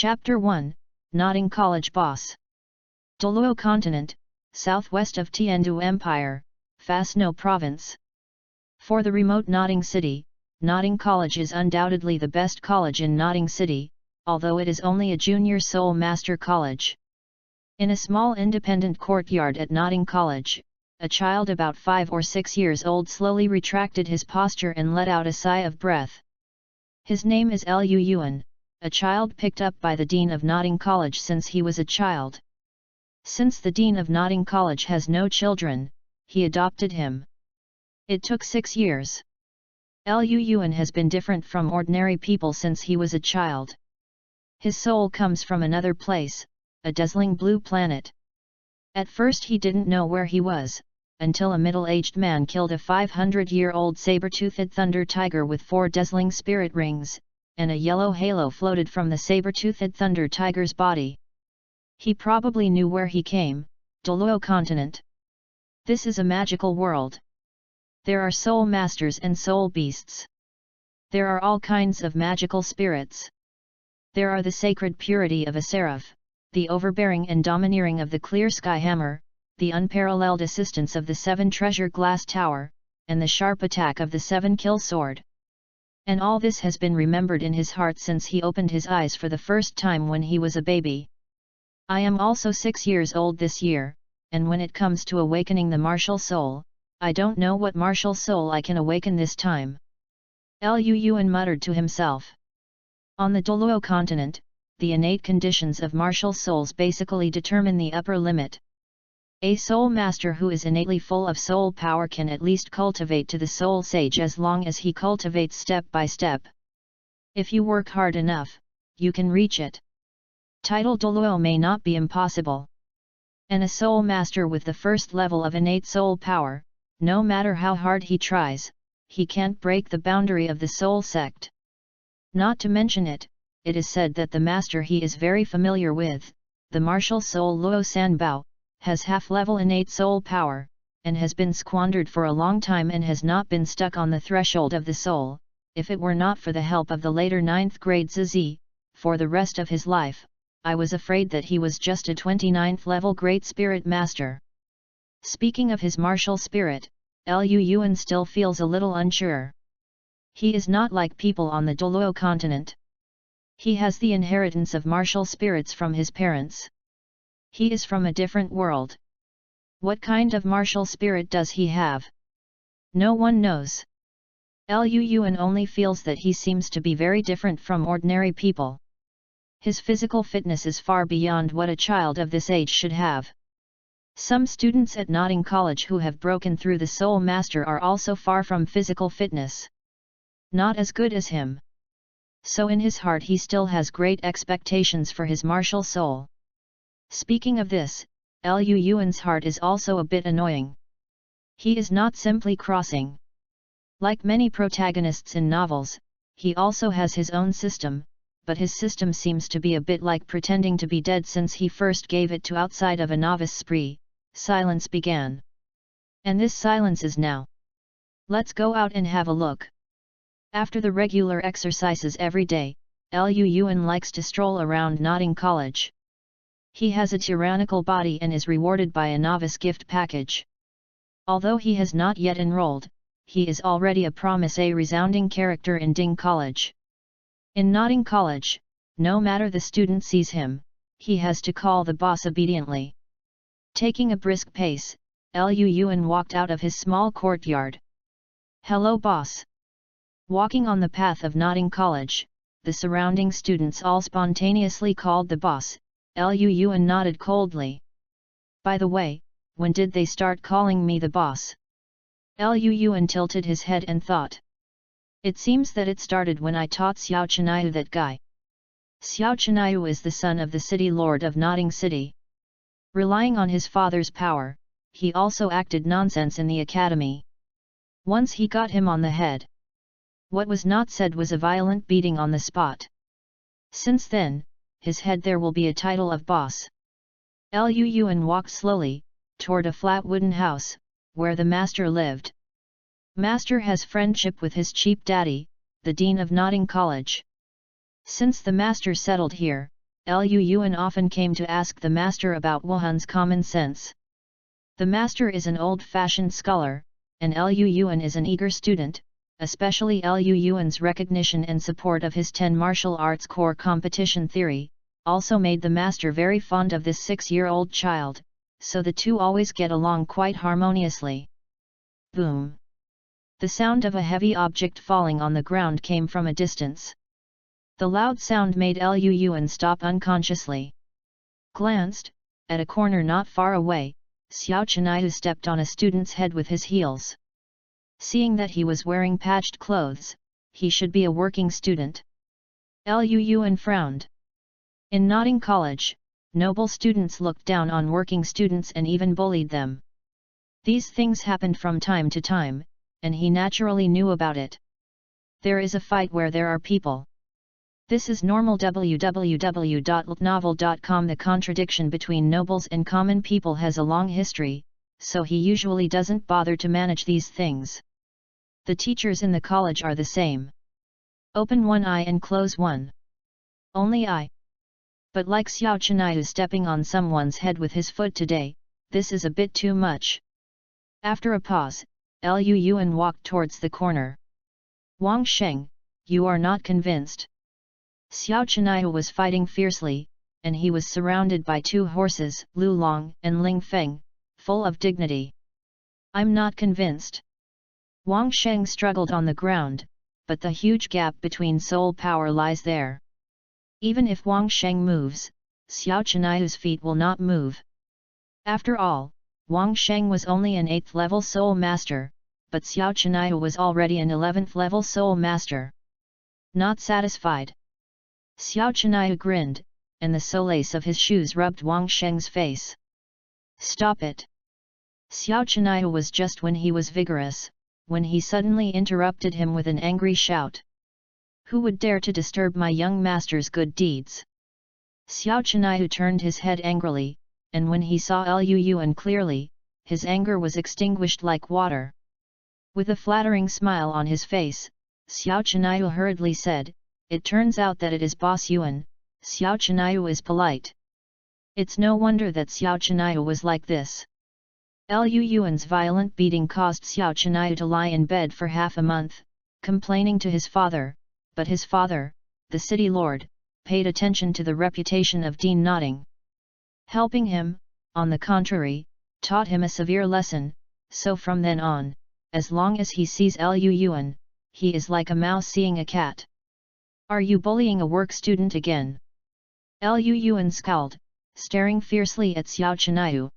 Chapter 1, Nodding College Boss. Douluo Continent, southwest of Tiandu Empire, Fasno Province. For the remote Nodding City, Nodding College is undoubtedly the best college in Nodding City, although it is only a junior Soul Master college. In a small independent courtyard at Nodding College, a child about 5 or 6 years old slowly retracted his posture and let out a sigh of breath. His name is Lu Yuan, a child picked up by the Dean of Nodding College since he was a child. Since the Dean of Nodding College has no children, he adopted him. It took 6 years. Lu Yuan has been different from ordinary people since he was a child. His soul comes from another place, a dazzling blue planet. At first he didn't know where he was, until a middle-aged man killed a 500-year-old saber-toothed thunder tiger with 4 dazzling spirit rings, and a yellow halo floated from the saber-toothed thunder tiger's body. He probably knew where he came, Douluo Continent. This is a magical world. There are soul masters and soul beasts. There are all kinds of magical spirits. There are the sacred purity of a seraph, the overbearing and domineering of the clear sky hammer, the unparalleled assistance of the 7 treasure glass tower, and the sharp attack of the 7 kill sword. And all this has been remembered in his heart since he opened his eyes for the first time when he was a baby. I am also 6 years old this year, and when it comes to awakening the martial soul, I don't know what martial soul I can awaken this time. Lu Yuan muttered to himself. On the Douluo Continent, the innate conditions of martial souls basically determine the upper limit. A soul master who is innately full of soul power can at least cultivate to the soul sage as long as he cultivates step by step. If you work hard enough, you can reach it. Title Douluo may not be impossible. And a soul master with the first level of innate soul power, no matter how hard he tries, he can't break the boundary of the soul sect. Not to mention it is said that the master he is very familiar with, the martial soul Luo Sanbao, has half-level innate soul power, and has been squandered for a long time and has not been stuck on the threshold of the soul. If it were not for the help of the later 9th grade Zizi, for the rest of his life, I was afraid that he was just a 29th level Great Spirit Master. Speaking of his martial spirit, Lu Yuan still feels a little unsure. He is not like people on the Douluo Continent. He has the inheritance of martial spirits from his parents. He is from a different world. What kind of martial spirit does he have? No one knows. Lu Yuan only feels that he seems to be very different from ordinary people. His physical fitness is far beyond what a child of this age should have. Some students at Nodding College who have broken through the Soul Master are also far from physical fitness. Not as good as him. So in his heart he still has great expectations for his martial soul. Speaking of this, Lu Yuan's heart is also a bit annoying. He is not simply crossing. Like many protagonists in novels, he also has his own system, but his system seems to be a bit like pretending to be dead since he first gave it to outside of a novice spree. Silence began. And this silence is now. Let's go out and have a look. After the regular exercises every day, Lu Yuan likes to stroll around Nodding College. He has a tyrannical body and is rewarded by a novice gift package. Although he has not yet enrolled, he is already a resounding character in Ding College. In Nodding College, no matter the student sees him, he has to call the boss obediently. Taking a brisk pace, Lu Yuan walked out of his small courtyard. Hello boss! Walking on the path of Nodding College, the surrounding students all spontaneously called the boss. Lu Yuan nodded coldly. By the way, when did they start calling me the boss? Lu Yuan tilted his head and thought. It seems that it started when I taught Xiao Chinayu that guy. Xiao Chinayu is the son of the city lord of Nodding City. Relying on his father's power, he also acted nonsense in the academy. Once he got him on the head. What was not said was a violent beating on the spot. Since then, his head there will be a title of boss. Lu Yuan walked slowly, toward a flat wooden house, where the master lived. Master has friendship with his cheap daddy, the dean of Nodding College. Since the master settled here, Liu Yuan often came to ask the master about Wuhan's common sense. The master is an old-fashioned scholar, and Liu Yuan is an eager student, especially Liu Yuan's recognition and support of his 10 martial arts core competition theory, also made the master very fond of this 6-year-old child, so the two always get along quite harmoniously. Boom! The sound of a heavy object falling on the ground came from a distance. The loud sound made Liu Yuan stop unconsciously. Glanced, at a corner not far away, Xiao Chenihu stepped on a student's head with his heels. Seeing that he was wearing patched clothes, he should be a working student. Liu Yuan frowned. In Notting College, noble students looked down on working students and even bullied them. These things happened from time to time, and he naturally knew about it. There is a fight where there are people. This is normal. www.novel.com. The contradiction between nobles and common people has a long history, so he usually doesn't bother to manage these things. The teachers in the college are the same. Open one eye and close one. Only eye. But like Xiao Chenihu stepping on someone's head with his foot today, this is a bit too much. After a pause, Liu Yuan walked towards the corner. Wang Sheng, you are not convinced. Xiao Chenihu was fighting fiercely, and he was surrounded by 2 horses, Lu Long and Ling Feng, full of dignity. I'm not convinced. Wang Sheng struggled on the ground, but the huge gap between soul power lies there. Even if Wang Sheng moves, Xiao Chenihu's feet will not move. After all, Wang Sheng was only an 8th level soul master, but Xiao Chenihu was already an 11th level soul master. Not satisfied, Xiao Chenihu grinned, and the solace of his shoes rubbed Wang Sheng's face. Stop it! Xiao Chenihu was just when he was vigorous, when he suddenly interrupted him with an angry shout. Who would dare to disturb my young master's good deeds? Xiao Chenihu turned his head angrily, and when he saw Liu Yuan clearly, his anger was extinguished like water. With a flattering smile on his face, Xiao Chenihu hurriedly said, "It turns out that it is Boss Yuan." Xiao Chenihu is polite. It's no wonder that Xiao Chenihu was like this. Liu Yuan's violent beating caused Xiao Chenihu to lie in bed for half a month, complaining to his father, but his father, the city lord, paid attention to the reputation of Dean Notting. Helping him, on the contrary, taught him a severe lesson, so from then on, as long as he sees Liu Yuan, he is like a mouse seeing a cat. Are you bullying a work student again? Liu Yuan scowled, staring fiercely at Xiao Chenihu.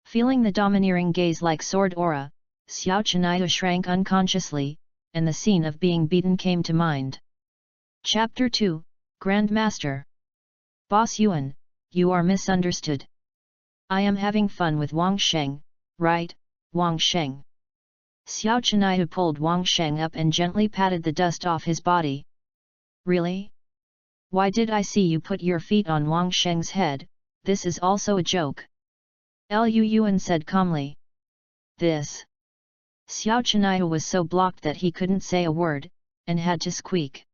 Feeling the domineering gaze like sword aura, Xiao Chenihu shrank unconsciously, and the scene of being beaten came to mind. Chapter 2, Grand Master. Boss Yuan, you are misunderstood. I am having fun with Wang Sheng, right, Wang Sheng? Xiao Chenihu pulled Wang Sheng up and gently patted the dust off his body. Really? Why did I see you put your feet on Wang Sheng's head? This is also a joke. Liu Yuan said calmly. This. Xiao Chenihu was so blocked that he couldn't say a word, and had to squeak.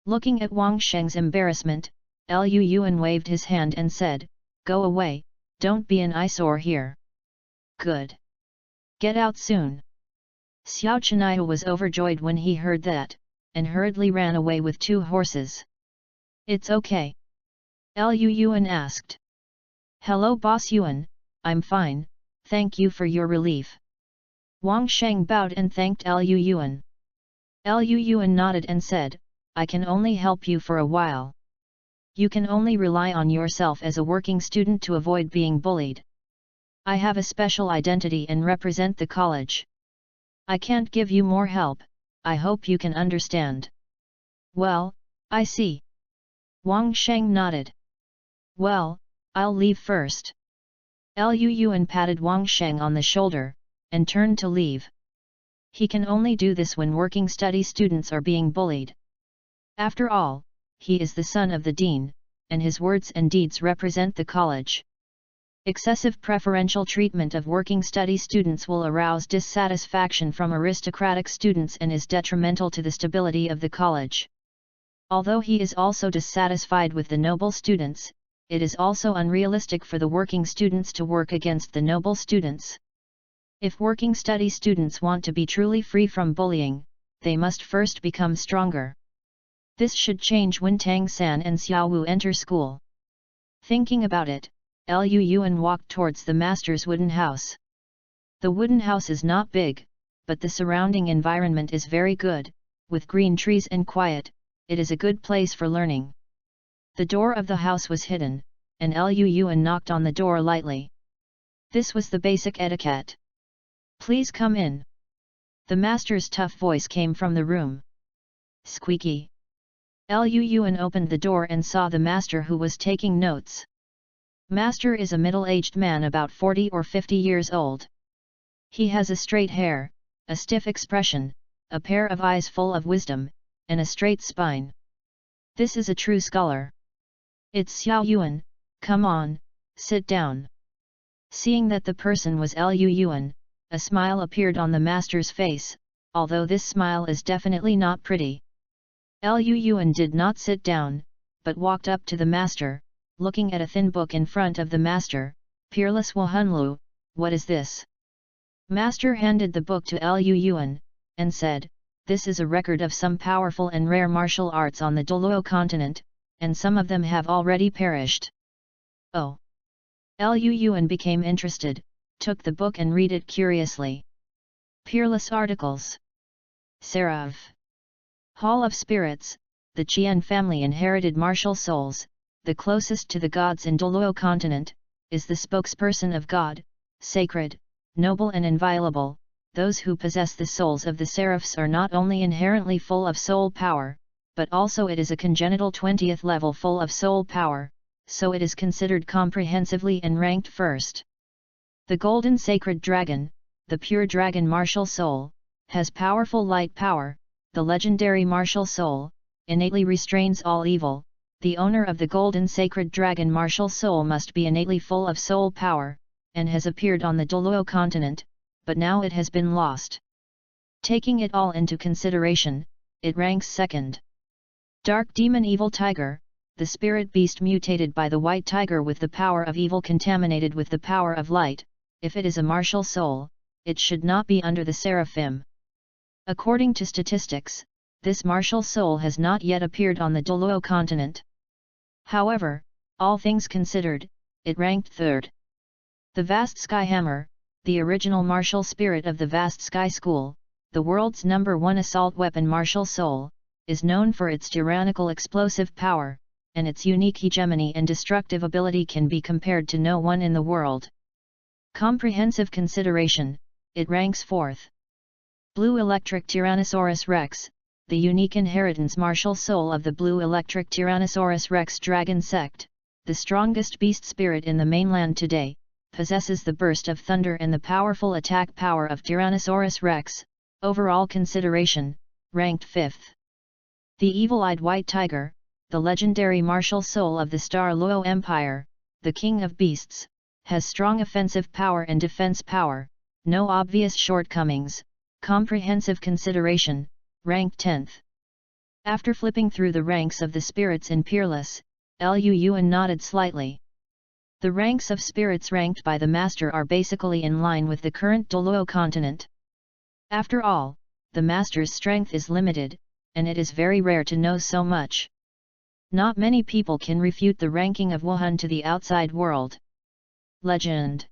Looking at Wang Sheng's embarrassment, Liu Yuan waved his hand and said, "Go away, don't be an eyesore here." Good. Get out soon. Xiao Chenihu was overjoyed when he heard that, and hurriedly ran away with 2 horses. It's okay. Liu Yuan asked. Hello Boss Yuan, I'm fine, thank you for your relief. Wang Sheng bowed and thanked Liu Yuan. Liu Yuan nodded and said, I can only help you for a while. You can only rely on yourself as a working student to avoid being bullied. I have a special identity and represent the college. I can't give you more help, I hope you can understand. Well, I see. Wang Sheng nodded. Well, I'll leave first. Liu Yuan patted Wang Sheng on the shoulder, and turned to leave. He can only do this when working study students are being bullied. After all, he is the son of the dean, and his words and deeds represent the college. Excessive preferential treatment of working study students will arouse dissatisfaction from aristocratic students and is detrimental to the stability of the college. Although he is also dissatisfied with the noble students, it is also unrealistic for the working students to work against the noble students. If working study students want to be truly free from bullying, they must first become stronger. This should change when Tang San and Xiaowu enter school. Thinking about it, Liu Yuan walked towards the master's wooden house. The wooden house is not big, but the surrounding environment is very good, with green trees and quiet. It is a good place for learning. The door of the house was hidden, and Liu Yuan knocked on the door lightly. This was the basic etiquette. "Please come in." The master's tough voice came from the room. Squeaky. Liu Yuan opened the door and saw the master, who was taking notes. Master is a middle-aged man about 40 or 50 years old. He has a straight hair, a stiff expression, a pair of eyes full of wisdom, and a straight spine. This is a true scholar. "It's Xiao Yuan, come on, sit down." Seeing that the person was Liu Yuan, a smile appeared on the master's face, although this smile is definitely not pretty. Liu Yuan did not sit down, but walked up to the master, looking at a thin book in front of the master. "Peerless Wuhunlu, what is this?" Master handed the book to Liu Yuan, and said, "This is a record of some powerful and rare martial arts on the Douluo continent, and some of them have already perished." Oh! Liu Yuan became interested, took the book and read it curiously. Peerless articles. Seraph. Hall of Spirits, the Qian family inherited martial souls, the closest to the gods in Douluo continent, is the spokesperson of God, sacred, noble and inviolable. Those who possess the souls of the seraphs are not only inherently full of soul power, but also it is a congenital 20th level full of soul power, so it is considered comprehensively and ranked first. The golden sacred dragon, the pure dragon martial soul, has powerful light power. The legendary martial soul innately restrains all evil. The owner of the golden sacred dragon martial soul must be innately full of soul power, and has appeared on the Douluo continent, but now it has been lost. Taking it all into consideration, it ranks second. Dark demon evil tiger, the spirit beast mutated by the white tiger with the power of evil contaminated with the power of light. If it is a martial soul, it should not be under the seraphim. According to statistics, this martial soul has not yet appeared on the Douluo continent. However, all things considered, it ranked third. The Vast Sky Hammer, the original martial spirit of the Vast Sky School, the world's #1 assault weapon martial soul, is known for its tyrannical explosive power, and its unique hegemony and destructive ability can be compared to no one in the world. Comprehensive consideration, it ranks fourth. Blue Electric Tyrannosaurus Rex, the unique inheritance martial soul of the Blue Electric Tyrannosaurus Rex dragon sect, the strongest beast spirit in the mainland today, possesses the burst of thunder and the powerful attack power of Tyrannosaurus Rex. Overall consideration, ranked fifth. The evil-eyed white tiger, the legendary martial soul of the Star Luo Empire, the king of beasts, has strong offensive power and defense power, no obvious shortcomings. Comprehensive consideration, ranked 10th. After flipping through the ranks of the spirits in Peerless, Liu Yuan nodded slightly. The ranks of spirits ranked by the master are basically in line with the current Douluo continent. After all, the master's strength is limited, and it is very rare to know so much. Not many people can refute the ranking of Wuhan to the outside world. Legend.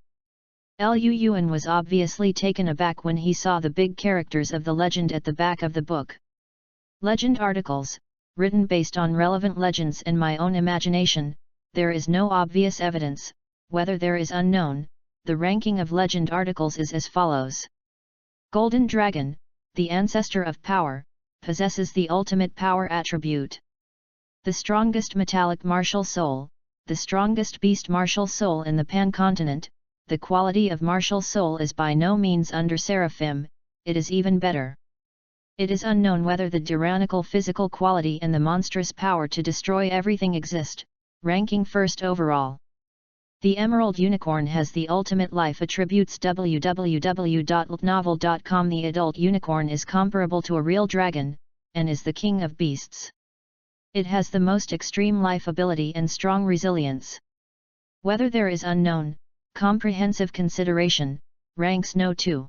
Liu Yuan was obviously taken aback when he saw the big characters of the legend at the back of the book. Legend articles, written based on relevant legends and my own imagination. There is no obvious evidence, whether there is unknown. The ranking of legend articles is as follows. Golden Dragon, the ancestor of power, possesses the ultimate power attribute. The strongest metallic martial soul, the strongest beast martial soul in the Pan-continent. The quality of martial soul is by no means under Seraphim, it is even better. It is unknown whether the tyrannical physical quality and the monstrous power to destroy everything exist, ranking first overall. The Emerald Unicorn has the ultimate life attributes. www.novel.com. The adult unicorn is comparable to a real dragon, and is the king of beasts. It has the most extreme life ability and strong resilience. Whether there is unknown, comprehensive consideration, ranks no 2.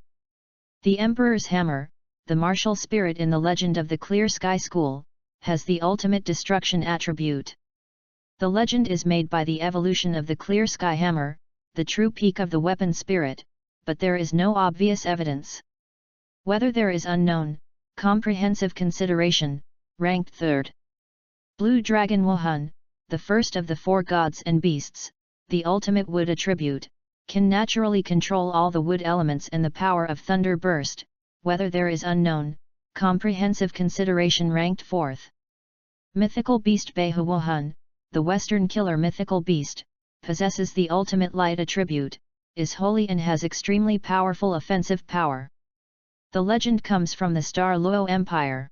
The Emperor's Hammer, the martial spirit in the legend of the Clear Sky School, has the ultimate destruction attribute. The legend is made by the evolution of the Clear Sky Hammer, the true peak of the weapon spirit, but there is no obvious evidence. Whether there is unknown, comprehensive consideration, ranked 3rd. Blue Dragon Wuhan, the first of the 4 gods and beasts, the ultimate wood attribute, can naturally control all the wood elements and the power of thunder burst, whether there is unknown, comprehensive consideration ranked 4th. Mythical beast Beihu Wuhan, the western killer mythical beast, possesses the ultimate light attribute, is holy and has extremely powerful offensive power. The legend comes from the star Luo Empire.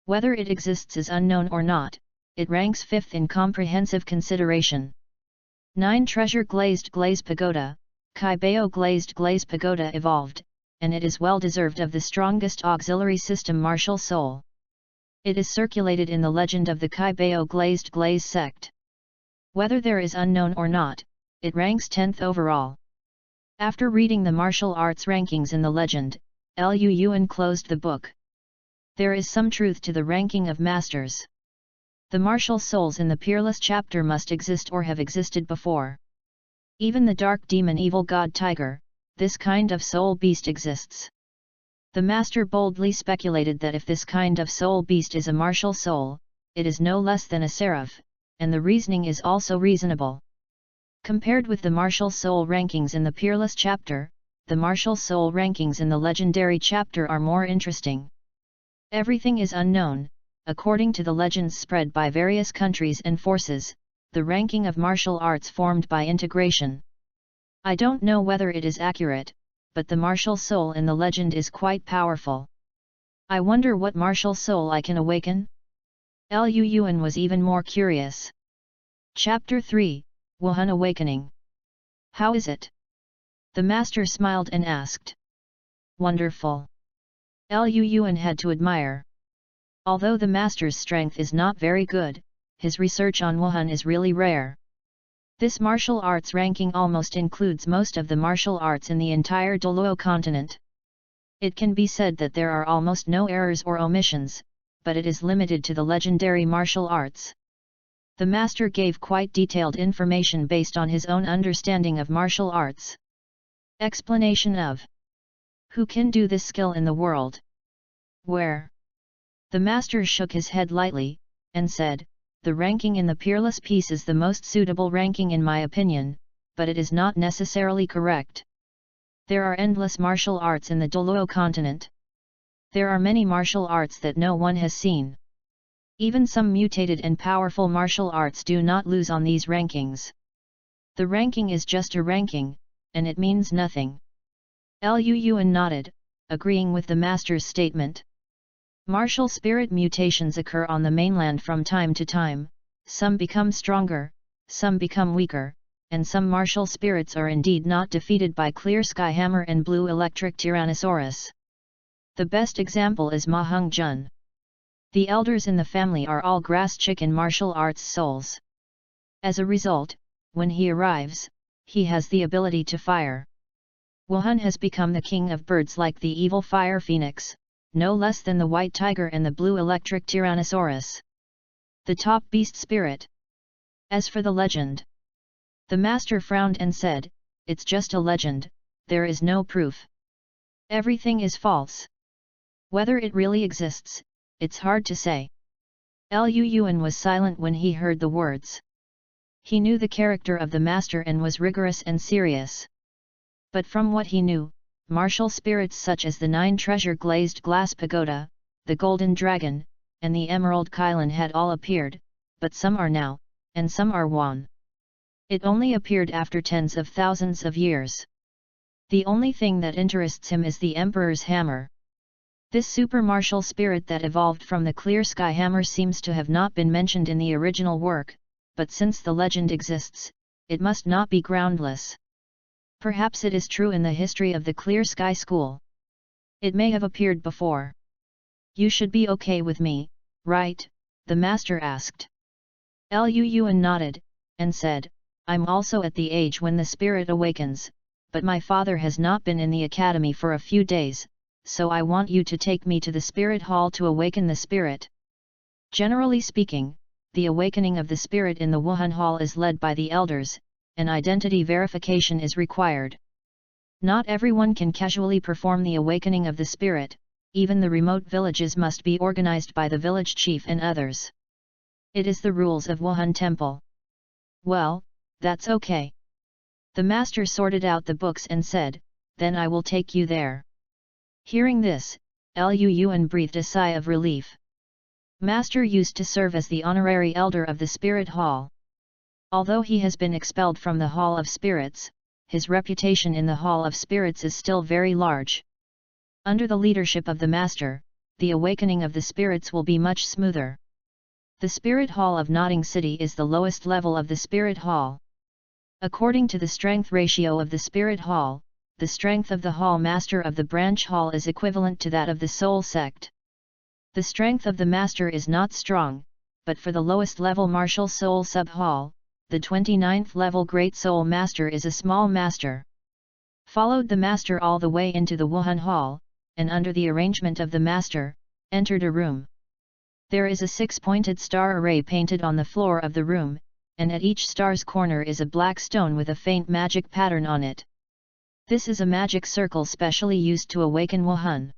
Whether it exists is unknown or not, it ranks 5th in comprehensive consideration. 9 Treasure Glazed Glaze Pagoda, Kaibao Glazed Glaze Pagoda evolved, and it is well deserved of the strongest auxiliary system martial soul. It is circulated in the legend of the Kaibao Glazed Glaze sect. Whether there is unknown or not, it ranks 10th overall. After reading the martial arts rankings in the legend, Lu Yuan closed the book. There is some truth to the ranking of masters. The martial souls in the peerless chapter must exist or have existed before. Even the dark demon evil god tiger, this kind of soul beast exists. The master boldly speculated that if this kind of soul beast is a martial soul, it is no less than a seraph, and the reasoning is also reasonable. Compared with the martial soul rankings in the peerless chapter, the martial soul rankings in the legendary chapter are more interesting. Everything is unknown. According to the legends spread by various countries and forces, the ranking of martial arts formed by integration. I don't know whether it is accurate, but the martial soul in the legend is quite powerful. I wonder what martial soul I can awaken? Lu Yuan was even more curious. Chapter 3, Wuhan Awakening. How is it? The master smiled and asked. Wonderful. Lu Yuan had to admire. Although the master's strength is not very good, his research on Wuhan is really rare. This martial arts ranking almost includes most of the martial arts in the entire Douluo continent. It can be said that there are almost no errors or omissions, but it is limited to the legendary martial arts. The master gave quite detailed information based on his own understanding of martial arts. Explanation of who can do this skill in the world? Where? The master shook his head lightly, and said, the ranking in the peerless piece is the most suitable ranking in my opinion, but it is not necessarily correct. There are endless martial arts in the Douluo continent. There are many martial arts that no one has seen. Even some mutated and powerful martial arts do not lose on these rankings. The ranking is just a ranking, and it means nothing. Lu Yuan nodded, agreeing with the master's statement. Martial spirit mutations occur on the mainland from time to time, some become stronger, some become weaker, and some martial spirits are indeed not defeated by Clear Sky Hammer and Blue Electric Tyrannosaurus. The best example is Ma Hung Jun. The elders in the family are all grass chicken martial arts souls. As a result, when he arrives, he has the ability to fire. Wuhan has become the king of birds like the evil fire phoenix, no less than the white tiger and the blue electric tyrannosaurus. The top beast spirit. As for the legend, the master frowned and said, it's just a legend, there is no proof. Everything is false. Whether it really exists, it's hard to say. Lu Yuan was silent when he heard the words. He knew the character of the master and was rigorous and serious. But from what he knew, martial spirits such as the 9 treasure glazed glass pagoda, the golden dragon, and the emerald Kylan had all appeared, but some are now, and some are gone. It only appeared after tens of thousands of years. The only thing that interests him is the Emperor's hammer. This super martial spirit that evolved from the Clear Sky Hammer seems to have not been mentioned in the original work, but since the legend exists, it must not be groundless. Perhaps it is true in the history of the Clear Sky School. It may have appeared before. You should be okay with me, right, the master asked. Lu Yuan nodded, and said, I'm also at the age when the spirit awakens, but my father has not been in the academy for a few days, so I want you to take me to the spirit hall to awaken the spirit. Generally speaking, the awakening of the spirit in the Wuhan hall is led by the elders, and identity verification is required. Not everyone can casually perform the awakening of the spirit, even the remote villages must be organized by the village chief and others. It is the rules of Wuhan Temple. Well, that's okay. The master sorted out the books and said, then I will take you there. Hearing this, Lu Yuan breathed a sigh of relief. Master used to serve as the honorary elder of the spirit hall. Although he has been expelled from the Hall of Spirits, his reputation in the Hall of Spirits is still very large. Under the leadership of the master, the awakening of the spirits will be much smoother. The Spirit Hall of Nodding City is the lowest level of the Spirit Hall. According to the strength ratio of the Spirit Hall, the strength of the Hall Master of the Branch Hall is equivalent to that of the Soul Sect. The strength of the Master is not strong, but for the lowest level Martial Soul Sub-Hall, the 29th level Great Soul Master is a small master. Followed the Master all the way into the Wuhan Hall, and under the arrangement of the Master, entered a room. There is a 6-pointed star array painted on the floor of the room, and at each star's corner is a black stone with a faint magic pattern on it. This is a magic circle specially used to awaken Wuhan.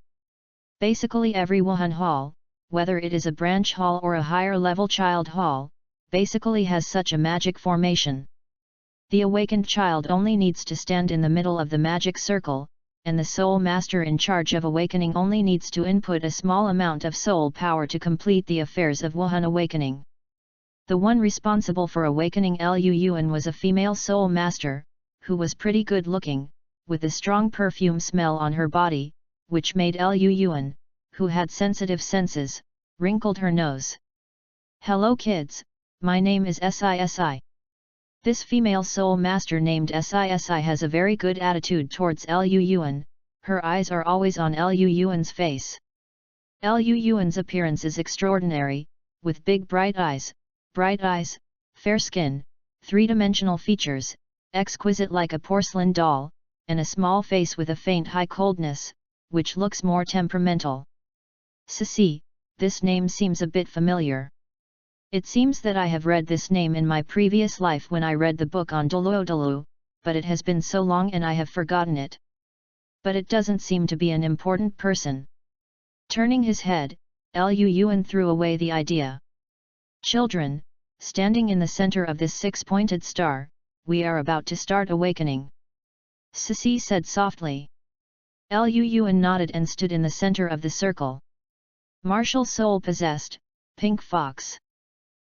Basically every Wuhan hall, whether it is a branch hall or a higher level child hall, basically has such a magic formation. The awakened child only needs to stand in the middle of the magic circle, and the soul master in charge of awakening only needs to input a small amount of soul power to complete the affairs of Wuhan awakening. The one responsible for awakening Lu Yuan was a female soul master, who was pretty good looking, with a strong perfume smell on her body, which made Lu Yuan, who had sensitive senses, wrinkled her nose. Hello kids, my name is Sisi. This female soul master named Sisi has a very good attitude towards Lu Yuan, her eyes are always on Lu Yuan's face. Lu Yuan's appearance is extraordinary, with big bright eyes, fair skin, three-dimensional features, exquisite like a porcelain doll, and a small face with a faint high coldness, which looks more temperamental. Sisi, this name seems a bit familiar. It seems that I have read this name in my previous life when I read the book on Douluo, but it has been so long and I have forgotten it. But it doesn't seem to be an important person. Turning his head, Lu Yuan threw away the idea. Children, standing in the center of this 6-pointed star, we are about to start awakening. Sisi said softly. Lu Yuan nodded and stood in the center of the circle. Martial soul possessed, pink fox.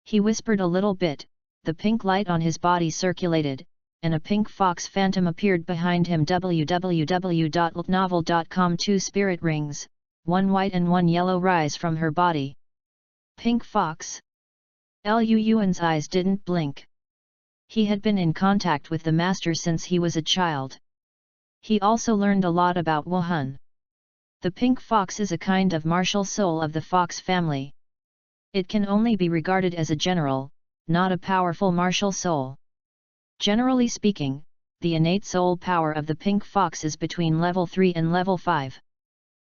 He whispered a little bit, the pink light on his body circulated, and a pink fox phantom appeared behind him. www.ltnovel.com 2 spirit rings, one white and one yellow rise from her body. Pink fox. Lu Yuan's eyes didn't blink. He had been in contact with the master since he was a child. He also learned a lot about Wuhan. The pink fox is a kind of martial soul of the fox family. It can only be regarded as a general, not a powerful martial soul. Generally speaking, the innate soul power of the pink fox is between level 3 and level 5.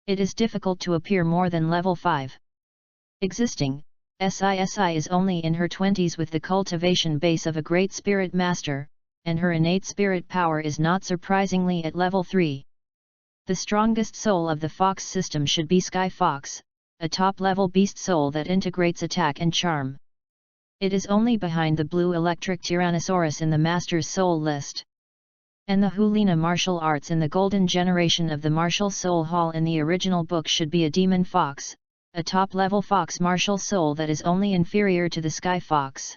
It is difficult to appear more than level 5. Existing, Sisi is only in her 20s with the cultivation base of a great spirit master, and her innate spirit power is not surprisingly at level 3. The strongest soul of the fox system should be Sky Fox, a top-level beast soul that integrates attack and charm. It is only behind the blue electric Tyrannosaurus in the Master's Soul list. And the Hulina martial arts in the golden generation of the Martial Soul Hall in the original book should be a Demon Fox, a top-level fox martial soul that is only inferior to the Sky Fox.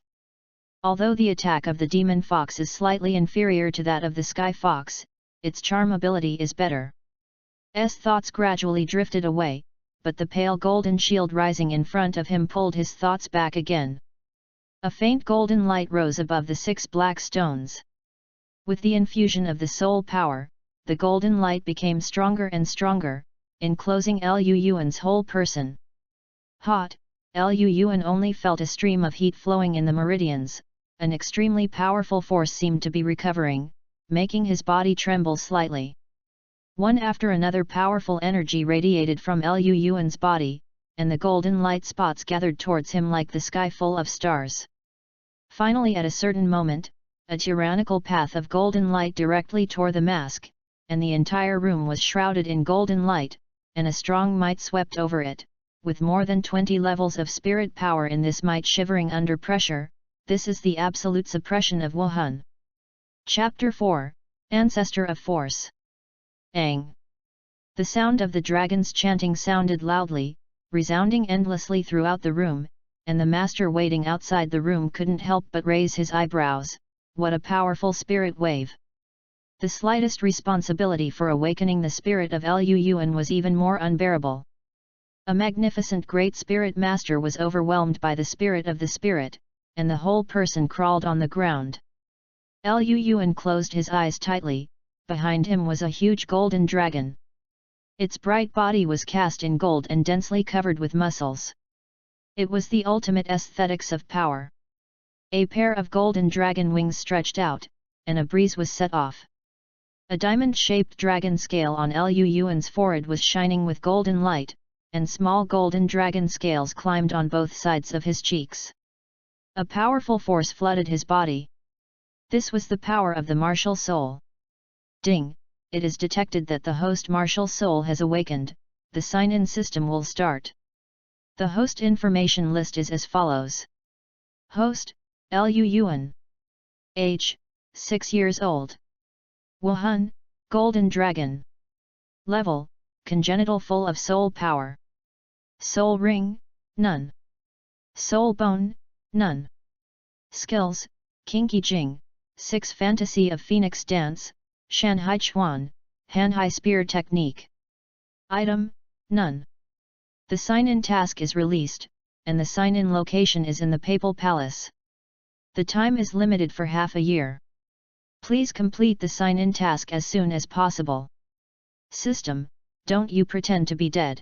Although the attack of the Demon Fox is slightly inferior to that of the Sky Fox, its charm ability is better. Thoughts gradually drifted away, but the pale golden shield rising in front of him pulled his thoughts back again. A faint golden light rose above the 6 black stones. With the infusion of the soul power, the golden light became stronger and stronger, enclosing Lu Yuan's whole person. Hot, Lu Yuan only felt a stream of heat flowing in the meridians. An extremely powerful force seemed to be recovering, making his body tremble slightly. One after another powerful energy radiated from Lu Yuan's body, and the golden light spots gathered towards him like the sky full of stars. Finally, at a certain moment, a tyrannical path of golden light directly tore the mask, and the entire room was shrouded in golden light, and a strong might swept over it, with more than 20 levels of spirit power in this might shivering under pressure. This is the absolute suppression of Wuhan. Chapter 4, Ancestor of Force. Ang. The sound of the dragon's chanting sounded loudly, resounding endlessly throughout the room, and the master waiting outside the room couldn't help but raise his eyebrows. What a powerful spirit wave! The slightest responsibility for awakening the spirit of Lu Yuan was even more unbearable. A magnificent great spirit master was overwhelmed by the spirit of the spirit, and the whole person crawled on the ground. Lu Yuan closed his eyes tightly. Behind him was a huge golden dragon. Its bright body was cast in gold and densely covered with muscles. It was the ultimate aesthetics of power. A pair of golden dragon wings stretched out, and a breeze was set off. A diamond-shaped dragon scale on Lu Yuan's forehead was shining with golden light, and small golden dragon scales climbed on both sides of his cheeks. A powerful force flooded his body. This was the power of the martial soul. Ding! It is detected that the host martial soul has awakened. The sign-in system will start. The host information list is as follows. Host, Lu Yuan. Age, 6 years old. Wuhan, Golden Dragon. Level, Congenital full of soul power. Soul ring, none. Soul bone, none. Skills, Kinky Jing, 6 Fantasy of Phoenix Dance, Shanhai Chuan, Hanhai Spear Technique. Item, none. The sign-in task is released, and the sign-in location is in the Papal Palace. The time is limited for half a year. Please complete the sign-in task as soon as possible. System, don't you pretend to be dead.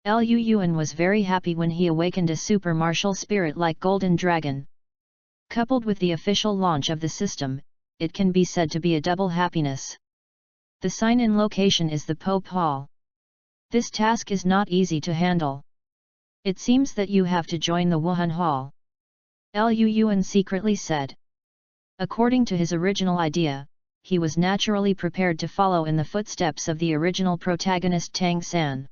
Lu Yuan was very happy when he awakened a super martial spirit like Golden Dragon. Coupled with the official launch of the system, it can be said to be a double happiness. The sign-in location is the Pope Hall. This task is not easy to handle. It seems that you have to join the Wuhan Hall. Lu Yuan secretly said. According to his original idea, he was naturally prepared to follow in the footsteps of the original protagonist Tang San.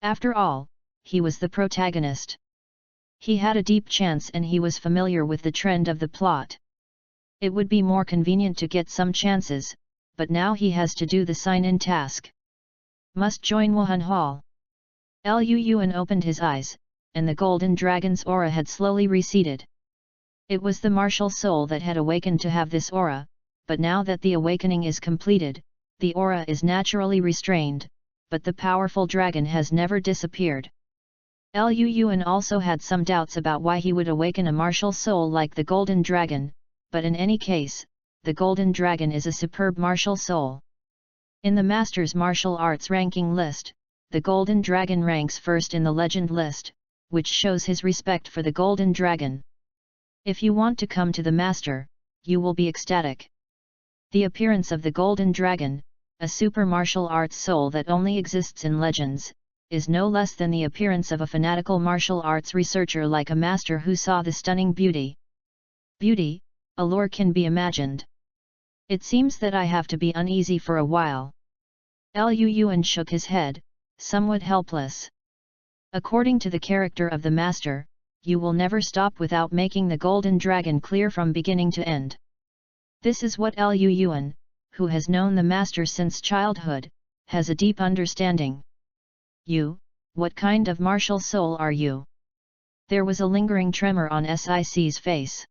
After all, he was the protagonist. He had a deep chance and he was familiar with the trend of the plot. It would be more convenient to get some chances, but now he has to do the sign-in task. Must join Wuhan Hall. Lu Yuan opened his eyes, and the golden dragon's aura had slowly receded. It was the martial soul that had awakened to have this aura, but now that the awakening is completed, the aura is naturally restrained, but the powerful dragon has never disappeared. Lu Yuan also had some doubts about why he would awaken a martial soul like the golden dragon, but in any case, the golden dragon is a superb martial soul. In the Master's Martial Arts ranking list, the Golden Dragon ranks first in the legend list, which shows his respect for the Golden Dragon. If you want to come to the Master, you will be ecstatic. The appearance of the Golden Dragon, a super martial arts soul that only exists in legends, is no less than the appearance of a fanatical martial arts researcher like a master who saw the stunning beauty. Beauty, allure can be imagined. It seems that I have to be uneasy for a while. Lu Yuan shook his head, somewhat helpless. According to the character of the master, you will never stop without making the golden dragon clear from beginning to end. This is what Lu Yuan, who has known the master since childhood, has a deep understanding. You, what kind of martial soul are you? There was a lingering tremor on Sic's face.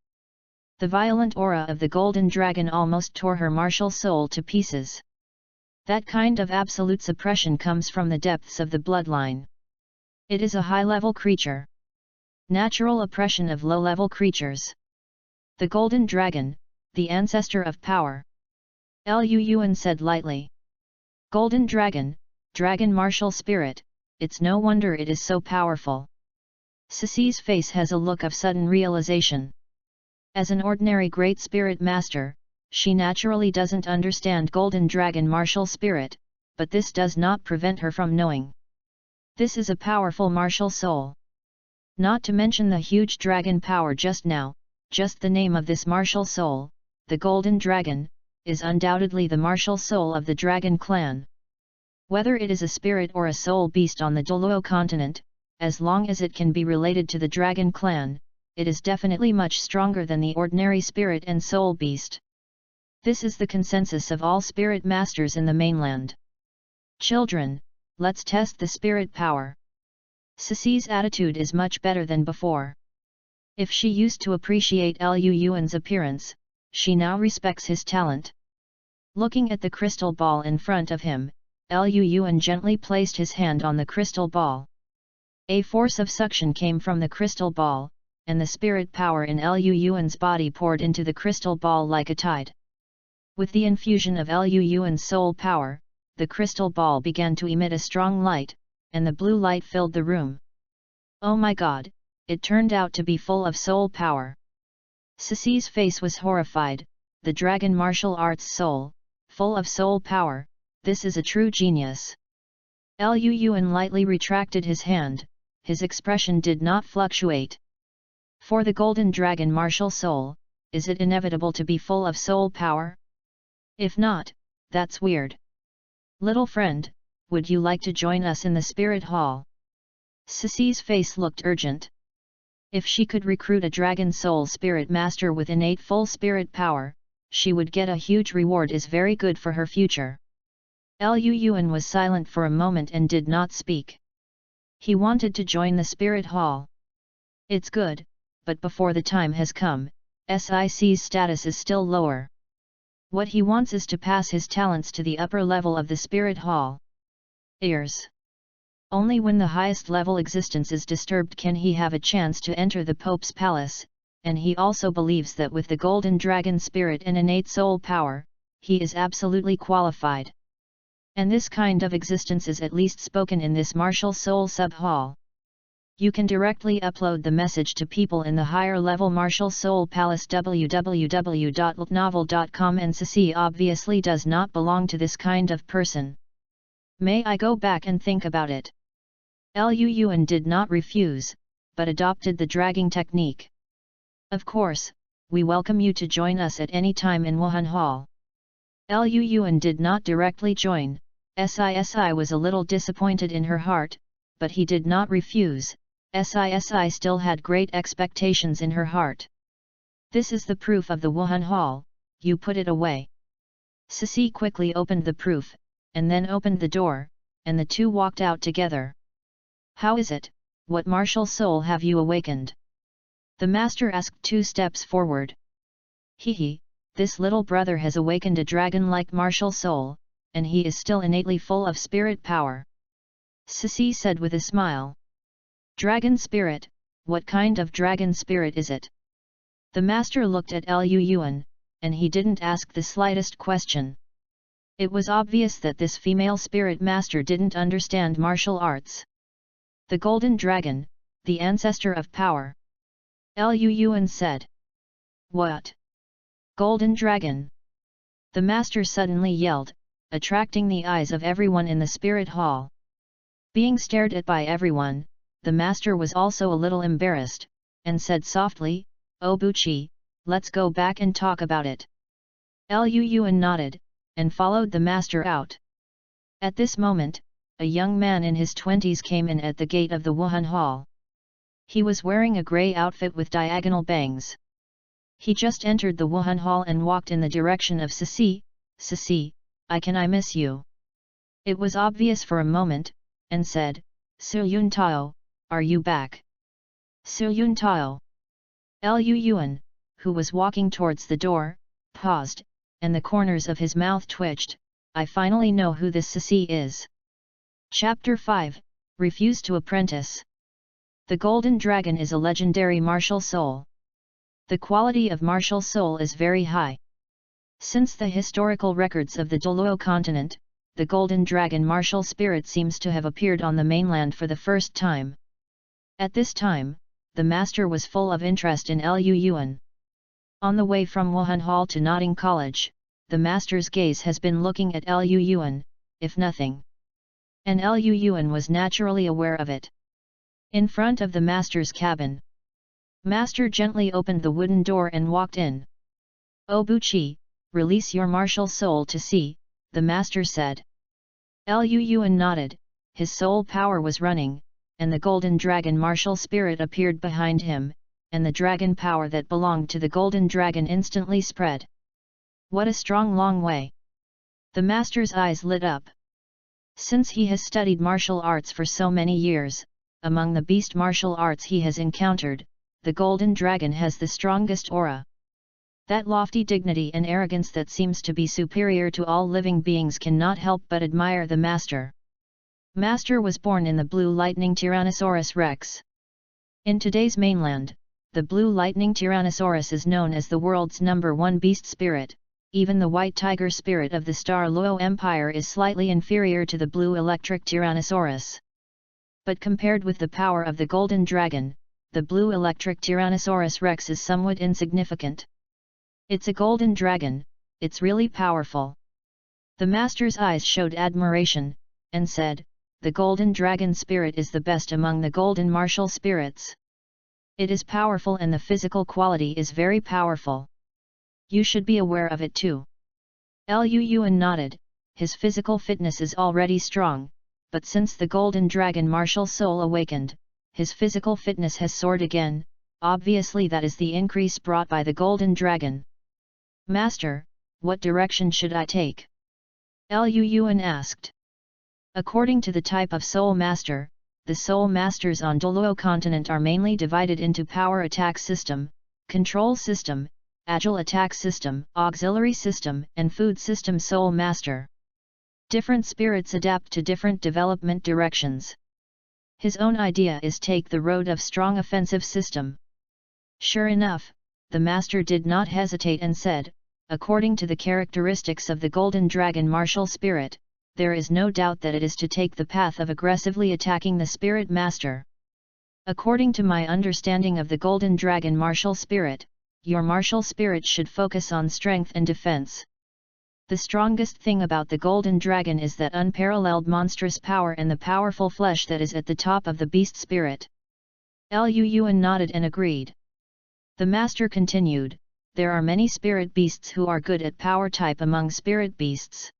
The violent aura of the golden dragon almost tore her martial soul to pieces. That kind of absolute suppression comes from the depths of the bloodline. It is a high-level creature. Natural oppression of low-level creatures. The golden dragon, the ancestor of power. Lu Yuan said lightly. Golden dragon, dragon martial spirit, it's no wonder it is so powerful. Ceci's face has a look of sudden realization. As an ordinary Great Spirit Master, she naturally doesn't understand Golden Dragon martial spirit, but this does not prevent her from knowing. This is a powerful martial soul. Not to mention the huge dragon power just now, just the name of this martial soul, the Golden Dragon, is undoubtedly the martial soul of the Dragon Clan. Whether it is a spirit or a soul beast on the Douluo continent, as long as it can be related to the Dragon Clan, it is definitely much stronger than the ordinary spirit and soul beast. This is the consensus of all spirit masters in the mainland. Children, let's test the spirit power. Ceci's attitude is much better than before. If she used to appreciate Lu Yuan's appearance, she now respects his talent. Looking at the crystal ball in front of him, Lu Yuan gently placed his hand on the crystal ball. A force of suction came from the crystal ball, and the spirit power in Lu Yuan's body poured into the crystal ball like a tide. With the infusion of Lu Yuan's soul power, the crystal ball began to emit a strong light, and the blue light filled the room. Oh my god, it turned out to be full of soul power. Ceci's face was horrified. The dragon martial arts soul, full of soul power, this is a true genius. Lu Yuan lightly retracted his hand, his expression did not fluctuate. For the Golden Dragon martial soul, is it inevitable to be full of soul power? If not, that's weird. Little friend, would you like to join us in the spirit hall? Ceci's face looked urgent. If she could recruit a dragon soul spirit master with innate full spirit power, she would get a huge reward. Is very good for her future. Lu Yuan was silent for a moment and did not speak. He wanted to join the spirit hall. It's good, but before the time has come, SIC's status is still lower. What he wants is to pass his talents to the upper level of the spirit hall. Ears. Only when the highest level existence is disturbed can he have a chance to enter the Pope's palace, and he also believes that with the Golden Dragon spirit and innate soul power, he is absolutely qualified. And this kind of existence is at least spoken in this martial soul sub-hall. You can directly upload the message to people in the higher level martial soul palace www.novel.com, and Ceci obviously does not belong to this kind of person. May I go back and think about it? Lu Yuan did not refuse, but adopted the dragging technique. Of course, we welcome you to join us at any time in Wuhan Hall. Lu Yuan did not directly join. Sisi was a little disappointed in her heart, but he did not refuse. Sisi still had great expectations in her heart. This is the proof of the Wuhan Hall, you put it away. Ceci quickly opened the proof, and then opened the door, and the two walked out together. How is it, what martial soul have you awakened? The master asked 2 steps forward. Hehe, this little brother has awakened a dragon-like martial soul, and he is still innately full of spirit power. Ceci said with a smile. Dragon spirit, what kind of dragon spirit is it? The master looked at Lu Yuan, and he didn't ask the slightest question. It was obvious that this female spirit master didn't understand martial arts. The Golden Dragon, the ancestor of power. Lu Yuan said. What? Golden Dragon? The master suddenly yelled, attracting the eyes of everyone in the spirit hall. Being stared at by everyone, the master was also a little embarrassed, and said softly, "Oh Buchi, let's go back and talk about it." Lu Yuan nodded, and followed the master out. At this moment, a young man in his 20s came in at the gate of the Wuhan Hall. He was wearing a grey outfit with diagonal bangs. He just entered the Wuhan Hall and walked in the direction of Ceci. Ceci, can I miss you? It was obvious for a moment, and said, Su Yun Tao, are you back? Su Yun Tao. Lu Yuan, who was walking towards the door, paused, and the corners of his mouth twitched. I finally know who this Ceci is. Chapter 5, Refuse to Apprentice. The Golden Dragon is a legendary martial soul. The quality of martial soul is very high. Since the historical records of the Douluo continent, the Golden Dragon martial spirit seems to have appeared on the mainland for the first time. At this time, the master was full of interest in Lu Yuan. On the way from Wuhan Hall to Notting College, the master's gaze has been looking at Lu Yuan, if nothing. And Lu Yuan was naturally aware of it. In front of the master's cabin, master gently opened the wooden door and walked in. "O Buqi, release your martial soul to see," the master said. Lu Yuan nodded, his soul power was running, and the golden dragon martial spirit appeared behind him, and the dragon power that belonged to the golden dragon instantly spread. What a strong long way! The master's eyes lit up. Since he has studied martial arts for so many years, among the beast martial arts he has encountered, the golden dragon has the strongest aura. That lofty dignity and arrogance that seems to be superior to all living beings cannot help but admire the master. Master was born in the Blue Lightning Tyrannosaurus Rex. In today's mainland, the Blue Lightning Tyrannosaurus is known as the world's #1 beast spirit. Even the White Tiger spirit of the Douluo Empire is slightly inferior to the Blue Electric Tyrannosaurus. But compared with the power of the Golden Dragon, the Blue Electric Tyrannosaurus Rex is somewhat insignificant. It's a golden dragon, it's really powerful. The master's eyes showed admiration, and said, "The Golden Dragon spirit is the best among the golden martial spirits. It is powerful and the physical quality is very powerful. You should be aware of it too." Lu Yuan nodded, his physical fitness is already strong, but since the Golden Dragon martial soul awakened, his physical fitness has soared again. Obviously that is the increase brought by the Golden Dragon. "Master, what direction should I take?" Lu Yuan asked. According to the type of soul master, the soul masters on Douluo continent are mainly divided into power attack system, control system, agile attack system, auxiliary system, and food system soul master. Different spirits adapt to different development directions. His own idea is take the road of strong offensive system. Sure enough, the master did not hesitate and said, according to the characteristics of the Golden Dragon martial spirit, there is no doubt that it is to take the path of aggressively attacking the spirit master. According to my understanding of the Golden Dragon martial spirit, your martial spirit should focus on strength and defense. The strongest thing about the Golden Dragon is that unparalleled monstrous power and the powerful flesh that is at the top of the beast spirit. Lu Yuan nodded and agreed. The master continued, there are many spirit beasts who are good at power type among spirit beasts.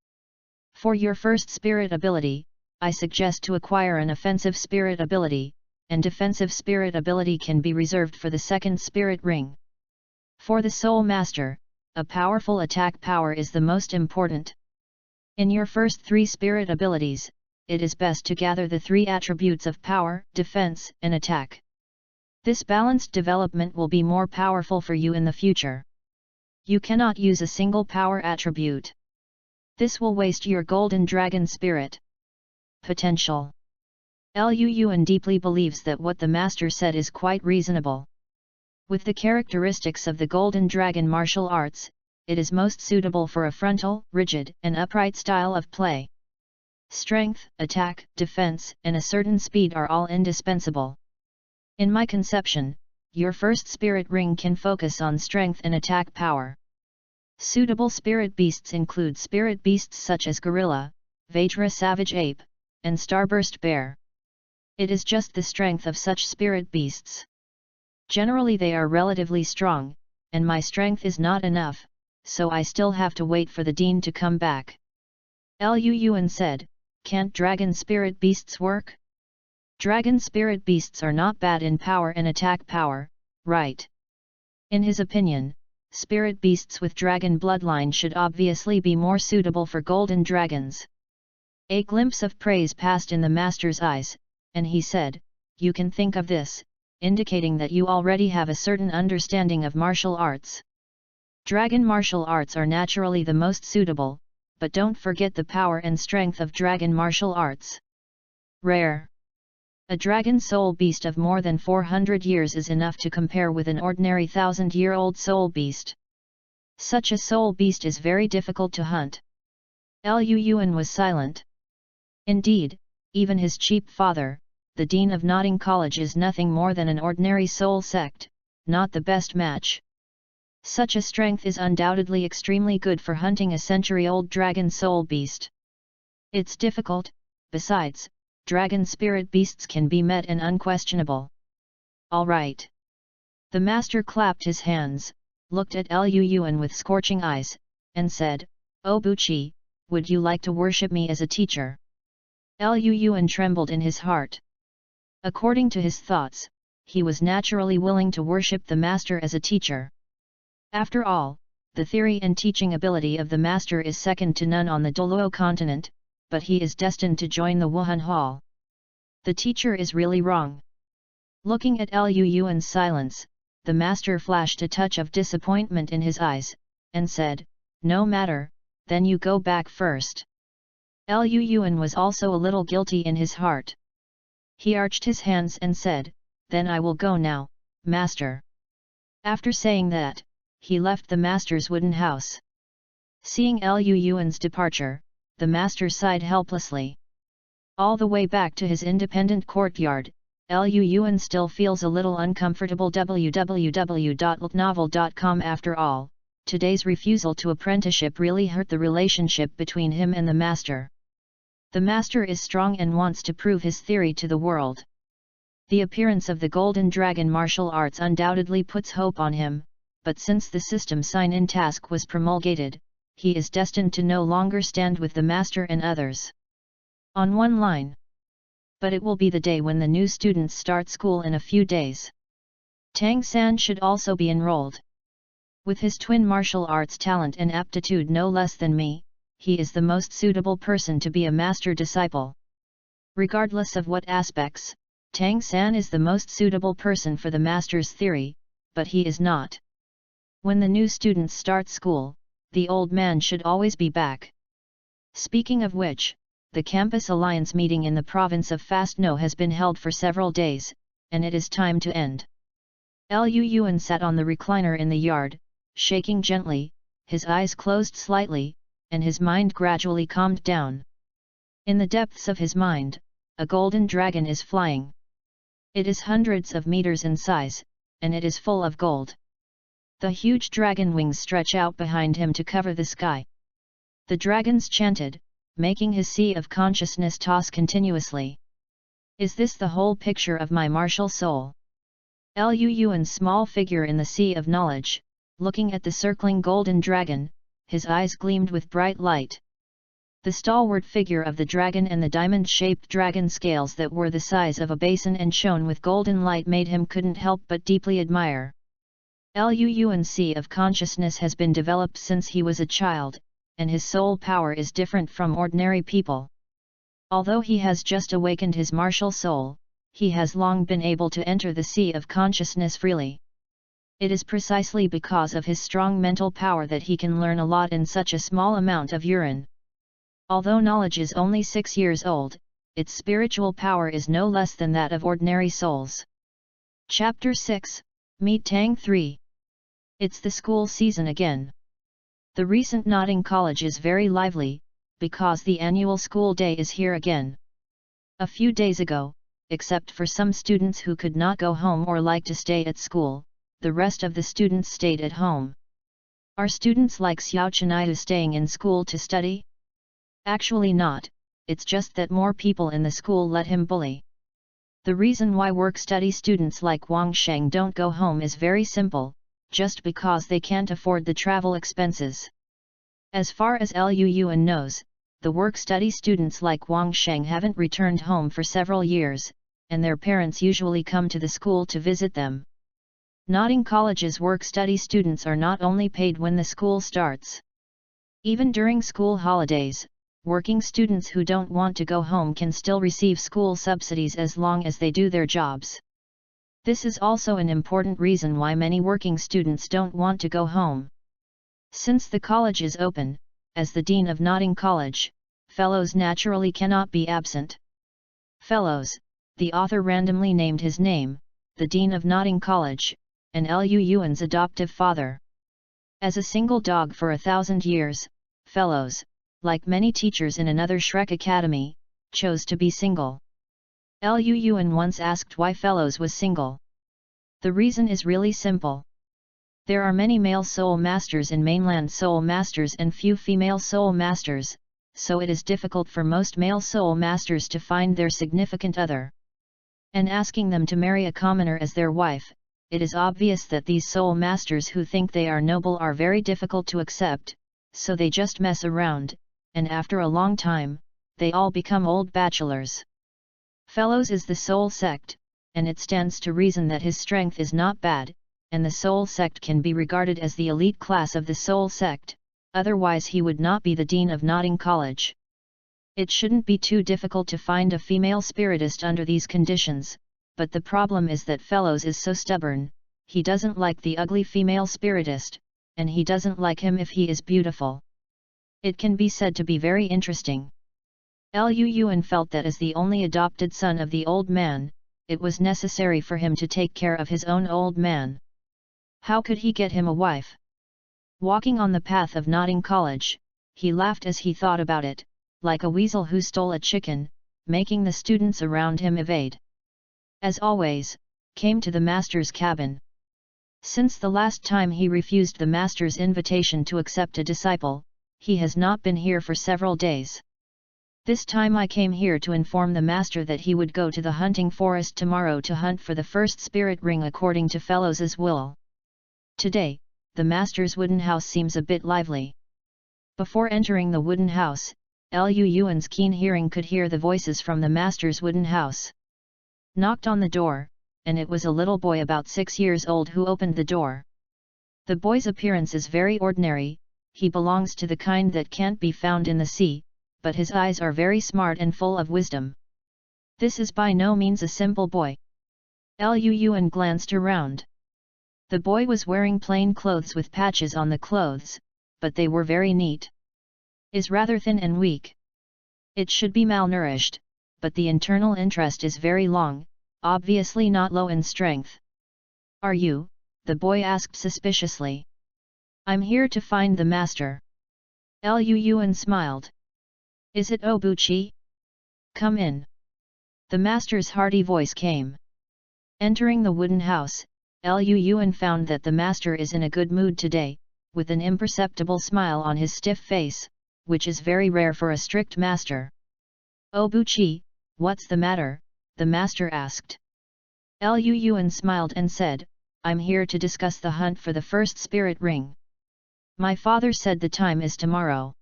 For your first spirit ability, I suggest to acquire an offensive spirit ability, and defensive spirit ability can be reserved for the second spirit ring. For the soul master, a powerful attack power is the most important. In your first 3 spirit abilities, it is best to gather the 3 attributes of power, defense, and attack. This balanced development will be more powerful for you in the future. You cannot use a single power attribute. This will waste your Golden Dragon spirit potential. Lu Yuan deeply believes that what the master said is quite reasonable. With the characteristics of the Golden Dragon martial arts, it is most suitable for a frontal, rigid, and upright style of play. Strength, attack, defense, and a certain speed are all indispensable. In my conception, your first spirit ring can focus on strength and attack power. Suitable spirit beasts include spirit beasts such as gorilla, Vajra savage ape, and starburst bear. It is just the strength of such spirit beasts. Generally they are relatively strong, and my strength is not enough, so I still have to wait for the dean to come back. Lu Yuan said, can't dragon spirit beasts work? Dragon spirit beasts are not bad in power and attack power, right? In his opinion, spirit beasts with dragon bloodline should obviously be more suitable for golden dragons. A glimpse of praise passed in the master's eyes, and he said, you can think of this, indicating that you already have a certain understanding of martial arts. Dragon martial arts are naturally the most suitable, but don't forget the power and strength of dragon martial arts. Rare. A dragon soul beast of more than 400 years is enough to compare with an ordinary 1000-year-old soul beast. Such a soul beast is very difficult to hunt. Lu Yuan was silent. Indeed, even his cheap father, the Dean of Notting College is nothing more than an ordinary soul sect, not the best match. Such a strength is undoubtedly extremely good for hunting a century-old dragon soul beast. It's difficult, besides, dragon spirit beasts can be met and unquestionable. All right. The master clapped his hands, looked at Lu Yuan with scorching eyes, and said, "Oh Buchi, would you like to worship me as a teacher?" Lu Yuan trembled in his heart. According to his thoughts, he was naturally willing to worship the master as a teacher. After all, the theory and teaching ability of the master is second to none on the Douluo continent, but he is destined to join the Wuhan Hall. The teacher is really wrong. Looking at Lu Yuan's silence, the master flashed a touch of disappointment in his eyes, and said, "No matter, then you go back first." Lu Yuan was also a little guilty in his heart. He arched his hands and said, "Then I will go now, master." After saying that, he left the master's wooden house. Seeing Lu Yuan's departure, the master sighed helplessly. All the way back to his independent courtyard, Lu Yuan still feels a little uncomfortable. www.ltnovel.com. After all, today's refusal to apprenticeship really hurt the relationship between him and the master. The master is strong and wants to prove his theory to the world. The appearance of the Golden Dragon martial arts undoubtedly puts hope on him, but since the system sign-in task was promulgated, he is destined to no longer stand with the master and others. On one line. But it will be the day when the new students start school in a few days. Tang San should also be enrolled. With his twin martial arts talent and aptitude no less than me, he is the most suitable person to be a master disciple. Regardless of what aspects, Tang San is the most suitable person for the master's theory, but he is not. When the new students start school, the old man should always be back. Speaking of which, the Campus Alliance meeting in the province of Fastno has been held for several days, and it is time to end. Lu Yuan sat on the recliner in the yard, shaking gently, his eyes closed slightly, and his mind gradually calmed down. In the depths of his mind, a golden dragon is flying. It is hundreds of meters in size, and it is full of gold. The huge dragon wings stretch out behind him to cover the sky. The dragons chanted, making his sea of consciousness toss continuously. Is this the whole picture of my martial soul? Lu Yuan's small figure in the sea of knowledge, looking at the circling golden dragon, his eyes gleamed with bright light. The stalwart figure of the dragon and the diamond-shaped dragon scales that were the size of a basin and shone with golden light made him couldn't help but deeply admire. Lu Yuan's sea of consciousness has been developed since he was a child, and his soul power is different from ordinary people. Although he has just awakened his martial soul, he has long been able to enter the sea of consciousness freely. It is precisely because of his strong mental power that he can learn a lot in such a small amount of urine. Although knowledge is only 6 years old, its spiritual power is no less than that of ordinary souls. Chapter 6, Meet Tang 3. It's the school season again. The recent Notting College is very lively, because the annual school day is here again. A few days ago, except for some students who could not go home or like to stay at school, the rest of the students stayed at home. Are students like Xiao Chenihu staying in school to study? Actually not, it's just that more people in the school let him bully. The reason why work-study students like Wang Sheng don't go home is very simple, just because they can't afford the travel expenses. As far as Lu Yuan knows, the work-study students like Wang Sheng haven't returned home for several years, and their parents usually come to the school to visit them. Notting College's work-study students are not only paid when the school starts. Even during school holidays, working students who don't want to go home can still receive school subsidies as long as they do their jobs. This is also an important reason why many working students don't want to go home. Since the college is open, as the Dean of Notting College, fellows naturally cannot be absent. Fellows, the author randomly named his name, the Dean of Notting College, and Lu Yuan's adoptive father. As a single dog for 1,000 years, fellows, like many teachers in another Shrek Academy, chose to be single. Lu Yuan once asked why Fellows was single. The reason is really simple. There are many male soul masters in mainland soul masters and few female soul masters, so it is difficult for most male soul masters to find their significant other. And asking them to marry a commoner as their wife, it is obvious that these soul masters who think they are noble are very difficult to accept, so they just mess around, and after a long time, they all become old bachelors. Fellows is the soul sect, and it stands to reason that his strength is not bad, and the soul sect can be regarded as the elite class of the soul sect, otherwise he would not be the dean of Notting College. It shouldn't be too difficult to find a female spiritist under these conditions, but the problem is that Fellows is so stubborn, he doesn't like the ugly female spiritist, and he doesn't like him if he is beautiful. It can be said to be very interesting. Lu Yuan felt that as the only adopted son of the old man, it was necessary for him to take care of his own old man. How could he get him a wife? Walking on the path of Notting College, he laughed as he thought about it, like a weasel who stole a chicken, making the students around him evade. As always, came to the master's cabin. Since the last time he refused the master's invitation to accept a disciple, he has not been here for several days. This time I came here to inform the master that he would go to the hunting forest tomorrow to hunt for the first spirit ring according to Fellows' will. Today, the master's wooden house seems a bit lively. Before entering the wooden house, Lu Yuan's keen hearing could hear the voices from the master's wooden house. Knocked on the door, and it was a little boy about 6 years old who opened the door. The boy's appearance is very ordinary, he belongs to the kind that can't be found in the sea, but his eyes are very smart and full of wisdom. This is by no means a simple boy. Lu Yuan glanced around. The boy was wearing plain clothes with patches on the clothes, but they were very neat. Is rather thin and weak. It should be malnourished, but the internal interest is very long, obviously not low in strength. Are you? The boy asked suspiciously. I'm here to find the master. Lu Yuan smiled. Is it Obuchi? Come in. The master's hearty voice came. Entering the wooden house, Lu Yuan found that the master is in a good mood today, with an imperceptible smile on his stiff face, which is very rare for a strict master. Obuchi, what's the matter? The master asked. Lu Yuan smiled and said, I'm here to discuss the hunt for the first spirit ring. My father said the time is tomorrow.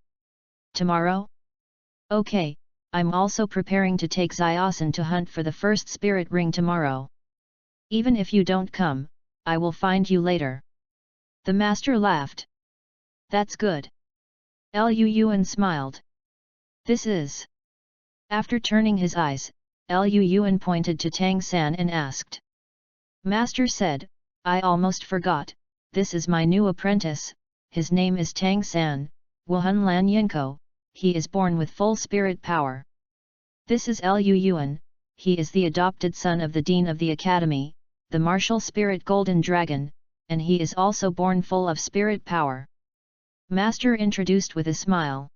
Tomorrow? Okay, I'm also preparing to take Ziosan to hunt for the first spirit ring tomorrow. Even if you don't come, I will find you later. The master laughed. That's good. Lu Yuan smiled. This is. After turning his eyes, Lu Yuan pointed to Tang San and asked. Master said, I almost forgot, this is my new apprentice, his name is Tang San, Wuhan Lan Yinko. He is born with full spirit power. This is Lu Yuan, he is the adopted son of the Dean of the Academy, the martial spirit Golden Dragon, and he is also born full of spirit power. Master introduced with a smile.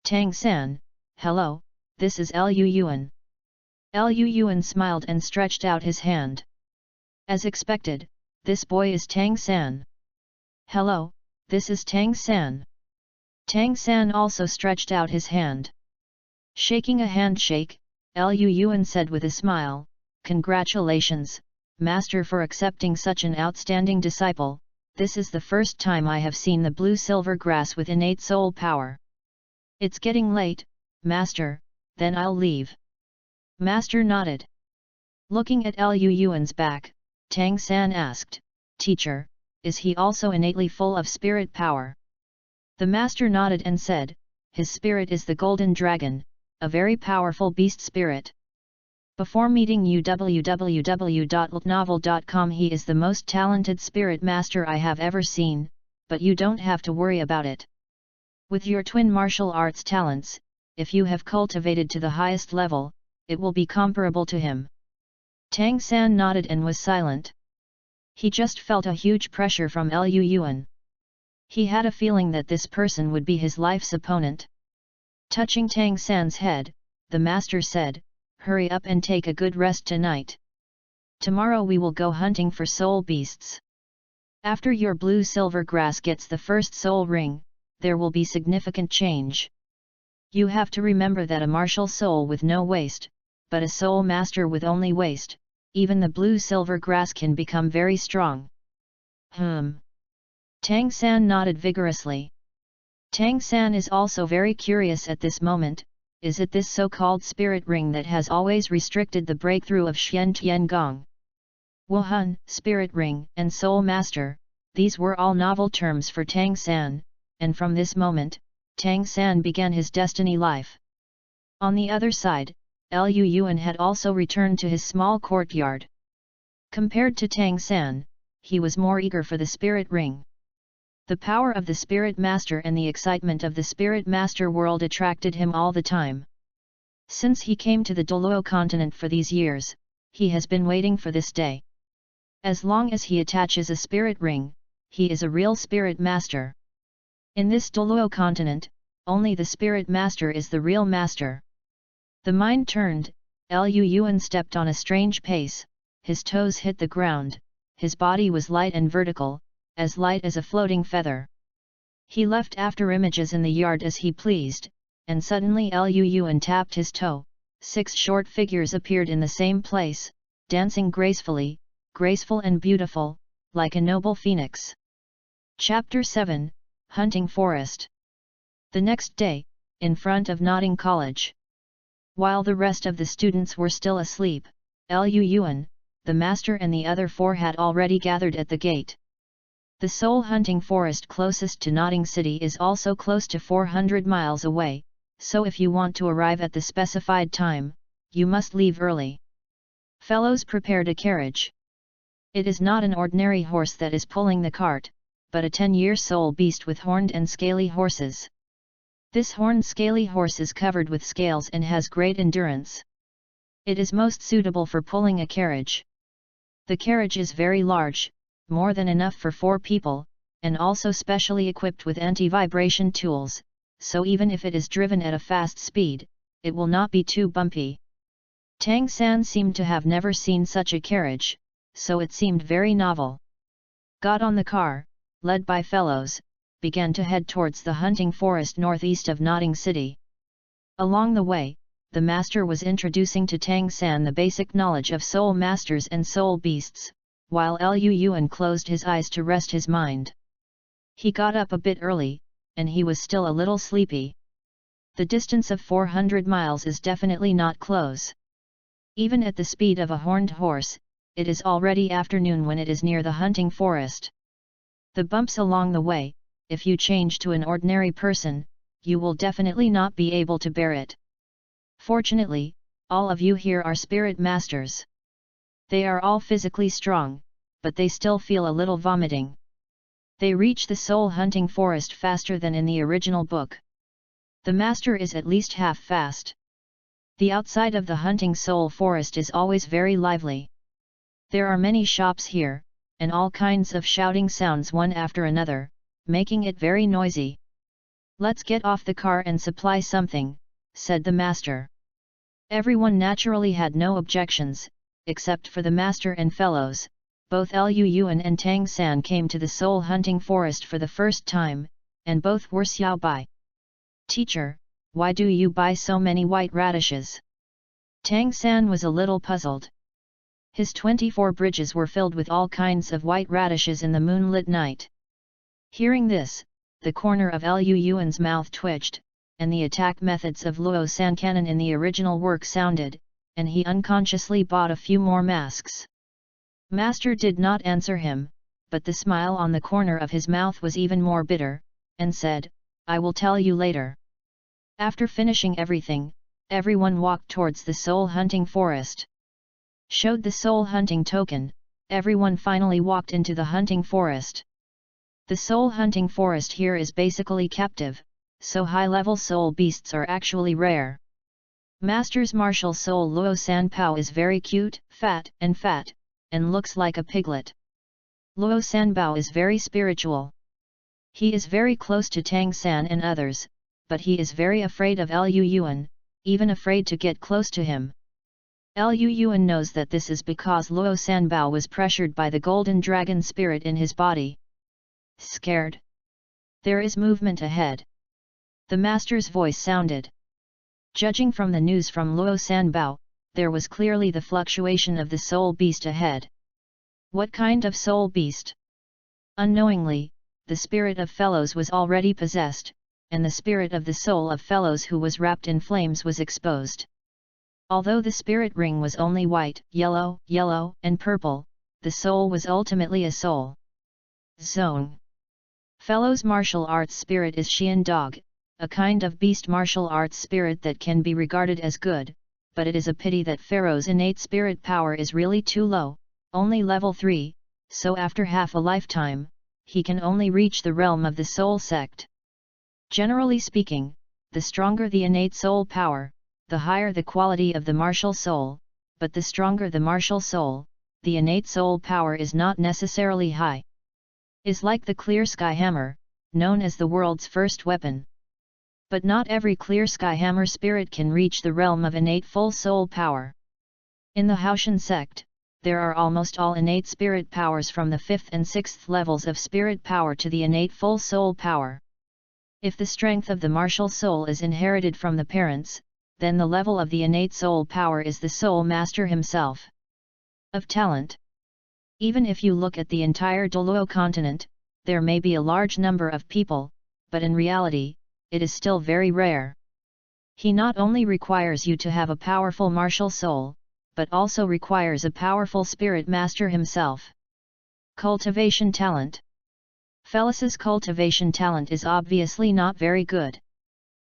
Tang San, hello, this is Lu Yuan. Lu Yuan smiled and stretched out his hand. As expected, this boy is Tang San. Hello, this is Tang San. Tang San also stretched out his hand. Shaking a handshake, Lu Yuan said with a smile, Congratulations, Master, for accepting such an outstanding disciple. This is the first time I have seen the blue-silver grass with innate soul power. It's getting late, Master, then I'll leave. Master nodded. Looking at Lu Yuan's back, Tang San asked, Teacher, is he also innately full of spirit power? The master nodded and said, his spirit is the Golden Dragon, a very powerful beast spirit. Before meeting you www.ltnovel.com, he is the most talented spirit master I have ever seen, but you don't have to worry about it. With your twin martial arts talents, if you have cultivated to the highest level, it will be comparable to him. Tang San nodded and was silent. He just felt a huge pressure from Lu Yuan. He had a feeling that this person would be his life's opponent. Touching Tang San's head, the master said, hurry up and take a good rest tonight. Tomorrow we will go hunting for soul beasts. After your blue silver grass gets the first soul ring, there will be significant change. You have to remember that a martial soul with no waste, but a soul master with only waste, even the blue silver grass can become very strong. Tang San nodded vigorously. Tang San is also very curious at this moment. Is it this so-called spirit ring that has always restricted the breakthrough of Xian Tian Gong? Wuhan, spirit ring, and soul master, these were all novel terms for Tang San, and from this moment, Tang San began his destiny life. On the other side, Lu Yuan had also returned to his small courtyard. Compared to Tang San, he was more eager for the spirit ring. The power of the spirit master and the excitement of the spirit master world attracted him all the time. Since he came to the Douluo continent for these years, he has been waiting for this day. As long as he attaches a spirit ring, he is a real spirit master. In this Douluo continent, only the spirit master is the real master. The mind turned, Lu Yuan stepped on a strange pace, his toes hit the ground, his body was light and vertical, as light as a floating feather. He left after images in the yard as he pleased, and suddenly Lu Yuan tapped his toe, 6 short figures appeared in the same place, dancing gracefully, graceful and beautiful, like a noble phoenix. Chapter 7, Hunting Forest. The next day, in front of Notting College. While the rest of the students were still asleep, Lu Yuan, the master and the other 4 had already gathered at the gate. The soul hunting forest closest to Notting City is also close to 400 miles away, so if you want to arrive at the specified time, you must leave early. Fellows prepared a carriage. It is not an ordinary horse that is pulling the cart, but a 10-year soul beast with horned and scaly horses. This horned scaly horse is covered with scales and has great endurance. It is most suitable for pulling a carriage. The carriage is very large, more than enough for 4 people, and also specially equipped with anti-vibration tools, so even if it is driven at a fast speed, it will not be too bumpy. Tang San seemed to have never seen such a carriage, so it seemed very novel. Got on the car, led by fellows, began to head towards the hunting forest northeast of Notting City. Along the way, the master was introducing to Tang San the basic knowledge of soul masters and soul beasts, while Lu Yuan closed his eyes to rest his mind. He got up a bit early, and he was still a little sleepy. The distance of 400 miles is definitely not close. Even at the speed of a horned horse, it is already afternoon when it is near the hunting forest. The bumps along the way, if you change to an ordinary person, you will definitely not be able to bear it. Fortunately, all of you here are spirit masters. They are all physically strong, but they still feel a little vomiting. They reach the soul hunting forest faster than in the original book. The master is at least half fast. The outside of the hunting soul forest is always very lively. There are many shops here, and all kinds of shouting sounds one after another, making it very noisy. Let's get off the car and supply something, said the master. Everyone naturally had no objections, except for the master and fellows. Both Lu Yuan and Tang San came to the soul hunting forest for the first time, and both were Xiao Bai. Teacher, why do you buy so many white radishes? Tang San was a little puzzled. His 24 bridges were filled with all kinds of white radishes in the moonlit night. Hearing this, the corner of Lu Yuan's mouth twitched, and the attack methods of Luo San Canon in the original work sounded, and he unconsciously bought a few more masks. Master did not answer him, but the smile on the corner of his mouth was even more bitter, and said, I will tell you later. After finishing everything, everyone walked towards the soul hunting forest. Showed the soul hunting token, everyone finally walked into the hunting forest. The soul hunting forest here is basically captive, so high-level soul beasts are actually rare. Master's martial soul Luo San Pao is very cute, and looks like a piglet. Luo San Bao is very spiritual. He is very close to Tang San and others, but he is very afraid of Lu Yuan, even afraid to get close to him. Lu Yuan knows that this is because Luo Sanbao was pressured by the golden dragon spirit in his body. Scared? There is movement ahead. The master's voice sounded. Judging from the news from Luo Sanbao, there was clearly the fluctuation of the soul beast ahead. What kind of soul beast? Unknowingly, the spirit of Fellows was already possessed, and the spirit of the soul of Fellows who was wrapped in flames was exposed. Although the spirit ring was only white, yellow, and purple, the soul was ultimately a soul. Zone. Fellows martial arts spirit is Xian dog, a kind of beast martial arts spirit that can be regarded as good, but it is a pity that Pharaoh's innate spirit power is really too low, only level 3, so after half a lifetime, he can only reach the realm of the soul sect. Generally speaking, the stronger the innate soul power, the higher the quality of the martial soul, but the stronger the martial soul, the innate soul power is not necessarily high. Is like the clear sky hammer, known as the world's first weapon. But not every clear sky hammer spirit can reach the realm of innate full soul power. In the Haoshan sect, there are almost all innate spirit powers from the 5th and 6th levels of spirit power to the innate full soul power. If the strength of the martial soul is inherited from the parents, then the level of the innate soul power is the soul master himself. Of talent. Even if you look at the entire Douluo continent, there may be a large number of people, but in reality, it is still very rare. He not only requires you to have a powerful martial soul, but also requires a powerful spirit master himself. Cultivation talent. Felis's cultivation talent is obviously not very good.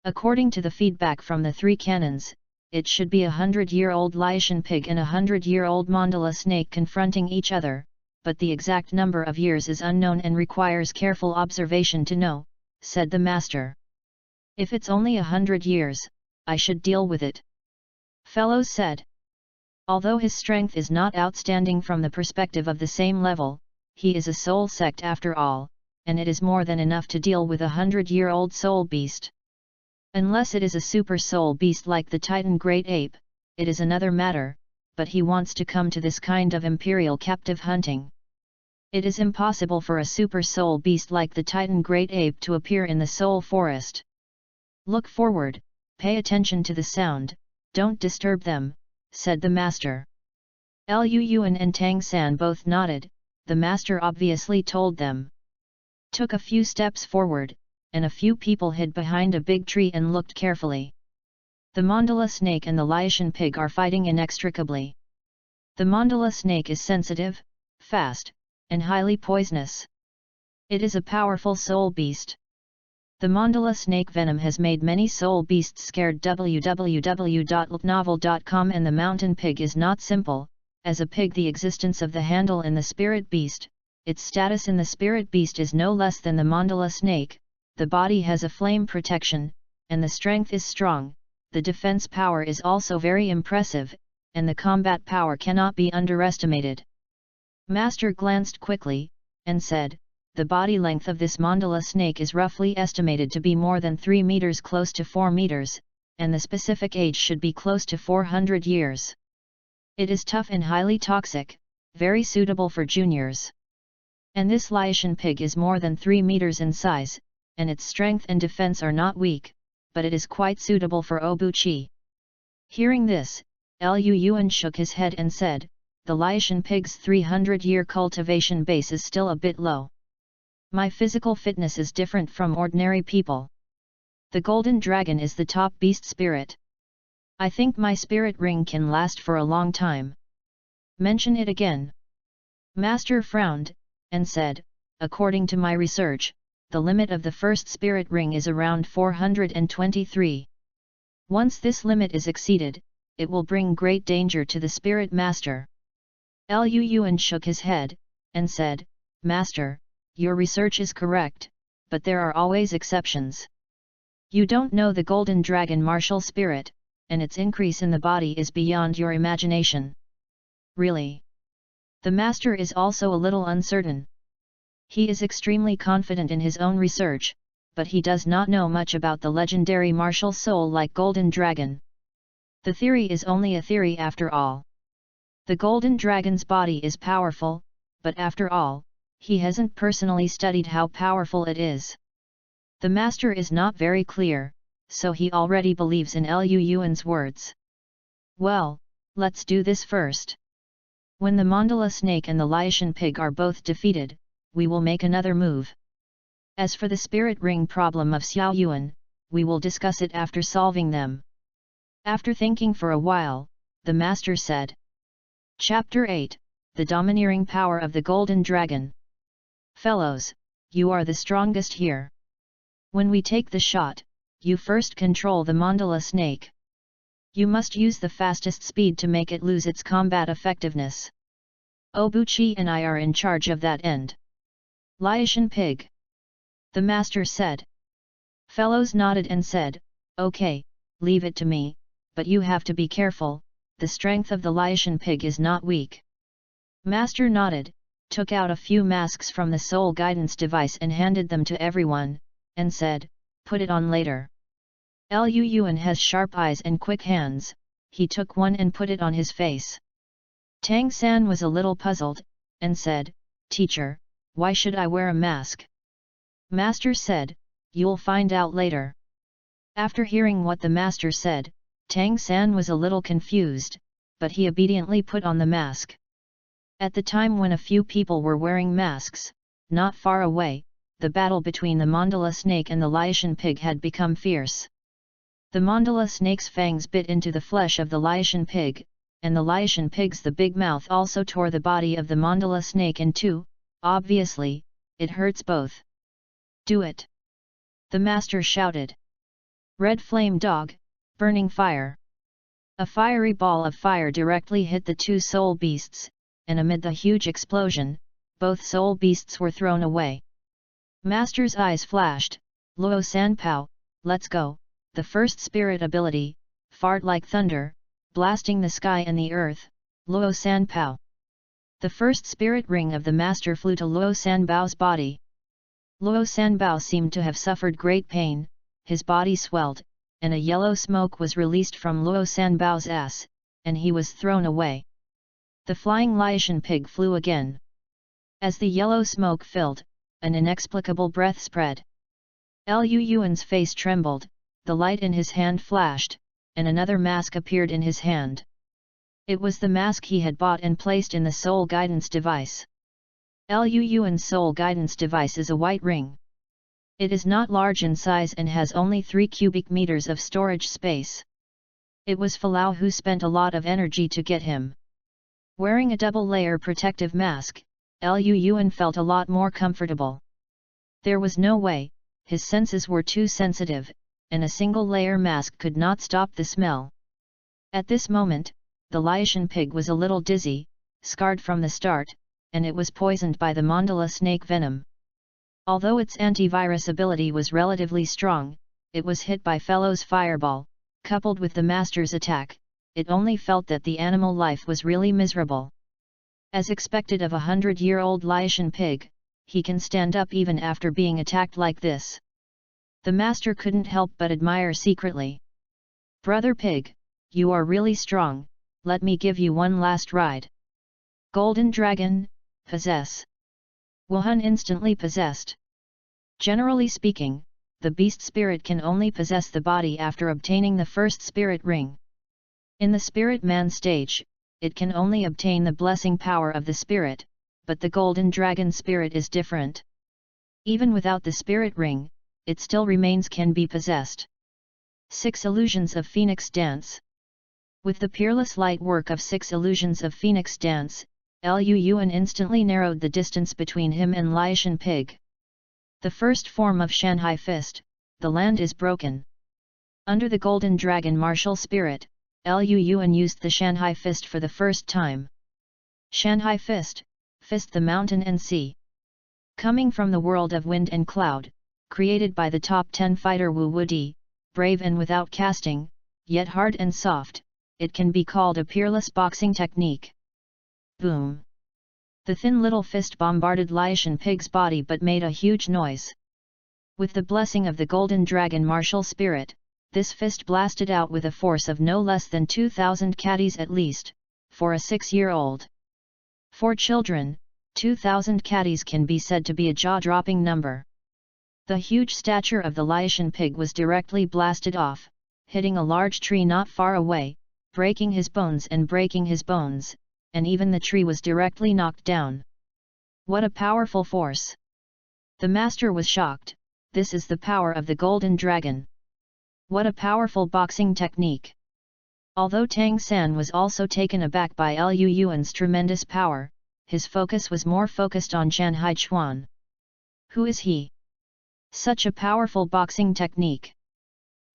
According to the feedback from the 3 canons, it should be a 100-year-old Laotian pig and a 100-year-old mandala snake confronting each other, but the exact number of years is unknown and requires careful observation to know, said the master. If it's only 100 years, I should deal with it. Fellows said. Although his strength is not outstanding from the perspective of the same level, he is a soul sect after all, and it is more than enough to deal with a 100-year-old soul beast. Unless it is a super soul beast like the Titan Great Ape, it is another matter, but he wants to come to this kind of imperial captive hunting. It is impossible for a super soul beast like the Titan Great Ape to appear in the soul forest. Look forward, pay attention to the sound, don't disturb them, said the master. Lu Yuan and Tang San both nodded, the master obviously told them. Took a few steps forward, and a few people hid behind a big tree and looked carefully. The mandala snake and the Laotian pig are fighting inextricably. The mandala snake is sensitive, fast, and highly poisonous. It is a powerful soul beast. The mandala snake venom has made many soul beasts scared. www.novel.com. And the mountain pig is not simple. As a pig, the existence of the handle in the spirit beast, its status in the spirit beast is no less than the mandala snake. The body has a flame protection, and the strength is strong, the defense power is also very impressive, and the combat power cannot be underestimated. Master glanced quickly, and said, the body length of this mandala snake is roughly estimated to be more than 3 meters, close to 4 meters, and the specific age should be close to 400 years. It is tough and highly toxic, very suitable for juniors. And this Laotian pig is more than 3 meters in size, and its strength and defense are not weak, but it is quite suitable for Obuchi. Hearing this, Lu Yuan shook his head and said, the Laotian pig's 300-year cultivation base is still a bit low. My physical fitness is different from ordinary people. The golden dragon is the top beast spirit. I think my spirit ring can last for a long time. Mention it again. Master frowned, and said, according to my research, the limit of the first spirit ring is around 423. Once this limit is exceeded, it will bring great danger to the spirit master. Lu Yuan shook his head, and said, Master, your research is correct, but there are always exceptions. You don't know the golden dragon martial spirit, and its increase in the body is beyond your imagination. Really? The master is also a little uncertain. He is extremely confident in his own research, but he does not know much about the legendary martial soul like golden dragon. The theory is only a theory after all. The golden dragon's body is powerful, but after all, he hasn't personally studied how powerful it is. The master is not very clear, so he already believes in Liu Yuan's words. Well, let's do this first. When the mandala snake and the Liaishan pig are both defeated, we will make another move. As for the spirit ring problem of Xiao Yuan, we will discuss it after solving them. After thinking for a while, the master said. Chapter 8, The Domineering Power of the Golden Dragon. Fellows, you are the strongest here. When we take the shot, you first control the mandala snake. You must use the fastest speed to make it lose its combat effectiveness. Obuchi and I are in charge of that end. Liaishan pig. The master said. Fellows nodded and said, okay, leave it to me, but you have to be careful, the strength of the Liaishan pig is not weak. Master nodded, took out a few masks from the soul guidance device and handed them to everyone, and said, put it on later. Liu Yuan has sharp eyes and quick hands, he took one and put it on his face. Tang San was a little puzzled, and said, Teacher, why should I wear a mask? Master said, you'll find out later. After hearing what the master said, Tang San was a little confused, but he obediently put on the mask. At the time when a few people were wearing masks, not far away, the battle between the mandala snake and the Liaishan pig had become fierce. The mandala snake's fangs bit into the flesh of the Liaishan pig, and the Liaishan pig's the big mouth also tore the body of the mandala snake in two. Obviously, it hurts both. Do it! The master shouted. Red flame dog, burning fire. A fiery ball of fire directly hit the two soul beasts, and amid the huge explosion, both soul beasts were thrown away. Master's eyes flashed. Luo Sanpao, let's go. The first spirit ability, fart like thunder, blasting the sky and the earth, Luo Sanpao. The first spirit ring of the master flew to Luo Sanbao's body. Luo Sanbao seemed to have suffered great pain, his body swelled, and a yellow smoke was released from Luo Sanbao's ass, and he was thrown away. The flying Liaishan pig flew again. As the yellow smoke filled, an inexplicable breath spread. Liu Yuan's face trembled, the light in his hand flashed, and another mask appeared in his hand. It was the mask he had bought and placed in the soul guidance device. Liu Yuan's soul guidance device is a white ring. It is not large in size and has only 3 cubic meters of storage space. It was Falau who spent a lot of energy to get him. Wearing a double-layer protective mask, Liu Yuan felt a lot more comfortable. There was no way, his senses were too sensitive, and a single-layer mask could not stop the smell. At this moment, the Liaishan pig was a little dizzy, scarred from the start, and it was poisoned by the mandala snake venom. Although its antivirus ability was relatively strong, it was hit by Fellow's fireball, coupled with the master's attack. It only felt that the animal life was really miserable. As expected of a 100-year-old Liaishan pig, he can stand up even after being attacked like this. The master couldn't help but admire secretly. Brother pig, you are really strong, let me give you one last ride. Golden dragon, possess. Wuhan instantly possessed. Generally speaking, the beast spirit can only possess the body after obtaining the first spirit ring. In the spirit man stage, it can only obtain the blessing power of the spirit, but the golden dragon spirit is different. Even without the spirit ring, it still remains can be possessed. 6 Illusions of Phoenix Dance. With the peerless light work of 6 Illusions of Phoenix Dance, Liu Yuan instantly narrowed the distance between him and Liaishan pig. The first form of Shanghai Fist, the land is broken. Under the golden dragon martial spirit, Liu Yuan used the Shanghai Fist for the first time. Shanghai Fist, fist the mountain and sea. Coming from the world of wind and cloud, created by the top 10 fighter Wu Wudi, brave and without casting, yet hard and soft, it can be called a peerless boxing technique. Boom! The thin little fist bombarded Liaishan pig's body but made a huge noise. With the blessing of the golden dragon martial spirit, this fist blasted out with a force of no less than 2,000 catties at least, for a 6-year-old. For children, 2,000 catties can be said to be a jaw-dropping number. The huge stature of the Laotian pig was directly blasted off, hitting a large tree not far away, breaking his bones, and even the tree was directly knocked down. What a powerful force! The master was shocked. This is the power of the golden dragon. What a powerful boxing technique! Although Tang San was also taken aback by Liu Yuan's tremendous power, his focus was more focused on Chan Haichuan. Who is he? Such a powerful boxing technique.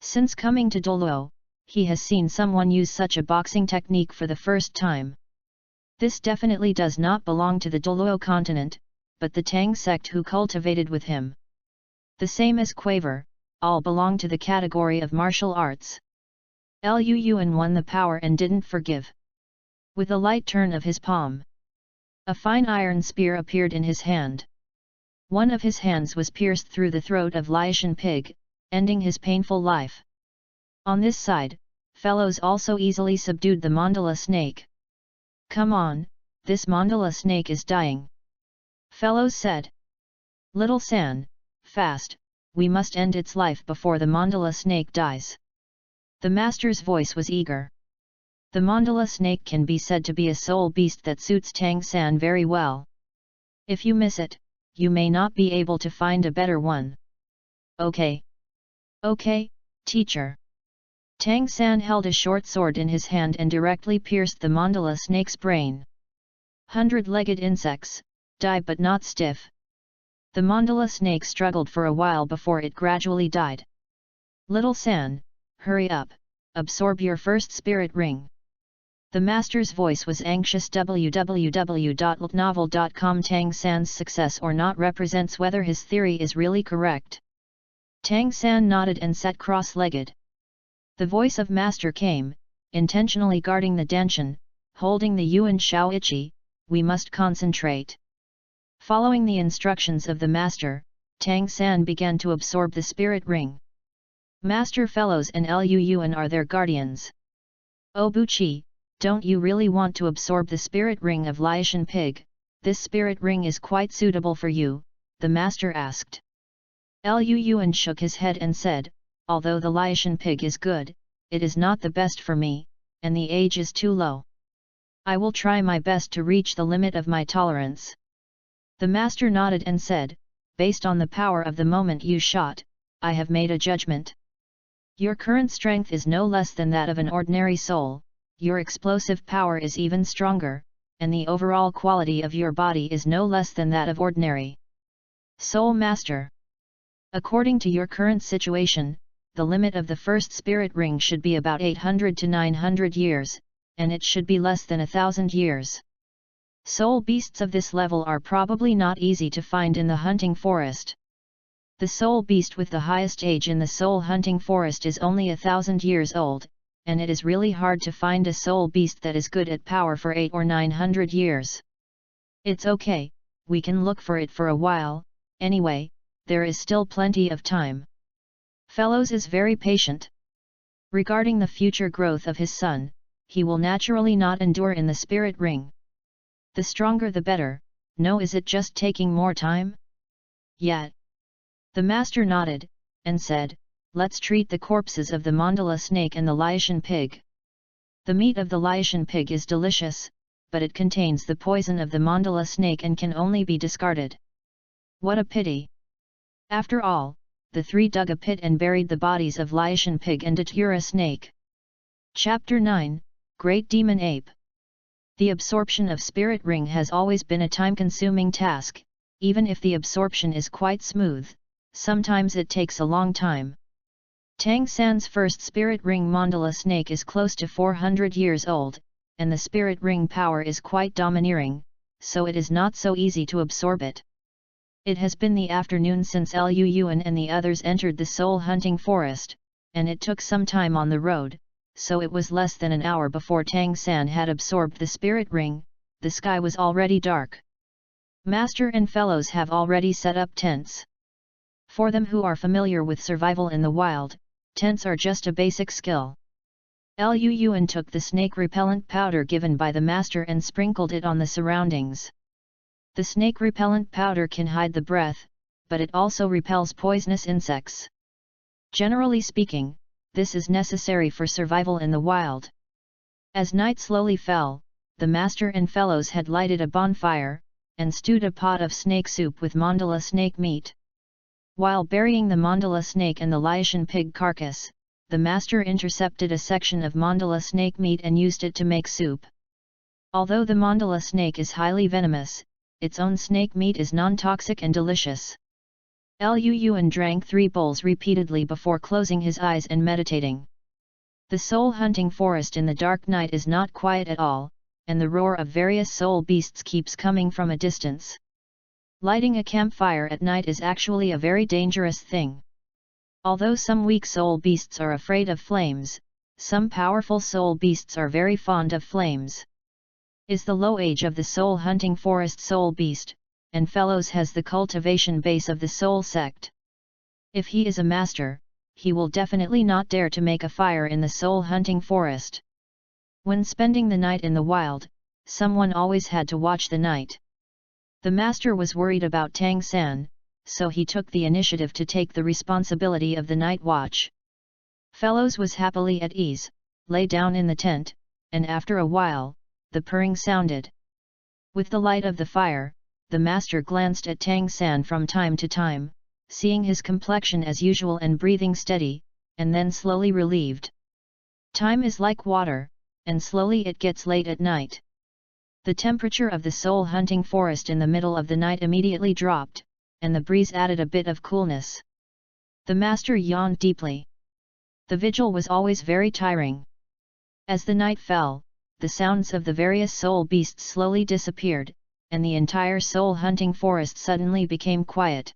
Since coming to Douluo, he has seen someone use such a boxing technique for the first time. This definitely does not belong to the Douluo continent, but the Tang sect who cultivated with him. The same as Quaver, all belong to the category of martial arts. Liu Yuan won the power and didn't forgive. With a light turn of his palm, a fine iron spear appeared in his hand. One of his hands was pierced through the throat of Laotian pig, ending his painful life. On this side, fellows also easily subdued the mandala snake. Come on, this mandala snake is dying. Fellows said. Little San, fast, we must end its life before the mandala snake dies. The master's voice was eager. The mandala snake can be said to be a soul beast that suits Tang San very well. If you miss it, you may not be able to find a better one. Okay. Okay, teacher. Tang San held a short sword in his hand and directly pierced the mandala snake's brain. 100-legged insects, die but not stiff. The mandala snake struggled for a while before it gradually died. Little San, hurry up, absorb your first spirit ring. The master's voice was anxious. www.ltnovel.com. Tang San's success or not represents whether his theory is really correct. Tang San nodded and sat cross-legged. The voice of master came, intentionally guarding the Danshan, holding the Yuan Shao Ichi, we must concentrate. Following the instructions of the master, Tang San began to absorb the spirit ring. Master fellows and Liu Yuan are their guardians. Oh Buqi, don't you really want to absorb the spirit ring of Laotian pig? This spirit ring is quite suitable for you, the master asked. Liu Yuan shook his head and said, although the Laotian pig is good, it is not the best for me, and the age is too low. I will try my best to reach the limit of my tolerance. The master nodded and said, based on the power of the moment you shot, I have made a judgment. Your current strength is no less than that of an ordinary soul, your explosive power is even stronger, and the overall quality of your body is no less than that of ordinary soul master. According to your current situation, the limit of the first spirit ring should be about 800 to 900 years, and it should be less than 1,000 years. Soul beasts of this level are probably not easy to find in the hunting forest. The soul beast with the highest age in the soul hunting forest is only 1,000 years old, and it is really hard to find a soul beast that is good at power for 800 or 900 years. It's okay, we can look for it for a while, anyway, there is still plenty of time. Fellows is very patient. Regarding the future growth of his son, he will naturally not endure in the spirit ring. The stronger the better, no, is it just taking more time? Yet. The master nodded, and said, let's treat the corpses of the mandala snake and the Laotian pig. The meat of the Laotian pig is delicious, but it contains the poison of the mandala snake and can only be discarded. What a pity! After all, the three dug a pit and buried the bodies of Laotian pig and Datura snake. Chapter 9, Great Demon Ape. The absorption of spirit ring has always been a time-consuming task, even if the absorption is quite smooth, sometimes it takes a long time. Tang San's first spirit ring mandala snake is close to 400 years old, and the spirit ring power is quite domineering, so it is not so easy to absorb it. It has been the afternoon since Liu Yuan and the others entered the soul hunting forest, and it took some time on the road, so it was less than an hour before Tang San had absorbed the spirit ring. The sky was already dark. Master and fellows have already set up tents. For them who are familiar with survival in the wild, tents are just a basic skill. Lu Yuan took the snake repellent powder given by the master and sprinkled it on the surroundings. The snake repellent powder can hide the breath, but it also repels poisonous insects. Generally speaking, this is necessary for survival in the wild. As night slowly fell, the master and fellows had lighted a bonfire, and stewed a pot of snake soup with mandala snake meat. While burying the mandala snake and the Laotian pig carcass, the master intercepted a section of mandala snake meat and used it to make soup. Although the mandala snake is highly venomous, its own snake meat is non-toxic and delicious. Lu Yuan drank 3 bowls repeatedly before closing his eyes and meditating. The soul-hunting forest in the dark night is not quiet at all, and the roar of various soul beasts keeps coming from a distance. Lighting a campfire at night is actually a very dangerous thing. Although some weak soul beasts are afraid of flames, some powerful soul beasts are very fond of flames. Is the low age of the soul-hunting forest soul beast, and fellows has the cultivation base of the soul sect. If he is a master, he will definitely not dare to make a fire in the soul-hunting forest. When spending the night in the wild, someone always had to watch the night. The master was worried about Tang San, so he took the initiative to take the responsibility of the night watch. Fellows was happily at ease, lay down in the tent, and after a while, the purring sounded. With the light of the fire, the master glanced at Tang San from time to time, seeing his complexion as usual and breathing steady, and then slowly relieved. Time is like water, and slowly it gets late at night. The temperature of the soul-hunting forest in the middle of the night immediately dropped, and the breeze added a bit of coolness. The master yawned deeply. The vigil was always very tiring. As the night fell, the sounds of the various soul beasts slowly disappeared, and the entire soul-hunting forest suddenly became quiet.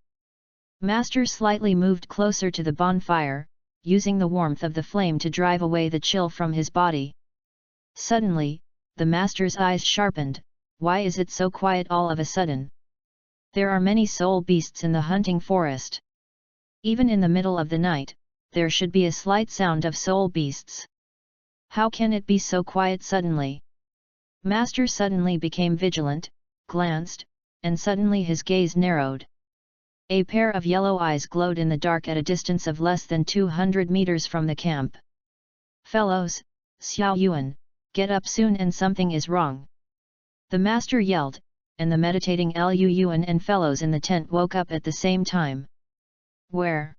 Master slightly moved closer to the bonfire, using the warmth of the flame to drive away the chill from his body. Suddenly, the master's eyes sharpened. Why is it so quiet all of a sudden? There are many soul beasts in the hunting forest. Even in the middle of the night, there should be a slight sound of soul beasts. How can it be so quiet suddenly? Master suddenly became vigilant, glanced, and suddenly his gaze narrowed. A pair of yellow eyes glowed in the dark at a distance of less than 200 meters from the camp. Fellows, Xiao Yuan, get up soon and something is wrong. The master yelled, and the meditating Lu Yuan and fellows in the tent woke up at the same time. Where?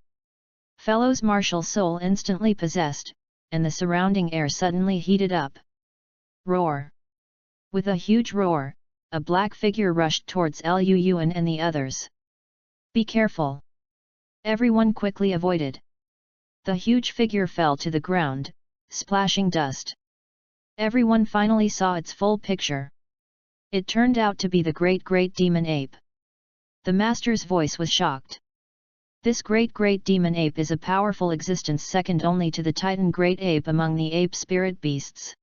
Fellows' martial soul instantly possessed, and the surrounding air suddenly heated up. Roar! With a huge roar, a black figure rushed towards Lu Yuan and the others. Be careful! Everyone quickly avoided. The huge figure fell to the ground, splashing dust. Everyone finally saw its full picture. It turned out to be the great demon ape. The master's voice was shocked. This great demon ape is a powerful existence second only to the titan great ape among the ape spirit beasts.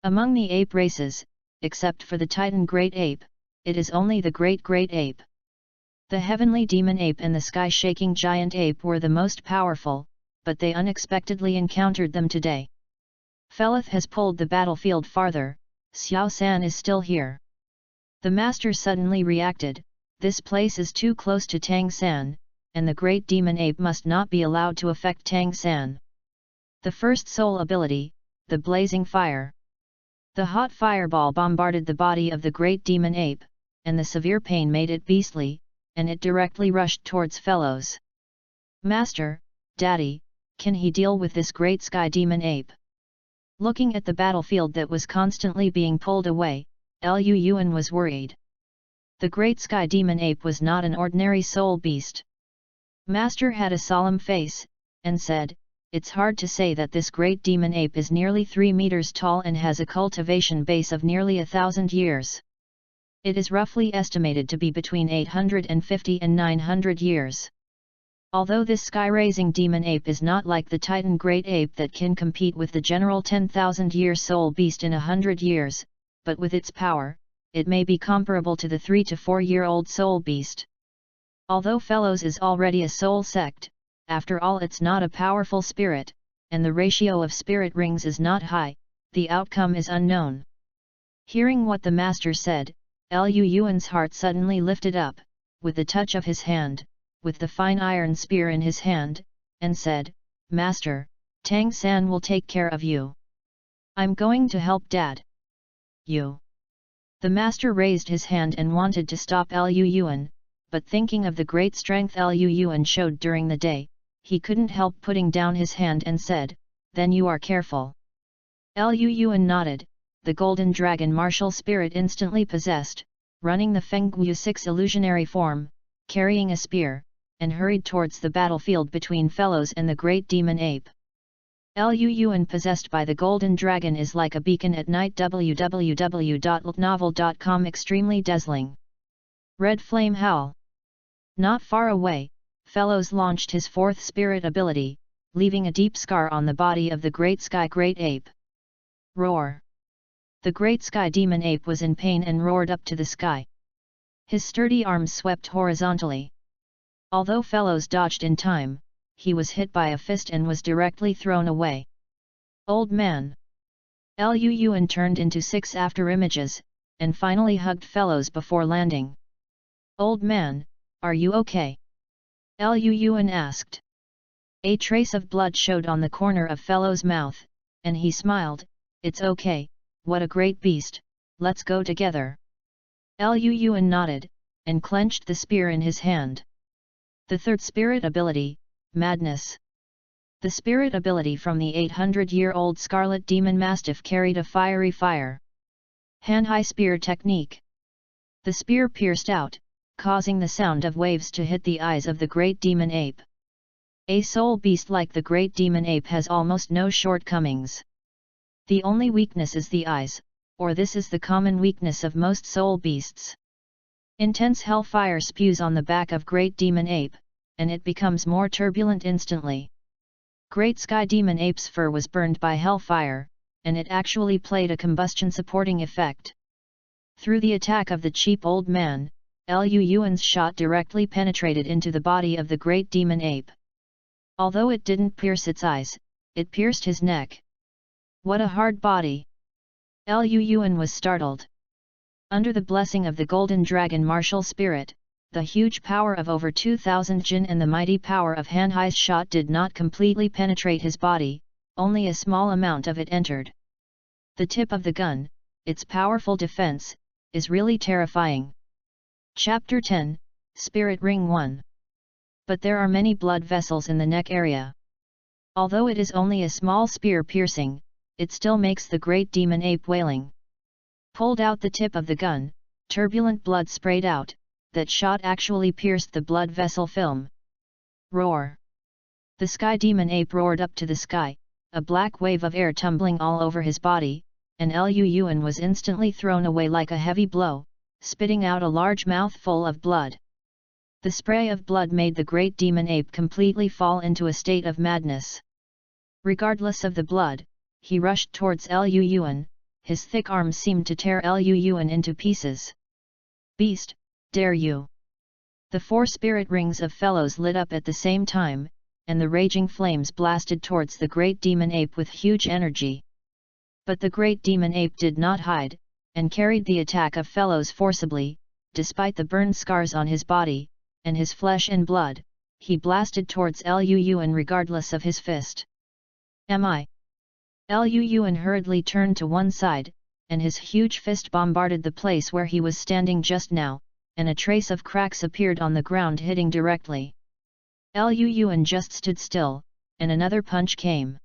Among the ape races, except for the titan great ape, it is only the great ape. The heavenly demon ape and the sky-shaking giant ape were the most powerful, but they unexpectedly encountered them today. Felith has pulled the battlefield farther, Xiao San is still here. The master suddenly reacted, this place is too close to Tang San, and the great demon ape must not be allowed to affect Tang San. The first soul ability, the blazing fire. The hot fireball bombarded the body of the great demon ape, and the severe pain made it beastly, and it directly rushed towards fellows. Master, Daddy, can he deal with this great sky demon ape? Looking at the battlefield that was constantly being pulled away, Lu Yuan was worried. The great sky demon ape was not an ordinary soul beast. Master had a solemn face, and said, it's hard to say that this great demon ape is nearly 3 meters tall and has a cultivation base of nearly 1,000 years. It is roughly estimated to be between 850 and 900 years. Although this sky-raising demon ape is not like the titan great ape that can compete with the general 10,000-year soul beast in 100 years, but with its power, it may be comparable to the 3 to 4-year-old soul beast. Although Fellows is already a soul sect, after all it's not a powerful spirit, and the ratio of spirit rings is not high, the outcome is unknown. Hearing what the master said, Lu Yuan's heart suddenly lifted up, with the touch of his hand, with the fine iron spear in his hand, and said, "Master, Tang San will take care of you. I'm going to help Dad." You. The master raised his hand and wanted to stop Lu Yuan, but thinking of the great strength Lu Yuan showed during the day, he couldn't help putting down his hand and said, "Then you are careful." Lu Yuan nodded, the golden dragon martial spirit instantly possessed, running the Fenggu 6 illusionary form, carrying a spear, and hurried towards the battlefield between Fellows and the great demon ape. Lu Yuan possessed by the golden dragon is like a beacon at night. www.ltnovel.com Extremely dazzling. Red flame howl. Not far away, Fellows launched his fourth spirit ability, leaving a deep scar on the body of the great sky great ape. Roar. The great sky demon ape was in pain and roared up to the sky. His sturdy arms swept horizontally. Although Fellows dodged in time, he was hit by a fist and was directly thrown away. Old man. Lu Yuan turned into 6 afterimages, and finally hugged Fellows before landing. "Old man, are you okay?" Lu Yuan asked. A trace of blood showed on the corner of Fellow's mouth, and he smiled, "It's okay, what a great beast, let's go together." Lu Yuan nodded, and clenched the spear in his hand. The third spirit ability, Madness. The spirit ability from the 800-year-old Scarlet Demon Mastiff carried a fiery fire. Hand-high spear technique. The spear pierced out, causing the sound of waves to hit the eyes of the great demon ape. A soul beast like the great demon ape has almost no shortcomings. The only weakness is the eyes, or this is the common weakness of most soul beasts. Intense hellfire spews on the back of great demon ape, and it becomes more turbulent instantly. Great sky demon ape's fur was burned by hellfire, and it actually played a combustion-supporting effect. Through the attack of the cheap old man, Lu Yuan's shot directly penetrated into the body of the great demon ape. Although it didn't pierce its eyes, it pierced his neck. What a hard body! Lu Yuan was startled. Under the blessing of the golden dragon martial spirit, the huge power of over 2,000 jin and the mighty power of Han-Hai's shot did not completely penetrate his body, only a small amount of it entered. The tip of the gun, its powerful defense, is really terrifying. Chapter 10, Spirit Ring 1. But there are many blood vessels in the neck area. Although it is only a small spear piercing, it still makes the great demon ape wailing. Pulled out the tip of the gun, turbulent blood sprayed out. That shot actually pierced the blood vessel film. Roar! The sky demon ape roared up to the sky, a black wave of air tumbling all over his body, and Lu Yuan was instantly thrown away like a heavy blow, spitting out a large mouthful of blood. The spray of blood made the great demon ape completely fall into a state of madness. Regardless of the blood, he rushed towards Lu Yuan, his thick arms seemed to tear Lu Yuan into pieces. "Beast, dare you!" The 4 spirit rings of Fellows lit up at the same time, and the raging flames blasted towards the great demon ape with huge energy. But the great demon ape did not hide, and carried the attack of Fellows forcibly, despite the burn scars on his body, and his flesh and blood, he blasted towards Lu Yuan regardless of his fist. "Am I?" Lu Yuan hurriedly turned to one side, and his huge fist bombarded the place where he was standing just now, and a trace of cracks appeared on the ground hitting directly. Lu Yuan just stood still, and another punch came.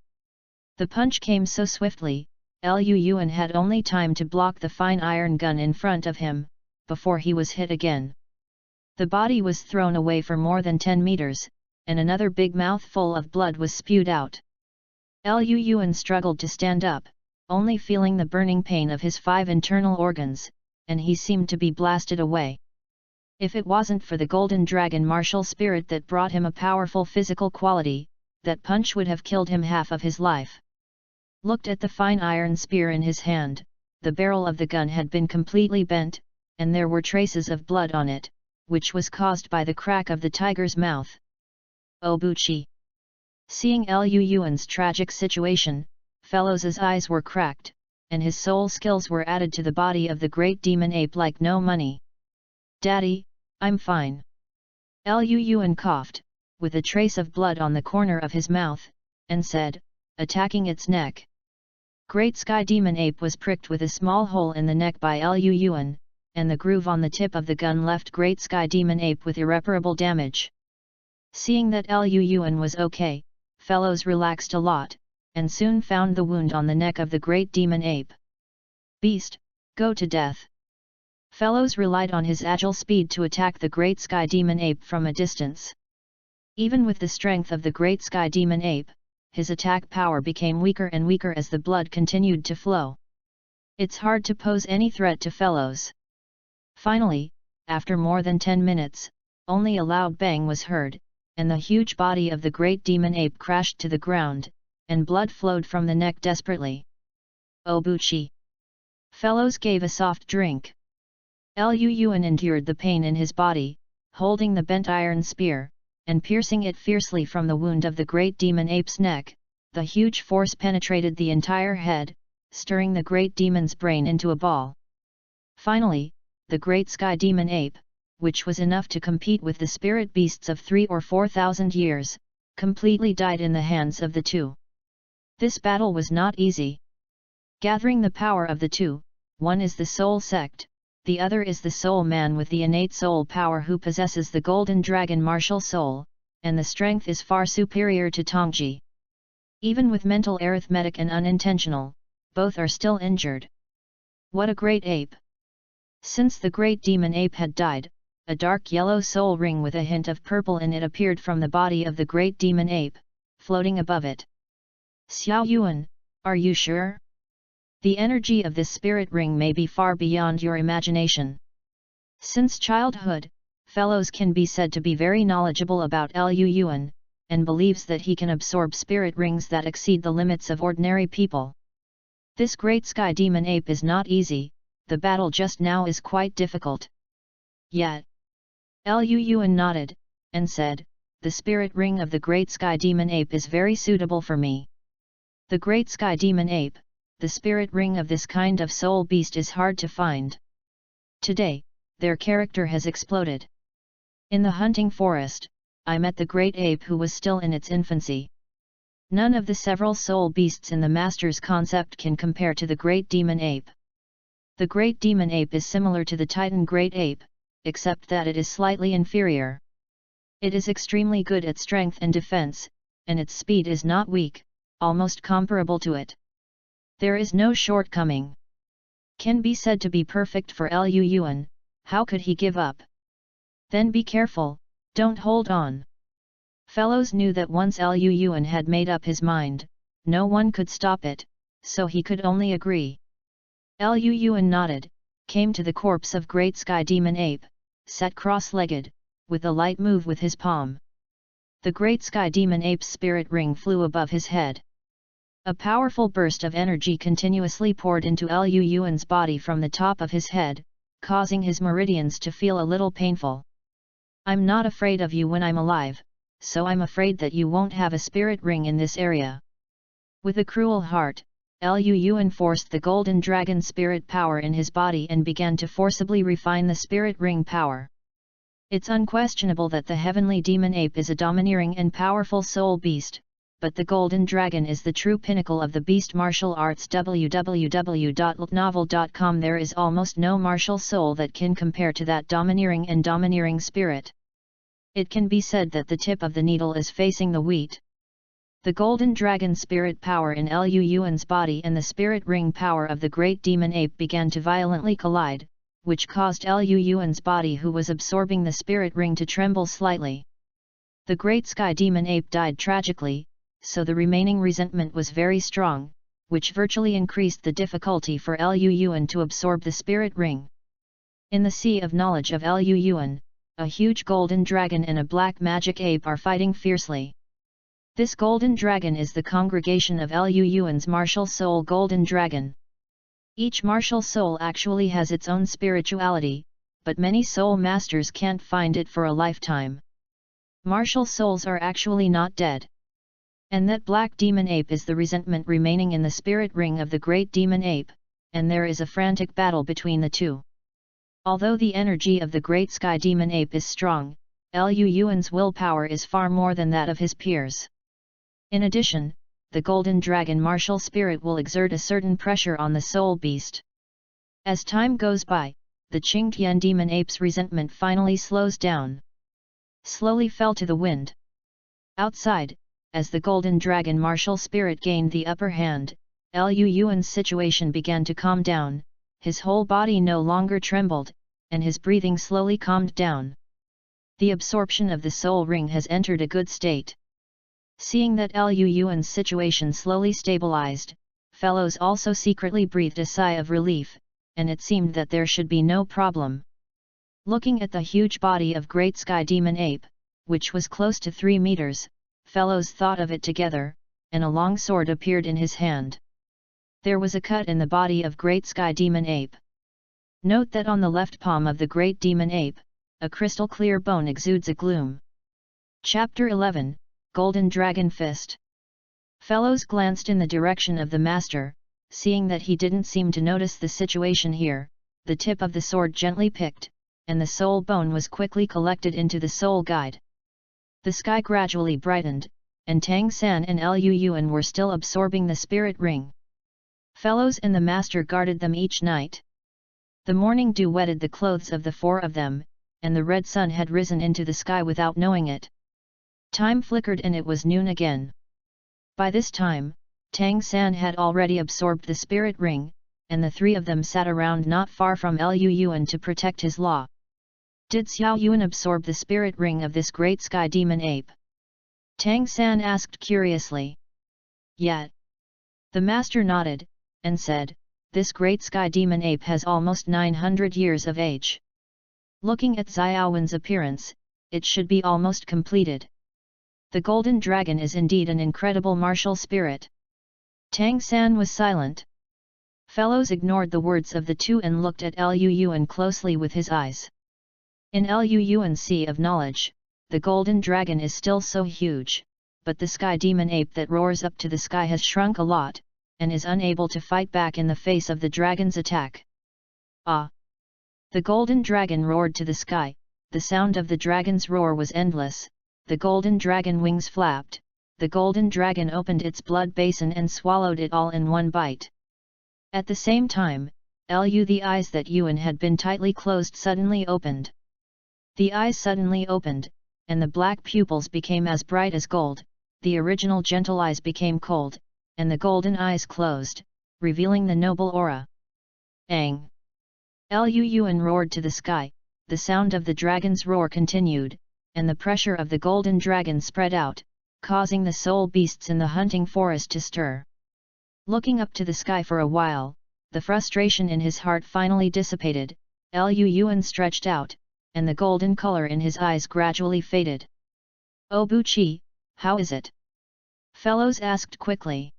The punch came so swiftly, Lu Yuan had only time to block the fine iron gun in front of him, before he was hit again. The body was thrown away for more than 10 meters, and another big mouthful of blood was spewed out. Lu Yuan struggled to stand up, only feeling the burning pain of his 5 internal organs, and he seemed to be blasted away. If it wasn't for the golden dragon martial spirit that brought him a powerful physical quality, that punch would have killed him half of his life. Looked at the fine iron spear in his hand, the barrel of the gun had been completely bent, and there were traces of blood on it, which was caused by the crack of the tiger's mouth. "Obuchi!" Seeing Lu Yuan's tragic situation, Fellows's eyes were cracked, and his soul skills were added to the body of the great demon ape like no money. "Daddy, I'm fine." Lu Yuan coughed, with a trace of blood on the corner of his mouth, and said, attacking its neck. Great Sky Demon Ape was pricked with a small hole in the neck by Lu Yuan, and the groove on the tip of the gun left Great Sky Demon Ape with irreparable damage. Seeing that Lu Yuan was okay, Fellows relaxed a lot, and soon found the wound on the neck of the Great Demon Ape. "Beast, go to death." Fellows relied on his agile speed to attack the Great Sky Demon Ape from a distance. Even with the strength of the Great Sky Demon Ape, his attack power became weaker and weaker as the blood continued to flow. It's hard to pose any threat to Fellows. Finally, after more than 10 minutes, only a loud bang was heard, and the huge body of the Great Demon Ape crashed to the ground, and blood flowed from the neck desperately. "Obuchi." Fellows gave a soft drink. Lu Yuan endured the pain in his body, holding the bent iron spear, and piercing it fiercely from the wound of the Great Demon Ape's neck. The huge force penetrated the entire head, stirring the Great Demon's brain into a ball. Finally, the Great Sky Demon Ape, which was enough to compete with the spirit beasts of 3,000 or 4,000 years, completely died in the hands of the two. This battle was not easy. Gathering the power of the two, one is the Soul Sect, the other is the Soul Man with the innate soul power who possesses the Golden Dragon martial soul, and the strength is far superior to Tongji. Even with mental arithmetic and unintentional, both are still injured. What a great ape! Since the Great Demon Ape had died, a dark yellow soul ring with a hint of purple in it appeared from the body of the Great Demon Ape, floating above it. "Xiao Yuan, are you sure? The energy of this spirit ring may be far beyond your imagination." Since childhood, Fellows can be said to be very knowledgeable about Lu Yuan, and believes that he can absorb spirit rings that exceed the limits of ordinary people. This Great Sky Demon Ape is not easy, the battle just now is quite difficult. Yet, Lu Yuan nodded, and said, "The spirit ring of the Great Sky Demon Ape is very suitable for me. The Great Sky Demon Ape, the spirit ring of this kind of soul beast is hard to find. Today, their character has exploded. In the hunting forest, I met the Great Ape who was still in its infancy. None of the several soul beasts in the Master's concept can compare to the Great Demon Ape. The Great Demon Ape is similar to the Titan Great Ape, except that it is slightly inferior. It is extremely good at strength and defense, and its speed is not weak, almost comparable to it. There is no shortcoming. Can be said to be perfect for Lu Yuan, how could he give up? Then be careful, don't hold on." Fellows knew that once Lu Yuan had made up his mind, no one could stop it, so he could only agree. Lu Yuan nodded, came to the corpse of Great Sky Demon Ape, sat cross-legged, with a light move with his palm. The Great Sky Demon Ape's spirit ring flew above his head. A powerful burst of energy continuously poured into Lu Yuan's body from the top of his head, causing his meridians to feel a little painful. "I'm not afraid of you when I'm alive, so I'm afraid that you won't have a spirit ring in this area." With a cruel heart, Lu Yuan forced the Golden Dragon spirit power in his body and began to forcibly refine the spirit ring power. It's unquestionable that the Heavenly Demon Ape is a domineering and powerful soul beast, but the Golden Dragon is the true pinnacle of the beast martial arts. www.novel.com. There is almost no martial soul that can compare to that domineering spirit. It can be said that the tip of the needle is facing the wheat. The Golden Dragon spirit power in Lu Yuan's body and the spirit ring power of the Great Demon Ape began to violently collide, which caused Lu Yuan's body, who was absorbing the spirit ring, to tremble slightly. The Great Sky Demon Ape died tragically, so the remaining resentment was very strong, which virtually increased the difficulty for Lu Yuan to absorb the spirit ring. In the sea of knowledge of Lu Yuan, a huge golden dragon and a black magic ape are fighting fiercely. This golden dragon is the congregation of Lu Yuan's martial soul Golden Dragon. Each martial soul actually has its own spirituality, but many soul masters can't find it for a lifetime. Martial souls are actually not dead. And that black demon ape is the resentment remaining in the spirit ring of the great demon ape, and there is a frantic battle between the two. Although the energy of the great sky demon ape is strong, Lu Yuan's willpower is far more than that of his peers. In addition, the golden dragon martial spirit will exert a certain pressure on the soul beast. As time goes by, the Qingtian demon ape's resentment finally slows down. Slowly fell to the wind. Outside, as the golden dragon martial spirit gained the upper hand, Lu Yuan's situation began to calm down, his whole body no longer trembled, and his breathing slowly calmed down. The absorption of the soul ring has entered a good state. Seeing that Lu Yuan's situation slowly stabilized, fellows also secretly breathed a sigh of relief, and it seemed that there should be no problem. Looking at the huge body of great sky demon ape, which was close to 3 meters, fellows thought of it together, and a long sword appeared in his hand. There was a cut in the body of great sky demon ape. Note that on the left palm of the great demon ape, a crystal clear bone exudes a gloom. Chapter 11, Golden Dragon Fist. Fellows glanced in the direction of the master, seeing that he didn't seem to notice the situation here, the tip of the sword gently picked, and the soul bone was quickly collected into the soul guide. The sky gradually brightened, and Tang San and Lu Yuan were still absorbing the spirit ring. Fellows and the master guarded them each night. The morning dew wetted the clothes of the 4 of them, and the red sun had risen into the sky without knowing it. Time flickered and it was noon again. By this time, Tang San had already absorbed the spirit ring, and the 3 of them sat around not far from Lu Yuan to protect his law. Did Xiao Yuan absorb the spirit ring of this great sky demon ape? Tang San asked curiously. Yet. The master nodded, and said, this great sky demon ape has almost 900 years of age. Looking at Xiao Yuan's appearance, it should be almost completed. The golden dragon is indeed an incredible martial spirit. Tang San was silent. Fellows ignored the words of the 2 and looked at Lu Yuan closely with his eyes. In Lu Yuan's sea of knowledge, the golden dragon is still so huge, but the sky demon ape that roars up to the sky has shrunk a lot, and is unable to fight back in the face of the dragon's attack. Ah! The golden dragon roared to the sky, the sound of the dragon's roar was endless, the golden dragon wings flapped, the golden dragon opened its blood basin and swallowed it all in one bite. At the same time, the eyes that Yuan had been tightly closed suddenly opened. The eyes suddenly opened, and the black pupils became as bright as gold, the original gentle eyes became cold, and the golden eyes closed, revealing the noble aura. Ang! Lu Yuan roared to the sky, the sound of the dragon's roar continued, and the pressure of the golden dragon spread out, causing the soul beasts in the hunting forest to stir. Looking up to the sky for a while, the frustration in his heart finally dissipated, Lu Yuan stretched out, and the golden color in his eyes gradually faded. "Oh Buqi, how is it?" Fellows asked quickly.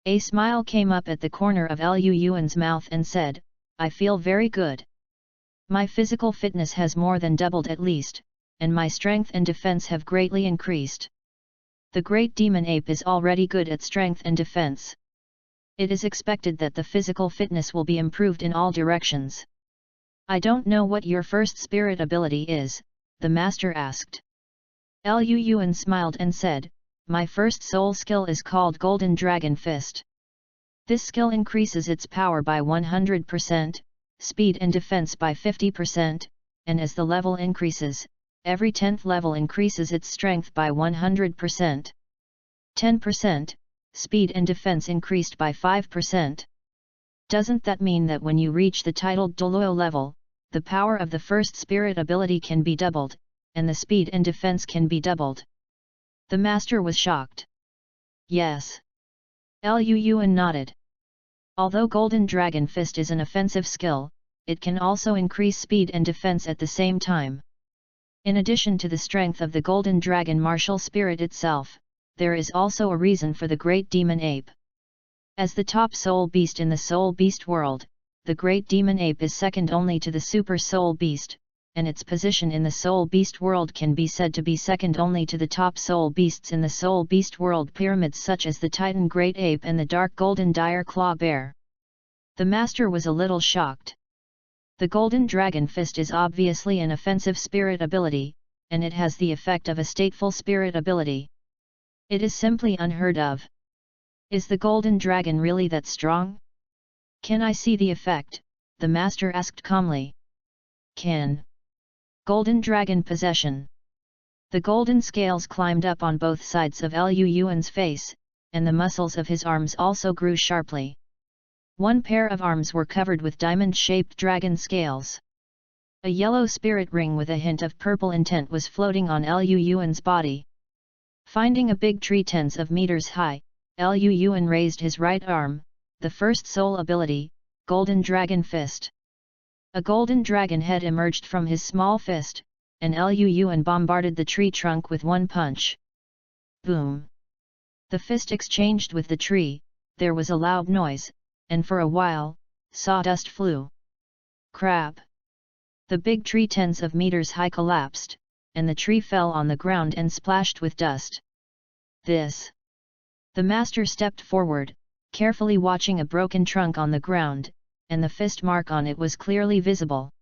A smile came up at the corner of Lu Yuan's mouth and said, "I feel very good. My physical fitness has more than doubled at least, and my strength and defense have greatly increased. The great demon ape is already good at strength and defense. It is expected that the physical fitness will be improved in all directions." "I don't know what your first spirit ability is," the master asked. Lu Yuan smiled and said, "My first soul skill is called Golden Dragon Fist. This skill increases its power by 100%, speed and defense by 50%, and as the level increases, every 10th level increases its strength by 100%. 10%, speed and defense increased by 5%. Doesn't that mean that when you reach the titled Douluo level, the power of the first spirit ability can be doubled, and the speed and defense can be doubled?" The master was shocked. "Yes." Lu Yuan nodded. Although Golden Dragon Fist is an offensive skill, it can also increase speed and defense at the same time. In addition to the strength of the Golden Dragon martial spirit itself, there is also a reason for the Great Demon Ape. As the top soul beast in the soul beast world, the Great Demon Ape is second only to the Super Soul Beast, and its position in the soul beast world can be said to be second only to the top soul beasts in the soul beast world pyramids such as the Titan Great Ape and the dark golden dire claw bear. The master was a little shocked. The golden dragon fist is obviously an offensive spirit ability, and it has the effect of a stateful spirit ability. It is simply unheard of. Is the golden dragon really that strong? Can I see the effect? The master asked calmly. Can. Golden dragon possession. The golden scales climbed up on both sides of Lu Yuan's face, and the muscles of his arms also grew sharply. One pair of arms were covered with diamond-shaped dragon scales. A yellow spirit ring with a hint of purple intent was floating on Lu Yuan's body. Finding a big tree tens of meters high, Lu Yuan raised his right arm, the first soul ability, Golden Dragon Fist. A golden dragon head emerged from his small fist, and Lu Yuan bombarded the tree trunk with one punch. Boom! The fist exchanged with the tree, there was a loud noise, and for a while, sawdust flew. Crap! The big tree tens of meters high collapsed, and the tree fell on the ground and splashed with dust. This! The master stepped forward, carefully watching a broken trunk on the ground, and the fist mark on it was clearly visible.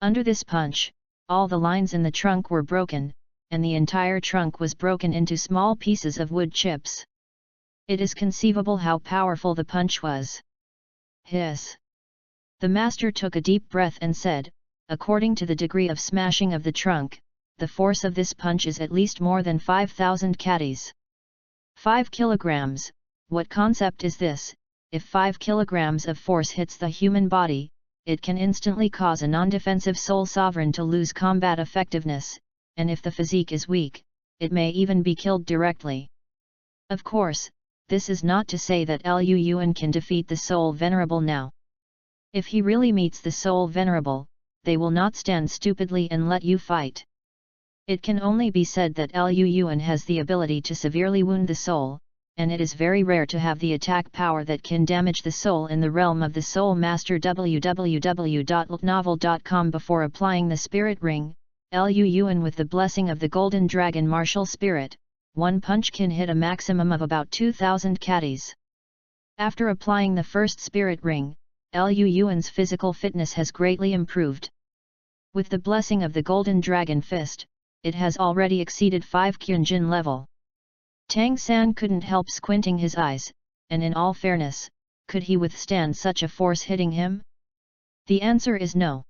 Under this punch, all the lines in the trunk were broken, and the entire trunk was broken into small pieces of wood chips. It is conceivable how powerful the punch was. Hiss! The master took a deep breath and said, according to the degree of smashing of the trunk, the force of this punch is at least more than 5,000 catties. 5 kilograms, what concept is this? If 5 kilograms of force hits the human body, it can instantly cause a non-defensive soul sovereign to lose combat effectiveness, and if the physique is weak, it may even be killed directly. Of course, this is not to say that Lu Yuan can defeat the soul venerable now. If he really meets the soul venerable, they will not stand stupidly and let you fight. It can only be said that Lu Yuan has the ability to severely wound the soul, and it is very rare to have the attack power that can damage the soul in the realm of the soul master. www.novel.com. Before applying the spirit ring, Lu Yuan with the blessing of the golden dragon martial spirit, one punch can hit a maximum of about 2,000 catties. After applying the first spirit ring, Lu Yuan's physical fitness has greatly improved. With the blessing of the golden dragon fist, it has already exceeded 5 Kyunjin level. Tang San couldn't help squinting his eyes, and in all fairness, could he withstand such a force hitting him? The answer is no.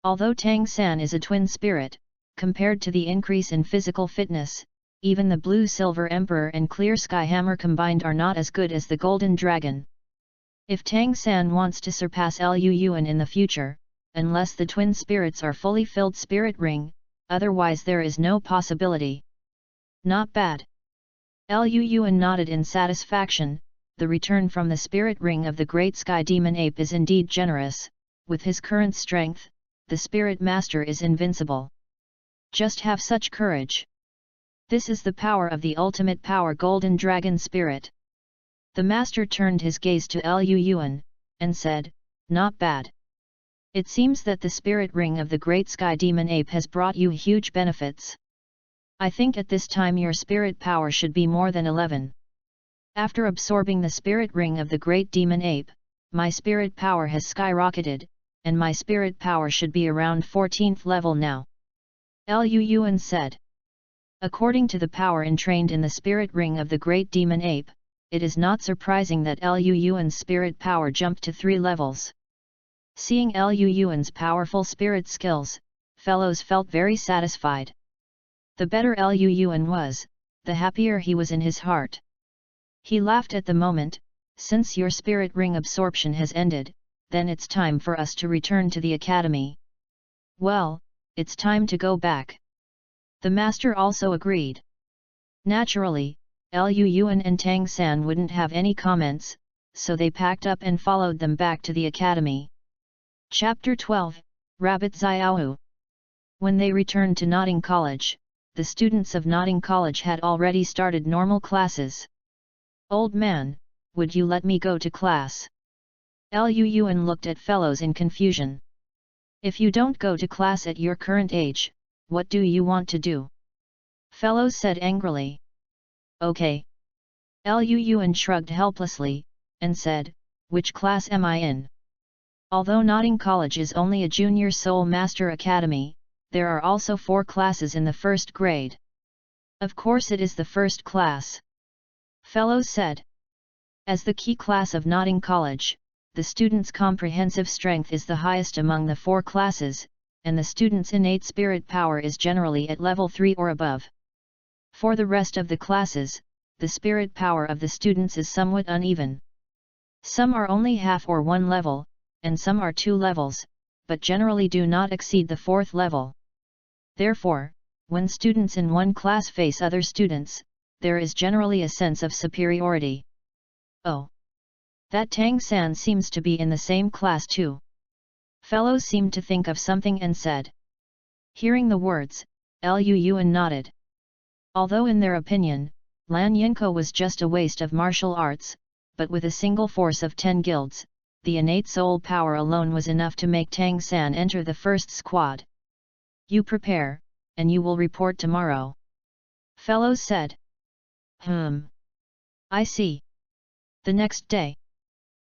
Although Tang San is a twin spirit, compared to the increase in physical fitness, even the Blue Silver Emperor and Clear Sky Hammer combined are not as good as the Golden Dragon. If Tang San wants to surpass Lu Yuan in the future, unless the twin spirits are fully filled spirit ring, otherwise there is no possibility. Not bad. Lu Yuan nodded in satisfaction. The return from the spirit ring of the great sky demon ape is indeed generous. With his current strength, the spirit master is invincible. Just have such courage. This is the power of the ultimate power golden dragon spirit. The master turned his gaze to Lu Yuan, and said, not bad. It seems that the spirit ring of the great sky demon ape has brought you huge benefits. I think at this time your spirit power should be more than 11. After absorbing the spirit ring of the great demon ape, my spirit power has skyrocketed, and my spirit power should be around 14th level now. Lu Yuan said. According to the power entrained in the spirit ring of the great demon ape, it is not surprising that Lu Yuan's spirit power jumped to 3 levels. Seeing Lu Yuan's powerful spirit skills, fellows felt very satisfied. The better Lu Yuan was, the happier he was in his heart. He laughed at the moment. Since your spirit ring absorption has ended, then it's time for us to return to the academy. Well, it's time to go back. The master also agreed. Naturally, Lu Yuan and Tang San wouldn't have any comments, so they packed up and followed them back to the academy. Chapter 12, Rabbit Xiaohu. When they returned to Notting College, the students of Notting College had already started normal classes. Old man, would you let me go to class? Lu Yuan looked at fellows in confusion. If you don't go to class at your current age, what do you want to do? Fellows said angrily. Okay. Liu Yuan shrugged helplessly, and said, which class am I in? Although Notting College is only a junior Soul Master Academy, there are also 4 classes in the first grade. Of course it is the first class. Fellows said. As the key class of Notting College, the student's comprehensive strength is the highest among the 4 classes, and the student's innate spirit power is generally at level 3 or above. For the rest of the classes, the spirit power of the students is somewhat uneven. Some are only half or 1 level, and some are 2 levels, but generally do not exceed the 4th level. Therefore, when students in one class face other students, there is generally a sense of superiority. Oh! That Tang San seems to be in the same class too. Fellows seemed to think of something and said. Hearing the words, Liu Yuan nodded. Although in their opinion, Lan Yinko was just a waste of martial arts, but with a single force of 10 guilds, the innate soul power alone was enough to make Tang San enter the first squad. You prepare, and you will report tomorrow. Fellows said. I see. The next day.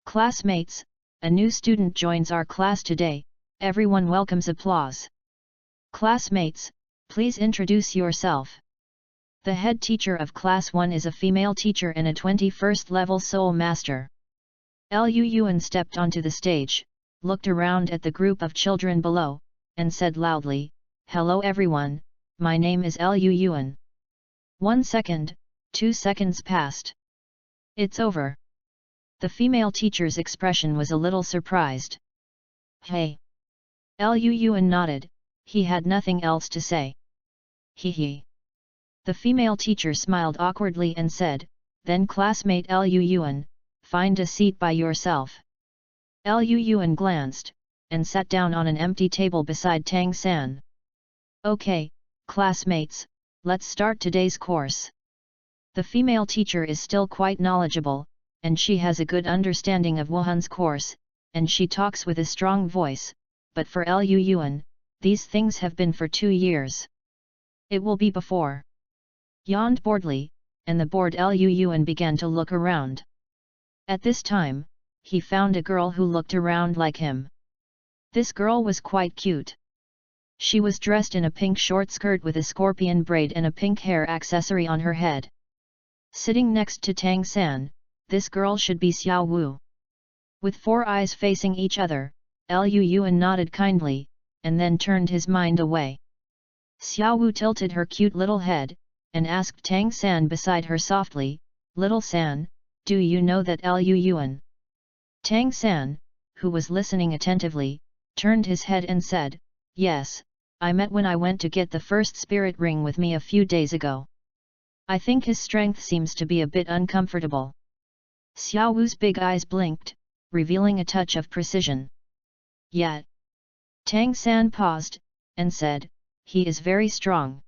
Classmates, a new student joins our class today, everyone welcomes applause. Classmates, please introduce yourself. The head teacher of Class 1 is a female teacher and a 21st level Soul Master. Liu Yuan stepped onto the stage, looked around at the group of children below, and said loudly, Hello everyone, my name is Liu Yuan. 1 second, 2 seconds passed. It's over. The female teacher's expression was a little surprised. Hey! Liu Yuan nodded, he had nothing else to say. Hee. The female teacher smiled awkwardly and said, then classmate Liu Yuan, find a seat by yourself. Liu Yuan glanced, and sat down on an empty table beside Tang San. Okay, classmates, let's start today's course. The female teacher is still quite knowledgeable, and she has a good understanding of Wuhan's course, and she talks with a strong voice, but for Liu Yuan, these things have been for 2 years. It will be before. Yawned boredly, and the bored Liu Yuan began to look around. At this time, he found a girl who looked around like him. This girl was quite cute. She was dressed in a pink short skirt with a scorpion braid and a pink hair accessory on her head. Sitting next to Tang San, this girl should be Xiao Wu. With 4 eyes facing each other, Liu Yuan nodded kindly, and then turned his mind away. Xiao Wu tilted her cute little head, and asked Tang San beside her softly, Little San, do you know that Liu Yuan? Tang San, who was listening attentively, turned his head and said, Yes, I met when I went to get the first spirit ring with me a few days ago. I think his strength seems to be a bit uncomfortable. Xiao Wu's big eyes blinked, revealing a touch of precision. Yet. Tang San paused, and said, he is very strong.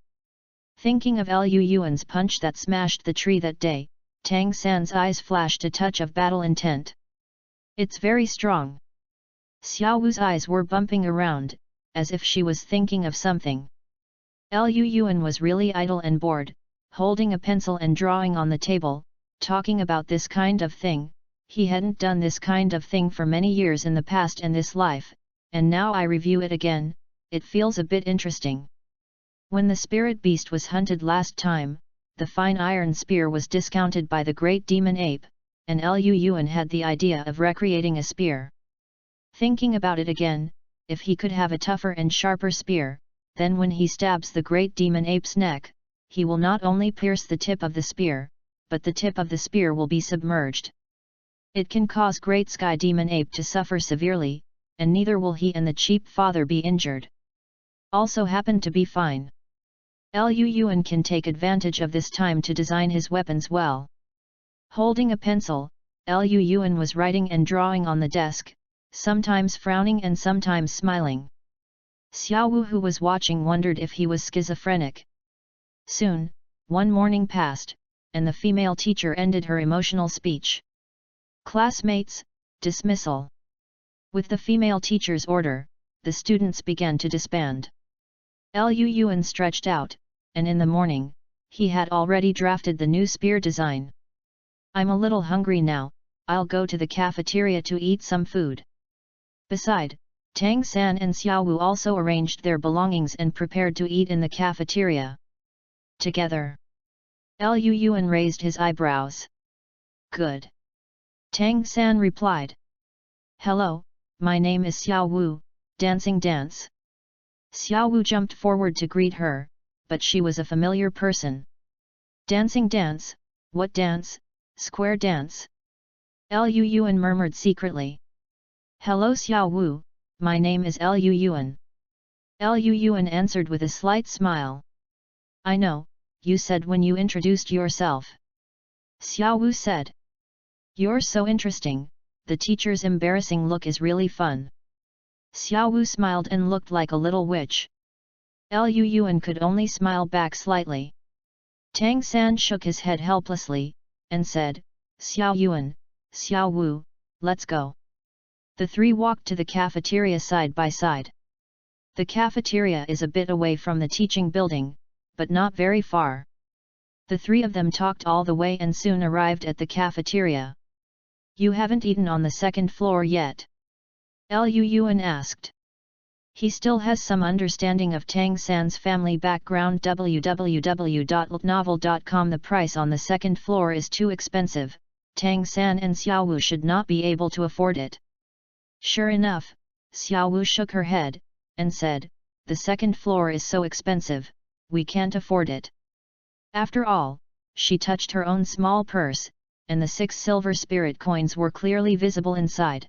Thinking of Liu Yuan's punch that smashed the tree that day, Tang San's eyes flashed a touch of battle intent. It's very strong. Xiao Wu's eyes were bumping around, as if she was thinking of something. Liu Yuan was really idle and bored, holding a pencil and drawing on the table, talking about this kind of thing. He hadn't done this kind of thing for many years in the past and this life, and now I review it again, it feels a bit interesting. When the spirit beast was hunted last time, the fine iron spear was discounted by the great demon ape, and Liu Yuan had the idea of recreating a spear. Thinking about it again, if he could have a tougher and sharper spear, then when he stabs the great demon ape's neck, he will not only pierce the tip of the spear, but the tip of the spear will be submerged. It can cause great sky demon ape to suffer severely, and neither will he and the cheap father be injured. Also happen to be fine. Liu Yuan can take advantage of this time to design his weapons well. Holding a pencil, Liu Yuan was writing and drawing on the desk, sometimes frowning and sometimes smiling. Xiao Wu, who was watching, wondered if he was schizophrenic. Soon, one morning passed, and the female teacher ended her emotional speech. Classmates, dismissal. With the female teacher's order, the students began to disband. Liu Yuan stretched out, and in the morning, he had already drafted the new spear design. I'm a little hungry now, I'll go to the cafeteria to eat some food. Beside, Tang San and Xiao Wu also arranged their belongings and prepared to eat in the cafeteria. Together. Liu Yuan raised his eyebrows. Good. Tang San replied. Hello, my name is Xiao Wu, dancing dance. Xiao Wu jumped forward to greet her, but she was a familiar person. Dancing dance, what dance? Square dance? Liu Yuan murmured secretly. Hello Xiao Wu, my name is Liu Yuan. Liu Yuan answered with a slight smile. I know, you said when you introduced yourself. Xiao Wu said. You're so interesting, the teacher's embarrassing look is really fun. Xiao Wu smiled and looked like a little witch. Liu Yuan could only smile back slightly. Tang San shook his head helplessly, and said, Xiao Yuan, Xiao Wu, let's go. The three walked to the cafeteria side by side. The cafeteria is a bit away from the teaching building, but not very far. The three of them talked all the way and soon arrived at the cafeteria. You haven't eaten on the second floor yet? Liu Yuan asked. He still has some understanding of Tang San's family background. www.novel.com. The price on the second floor is too expensive, Tang San and Xiao Wu should not be able to afford it. Sure enough, Xiao Wu shook her head, and said, the second floor is so expensive, we can't afford it. After all, she touched her own small purse, and the 6 silver spirit coins were clearly visible inside.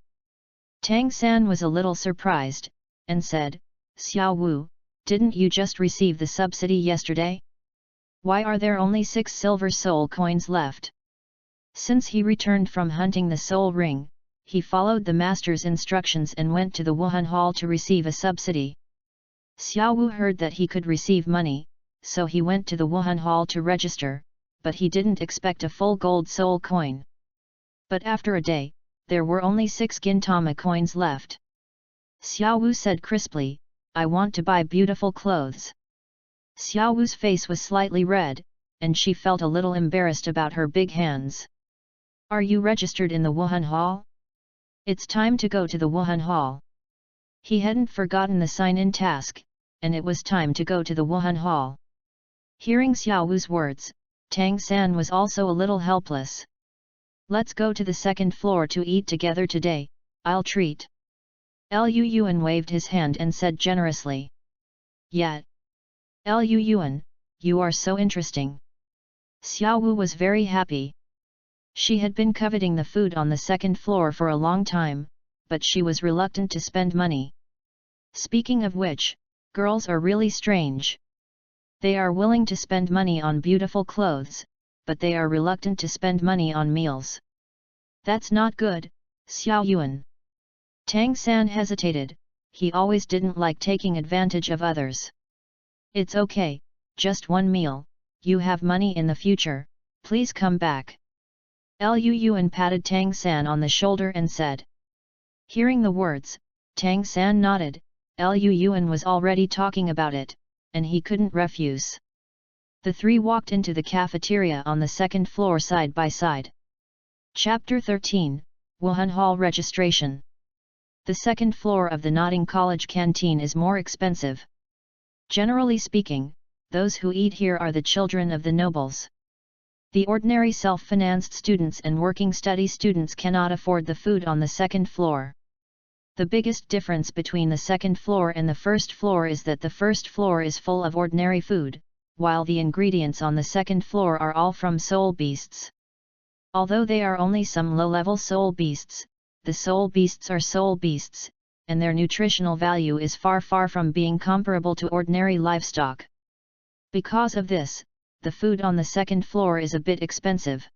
Tang San was a little surprised, and said, Xiao Wu, didn't you just receive the subsidy yesterday? Why are there only 6 silver soul coins left? Since he returned from hunting the soul ring, he followed the master's instructions and went to the Wuhan Hall to receive a subsidy. Xiao Wu heard that he could receive money, so he went to the Wuhan Hall to register, but he didn't expect a full gold soul coin. But after a day, there were only 6 Gintama coins left. Xiao Wu said crisply, I want to buy beautiful clothes. Xiao Wu's face was slightly red, and she felt a little embarrassed about her big hands. Are you registered in the Wuhan Hall? It's time to go to the Wuhan Hall. He hadn't forgotten the sign-in task, and it was time to go to the Wuhan Hall. Hearing Xiao Wu's words, Tang San was also a little helpless. Let's go to the second floor to eat together today, I'll treat. Liu Yuan waved his hand and said generously. Yeah. Liu Yuan, you are so interesting. Xiao Wu was very happy. She had been coveting the food on the second floor for a long time, but she was reluctant to spend money. Speaking of which, girls are really strange. They are willing to spend money on beautiful clothes, but they are reluctant to spend money on meals. That's not good, Xiao Yuan. Tang San hesitated, he always didn't like taking advantage of others. It's okay, just one meal, you have money in the future, please come back. Liu Yuan patted Tang San on the shoulder and said. Hearing the words, Tang San nodded, Liu Yuan was already talking about it, and he couldn't refuse. The three walked into the cafeteria on the second floor side by side. Chapter 13, Wuhan Hall Registration. The second floor of the Notting College canteen is more expensive. Generally speaking, those who eat here are the children of the nobles. The ordinary self-financed students and working study students cannot afford the food on the second floor. The biggest difference between the second floor and the first floor is that the first floor is full of ordinary food, while the ingredients on the second floor are all from soul beasts. Although they are only some low-level soul beasts, the soul beasts are soul beasts, and their nutritional value is far from being comparable to ordinary livestock. Because of this, the food on the second floor is a bit expensive.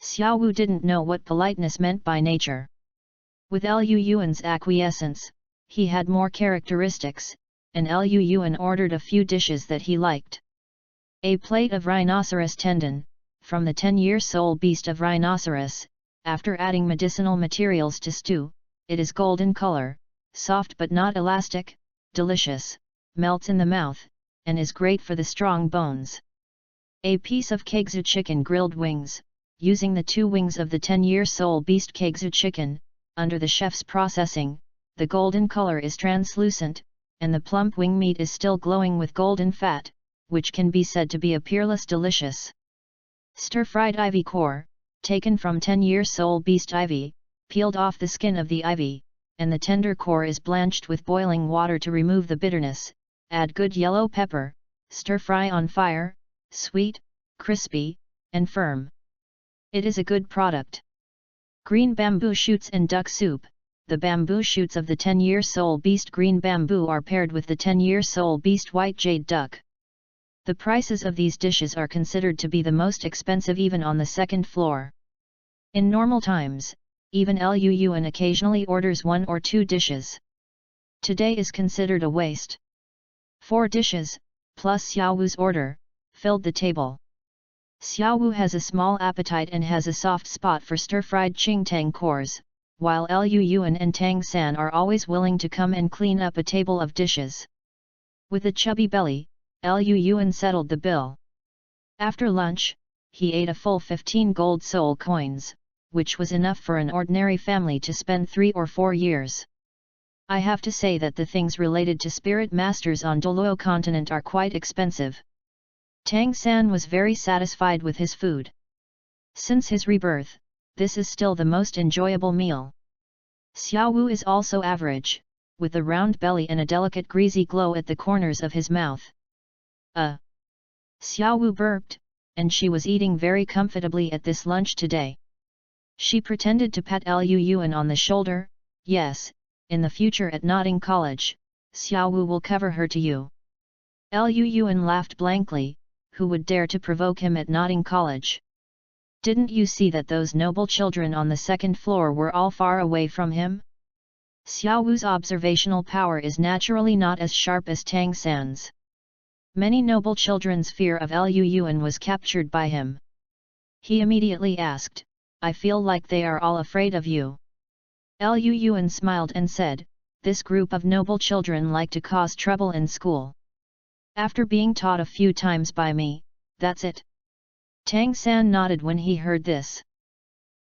Xiao Wu didn't know what politeness meant by nature. With Liu Yuan's acquiescence, he had more characteristics, and Liu Yuan ordered a few dishes that he liked. A plate of rhinoceros tendon, from the 10-year soul beast of rhinoceros. After adding medicinal materials to stew, it is golden color, soft but not elastic, delicious, melts in the mouth, and is great for the strong bones. A piece of kagzu chicken grilled wings, using the 2 wings of the 10-year Seoul beast kagzu chicken, under the chef's processing, the golden color is translucent, and the plump wing meat is still glowing with golden fat, which can be said to be a peerless delicious. Stir-fried ivy core, taken from 10-year Seoul beast ivy, peeled off the skin of the ivy, and the tender core is blanched with boiling water to remove the bitterness. Add good yellow pepper, stir-fry on fire, sweet, crispy, and firm. It is a good product. Green bamboo shoots and duck soup. The bamboo shoots of the 10-year Seoul beast green bamboo are paired with the 10-year Seoul beast white jade duck. The prices of these dishes are considered to be the most expensive even on the second floor. In normal times, even Luan occasionally orders 1 or 2 dishes. Today is considered a waste. 4 dishes, plus Xiaowu's order, filled the table. Xiaowu has a small appetite and has a soft spot for stir-fried ching-tang cores, while Luan and Tang San are always willing to come and clean up a table of dishes. With a chubby belly, Luan settled the bill. After lunch, he ate a full 15 gold Seoul coins, which was enough for an ordinary family to spend 3 or 4 years. I have to say that the things related to spirit masters on Douluo continent are quite expensive. Tang San was very satisfied with his food. Since his rebirth, this is still the most enjoyable meal. Xiaowu is also average, with a round belly and a delicate greasy glow at the corners of his mouth. Xiaowu burped, and she was eating very comfortably at this lunch today. She pretended to pat Luan on the shoulder. Yes, in the future at Notting College, Xiaowu will cover her to you. Luan laughed blankly. Who would dare to provoke him at Notting College? Didn't you see that those noble children on the second floor were all far away from him? Xiaowu's observational power is naturally not as sharp as Tang San's. Many noble children's fear of Luan was captured by him. He immediately asked, I feel like they are all afraid of you. Luan smiled and said, this group of noble children like to cause trouble in school. After being taught a few times by me, that's it. Tang San nodded when he heard this.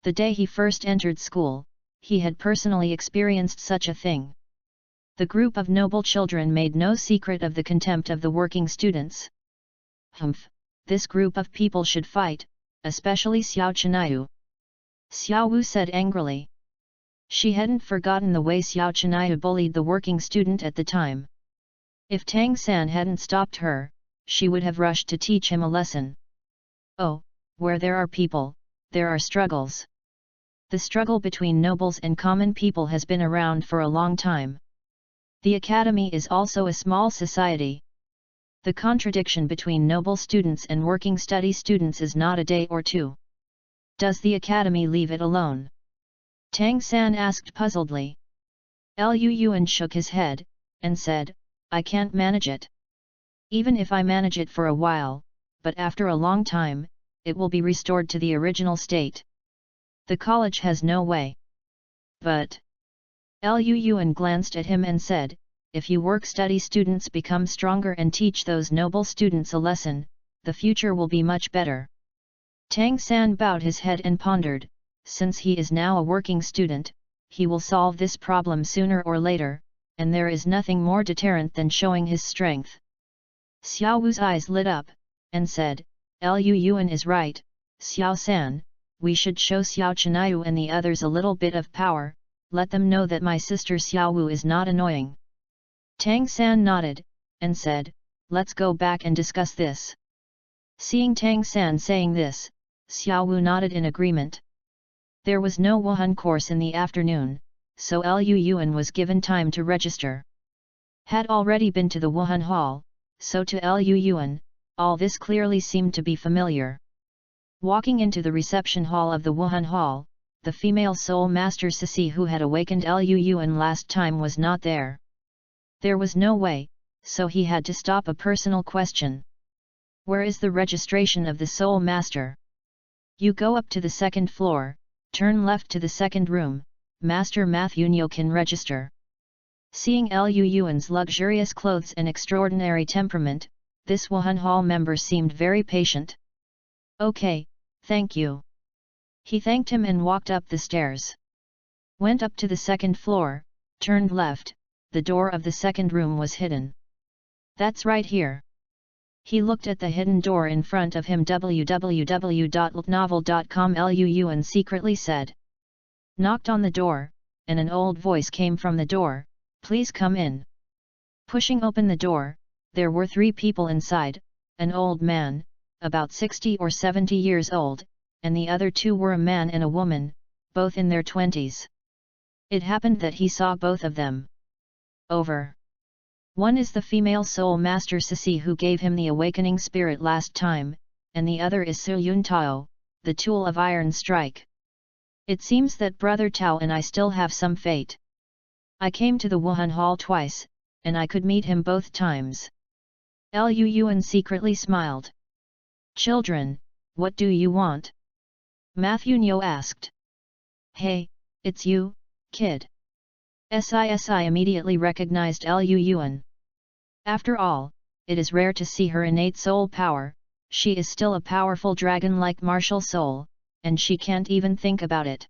The day he first entered school, he had personally experienced such a thing. The group of noble children made no secret of the contempt of the working students. Humph, this group of people should fight, especially Xiao Chinayu. Xiaowu said angrily. She hadn't forgotten the way Xiao Chinayu bullied the working student at the time. If Tang San hadn't stopped her, she would have rushed to teach him a lesson. Oh, where there are people, there are struggles. The struggle between nobles and common people has been around for a long time. The academy is also a small society. The contradiction between noble students and working study students is not a day or two. Does the academy leave it alone? Tang San asked puzzledly. Luan shook his head, and said, I can't manage it. Even if I manage it for a while, but after a long time, it will be restored to the original state. The college has no way. But Luan glanced at him and said, if you work-study students become stronger and teach those noble students a lesson, the future will be much better. Tang San bowed his head and pondered, since he is now a working student, he will solve this problem sooner or later, and there is nothing more deterrent than showing his strength. Xiaowu's eyes lit up, and said, Luan is right, Xiao San, we should show Xiao Chinayu and the others a little bit of power, let them know that my sister Xiaowu is not annoying. Tang San nodded, and said, let's go back and discuss this. Seeing Tang San saying this, Xiaowu nodded in agreement. There was no Wuhan course in the afternoon, so Luan was given time to register. Had already been to the Wuhan Hall, so to Luan, all this clearly seemed to be familiar. Walking into the reception hall of the Wuhan Hall, the female soul master Sisi who had awakened Luan last time was not there. There was no way, so he had to stop a personal question. Where is the registration of the soul master? You go up to the second floor, turn left to the second room, Master Matthew Nyo can register. Seeing Lu Yuan's luxurious clothes and extraordinary temperament, this Wuhan Hall member seemed very patient. Okay, thank you. He thanked him and walked up the stairs. Went up to the second floor, turned left, the door of the second room was hidden. That's right here. He looked at the hidden door in front of him. www.novel.com. Lu Yuan secretly said. Knocked on the door, and an old voice came from the door, please come in. Pushing open the door, there were 3 people inside, an old man, about 60 or 70 years old, and the other 2 were a man and a woman, both in their 20s. It happened that he saw both of them. Over. One is the female soul master Sisi who gave him the awakening spirit last time, and the other is Su Yun Tao, the tool of iron strike. It seems that Brother Tao and I still have some fate. I came to the Wuhan Hall twice, and I could meet him both times. Lu Yuan secretly smiled. Children, what do you want? Matthew Nyo asked. Hey, it's you, kid. Sisi immediately recognized Lu Yuan. After all, it is rare to see her innate soul power, she is still a powerful dragon-like martial soul, and she can't even think about it.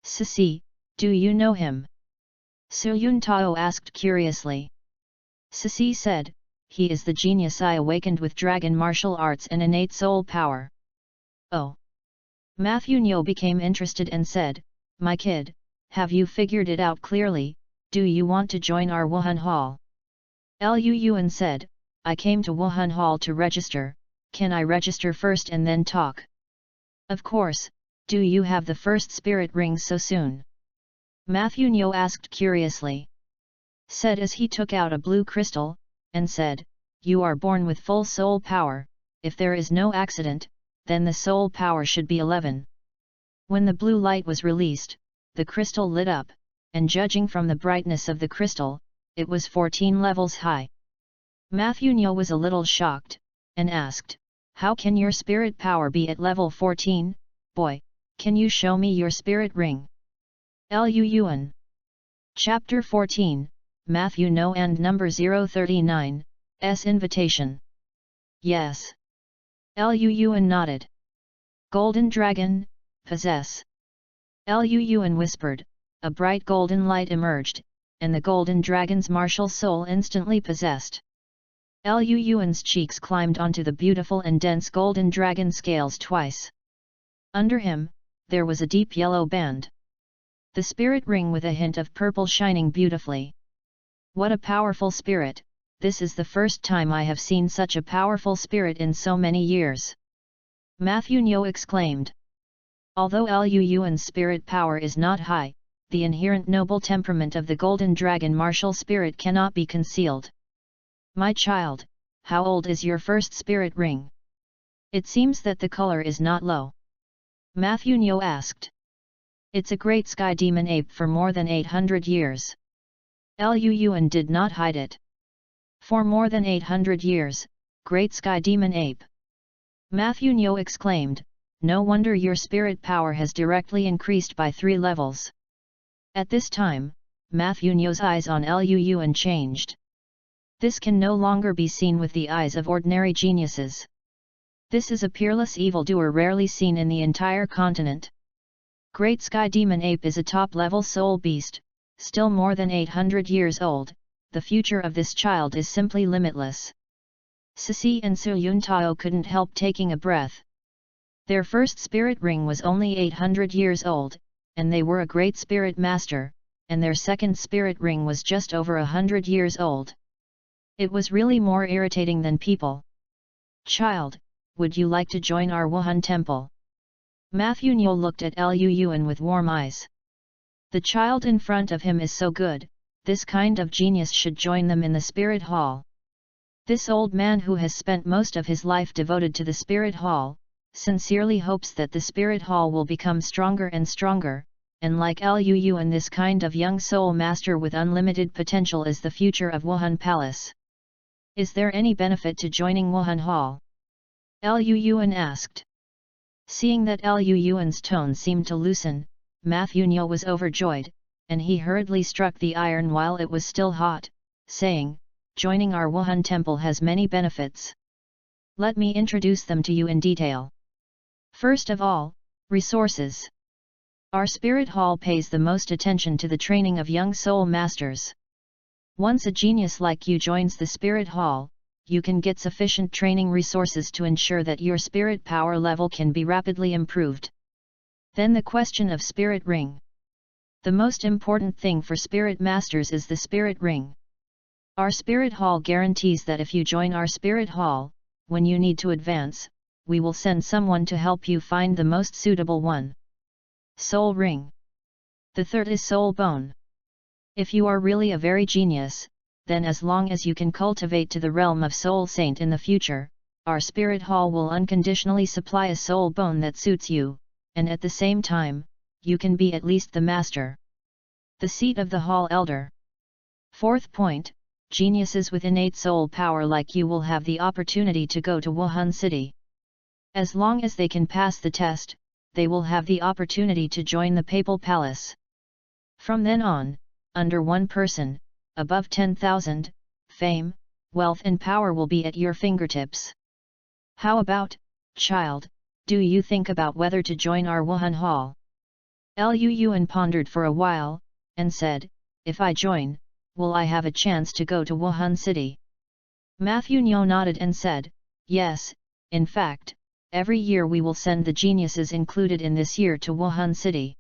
Sisi, do you know him? Su Yun Tao asked curiously. Sisi said, he is the genius I awakened with dragon martial arts and innate soul power. Oh. Matthew Nyo became interested and said, my kid, have you figured it out clearly, do you want to join our Wuhan Hall? Lu Yuan said, I came to Wuhan Hall to register, can I register first and then talk? Of course, do you have the first spirit ring so soon? Matthew Nyo asked curiously. Said as he took out a blue crystal, and said, you are born with full soul power, if there is no accident, then the soul power should be 11. When the blue light was released, the crystal lit up, and judging from the brightness of the crystal, it was 14 levels high. Matthew Nyo was a little shocked, and asked, how can your spirit power be at level 14, boy, can you show me your spirit ring? Lu Yuan. Chapter 14, Matthew Nyo and number 039, S invitation. Yes. Lu Yuan nodded. Golden dragon, possess. Lu Yuan whispered, a bright golden light emerged, and the golden dragon's martial soul instantly possessed. Lu Yuan's cheeks climbed onto the beautiful and dense golden dragon scales twice. Under him, there was a deep yellow band. The spirit ring with a hint of purple shining beautifully. What a powerful spirit, this is the first time I have seen such a powerful spirit in so many years. Matthew Nyo exclaimed. Although Lu Yuan's spirit power is not high, the inherent noble temperament of the golden dragon martial spirit cannot be concealed. My child, how old is your first spirit ring? It seems that the color is not low. Matthew Nyo asked. It's a great sky demon ape for more than 800 years. Lu Yuan did not hide it. For more than 800 years, great sky demon ape. Matthew Nyo exclaimed, no wonder your spirit power has directly increased by 3 levels. At this time, Matthew Nyo's eyes on Lu Yuan changed. This can no longer be seen with the eyes of ordinary geniuses. This is a peerless evildoer rarely seen in the entire continent. Great Sky Demon Ape is a top-level soul beast, still more than 800 years old, the future of this child is simply limitless. Sisi and Su Yun Tao couldn't help taking a breath. Their first spirit ring was only 800 years old, and they were a great spirit master, and their second spirit ring was just over 100 years old. It was really more irritating than people. Child, would you like to join our Wuhan temple? Matthew Nyo looked at Lu Yuan with warm eyes. The child in front of him is so good, this kind of genius should join them in the spirit hall. This old man who has spent most of his life devoted to the spirit hall, sincerely hopes that the spirit hall will become stronger and stronger, and like Lu Yuan, this kind of young soul master with unlimited potential is the future of Wuhan Palace. Is there any benefit to joining Wuhan Hall? Lu Yuan asked. Seeing that Lu Yuan's tone seemed to loosen, Matthew Nyo was overjoyed, and he hurriedly struck the iron while it was still hot, saying, "Joining our Wuhan temple has many benefits. Let me introduce them to you in detail. First of all, resources. Our spirit hall pays the most attention to the training of young soul masters. Once a genius like you joins the spirit hall, you can get sufficient training resources to ensure that your spirit power level can be rapidly improved. Then the question of spirit ring. The most important thing for spirit masters is the spirit ring. Our spirit hall guarantees that if you join our spirit hall, when you need to advance, we will send someone to help you find the most suitable one. Soul ring. The third is soul bone. If you are really a very genius, then as long as you can cultivate to the realm of soul saint in the future, our spirit hall will unconditionally supply a soul bone that suits you, and at the same time, you can be at least the master. The seat of the hall elder. Fourth point, geniuses with innate soul power like you will have the opportunity to go to Wuhan City. As long as they can pass the test, they will have the opportunity to join the papal palace. From then on, under one person, above 10,000, fame, wealth and power will be at your fingertips. How about, child, do you think about whether to join our Wuhan hall? Lu Yuan pondered for a while, and said, if I join, will I have a chance to go to Wuhan City? Matthew Nyo nodded and said, yes, in fact, every year we will send the geniuses included in this year to Wuhan City.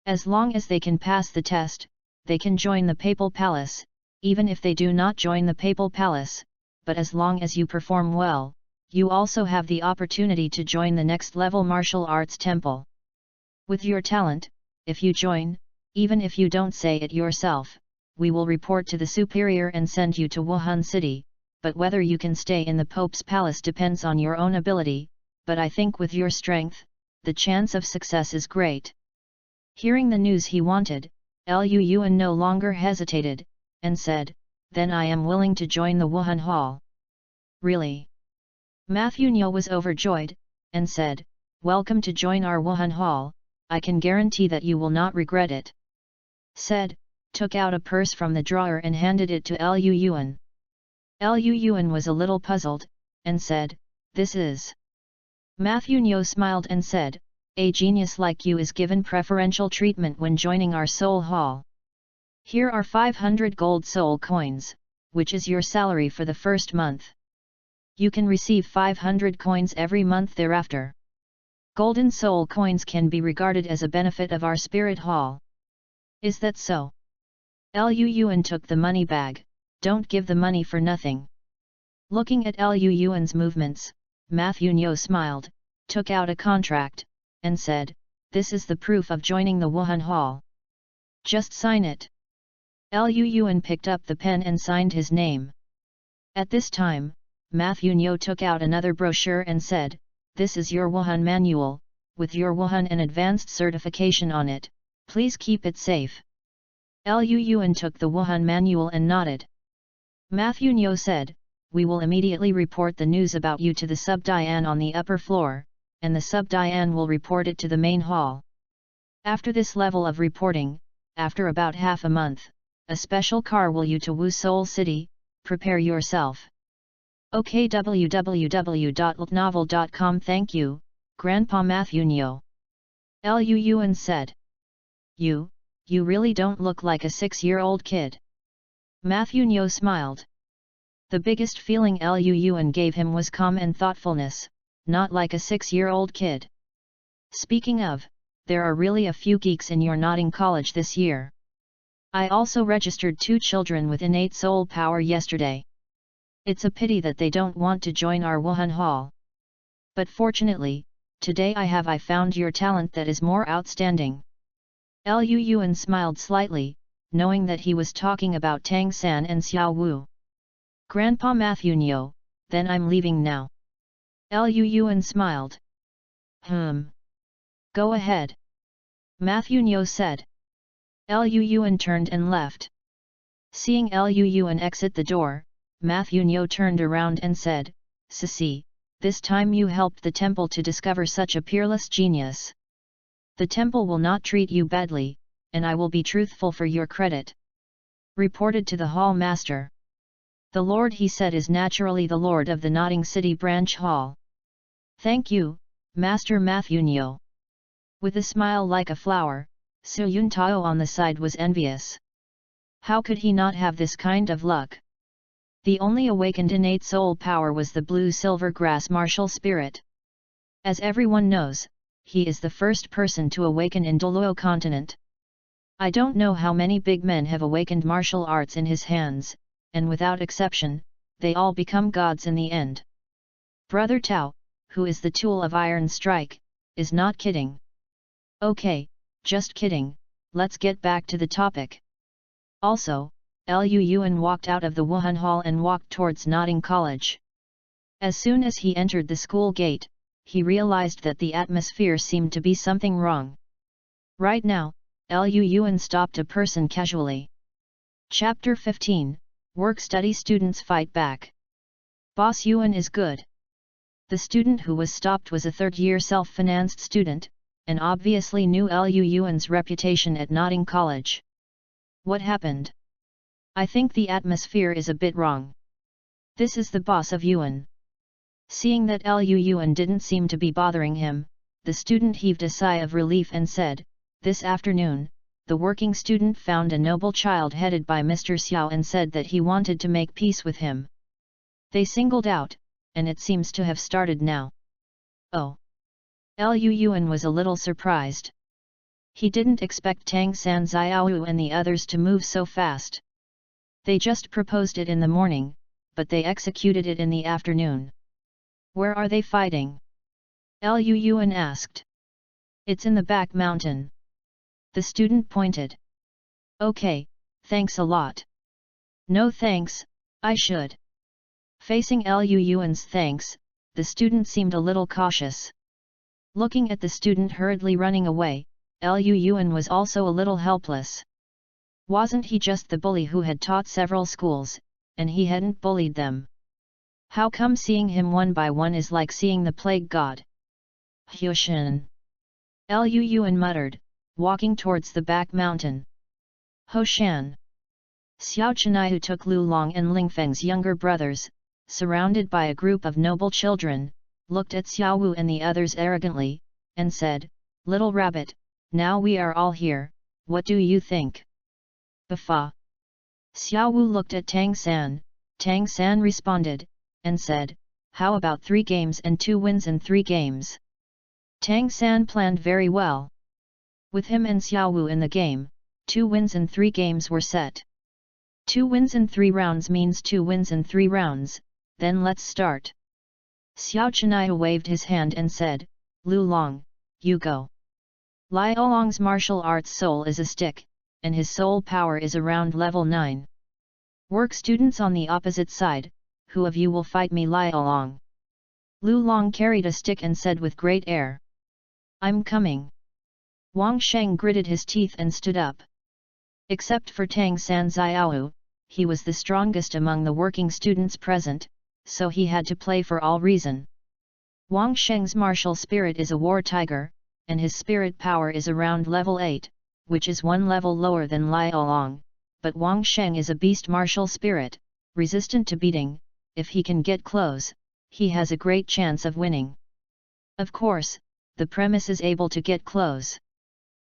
As long as they can pass the test, they can join the papal palace, even if they do not join the papal palace, but as long as you perform well, you also have the opportunity to join the next level martial arts temple. With your talent, if you join, even if you don't say it yourself, we will report to the superior and send you to Wuhan City, but whether you can stay in the Pope's palace depends on your own ability, but I think with your strength, the chance of success is great. Hearing the news he wanted, Lu Yuan no longer hesitated, and said, then I am willing to join the Wuhan hall. Really? Matthew Nyo was overjoyed, and said, welcome to join our Wuhan hall, I can guarantee that you will not regret it. Said, took out a purse from the drawer and handed it to Lu Yuan. Lu Yuan was a little puzzled, and said, this is... Matthew Nyo smiled and said, a genius like you is given preferential treatment when joining our soul hall. Here are 500 gold soul coins, which is your salary for the first month. You can receive 500 coins every month thereafter. Golden soul coins can be regarded as a benefit of our spirit hall. Is that so? Lu Yuan took the money bag, don't give the money for nothing. Looking at Lu Yuan's movements, Matthew Nyo smiled, took out a contract, and said, this is the proof of joining the Wuhan hall. Just sign it. Lu Yuan picked up the pen and signed his name. At this time, Matthew Nyo took out another brochure and said, this is your Wuhan manual, with your Wuhan and advanced certification on it, please keep it safe. Lu Yuan took the Wuhan manual and nodded. Matthew Nyo said, we will immediately report the news about you to the sub-Dian on the upper floor, and the sub-Dian will report it to the main hall. After this level of reporting, after about half a month, a special car will you to Wu Soul City, prepare yourself. OK www.ltnovel.com. Thank you, Grandpa Matthew Nyo. Lu Yuan said. You really don't look like a 6-year-old kid. Matthew Nyo smiled. The biggest feeling Lu Yuan gave him was calm and thoughtfulness, not like a 6-year-old kid. Speaking of, there are really a few geeks in your nodding college this year. I also registered 2 children with innate soul power yesterday. It's a pity that they don't want to join our Wuhan hall. But fortunately, today I found your talent that is more outstanding. Lu Yuan smiled slightly, knowing that he was talking about Tang San and Xiao Wu. Grandpa Matthew Nyo, then I'm leaving now. Lu Yuan smiled. Go ahead. Matthew Nyo said. Lu Yuan turned and left. Seeing Lu Yuan exit the door, Matthew Nyo turned around and said, Sissy, this time you helped the temple to discover such a peerless genius. The temple will not treat you badly, and I will be truthful for your credit. Reported to the hall master. The lord, he said, is naturally the lord of the Notting City branch hall. Thank you, Master Matthew. With a smile like a flower, Su Yun Tao on the side was envious. How could he not have this kind of luck? The only awakened innate soul power was the blue silver grass martial spirit. As everyone knows, he is the first person to awaken in Douluo continent. I don't know how many big men have awakened martial arts in his hands, and without exception, they all become gods in the end. Brother Tao, who is the tool of Iron Strike, is not kidding. Okay, just kidding, let's get back to the topic. Also, Lu Yuan walked out of the Wuhan Hall and walked towards Notting College. As soon as he entered the school gate, he realized that the atmosphere seemed to be something wrong. Right now, Lu Yuan stopped a person casually. Chapter 15, Work-Study Students Fight Back. Boss Yuan is good. The student who was stopped was a third-year self-financed student, and obviously knew Lu Yuan's reputation at Notting College. What happened? I think the atmosphere is a bit wrong. This is the boss of Yuan. Seeing that Lu Yuan didn't seem to be bothering him, the student heaved a sigh of relief and said, "This afternoon, the working student found a noble child headed by Mr. Xiao and said that he wanted to make peace with him. They singled out, and it seems to have started now." Oh! Lu Yuan was a little surprised. He didn't expect Tang San Xiaowu and the others to move so fast. They just proposed it in the morning, but they executed it in the afternoon. Where are they fighting? Lu Yuan asked. It's in the back mountain. The student pointed. Okay, thanks a lot. No thanks, I should. Facing Lu Yuan's thanks, the student seemed a little cautious. Looking at the student hurriedly running away, Lu Yuan was also a little helpless. Wasn't he just the bully who had taught several schools, and he hadn't bullied them? How come seeing him one by one is like seeing the plague god? Hyushin. Lu Yuan muttered, walking towards the back mountain. Hoshan. Xiao Chenai, who took Lu Long and Ling Feng's younger brothers, surrounded by a group of noble children, looked at Xiao Wu and the others arrogantly, and said, "Little rabbit, now we are all here, what do you think?" Bafa. Xiao Wu looked at Tang San responded, and said, "How about 3 games and 2 wins in 3 games? Tang San planned very well. With him and Xiao Wu in the game, 2 wins in 3 games were set. 2 wins in 3 rounds means 2 wins in 3 rounds, then let's start." Xiao Chenai waved his hand and said, "Lu Long, you go." Lai Oolong's martial arts soul is a stick, and his soul power is around level 9. Work students on the opposite side, who of you will fight me? Lai Oolong. Lu Long carried a stick and said with great air, "I'm coming." Wang Sheng gritted his teeth and stood up. Except for Tang San Xiaowu, he was the strongest among the working students present, so he had to play for all reason. Wang Sheng's martial spirit is a war tiger, and his spirit power is around level 8, which is 1 level lower than Lai Oolong, but Wang Sheng is a beast martial spirit, resistant to beating. If he can get close, he has a great chance of winning. Of course, the premise is able to get close.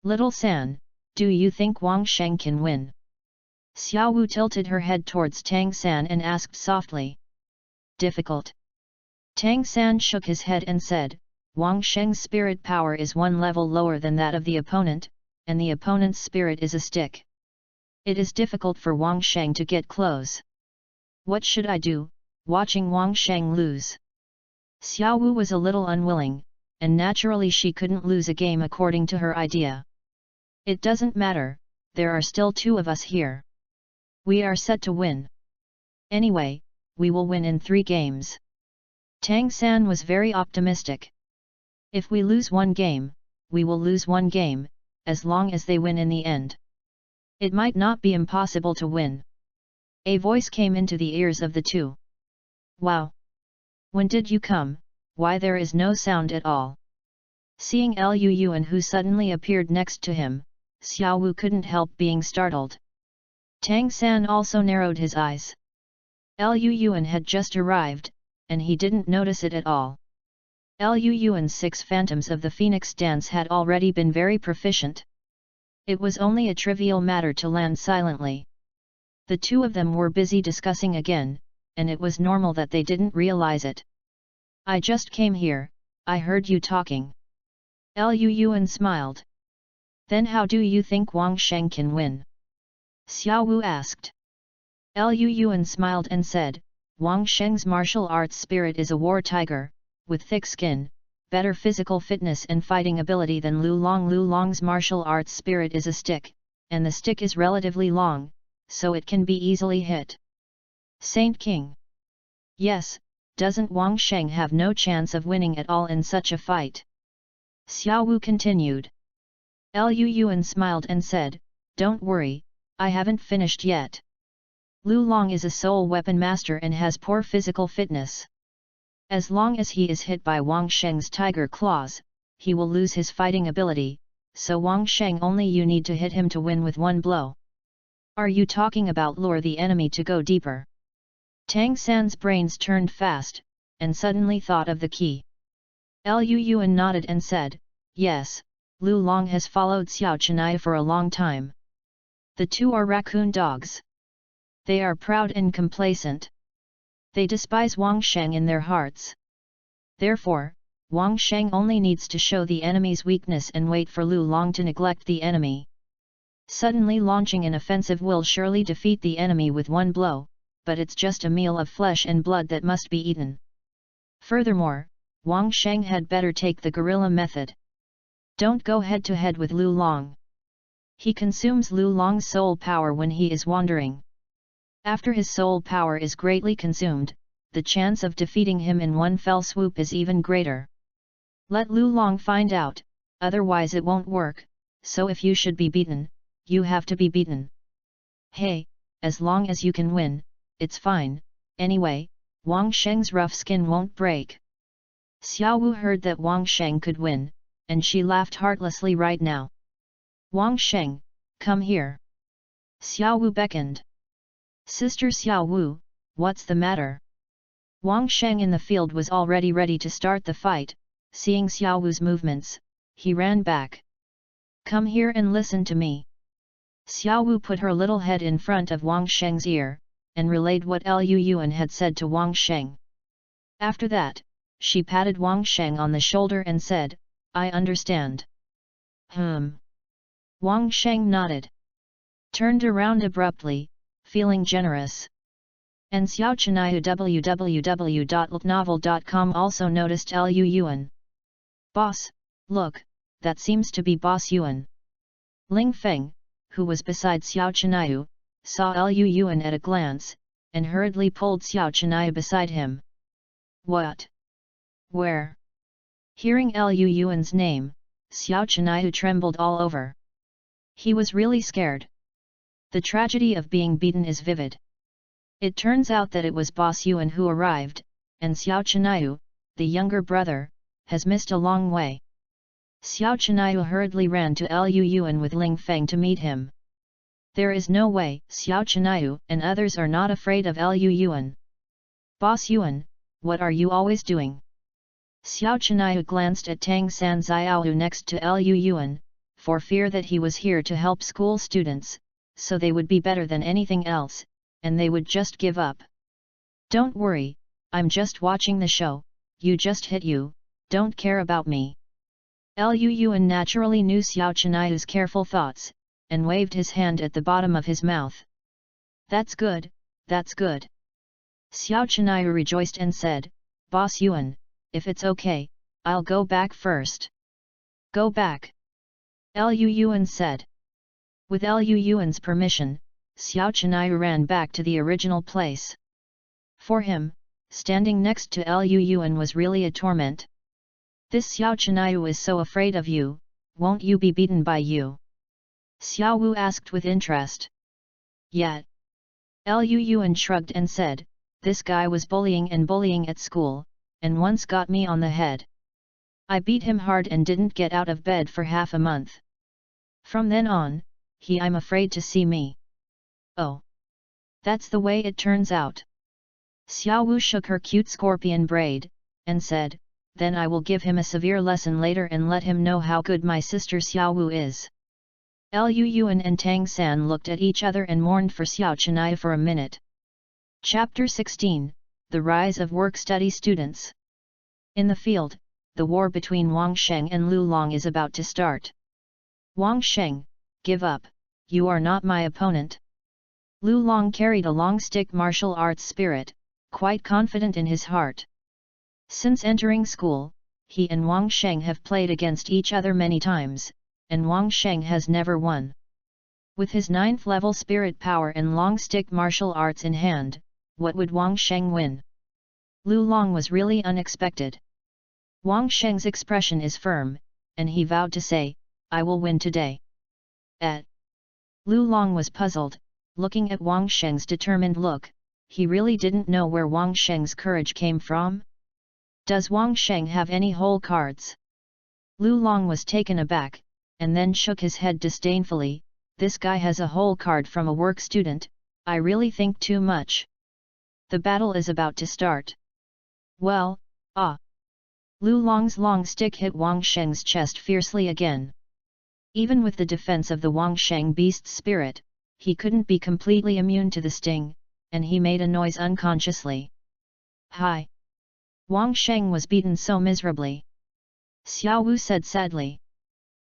Little San, do you think Wang Sheng can win? Xiao Wu tilted her head towards Tang San and asked softly. Difficult. Tang San shook his head and said, Wang Sheng's spirit power is 1 level lower than that of the opponent, and the opponent's spirit is a stick. It is difficult for Wang Sheng to get close. What should I do, watching Wang Sheng lose? Xiao Wu was a little unwilling, and naturally she couldn't lose a game according to her idea. It doesn't matter, there are still 2 of us here. We are set to win. Anyway, we will win in 3 games. Tang San was very optimistic. If we lose 1 game, we will lose 1 game, as long as they win in the end. It might not be impossible to win. A voice came into the ears of the 2. Wow! When did you come? Why there is no sound at all? Seeing Lu Yuan who suddenly appeared next to him, Xiao Wu couldn't help being startled. Tang San also narrowed his eyes. Lu Yuan had just arrived, and he didn't notice it at all. Lu Yuan's 6 phantoms of the Phoenix dance had already been very proficient. It was only a trivial matter to land silently. The two of them were busy discussing again, and it was normal that they didn't realize it. I just came here, I heard you talking. Lu Yuan smiled. Then how do you think Wang Sheng can win? Xiao Wu asked. Lu Yuan smiled and said, Wang Sheng's martial arts spirit is a war tiger, with thick skin, better physical fitness and fighting ability than Lu Long. Lu Long's martial arts spirit is a stick, and the stick is relatively long, so it can be easily hit. Saint King. Yes, doesn't Wang Sheng have no chance of winning at all in such a fight? Xiao Wu continued. Lu Yuan smiled and said, Don't worry, I haven't finished yet. Lu Long is a soul weapon master and has poor physical fitness. As long as he is hit by Wang Sheng's tiger claws, he will lose his fighting ability, so Wang Sheng only you need to hit him to win with one blow. Are you talking about lure the enemy to go deeper? Tang San's brains turned fast, and suddenly thought of the key. Lu Yuan nodded and said, Yes, Lu Long has followed Xiao Chenai for a long time. The two are raccoon dogs. They are proud and complacent. They despise Wang Sheng in their hearts. Therefore, Wang Sheng only needs to show the enemy's weakness and wait for Lu Long to neglect the enemy. Suddenly launching an offensive will surely defeat the enemy with one blow, but it's just a meal of flesh and blood that must be eaten. Furthermore, Wang Sheng had better take the guerrilla method. Don't go head to head with Lu Long. He consumes Lu Long's soul power when he is wandering. After his soul power is greatly consumed, the chance of defeating him in one fell swoop is even greater. Let Lu Long find out, otherwise it won't work, so if you should be beaten, you have to be beaten. Hey, as long as you can win, it's fine, anyway, Wang Sheng's rough skin won't break. Xiao Wu heard that Wang Sheng could win, and she laughed heartlessly right now. Wang Sheng, come here. Xiao Wu beckoned. Sister Xiao Wu, what's the matter? Wang Sheng in the field was already ready to start the fight. Seeing Xiao Wu's movements, he ran back. Come here and listen to me. Xiao Wu put her little head in front of Wang Sheng's ear, and relayed what Lu Yuan had said to Wang Sheng. After that, she patted Wang Sheng on the shoulder and said, I understand. Wang Sheng nodded. Turned around abruptly, feeling generous. And Xiao Chenai www.ltnovel.com also noticed Lu Yuan. Boss, look, that seems to be Boss Yuan. Ling Feng, who was beside Xiao Chenai, saw Lu Yuan at a glance, and hurriedly pulled Xiao Chenai beside him. What? Where? Hearing Lu Yuan's name, Xiao Chenai trembled all over. He was really scared. The tragedy of being beaten is vivid. It turns out that it was Boss Yuan who arrived, and Xiao Chenai, the younger brother, has missed a long way. Xiao Chenai hurriedly ran to Lu Yuan with Ling Feng to meet him. There is no way, Xiao Chenai and others are not afraid of Lu Yuan. Boss Yuan, what are you always doing? Xiao Chenai glanced at Tang San Xiaohu next to Lu Yuan, for fear that he was here to help school students, so they would be better than anything else, and they would just give up. Don't worry, I'm just watching the show, you just hit you, don't care about me. Lu Yuan naturally knew Xiao Chenai's careful thoughts, and waved his hand at the bottom of his mouth. That's good, that's good. Xiao Chenai rejoiced and said, Boss Yuan, if it's okay, I'll go back first. Go back. Lu Yuan said. With Lu Yuan's permission, Xiao Chenai ran back to the original place. For him, standing next to Lu Yuan was really a torment. This Xiao Chenai is so afraid of you, won't you be beaten by you? Xiao Wu asked with interest. Yet. Lu Yuan shrugged and said, this guy was bullying at school, and once got me on the head. I beat him hard and didn't get out of bed for half a month. From then on, I'm afraid to see me. Oh. That's the way it turns out. Xiao Wu shook her cute scorpion braid, and said, then I will give him a severe lesson later and let him know how good my sister Xiao Wu is. Lu Yuan and Tang San looked at each other and mourned for Xiao Chenaya for a minute. Chapter 16, The Rise of Work-Study Students. In the field, the war between Wang Sheng and Lu Long is about to start. Wang Sheng, give up, you are not my opponent. Lu Long carried a long-stick martial arts spirit, quite confident in his heart. Since entering school, he and Wang Sheng have played against each other many times, and Wang Sheng has never won. With his 9th level spirit power and long-stick martial arts in hand, what would Wang Sheng win? Lu Long was really unexpected. Wang Sheng's expression is firm, and he vowed to say, I will win today. Lu Long was puzzled, looking at Wang Sheng's determined look. He really didn't know where Wang Sheng's courage came from. Does Wang Sheng have any whole cards? Lu Long was taken aback, and then shook his head disdainfully. This guy has a whole card from a work student, I really think too much. The battle is about to start. Well, Lu Long's long stick hit Wang Sheng's chest fiercely again. Even with the defense of the Wang Sheng beast spirit, he couldn't be completely immune to the sting, and he made a noise unconsciously. Hi! Wang Sheng was beaten so miserably. Xiao Wu said sadly.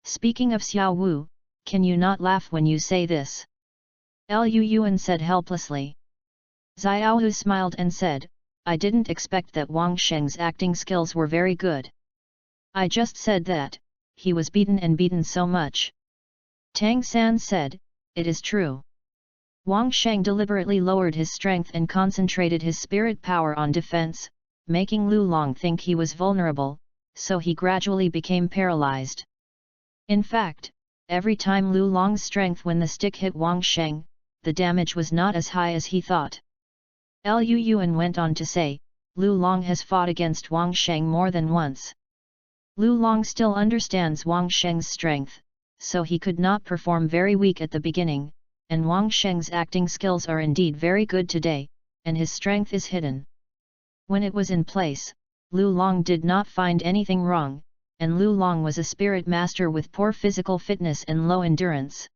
Speaking of Xiao Wu, can you not laugh when you say this? Lu Yuan said helplessly. Xiao Wu smiled and said, I didn't expect that Wang Sheng's acting skills were very good. I just said that, he was beaten and beaten so much. Tang San said, it is true. Wang Sheng deliberately lowered his strength and concentrated his spirit power on defense, making Lu Long think he was vulnerable, so he gradually became paralyzed. In fact, every time Lu Long's strength when the stick hit Wang Sheng, the damage was not as high as he thought. Lu Yuan went on to say, Lu Long has fought against Wang Sheng more than once. Lu Long still understands Wang Sheng's strength, so he could not perform very weak at the beginning, and Wang Sheng's acting skills are indeed very good today, and his strength is hidden. When it was in place, Lu Long did not find anything wrong, and Lu Long was a spirit master with poor physical fitness and low endurance.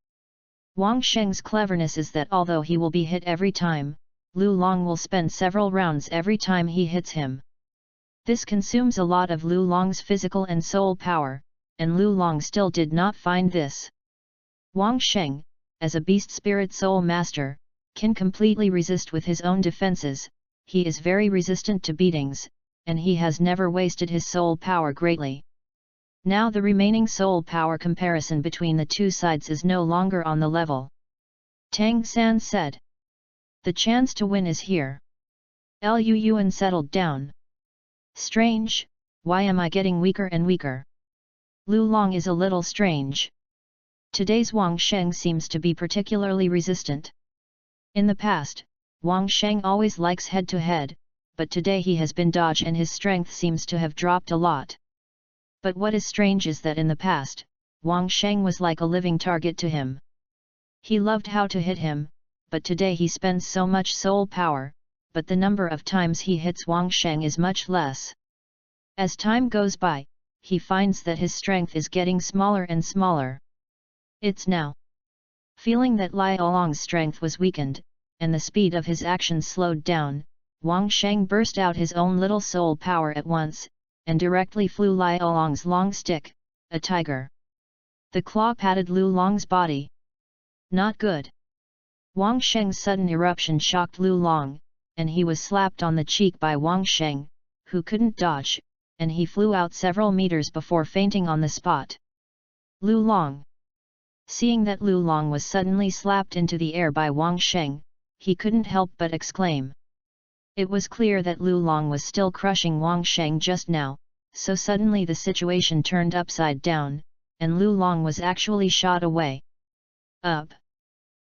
Wang Sheng's cleverness is that although he will be hit every time, Lu Long will spend several rounds every time he hits him. This consumes a lot of Lu Long's physical and soul power, and Lu Long still did not find this. Wang Sheng, as a beast spirit soul master, can completely resist with his own defenses. He is very resistant to beatings, and he has never wasted his soul power greatly. Now the remaining soul power comparison between the two sides is no longer on the level. Tang San said. The chance to win is here. Lu Yuan settled down. Strange, why am I getting weaker and weaker? Lu Long is a little strange. Today's Wang Sheng seems to be particularly resistant. In the past, Wang Sheng always likes head-to-head, but today he has been dodged and his strength seems to have dropped a lot. But what is strange is that in the past, Wang Sheng was like a living target to him. He loved how to hit him, but today he spends so much soul power, but the number of times he hits Wang Sheng is much less. As time goes by, he finds that his strength is getting smaller and smaller. It's now. Feeling that Lai Oolong's strength was weakened, and the speed of his actions slowed down, Wang Sheng burst out his own little soul power at once, and directly flew Lai Oolong's long stick, a tiger. The claw patted Lu Long's body. Not good. Wang Sheng's sudden eruption shocked Lu Long, and he was slapped on the cheek by Wang Sheng, who couldn't dodge, and he flew out several meters before fainting on the spot. Lu Long. Seeing that Lu Long was suddenly slapped into the air by Wang Sheng, he couldn't help but exclaim. It was clear that Lu Long was still crushing Wang Sheng just now, so suddenly the situation turned upside down, and Lu Long was actually shot away. Up!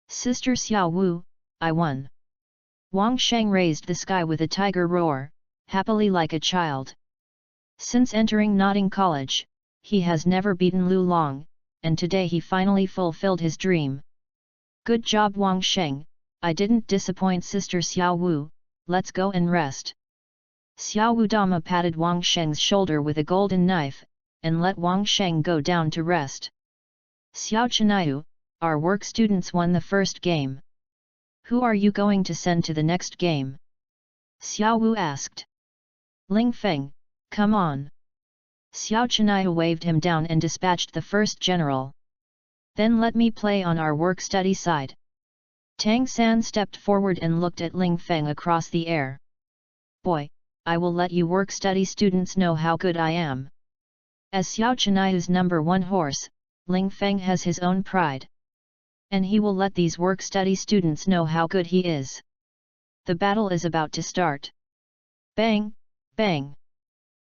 Sister Xiao Wu, I won! Wang Sheng raised the sky with a tiger roar, happily like a child. Since entering Notting College, he has never beaten Lu Long, and today he finally fulfilled his dream. Good job Wang Sheng, I didn't disappoint Sister Xiao Wu, let's go and rest. Xiao Wu Dama patted Wang Sheng's shoulder with a golden knife, and let Wang Sheng go down to rest. Xiao Chinayu, our work students won the first game. Who are you going to send to the next game? Xiao Wu asked. Ling Feng, come on. Xiao Chinayu waved him down and dispatched the first general. Then let me play on our work-study side. Tang San stepped forward and looked at Ling Feng across the air. Boy, I will let you work-study students know how good I am. As Xiao Chenayu's number one horse, Ling Feng has his own pride. And he will let these work-study students know how good he is. The battle is about to start. Bang, bang.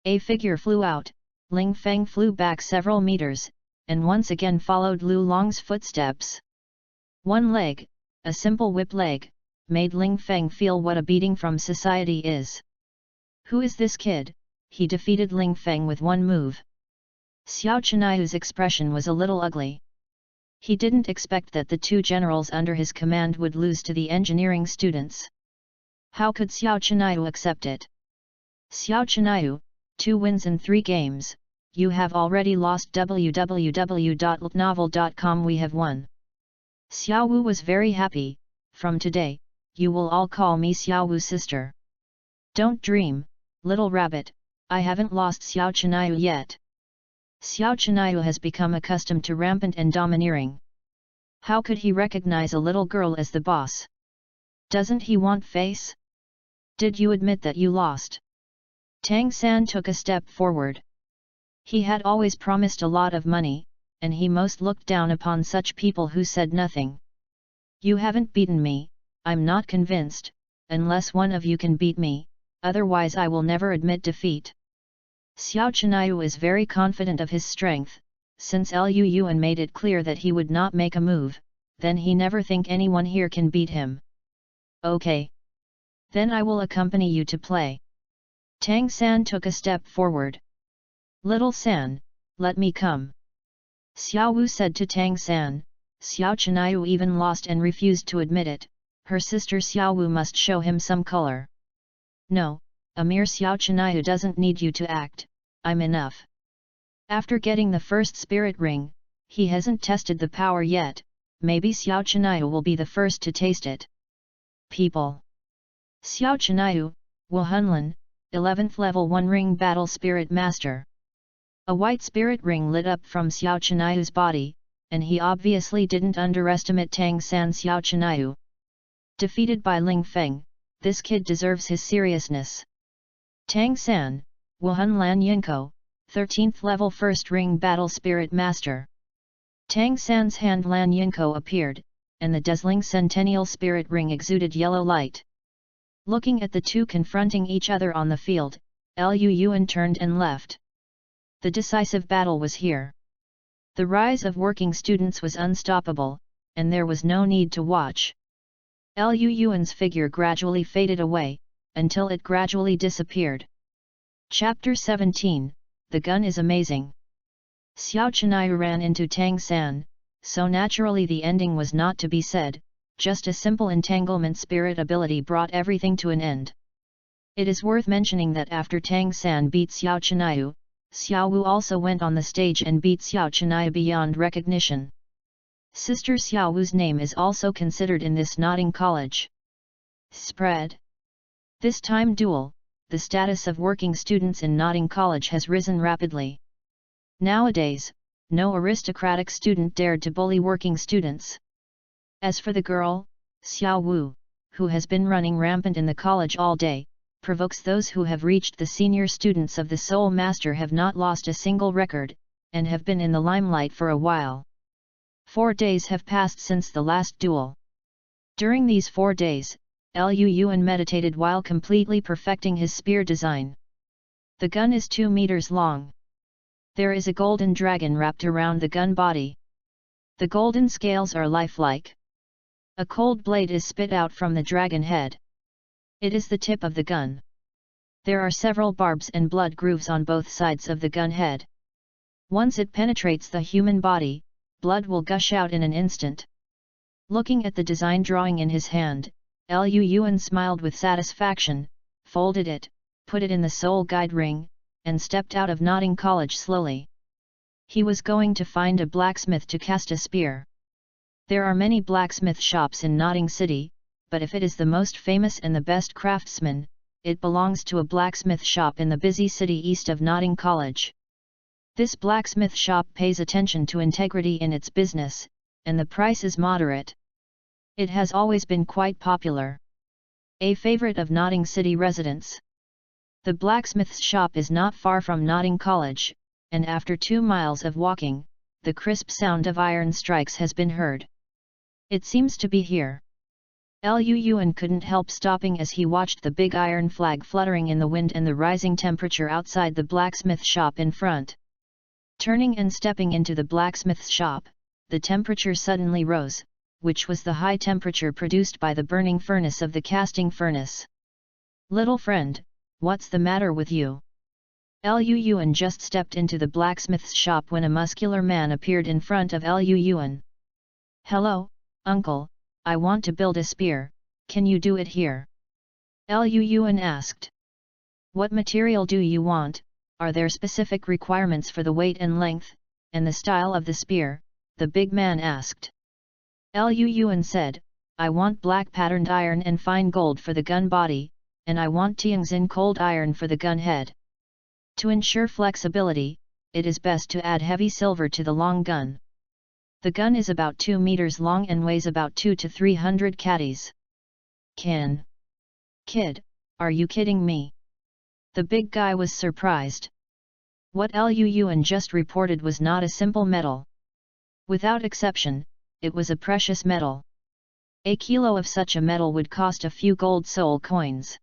A figure flew out, Ling Feng flew back several meters, and once again followed Lu Long's footsteps. One leg, a simple whip leg, made Ling Feng feel what a beating from society is. Who is this kid? He defeated Ling Feng with one move. Xiao Chenayu's expression was a little ugly. He didn't expect that the two generals under his command would lose to the engineering students. How could Xiao Chenayu accept it? Xiao Chenayu, 2 wins in 3 games, you have already lost. www.novel.com. We have won. Xiao Wu was very happy. From today, you will all call me Xiao Wu sister. Don't dream, little rabbit, I haven't lost Xiao Chenayu yet. Xiao Chenayu has become accustomed to rampant and domineering. How could he recognize a little girl as the boss? Doesn't he want face? Did you admit that you lost? Tang San took a step forward. He had always promised a lot of money, and he most looked down upon such people who said nothing. You haven't beaten me, I'm not convinced, unless one of you can beat me, otherwise I will never admit defeat. Xiao Chenayu is very confident of his strength, since Lu Yuan made it clear that he would not make a move, then he never think anyone here can beat him. Okay. Then I will accompany you to play. Tang San took a step forward. Little San, let me come. Xiao Wu said to Tang San. Xiao Chenayu even lost and refused to admit it, her sister Xiao Wu must show him some color. No, a mere Xiao Chenayu doesn't need you to act, I'm enough. After getting the first spirit ring, he hasn't tested the power yet, maybe Xiao Chenayu will be the first to taste it. People. Xiao Chenayu, Wu Hunlin, 11th level 1 ring battle spirit master. A white spirit ring lit up from Xiao Chenayu's body, and he obviously didn't underestimate Tang San. Xiao Chenayu. Defeated by Ling Feng, this kid deserves his seriousness. Tang San, Wuhan Lan Yinko, 13th level 1st ring battle spirit master. Tang San's hand Lan Yinko appeared, and the dazzling centennial spirit ring exuded yellow light. Looking at the two confronting each other on the field, Lu Yuan turned and left. The decisive battle was here. The rise of working students was unstoppable, and there was no need to watch. Lu Yuan's figure gradually faded away, until it gradually disappeared. Chapter 17, The Gun is Amazing. Xiao Chenayu ran into Tang San, so naturally the ending was not to be said, just a simple entanglement spirit ability brought everything to an end. It is worth mentioning that after Tang San beat Xiao Chenayu, Xiao Wu also went on the stage and beat Xiao Chenayu beyond recognition. Sister Xiao Wu's name is also considered in this nodding college. Spread. This time duel, the status of working students in Nodding College has risen rapidly. Nowadays, no aristocratic student dared to bully working students. As for the girl, Xiao Wu, who has been running rampant in the college all day, provokes those who have reached the senior students of the Soul Master have not lost a single record, and have been in the limelight for a while. 4 days have passed since the last duel. During these 4 days, Lu Yuan meditated while completely perfecting his spear design. The gun is 2 meters long. There is a golden dragon wrapped around the gun body. The golden scales are lifelike. A cold blade is spit out from the dragon head. It is the tip of the gun. There are several barbs and blood grooves on both sides of the gun head. Once it penetrates the human body, blood will gush out in an instant. Looking at the design drawing in his hand, Lu Yuan smiled with satisfaction, folded it, put it in the soul guide ring, and stepped out of Notting College slowly. He was going to find a blacksmith to cast a spear. There are many blacksmith shops in Notting City, but if it is the most famous and the best craftsman, it belongs to a blacksmith shop in the busy city east of Notting College. This blacksmith shop pays attention to integrity in its business, and the price is moderate. It has always been quite popular. A favorite of Notting City residents. The blacksmith's shop is not far from Notting College, and after 2 miles of walking, the crisp sound of iron strikes has been heard. It seems to be here. Lu Yuan couldn't help stopping as he watched the big iron flag fluttering in the wind and the rising temperature outside the blacksmith shop in front. Turning and stepping into the blacksmith's shop, the temperature suddenly rose, which was the high temperature produced by the burning furnace of the casting furnace. "Little friend, what's the matter with you?" Lu Yuan just stepped into the blacksmith's shop when a muscular man appeared in front of Lu Yuan. "Hello, uncle, I want to build a spear, can you do it here?" Lu Yuan asked. "What material do you want? Are there specific requirements for the weight and length, and the style of the spear?" the big man asked. Lu Yuan said, "I want black patterned iron and fine gold for the gun body, and I want Tianjin cold iron for the gun head. To ensure flexibility, it is best to add heavy silver to the long gun. The gun is about 2 meters long and weighs about 200 to 300 catties." Kid, are you kidding me?" The big guy was surprised. What Lu Yuan just reported was not a simple metal. Without exception, it was a precious metal. A kilo of such a metal would cost a few gold soul coins.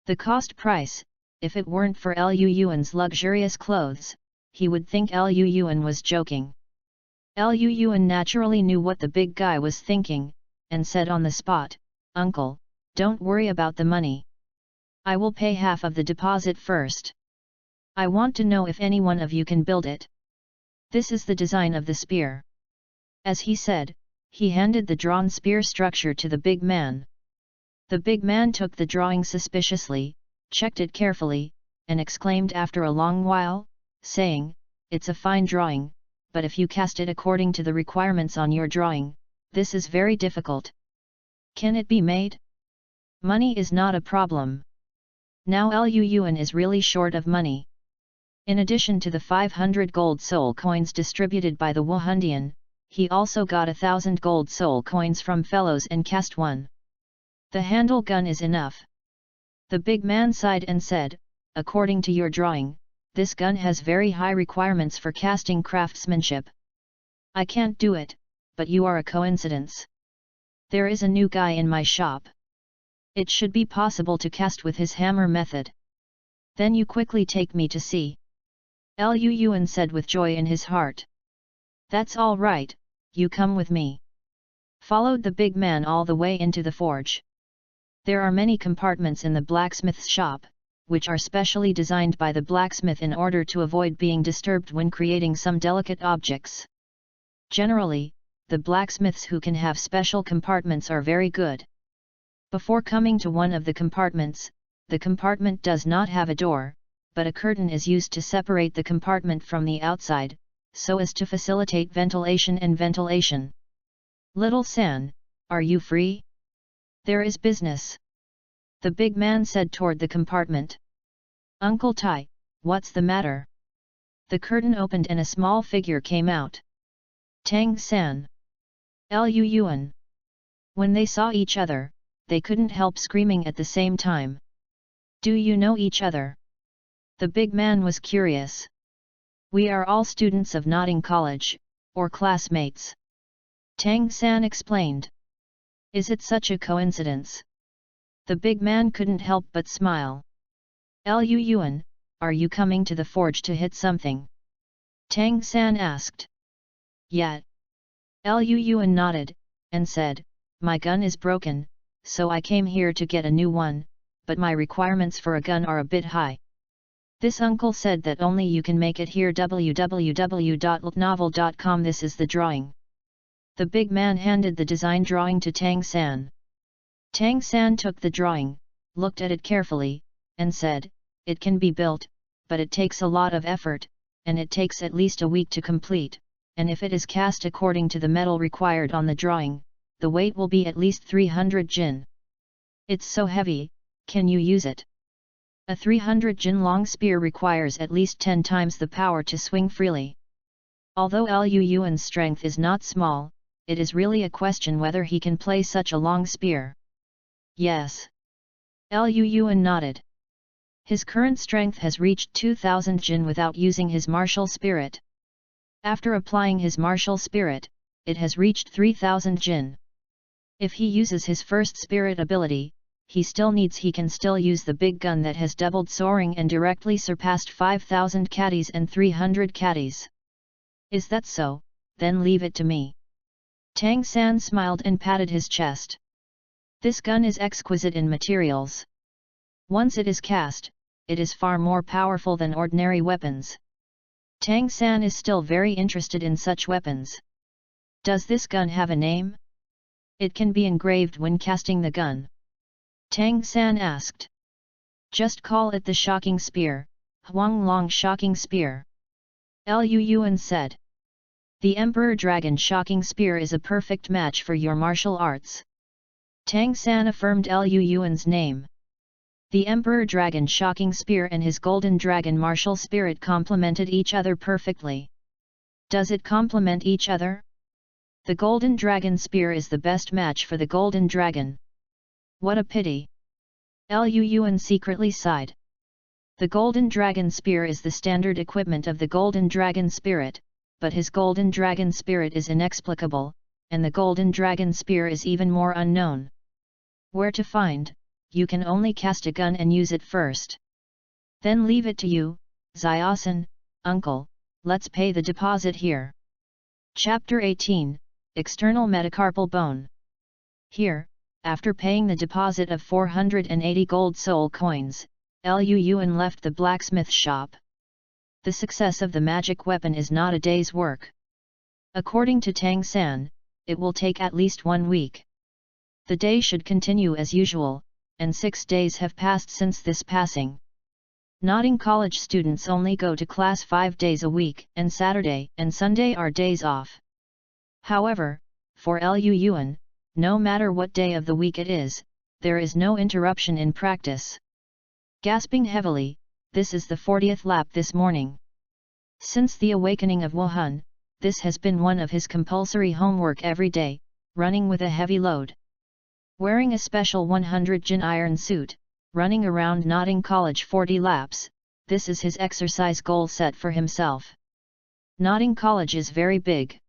The cost price, if it weren't for Lu Yuan's luxurious clothes, he would think Lu Yuan was joking. Lu Yuan naturally knew what the big guy was thinking, and said on the spot, "Uncle, don't worry about the money. I will pay half of the deposit first. I want to know if any one of you can build it. This is the design of the spear." As he said, he handed the drawn spear structure to the big man. The big man took the drawing suspiciously, checked it carefully, and exclaimed after a long while, saying, "It's a fine drawing, but if you cast it according to the requirements on your drawing, this is very difficult. Can it be made?" Money is not a problem. Now Lu Yuan is really short of money. In addition to the 500 gold soul coins distributed by the Wuhandian, he also got 1,000 gold soul coins from fellows and cast one. "The handle gun is enough." The big man sighed and said, "According to your drawing, this gun has very high requirements for casting craftsmanship. I can't do it, but you are a coincidence. There is a new guy in my shop. It should be possible to cast with his hammer method. Then you quickly take me to see." Lu Yuan said with joy in his heart. "That's all right, you come with me." Followed the big man all the way into the forge. There are many compartments in the blacksmith's shop, which are specially designed by the blacksmith in order to avoid being disturbed when creating some delicate objects. Generally, the blacksmiths who can have special compartments are very good. Before coming to one of the compartments, the compartment does not have a door, but a curtain is used to separate the compartment from the outside, so as to facilitate ventilation and ventilation. "Little San, are you free? There is business," the big man said toward the compartment. "Uncle Tai, what's the matter?" The curtain opened and a small figure came out. "Tang San." Lu Yuan. When they saw each other, they couldn't help screaming at the same time. "Do you know each other?" The big man was curious. "We are all students of Notting College, or classmates," Tang San explained. "Is it such a coincidence?" The big man couldn't help but smile. "Lu Yuan, are you coming to the forge to hit something?" Tang San asked. "Yeah." Lu Yuan nodded, and said, "My gun is broken, so I came here to get a new one, but my requirements for a gun are a bit high." This uncle said that only you can make it here. www.novel.com. This is the drawing. The big man handed the design drawing to Tang San. Tang San took the drawing, looked at it carefully, and said, "It can be built, but it takes a lot of effort, and it takes at least a week to complete, and if it is cast according to the metal required on the drawing, the weight will be at least 300 jin. It's so heavy, can you use it?" A 300 jin long spear requires at least 10 times the power to swing freely. Although Liu Yuan's strength is not small, it is really a question whether he can play such a long spear. Yes. Liu Yuan nodded. His current strength has reached 2000 jin without using his martial spirit. After applying his martial spirit, it has reached 3000 jin. If he uses his first spirit ability, he can still use the big gun that has doubled soaring and directly surpassed 5000 caddies and 300 caddies. Is that so? Then leave it to me. Tang San smiled and patted his chest. This gun is exquisite in materials. Once it is cast, it is far more powerful than ordinary weapons. Tang San is still very interested in such weapons. Does this gun have a name? It can be engraved when casting the gun. Tang San asked. Just call it the Shocking Spear, Huang Long Shocking Spear. Liu Yuan said. The Emperor Dragon Shocking Spear is a perfect match for your martial arts. Tang San affirmed Liu Yuan's name. The Emperor Dragon Shocking Spear and his Golden Dragon Martial Spirit complemented each other perfectly. Does it complement each other? The Golden Dragon Spear is the best match for the Golden Dragon. What a pity! Liu Yuan secretly sighed. The Golden Dragon Spear is the standard equipment of the Golden Dragon Spirit, but his Golden Dragon Spirit is inexplicable, and the Golden Dragon Spear is even more unknown. Where to find? You can only cast a gun and use it first. Then leave it to you, Xiaosan, uncle, let's pay the deposit here. Chapter 18, External Metacarpal Bone. Here, after paying the deposit of 480 gold soul coins, Liu Yuan left the blacksmith shop. The success of the magic weapon is not a day's work. According to Tang San, it will take at least 1 week. The day should continue as usual, and 6 days have passed since this passing. Notting College students only go to class 5 days a week, and Saturday and Sunday are days off. However, for Liu Yuan, no matter what day of the week it is, there is no interruption in practice. Gasping heavily, this is the 40th lap this morning. Since the awakening of Wuhan, this has been one of his compulsory homework every day, running with a heavy load. Wearing a special 100 jin iron suit, running around Notting College 40 laps, this is his exercise goal set for himself. Notting College is very big.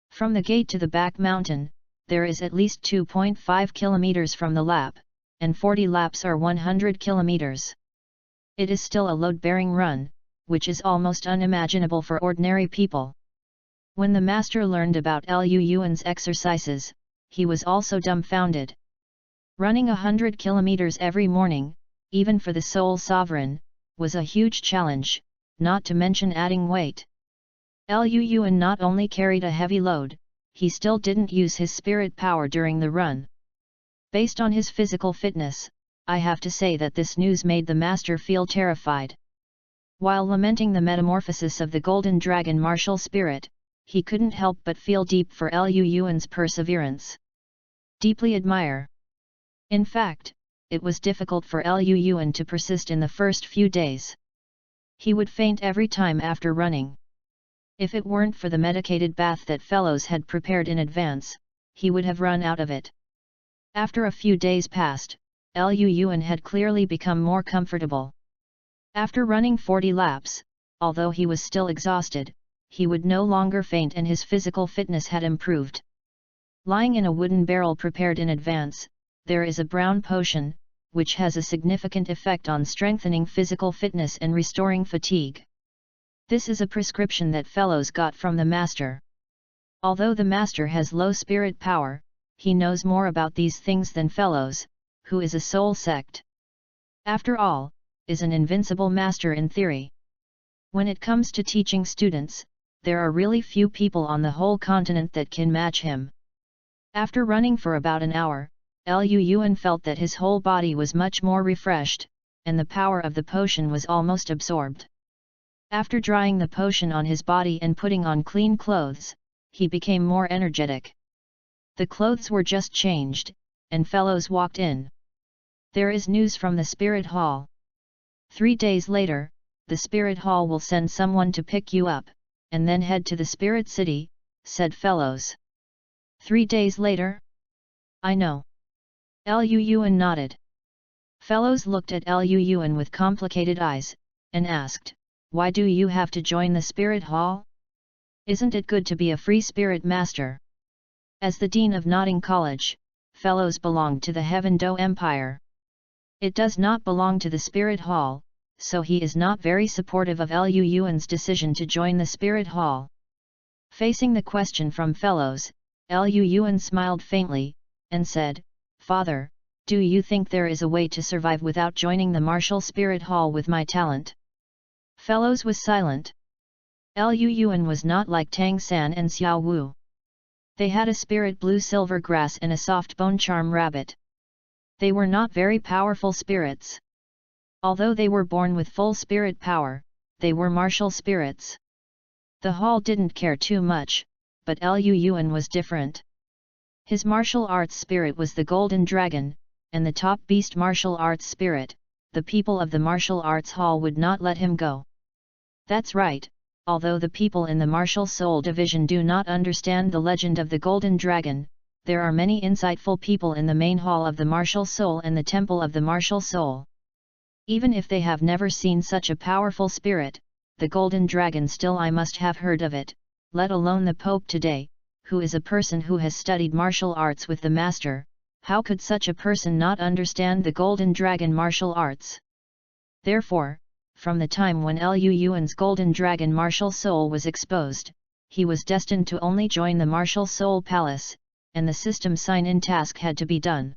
From the gate to the back mountain, there is at least 2.5 kilometers from the lap, and 40 laps are 100 kilometers. It is still a load-bearing run, which is almost unimaginable for ordinary people. When the master learned about Liu Yuan's exercises, he was also dumbfounded. Running 100 kilometers every morning, even for the Soul Sovereign, was a huge challenge, not to mention adding weight. Liu Yuan not only carried a heavy load, he still didn't use his spirit power during the run. Based on his physical fitness, I have to say that this news made the master feel terrified. While lamenting the metamorphosis of the Golden Dragon martial spirit, he couldn't help but feel deep for Liu Yuan's perseverance. Deeply admire. In fact, it was difficult for Liu Yuan to persist in the first few days. He would faint every time after running. If it weren't for the medicated bath that fellows had prepared in advance, he would have run out of it. After a few days passed, Liu Yuan had clearly become more comfortable. After running 40 laps, although he was still exhausted, he would no longer faint and his physical fitness had improved. Lying in a wooden barrel prepared in advance, there is a brown potion, which has a significant effect on strengthening physical fitness and restoring fatigue. This is a prescription that fellows got from the master. Although the master has low spirit power, he knows more about these things than fellows, who is a soul sect. After all, is an invincible master in theory. When it comes to teaching students, there are really few people on the whole continent that can match him. After running for about an hour, Liu Yuan felt that his whole body was much more refreshed, and the power of the potion was almost absorbed. After drying the potion on his body and putting on clean clothes, he became more energetic. The clothes were just changed, and fellows walked in. There is news from the Spirit Hall. 3 days later, the Spirit Hall will send someone to pick you up, and then head to the Spirit City, said fellows. 3 days later? I know. Liu Yuan nodded. Fellows looked at Liu Yuan with complicated eyes, and asked, "Why do you have to join the Spirit Hall? Isn't it good to be a free spirit master?" As the Dean of Nodding College, fellows belonged to the Heaven Do Empire. It does not belong to the Spirit Hall, so he is not very supportive of Liu Yuan's decision to join the Spirit Hall. Facing the question from fellows, Liu Yuan smiled faintly, and said, "Father, do you think there is a way to survive without joining the Martial Spirit Hall with my talent?" Fellows was silent. Liu Yuan was not like Tang San and Xiao Wu. They had a spirit blue silver grass and a soft bone charm rabbit. They were not very powerful spirits. Although they were born with full spirit power, they were martial spirits. The hall didn't care too much, but Liu Yuan was different. His martial arts spirit was the Golden Dragon, and the top beast martial arts spirit, the people of the martial arts hall would not let him go. That's right, although the people in the martial soul division do not understand the legend of the Golden Dragon, there are many insightful people in the main hall of the martial soul and the temple of the martial soul. Even if they have never seen such a powerful spirit, the Golden Dragon still I must have heard of it, let alone the Pope today, who is a person who has studied martial arts with the master. How could such a person not understand the Golden Dragon martial arts? Therefore, from the time when Liu Yuan's Golden Dragon martial soul was exposed, he was destined to only join the martial soul palace, and the system sign-in task had to be done.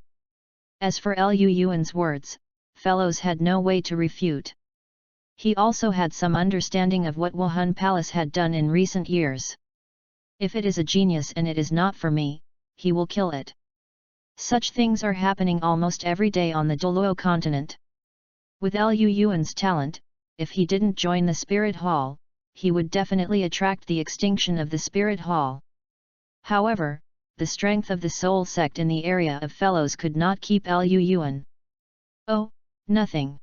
As for Liu Yuan's words, fellows had no way to refute. He also had some understanding of what Wuhan Palace had done in recent years. If it is a genius and it is not for me, he will kill it. Such things are happening almost every day on the Douluo continent. With Liu Yuan's talent, if he didn't join the Spirit Hall, he would definitely attract the extinction of the Spirit Hall. However, the strength of the Soul sect in the area of fellows could not keep Liu Yuan. "Oh, nothing."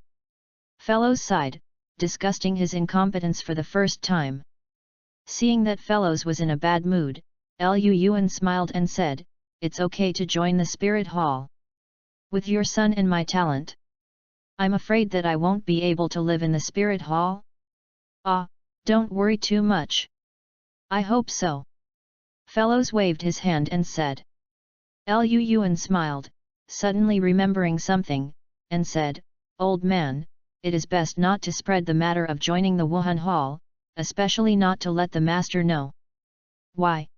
Fellows sighed, disgusting his incompetence for the first time. Seeing that fellows was in a bad mood, Liu Yuan smiled and said, "It's okay to join the Spirit Hall. With your son and my talent. I'm afraid that I won't be able to live in the Spirit Hall?" "Ah, don't worry too much. I hope so." Fellows waved his hand and said. Liu Yuan smiled, suddenly remembering something, and said, "Old man, it is best not to spread the matter of joining the Wuhan Hall, especially not to let the master know." "Why?"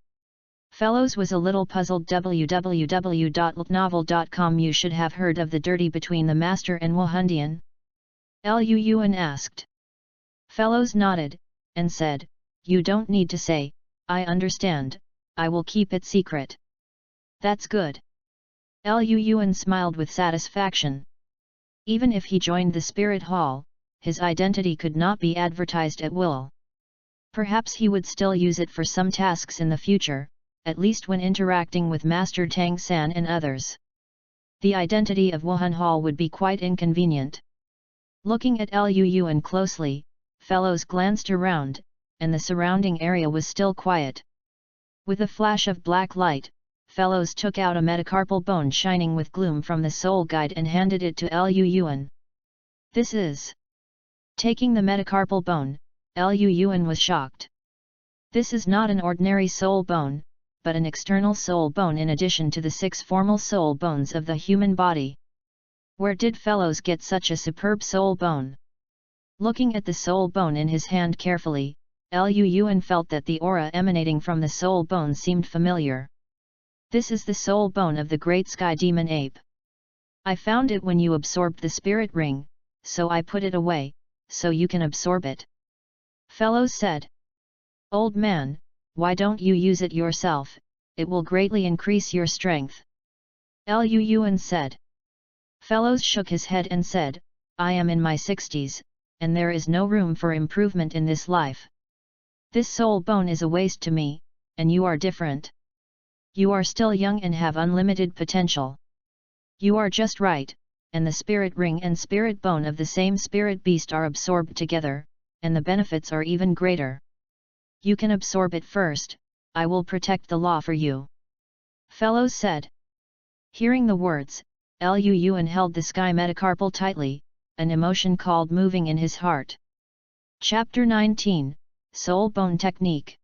Fellows was a little puzzled. www.novel.com. You should have heard of the dirty between the master and Wuhandian? Liu Yuan asked. Fellows nodded, and said, "You don't need to say, I understand, I will keep it secret." "That's good." Liu Yuan smiled with satisfaction. Even if he joined the Spirit Hall, his identity could not be advertised at will. Perhaps he would still use it for some tasks in the future, at least when interacting with Master Tang San and others. The identity of Wuhan Hall would be quite inconvenient. Looking at Liu Yuan closely, fellows glanced around, and the surrounding area was still quiet. With a flash of black light, fellows took out a metacarpal bone shining with gloom from the soul guide and handed it to Liu Yuan. "This is..." Taking the metacarpal bone, Liu Yuan was shocked. This is not an ordinary soul bone, but an external soul bone in addition to the 6 formal soul bones of the human body. Where did fellows get such a superb soul bone? Looking at the soul bone in his hand carefully, Liu Yuan felt that the aura emanating from the soul bone seemed familiar. "This is the soul bone of the great sky demon ape. I found it when you absorbed the spirit ring," so I put it away, so you can absorb it. Fellows said. Old man, why don't you use it yourself, it will greatly increase your strength. Lu Yuan said. Fellows shook his head and said, I am in my 60s, and there is no room for improvement in this life. This soul bone is a waste to me, and you are different. You are still young and have unlimited potential. You are just right, and the spirit ring and spirit bone of the same spirit beast are absorbed together, and the benefits are even greater. You can absorb it first, I will protect the law for you. Fellows said. Hearing the words, Lu Yuan held the sky metacarpal tightly, an emotion called moving in his heart. Chapter 19, Soul Bone Technique.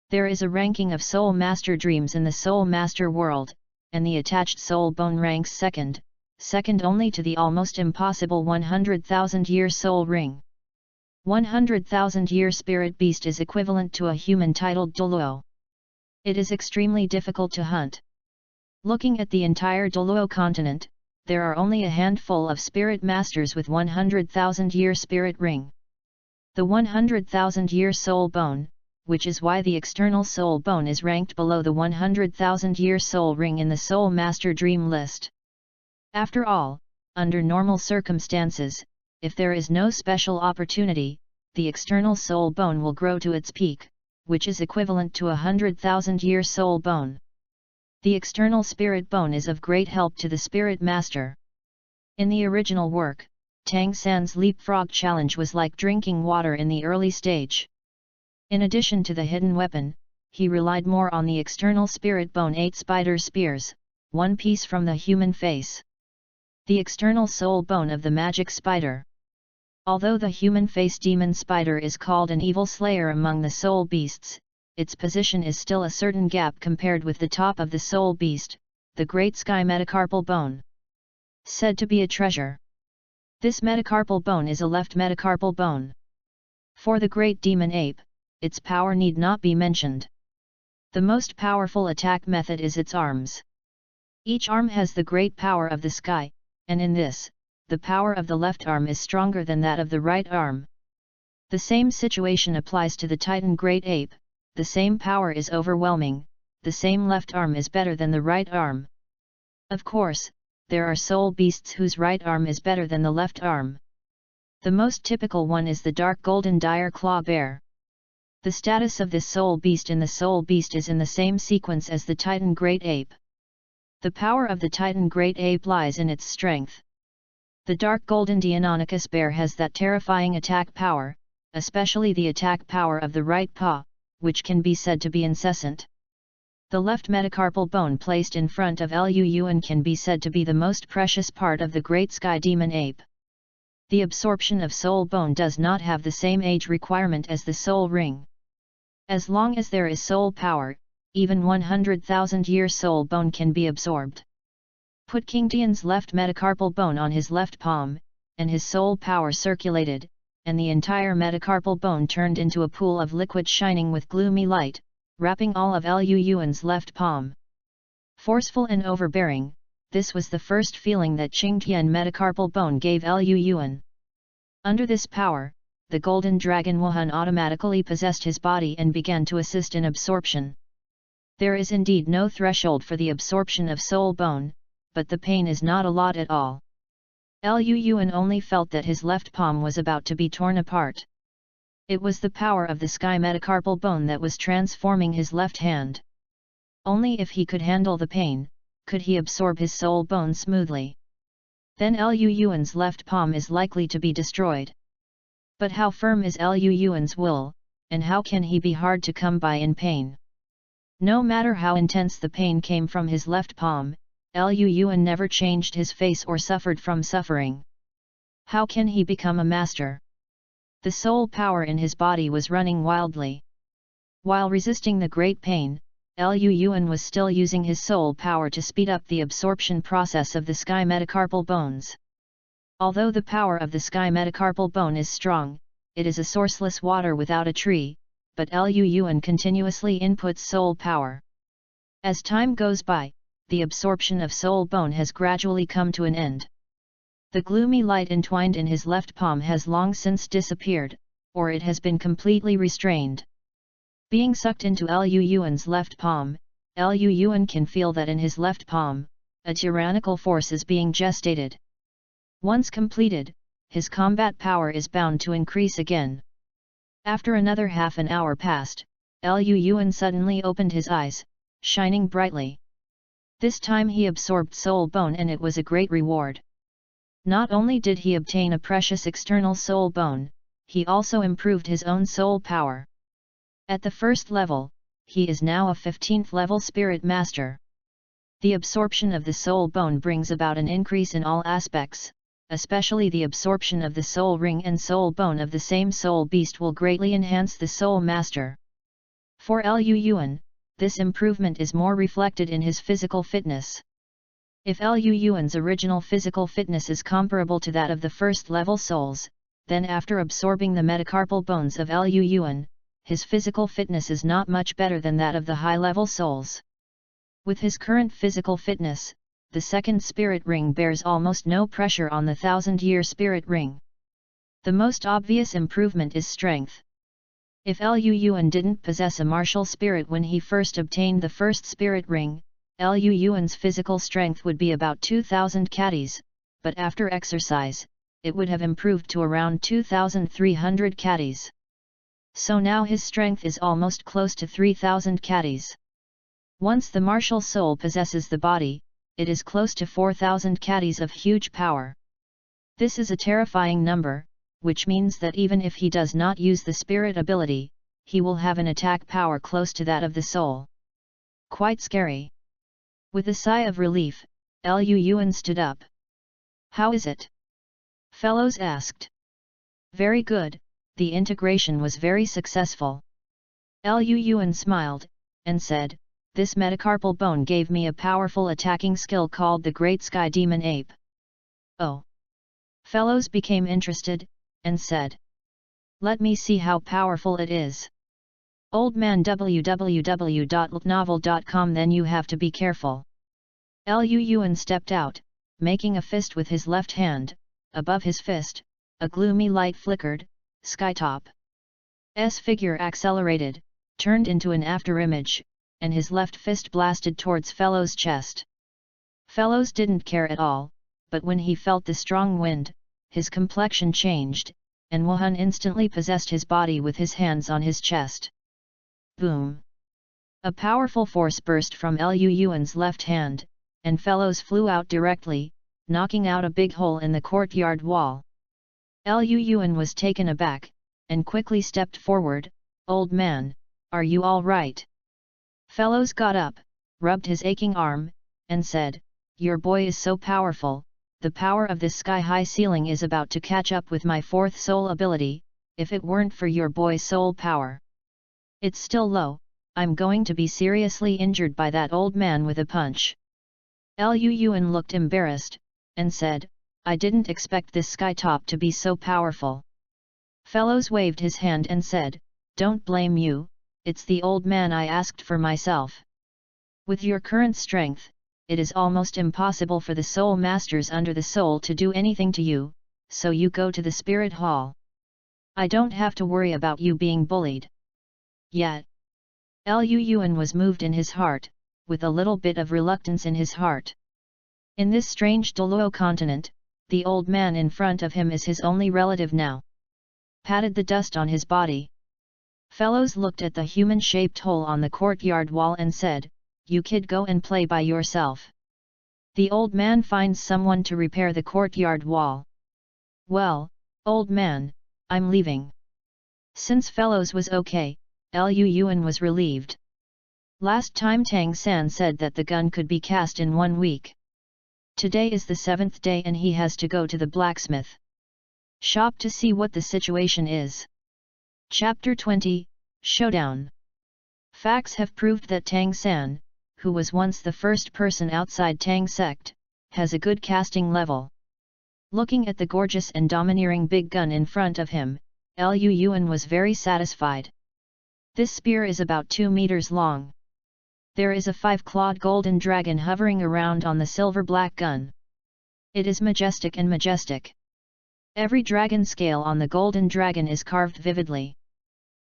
There is a ranking of soul master dreams in the soul master world, and the attached soul bone ranks second only to the almost impossible 100,000-year soul ring. 100,000-year spirit beast is equivalent to a human titled Douluo. It is extremely difficult to hunt. Looking at the entire Douluo continent, there are only a handful of spirit masters with 100,000-year spirit ring. The 100,000-year soul bone, which is why the external soul bone is ranked below the 100,000-year soul ring in the soul master dream list. After all, under normal circumstances, if there is no special opportunity, the external soul bone will grow to its peak, which is equivalent to a 100,000-year soul bone. The external spirit bone is of great help to the spirit master. In the original work, Tang San's leapfrog challenge was like drinking water in the early stage. In addition to the hidden weapon, he relied more on the external spirit bone 8 spider spears, one piece from the human face. The external soul bone of the magic spider. Although the human face demon spider is called an evil slayer among the soul beasts, its position is still a certain gap compared with the top of the soul beast, the great sky metacarpal bone. Said to be a treasure. This metacarpal bone is a left metacarpal bone. For the great demon ape, its power need not be mentioned. The most powerful attack method is its arms. Each arm has the great power of the sky, and in this, the power of the left arm is stronger than that of the right arm. The same situation applies to the Titan great ape, the same power is overwhelming, the same left arm is better than the right arm. Of course, there are soul beasts whose right arm is better than the left arm. The most typical one is the dark golden dire claw bear. The status of this soul beast in the soul beast is in the same sequence as the Titan great ape. The power of the Titan great ape lies in its strength. The dark golden Deinonychus bear has that terrifying attack power, especially the attack power of the right paw, which can be said to be incessant. The left metacarpal bone placed in front of Lu Yuan can be said to be the most precious part of the great sky demon ape. The absorption of soul bone does not have the same age requirement as the soul ring. As long as there is soul power, even 100,000-year soul bone can be absorbed. Put King Tian's left metacarpal bone on his left palm, and his soul power circulated, and the entire metacarpal bone turned into a pool of liquid shining with gloomy light, wrapping all of Lu Yuan's left palm. Forceful and overbearing, this was the first feeling that Qingtian metacarpal bone gave Lu Yuan. Under this power, the golden dragon Wuhan automatically possessed his body and began to assist in absorption. There is indeed no threshold for the absorption of soul bone, but the pain is not a lot at all. Lu Yuan only felt that his left palm was about to be torn apart. It was the power of the sky metacarpal bone that was transforming his left hand. Only if he could handle the pain, could he absorb his soul bone smoothly. Then Lu Yuan's left palm is likely to be destroyed. But how firm is Lu Yuan's will, and how can he be hard to come by in pain? No matter how intense the pain came from his left palm, Lu Yuan never changed his face or suffered from suffering. How can he become a master? The soul power in his body was running wildly. While resisting the great pain, Lu Yuan was still using his soul power to speed up the absorption process of the sky metacarpal bones. Although the power of the sky metacarpal bone is strong, it is a sourceless water without a tree, but Lu Yuan continuously inputs soul power. As time goes by, the absorption of soul bone has gradually come to an end. The gloomy light entwined in his left palm has long since disappeared, or it has been completely restrained. Being sucked into Lu Yuan's left palm, Lu Yuan can feel that in his left palm, a tyrannical force is being gestated. Once completed, his combat power is bound to increase again. After another half an hour passed, Lu Yuan suddenly opened his eyes, shining brightly. This time he absorbed soul bone, and it was a great reward. Not only did he obtain a precious external soul bone, he also improved his own soul power. At the first level, he is now a 15th level spirit master. The absorption of the soul bone brings about an increase in all aspects, especially the absorption of the soul ring and soul bone of the same soul beast will greatly enhance the soul master. For Lu Yuan, this improvement is more reflected in his physical fitness. If Lu Yuan's original physical fitness is comparable to that of the first level souls, then after absorbing the metacarpal bones of Lu Yuan, his physical fitness is not much better than that of the high-level souls. With his current physical fitness, the second spirit ring bears almost no pressure on the 1000-year spirit ring. The most obvious improvement is strength. If Lu Yuan didn't possess a martial spirit when he first obtained the first spirit ring, Lu Yuan's physical strength would be about 2000 catties, but after exercise, it would have improved to around 2300 catties. So now his strength is almost close to 3000 catties. Once the martial soul possesses the body, it is close to 4000 catties of huge power. This is a terrifying number, which means that even if he does not use the spirit ability, he will have an attack power close to that of the soul. Quite scary. With a sigh of relief, Lu Yuan stood up. "How is it?" Fellows asked. "Very good, the integration was very successful." Lu Yuan smiled, and said, "This metacarpal bone gave me a powerful attacking skill called the Great Sky Demon Ape." "Oh!" Fellows became interested, and said, "Let me see how powerful it is." "Old man, www.novel.com, then you have to be careful." Lu Yuan stepped out, making a fist with his left hand. Above his fist, a gloomy light flickered. Skytop's figure accelerated, turned into an afterimage, and his left fist blasted towards Fellow's chest. Fellows didn't care at all, but when he felt the strong wind, his complexion changed, and Wuhan instantly possessed his body with his hands on his chest. Boom! A powerful force burst from Lu Yuan's left hand, and Fellows flew out directly, knocking out a big hole in the courtyard wall. Lu Yuan was taken aback, and quickly stepped forward. "Old man, are you all right?" Fellows got up, rubbed his aching arm, and said, "Your boy is so powerful, the power of this sky-high ceiling is about to catch up with my fourth soul ability. If it weren't for your boy's soul power, it's still low, I'm going to be seriously injured by that old man with a punch." Lu Yuan looked embarrassed, and said, "I didn't expect this Skytop to be so powerful." Fellows waved his hand and said, "Don't blame you, it's the old man I asked for myself. With your current strength, it is almost impossible for the soul masters under the soul to do anything to you, so you go to the spirit hall. I don't have to worry about you being bullied." Yet, Lu Yuan was moved in his heart, with a little bit of reluctance in his heart. In this strange Douluo continent, the old man in front of him is his only relative now. Patted the dust on his body. Fellows looked at the human-shaped hole on the courtyard wall and said, "You kid, go and play by yourself." The old man finds someone to repair the courtyard wall. "Well, old man, I'm leaving." Since Fellows was okay, Lu Yuan was relieved. Last time Tang San said that the gun could be cast in 1 week. Today is the 7th day and he has to go to the blacksmith shop to see what the situation is. Chapter 20, Showdown. Facts have proved that Tang San, who was once the first person outside Tang sect, has a good casting level. Looking at the gorgeous and domineering big gun in front of him, Lu Yuan was very satisfied. This spear is about 2 meters long. There is a 5-clawed golden dragon hovering around on the silver-black gun. It is majestic and majestic. Every dragon scale on the golden dragon is carved vividly.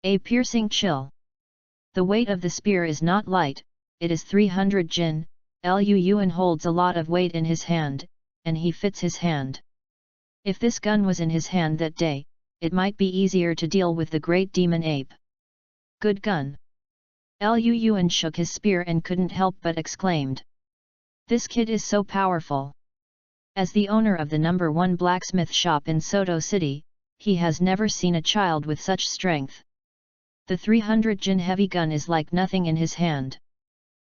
A piercing chill. The weight of the spear is not light, it is 300 jin. Lu Yuan holds a lot of weight in his hand, and he fits his hand. If this gun was in his hand that day, it might be easier to deal with the great demon ape. Good gun. Lu Yuan shook his spear and couldn't help but exclaimed. This kid is so powerful. As the owner of the number 1 blacksmith shop in Soto City, he has never seen a child with such strength. The 300 jin heavy gun is like nothing in his hand.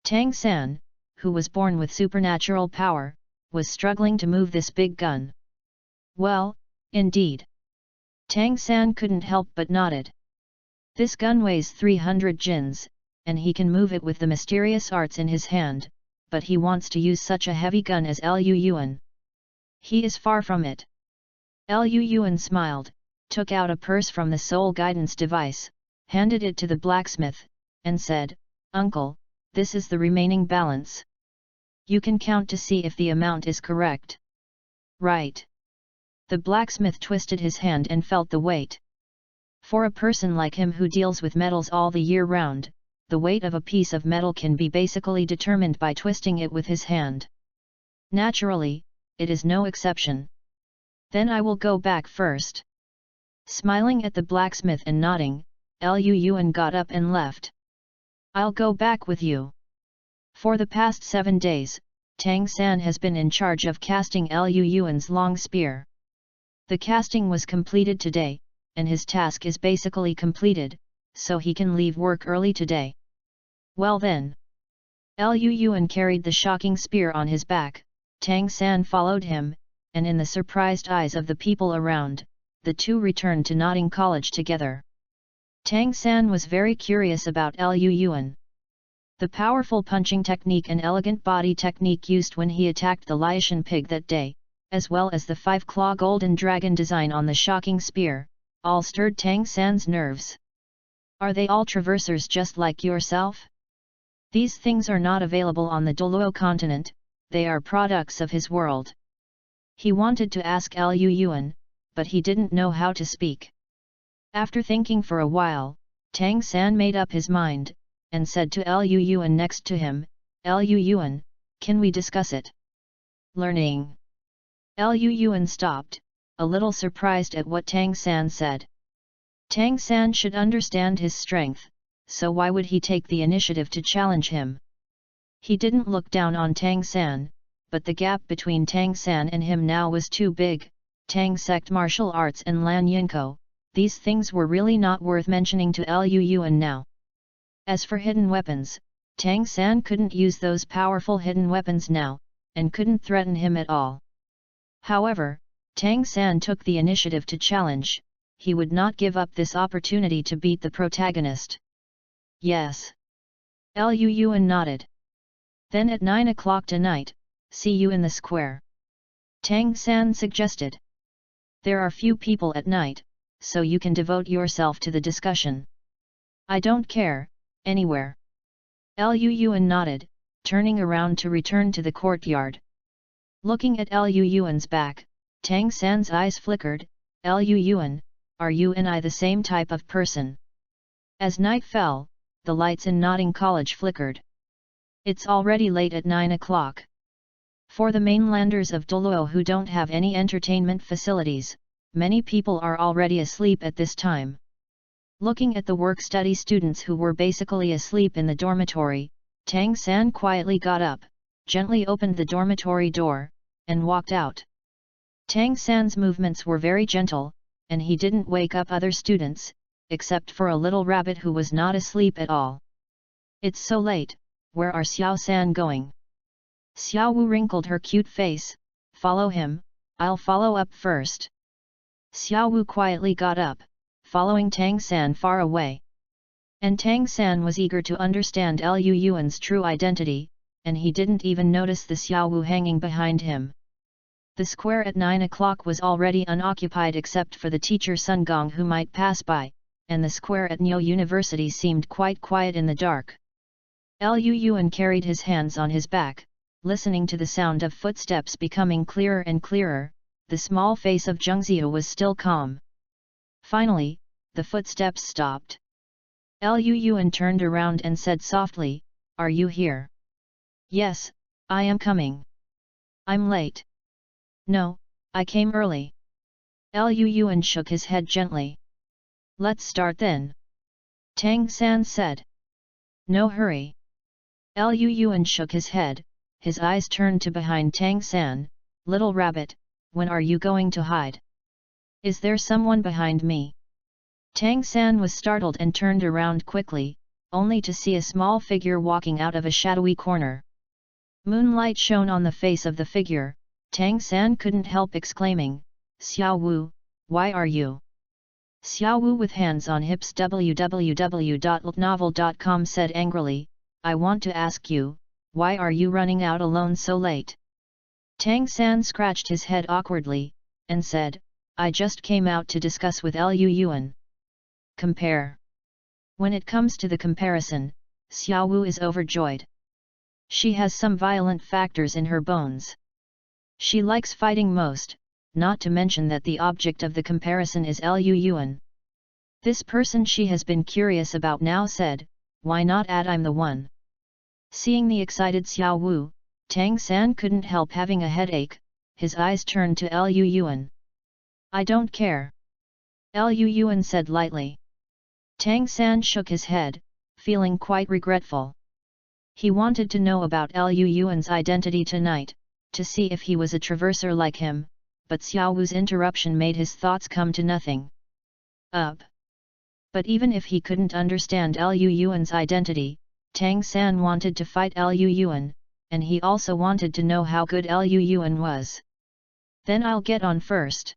Tang San, who was born with supernatural power, was struggling to move this big gun. Well, indeed. Tang San couldn't help but nodded. This gun weighs 300 jins, and he can move it with the mysterious arts in his hand, but he wants to use such a heavy gun as Lu Yuan. He is far from it. Lu Yuan smiled, took out a purse from the soul guidance device, handed it to the blacksmith, and said, "Uncle, this is the remaining balance. You can count to see if the amount is correct." "Right." The blacksmith twisted his hand and felt the weight. For a person like him who deals with metals all the year round, the weight of a piece of metal can be basically determined by twisting it with his hand. Naturally, it is no exception. "Then I will go back first." Smiling at the blacksmith and nodding, Lu Yuan got up and left. "I'll go back with you." For the past 7 days, Tang San has been in charge of casting Lu Yuan's long spear. The casting was completed today, and his task is basically completed, so he can leave work early today. Well then. Lu Yuan carried the shocking spear on his back, Tang San followed him, and in the surprised eyes of the people around, the two returned to Notting College together. Tang San was very curious about Lu Yuan. The powerful punching technique and elegant body technique used when he attacked the Liatian pig that day, as well as the 5-claw golden dragon design on the shocking spear, all stirred Tang San's nerves. "Are they all traversers just like yourself?" "These things are not available on the Douluo continent, they are products of his world." He wanted to ask Lu Yuan, but he didn't know how to speak. After thinking for a while, Tang San made up his mind, and said to Lu Yuan next to him, "Lu Yuan, can we discuss it?" "Learning." Lu Yuan stopped, a little surprised at what Tang San said. Tang San should understand his strength, so why would he take the initiative to challenge him? He didn't look down on Tang San, but the gap between Tang San and him now was too big. Tang sect martial arts and Lan Yinko, these things were really not worth mentioning to Lu Yuan now. As for hidden weapons, Tang San couldn't use those powerful hidden weapons now, and couldn't threaten him at all. However, Tang San took the initiative to challenge, he would not give up this opportunity to beat the protagonist. "Yes." Lu Yuan nodded. "Then at 9 o'clock tonight, see you in the square," Tang San suggested. "There are few people at night, so you can devote yourself to the discussion." "I don't care, anywhere." Lu Yuan nodded, turning around to return to the courtyard. Looking at Lu Yuan's back, Tang San's eyes flickered. "Lu Yuan, are you and I the same type of person?" As night fell, the lights in Notting College flickered. It's already late at 9 o'clock. For the mainlanders of Douluo who don't have any entertainment facilities, many people are already asleep at this time. Looking at the work-study students who were basically asleep in the dormitory, Tang San quietly got up, gently opened the dormitory door, and walked out. Tang San's movements were very gentle, and he didn't wake up other students, except for a little rabbit who was not asleep at all. "It's so late, where are Xiao San going?" Xiao Wu wrinkled her cute face. "Follow him, I'll follow up first." Xiao Wu quietly got up, following Tang San far away. And Tang San was eager to understand Lu Yuan's true identity, and he didn't even notice the Xiao Wu hanging behind him. The square at 9 o'clock was already unoccupied except for the teacher Sun Gong who might pass by, and the square at Neo University seemed quite quiet in the dark. Lu Yuan carried his hands on his back, listening to the sound of footsteps becoming clearer and clearer. The small face of Zhengzhou was still calm. Finally, the footsteps stopped. Lu Yuan turned around and said softly, "Are you here?" "Yes, I am coming." "I'm late." "No, I came early." Lu Yuan shook his head gently. "Let's start then," Tang San said. "No hurry." Lu Yuan shook his head, his eyes turned to behind Tang San. "Little rabbit, when are you going to hide? Is there someone behind me?" Tang San was startled and turned around quickly, only to see a small figure walking out of a shadowy corner. Moonlight shone on the face of the figure. Tang San couldn't help exclaiming, "Xiao Wu, why are you?" Xiao Wu with hands on hips www.ltnovel.com said angrily, "I want to ask you, why are you running out alone so late?" Tang San scratched his head awkwardly, and said, "I just came out to discuss with Lu Yuan." Compare. When it comes to the comparison, Xiao Wu is overjoyed. She has some violent factors in her bones. She likes fighting most, not to mention that the object of the comparison is Lu Yuan. This person she has been curious about now said, "Why not add I'm the one?" Seeing the excited Xiao Wu, Tang San couldn't help having a headache. His eyes turned to Lu Yuan. "I don't care," Lu Yuan said lightly. Tang San shook his head, feeling quite regretful. He wanted to know about Lu Yuan's identity tonight, to see if he was a traverser like him, but Xiao Wu's interruption made his thoughts come to nothing. But even if he couldn't understand Lu Yuan's identity, Tang San wanted to fight Lu Yuan, and he also wanted to know how good Lu Yuan was. "Then I'll get on first."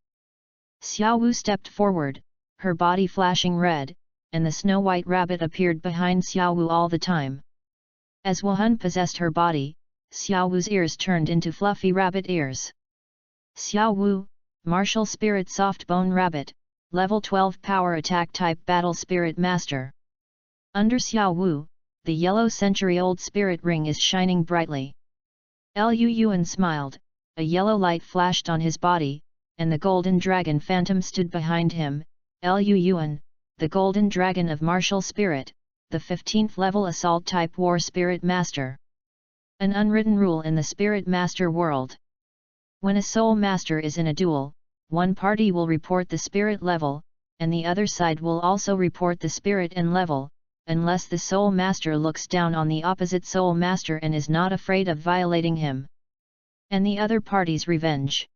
Xiao Wu stepped forward, her body flashing red, and the snow-white rabbit appeared behind Xiao Wu all the time. As Wuhan possessed her body, Xiao Wu's ears turned into fluffy rabbit ears. Xiao Wu, Martial Spirit Soft Bone Rabbit, Level 12 Power Attack Type Battle Spirit Master. Under Xiao Wu, the yellow century-old spirit ring is shining brightly. Lu Yuan smiled, a yellow light flashed on his body, and the golden dragon phantom stood behind him. Lu Yuan, the golden dragon of martial spirit, the 15th level assault type war spirit master. An unwritten rule in the spirit master world. When a soul master is in a duel, one party will report the spirit level, and the other side will also report the spirit and level, unless the soul master looks down on the opposite soul master and is not afraid of violating him. And the other party's revenge.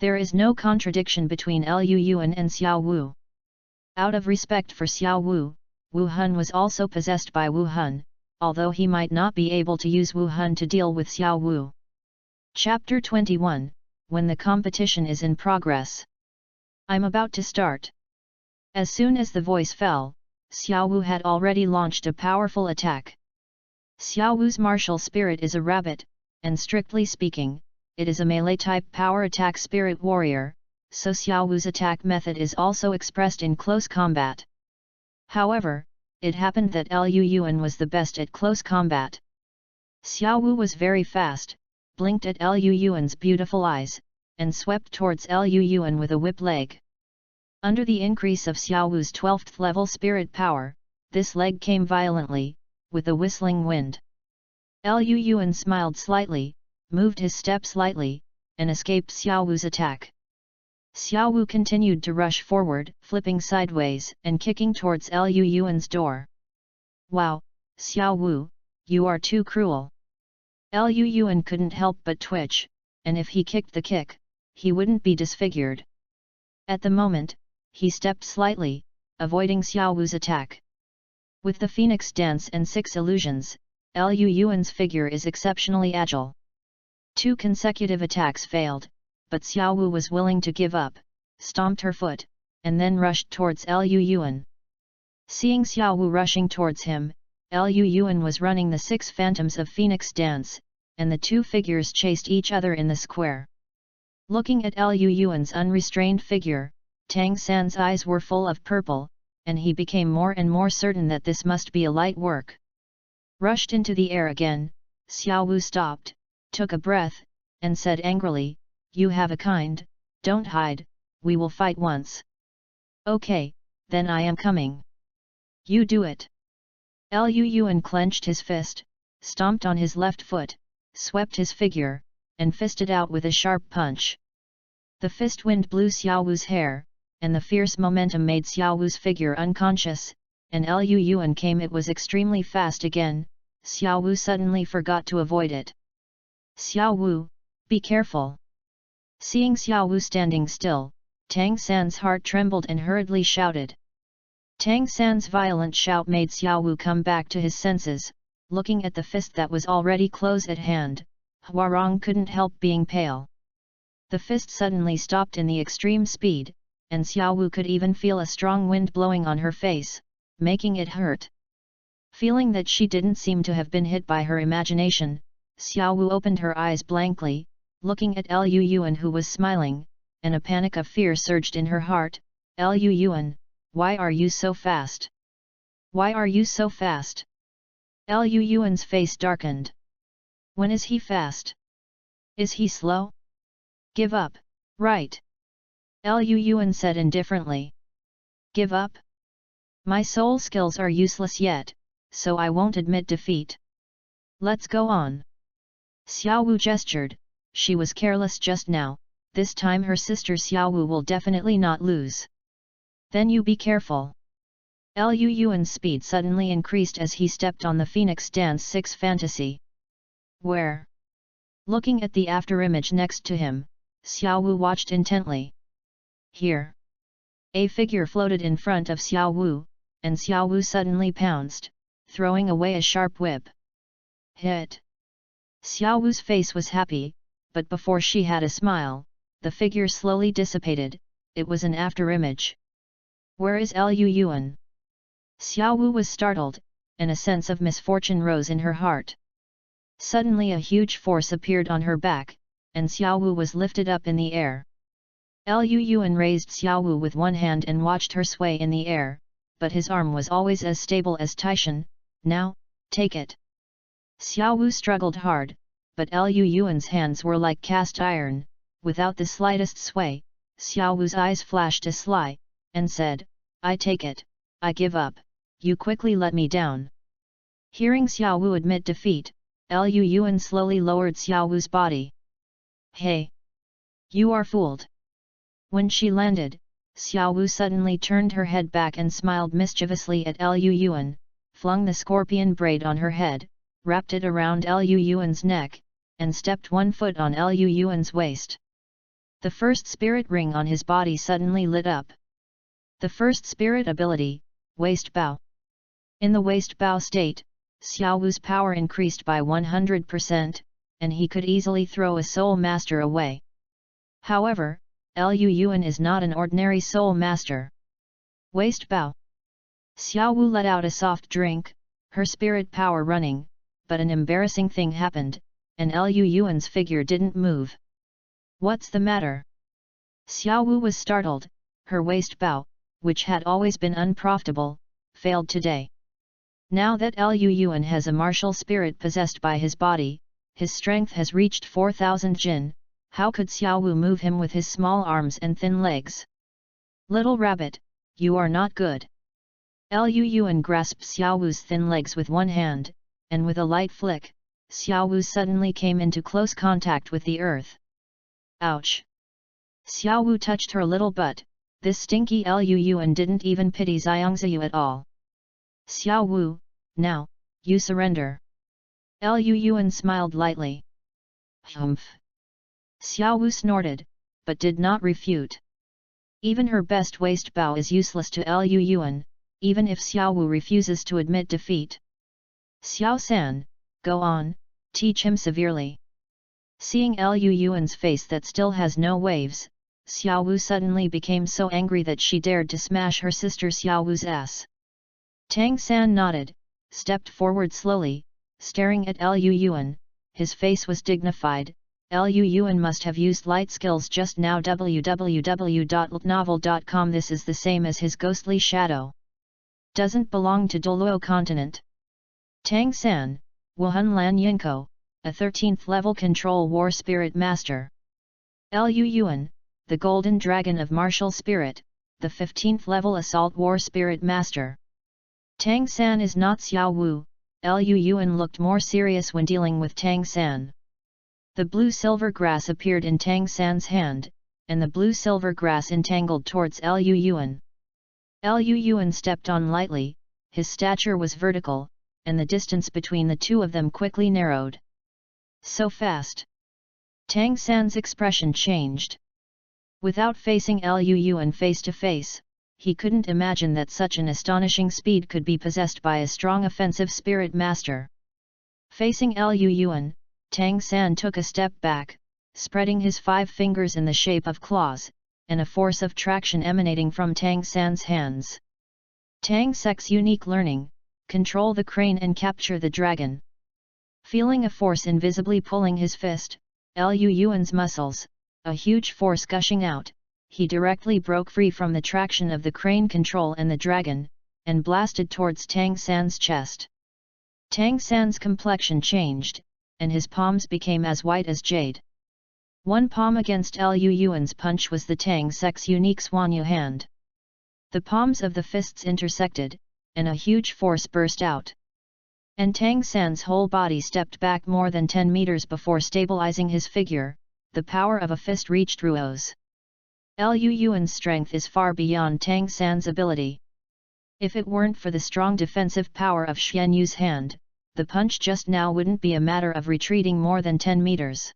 There is no contradiction between Lu Yuan and Xiao Wu. Out of respect for Xiao Wu, Wu Hun was also possessed by Wu Hun, although he might not be able to use Wu Hun to deal with Xiao Wu. Chapter 21, When the competition is in progress. I'm about to start. As soon as the voice fell, Xiao Wu had already launched a powerful attack. Xiao Wu's martial spirit is a rabbit, and strictly speaking, it is a melee-type power attack spirit warrior, so Xiao Wu's attack method is also expressed in close combat. However, it happened that Lu Yuan was the best at close combat. Xiao Wu was very fast, blinked at Lu Yuan's beautiful eyes, and swept towards Lu Yuan with a whip leg. Under the increase of Xiao Wu's 12th level spirit power, this leg came violently, with a whistling wind. Lu Yuan smiled slightly, moved his step slightly, and escaped Xiao Wu's attack. Xiao Wu continued to rush forward, flipping sideways and kicking towards Lu Yuan's door. "Wow, Xiao Wu, you are too cruel." Lu Yuan couldn't help but twitch, and if he kicked the kick, he wouldn't be disfigured. At the moment, he stepped slightly, avoiding Xiao Wu's attack. With the Phoenix Dance and 6 illusions, Lu Yuan's figure is exceptionally agile. 2 consecutive attacks failed, but Xiao Wu was willing to give up, stomped her foot, and then rushed towards Lu Yuan. Seeing Xiao Wu rushing towards him, Lu Yuan was running the 6 phantoms of Phoenix Dance, and the 2 figures chased each other in the square. Looking at Lu Yuan's unrestrained figure, Tang San's eyes were full of purple, and he became more and more certain that this must be a light work. Rushed into the air again, Xiao Wu stopped, took a breath, and said angrily, "You have a kind, don't hide, we will fight once." "Okay, then I am coming." "You do it." Liu Yuan clenched his fist, stomped on his left foot, swept his figure, and fisted out with a sharp punch. The fist wind blew Xiaowu's hair, and the fierce momentum made Xiaowu's figure unconscious, and Liu Yuan came. It was extremely fast again. Xiaowu suddenly forgot to avoid it. "Xiaowu, be careful." Seeing Xiaowu standing still, Tang San's heart trembled and hurriedly shouted. Tang San's violent shout made Xiaowu come back to his senses. Looking at the fist that was already close at hand, Huarong couldn't help being pale. The fist suddenly stopped in the extreme speed, and Xiaowu could even feel a strong wind blowing on her face, making it hurt. Feeling that she didn't seem to have been hit by her imagination, Xiaowu opened her eyes blankly, looking at Liu Yuan who was smiling, and a panic of fear surged in her heart. "Liu Yuan, why are you so fast? Why are you so fast?" Liu Yuan's face darkened. "When is he fast? Is he slow? Give up, right?" Liu Yuan said indifferently. "Give up? My soul skills are useless yet, so I won't admit defeat. Let's go on." Xiaowu gestured. She was careless just now. This time her sister Xiaowu will definitely not lose. "Then you be careful." Liu Yuan's speed suddenly increased as he stepped on the Phoenix Dance 6 fantasy. "Where?" Looking at the afterimage next to him, Xiaowu watched intently. "Here." A figure floated in front of Xiaowu, and Xiaowu suddenly pounced, throwing away a sharp whip. "Hit!" Xiaowu's face was happy, but before she had a smile, the figure slowly dissipated. It was an afterimage. "Where is Liu Yuan?" Xiaowu was startled, and a sense of misfortune rose in her heart. Suddenly a huge force appeared on her back, and Xiaowu was lifted up in the air. Liu Yuan raised Xiaowu with one hand and watched her sway in the air, but his arm was always as stable as Taishan. "Now, take it." Xiaowu struggled hard, but Liu Yuan's hands were like cast iron. Without the slightest sway, Xiaowu's eyes flashed a sly, and said, "I take it, I give up, you quickly let me down." Hearing Xiaowu admit defeat, Liu Yuan slowly lowered Xiaowu's body. "Hey! You are fooled!" When she landed, Xiaowu suddenly turned her head back and smiled mischievously at Liu Yuan, flung the scorpion braid on her head, wrapped it around Liu Yuan's neck, and stepped one foot on Liu Yuan's waist. The first spirit ring on his body suddenly lit up. The first spirit ability, Waist Bow. In the Waist Bow state, Xiaowu's power increased by 100%, and he could easily throw a soul master away. However, Liu Yuan is not an ordinary soul master. Waist Bow. Xiaowu let out a soft drink, her spirit power running, but an embarrassing thing happened, and Liu Yuan's figure didn't move. "What's the matter?" Xiaowu was startled. Her waist bow, which had always been unprofitable, failed today. Now that Liu Yuan has a martial spirit possessed by his body, his strength has reached 4,000 jin. How could Xiaowu move him with his small arms and thin legs? "Little rabbit, you are not good." Liu Yuan grasped Xiaowu's thin legs with one hand, and with a light flick, Xiaowu suddenly came into close contact with the earth. Ouch! Xiaowu touched her little butt. This stinky Liu Yuan didn't even pity Xiangziyu at all. "Xiaowu, now, you surrender." Liu Yuan smiled lightly. "Humph!" Xiaowu snorted, but did not refute. Even her best waist bow is useless to Liu Yuan, even if Xiaowu refuses to admit defeat. "Xiao San, go on, teach him severely." Seeing Liu Yuan's face that still has no waves, Xiaowu suddenly became so angry that she dared to smash her sister Xiaowu's ass. Tang San nodded, stepped forward slowly, staring at Liu Yuan. His face was dignified. Liu Yuan must have used light skills just now. www.novel.com. This is the same as his ghostly shadow. Doesn't belong to Douluo continent. Tang San, Wuhan Lan Yinko, a 13th level control war spirit master. Lu Yuan, the golden dragon of martial spirit, the 15th level assault war spirit master. Tang San is not Xiao Wu. Lu Yuan looked more serious when dealing with Tang San. The blue-silver grass appeared in Tang San's hand, and the blue-silver grass entangled towards Lu Yuan. Lu Yuan stepped on lightly, his stature was vertical, and the distance between the two of them quickly narrowed. So fast! Tang San's expression changed. Without facing Lu Yuan face to face, he couldn't imagine that such an astonishing speed could be possessed by a strong offensive spirit master. Facing Lu Yuan, Tang San took a step back, spreading his 5 fingers in the shape of claws, and a force of traction emanating from Tang San's hands. Tang Sec's unique learning, control the crane and capture the dragon. Feeling a force invisibly pulling his fist, Lu Yuan's muscles, a huge force gushing out, he directly broke free from the traction of the crane control and the dragon, and blasted towards Tang San's chest. Tang San's complexion changed, and his palms became as white as jade. One palm against Lu Yuan's punch was the Tang Sec's unique Swanyu hand. The palms of the fists intersected, and a huge force burst out. And Tang San's whole body stepped back more than 10 meters before stabilizing his figure. The power of a fist reached Ruo's. Lu Yuan's strength is far beyond Tang San's ability. If it weren't for the strong defensive power of Xuan Yu's hand, the punch just now wouldn't be a matter of retreating more than 10 meters.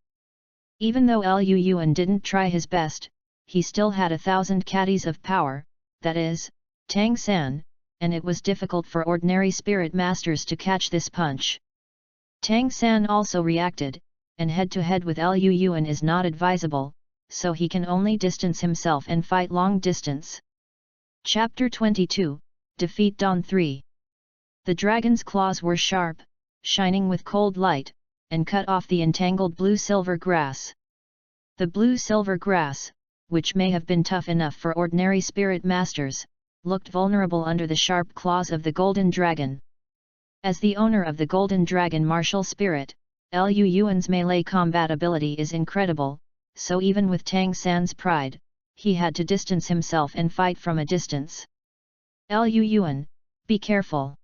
Even though Lu Yuan didn't try his best, he still had 1,000 caddies of power, that is, Tang San, and it was difficult for ordinary spirit masters to catch this punch. Tang San also reacted, and head-to-head with Lu Yuan is not advisable, so he can only distance himself and fight long distance. Chapter 22, Defeat Dawn 3. The dragon's claws were sharp, shining with cold light, and cut off the entangled blue-silver grass. The blue-silver grass, which may have been tough enough for ordinary spirit masters, looked vulnerable under the sharp claws of the golden dragon. As the owner of the golden dragon martial spirit, Lu Yuan's melee combat ability is incredible, so even with Tang San's pride, he had to distance himself and fight from a distance. Lu Yuan, be careful!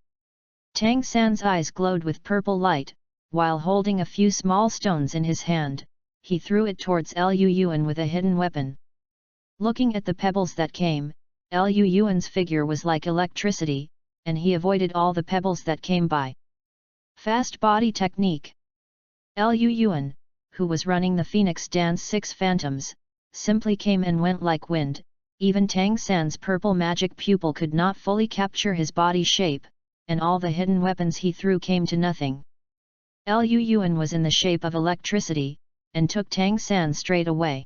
Tang San's eyes glowed with purple light, while holding a few small stones in his hand, he threw it towards Lu Yuan with a hidden weapon. Looking at the pebbles that came, Lu Yuan's figure was like electricity, and he avoided all the pebbles that came by. Fast body technique. Lu Yuan, who was running the Phoenix Dance 6 Phantoms, simply came and went like wind. Even Tang San's purple magic pupil could not fully capture his body shape, and all the hidden weapons he threw came to nothing. Lu Yuan was in the shape of electricity, and took Tang San straight away.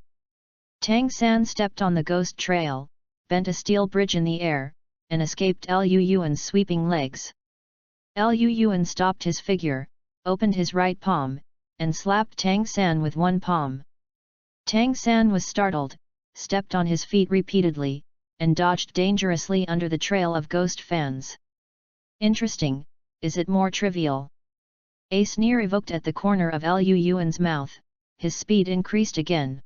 Tang San stepped on the ghost trail, bent a steel bridge in the air, and escaped Lu Yuan's sweeping legs. Lu Yuan stopped his figure, opened his right palm, and slapped Tang San with one palm. Tang San was startled, stepped on his feet repeatedly, and dodged dangerously under the trail of ghost fans. Interesting, is it more trivial? A sneer evoked at the corner of Lu Yuan's mouth, his speed increased again.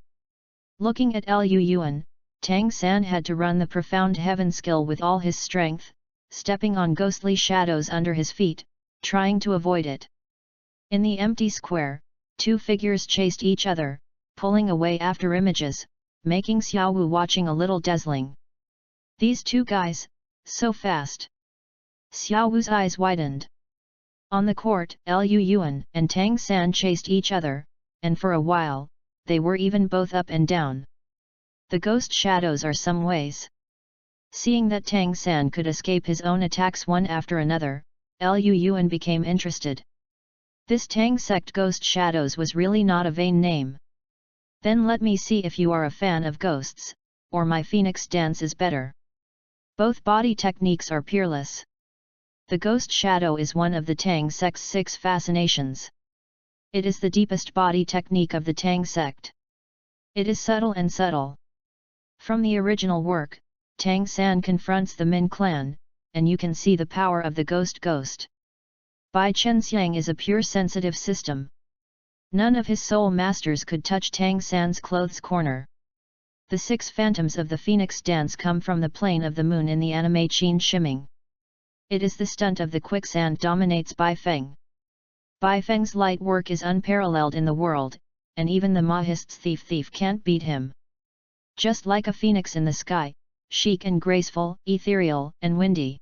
Looking at Lu Yuan, Tang San had to run the profound heaven skill with all his strength, stepping on ghostly shadows under his feet, trying to avoid it. In the empty square, 2 figures chased each other, pulling away after images, making Xiao Wu watching a little dazzling. These 2 guys, so fast! Xiao Wu's eyes widened. On the court, Lu Yuan and Tang San chased each other, and for a while, they were even both up and down. The ghost shadows are some ways. Seeing that Tang San could escape his own attacks one after another, Lu Yuan became interested. This Tang sect Ghost Shadows was really not a vain name. Then let me see if you are a fan of ghosts, or my Phoenix Dance is better. Both body techniques are peerless. The Ghost Shadow is one of the Tang sect's 6 fascinations. It is the deepest body technique of the Tang sect. It is subtle and subtle. From the original work, Tang San confronts the Min clan, and you can see the power of the Ghost. Bai Chen Xiang is a pure sensitive system. None of his soul masters could touch Tang San's clothes corner. The 6 phantoms of the Phoenix dance come from the plane of the moon in the anime Qin Shiming. It is the stunt of the quicksand dominates Bai Feng. Bai Feng's light work is unparalleled in the world, and even the Mahist's thief can't beat him. Just like a phoenix in the sky, chic and graceful, ethereal and windy.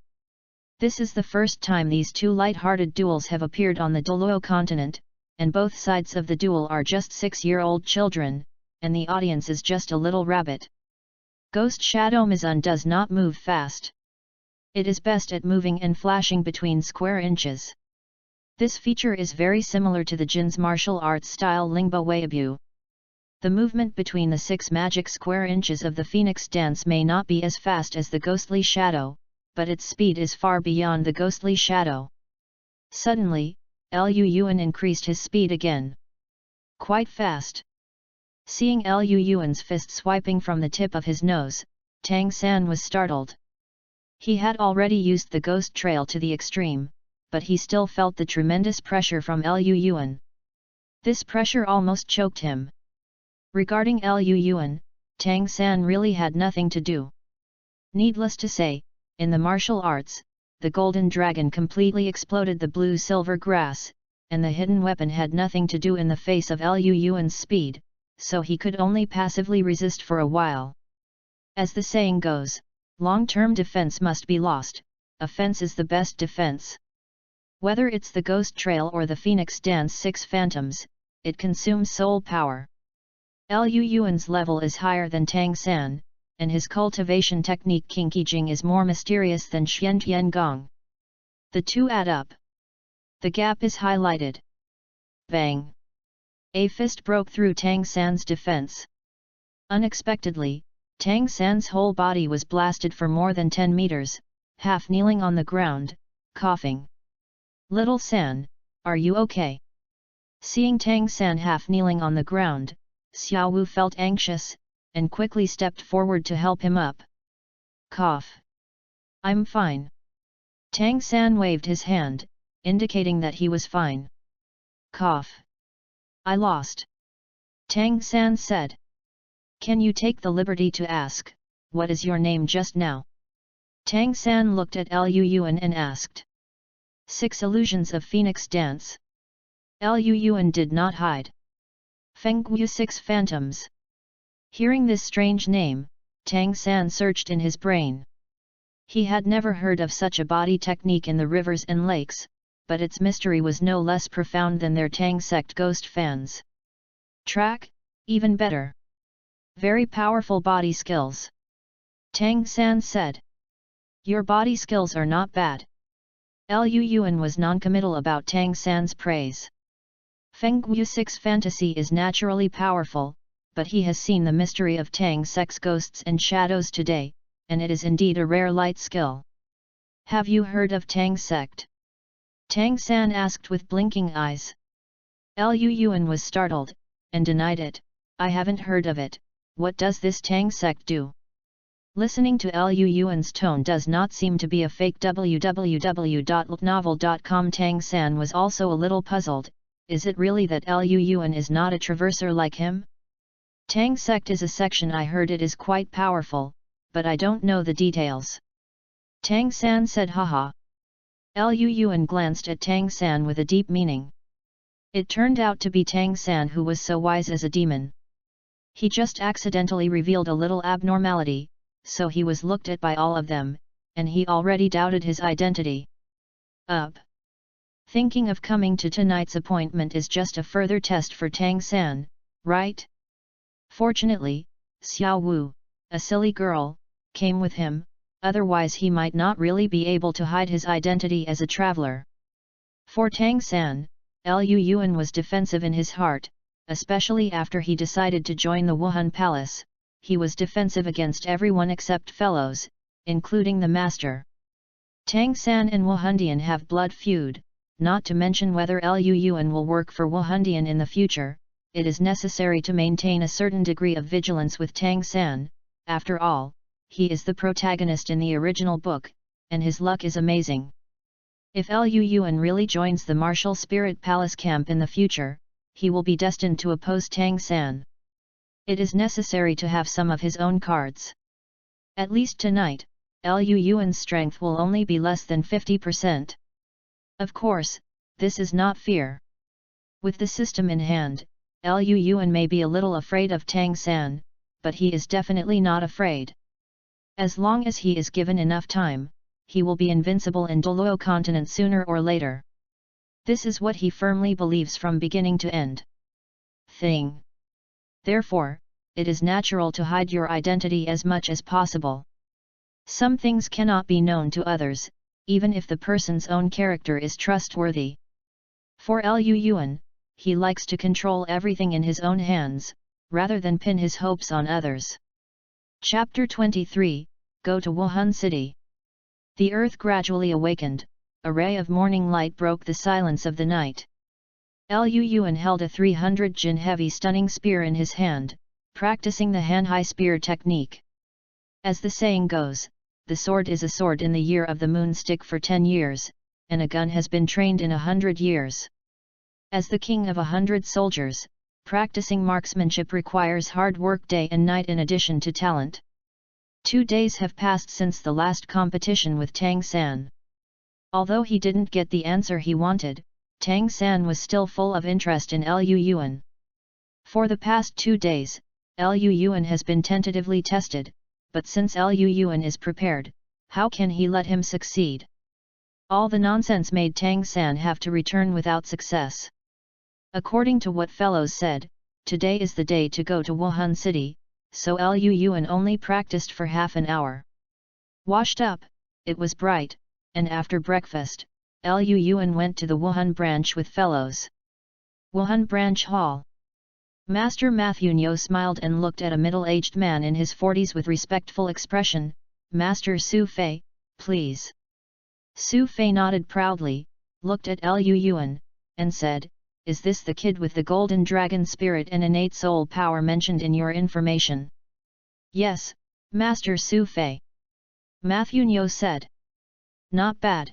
This is the first time these 2 light-hearted duels have appeared on the Douluo continent, and both sides of the duel are just 6-year-old children, and the audience is just a little rabbit. Ghost Shadow Mizun does not move fast. It is best at moving and flashing between square inches. This feature is very similar to the Jin's martial arts style Lingbo Weibu. The movement between the 6 magic square inches of the Phoenix dance may not be as fast as the ghostly shadow, but its speed is far beyond the ghostly shadow. Suddenly, Lu Yuan increased his speed again. Quite fast. Seeing Lu Yuan's fist swiping from the tip of his nose, Tang San was startled. He had already used the ghost trail to the extreme, but he still felt the tremendous pressure from Lu Yuan. This pressure almost choked him. Regarding Lu Yuan, Tang San really had nothing to do. Needless to say, in the martial arts, the golden dragon completely exploded the blue-silver grass, and the hidden weapon had nothing to do in the face of Lu Yuan's speed, so he could only passively resist for a while. As the saying goes, long-term defense must be lost, offense is the best defense. Whether it's the ghost trail or the Phoenix dance 6 phantoms, it consumes soul power. Lu Yuan's level is higher than Tang San, and his cultivation technique Kinkijing is more mysterious than Xian Gong. The 2 add up. The gap is highlighted. Bang! A fist broke through Tang San's defense. Unexpectedly, Tang San's whole body was blasted for more than 10 meters, half kneeling on the ground, coughing. "Little San, are you okay?" Seeing Tang San half kneeling on the ground, Xiao Wu felt anxious, and quickly stepped forward to help him up. Cough. "I'm fine." Tang San waved his hand, indicating that he was fine. Cough. "I lost." Tang San said. "Can you take the liberty to ask, what is your name just now?" Tang San looked at Lu Yuan and asked. 6 illusions of Phoenix dance. Lu Yuan did not hide. Fenggu 6 phantoms. Hearing this strange name, Tang San searched in his brain. He had never heard of such a body technique in the rivers and lakes, but its mystery was no less profound than their Tang sect ghost fans. Track, even better. Very powerful body skills. Tang San said. Your body skills are not bad. Lu Yuan was non-committal about Tang San's praise. Fenggu 6 fantasy is naturally powerful, but he has seen the mystery of Tang sect's ghosts and shadows today, and it is indeed a rare light skill. Have you heard of Tang sect? Tang San asked with blinking eyes. Lu Yuan was startled, and denied it. I haven't heard of it. What does this Tang sect do? Listening to Lu Yuan's tone does not seem to be a fake. www.novel.com. Tang San was also a little puzzled. Is it really that Lu Yuan is not a traverser like him? Tang sect is a section. I heard it is quite powerful, but I don't know the details. Tang San said. Haha. Lu Yuan glanced at Tang San with a deep meaning. It turned out to be Tang San who was so wise as a demon. He just accidentally revealed a little abnormality, so he was looked at by all of them, and he already doubted his identity. Thinking of coming to tonight's appointment is just a further test for Tang San, right? Fortunately, Xiao Wu, a silly girl, came with him, otherwise he might not really be able to hide his identity as a traveler. For Tang San, Lu Yuan was defensive in his heart, especially after he decided to join the Wuhan Palace. He was defensive against everyone except fellows, including the master. Tang San and Wuhandian have blood feud, not to mention whether Lu Yuan will work for Wuhandian in the future. It is necessary to maintain a certain degree of vigilance with Tang San. After all, he is the protagonist in the original book, and his luck is amazing. If Lu Yuan really joins the Martial Spirit Palace camp in the future, he will be destined to oppose Tang San. It is necessary to have some of his own cards. At least tonight, Lu Yuan's strength will only be less than 50%. Of course, this is not fear. With the system in hand, Lu Yuan may be a little afraid of Tang San, but he is definitely not afraid. As long as he is given enough time, he will be invincible in Douluo continent sooner or later. This is what he firmly believes from beginning to end. Therefore, it is natural to hide your identity as much as possible. Some things cannot be known to others, even if the person's own character is trustworthy. For Lu Yuan, he likes to control everything in his own hands, rather than pin his hopes on others. Chapter 23, Go to Wuhan City. The earth gradually awakened, a ray of morning light broke the silence of the night. Lu Yuan held a 300 jin heavy stunning spear in his hand, practicing the Han-hai spear technique. As the saying goes, the sword is a sword in the year of the moon stick for 10 years, and a gun has been trained in 100 years. As the king of 100 soldiers, practicing marksmanship requires hard work day and night in addition to talent. 2 days have passed since the last competition with Tang San. Although he didn't get the answer he wanted, Tang San was still full of interest in Lu Yuan. For the past 2 days, Lu Yuan has been tentatively tested, but since Lu Yuan is prepared, how can he let him succeed? All the nonsense made Tang San have to return without success. According to what fellows said, today is the day to go to Wuhan City, so Lu Yuan only practiced for half an hour. Washed up, it was bright, and after breakfast, Lu Yuan went to the Wuhan branch with fellows. Wuhan Branch Hall. Master Matthew Nyo smiled and looked at a middle-aged man in his 40s with respectful expression. Master Su Fei, please. Su Fei nodded proudly, looked at Lu Yuan, and said, is this the kid with the golden dragon spirit and innate soul power mentioned in your information? Yes, Master Su Fei. Matthew Nyo said. Not bad.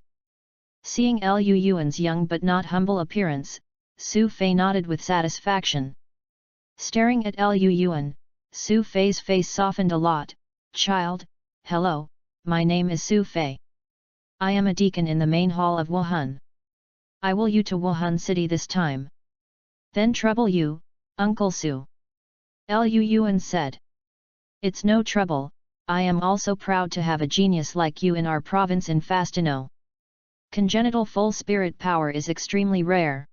Seeing Lu Yuan's young but not humble appearance, Su Fei nodded with satisfaction. Staring at Lu Yuan, Su Fei's face softened a lot. Child, hello, my name is Su Fei. I am a deacon in the main hall of Wuhan. I will you to Wuhan City this time. Then trouble you, Uncle Su. Lu Yuan said. It's no trouble, I am also proud to have a genius like you in our province in Fastino. Congenital full spirit power is extremely rare.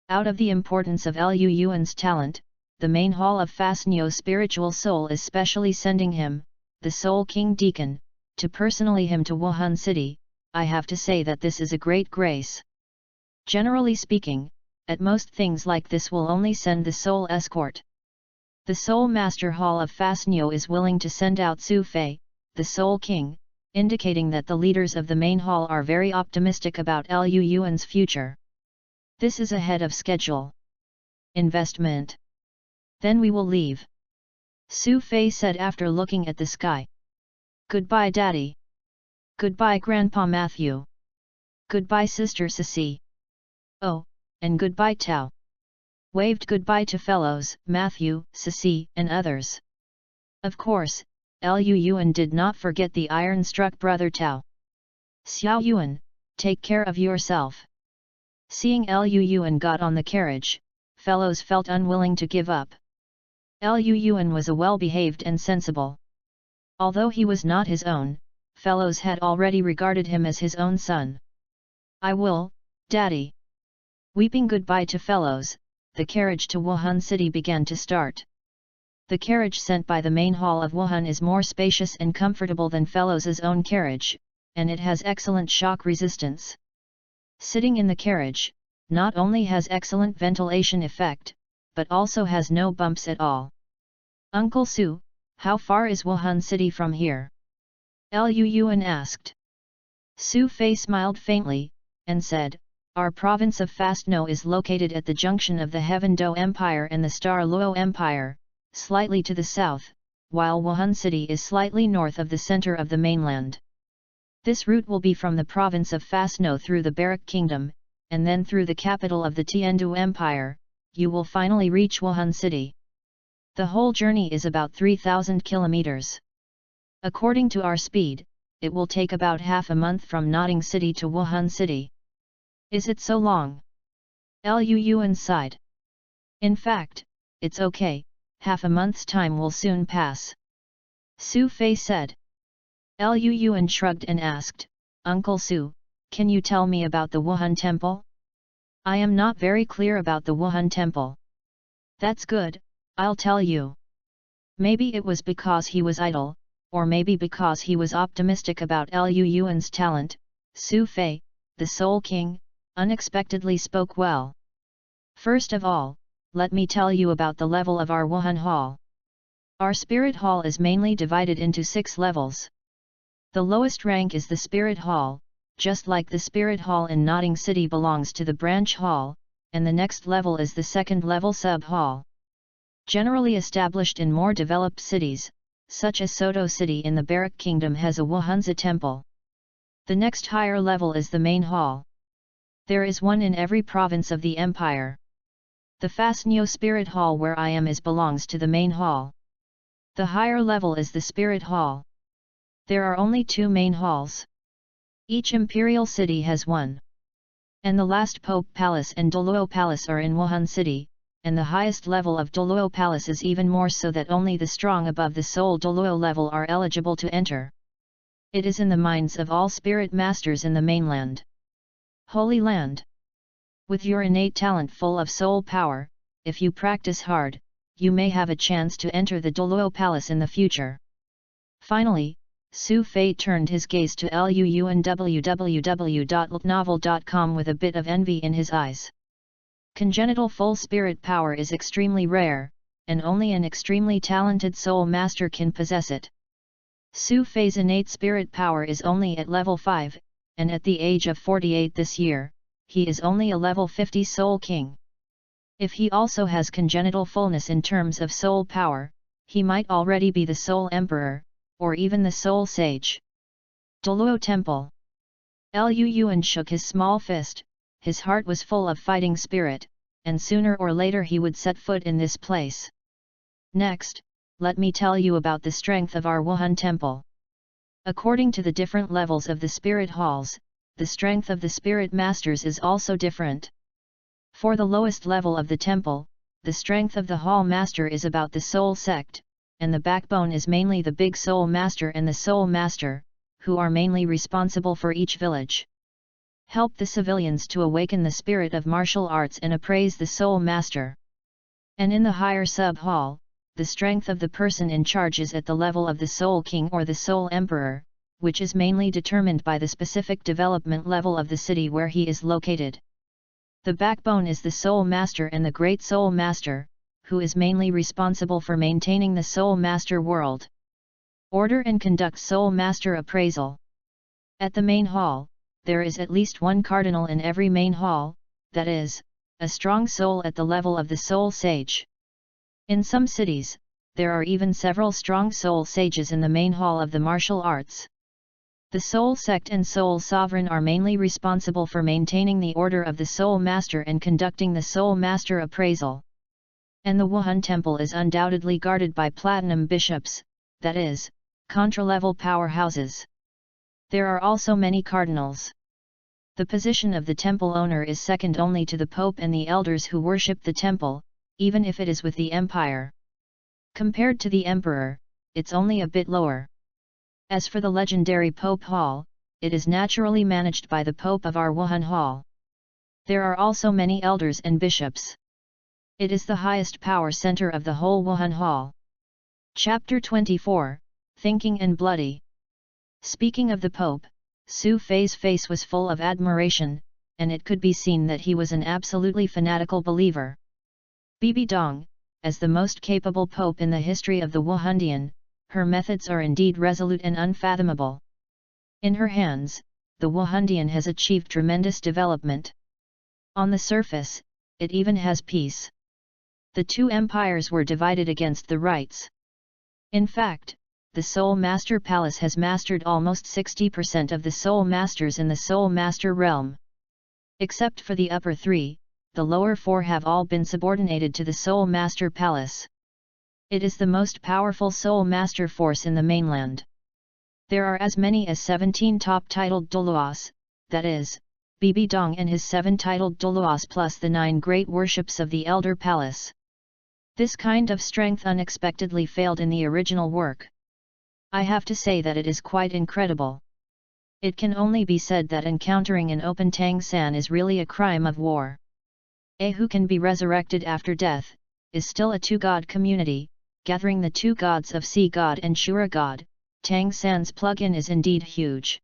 Out of the importance of Lu Yuan's talent, the main hall of Fastino spiritual soul is specially sending him, the Soul King Deacon, to personally him to Wuhan City. I have to say that this is a great grace. Generally speaking, at most things like this will only send the soul escort. The Soul Master Hall of Fastino is willing to send out Su Fei, the Soul King, indicating that the leaders of the main hall are very optimistic about Lu Yuan's future. This is ahead of schedule. Investment. Then we will leave. Su Fei said after looking at the sky. Goodbye Daddy. Goodbye Grandpa Matthew. Goodbye Sister Ceci. Oh, and goodbye Tao. Waved goodbye to fellows, Matthew, Ceci, and others. Of course, Lu Yuan did not forget the iron-struck brother Tao. Xiao Yuan, take care of yourself. Seeing Lu Yuan got on the carriage, fellows felt unwilling to give up. Lu Yuan was a well-behaved and sensible. Although he was not his own, fellows had already regarded him as his own son. I will, Daddy. Weeping goodbye to fellows, the carriage to Wuhan City began to start. The carriage sent by the main hall of Wuhan is more spacious and comfortable than fellows' own carriage, and it has excellent shock resistance. Sitting in the carriage, not only has excellent ventilation effect, but also has no bumps at all. Uncle Su, how far is Wuhan City from here? Lu Yuan asked. Su Fei smiled faintly, and said, our province of Fastino is located at the junction of the Heaven Do Empire and the Star Luo Empire, slightly to the south, while Wuhan City is slightly north of the center of the mainland. This route will be from the province of Fastino through the Barak Kingdom, and then through the capital of the Tiandu Empire, you will finally reach Wuhan City. The whole journey is about 3,000 kilometers. According to our speed, it will take about half a month from Notting City to Wuhan City. Is it so long? Lu Yuan sighed. In fact, it's okay, half a month's time will soon pass. Su Fei said. Lu Yuan shrugged and asked, Uncle Su, can you tell me about the Wuhan Temple? I am not very clear about the Wuhan Temple. That's good, I'll tell you. Maybe it was because he was idle, or maybe because he was optimistic about Lu Yuan's talent. Su Fei, the Soul King, unexpectedly spoke well. First of all, let me tell you about the level of our Wuhan Hall. Our Spirit Hall is mainly divided into 6 levels. The lowest rank is the Spirit Hall, just like the Spirit Hall in Notting City belongs to the Branch Hall, and the next level is the second level Sub Hall. Generally established in more developed cities, such as Soto City in the Barak Kingdom has a Wuhanzi temple. The next higher level is the Main Hall. There is one in every province of the empire. The Fasnio Spirit Hall where I am belongs to the Main Hall. The higher level is the Spirit Hall. There are only 2 main halls. Each imperial city has one. And the last Pope Palace and Douluo Palace are in Wuhan City, and the highest level of Douluo Palace is even more so that only the strong above the Soul Douluo level are eligible to enter. It is in the minds of all spirit masters in the mainland. Holy Land. With your innate talent full of soul power, if you practice hard, you may have a chance to enter the Douluo Palace in the future. Finally, Su Fei turned his gaze to Lu Yuan www.ltnovel.com with a bit of envy in his eyes. Congenital full spirit power is extremely rare, and only an extremely talented soul master can possess it. Su Fei's innate spirit power is only at level 5, and at the age of 48 this year, he is only a level 50 soul king. If he also has congenital fullness in terms of soul power, he might already be the soul emperor, or even the soul sage. Douluo Temple. Lu Yuan shook his small fist, his heart was full of fighting spirit, and sooner or later he would set foot in this place. Next, let me tell you about the strength of our Wuhan Temple. According to the different levels of the spirit halls, the strength of the spirit masters is also different. For the lowest level of the temple, the strength of the hall master is about the soul sect, and the backbone is mainly the big soul master and the soul master, who are mainly responsible for each village. Help the civilians to awaken the spirit of martial arts and appraise the soul master. And in the higher sub-hall, the strength of the person in charge is at the level of the soul king or the soul emperor, which is mainly determined by the specific development level of the city where he is located. The backbone is the soul master and the great soul master, who is mainly responsible for maintaining the soul master world. Order and conduct soul master appraisal. At the main hall, there is at least one cardinal in every main hall, that is, a strong soul at the level of the soul sage. In some cities, there are even several strong soul sages in the main hall of the martial arts. The soul sect and soul sovereign are mainly responsible for maintaining the order of the soul master and conducting the soul master appraisal. And the Wuhan Temple is undoubtedly guarded by platinum bishops, that is, contra-level powerhouses. There are also many cardinals. The position of the temple owner is second only to the Pope and the elders who worship the temple, even if it is with the empire. Compared to the emperor, it's only a bit lower. As for the legendary Pope Hall, it is naturally managed by the Pope of our Wuhan Hall. There are also many elders and bishops. It is the highest power center of the whole Wuhan Hall. Chapter 24, Thinking and Bloody. Speaking of the Pope, Su Fei's face was full of admiration, and it could be seen that he was an absolutely fanatical believer. Bibi Dong, as the most capable Pope in the history of the Wuhandian, her methods are indeed resolute and unfathomable. In her hands, the Wuhandian has achieved tremendous development. On the surface, it even has peace. The two empires were divided against the rights. In fact, the Soul Master Palace has mastered almost 60% of the Soul Masters in the Soul Master realm. Except for the upper three, the lower four have all been subordinated to the Soul Master Palace. It is the most powerful Soul Master force in the mainland. There are as many as 17 top-titled Douluos, that is, Bibi Dong and his 7 titled Douluos plus the 9 great worships of the Elder Palace. This kind of strength unexpectedly failed in the original work. I have to say that it is quite incredible. It can only be said that encountering an open Tang San is really a crime of war. A who can be resurrected after death, is still a two-god community, gathering the two gods of Sea God and Shura God. Tang San's plug-in is indeed huge.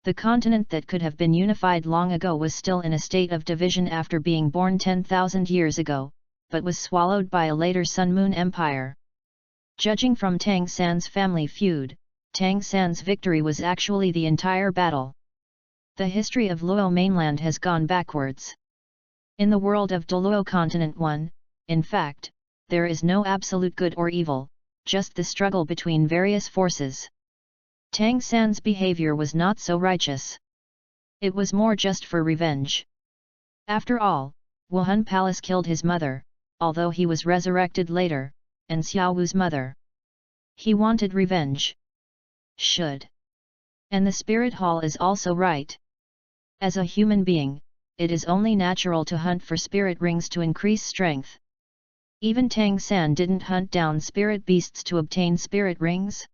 The continent that could have been unified long ago was still in a state of division after being born 10,000 years ago, but was swallowed by a later Sun Moon Empire. Judging from Tang San's family feud, Tang San's victory was actually the entire battle. The history of Luo mainland has gone backwards. In the world of Douluo Continent 1, in fact, there is no absolute good or evil, just the struggle between various forces. Tang San's behavior was not so righteous. It was more just for revenge. After all, Wuhan Palace killed his mother, although he was resurrected later, and Xiaowu's mother. He wanted revenge. Should. And the spirit hall is also right. As a human being, it is only natural to hunt for spirit rings to increase strength. Even Tang San didn't hunt down spirit beasts to obtain spirit rings.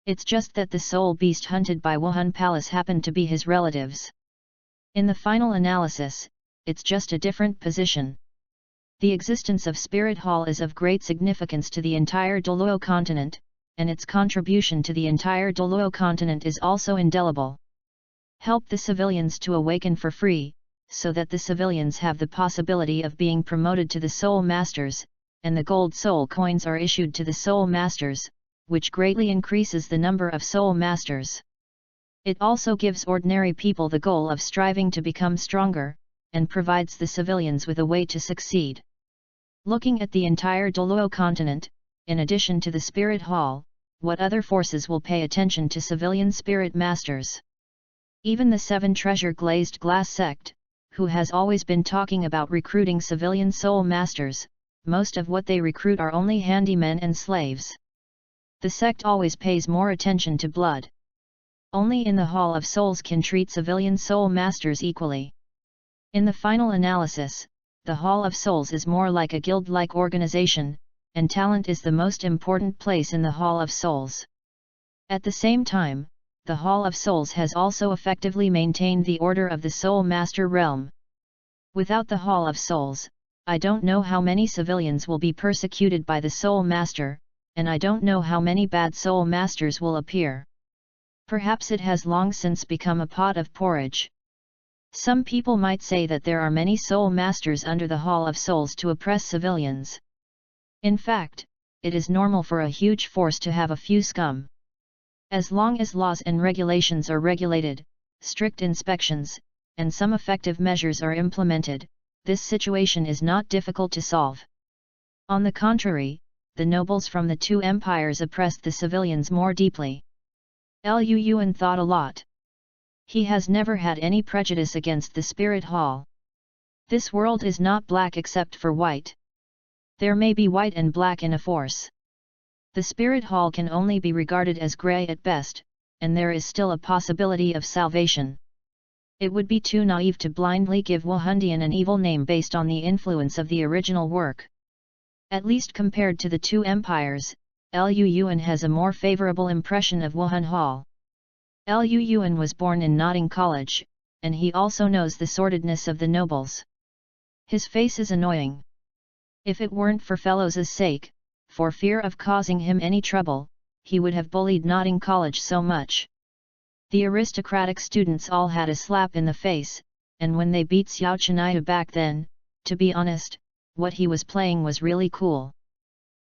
It's just that the soul beast hunted by Wuhan Palace happened to be his relatives. In the final analysis, it's just a different position. The existence of Spirit Hall is of great significance to the entire Douluo continent, and its contribution to the entire Douluo continent is also indelible. Help the civilians to awaken for free, so that the civilians have the possibility of being promoted to the Soul Masters, and the gold soul coins are issued to the Soul Masters, which greatly increases the number of Soul Masters. It also gives ordinary people the goal of striving to become stronger, and provides the civilians with a way to succeed. Looking at the entire Douluo continent, in addition to the Spirit Hall, what other forces will pay attention to civilian Spirit Masters? Even the 7 Treasure Glazed Glass sect, who has always been talking about recruiting civilian Soul Masters, most of what they recruit are only handymen and slaves. The sect always pays more attention to blood. Only in the Hall of Souls can treat civilian Soul Masters equally. In the final analysis, the Hall of Souls is more like a guild-like organization, and talent is the most important place in the Hall of Souls. At the same time, the Hall of Souls has also effectively maintained the order of the Soul Master realm. Without the Hall of Souls, I don't know how many civilians will be persecuted by the Soul Master, and I don't know how many bad Soul Masters will appear. Perhaps it has long since become a pot of porridge. Some people might say that there are many Soul Masters under the Hall of Souls to oppress civilians. In fact, it is normal for a huge force to have a few scum. As long as laws and regulations are regulated, strict inspections, and some effective measures are implemented, this situation is not difficult to solve. On the contrary, the nobles from the two empires oppressed the civilians more deeply. Liu Yuan thought a lot. He has never had any prejudice against the Spirit Hall. This world is not black except for white. There may be white and black in a force. The Spirit Hall can only be regarded as grey at best, and there is still a possibility of salvation. It would be too naive to blindly give Wuhandian an evil name based on the influence of the original work. At least compared to the two empires, Liu Yuan has a more favourable impression of Wuhan Hall. Liu Yuan was born in Notting College, and he also knows the sordidness of the nobles. His face is annoying. If it weren't for Fellows' sake, for fear of causing him any trouble, he would have bullied Notting College so much. The aristocratic students all had a slap in the face, and when they beat Xiao Cheniyu back then, to be honest, what he was playing was really cool.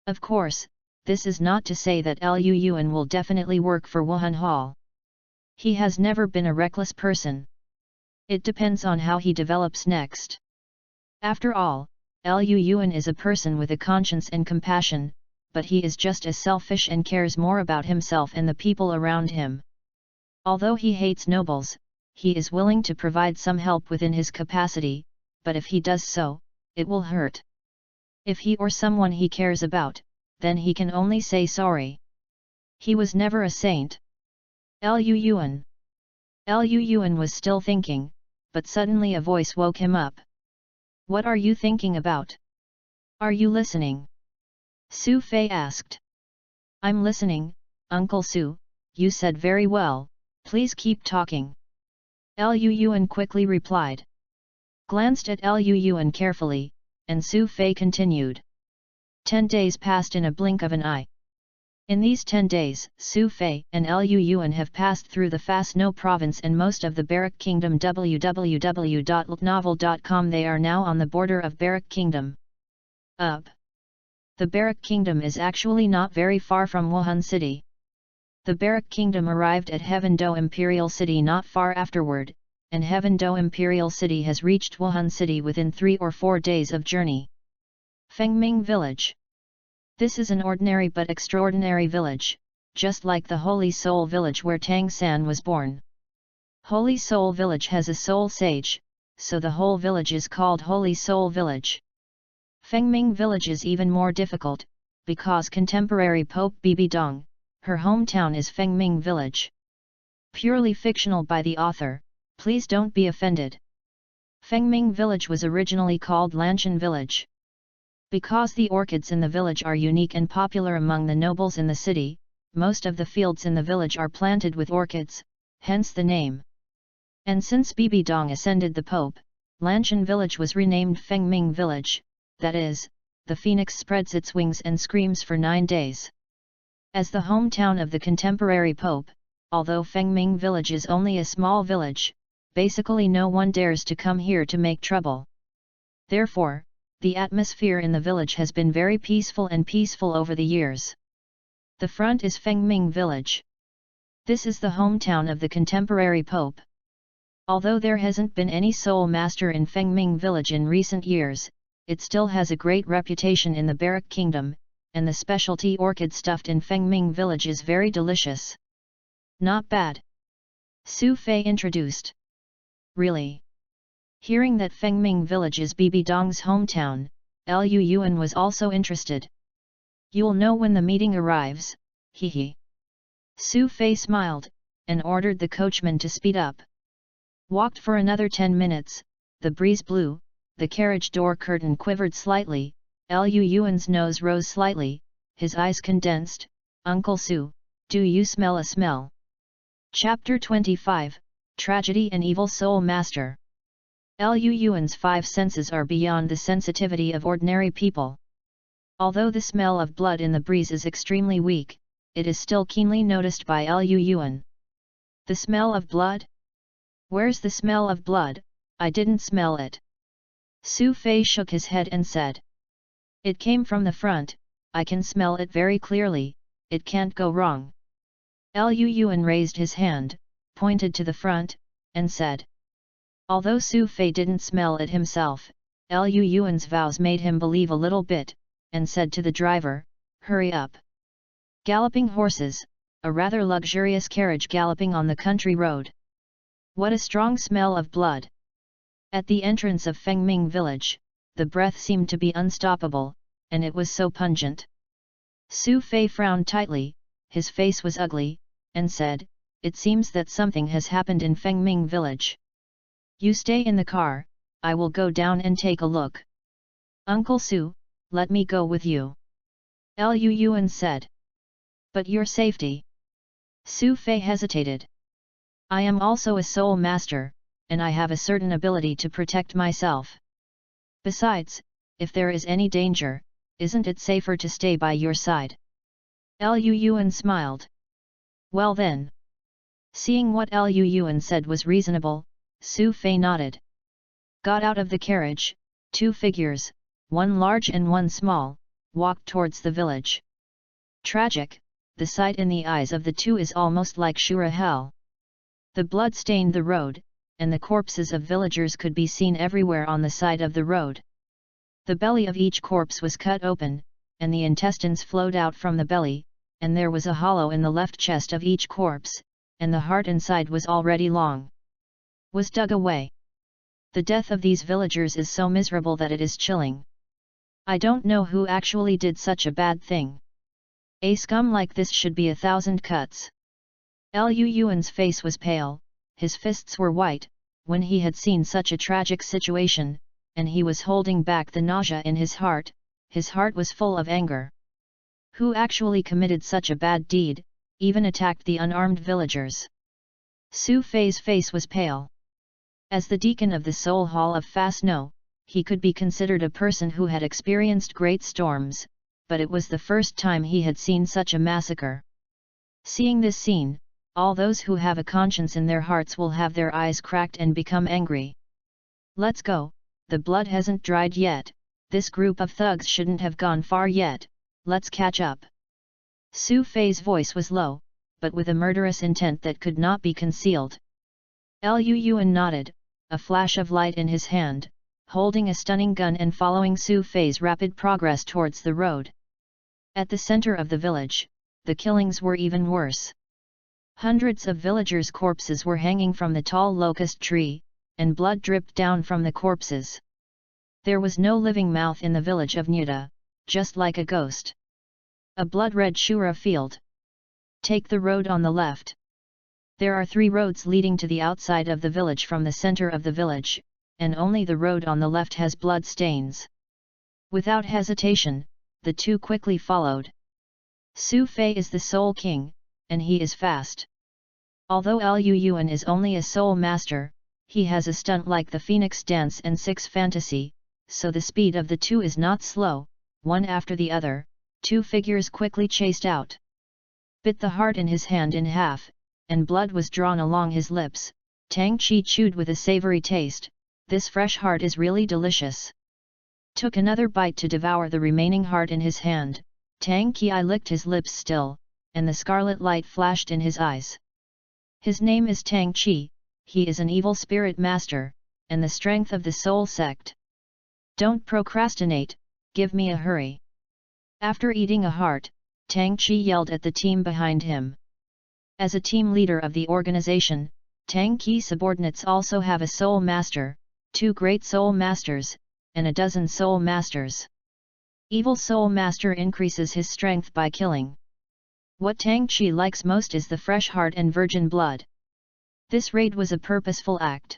Of course, this is not to say that Liu Yuan will definitely work for Wuhan Hall. He has never been a reckless person. It depends on how he develops next. After all, Liu Yuan is a person with a conscience and compassion, but he is just as selfish and cares more about himself and the people around him. Although he hates nobles, he is willing to provide some help within his capacity, but if he does so, it will hurt. If he or someone he cares about, then he can only say sorry. He was never a saint. Liu Yuan. Liu Yuan was still thinking, but suddenly a voice woke him up. What are you thinking about? Are you listening? Su Fei asked. I'm listening, Uncle Su, you said very well, please keep talking. Liu Yuan quickly replied. Glanced at Liu Yuan carefully, and Su Fei continued. 10 days passed in a blink of an eye. In these 10 days, Su Fei and Liu Yuan have passed through the Fasno province and most of the Barak Kingdom. www.novel.com. They are now on the border of Barak Kingdom. Up. The Barak Kingdom is actually not very far from Wuhan City. The Barak Kingdom arrived at Heavendo Imperial City not far afterward, and Heavendo Imperial City has reached Wuhan City within 3 or 4 days of journey. Fengming Village. This is an ordinary but extraordinary village, just like the Holy Soul Village where Tang San was born. Holy Soul Village has a soul sage, so the whole village is called Holy Soul Village. Fengming Village is even more difficult, because contemporary Pope Bibi Dong, her hometown is Fengming Village. Purely fictional by the author, please don't be offended. Fengming Village was originally called Lanshan Village. Because the orchids in the village are unique and popular among the nobles in the city, most of the fields in the village are planted with orchids, hence the name. And since Bibi Dong ascended the Pope, Lanshan Village was renamed Fengming Village, that is, the phoenix spreads its wings and screams for 9 days. As the hometown of the contemporary Pope, although Fengming Village is only a small village, basically no one dares to come here to make trouble. Therefore, the atmosphere in the village has been very peaceful over the years. The front is Fengming Village. This is the hometown of the contemporary Pope. Although there hasn't been any soul master in Fengming Village in recent years, it still has a great reputation in the Barak Kingdom, and the specialty orchid stuffed in Fengming Village is very delicious. Not bad. Su Fei introduced. Really? Hearing that Fengming Village is Bibi Dong's hometown, Liu Yuan was also interested. You'll know when the meeting arrives, he. Su Fei smiled, and ordered the coachman to speed up. Walked for another 10 minutes, the breeze blew, the carriage door curtain quivered slightly, Liu Yuan's nose rose slightly, his eyes condensed. Uncle Su, do you smell a smell? Chapter 25, Tragedy and Evil Soul Master. Liu Yuan's 5 senses are beyond the sensitivity of ordinary people. Although the smell of blood in the breeze is extremely weak, it is still keenly noticed by Liu Yuan. The smell of blood? Where's the smell of blood? I didn't smell it. Su Fei shook his head and said. It came from the front, I can smell it very clearly, it can't go wrong. Liu Yuan raised his hand, pointed to the front, and said. Although Su Fei didn't smell it himself, Liu Yuan's vows made him believe a little bit, and said to the driver, hurry up. Galloping horses, a rather luxurious carriage galloping on the country road. What a strong smell of blood! At the entrance of Fengming Village, the breath seemed to be unstoppable, and it was so pungent. Su Fei frowned tightly, his face was ugly, and said, it seems that something has happened in Fengming Village. You stay in the car, I will go down and take a look. Uncle Su, let me go with you. Liu Yuan said. But your safety? Su Fei hesitated. I am also a soul master, and I have a certain ability to protect myself. Besides, if there is any danger, isn't it safer to stay by your side? Liu Yuan smiled. Well then. Seeing what Liu Yuan said was reasonable, Su Fei nodded. Got out of the carriage, 2 figures, one large and one small, walked towards the village. Tragic, the sight in the eyes of the 2 is almost like Shura hell. The blood stained the road, and the corpses of villagers could be seen everywhere on the side of the road. The belly of each corpse was cut open, and the intestines flowed out from the belly, and there was a hollow in the left chest of each corpse, and the heart inside was already long. Was dug away. The death of these villagers is so miserable that it is chilling. I don't know who actually did such a bad thing. A scum like this should be 1,000 cuts. Liu Yuan's face was pale, his fists were white, when he had seen such a tragic situation, and he was holding back the nausea in his heart was full of anger. Who actually committed such a bad deed, even attacked the unarmed villagers? Su Fei's face was pale. As the deacon of the Soul Hall of Fasno, he could be considered a person who had experienced great storms, but it was the first time he had seen such a massacre. Seeing this scene, all those who have a conscience in their hearts will have their eyes cracked and become angry. Let's go, the blood hasn't dried yet, this group of thugs shouldn't have gone far yet, let's catch up. Su Fei's voice was low, but with a murderous intent that could not be concealed. Liu Yuan nodded, a flash of light in his hand, holding a stunning gun and following Su Fei's rapid progress towards the road. At the center of the village, the killings were even worse. Hundreds of villagers' corpses were hanging from the tall locust tree, and blood dripped down from the corpses. There was no living mouth in the village of Nuda, just like a ghost. A blood-red Shura field. Take the road on the left. There are 3 roads leading to the outside of the village from the center of the village, and only the road on the left has blood stains. Without hesitation, the 2 quickly followed. Su Fei is the Soul King, and he is fast. Although Liu Yuan is only a Soul Master, he has a stunt like the Phoenix Dance and 6 Fantasy, so the speed of the 2 is not slow. One after the other, 2 figures quickly chased out. Bit the heart in his hand in half, and blood was drawn along his lips. Tang Qi chewed with a savory taste. This fresh heart is really delicious. Took another bite to devour the remaining heart in his hand. Tang Qi licked his lips still, and the scarlet light flashed in his eyes. His name is Tang Qi, he is an evil spirit master, and the strength of the soul sect. Don't procrastinate, give me a hurry. After eating a heart, Tang Qi yelled at the team behind him. As a team leader of the organization, Tang Qi's subordinates also have a soul master, 2 great soul masters, and a dozen soul masters. Evil soul master increases his strength by killing. What Tang Qi likes most is the fresh heart and virgin blood. This raid was a purposeful act.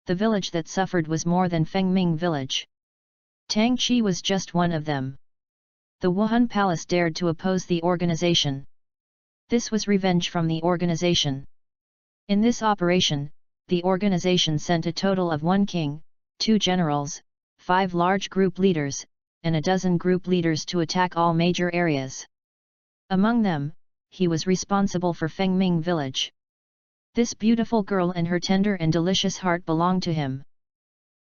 The village that suffered was more than Fengming village. Tang Qi was just one of them. The Wuhan Palace dared to oppose the organization. This was revenge from the organization. In this operation, the organization sent a total of 1 king, 2 generals, 5 large group leaders, and a dozen group leaders to attack all major areas. Among them, he was responsible for Fengming village. This beautiful girl and her tender and delicious heart belong to him.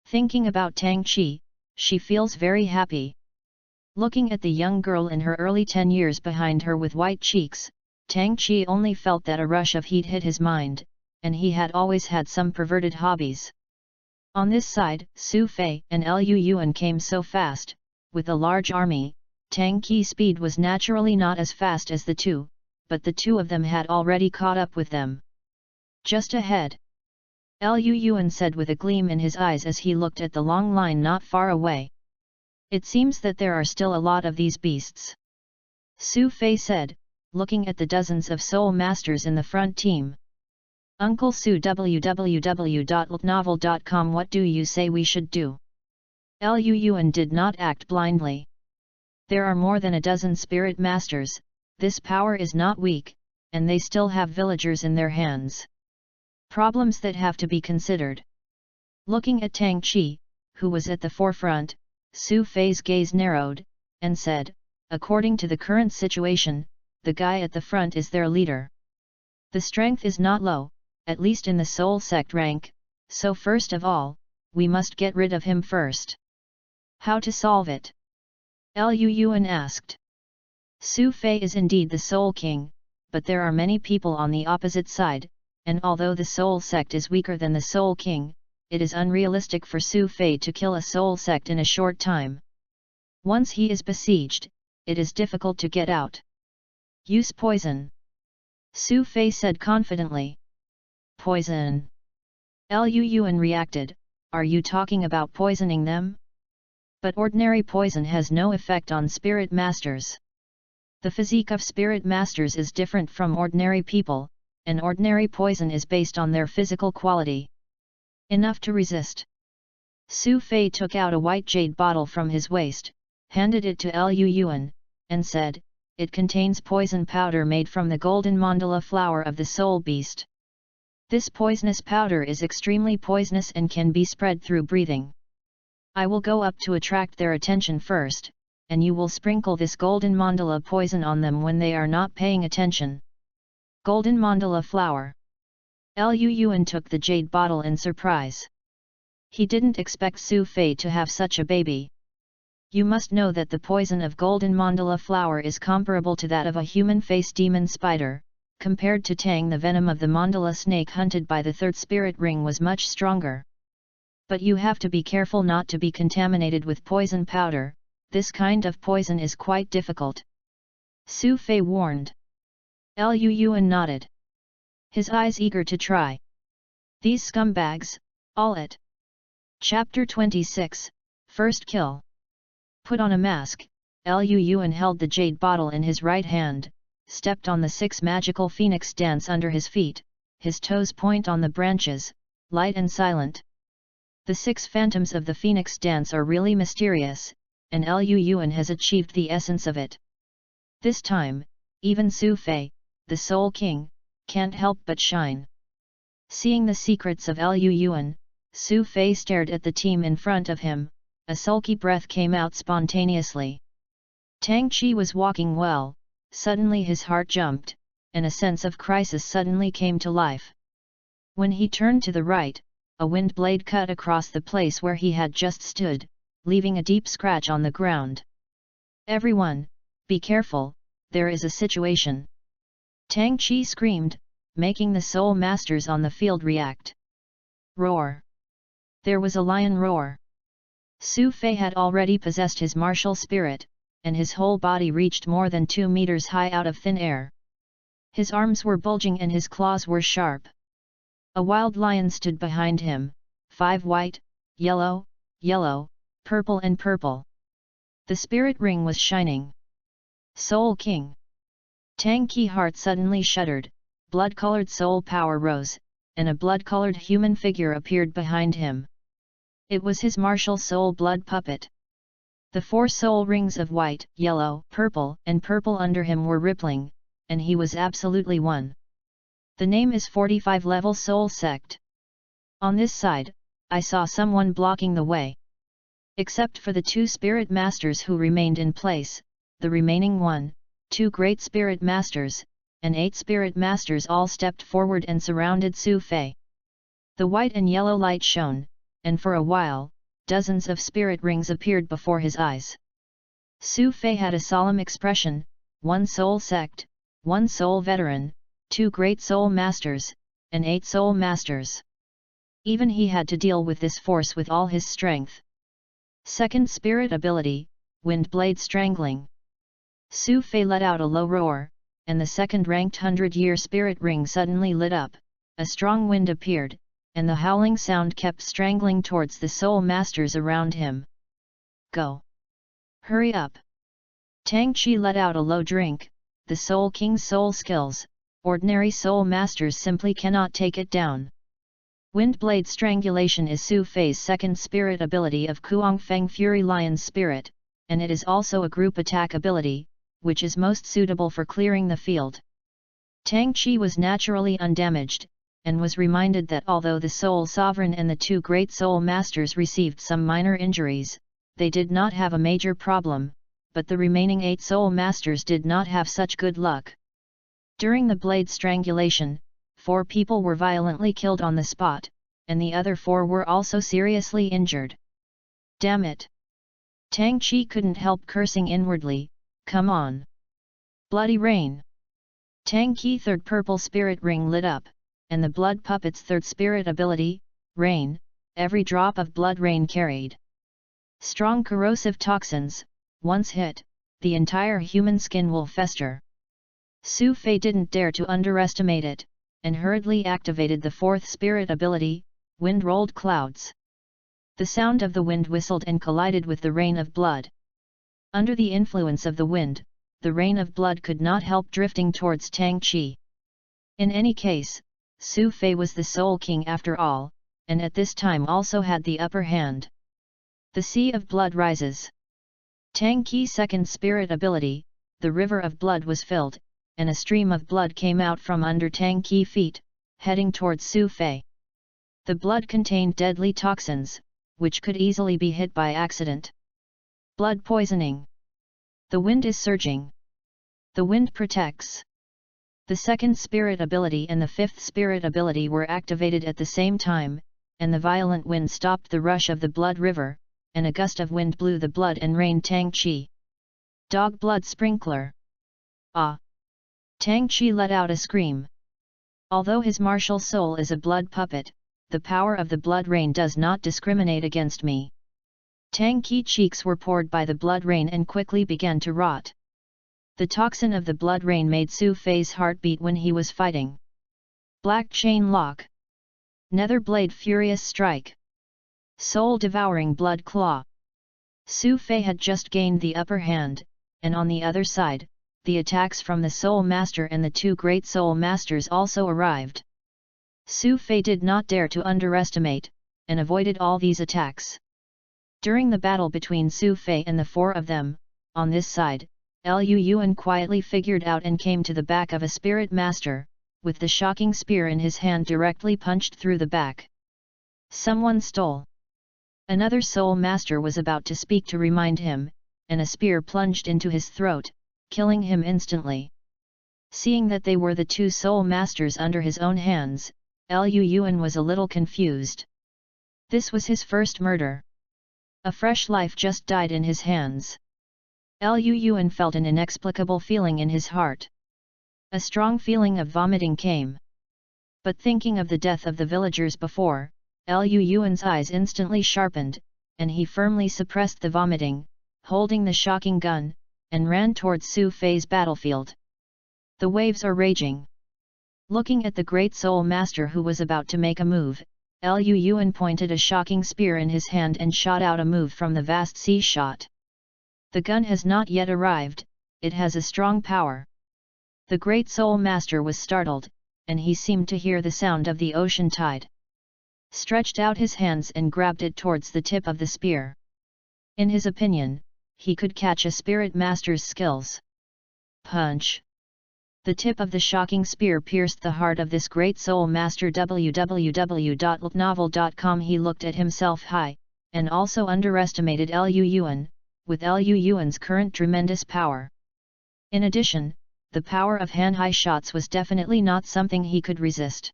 Thinking about Tang Qi, she feels very happy. Looking at the young girl in her early 10 years behind her with white cheeks, Tang Qi only felt that a rush of heat hit his mind, and he had always had some perverted hobbies. On this side, Su Fei and Liu Yuan came so fast. With a large army, Tang Qi's speed was naturally not as fast as the 2, but the 2 of them had already caught up with them. Just ahead. Liu Yuan said with a gleam in his eyes as he looked at the long line not far away. It seems that there are still a lot of these beasts. Su Fei said, looking at the dozens of soul masters in the front team. Uncle Su www.novel.com. What do you say we should do? Liu Yuan did not act blindly. There are more than a dozen spirit masters, this power is not weak, and they still have villagers in their hands. Problems that have to be considered. Looking at Tang Qi, who was at the forefront, Su Fei's gaze narrowed, and said, according to the current situation, the guy at the front is their leader. The strength is not low, at least in the soul sect rank, so first of all, we must get rid of him first. How to solve it? Liu Yuan asked. Su Fei is indeed the Soul King, but there are many people on the opposite side, and although the Soul Sect is weaker than the Soul King, it is unrealistic for Su Fei to kill a Soul Sect in a short time. Once he is besieged, it is difficult to get out. Use poison. Su Fei said confidently. Poison. Liu Yuan reacted, are you talking about poisoning them? But ordinary poison has no effect on spirit masters. The physique of spirit masters is different from ordinary people, and ordinary poison is based on their physical quality. Enough to resist. Su Fei took out a white jade bottle from his waist, handed it to Lu Yuan, and said, "It contains poison powder made from the golden mandala flower of the soul beast. This poisonous powder is extremely poisonous and can be spread through breathing. I will go up to attract their attention first, and you will sprinkle this golden mandala poison on them when they are not paying attention." Golden mandala flower. Lu Yuan took the jade bottle in surprise. He didn't expect Su Fei to have such a baby. You must know that the poison of golden mandala flower is comparable to that of a human-face demon spider. Compared to Tang, the venom of the mandala snake hunted by the third spirit ring was much stronger. But you have to be careful not to be contaminated with poison powder. This kind of poison is quite difficult. Su Fei warned. Lu Yuan nodded. His eyes eager to try. These scumbags, all it. Chapter 26, First Kill. Put on a mask, Lu Yuan held the jade bottle in his right hand, stepped on the 6 magical phoenix dance under his feet, his toes point on the branches, light and silent. The 6 phantoms of the phoenix dance are really mysterious, and Lu Yuan has achieved the essence of it. This time, even Su Fei, the Soul King, can't help but shine. Seeing the secrets of Lu Yuan, Su Fei stared at the team in front of him, a sulky breath came out spontaneously. Tang Chi was walking well, suddenly his heart jumped, and a sense of crisis suddenly came to life. When he turned to the right, a wind blade cut across the place where he had just stood, leaving a deep scratch on the ground. "Everyone, be careful, there is a situation!" Tang Chi screamed, making the soul masters on the field react. Roar! There was a lion roar. Su Fei had already possessed his martial spirit, and his whole body reached more than 2 meters high out of thin air. His arms were bulging and his claws were sharp. A wild lion stood behind him, 5 white, yellow, yellow, purple and purple. The spirit ring was shining. Soul King. Tang Ki heart suddenly shuddered, blood-colored soul power rose, and a blood-colored human figure appeared behind him. It was his martial soul blood puppet. The 4 soul rings of white, yellow, purple and purple under him were rippling, and he was absolutely one. The name is 45 level soul sect. On this side, I saw someone blocking the way. Except for the 2 spirit masters who remained in place, the remaining 2 great spirit masters, and 8 spirit masters all stepped forward and surrounded Su Fei. The white and yellow light shone, and for a while, dozens of spirit rings appeared before his eyes. Su Fei had a solemn expression, 1 soul sect, 1 soul veteran, 2 great soul masters, and 8 soul masters. Even he had to deal with this force with all his strength. Second spirit ability, Wind Blade Strangling. Su Fei let out a low roar, and the second-ranked 100-year spirit ring suddenly lit up, a strong wind appeared, and the howling sound kept strangling towards the soul masters around him. Go! Hurry up! Tang Chi let out a low drink, the Soul King's soul skills, ordinary soul masters simply cannot take it down. Wind Blade Strangulation is Su Fei's second spirit ability of Kuang Feng Fury Lion's Spirit, and it is also a group attack ability, which is most suitable for clearing the field. Tang Chi was naturally undamaged, and was reminded that although the Soul Sovereign and the 2 great Soul Masters received some minor injuries, they did not have a major problem, but the remaining 8 Soul Masters did not have such good luck. During the blade strangulation, 4 people were violently killed on the spot, and the other 4 were also seriously injured. Damn it! Tang Chi couldn't help cursing inwardly, come on! Bloody rain! Tang Ki third purple spirit ring lit up, and the blood puppet's third spirit ability, rain, every drop of blood rain carried strong corrosive toxins. Once hit, the entire human skin will fester. Su Fei didn't dare to underestimate it, and hurriedly activated the 4th spirit ability, Wind Rolled Clouds. The sound of the wind whistled and collided with the rain of blood. Under the influence of the wind, the rain of blood could not help drifting towards Tang Qi. In any case, Su Fei was the sole king after all, and at this time also had the upper hand. The sea of blood rises. Tang Qi's second spirit ability, the river of blood was filled, and a stream of blood came out from under Tang Qi's feet, heading towards Su Fei. The blood contained deadly toxins, which could easily be hit by accident. Blood poisoning. The wind is surging. The wind protects. The second spirit ability and the fifth spirit ability were activated at the same time, and the violent wind stopped the rush of the blood river, and a gust of wind blew the blood and rained Tang Qi. Dog blood sprinkler. Ah! Tang Qi let out a scream. Although his martial soul is a blood puppet, the power of the blood rain does not discriminate against me. Tang Qi's cheeks were poured by the blood rain and quickly began to rot. The toxin of the blood rain made Su Fei's heart beat when he was fighting. Black chain lock. Nether blade furious strike. Soul devouring blood claw. Su Fei had just gained the upper hand, and on the other side, the attacks from the Soul Master and the two great Soul Masters also arrived. Su Fei did not dare to underestimate, and avoided all these attacks. During the battle between Su Fei and the four of them, on this side, Liu Yuan quietly figured out and came to the back of a spirit master, with the shocking spear in his hand directly punched through the back. Someone stole. Another soul master was about to speak to remind him, and a spear plunged into his throat, killing him instantly. Seeing that they were the two soul masters under his own hands, Liu Yuan was a little confused. This was his first murder. A fresh life just died in his hands. Liu Yuan felt an inexplicable feeling in his heart. A strong feeling of vomiting came. But thinking of the death of the villagers before, Liu Yuan's eyes instantly sharpened, and he firmly suppressed the vomiting, holding the shocking gun, and ran towards Su Fei's battlefield. The waves are raging. Looking at the great soul master who was about to make a move, Liu Yuan pointed a shocking spear in his hand and shot out a move from the vast sea shot. The gun has not yet arrived, it has a strong power. The great soul master was startled, and he seemed to hear the sound of the ocean tide. Stretched out his hands and grabbed it towards the tip of the spear. In his opinion, he could catch a spirit master's skills. Punch! The tip of the shocking spear pierced the heart of this great soul master. www.novel.com. He looked at himself high, and also underestimated Liu Yuan, with Liu Yuan's current tremendous power. In addition, the power of hand-high shots was definitely not something he could resist.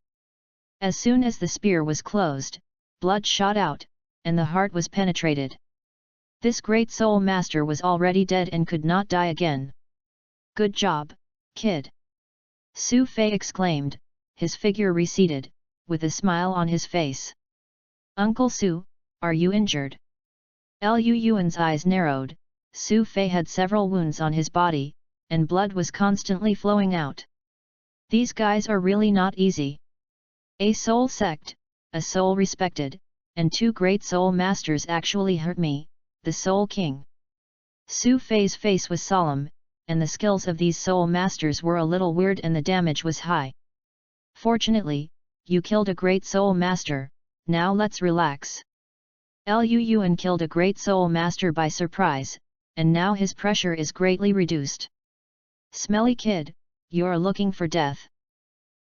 As soon as the spear was closed, blood shot out, and the heart was penetrated. This great soul master was already dead and could not die again. Good job, kid! Su Fei exclaimed, his figure receded, with a smile on his face. Uncle Su, are you injured? Liu Yuan's eyes narrowed. Su Fei had several wounds on his body, and blood was constantly flowing out. These guys are really not easy. A soul sect, a soul respected, and two great soul masters actually hurt me, the Soul King. Su Fei's face was solemn, and the skills of these soul masters were a little weird and the damage was high. Fortunately, you killed a great soul master, now let's relax. Liu Yuan killed a great soul master by surprise, and now his pressure is greatly reduced. Smelly kid, you're looking for death.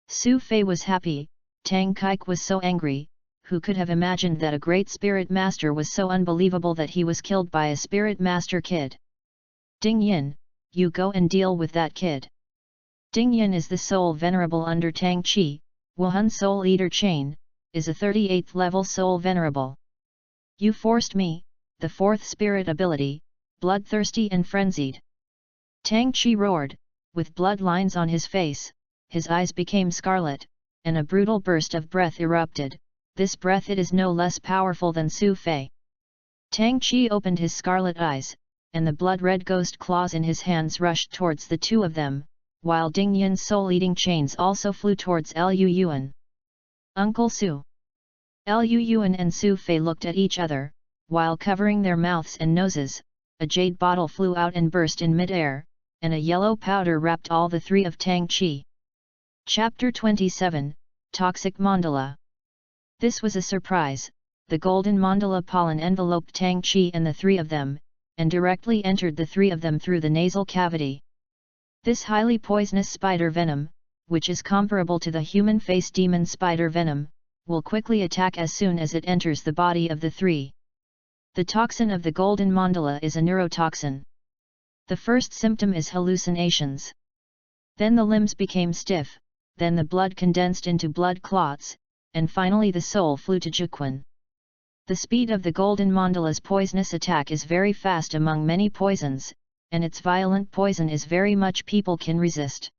Su Fei was happy, Tang Kaik was so angry, who could have imagined that a great spirit master was so unbelievable that he was killed by a spirit master kid. Ding Yin, you go and deal with that kid. Ding Yin is the soul venerable under Tang Qi, Wuhan Soul Eater Chain, is a 38th level soul venerable. You forced me, the fourth spirit ability, bloodthirsty and frenzied. Tang Qi roared, with blood lines on his face, his eyes became scarlet, and a brutal burst of breath erupted. This breath it is no less powerful than Su Fei. Tang Qi opened his scarlet eyes, and the blood-red ghost claws in his hands rushed towards the two of them, while Ding Yin's soul-eating chains also flew towards Liu Yuan. Uncle Su! Lu Yuan and Su Fei looked at each other, while covering their mouths and noses. A jade bottle flew out and burst in mid-air, and a yellow powder wrapped all the three of Tang Qi. Chapter 27, Toxic Mandala. This was a surprise. The golden mandala pollen enveloped Tang Qi and the three of them, and directly entered the three of them through the nasal cavity. This highly poisonous spider venom, which is comparable to the human face demon spider venom, will quickly attack as soon as it enters the body of the three. The toxin of the golden mandala is a neurotoxin. The first symptom is hallucinations. Then the limbs became stiff, then the blood condensed into blood clots, and finally the soul flew to Jiquan. The speed of the golden mandala's poisonous attack is very fast among many poisons, and its violent poison is very much people can resist.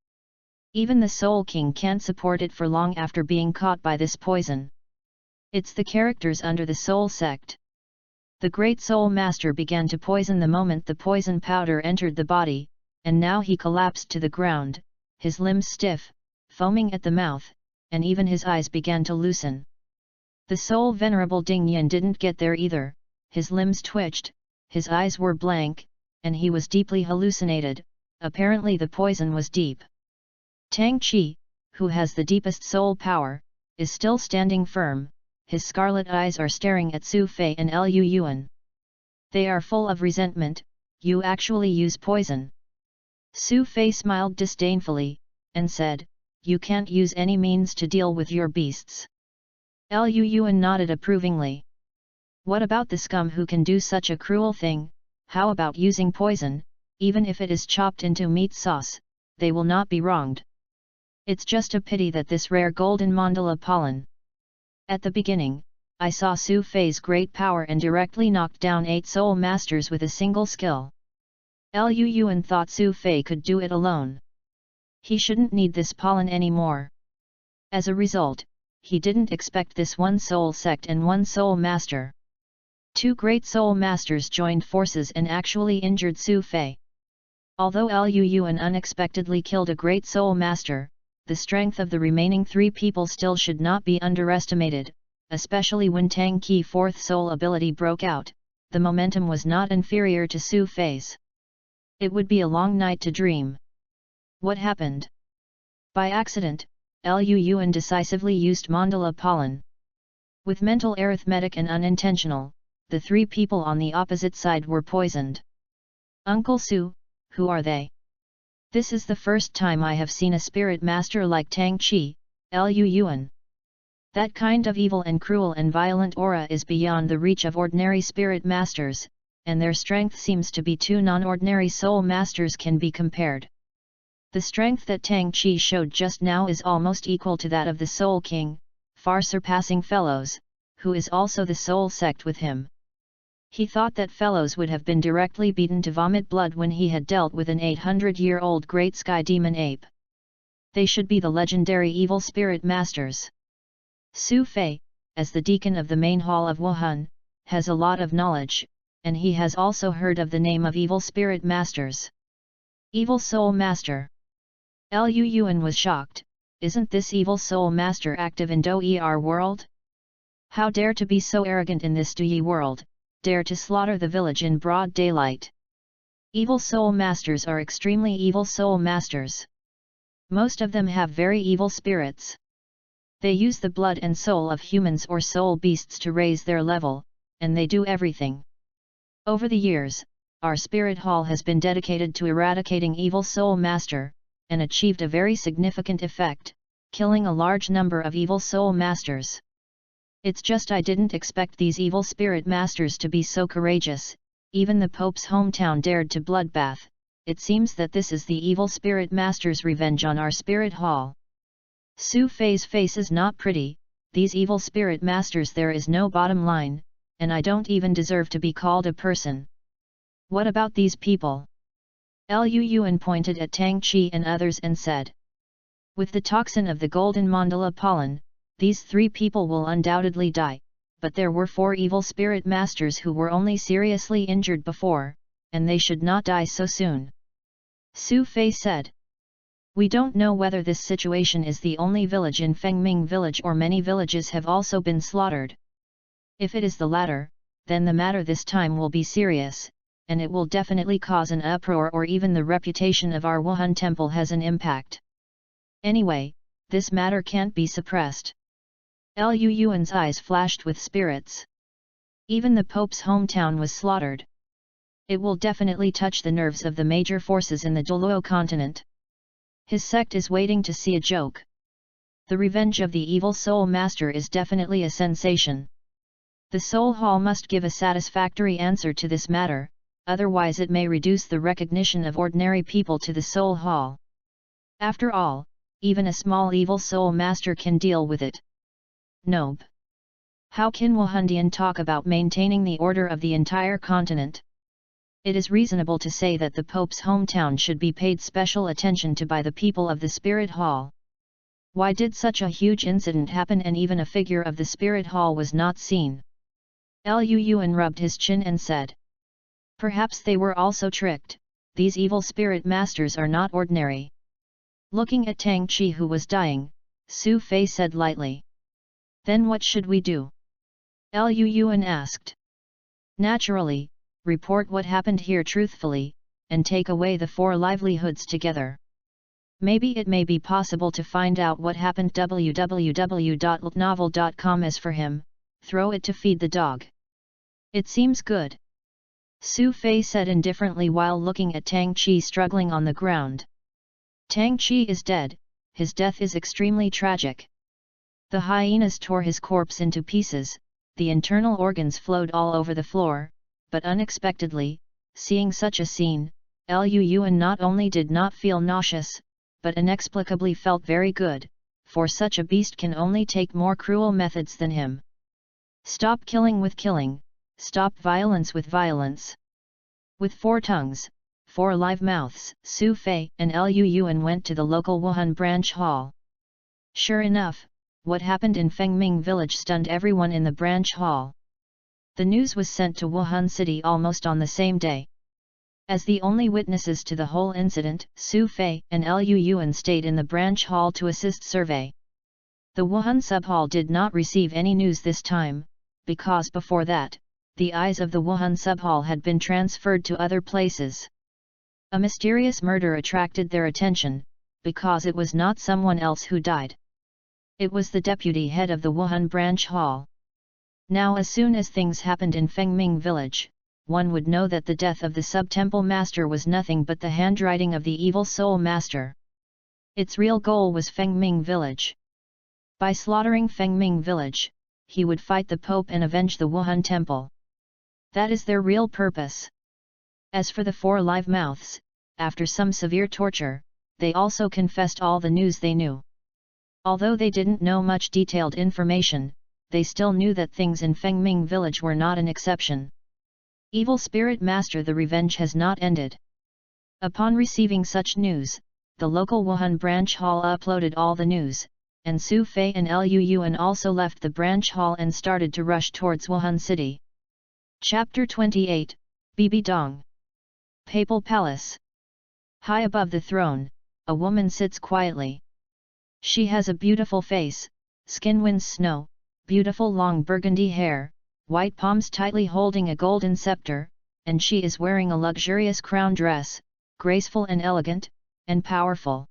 Even the Soul King can't support it for long after being caught by this poison. It's the characters under the Soul Sect. The Great Soul Master began to poison the moment the poison powder entered the body, and now he collapsed to the ground, his limbs stiff, foaming at the mouth, and even his eyes began to loosen. The Soul Venerable Ding Yan didn't get there either, his limbs twitched, his eyes were blank, and he was deeply hallucinated. Apparently the poison was deep. Tang Qi, who has the deepest soul power, is still standing firm, his scarlet eyes are staring at Su Fei and Lu Yuan. They are full of resentment. You actually use poison. Su Fei smiled disdainfully, and said, you can't use any means to deal with your beasts. Lu Yuan nodded approvingly. What about the scum who can do such a cruel thing? How about using poison? Even if it is chopped into meat sauce, they will not be wronged. It's just a pity that this rare golden mandala pollen. At the beginning, I saw Su Fei's great power and directly knocked down 8 soul masters with a single skill. Lu Yuan thought Su Fei could do it alone. He shouldn't need this pollen anymore. As a result, he didn't expect this one soul sect and one soul master. 2 great soul masters joined forces and actually injured Su Fei. Although Lu Yuan unexpectedly killed a great soul master, the strength of the remaining 3 people still should not be underestimated, especially when Tang Qi's 4th soul ability broke out. The momentum was not inferior to Su Fei's. It would be a long night to dream. What happened? By accident, Lu Yuan decisively used mandala pollen. With mental arithmetic and unintentional, the 3 people on the opposite side were poisoned. Uncle Su, who are they? This is the first time I have seen a spirit master like Tang Qi, Lu Yuan. That kind of evil and cruel and violent aura is beyond the reach of ordinary spirit masters, and their strength seems to be 2 non-ordinary soul masters can be compared. The strength that Tang Qi showed just now is almost equal to that of the Soul King, far surpassing Fellows, who is also the soul sect with him. He thought that Fellows would have been directly beaten to vomit blood when he had dealt with an 800-year-old great sky demon ape. They should be the legendary evil spirit masters. Su Fei, as the deacon of the main hall of Wuhan, has a lot of knowledge, and he has also heard of the name of evil spirit masters. Evil soul master. Lu Yuan was shocked. Isn't this evil soul master active in Douluo Era world? How dare to be so arrogant in this Douluo world, dare to slaughter the village in broad daylight. Evil soul masters are extremely evil soul masters. Most of them have very evil spirits. They use the blood and soul of humans or soul beasts to raise their level, and they do everything. Over the years, our spirit hall has been dedicated to eradicating evil soul master, and achieved a very significant effect, killing a large number of evil soul masters. It's just I didn't expect these evil spirit masters to be so courageous. Even the Pope's hometown dared to bloodbath. It seems that this is the evil spirit master's revenge on our spirit hall. Su Fei's face is not pretty. These evil spirit masters, there is no bottom line, and I don't even deserve to be called a person. What about these people? Lu Yuan pointed at Tang Qi and others and said. With the toxin of the golden mandala pollen, these 3 people will undoubtedly die, but there were 4 evil spirit masters who were only seriously injured before, and they should not die so soon. Su Fei said. We don't know whether this situation is the only village in Fengming village or many villages have also been slaughtered. If it is the latter, then the matter this time will be serious, and it will definitely cause an uproar, or even the reputation of our Wuhan temple has an impact. Anyway, this matter can't be suppressed. Lu Yuan's eyes flashed with spirits. Even the Pope's hometown was slaughtered. It will definitely touch the nerves of the major forces in the Douluo continent. His sect is waiting to see a joke. The revenge of the evil soul master is definitely a sensation. The Soul Hall must give a satisfactory answer to this matter, otherwise it may reduce the recognition of ordinary people to the Soul Hall. After all, even a small evil soul master can deal with it. Nope. How can Wuhandian talk about maintaining the order of the entire continent? It is reasonable to say that the Pope's hometown should be paid special attention to by the people of the Spirit Hall. Why did such a huge incident happen and even a figure of the Spirit Hall was not seen? Lu Yuan rubbed his chin and said. Perhaps they were also tricked. These evil spirit masters are not ordinary. Looking at Tang Qi who was dying, Su Fei said lightly. Then what should we do? Lu Yuan asked. Naturally, report what happened here truthfully, and take away the 4 livelihoods together. Maybe it may be possible to find out what happened. www.novel.com. As for him, throw it to feed the dog. It seems good. Su Fei said indifferently while looking at Tang Qi struggling on the ground. Tang Qi is dead, his death is extremely tragic. The hyenas tore his corpse into pieces, the internal organs flowed all over the floor, but unexpectedly, seeing such a scene, Lu Yuan not only did not feel nauseous, but inexplicably felt very good, for such a beast can only take more cruel methods than him. Stop killing with killing, stop violence with violence. With 4 tongues, 4 live mouths, Su Fei and Lu Yuan went to the local Wuhan branch hall. Sure enough, what happened in Fengming village stunned everyone in the branch hall. The news was sent to Wuhan city almost on the same day. As the only witnesses to the whole incident, Su Fei and Lu Yuan stayed in the branch hall to assist survey. The Wuhan sub-hall did not receive any news this time, because before that, the eyes of the Wuhan sub-hall had been transferred to other places. A mysterious murder attracted their attention, because it was not someone else who died. It was the deputy head of the Wuhan branch hall. Now as soon as things happened in Fengming village, one would know that the death of the sub-temple master was nothing but the handwriting of the evil soul master. Its real goal was Fengming village. By slaughtering Fengming village, he would fight the Pope and avenge the Wuhan temple. That is their real purpose. As for the 4 live mouths, after some severe torture, they also confessed all the news they knew. Although they didn't know much detailed information, they still knew that things in Fengming village were not an exception. Evil Spirit Master, the revenge has not ended. Upon receiving such news, the local Wuhan branch hall uploaded all the news, and Su Fei and Lu Yuan also left the branch hall and started to rush towards Wuhan city. Chapter 28, Bibi Dong. Papal Palace. High above the throne, a woman sits quietly. She has a beautiful face, skin wins snow, beautiful long burgundy hair, white palms tightly holding a golden scepter, and she is wearing a luxurious crown dress, graceful and elegant, and powerful.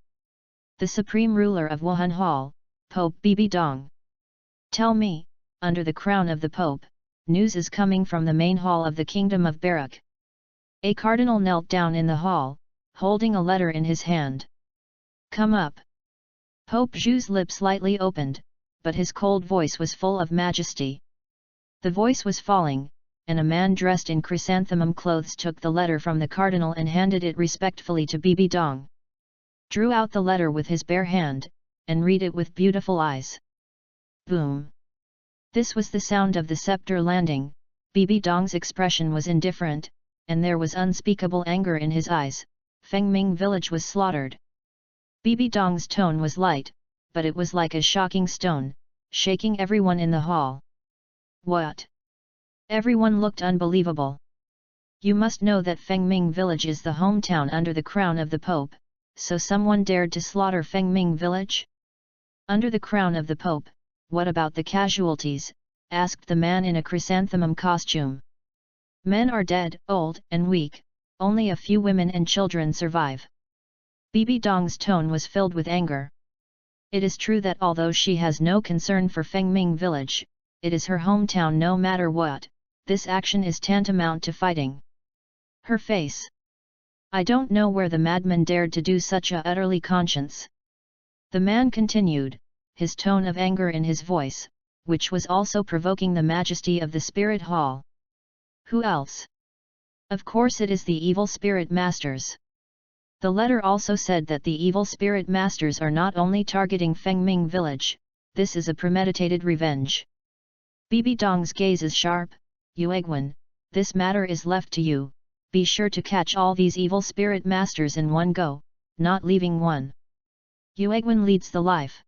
The supreme ruler of Wuhan Hall, Pope Bibi Dong. Tell me, under the crown of the Pope, news is coming from the main hall of the Kingdom of Barak. A cardinal knelt down in the hall, holding a letter in his hand. Come up. Pope Zhu's lips slightly opened, but his cold voice was full of majesty. The voice was falling, and a man dressed in chrysanthemum clothes took the letter from the cardinal and handed it respectfully to Bibi Dong. Drew out the letter with his bare hand, and read it with beautiful eyes. Boom! This was the sound of the scepter landing. Bibi Dong's expression was indifferent, and there was unspeakable anger in his eyes. Fengming village was slaughtered. Bibi Dong's tone was light, but it was like a shocking stone, shaking everyone in the hall. What? Everyone looked unbelievable. You must know that Fengming village is the hometown under the crown of the Pope, so someone dared to slaughter Fengming village? Under the crown of the Pope, what about the casualties? Asked the man in a chrysanthemum costume. Men are dead, old and weak, only a few women and children survive. Bibi Dong's tone was filled with anger. It is true that although she has no concern for Fengming village, it is her hometown no matter what, this action is tantamount to fighting. Her face. I don't know where the madman dared to do such a utterly conscience. The man continued, his tone of anger in his voice, which was also provoking the majesty of the spirit hall. Who else? Of course it is the evil spirit masters. The letter also said that the evil spirit masters are not only targeting Fengming village, this is a premeditated revenge. Bibi Dong's gaze is sharp. Yuegwen, this matter is left to you, be sure to catch all these evil spirit masters in one go, not leaving one. Yuegwen leads the life.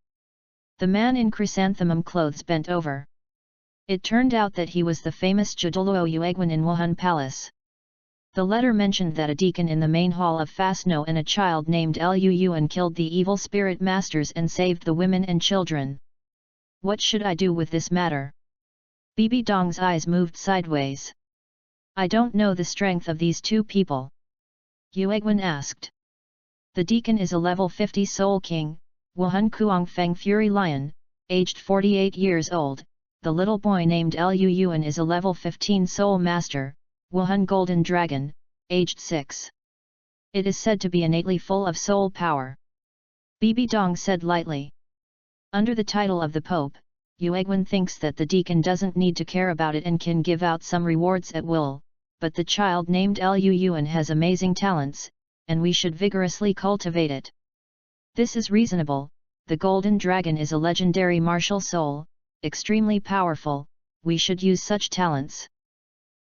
The man in chrysanthemum clothes bent over. It turned out that he was the famous Douluo Yuegwen in Wuhan Palace. The letter mentioned that a deacon in the main hall of Fasno and a child named Lu Yuan killed the evil spirit masters and saved the women and children. What should I do with this matter? Bibi Dong's eyes moved sideways. I don't know the strength of these two people. Yuegwen asked. The deacon is a level 50 soul king, Wuhan Kuang Feng Fury Lion, aged 48 years old. The little boy named Lu Yuan is a level 15 soul master, Wuhan Golden Dragon, aged 6. It is said to be innately full of soul power. Bibi Dong said lightly. Under the title of the Pope, Yuegwen thinks that the deacon doesn't need to care about it and can give out some rewards at will, but the child named Lu Yuan has amazing talents, and we should vigorously cultivate it. This is reasonable. The Golden Dragon is a legendary martial soul, extremely powerful, we should use such talents.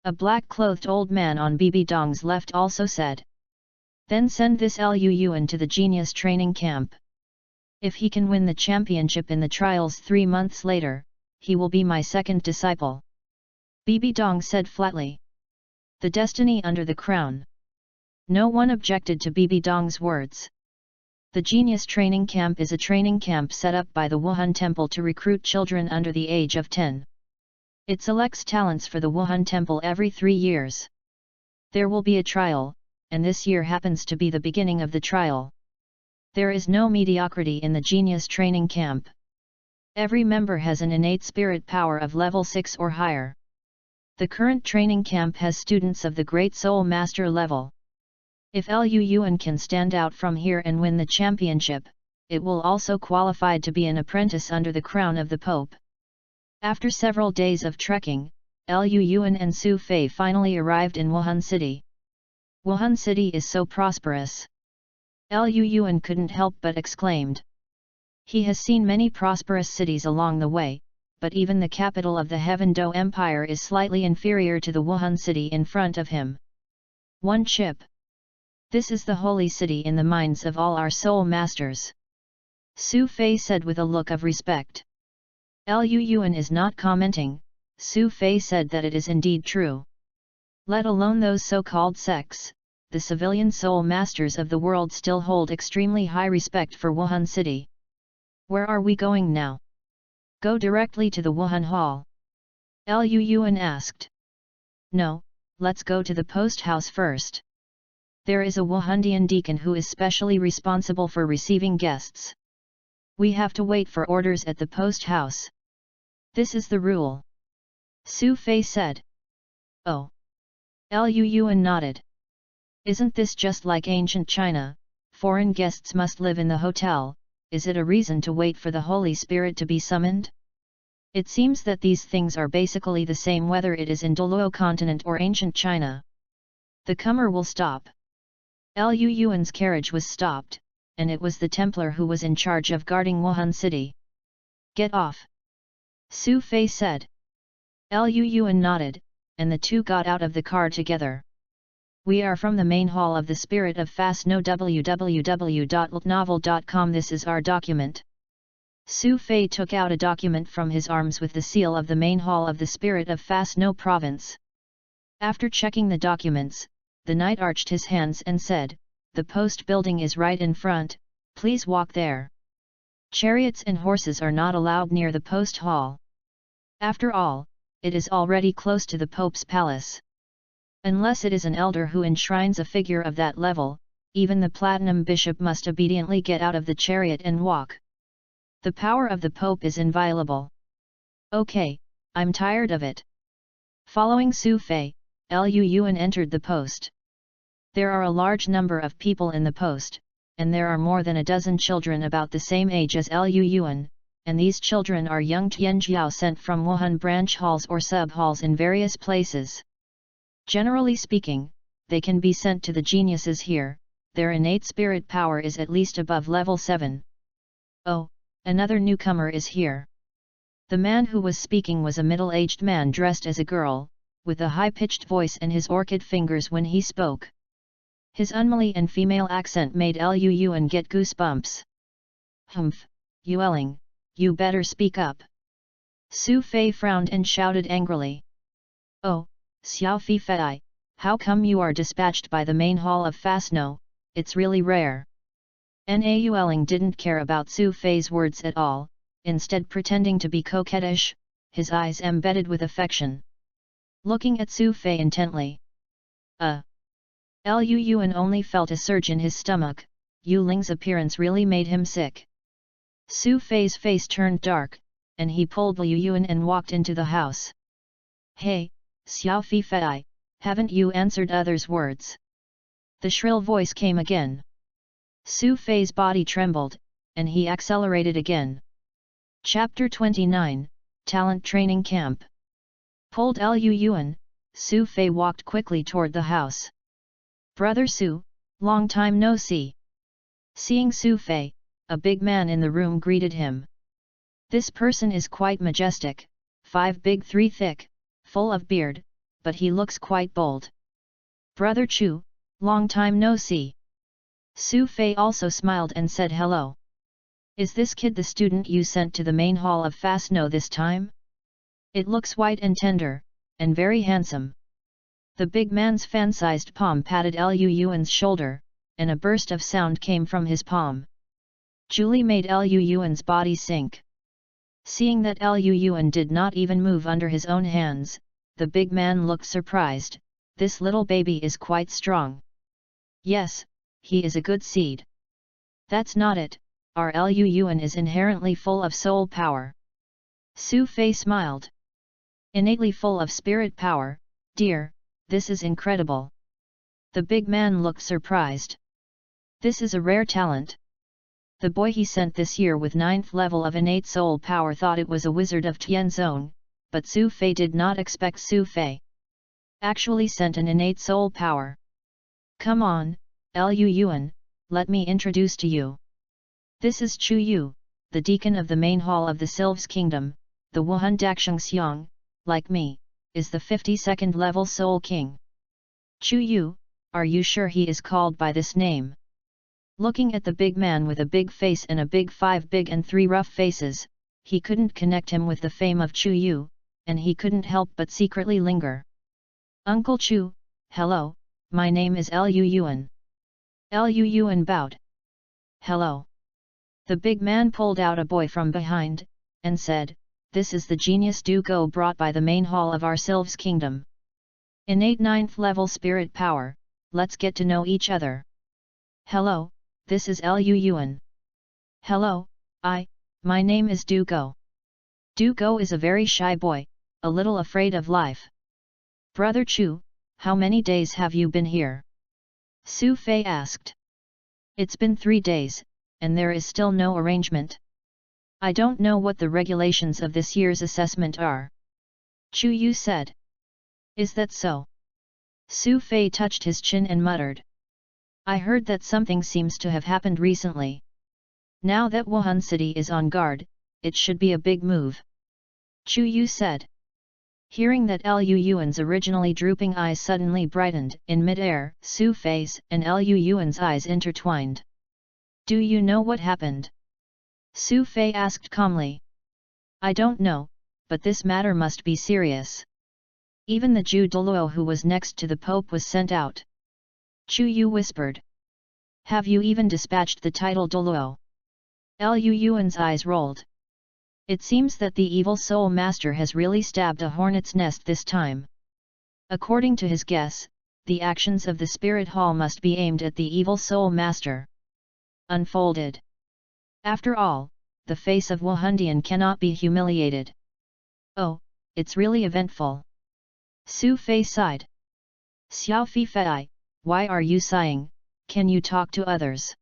A black-clothed old man on Bibi Dong's left also said. Then send this Lu Yuan to the genius training camp. If he can win the championship in the trials 3 months later, he will be my second disciple. Bibi Dong said flatly. The destiny under the crown. No one objected to Bibi Dong's words. The Genius Training Camp is a training camp set up by the Wuhan Temple to recruit children under the age of 10. It selects talents for the Wuhan Temple every 3 years. There will be a trial, and this year happens to be the beginning of the trial. There is no mediocrity in the Genius Training Camp. Every member has an innate spirit power of level 6 or higher. The current training camp has students of the Great Soul Master level. If Lu Yuan can stand out from here and win the championship, it will also qualify to be an apprentice under the crown of the Pope. After several days of trekking, Lu Yuan and Su Fei finally arrived in Wuhan City. Wuhan City is so prosperous. Lu Yuan couldn't help but exclaimed. He has seen many prosperous cities along the way, but even the capital of the Heaven Do Empire is slightly inferior to the Wuhan City in front of him. One chip. This is the holy city in the minds of all our soul masters. Su Fei said with a look of respect. Lu Yuan is not commenting. Su Fei said that it is indeed true. Let alone those so-called sects, the civilian soul masters of the world still hold extremely high respect for Wuhan City. Where are we going now? Go directly to the Wuhan Hall. Lu Yuan asked. No, let's go to the post house first. There is a Wuhandian deacon who is specially responsible for receiving guests. We have to wait for orders at the post house. This is the rule. Su Fei said. Oh. Lu Yuan nodded. Isn't this just like ancient China? Foreign guests must live in the hotel. Is it a reason to wait for the Holy Spirit to be summoned? It seems that these things are basically the same whether it is in Douluo continent or ancient China. The comer will stop. Lu Yuan's carriage was stopped, and it was the Templar who was in charge of guarding Wuhan City. Get off. Su Fei said. Lu Yuan nodded, and the two got out of the car together. We are from the main hall of the Spirit of Fasno www.ltnovel.com. This is our document. Su Fei took out a document from his arms with the seal of the main hall of the Spirit of Fasno province. After checking the documents, the knight arched his hands and said, the post building is right in front, please walk there. Chariots and horses are not allowed near the post hall. After all, it is already close to the Pope's palace. Unless it is an elder who enshrines a figure of that level, even the platinum bishop must obediently get out of the chariot and walk. The power of the Pope is inviolable. Okay, I'm tired of it. Following Su Fei, Lu Yuan entered the post. There are a large number of people in the post, and there are more than a dozen children about the same age as Lu Yuan, and these children are young Tianjiao sent from Wuhan branch halls or sub-halls in various places. Generally speaking, they can be sent to the geniuses here, their innate spirit power is at least above level 7. Oh, another newcomer is here. The man who was speaking was a middle-aged man dressed as a girl, with a high-pitched voice and his orchid fingers when he spoke. His unmale and female accent made Lu Yuan get goosebumps. Humph, Yueling, you better speak up. Su Fei frowned and shouted angrily. Oh, Xiao Fi Fei, how come you are dispatched by the main hall of Fasno, it's really rare. Na Yueling didn't care about Su Fei's words at all, instead pretending to be coquettish, his eyes embedded with affection. Looking at Su Fei intently. Lu Yuan only felt a surge in his stomach, Yu Ling's appearance really made him sick. Su Fei's face turned dark, and he pulled Liu Yuan and walked into the house. Hey, Xiao Fi Fei, haven't you answered others' words? The shrill voice came again. Su Fei's body trembled, and he accelerated again. Chapter 29, Talent Training Camp. Pulled Lu Yuan, Su Fei walked quickly toward the house. Brother Su, long time no see. Seeing Su Fei, a big man in the room greeted him. This person is quite majestic, 5 big 3 thick, full of beard, but he looks quite bold. Brother Chu, long time no see. Su Fei also smiled and said hello. Is this kid the student you sent to the main hall of Fasno this time? It looks white and tender, and very handsome. The big man's fan-sized palm patted Lu Yuan's shoulder, and a burst of sound came from his palm. Julie made Lu Yuan's body sink. Seeing that Lu Yuan did not even move under his own hands, the big man looked surprised. This little baby is quite strong. Yes, he is a good seed. That's not it, our Lu Yuan is inherently full of soul power. Su Fei smiled. Innately full of spirit power, dear, this is incredible. The big man looked surprised. This is a rare talent. The boy he sent this year with 9th level of innate soul power thought it was a wizard of Tianzong, but Su Fei did not expect Su Fei actually sent an innate soul power. Come on, Lu Yuan, let me introduce to you. This is Chu Yu, the deacon of the main hall of the Sylphs Kingdom, the Wuhan Daksheng Xiang, like me, is the 52nd level Soul King. Chu Yu, are you sure he is called by this name? Looking at the big man with a big face and a big 5 big and 3 rough faces, he couldn't connect him with the fame of Chu Yu, and he couldn't help but secretly linger. Uncle Chu, hello, my name is Lu Yuan. Lu Yuan bowed. Hello. The big man pulled out a boy from behind, and said, this is the genius Douluo brought by the main hall of our Sylphs Kingdom. Innate 9th level spirit power, let's get to know each other. Hello, this is Lu Yuan. Hello, my name is Douluo. Douluo is a very shy boy, a little afraid of life. Brother Chu, how many days have you been here? Su Fei asked. It's been 3 days, and there is still no arrangement. I don't know what the regulations of this year's assessment are. Chu Yu said. Is that so? Su Fei touched his chin and muttered. I heard that something seems to have happened recently. Now that Wuhan City is on guard, it should be a big move. Chu Yu said. Hearing that Lu Yuan's originally drooping eyes suddenly brightened in mid-air, Su Fei's and Lu Yuan's eyes intertwined. Do you know what happened? Su Fei asked calmly. I don't know, but this matter must be serious. Even the Jew Douluo who was next to the Pope was sent out. Chu Yu whispered. Have you even dispatched the title Douluo? Lu Yuan's eyes rolled. It seems that the evil soul master has really stabbed a hornet's nest this time. According to his guess, the actions of the spirit hall must be aimed at the evil soul master. Unfolded. After all, the face of Wuhandian cannot be humiliated. Oh, it's really eventful. Su Fei sighed. Xiao Fi Fei, why are you sighing? Can you talk to others?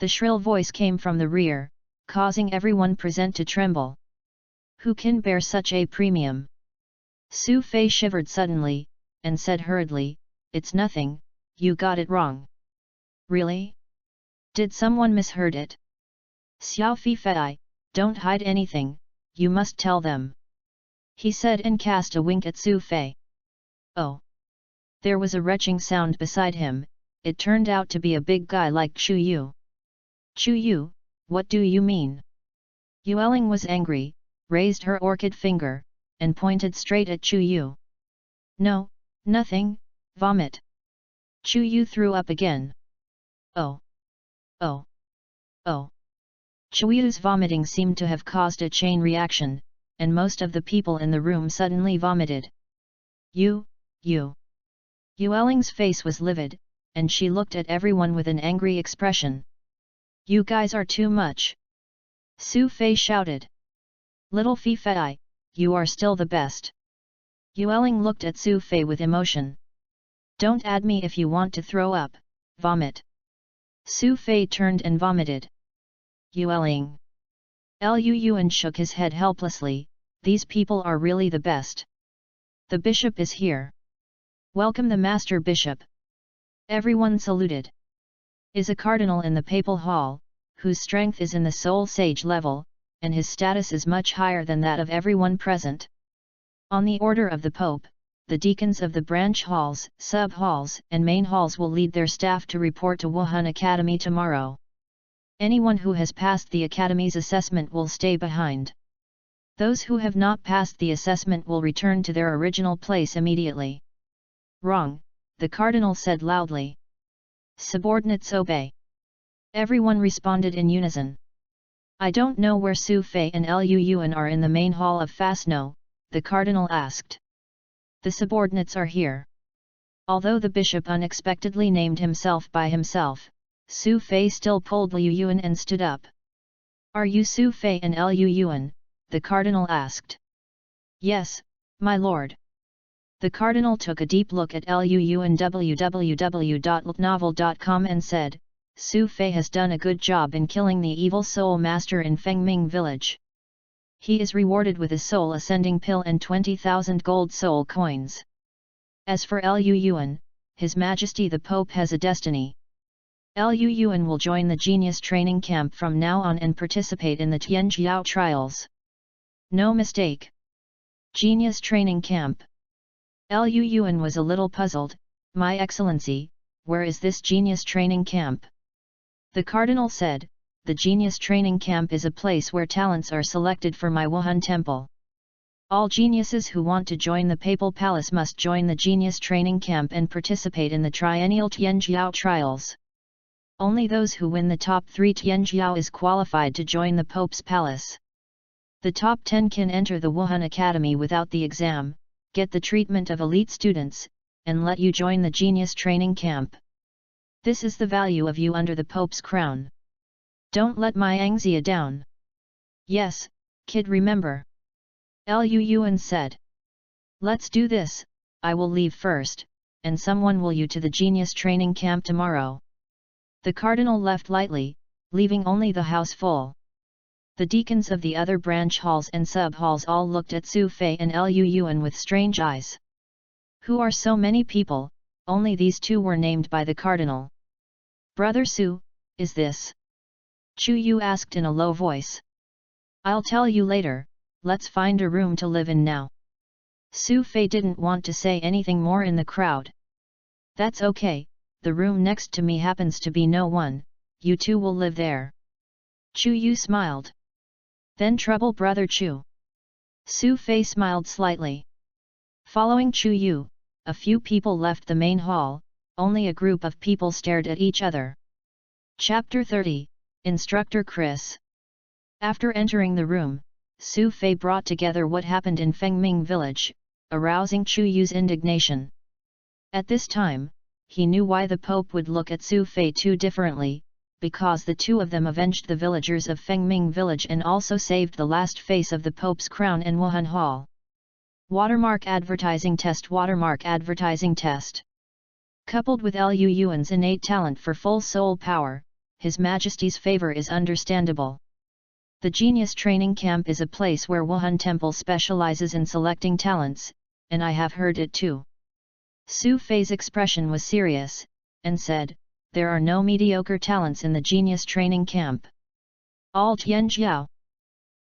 The shrill voice came from the rear, causing everyone present to tremble. Who can bear such a premium? Su Fei shivered suddenly, and said hurriedly, it's nothing, you got it wrong. Really? Did someone misheard it? Xiao Fi Fei, don't hide anything, you must tell them. He said and cast a wink at Su Fei. Oh! There was a retching sound beside him. It turned out to be a big guy like Chu Yu. Chu Yu, what do you mean? Yueling was angry, raised her orchid finger, and pointed straight at Chu Yu. No, nothing, vomit. Chu Yu threw up again. Oh! Oh! Oh! Chu Yu's vomiting seemed to have caused a chain reaction, and most of the people in the room suddenly vomited. You! Yueling's face was livid, and she looked at everyone with an angry expression. You guys are too much! Su Fei shouted. Little Fi Fei, you are still the best. Yueling looked at Su Fei with emotion. Don't add me if you want to throw up, vomit. Su Fei turned and vomited. Yueling. Lu Yuan shook his head helplessly, these people are really the best. The bishop is here. Welcome the master bishop. Everyone saluted. Is a cardinal in the papal hall, whose strength is in the soul sage level, and his status is much higher than that of everyone present. On the order of the Pope, the deacons of the branch halls, sub-halls and main halls will lead their staff to report to Wuhan Academy tomorrow. Anyone who has passed the Academy's assessment will stay behind. Those who have not passed the assessment will return to their original place immediately. Wrong, the cardinal said loudly. Subordinates obey. Everyone responded in unison. I don't know where Su Fei and Lu Yuan are in the main hall of Fasno, the cardinal asked. The subordinates are here. Although the bishop unexpectedly named himself by himself, Su Fei still pulled Liu Yuan and stood up. Are you Su Fei and Lu Yuan? The cardinal asked. Yes, my lord. The cardinal took a deep look at Lu Yuan www.novel.com and said, Su Fei has done a good job in killing the evil soul master in Fengming village. He is rewarded with a soul ascending pill and 20,000 gold soul coins. As for Lu Yuan, His Majesty the Pope has a destiny. Lu Yuan will join the genius training camp from now on and participate in the Tianjiao trials. No mistake. Genius training camp. Lu Yuan was a little puzzled. My Excellency, where is this genius training camp? The cardinal said, the genius training camp is a place where talents are selected for my Wuhan temple. All geniuses who want to join the papal palace must join the genius training camp and participate in the triennial Tianjiao trials. Only those who win the top 3 Tianjiao is qualified to join the Pope's palace. The top 10 can enter the Wuhan Academy without the exam, get the treatment of elite students, and let you join the genius training camp. This is the value of you under the Pope's crown. Don't let my Angxia down. Yes, kid, remember. Lu Yuan said. Let's do this, I will leave first, and someone will you to the genius training camp tomorrow. The cardinal left lightly, leaving only the house full. The deacons of the other branch halls and sub-halls all looked at Su Fei and Lu Yuan with strange eyes. Who are so many people? Only these two were named by the cardinal. Brother Su, is this? Chu Yu asked in a low voice. I'll tell you later, let's find a room to live in now. Su Fei didn't want to say anything more in the crowd. That's okay, the room next to me happens to be no one, you two will live there. Chu Yu smiled. Then trouble brother Chu. Su Fei smiled slightly. Following Chu Yu, a few people left the main hall, only a group of people stared at each other. Chapter 30, Instructor Chris. After entering the room, Su Fei brought together what happened in Fengming village, arousing Chu Yu's indignation. At this time, he knew why the Pope would look at Su Fei too differently, because the two of them avenged the villagers of Fengming village and also saved the last face of the Pope's crown in Wuhan Hall. Watermark advertising test. Watermark advertising test. Coupled with Liu Yuan's innate talent for full soul power, His Majesty's favor is understandable. The Genius Training Camp is a place where Wuhan Temple specializes in selecting talents, and I have heard it too. Su Fei's expression was serious, and said, "There are no mediocre talents in the Genius Training Camp." All Tianjiao.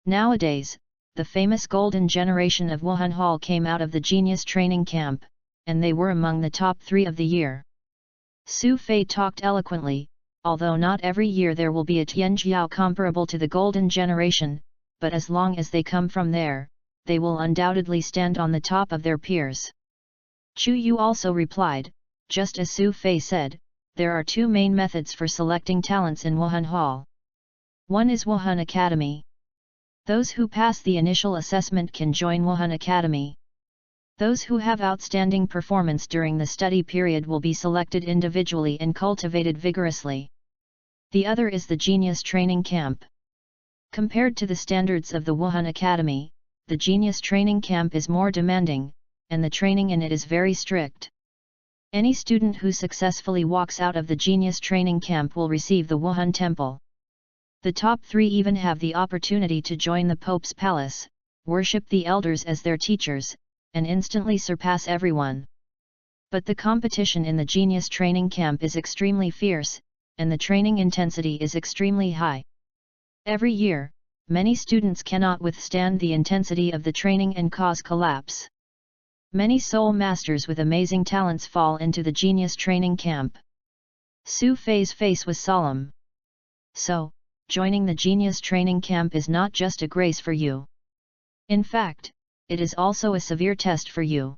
Nowadays, the famous golden generation of Wuhan Hall came out of the Genius Training Camp, and they were among the top 3 of the year. Su Fei talked eloquently, although not every year there will be a Tianjiao comparable to the golden generation, but as long as they come from there, they will undoubtedly stand on the top of their peers. Chu Yu also replied, just as Su Fei said, there are 2 main methods for selecting talents in Wuhan Hall. One is Wuhan Academy. Those who pass the initial assessment can join Wuhan Academy. Those who have outstanding performance during the study period will be selected individually and cultivated vigorously. The other is the Genius Training Camp. Compared to the standards of the Wuhan Academy, the Genius Training Camp is more demanding, and the training in it is very strict. Any student who successfully walks out of the Genius Training Camp will receive the Wuhan Temple. The top 3 even have the opportunity to join the Pope's palace, worship the elders as their teachers, and instantly surpass everyone. But the competition in the Genius Training Camp is extremely fierce, and the training intensity is extremely high. Every year, many students cannot withstand the intensity of the training and cause collapse. Many soul masters with amazing talents fall into the Genius Training Camp. Su Fei's face was solemn. So, joining the Genius Training Camp is not just a grace for you. In fact, it is also a severe test for you.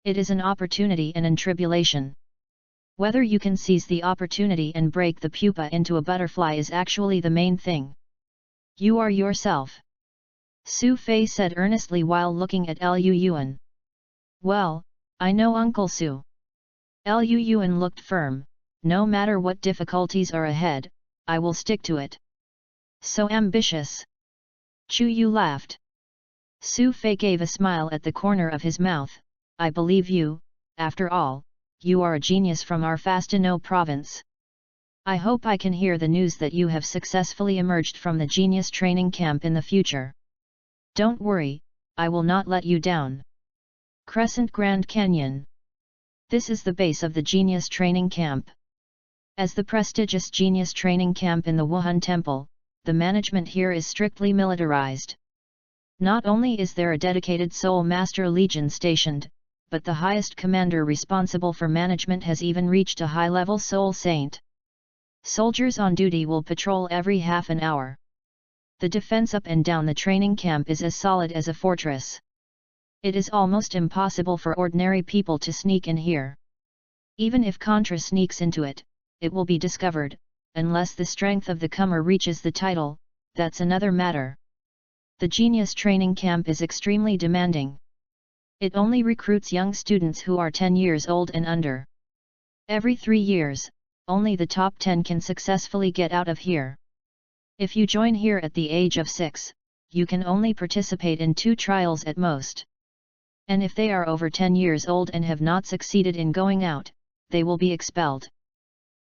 It is an opportunity and a tribulation. Whether you can seize the opportunity and break the pupa into a butterfly is actually the main thing. You are yourself. Su Fei said earnestly while looking at Liu Yuan. Well, I know Uncle Su. Liu Yuan looked firm. No matter what difficulties are ahead, I will stick to it. So ambitious. Chu Yu laughed. Su Fei gave a smile at the corner of his mouth. I believe you, after all, you are a genius from our Fastino province. I hope I can hear the news that you have successfully emerged from the Genius Training Camp in the future. Don't worry, I will not let you down. Crescent Grand Canyon. This is the base of the Genius Training Camp. As the prestigious Genius Training Camp in the Wuhan Temple, the management here is strictly militarized. Not only is there a dedicated Soul Master Legion stationed, but the highest commander responsible for management has even reached a high-level Soul Saint. Soldiers on duty will patrol every half an hour. The defense up and down the training camp is as solid as a fortress. It is almost impossible for ordinary people to sneak in here. Even if Contra sneaks into it, it will be discovered, unless the strength of the comer reaches the title, that's another matter. The Genius Training Camp is extremely demanding. It only recruits young students who are 10 years old and under. Every 3 years, only the top 10 can successfully get out of here. If you join here at the age of 6, you can only participate in 2 trials at most. And if they are over 10 years old and have not succeeded in going out, they will be expelled.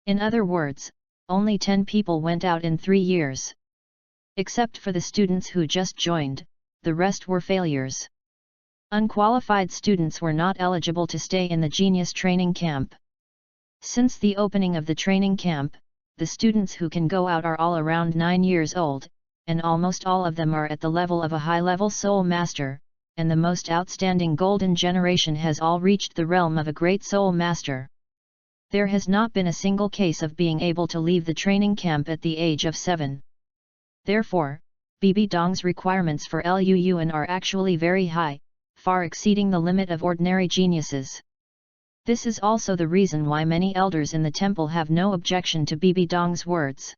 In other words, only 10 people went out in 3 years. Except for the students who just joined, the rest were failures. Unqualified students were not eligible to stay in the Genius Training Camp. Since the opening of the training camp, the students who can go out are all around 9 years old, and almost all of them are at the level of a high-level Soul Master, and the most outstanding Golden Generation has all reached the realm of a great Soul Master. There has not been a single case of being able to leave the training camp at the age of 7. Therefore, Bibi Dong's requirements for Liu Yuan are actually very high, far exceeding the limit of ordinary geniuses. This is also the reason why many elders in the temple have no objection to Bibi Dong's words.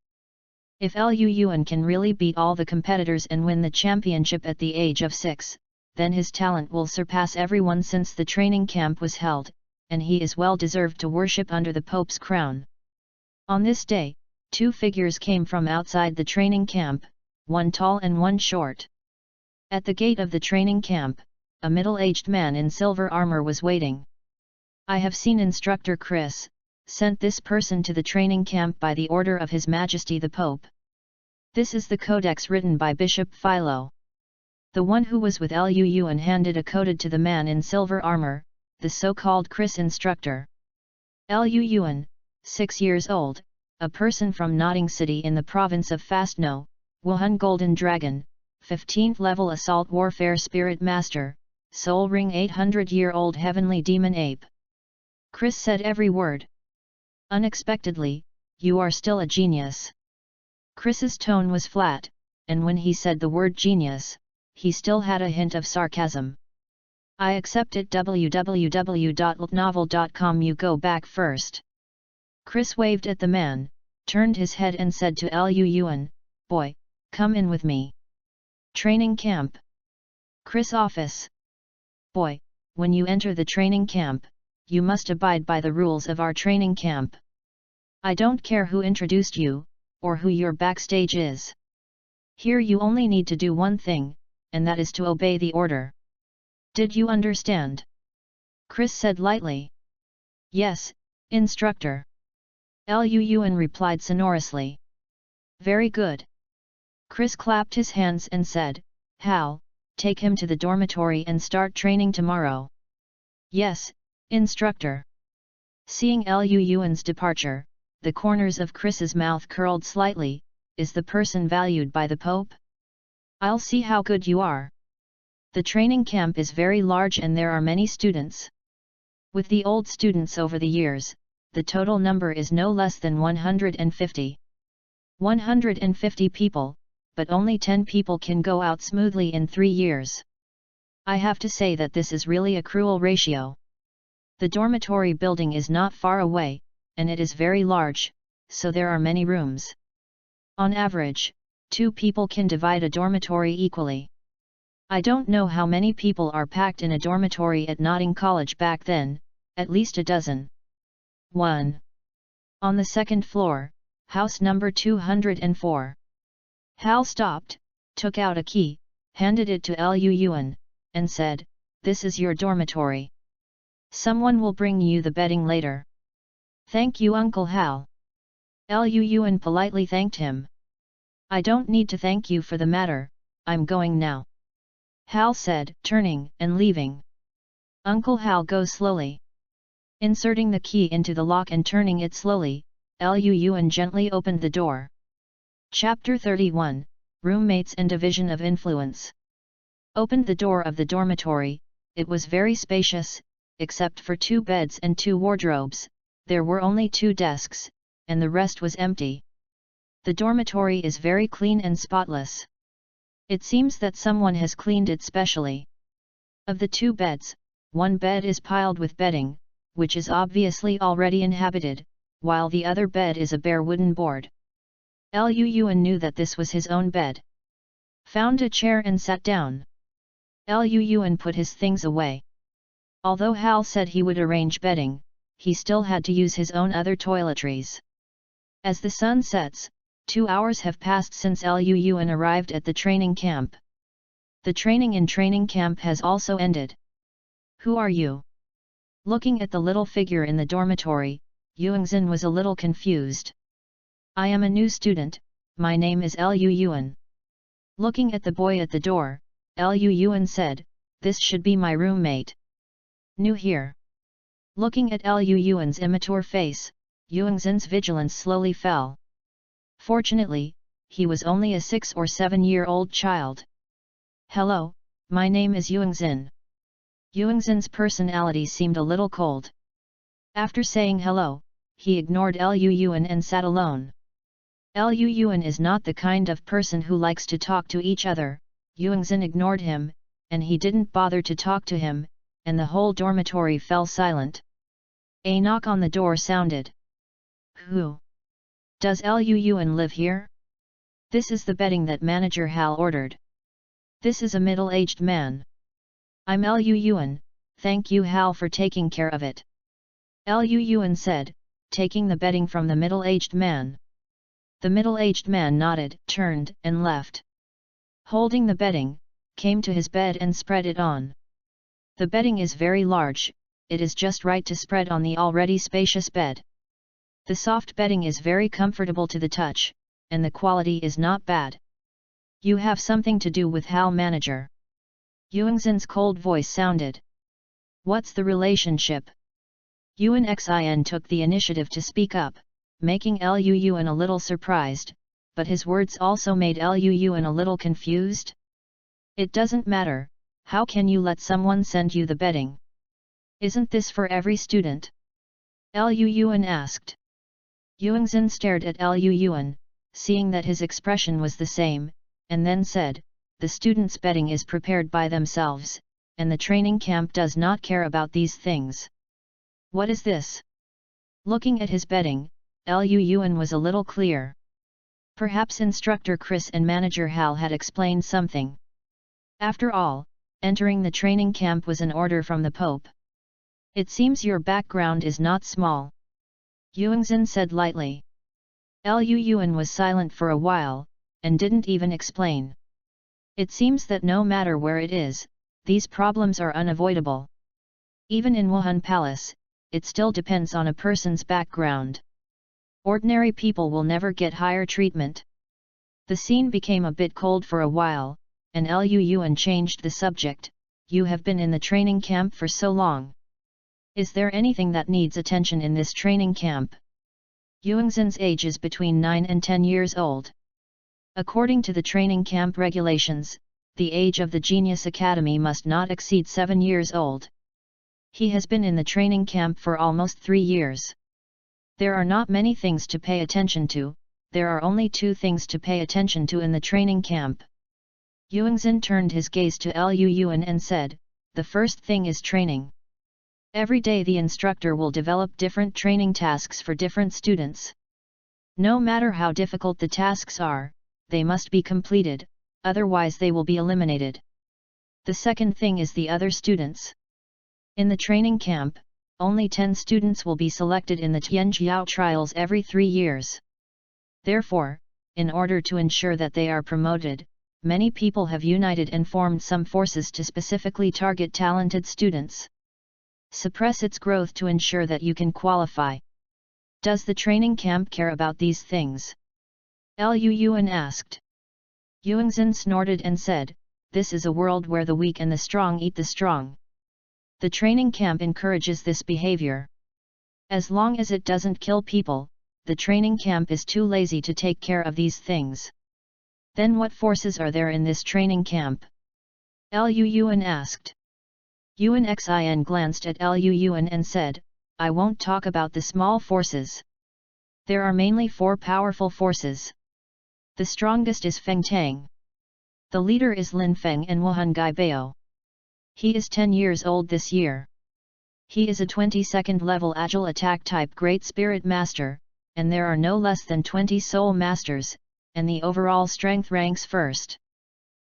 If Liu Yuan can really beat all the competitors and win the championship at the age of 6, then his talent will surpass everyone since the training camp was held, and he is well deserved to worship under the Pope's crown. On this day, 2 figures came from outside the training camp, one tall and one short. At the gate of the training camp, a middle-aged man in silver armor was waiting. I have seen Instructor Chris, sent this person to the training camp by the order of His Majesty the Pope. This is the codex written by Bishop Philo. The one who was with Liu Yuan handed a coded to the man in silver armor, the so-called Chris instructor. Liu Yuan, 6 years old, a person from Notting City in the province of Fastno, Wuhan Golden Dragon, 15th level assault warfare spirit master, Soul Ring 800-year-old heavenly demon ape. Chris said every word. Unexpectedly, you are still a genius. Chris's tone was flat, and when he said the word genius, he still had a hint of sarcasm. I accept it. www.ltnovel.com. You go back first. Chris waved at the man, turned his head and said to Liu Yuan, boy, come in with me. Training camp. Chris office. Boy, when you enter the training camp, you must abide by the rules of our training camp. I don't care who introduced you, or who your backstage is. Here you only need to do one thing, and that is to obey the order. Did you understand? Chris said lightly. Yes, instructor. Liu Yuan replied sonorously. Very good. Chris clapped his hands and said, Hal, take him to the dormitory and start training tomorrow. Yes, instructor. Seeing Liu Yuan's departure, the corners of Chris's mouth curled slightly. Is the person valued by the Pope? I'll see how good you are. The training camp is very large and there are many students. With the old students over the years, the total number is no less than 150. 150 people, but only 10 people can go out smoothly in 3 years. I have to say that this is really a cruel ratio. The dormitory building is not far away, and it is very large, so there are many rooms. On average, 2 people can divide a dormitory equally. I don't know how many people are packed in a dormitory at Notting College back then, at least a dozen. 1. On the 2nd floor, house number 204. Hal stopped, took out a key, handed it to Liu Yuan, and said, This is your dormitory. Someone will bring you the bedding later. Thank you, Uncle Hal. Liu Yuan politely thanked him. I don't need to thank you for the matter, I'm going now. Hal said, turning and leaving. Uncle Hal, go slowly. Inserting the key into the lock and turning it slowly, Liu Yuan gently opened the door. Chapter 31, Roommates and Division of Influence. Opened the door of the dormitory. It was very spacious, except for 2 beds and 2 wardrobes. There were only 2 desks, and the rest was empty. The dormitory is very clean and spotless. It seems that someone has cleaned it specially. Of the 2 beds, one bed is piled with bedding, which is obviously already inhabited, while the other bed is a bare wooden board. Liu Yuan knew that this was his own bed. Found a chair and sat down. Liu Yuan put his things away. Although Hal said he would arrange bedding, he still had to use his own other toiletries. As the sun sets, 2 hours have passed since Liu Yuan arrived at the training camp. The training in training camp has also ended. Who are you? Looking at the little figure in the dormitory, Yuanxin was a little confused. I am a new student, my name is Liu Yuan. Looking at the boy at the door, Liu Yuan said, This should be my roommate. New here. Looking at Liu Yuan's immature face, Yuanxin's vigilance slowly fell. Fortunately, he was only a 6 or 7-year-old child. Hello, my name is Yuanxin. Yuanxin's personality seemed a little cold. After saying hello, he ignored Liu Yuan and sat alone. Liu Yuan is not the kind of person who likes to talk to each other. Yuanxin ignored him, and he didn't bother to talk to him, and the whole dormitory fell silent. A knock on the door sounded. Who? Does Lu Yuan live here? This is the bedding that Manager Hal ordered. This is a middle-aged man. I'm Lu Yuan, thank you Hal for taking care of it. Lu Yuan said, taking the bedding from the middle-aged man. The middle-aged man nodded, turned, and left. Holding the bedding, came to his bed and spread it on. The bedding is very large, it is just right to spread on the already spacious bed. The soft bedding is very comfortable to the touch, and the quality is not bad. You have something to do with Hal Manager. Yuanxin's cold voice sounded. What's the relationship? Yuan Xin took the initiative to speak up, making Lu Yuan a little surprised, but his words also made Lu Yuan a little confused. It doesn't matter, how can you let someone send you the bedding? Isn't this for every student? Lu Yuan asked. Yuanxin stared at Lu Yuan, seeing that his expression was the same, and then said, the students' bedding is prepared by themselves, and the training camp does not care about these things. What is this? Looking at his bedding, Lu Yuan was a little clear. Perhaps Instructor Chris and Manager Hal had explained something. After all, entering the training camp was an order from the Pope. It seems your background is not small. Yuanxin said lightly. Lu Yuan was silent for a while, and didn't even explain. It seems that no matter where it is, these problems are unavoidable. Even in Wuhan Palace, it still depends on a person's background. Ordinary people will never get higher treatment. The scene became a bit cold for a while, and Lu Yuan changed the subject. You have been in the training camp for so long. Is there anything that needs attention in this training camp? Yuanxin's age is between 9 and 10 years old. According to the training camp regulations, the age of the Genius Academy must not exceed 7 years old. He has been in the training camp for almost 3 years. There are not many things to pay attention to, there are only 2 things to pay attention to in the training camp. Yuanxin turned his gaze to Lu Yuan and said, the first thing is training. Every day the instructor will develop different training tasks for different students. No matter how difficult the tasks are, they must be completed, otherwise they will be eliminated. The second thing is the other students. In the training camp, only 10 students will be selected in the Tianjiao trials every 3 years. Therefore, in order to ensure that they are promoted, many people have united and formed some forces to specifically target talented students. Suppress its growth to ensure that you can qualify. Does the training camp care about these things? Lu Yuan asked. Yuanxin snorted and said, this is a world where the weak and the strong eat the strong. The training camp encourages this behavior. As long as it doesn't kill people, the training camp is too lazy to take care of these things. Then what forces are there in this training camp? Lu Yuan asked. Yuan Xin glanced at Lu Yuan and said, I won't talk about the small forces. There are mainly 4 powerful forces. The strongest is Feng Tang. The leader is Lin Feng and Wuhan Gaibao. He is 10 years old this year. He is a 22nd level agile attack type Great Spirit Master, and there are no less than 20 Soul Masters, and the overall strength ranks first.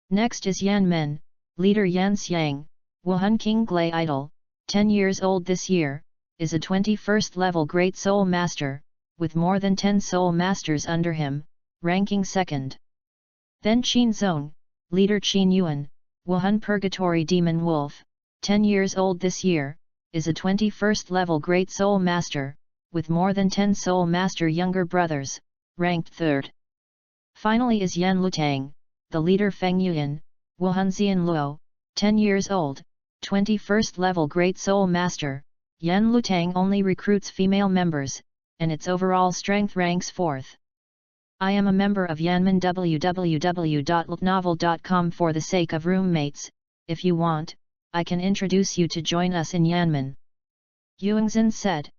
Next is Yan Men, leader Yan Xiang, Wuhan King Glai Idol, 10 years old this year, is a 21st level Great Soul Master, with more than 10 Soul Masters under him, ranking second. Then Qin Zong, leader Qin Yuan, Wuhan Purgatory Demon Wolf, 10 years old this year, is a 21st level Great Soul Master, with more than 10 Soul Master younger brothers, ranked third. Finally is Yan Lutang, the leader Feng Yuan, Wuhan Xian Luo, 10 years old, 21st level Great Soul Master. Yan Lutang only recruits female members, and its overall strength ranks 4th. I am a member of Yanmen www.ltnovel.com for the sake of roommates. If you want, I can introduce you to join us in Yanmen. Yuanxin said.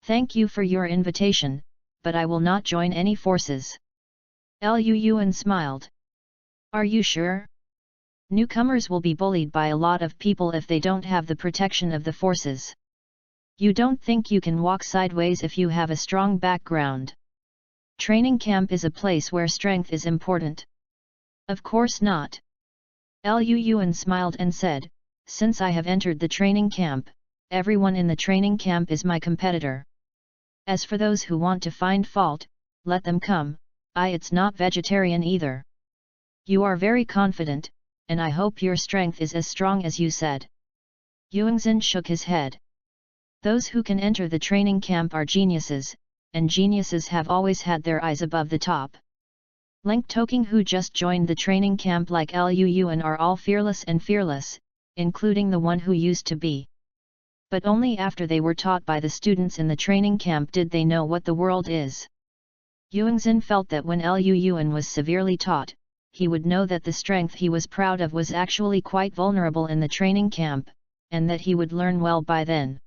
Thank you for your invitation, but I will not join any forces. Lu Yuan smiled. Are you sure? Newcomers will be bullied by a lot of people if they don't have the protection of the forces. You don't think you can walk sideways if you have a strong background. Training camp is a place where strength is important. Of course not. Liu Yuan smiled and said, since I have entered the training camp, everyone in the training camp is my competitor. As for those who want to find fault, let them come, it's not vegetarian either. You are very confident, and I hope your strength is as strong as you said. Yuanzhen shook his head. Those who can enter the training camp are geniuses, and geniuses have always had their eyes above the top. Leng Toking who just joined the training camp like Liu Yuan are all fearless and fearless, including the one who used to be. But only after they were taught by the students in the training camp did they know what the world is. Yuanzhen felt that when Liu Yuan was severely taught, he would know that the strength he was proud of was actually quite vulnerable in the training camp, and that he would learn well by then.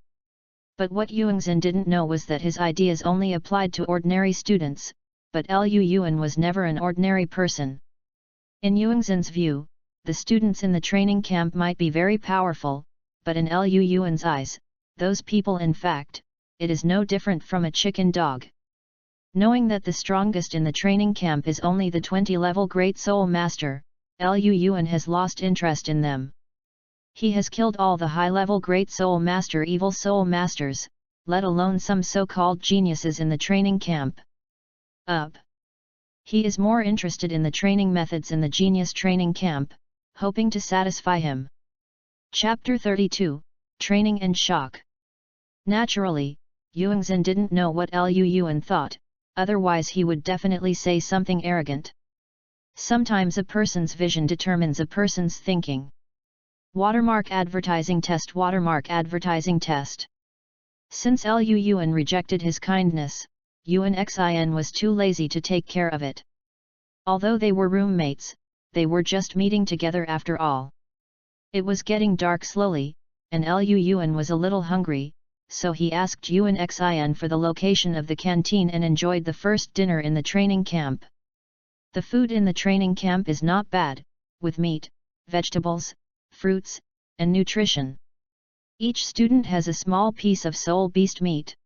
But what Yuanzhen didn't know was that his ideas only applied to ordinary students, but Liu Yuan was never an ordinary person. In Yuanzhen's view, the students in the training camp might be very powerful, but in Liu Yuan's eyes, those people in fact, it is no different from a chicken dog. Knowing that the strongest in the training camp is only the 20-level Great Soul Master, Liu Yuan has lost interest in them. He has killed all the high-level Great Soul Master Evil Soul Masters, let alone some so-called geniuses in the training camp. He is more interested in the training methods in the genius training camp, hoping to satisfy him. Chapter 32, Training and Shock. Naturally, Yuanzhen didn't know what Liu Yuan thought, otherwise he would definitely say something arrogant. Sometimes a person's vision determines a person's thinking. Watermark advertising test. Watermark advertising test. Since Liu Yuan rejected his kindness, Yuan Xin was too lazy to take care of it. Although they were roommates, they were just meeting together after all. It was getting dark slowly, and Liu Yuan was a little hungry, so he asked Yuan Xin for the location of the canteen and enjoyed the first dinner in the training camp. The food in the training camp is not bad, with meat, vegetables, fruits, and nutrition. Each student has a small piece of soul beast meat.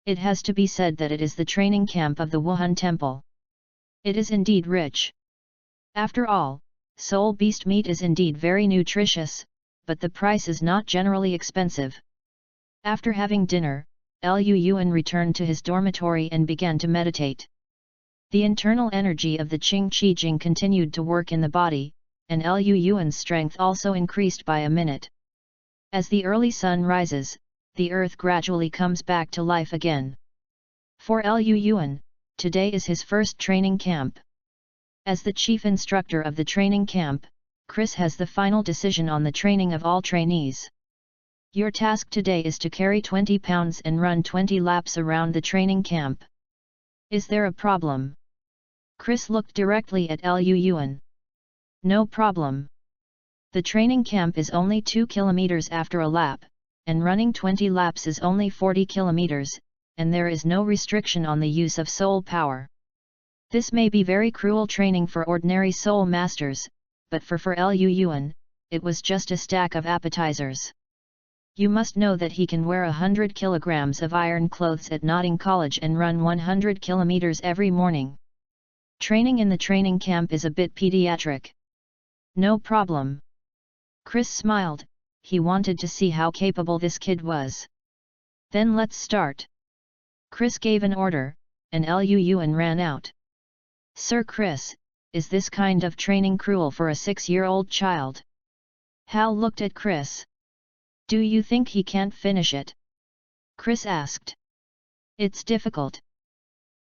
It has to be said that it is the training camp of the Wuhan Temple. It is indeed rich. After all, soul beast meat is indeed very nutritious, but the price is not generally expensive. After having dinner, Liu Yuan returned to his dormitory and began to meditate. The internal energy of the Qing Qi Jing continued to work in the body, and Liu Yuan's strength also increased by a minute. As the early sun rises, the earth gradually comes back to life again. For Liu Yuan, today is his first training camp. As the chief instructor of the training camp, Chris has the final decision on the training of all trainees. Your task today is to carry 20 pounds and run 20 laps around the training camp. Is there a problem? Chris looked directly at Liu Yuan. No problem. The training camp is only 2 kilometers after a lap, and running 20 laps is only 40 kilometers, and there is no restriction on the use of soul power. This may be very cruel training for ordinary soul masters, but for Liu Yuan, it was just a stack of appetizers. You must know that he can wear 100 kilograms of iron clothes at Notting College and run 100 kilometers every morning. Training in the training camp is a bit pediatric. No problem. Chris smiled, he wanted to see how capable this kid was. Then let's start. Chris gave an order, and Liu Yuan ran out. Sir Chris, is this kind of training cruel for a 6-year-old child? Hal looked at Chris. Do you think he can't finish it? Chris asked. It's difficult.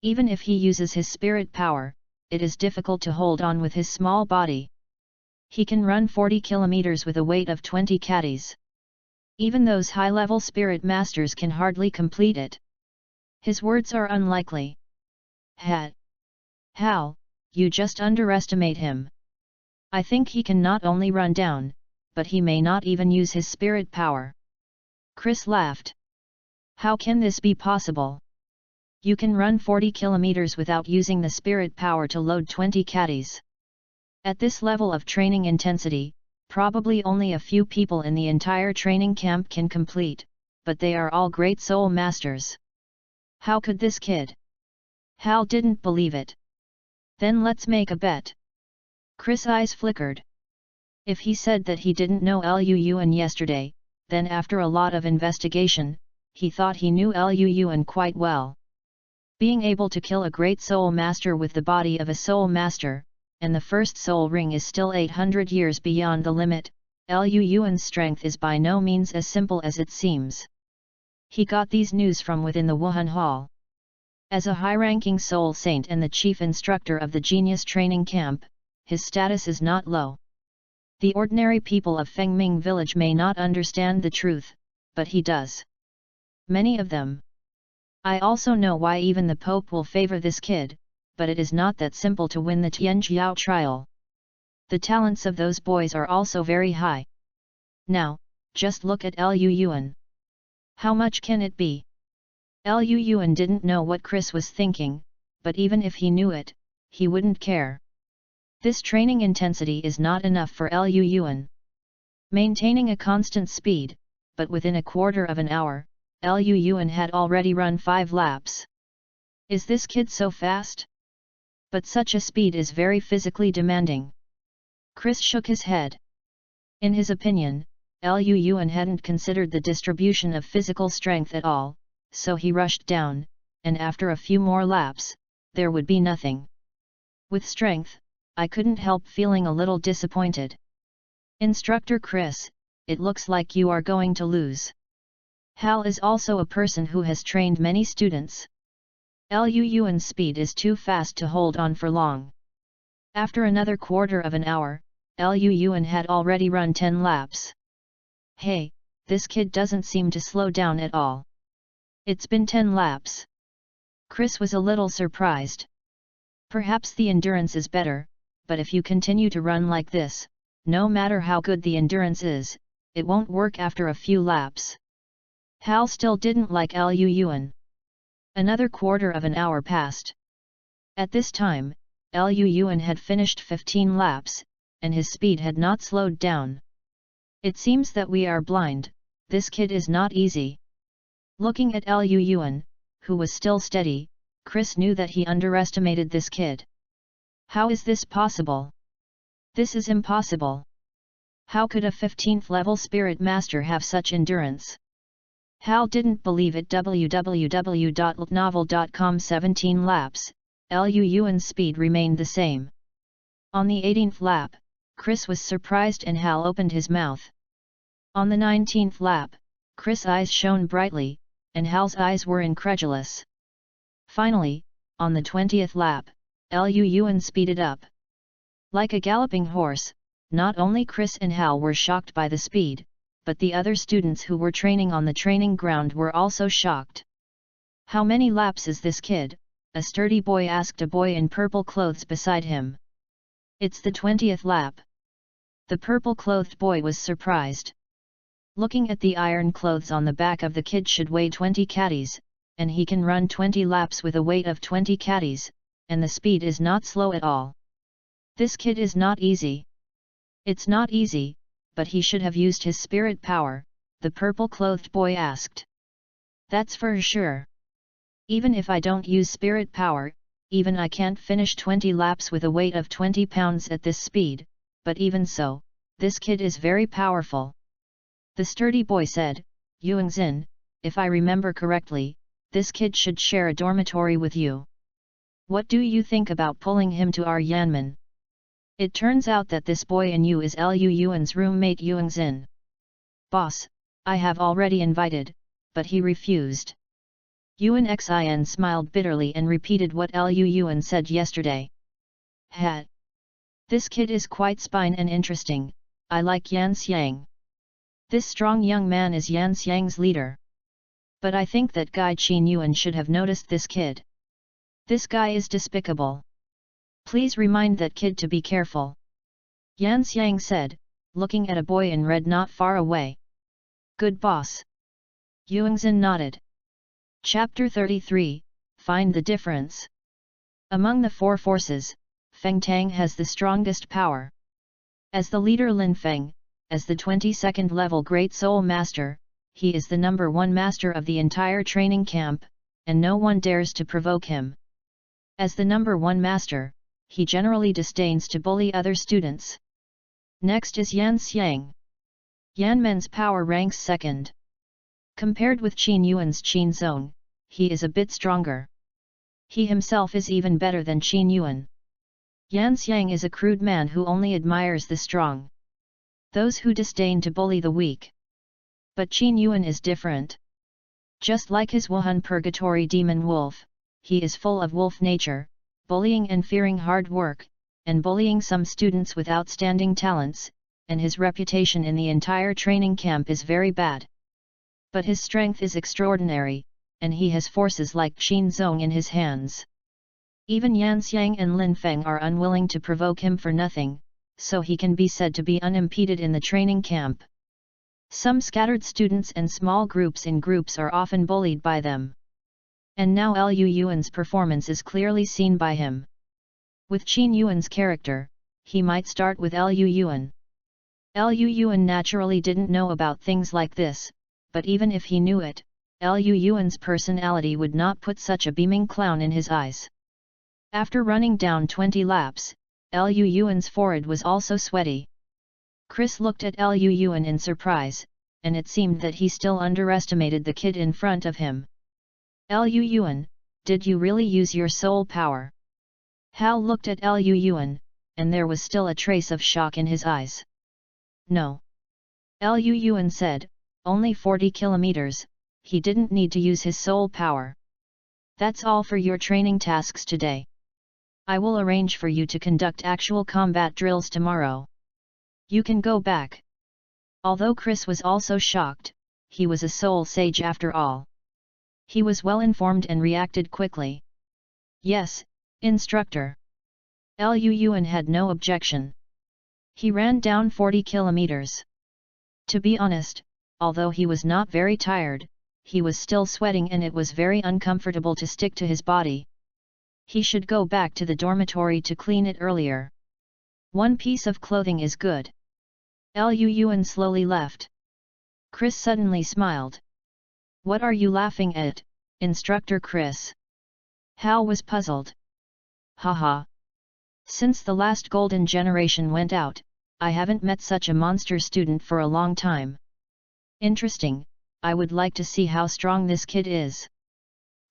Even if he uses his spirit power, it is difficult to hold on with his small body. He can run 40 kilometers with a weight of 20 caddies. Even those high-level spirit masters can hardly complete it. His words are unlikely. Hal, you just underestimate him. I think he can not only run down, but he may not even use his spirit power. Chris laughed. How can this be possible? You can run 40 kilometers without using the spirit power to load 20 caddies. At this level of training intensity, probably only a few people in the entire training camp can complete, but they are all great soul masters. How could this kid? Hal didn't believe it. Then let's make a bet. Chris' eyes flickered. If he said that he didn't know Liu Yuan yesterday, then after a lot of investigation, he thought he knew Liu Yuan quite well. Being able to kill a great soul master with the body of a soul master, and the first soul ring is still 800 years beyond the limit, Liu Yuan's strength is by no means as simple as it seems. He got these news from within the Wuhan Hall. As a high-ranking soul saint and the chief instructor of the genius training camp, his status is not low. The ordinary people of Fengming village may not understand the truth, but he does. Many of them. I also know why even the Pope will favor this kid, but it is not that simple to win the Tianjiao trial. The talents of those boys are also very high. Now, just look at Liu Yuan. How much can it be? Liu Yuan didn't know what Chris was thinking, but even if he knew it, he wouldn't care. This training intensity is not enough for Liu Yuan. Maintaining a constant speed, but within a quarter of an hour, Liu Yuan had already run 5 laps. Is this kid so fast? But such a speed is very physically demanding. Chris shook his head. In his opinion, Liu Yuan hadn't considered the distribution of physical strength at all, so he rushed down, and after a few more laps, there would be nothing. With strength, I couldn't help feeling a little disappointed. Instructor Chris, it looks like you are going to lose. Hal is also a person who has trained many students. Liu Yuan's speed is too fast to hold on for long. After another quarter of an hour, Liu Yuan had already run 10 laps. Hey, this kid doesn't seem to slow down at all. It's been 10 laps. Chris was a little surprised. Perhaps the endurance is better, but if you continue to run like this, no matter how good the endurance is, it won't work after a few laps. Hal still didn't like Liu Yuan. Another quarter of an hour passed. At this time, Liu Yuan had finished 15 laps, and his speed had not slowed down. It seems that we are blind, this kid is not easy. Looking at Liu Yuan, who was still steady, Chris knew that he underestimated this kid. How is this possible? This is impossible. How could a 15th level spirit master have such endurance? Hal didn't believe it. www.novel.com 17 laps, Liu Yuan's speed remained the same. On the 18th lap, Chris was surprised and Hal opened his mouth. On the 19th lap, Chris' eyes shone brightly, and Hal's eyes were incredulous. Finally, on the 20th lap, Liu Yuan speeded up. Like a galloping horse, not only Chris and Hal were shocked by the speed, but the other students who were training on the training ground were also shocked. How many laps is this kid? A sturdy boy asked a boy in purple clothes beside him. It's the 20th lap. The purple-clothed boy was surprised. Looking at the iron clothes on the back of the kid should weigh 20 caddies, and he can run 20 laps with a weight of 20 caddies, and the speed is not slow at all. This kid is not easy. It's not easy, but he should have used his spirit power, the purple-clothed boy asked. That's for sure. Even if I don't use spirit power, even I can't finish 20 laps with a weight of 20 pounds at this speed, but even so, this kid is very powerful. The sturdy boy said, Yuanxin, if I remember correctly, this kid should share a dormitory with you. What do you think about pulling him to our Yanmen? It turns out that this boy in you is Liu Yuan's roommate Yuanxin. Boss, I have already invited, but he refused. Yuan Xin smiled bitterly and repeated what Liu Yuan said yesterday. Ha! This kid is quite spine and interesting, I like Yan Xiang. This strong young man is Yan Xiang's leader. But I think that Guy Qin Yuan should have noticed this kid. This guy is despicable. Please remind that kid to be careful. Yan Xiang said, looking at a boy in red not far away. Good boss. Yuanxin nodded. Chapter 33, Find the Difference. Among the 4 forces, Feng Tang has the strongest power. As the leader Lin Feng, as the 22nd level Great Soul Master, he is the number one master of the entire training camp, and no one dares to provoke him. As the number one master, he generally disdains to bully other students. Next is Yan Xiang. Yan Men's power ranks second. Compared with Qin Yuan's Qin Zong, he is a bit stronger. He himself is even better than Qin Yuan. Yan Xiang is a crude man who only admires the strong. Those who disdain to bully the weak. But Qin Yuan is different. Just like his Wuhan purgatory demon wolf, he is full of wolf nature, bullying and fearing hard work, and bullying some students with outstanding talents, and his reputation in the entire training camp is very bad. But his strength is extraordinary, and he has forces like Qin Zong in his hands. Even Yan Xiang and Lin Feng are unwilling to provoke him for nothing, so he can be said to be unimpeded in the training camp. Some scattered students and small groups in groups are often bullied by them. And now Liu Yuan's performance is clearly seen by him. With Qin Yuan's character, he might start with Liu Yuan. Liu Yuan naturally didn't know about things like this, but even if he knew it, Liu Yuan's personality would not put such a beaming clown in his eyes. After running down 20 laps, Liu Yuan's forehead was also sweaty. Chris looked at Liu Yuan in surprise, and it seemed that he still underestimated the kid in front of him. Liu Yuan, did you really use your soul power? Hal looked at Liu Yuan, and there was still a trace of shock in his eyes. No. Liu Yuan said, only 40 kilometers, he didn't need to use his soul power. That's all for your training tasks today. I will arrange for you to conduct actual combat drills tomorrow. You can go back. Although Chris was also shocked, he was a soul sage after all. He was well informed and reacted quickly. Yes, instructor. Liu Yuan had no objection. He ran down 40 kilometers. To be honest, although he was not very tired, he was still sweating and it was very uncomfortable to stick to his body. He should go back to the dormitory to clean it earlier. One piece of clothing is good. Liu Yuan slowly left. Chris suddenly smiled. What are you laughing at, Instructor Chris? Hal was puzzled. Haha. Since the last golden generation went out, I haven't met such a monster student for a long time. Interesting, I would like to see how strong this kid is.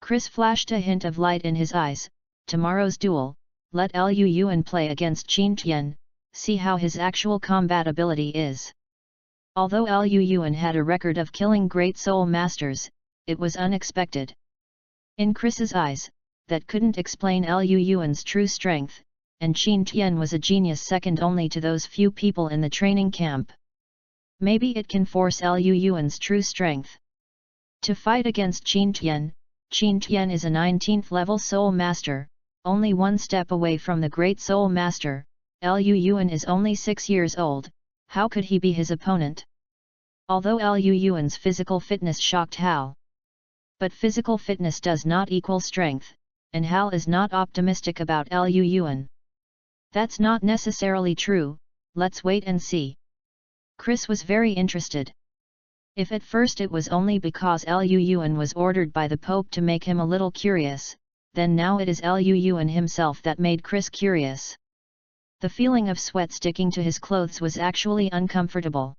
Chris flashed a hint of light in his eyes. Tomorrow's duel, let Liu Yuan play against Qin Tian, see how his actual combat ability is. Although Liu Yuan had a record of killing great soul masters, it was unexpected. In Chris's eyes, that couldn't explain Liu Yuan's true strength, and Qin Tian was a genius second only to those few people in the training camp. Maybe it can force Liu Yuan's true strength. To fight against Qin Tian is a 19th level soul master, only one step away from the great soul master. Liu Yuan is only 6 years old, how could he be his opponent? Although Liu Yuan's physical fitness shocked Hal. But physical fitness does not equal strength, and Hal is not optimistic about Liu Yuan. That's not necessarily true, let's wait and see. Chris was very interested. If at first it was only because Liu Yuan was ordered by the Pope to make him a little curious, then now it is Liu Yuan himself that made Chris curious. The feeling of sweat sticking to his clothes was actually uncomfortable.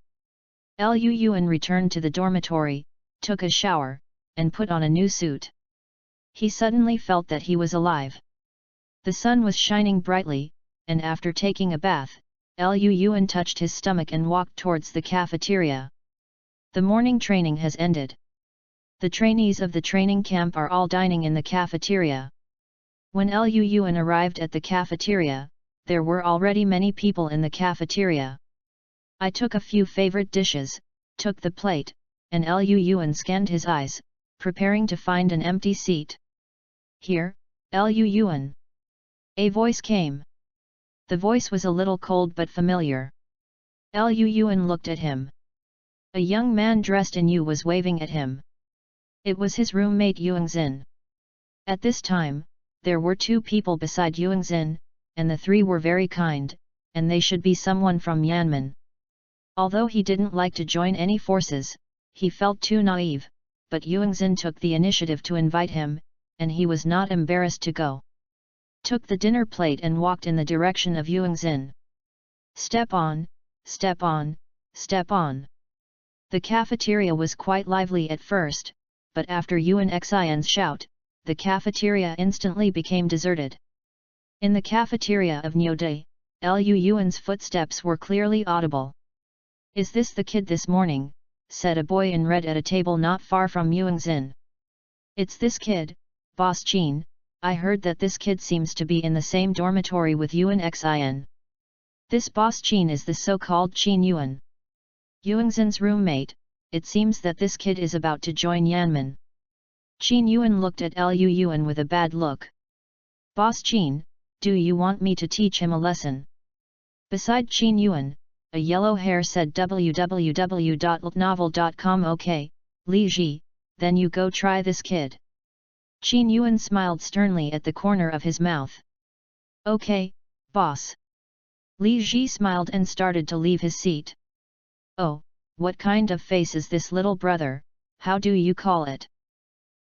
Liu Yuan returned to the dormitory, took a shower, and put on a new suit. He suddenly felt that he was alive. The sun was shining brightly, and after taking a bath, Liu Yuan touched his stomach and walked towards the cafeteria. The morning training has ended. The trainees of the training camp are all dining in the cafeteria. When Liu Yuan arrived at the cafeteria, there were already many people in the cafeteria. I took a few favorite dishes, took the plate, and Liu Yuan scanned his eyes, preparing to find an empty seat. Here, Liu Yuan. A voice came. The voice was a little cold but familiar. Liu Yuan looked at him. A young man dressed in Yu was waving at him. It was his roommate Yuangzin. At this time, there were 2 people beside Yuangzin, and the 3 were very kind, and they should be someone from Yanmen. Although he didn't like to join any forces, he felt too naive, but Yuanxin took the initiative to invite him, and he was not embarrassed to go. Took the dinner plate and walked in the direction of Yuanxin. Step on, step on, step on. The cafeteria was quite lively at first, but after Yuan Xian's shout, the cafeteria instantly became deserted. In the cafeteria of Niudai, Lu Yuan's footsteps were clearly audible. "Is this the kid this morning?" said a boy in red at a table not far from Yuanxin. "It's this kid, Boss Qin. I heard that this kid seems to be in the same dormitory with Yuan Xian. This Boss Qin is the so-called Qin Yuan, Yuanxin's roommate. It seems that this kid is about to join Yanmen." Qin Yuan looked at Lu Yuan with a bad look. "Boss Qin, do you want me to teach him a lesson?" Beside Qin Yuan, a yellow hair said www.novel.com. "Okay, Li Ji, then you go try this kid." Qin Yuan smiled sternly at the corner of his mouth. "Okay, boss." Li Ji smiled and started to leave his seat. "Oh, what kind of face is this, little brother? How do you call it?"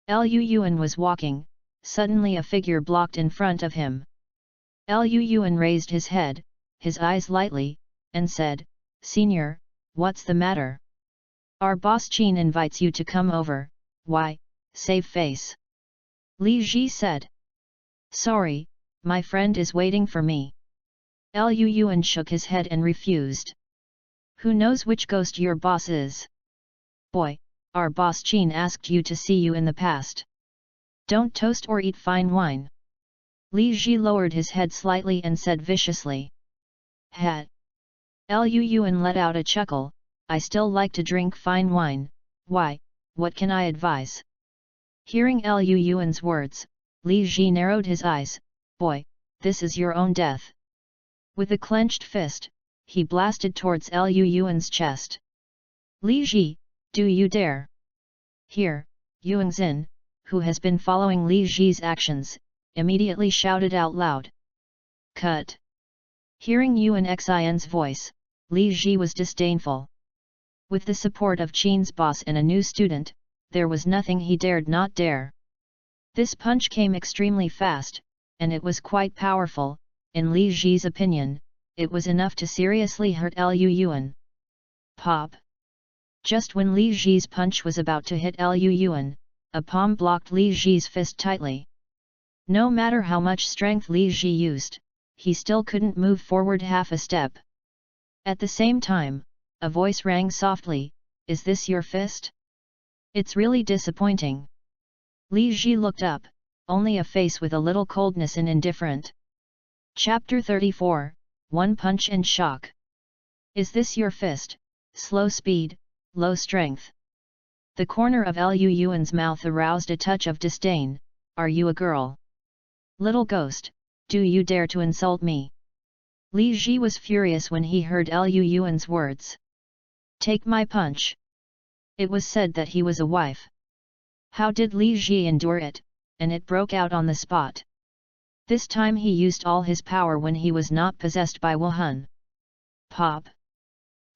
Lu Yuan was walking, suddenly a figure blocked in front of him. Lu Yuan raised his head, his eyes lightly, and said, "Senior, what's the matter? Our boss Qin invites you to come over. Why, save face." Li Ji said. "Sorry, my friend is waiting for me." Lu Yuan shook his head and refused. "Who knows which ghost your boss is? Boy, our boss Qin asked you to see you in the past. Don't toast or eat fine wine." Li Ji lowered his head slightly and said viciously. "Hat." Lu Yuan let out a chuckle. "I still like to drink fine wine. Why, what can I advise?" Hearing Lu Yuan's words, Li Ji narrowed his eyes. "Boy, this is your own death." With a clenched fist, he blasted towards Lu Yuan's chest. "Li Ji, do you dare?" Here, Yuanxin, who has been following Li Ji's actions, immediately shouted out loud. "Cut!" Hearing Yuan Xian's voice, Li Ji was disdainful. With the support of Qin's boss and a new student, there was nothing he dared not dare. This punch came extremely fast, and it was quite powerful. In Li Ji's opinion, it was enough to seriously hurt Lu Yuan. Pop! Just when Li Ji's punch was about to hit Lu Yuan, a palm blocked Li Ji's fist tightly. No matter how much strength Li Ji used, he still couldn't move forward half a step. At the same time, a voice rang softly, "Is this your fist? It's really disappointing." Li Ji looked up, only a face with a little coldness and indifferent. Chapter 34, One Punch and Shock. "Is this your fist? Slow speed, low strength." The corner of Lu Yuan's mouth aroused a touch of disdain. "Are you a girl? Little ghost, do you dare to insult me?" Li Ji was furious when he heard Lu Yuan's words. "Take my punch." It was said that he was a wife. How did Li Ji endure it, and it broke out on the spot. This time he used all his power when he was not possessed by Wuhan. Pop!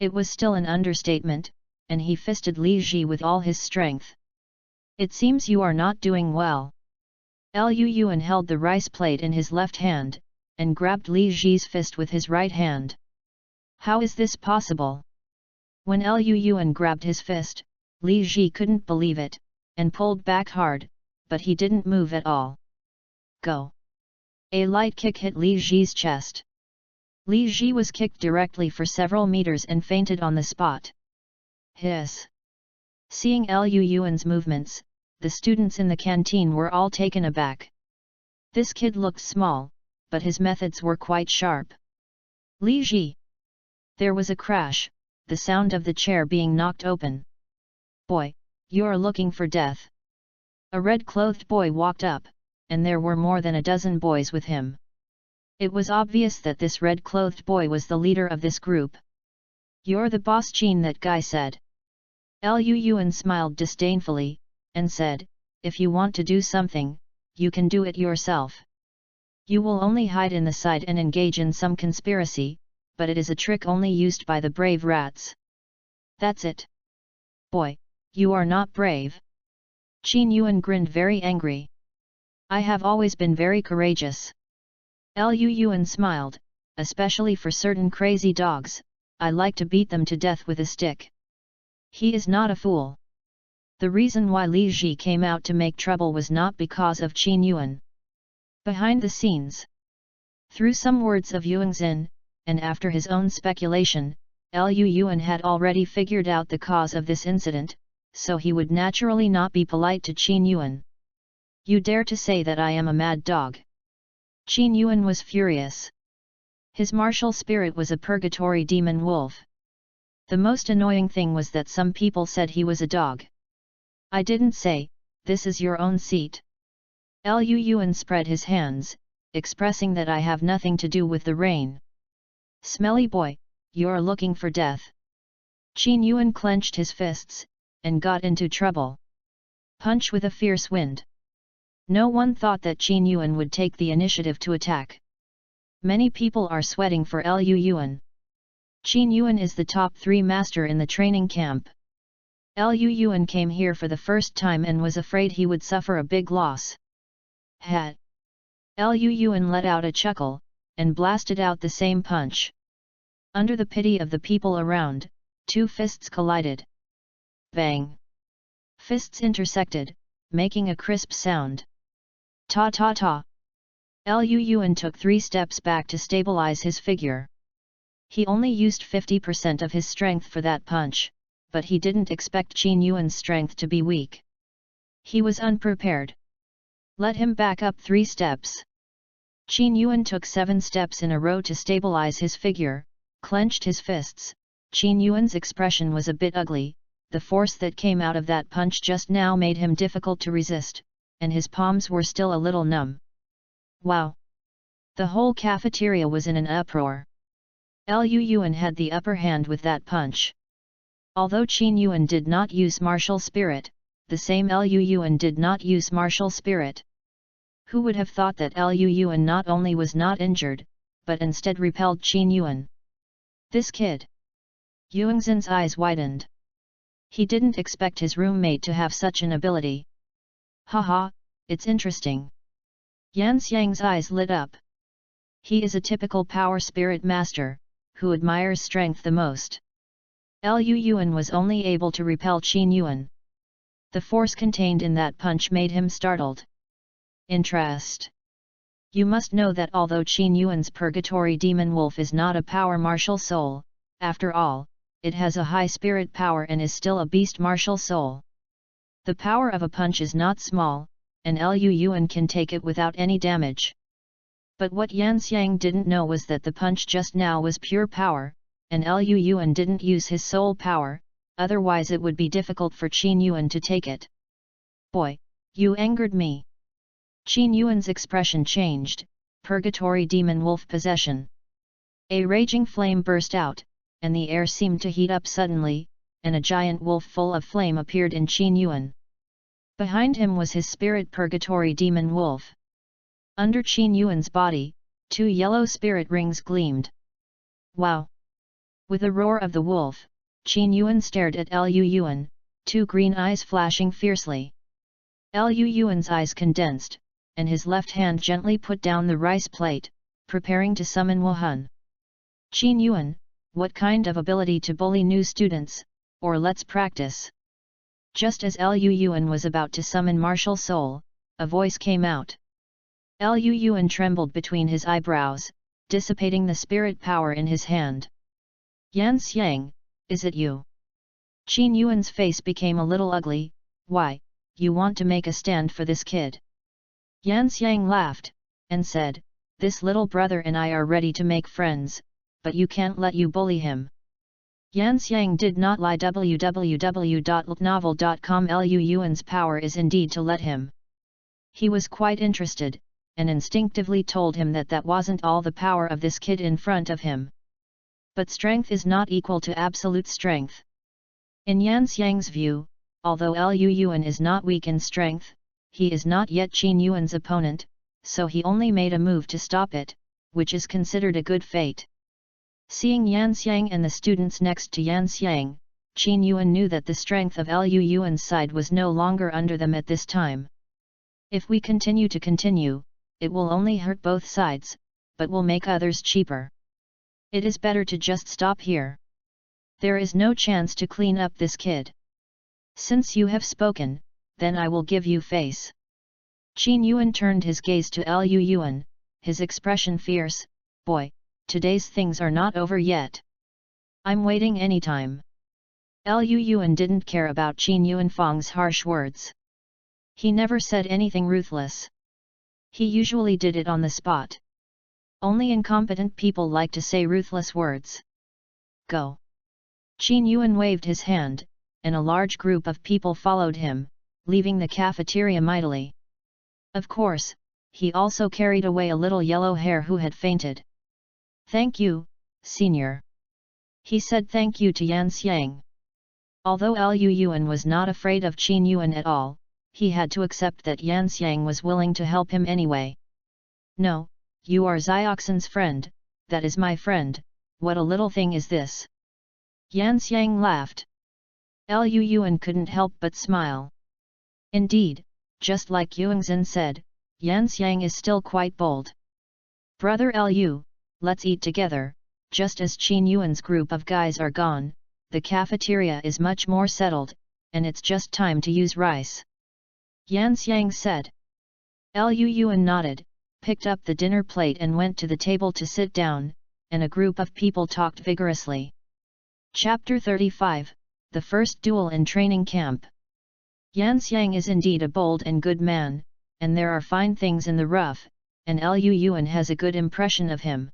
It was still an understatement, and he fisted Li Ji with all his strength. "It seems you are not doing well." Lu Yuan held the rice plate in his left hand, and grabbed Li Ji's fist with his right hand. "How is this possible?" When Lu Yuan grabbed his fist, Li Ji couldn't believe it, and pulled back hard, but he didn't move at all. "Go!" A light kick hit Li Ji's chest. Li Ji was kicked directly for several meters and fainted on the spot. Hiss! Seeing Lu Yuan's movements, the students in the canteen were all taken aback. This kid looked small, but his methods were quite sharp. "Li Ji!" There was a crash, the sound of the chair being knocked open. "Boy, you're looking for death." A red-clothed boy walked up, and there were more than a dozen boys with him. It was obvious that this red-clothed boy was the leader of this group. "You're the boss Qin," that guy said. Lu Yuan smiled disdainfully, and said, "If you want to do something, you can do it yourself. You will only hide in the side and engage in some conspiracy, but it is a trick only used by the brave rats. That's it. Boy, You are not brave. Qin Yuan grinned very angry. I have always been very courageous. Liu Yuan smiled, especially for certain crazy dogs, I like to beat them to death with a stick. He is not a fool. The reason why Li Ji came out to make trouble was not because of Qin Yuan. Behind the scenes, through some words of Yuanxin, and after his own speculation, Liu Yuan had already figured out the cause of this incident, so he would naturally not be polite to Qin Yuan. You dare to say that I am a mad dog? Qin Yuan was furious. His martial spirit was a purgatory demon wolf. The most annoying thing was that some people said he was a dog. I didn't say, this is your own seat. Liu Yuan spread his hands, expressing that I have nothing to do with the rain. Smelly boy, you're looking for death. Qin Yuan clenched his fists, and got into trouble. Punch with a fierce wind. No one thought that Qin Yuan would take the initiative to attack. Many people are sweating for Liu Yuan. Qin Yuan is the top 3 master in the training camp. Liu Yuan came here for the first time and was afraid he would suffer a big loss. Hat. Liu Yuan let out a chuckle, and blasted out the same punch. Under the pity of the people around, 2 fists collided. Bang! Fists intersected, making a crisp sound. Ta ta ta! Liu Yuan took 3 steps back to stabilize his figure. He only used 50% of his strength for that punch, but he didn't expect Qin Yuan's strength to be weak. He was unprepared. Let him back up 3 steps. Qin Yuan took 7 steps in a row to stabilize his figure, clenched his fists. Qin Yuan's expression was a bit ugly, the force that came out of that punch just now made him difficult to resist, and his palms were still a little numb. Wow! The whole cafeteria was in an uproar. Liu Yuan had the upper hand with that punch. Although Qin Yuan did not use martial spirit, the same Liu Yuan did not use martial spirit. Who would have thought that Liu Yuan not only was not injured, but instead repelled Qin Yuan? This kid! Yuanxin's eyes widened. He didn't expect his roommate to have such an ability. Haha, it's interesting. Yan Xiang's eyes lit up. He is a typical power spirit master, who admires strength the most. Liu Yuan was only able to repel Qin Yuan. The force contained in that punch made him startled. Interest. You must know that although Qin Yuan's purgatory demon wolf is not a power martial soul, after all, it has a high spirit power and is still a beast martial soul. The power of a punch is not small, and Liu Yuan can take it without any damage. But what Yan Xiang didn't know was that the punch just now was pure power, and Liu Yuan didn't use his soul power, otherwise it would be difficult for Qin Yuan to take it. Boy, you angered me. Qin Yuan's expression changed, purgatory demon wolf possession. A raging flame burst out, and the air seemed to heat up suddenly, and a giant wolf full of flame appeared in Qin Yuan. Behind him was his spirit purgatory demon wolf. Under Qin Yuan's body, 2 yellow spirit rings gleamed. Wow! With a roar of the wolf, Qin Yuan stared at Liu Yuan, 2 green eyes flashing fiercely. Liu Yuan's eyes condensed, and his left hand gently put down the rice plate, preparing to summon Wuhan. Qin Yuan, what kind of ability to bully new students, or let's practice. Just as Liu Yuan was about to summon martial soul, a voice came out. Liu Yuan trembled between his eyebrows, dissipating the spirit power in his hand. Yan Xiang, is it you? Qin Yuan's face became a little ugly. Why, you want to make a stand for this kid? Yan Xiang laughed, and said, this little brother and I are ready to make friends, but you can't let you bully him. Yan Xiang did not lie. www.novel.com. Liu Yuan's power is indeed to let him. He was quite interested, and instinctively told him that that wasn't all the power of this kid in front of him. But strength is not equal to absolute strength. In Yan Xiang's view, although Liu Yuan is not weak in strength, he is not yet Qin Yuan's opponent, so he only made a move to stop it, which is considered a good fate. Seeing Yan Xiang and the students next to Yan Xiang, Qin Yuan knew that the strength of Liu Yuan's side was no longer under them at this time. If we continue, it will only hurt both sides, but will make others cheaper. It is better to just stop here. There is no chance to clean up this kid. Since you have spoken, then I will give you face. Qin Yuan turned his gaze to Liu Yuan, his expression fierce. Boy, today's things are not over yet. I'm waiting anytime. Liu Yuan didn't care about Qin Yuanfang's harsh words. He never said anything ruthless. He usually did it on the spot. Only incompetent people like to say ruthless words. Go. Qin Yuan waved his hand, and a large group of people followed him, leaving the cafeteria mightily. Of course, he also carried away a little yellow hair who had fainted. Thank you, senior. He said thank you to Yan Xiang. Although Liu Yuan was not afraid of Qin Yuan at all, he had to accept that Yan Xiang was willing to help him anyway. No, you are Xioxin's friend, that is my friend, what a little thing is this. Yan Xiang laughed. Liu Yuan couldn't help but smile. Indeed, just like Yuanxin said, Yan Xiang is still quite bold. Brother Liu, let's eat together. Just as Qin Yuan's group of guys are gone, the cafeteria is much more settled, and it's just time to use rice. Yan Xiang said. Liu Yuan nodded, picked up the dinner plate and went to the table to sit down, and a group of people talked vigorously. Chapter 35, The First Duel in Training Camp. Yan Xiang is indeed a bold and good man, and there are fine things in the rough, and Liu Yuan has a good impression of him.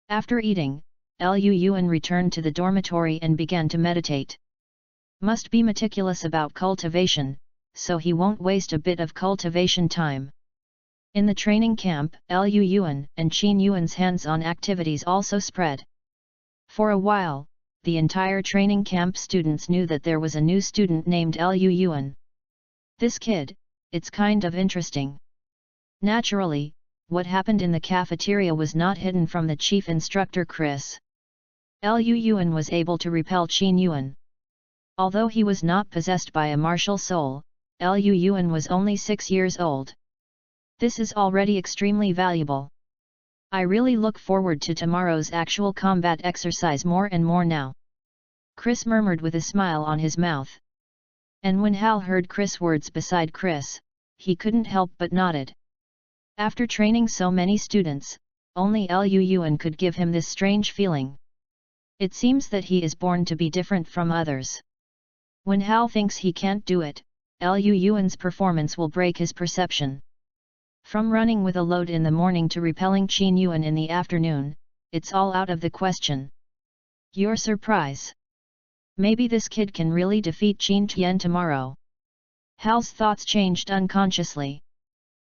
After eating, Liu Yuan returned to the dormitory and began to meditate. Must be meticulous about cultivation, so he won't waste a bit of cultivation time. In the training camp, Liu Yuan and Qin Yuan's hands-on activities also spread. For a while, the entire training camp students knew that there was a new student named Liu Yuan. This kid, it's kind of interesting. Naturally, what happened in the cafeteria was not hidden from the chief instructor Chris. Liu Yuan was able to repel Qin Yuan. Although he was not possessed by a martial soul, Liu Yuan was only 6 years old. This is already extremely valuable. I really look forward to tomorrow's actual combat exercise more and more now. Chris murmured with a smile on his mouth. And when Hal heard Chris' words beside Chris, he couldn't help but nodded. After training so many students, only Liu Yuan could give him this strange feeling. It seems that he is born to be different from others. When Hal thinks he can't do it, Liu Yuan's performance will break his perception. From running with a load in the morning to repelling Qin Yuan in the afternoon, it's all out of the question. Your surprise. Maybe this kid can really defeat Qin Tian tomorrow. Hal's thoughts changed unconsciously.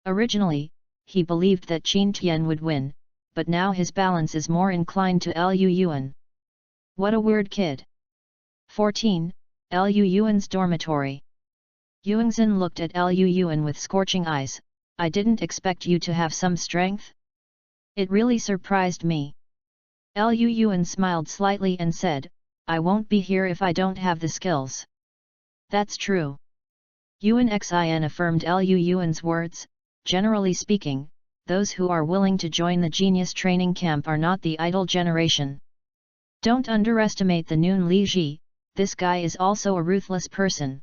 Originally, he believed that Qin Tian would win, but now his balance is more inclined to Liu Yuan. What a weird kid. 14. Liu Yuan's dormitory. Yuanxin looked at Liu Yuan with scorching eyes. I didn't expect you to have some strength. It really surprised me. Liu Yuan smiled slightly and said, I won't be here if I don't have the skills. That's true. Yuan Xin affirmed Liu Yuan's words. Generally speaking, those who are willing to join the genius training camp are not the idle generation. Don't underestimate the Noon Li Ji, this guy is also a ruthless person.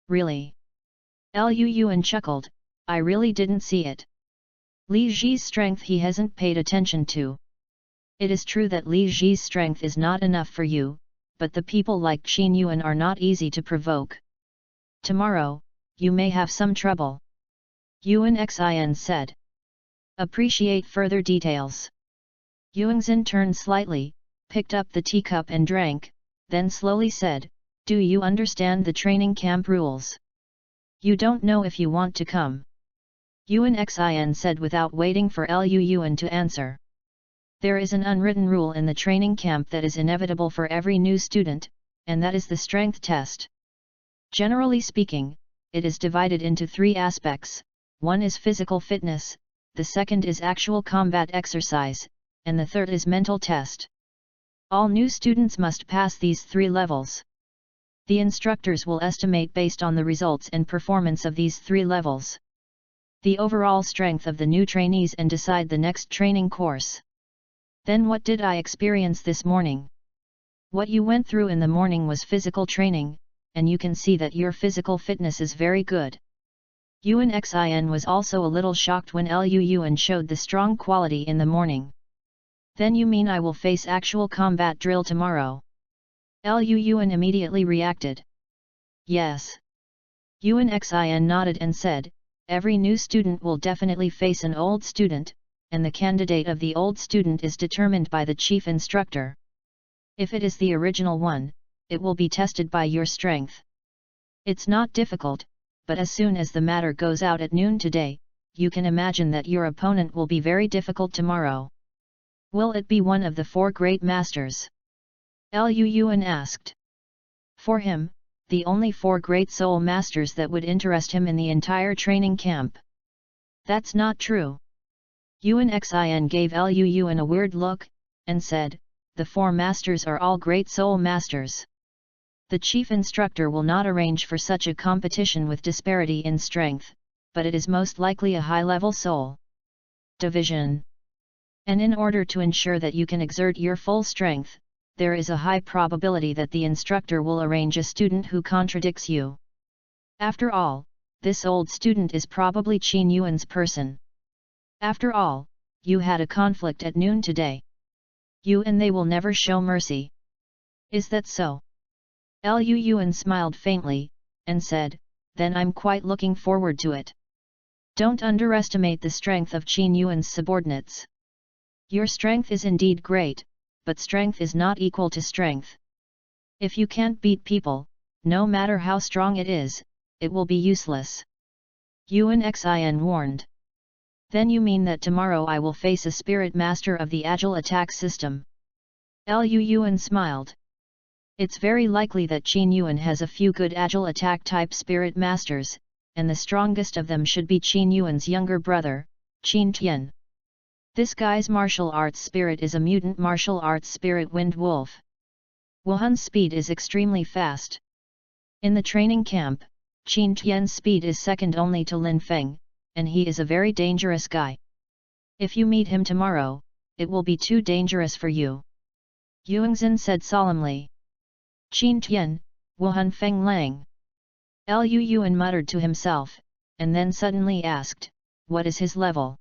Really? Liu Yuan chuckled, I really didn't see it. Li Ji's strength he hasn't paid attention to. It is true that Li Ji's strength is not enough for you, but the people like Qin Yuan are not easy to provoke. Tomorrow, you may have some trouble. Yuan Xin said. Appreciate further details. Yuanxin turned slightly, picked up the teacup and drank, then slowly said, Do you understand the training camp rules? You don't know if you want to come. Yuan Xin said without waiting for Liu Yuan to answer. There is an unwritten rule in the training camp that is inevitable for every new student, and that is the strength test. Generally speaking, it is divided into 3 aspects. One is physical fitness, the second is actual combat exercise, and the third is mental test. All new students must pass these 3 levels. The instructors will estimate based on the results and performance of these 3 levels, the overall strength of the new trainees, and decide the next training course. Then what did I experience this morning? What you went through in the morning was physical training, and you can see that your physical fitness is very good. Yuan Xin was also a little shocked when Lu Yuan showed the strong quality in the morning. Then you mean I will face actual combat drill tomorrow? Lu Yuan immediately reacted. Yes. Yuan Xin nodded and said, every new student will definitely face an old student, and the candidate of the old student is determined by the chief instructor. If it is the original one, it will be tested by your strength. It's not difficult, but as soon as the matter goes out at noon today, you can imagine that your opponent will be very difficult tomorrow. Will it be one of the 4 great masters? Lu Yuan asked. For him, the only 4 great soul masters that would interest him in the entire training camp. That's not true. Yuan Xin gave Lu Yuan a weird look, and said, the 4 masters are all great soul masters. The chief instructor will not arrange for such a competition with disparity in strength, but it is most likely a high-level soul division. And in order to ensure that you can exert your full strength, there is a high probability that the instructor will arrange a student who contradicts you. After all, this old student is probably Qin Yuan's person. After all, you had a conflict at noon today. You and they will never show mercy. Is that so? Lu Yuan smiled faintly, and said, then I'm quite looking forward to it. Don't underestimate the strength of Qin Yuan's subordinates. Your strength is indeed great, but strength is not equal to strength. If you can't beat people, no matter how strong it is, it will be useless. Yuan Xin warned. Then you mean that tomorrow I will face a spirit master of the agile attack system? Lu Yuan smiled. It's very likely that Qin Yuan has a few good agile attack type spirit masters, and the strongest of them should be Qin Yuan's younger brother, Qin Tian. This guy's martial arts spirit is a mutant martial arts spirit wind wolf. Wuhan's speed is extremely fast. In the training camp, Qin Tian's speed is second only to Lin Feng, and he is a very dangerous guy. If you meet him tomorrow, it will be too dangerous for you. Yuanxin said solemnly. Qin Tian, Wuhan Feng Lang. Lu Yuan muttered to himself, and then suddenly asked, what is his level?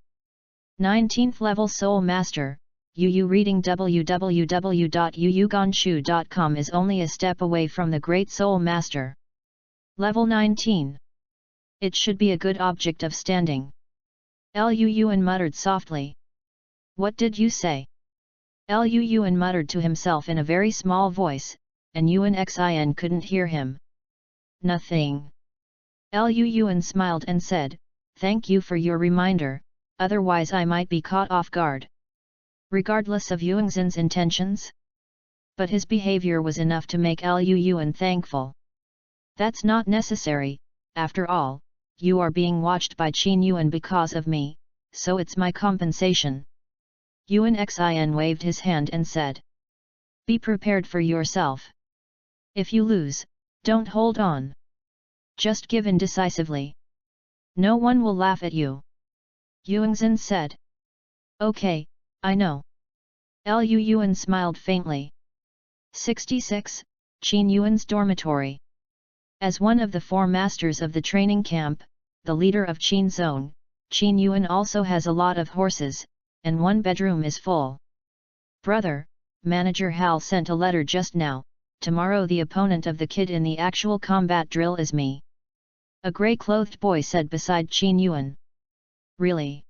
19th level Soul Master. Yu reading www.yuyuganshu.com is only a step away from the Great Soul Master. Level 19. It should be a good object of standing. Lu Yuan muttered softly. What did you say? Lu Yuan muttered to himself in a very small voice, and Yuan Xin couldn't hear him. Nothing. Lu Yuan smiled and said, thank you for your reminder, otherwise I might be caught off guard. Regardless of Yuanxin's intentions? But his behavior was enough to make Lu Yuan thankful. That's not necessary, after all, you are being watched by Qin Yuan because of me, so it's my compensation. Yuan Xin waved his hand and said. Be prepared for yourself. If you lose, don't hold on. Just give in decisively. No one will laugh at you. Yuanxin said. Okay, I know. Lu Yuan smiled faintly. 66. Qin Yuan's dormitory. As one of the 4 masters of the training camp, the leader of Qin Zone, Qin Yuan also has a lot of horses, and one bedroom is full. Brother, Manager Hal sent a letter just now. Tomorrow the opponent of the kid in the actual combat drill is me. A grey-clothed boy said beside Qin Yuan. Really?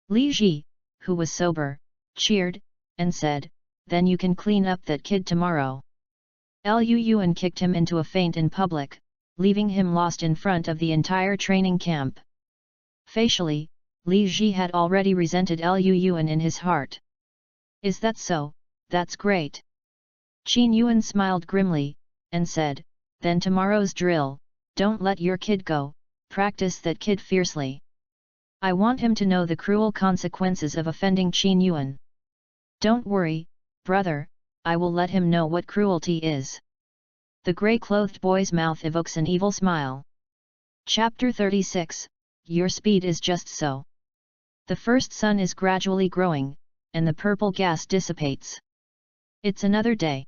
Li Ji, who was sober, cheered, and said, then you can clean up that kid tomorrow. Lu Yuan kicked him into a faint in public, leaving him lost in front of the entire training camp. Facially, Li Ji had already resented Lu Yuan in his heart. Is that so? That's great. Qin Yuan smiled grimly, and said, then tomorrow's drill, don't let your kid go, practice that kid fiercely. I want him to know the cruel consequences of offending Qin Yuan. Don't worry, brother, I will let him know what cruelty is. The grey-clothed boy's mouth evokes an evil smile. Chapter 36, Your speed is just so. The first sun is gradually growing, and the purple gas dissipates. It's another day.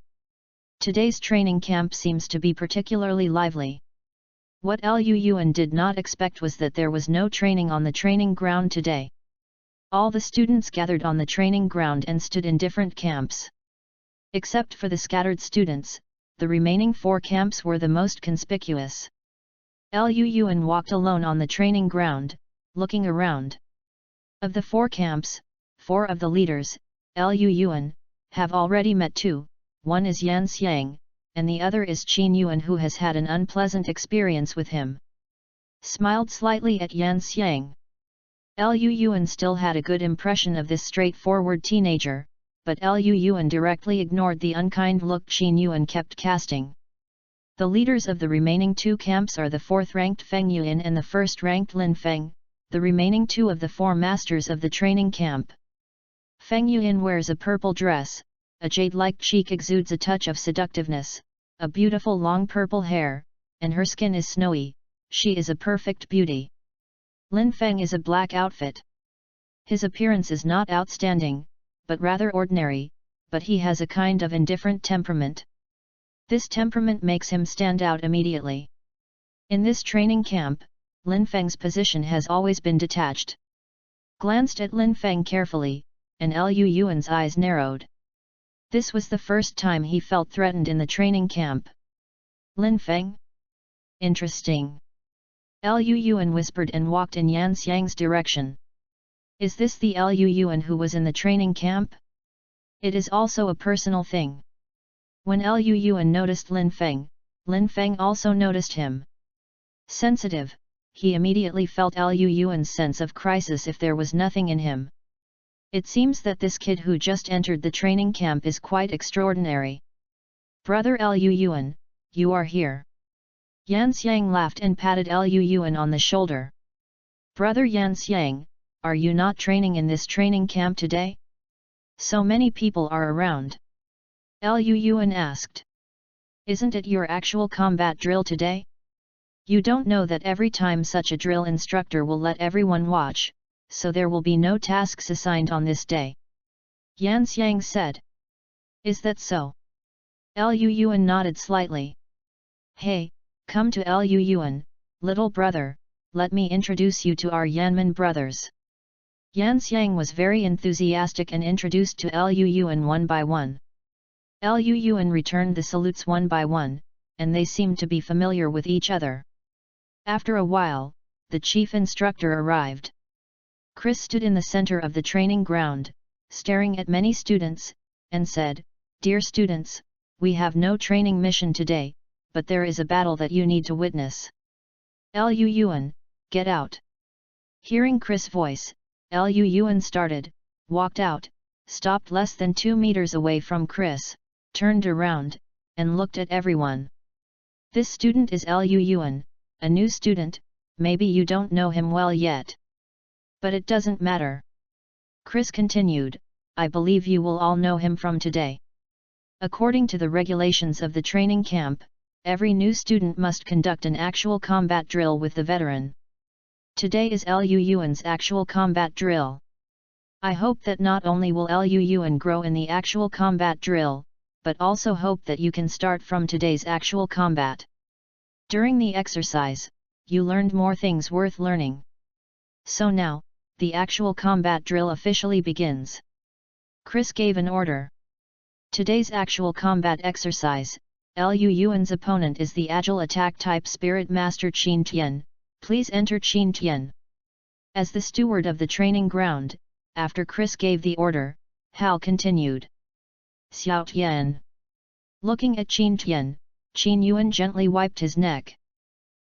Today's training camp seems to be particularly lively. What Liu Yuan did not expect was that there was no training on the training ground today. All the students gathered on the training ground and stood in different camps. Except for the scattered students, the remaining 4 camps were the most conspicuous. Liu Yuan walked alone on the training ground, looking around. Of the 4 camps, 4 of the leaders, Liu Yuan, have already met 2, one is Yan Xiang, and the other is Qin Yuan, who has had an unpleasant experience with him. Smiled slightly at Yan Xiang. Liu Yuan still had a good impression of this straightforward teenager, but Liu Yuan directly ignored the unkind look Qin Yuan kept casting. The leaders of the remaining 2 camps are the 4th-ranked Feng Yuan and the 1st-ranked Lin Feng, the remaining 2 of the 4 masters of the training camp. Feng Yuan wears a purple dress, a jade-like cheek exudes a touch of seductiveness, a beautiful long purple hair, and her skin is snowy, she is a perfect beauty. Lin Feng is a black outfit. His appearance is not outstanding, but rather ordinary, but he has a kind of indifferent temperament. This temperament makes him stand out immediately. In this training camp, Lin Feng's position has always been detached. Glanced at Lin Feng carefully, and Liu Yuan's eyes narrowed. This was the first time he felt threatened in the training camp. Lin Feng? Interesting. Liu Yuan whispered and walked in Yan Xiang's direction. Is this the Liu Yuan who was in the training camp? It is also a personal thing. When Liu Yuan noticed Lin Feng also noticed him. Sensitive, he immediately felt Liu Yuan's sense of crisis if there was nothing in him. It seems that this kid who just entered the training camp is quite extraordinary. Brother Liu Yuan, you are here. Yan Xiang laughed and patted Liu Yuan on the shoulder. Brother Yan Xiang, are you not training in this training camp today? So many people are around. Liu Yuan asked. Isn't it your actual combat drill today? You don't know that every time such a drill instructor will let everyone watch, so there will be no tasks assigned on this day. Yan Xiang said. Is that so? Liu Yuan nodded slightly. Hey, come to Liu Yuan, little brother, let me introduce you to our Yanmen brothers. Yan Xiang was very enthusiastic and introduced to Liu Yuan one by one. Liu Yuan returned the salutes one by one, and they seemed to be familiar with each other. After a while, the chief instructor arrived. Chris stood in the center of the training ground, staring at many students, and said, Dear students, we have no training mission today, but there is a battle that you need to witness. Liu Yuan, get out. Hearing Chris' voice, Liu Yuan started, walked out, stopped less than 2 meters away from Chris, turned around, and looked at everyone. This student is Liu Yuan, a new student, maybe you don't know him well yet. But it doesn't matter. Chris continued, I believe you will all know him from today. According to the regulations of the training camp, every new student must conduct an actual combat drill with the veteran. Today is Liu Yuan's actual combat drill. I hope that not only will Liu Yuan grow in the actual combat drill, but also hope that you can start from today's actual combat. During the exercise, you learned more things worth learning. So now, the actual combat drill officially begins. Chris gave an order. Today's actual combat exercise, Liu Yuan's opponent is the agile attack type Spirit Master Qin Tian, please enter Qin Tian. As the steward of the training ground, after Chris gave the order, Hal continued. Xiao Tian. Looking at Qin Tian, Qin Yuan gently wiped his neck.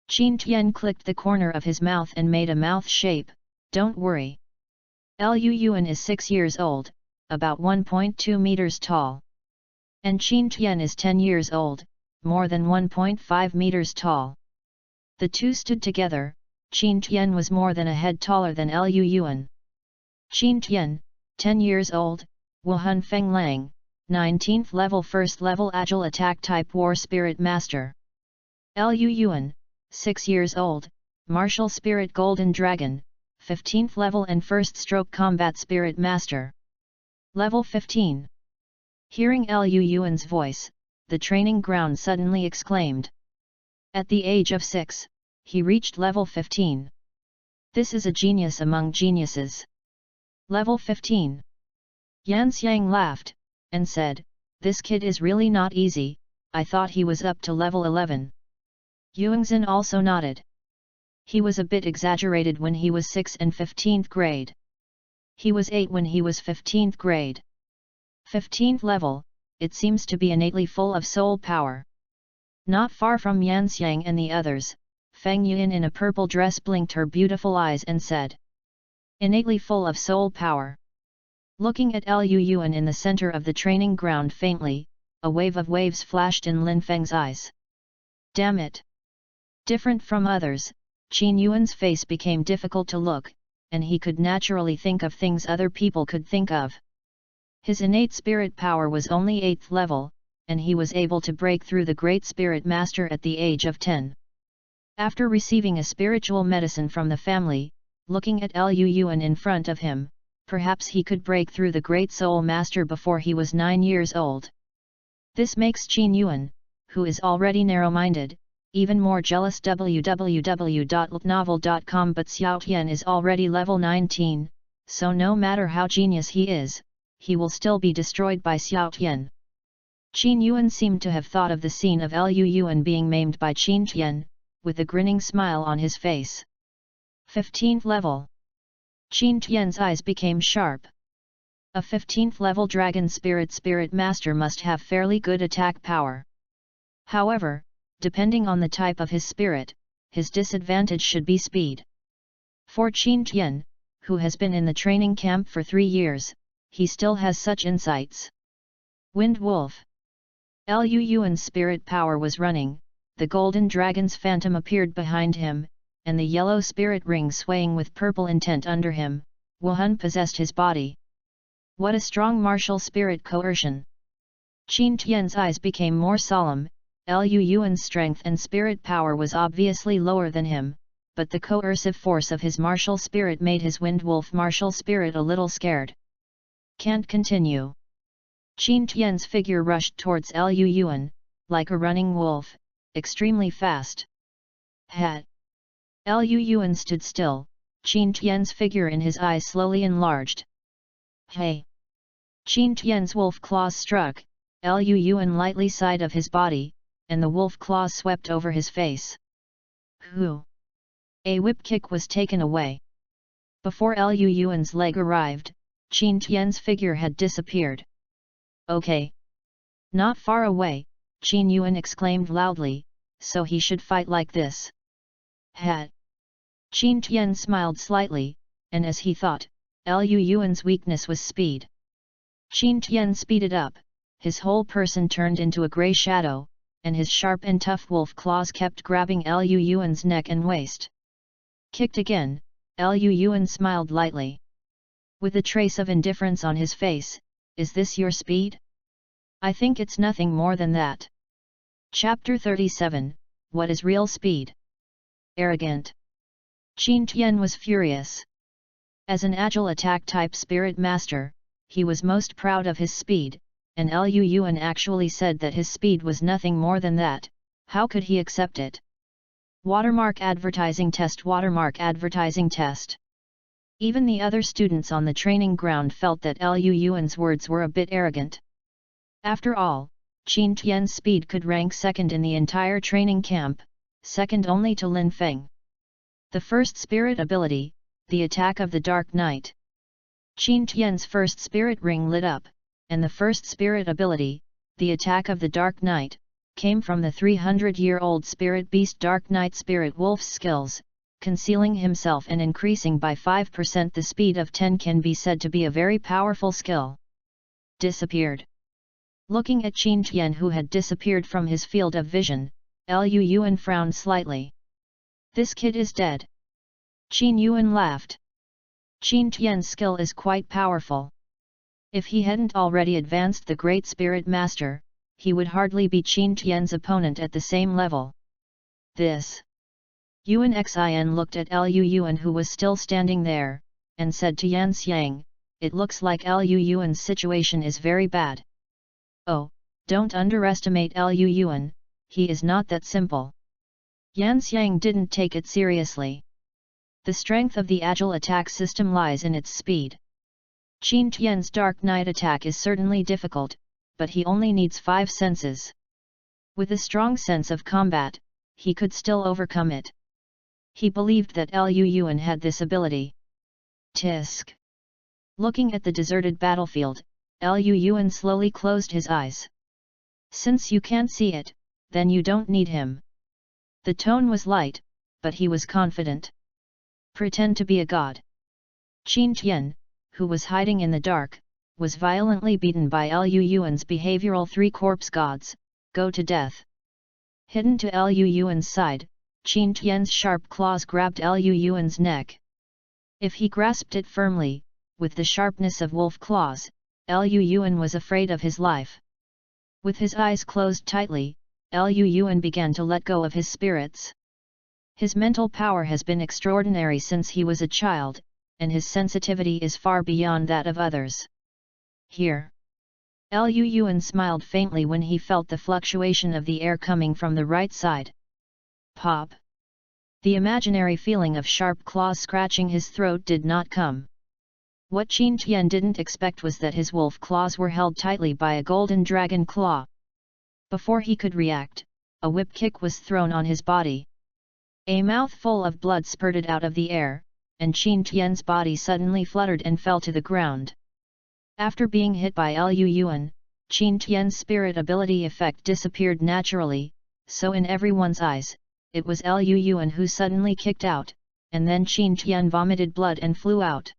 Qin Tian clicked the corner of his mouth and made a mouth shape, don't worry. Liu Yuan is 6 years old, about 1.2 meters tall. And Qin Tian is 10 years old, more than 1.5 meters tall. The two stood together, Qin Tian was more than a head taller than Liu Yuan. Qin Tian, 10 years old, Wuhan Feng Lang, 19th level first level agile attack type war spirit master. Liu Yuan, 6 years old, martial spirit golden dragon, 15th level and first stroke combat spirit master. Level 15. Hearing Liu Yuan's voice, the training ground suddenly exclaimed. At the age of 6, he reached level 15. This is a genius among geniuses. Level 15. Yan Xiang laughed, and said, "This kid is really not easy, I thought he was up to level 11. Yuangzhen also nodded. He was a bit exaggerated when he was 6 and 15th grade. He was 8 when he was 15th grade. 15th level, it seems to be innately full of soul power. Not far from Yan Xiang and the others, Feng Yuan in a purple dress blinked her beautiful eyes and said, "Innately full of soul power." Looking at Liu Yuan in the center of the training ground faintly, a wave of waves flashed in Lin Feng's eyes. Damn it! Different from others, Qin Yuan's face became difficult to look, and he could naturally think of things other people could think of. His innate spirit power was only 8th level, and he was able to break through the Great Spirit Master at the age of 10. After receiving a spiritual medicine from the family, looking at Liu Yuan in front of him, perhaps he could break through the Great Soul Master before he was 9 years old. This makes Qin Yuan, who is already narrow-minded, even more jealous. www.novel.com. But Xiao Tian is already level 19, so no matter how genius he is, he will still be destroyed by Xiao Tian. Qin Yuan seemed to have thought of the scene of Liu Yuan being maimed by Qin Tian, with a grinning smile on his face. 15th level. Qin Tian's eyes became sharp. A 15th level dragon spirit master must have fairly good attack power. However, depending on the type of his spirit, his disadvantage should be speed. For Qin Tian, who has been in the training camp for 3 years, he still has such insights. Wind Wolf. Liu Yuan's spirit power was running, the golden dragon's phantom appeared behind him, and the yellow spirit ring swaying with purple intent under him, Wuhan possessed his body. What a strong martial spirit coercion! Qin Tian's eyes became more solemn. Liu Yuan's strength and spirit power was obviously lower than him, but the coercive force of his martial spirit made his Wind Wolf martial spirit a little scared. Can't continue. Qin Tian's figure rushed towards Liu Yuan, like a running wolf, extremely fast. Hat. Liu Yuan stood still, Qin Tian's figure in his eyes slowly enlarged. Hey! Qin Tian's wolf claws struck, Liu Yuan lightly side of his body, and the wolf claws swept over his face. Who? A whip kick was taken away. Before Liu Yuan's leg arrived, Qin Tian's figure had disappeared. Okay. Not far away, Qin Yuan exclaimed loudly, so he should fight like this. Hat. Qin Tian smiled slightly, and as he thought, Liu Yuan's weakness was speed. Qin Tian speeded up, his whole person turned into a grey shadow, and his sharp and tough wolf claws kept grabbing Liu Yuan's neck and waist. Kicked again, Liu Yuan smiled lightly. With a trace of indifference on his face, "Is this your speed? I think it's nothing more than that." Chapter 37, What is Real Speed? Arrogant. Qin Tian was furious. As an agile attack type spirit master, he was most proud of his speed, and Liu Yuan actually said that his speed was nothing more than that. How could he accept it? Watermark advertising test. Watermark advertising test. Even the other students on the training ground felt that Liu Yuan's words were a bit arrogant. After all, Qin Tian's speed could rank second in the entire training camp, second only to Lin Feng. The first spirit ability, the attack of the Dark Knight. Qin Tian's first spirit ring lit up, and the first spirit ability, the attack of the Dark Knight, came from the 300-year-old spirit beast Dark Knight Spirit Wolf's skills, concealing himself and increasing by 5%. The speed of 10 can be said to be a very powerful skill. Disappeared. Looking at Qin Tian, who had disappeared from his field of vision, Liu Yuan frowned slightly. This kid is dead. Qin Yuan laughed. Qin Tian's skill is quite powerful. If he hadn't already advanced the Great Spirit Master, he would hardly be Qin Tian's opponent at the same level. This. Yuan Xin looked at Lu Yuan, who was still standing there, and said to Yan Xiang, "It looks like Lu Yuan's situation is very bad." "Oh, don't underestimate Lu Yuan, he is not that simple." Yan Xiang didn't take it seriously. The strength of the agile attack system lies in its speed. Qin Tian's Dark Knight attack is certainly difficult, but he only needs 5 senses. With a strong sense of combat, he could still overcome it. He believed that Lu Yuan had this ability. Tisk. Looking at the deserted battlefield, Lu Yuan slowly closed his eyes. "Since you can't see it, then you don't need him." The tone was light, but he was confident. "Pretend to be a god." Qin Tian, who was hiding in the dark, was violently beaten by Lu Yuan's behavioral 3 corpse gods, "Go to death." Hidden to Lu Yuan's side, Qin Tian's sharp claws grabbed Lu Yuan's neck. If he grasped it firmly, with the sharpness of wolf claws, Lu Yuan was afraid of his life. With his eyes closed tightly, Lu Yuan began to let go of his spirits. His mental power has been extraordinary since he was a child, and his sensitivity is far beyond that of others. "Here." Lu Yuan smiled faintly when he felt the fluctuation of the air coming from the right side. Pop! The imaginary feeling of sharp claws scratching his throat did not come. What Qin Tian didn't expect was that his wolf claws were held tightly by a golden dragon claw. Before he could react, a whip kick was thrown on his body. A mouthful of blood spurted out of the air, and Qin Tian's body suddenly fluttered and fell to the ground. After being hit by Lu Yuan, Qin Tian's spirit ability effect disappeared naturally, so in everyone's eyes, it was Lu Yuan who suddenly kicked out, and then Qin Tian vomited blood and flew out.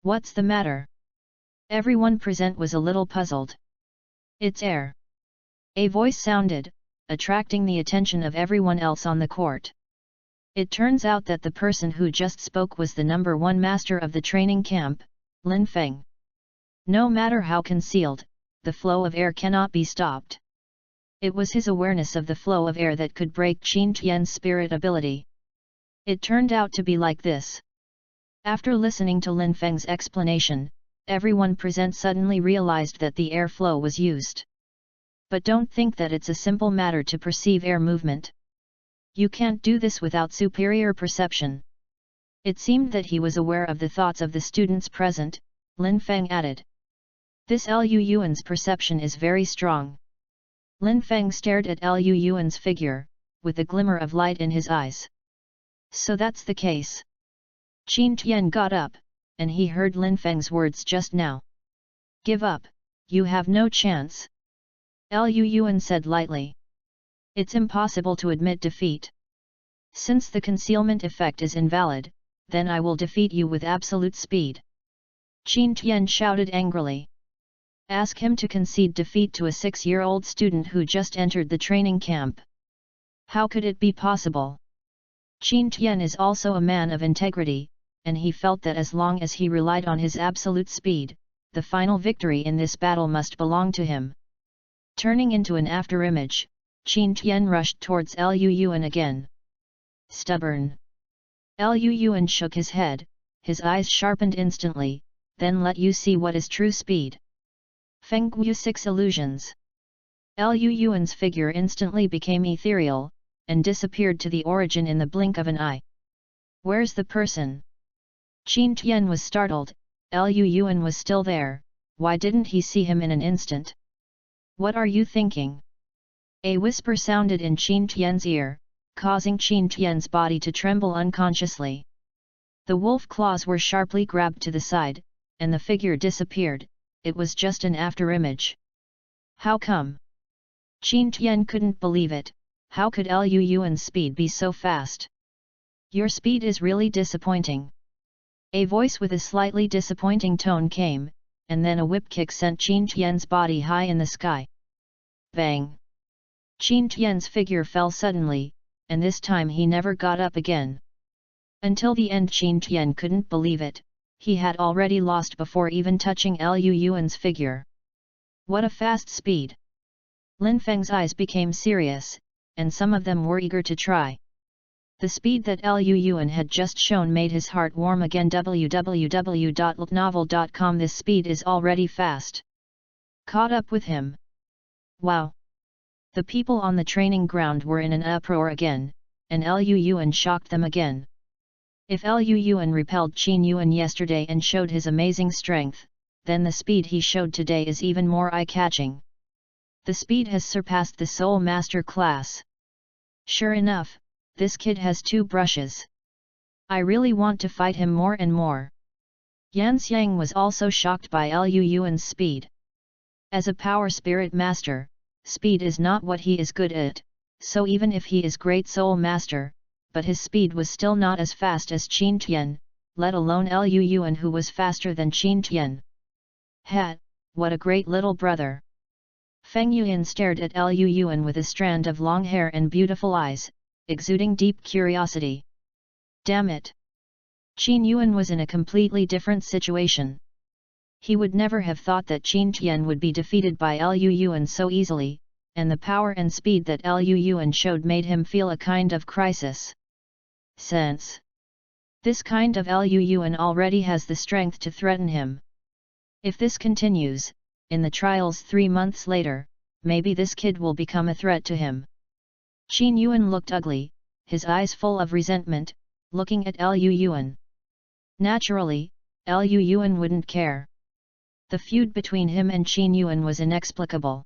"What's the matter?" Everyone present was a little puzzled. "It's air." A voice sounded, attracting the attention of everyone else on the court. It turns out that the person who just spoke was the number 1 master of the training camp, Lin Feng. No matter how concealed, the flow of air cannot be stopped. It was his awareness of the flow of air that could break Qin Tian's spirit ability. It turned out to be like this. After listening to Lin Feng's explanation, everyone present suddenly realized that the air flow was used. But don't think that it's a simple matter to perceive air movement. You can't do this without superior perception. It seemed that he was aware of the thoughts of the students present, Lin Feng added. This Lu Yuan's perception is very strong. Lin Feng stared at Lu Yuan's figure, with a glimmer of light in his eyes. So that's the case. Qin Tian got up, and he heard Lin Feng's words just now. "Give up, you have no chance." Lu Yuan said lightly. "It's impossible to admit defeat. Since the concealment effect is invalid, then I will defeat you with absolute speed." Qin Tian shouted angrily. "Ask him to concede defeat to a 6-year-old student who just entered the training camp. How could it be possible?" Qin Tian is also a man of integrity, and he felt that as long as he relied on his absolute speed, the final victory in this battle must belong to him. Turning into an afterimage, Qin Tian rushed towards Lu Yuan again. "Stubborn." Lu Yuan shook his head, his eyes sharpened instantly, "Then let you see what is true speed." Fenggu 6 illusions. Lu Yuan's figure instantly became ethereal, and disappeared to the origin in the blink of an eye. "Where's the person?" Qin Tian was startled. Lu Yuan was still there, why didn't he see him in an instant? "What are you thinking?" A whisper sounded in Qin Tian's ear, causing Qin Tian's body to tremble unconsciously. The wolf claws were sharply grabbed to the side, and the figure disappeared. It was just an afterimage. How come? Qin Tian couldn't believe it. How could Lu Yuan's speed be so fast? "Your speed is really disappointing." A voice with a slightly disappointing tone came, and then a whip kick sent Qin Tian's body high in the sky. Bang! Qin Tian's figure fell suddenly, and this time he never got up again. Until the end Qin Tian couldn't believe it. he had already lost before even touching Liu Yuan's figure. What a fast speed! Lin Feng's eyes became serious, and some of them were eager to try. The speed that Liu Yuan had just shown made his heart warm again. www.novel.com. This speed is already fast. Caught up with him. Wow! The people on the training ground were in an uproar again, and Liu Yuan shocked them again. If Liu Yuan repelled Qin Yuan yesterday and showed his amazing strength, then the speed he showed today is even more eye-catching. The speed has surpassed the Soul Master class. Sure enough, this kid has 2 brushes. I really want to fight him more and more. Yan Xiang was also shocked by Liu Yuan's speed. As a power spirit master, speed is not what he is good at, so even if he is great soul master, but his speed was still not as fast as Qin Tian, let alone Liu Yuan who was faster than Qin Tian. Ha, what a great little brother! Feng Yuan stared at Liu Yuan with a strand of long hair and beautiful eyes, exuding deep curiosity. Damn it! Qin Yuan was in a completely different situation. He would never have thought that Qin Tian would be defeated by Liu Yuan so easily, and the power and speed that Liu Yuan showed made him feel a kind of crisis. Since this kind of Liu Yuan already has the strength to threaten him. If this continues, in the trials 3 months later, maybe this kid will become a threat to him. Qin Yuan looked ugly, his eyes full of resentment, looking at Liu Yuan. Naturally, Liu Yuan wouldn't care. The feud between him and Qin Yuan was inexplicable.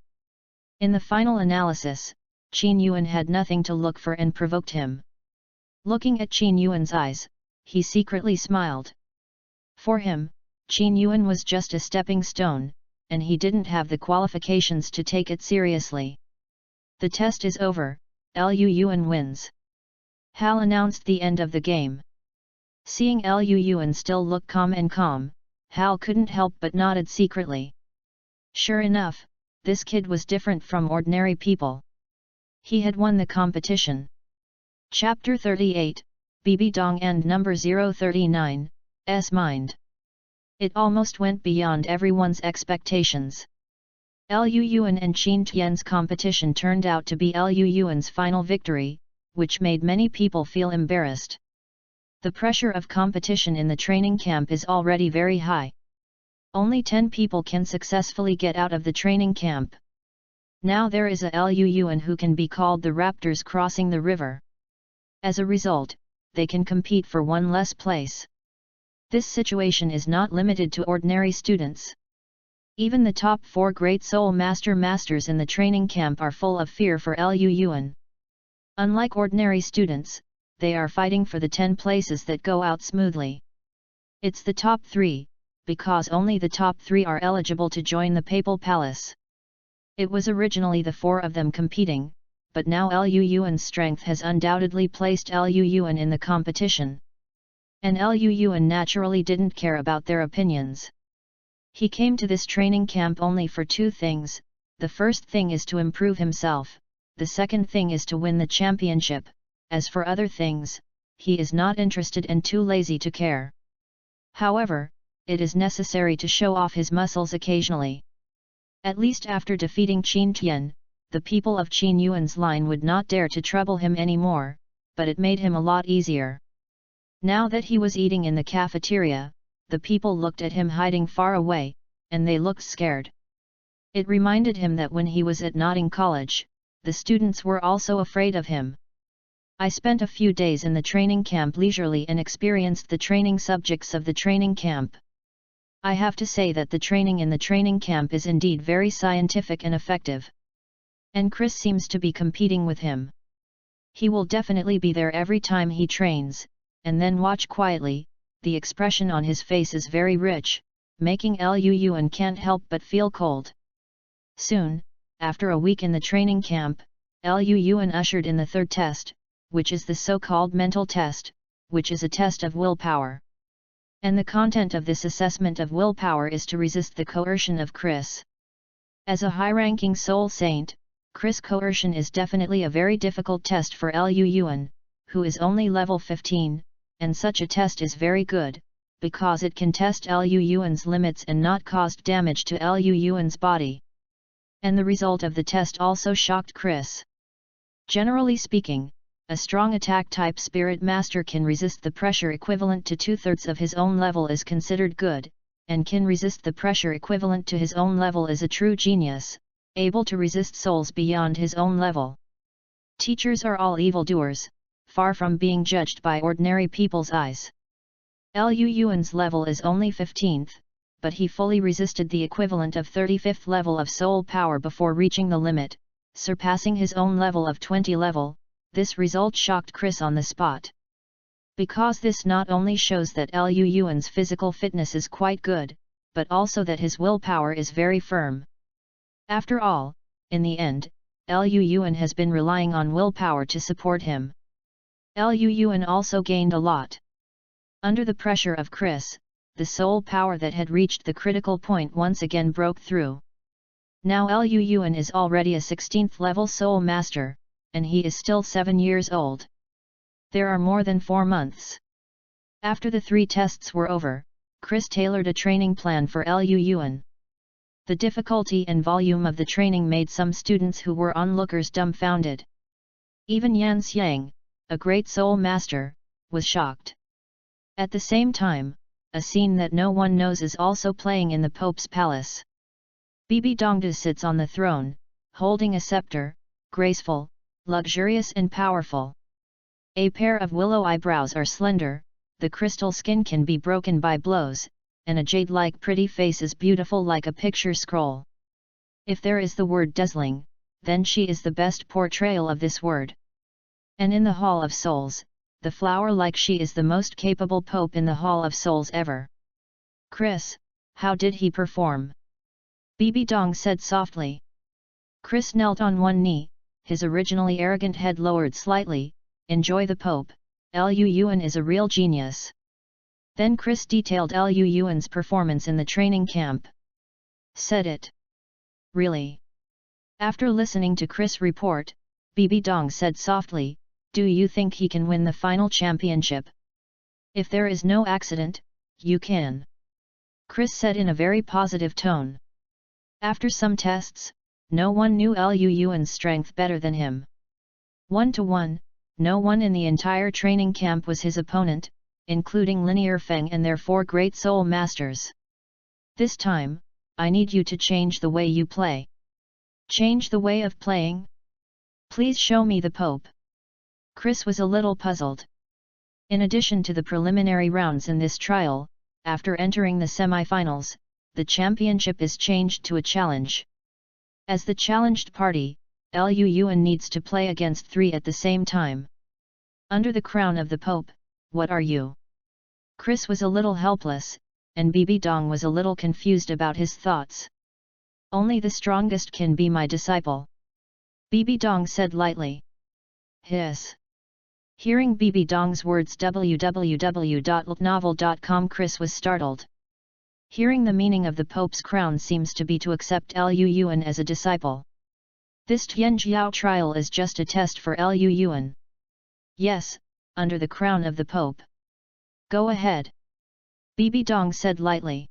In the final analysis, Qin Yuan had nothing to look for and provoked him. Looking at Qin Yuan's eyes, he secretly smiled. For him, Qin Yuan was just a stepping stone, and he didn't have the qualifications to take it seriously. The test is over, Liu Yuan wins. Hal announced the end of the game. Seeing Liu Yuan still look calm, Hal couldn't help but nodded secretly. Sure enough, this kid was different from ordinary people. He had won the competition. Chapter 38, BB Dong and number 039, S Mind. It almost went beyond everyone's expectations. Liu Yuan and Qin Tian's competition turned out to be Liu Yuan's final victory, which made many people feel embarrassed. The pressure of competition in the training camp is already very high. Only 10 people can successfully get out of the training camp. Now there is a Liu Yuan who can be called the Raptors crossing the river. As a result, they can compete for one less place. This situation is not limited to ordinary students. Even the top 4 Great Soul Masters in the training camp are full of fear for Liu Yuan. Unlike ordinary students, they are fighting for the 10 places that go out smoothly. It's the top 3, because only the top 3 are eligible to join the Papal Palace. It was originally the 4 of them competing, but now Liu Yuan's strength has undoubtedly placed Liu Yuan in the competition. And Liu Yuan naturally didn't care about their opinions. He came to this training camp only for 2 things. The first thing is to improve himself, the second thing is to win the championship. As for other things, he is not interested and too lazy to care. However, it is necessary to show off his muscles occasionally. At least after defeating Qin Tian, the people of Qin Yuan's line would not dare to trouble him anymore, but it made him a lot easier. Now that he was eating in the cafeteria, the people looked at him hiding far away, and they looked scared. It reminded him that when he was at Notting College, the students were also afraid of him. I spent a few days in the training camp leisurely and experienced the training subjects of the training camp. I have to say that the training in the training camp is indeed very scientific and effective. And Chris seems to be competing with him. He will definitely be there every time he trains, and then watch quietly. The expression on his face is very rich, making Liu Yuan can't help but feel cold. Soon, after a week in the training camp, Liu Yuan ushered in the 3rd test, which is the so-called mental test, which is a test of willpower. And the content of this assessment of willpower is to resist the coercion of Chris. As a high-ranking soul saint, Chris coercion is definitely a very difficult test for Liu Yuan, who is only level 15, and such a test is very good, because it can test Liu Yuan's limits and not caused damage to Liu Yuan's body. And the result of the test also shocked Chris. Generally speaking, a strong attack-type Spirit Master can resist the pressure equivalent to 2/3 of his own level is considered good, and can resist the pressure equivalent to his own level is a true genius, able to resist souls beyond his own level. Teachers are all evildoers, far from being judged by ordinary people's eyes. Liu Yuan's level is only 15th, but he fully resisted the equivalent of 35th level of soul power before reaching the limit, surpassing his own level of 20 level. This result shocked Chris on the spot. Because this not only shows that Liu Yuan's physical fitness is quite good, but also that his willpower is very firm. After all, in the end, Liu Yuan has been relying on willpower to support him. Liu Yuan also gained a lot. Under the pressure of Chris, the soul power that had reached the critical point once again broke through. Now Liu Yuan is already a 16th level soul master, and he is still 7 years old. There are more than 4 months. After the 3 tests were over, Chris tailored a training plan for Liu Yuan. The difficulty and volume of the training made some students who were onlookers dumbfounded. Even Yan Xiang, a great soul master, was shocked. At the same time, a scene that no one knows is also playing in the Pope's palace. Bibi Dongda sits on the throne, holding a scepter, graceful, luxurious and powerful. A pair of willow eyebrows are slender, the crystal skin can be broken by blows, and a jade-like pretty face is beautiful like a picture scroll. If there is the word dazzling, then she is the best portrayal of this word. And in the Hall of Souls, the flower like she is the most capable Pope in the Hall of Souls ever. Chris, how did he perform? Bibi Dong said softly. Chris knelt on one knee, his originally arrogant head lowered slightly. Enjoy the Pope, Liu Yuan is a real genius. Then Chris detailed Liu Yuan's performance in the training camp. Said it. Really? After listening to Chris' report, Bibi Dong said softly, do you think he can win the final championship? If there is no accident, you can. Chris said in a very positive tone. After some tests, no one knew Liu Yuan's strength better than him. 1-to-1, no one in the entire training camp was his opponent, including Linear Feng and their 4 great soul masters. This time, I need you to change the way you play. Change the way of playing? Please show me the Pope. Chris was a little puzzled. In addition to the preliminary rounds in this trial, after entering the semi-finals, the championship is changed to a challenge. As the challenged party, Liu Yuan needs to play against 3 at the same time. Under the crown of the Pope, what are you? Chris was a little helpless, and Bibi Dong was a little confused about his thoughts. Only the strongest can be my disciple. Bibi Dong said lightly. Hiss. Hearing Bibi Dong's words www.ltnovel.com, Chris was startled. Hearing the meaning of the Pope's crown seems to be to accept Liu Yuan as a disciple. This Tianjiao trial is just a test for Liu Yuan. Yes, under the crown of the Pope. Go ahead. Bibi Dong said lightly.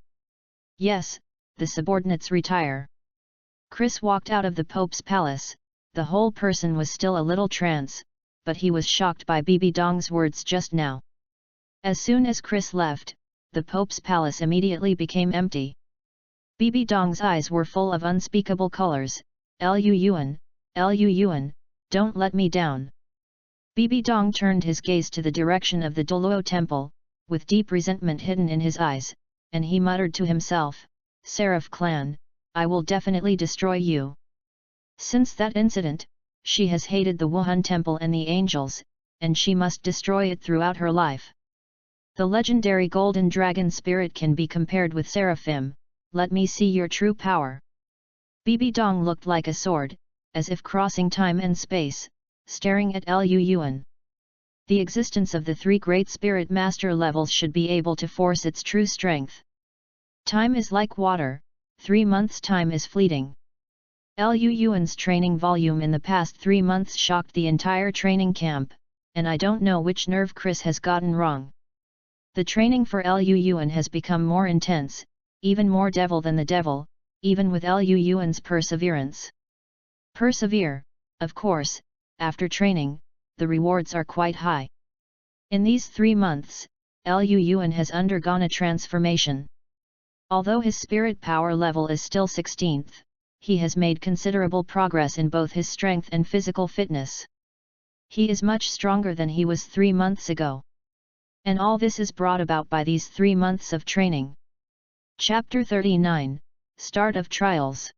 Yes, the subordinates retire. Chris walked out of the Pope's palace. The whole person was still a little trance, but he was shocked by Bibi Dong's words just now. As soon as Chris left, the Pope's palace immediately became empty. Bibi Dong's eyes were full of unspeakable colors. Liu Yuan, don't let me down. Bibi Dong turned his gaze to the direction of the Douluo temple, with deep resentment hidden in his eyes, and he muttered to himself, Seraph clan, I will definitely destroy you. Since that incident, she has hated the Wuhan temple and the angels, and she must destroy it throughout her life. The legendary golden dragon spirit can be compared with seraphim. Let me see your true power. Bibi Dong looked like a sword, as if crossing time and space, staring at Liu Yuan. The existence of the 3 great spirit master levels should be able to force its true strength. Time is like water, 3 months' time is fleeting. Liu Yuan's training volume in the past 3 months shocked the entire training camp, and I don't know which nerve Chris has gotten wrong. The training for Liu Yuan has become more intense, even more devil than the devil, even with Liu Yuan's perseverance. Persevere, of course, after training, the rewards are quite high. In these 3 months, Liu Yuan has undergone a transformation. Although his spirit power level is still 16th, he has made considerable progress in both his strength and physical fitness. He is much stronger than he was 3 months ago. And all this is brought about by these 3 months of training. Chapter 39, Start of Trials.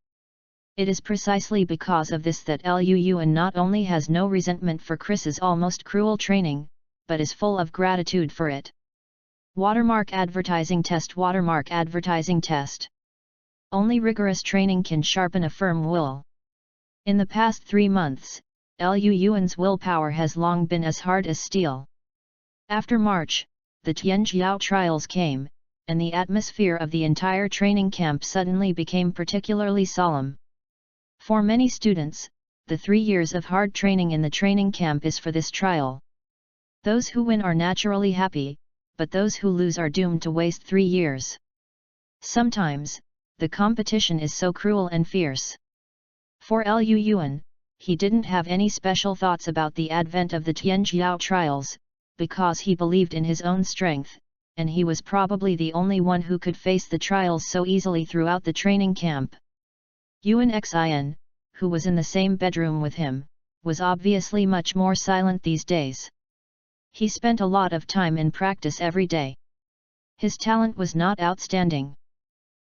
It is precisely because of this that Liu Yuan not only has no resentment for Chris's almost cruel training, but is full of gratitude for it. Watermark advertising test. Watermark advertising test. Only rigorous training can sharpen a firm will. In the past 3 months, Liu Yuan's willpower has long been as hard as steel. After March, the Tianjiao trials came, and the atmosphere of the entire training camp suddenly became particularly solemn. For many students, the 3 years of hard training in the training camp is for this trial. Those who win are naturally happy, but those who lose are doomed to waste 3 years. Sometimes, the competition is so cruel and fierce. For Liu Yuan, he didn't have any special thoughts about the advent of the Tianjiao trials, because he believed in his own strength, and he was probably the only one who could face the trials so easily throughout the training camp. Yuan Xin, who was in the same bedroom with him, was obviously much more silent these days. He spent a lot of time in practice every day. His talent was not outstanding.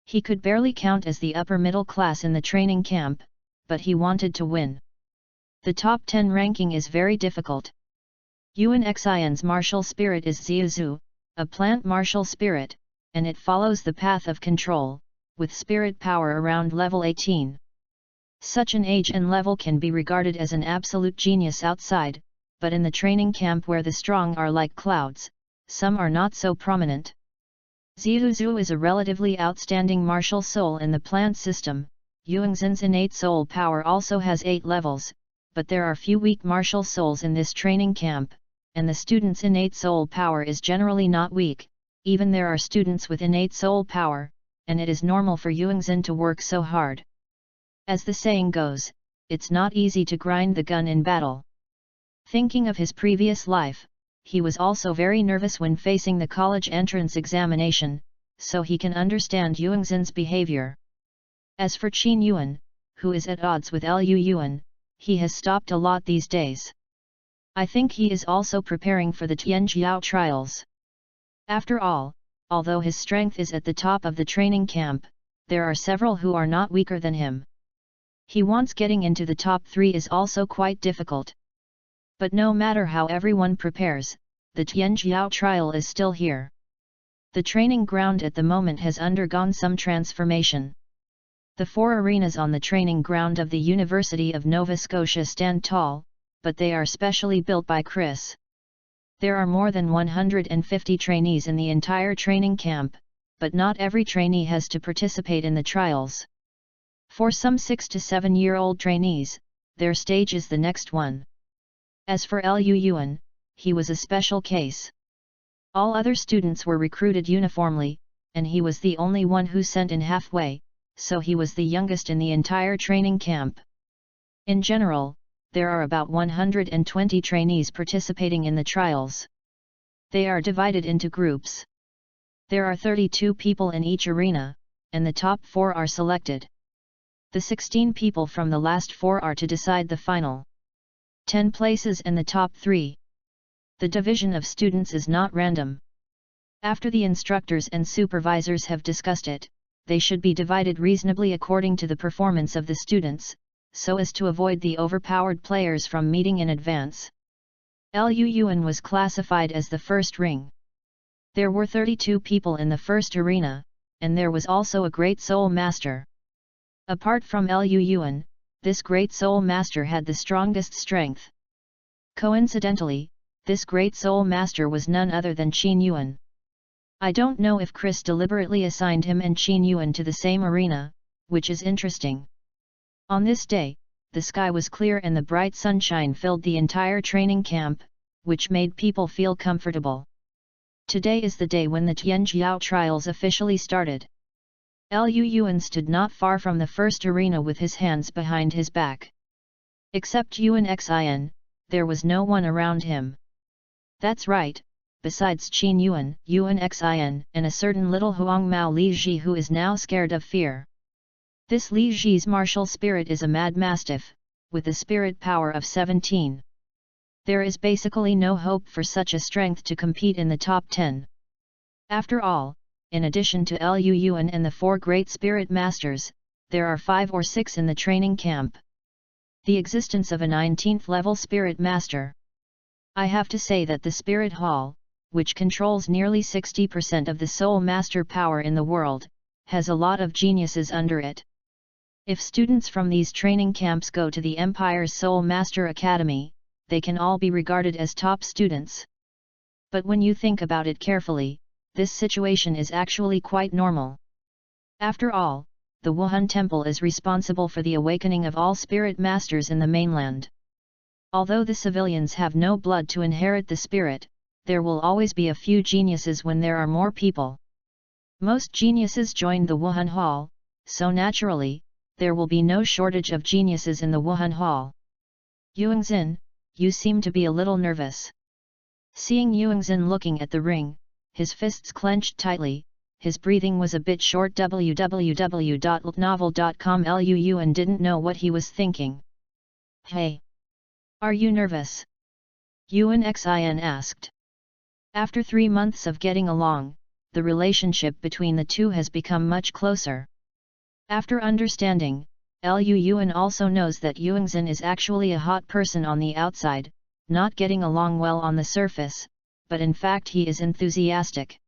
He could barely count as the upper middle class in the training camp, but he wanted to win. The top 10 ranking is very difficult. Yuan Xin's martial spirit is Ziuzu, a plant martial spirit, and it follows the path of control, with spirit power around level 18. Such an age and level can be regarded as an absolute genius outside, but in the training camp where the strong are like clouds, some are not so prominent. Ziuzu is a relatively outstanding martial soul in the plant system. Yuanxin's innate soul power also has 8 levels, but there are few weak martial souls in this training camp, and the student's innate soul power is generally not weak. Even there are students with innate soul power, and it is normal for Yuanxin to work so hard. As the saying goes, it's not easy to grind the gun in battle. Thinking of his previous life, he was also very nervous when facing the college entrance examination, so he can understand Yuanxin's behavior. As for Qin Yuan, who is at odds with Liu Yuan, he has stopped a lot these days. I think he is also preparing for the Tianjiao trials. After all, although his strength is at the top of the training camp, there are several who are not weaker than him. He wants getting into the top 3 is also quite difficult. But no matter how everyone prepares, the Tianjiao trial is still here. The training ground at the moment has undergone some transformation. The 4 arenas on the training ground of the University of Nova Scotia stand tall, but they are specially built by Chris. There are more than 150 trainees in the entire training camp, but not every trainee has to participate in the trials. For some 6 to 7-year-old trainees, their stage is the next one. As for Liu Yuan, he was a special case. All other students were recruited uniformly, and he was the only one who sent in halfway, so he was the youngest in the entire training camp. In general, there are about 120 trainees participating in the trials. They are divided into groups. There are 32 people in each arena, and the top 4 are selected. The 16 people from the last 4 are to decide the final 10 places and the top 3. The division of students is not random. After the instructors and supervisors have discussed it, they should be divided reasonably according to the performance of the students, so as to avoid the overpowered players from meeting in advance. Liu Yuan was classified as the first ring. There were 32 people in the first arena, and there was also a great soul master. Apart from Liu Yuan, this great soul master had the strongest strength. Coincidentally, this great soul master was none other than Qin Yuan. I don't know if Chris deliberately assigned him and Qin Yuan to the same arena, which is interesting. On this day, the sky was clear and the bright sunshine filled the entire training camp, which made people feel comfortable. Today is the day when the Tianjiao trials officially started. Lu Yuan stood not far from the first arena with his hands behind his back. Except Yuan Xin, there was no one around him. That's right, besides Qin Yuan, Yuan Xin, and a certain little Huang Mao Li Ji who is now scared of fear. This Li Ji's martial spirit is a mad mastiff, with a spirit power of 17. There is basically no hope for such a strength to compete in the top 10. After all, in addition to Lu Yuan and the 4 great spirit masters, there are 5 or 6 in the training camp. The existence of a 19th level spirit master. I have to say that the Spirit Hall, which controls nearly 60% of the soul master power in the world, has a lot of geniuses under it. If students from these training camps go to the Empire's Soul Master Academy, they can all be regarded as top students. But when you think about it carefully, this situation is actually quite normal. After all, the Wuhan Temple is responsible for the awakening of all spirit masters in the mainland. Although the civilians have no blood to inherit the spirit, there will always be a few geniuses when there are more people. Most geniuses joined the Wuhan Hall, so naturally, there will be no shortage of geniuses in the Wuhan Hall. Yuangzhen, you seem to be a little nervous. Seeing Yuangzhen looking at the ring, his fists clenched tightly, his breathing was a bit short. www.novel.com Lu Yuan didn't know what he was thinking. Hey! Are you nervous? Yuan Xin asked. After 3 months of getting along, the relationship between the two has become much closer. After understanding, Lu Yuan also knows that Yuangzhen is actually a hot person on the outside, not getting along well on the surface, but in fact he is enthusiastic.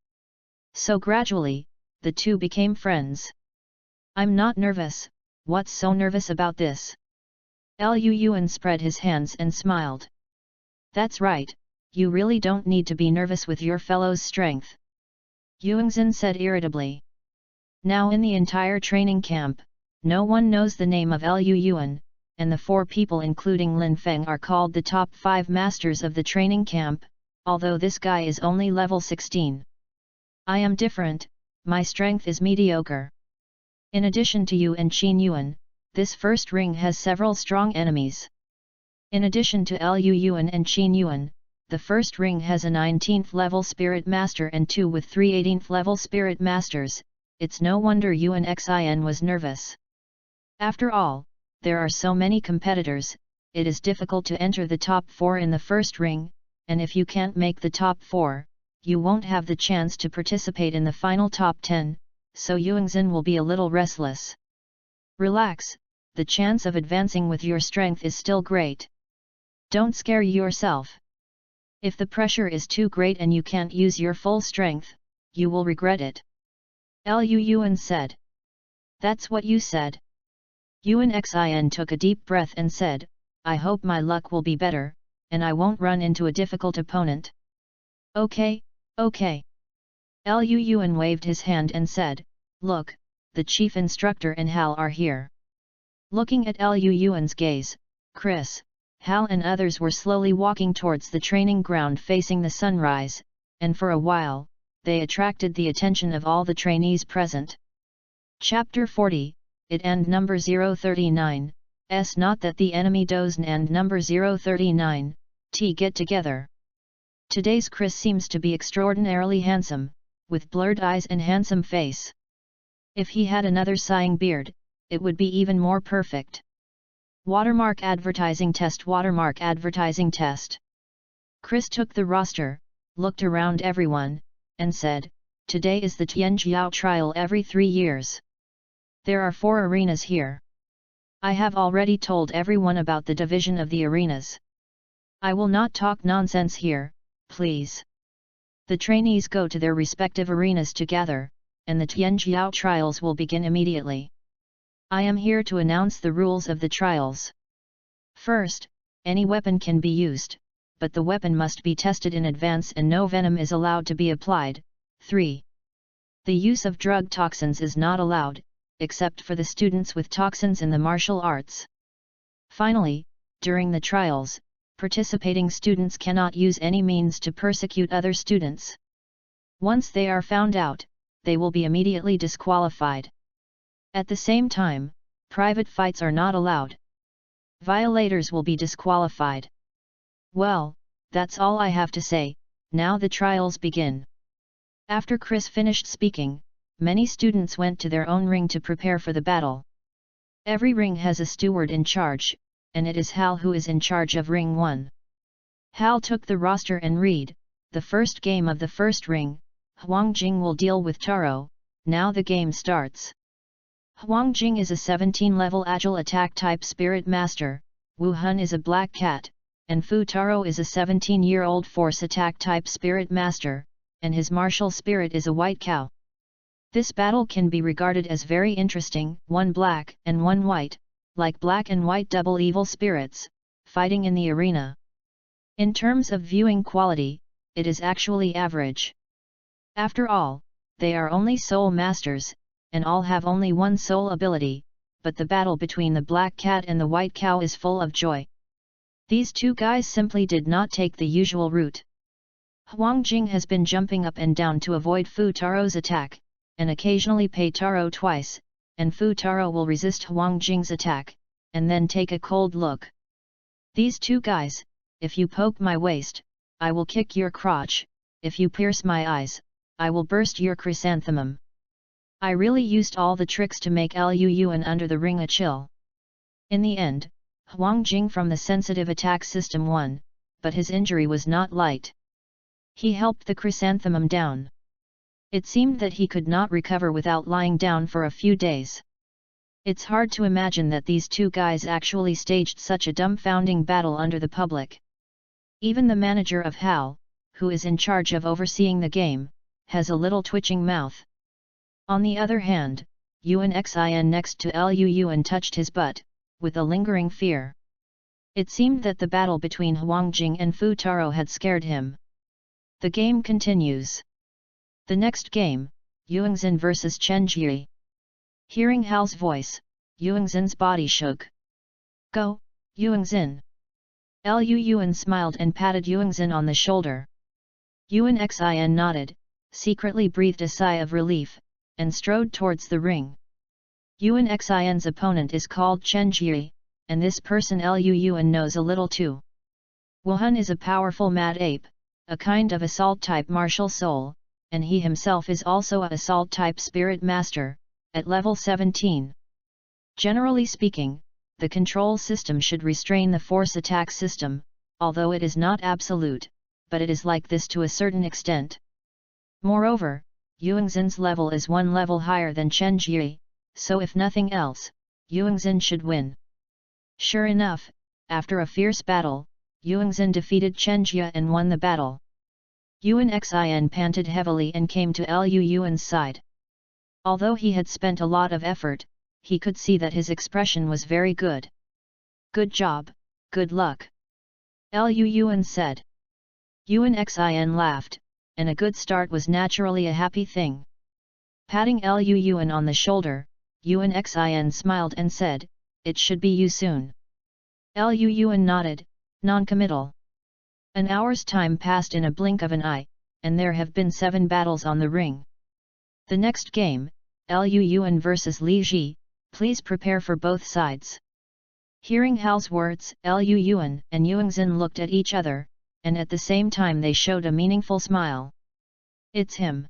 So gradually, the two became friends. I'm not nervous, what's so nervous about this? Lu Yuan spread his hands and smiled. That's right, you really don't need to be nervous with your fellow's strength. Yuangzhen said irritably. Now in the entire training camp, no one knows the name of Lu Yuan, and the 4 people including Lin Feng are called the top 5 masters of the training camp, although this guy is only level 16. I am different, my strength is mediocre. In addition to you and Qin Yuan, this first ring has several strong enemies. In addition to Lu Yuan and Qin Yuan, the first ring has a 19th level spirit master and 2 with 3 18th level spirit masters. It's no wonder Yuan Xin was nervous. After all, there are so many competitors, it is difficult to enter the top 4 in the first ring, and if you can't make the top 4, you won't have the chance to participate in the final top 10, so Yuangzhen will be a little restless. Relax, the chance of advancing with your strength is still great. Don't scare yourself. If the pressure is too great and you can't use your full strength, you will regret it. Lu Yuan said. That's what you said. Yuan Xin took a deep breath and said, I hope my luck will be better, and I won't run into a difficult opponent. Okay, okay. Lu Yuan waved his hand and said, look, the chief instructor and Hal are here. Looking at Lu Yuan's gaze, Chris, Hal and others were slowly walking towards the training ground facing the sunrise, and for a while, they attracted the attention of all the trainees present. Chapter 40, It and number 039, S not that the enemy dozen and number 039, T get together. Today's Chris seems to be extraordinarily handsome, with blurred eyes and handsome face. If he had another sighing beard, it would be even more perfect. Watermark advertising test. Watermark advertising test. Chris took the roster, looked around everyone, and said, today is the Tianjiao trial every 3 years. There are 4 arenas here. I have already told everyone about the division of the arenas. I will not talk nonsense here, please. The trainees go to their respective arenas to gather, and the Tianjiao trials will begin immediately. I am here to announce the rules of the trials. First, any weapon can be used, but the weapon must be tested in advance and no venom is allowed to be applied. 3. The use of drug toxins is not allowed, except for the students with toxins in the martial arts. Finally, during the trials, participating students cannot use any means to persecute other students. Once they are found out, they will be immediately disqualified. At the same time, private fights are not allowed. Violators will be disqualified. Well, that's all I have to say. Now the trials begin. After Chris finished speaking, many students went to their own ring to prepare for the battle. Every ring has a steward in charge, and it is Hal who is in charge of Ring 1. Hal took the roster and read, the first game of the first ring, Huangjing will deal with Taro. Now the game starts. Huangjing is a 17-level agile attack type spirit master, Wu Hun is a black cat, and Fu Taro is a 17-year-old force attack type spirit master, and his martial spirit is a white cow. This battle can be regarded as very interesting, one black and one white, like black and white double evil spirits, fighting in the arena. In terms of viewing quality, it is actually average. After all, they are only soul masters, and all have only one soul ability, but the battle between the black cat and the white cow is full of joy. These two guys simply did not take the usual route. Huangjing has been jumping up and down to avoid Fu Taro's attack, and occasionally pay Taro twice, and Fu Taro will resist Huangjing's attack, and then take a cold look. These two guys, if you poke my waist, I will kick your crotch, if you pierce my eyes, I will burst your chrysanthemum. I really used all the tricks to make Luo and under the ring a chill. In the end, Huangjing from the sensitive attack system won, but his injury was not light. He helped the chrysanthemum down. It seemed that he could not recover without lying down for a few days. It's hard to imagine that these two guys actually staged such a dumbfounding battle under the public. Even the manager of Hal, who is in charge of overseeing the game, has a little twitching mouth. On the other hand, Yuan Xin next to Luo and touched his butt, with a lingering fear. It seemed that the battle between Huangjing and Fu Taro had scared him. The game continues. The next game, Yuanxin vs Chen Jie. Hearing Hal's voice, Yuanxin's body shook. Go, Yuanxin! Luo smiled and patted Yuanxin on the shoulder. Yuan Xin nodded, secretly breathed a sigh of relief, and strode towards the ring. Yuan Xin's opponent is called Chen Jie, and this person Luo knows a little too. Wu Hun is a powerful mad ape, a kind of assault-type martial soul, and he himself is also a assault-type spirit master, at level 17. Generally speaking, the control system should restrain the force attack system, although it is not absolute, but it is like this to a certain extent. Moreover, Yuanxin's level is one level higher than Chen Jie, so if nothing else, Yuanxin should win. Sure enough, after a fierce battle, Yuanxin defeated Chen Jie and won the battle. Yuan Xin panted heavily and came to Luo's side. Although he had spent a lot of effort, he could see that his expression was very good. Good job, good luck. Luo said. Yuan Xin laughed, and a good start was naturally a happy thing. Patting Luo on the shoulder, Yuan Xin smiled and said, "It should be you soon." Luo nodded, non-committal. An hour's time passed in a blink of an eye, and there have been 7 battles on the ring. The next game, Luo vs Li Ji, please prepare for both sides. Hearing Hal's words, Luo and Yuanxin looked at each other, and at the same time they showed a meaningful smile. It's him.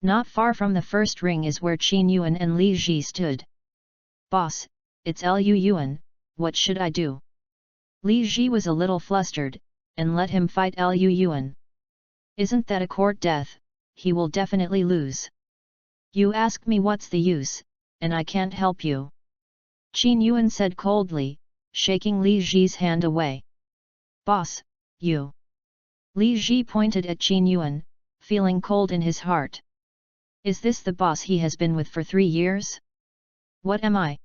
Not far from the first ring is where Qin Yuan and Li Ji stood. Boss, it's Luo, what should I do? Li Ji was a little flustered, and let him fight Luo. Isn't that a court death? He will definitely lose. You ask me what's the use, and I can't help you. Qin Yuan said coldly, shaking Li Ji's hand away. Boss, you. Li Ji pointed at Qin Yuan, feeling cold in his heart. Is this the boss he has been with for 3 years? What am I?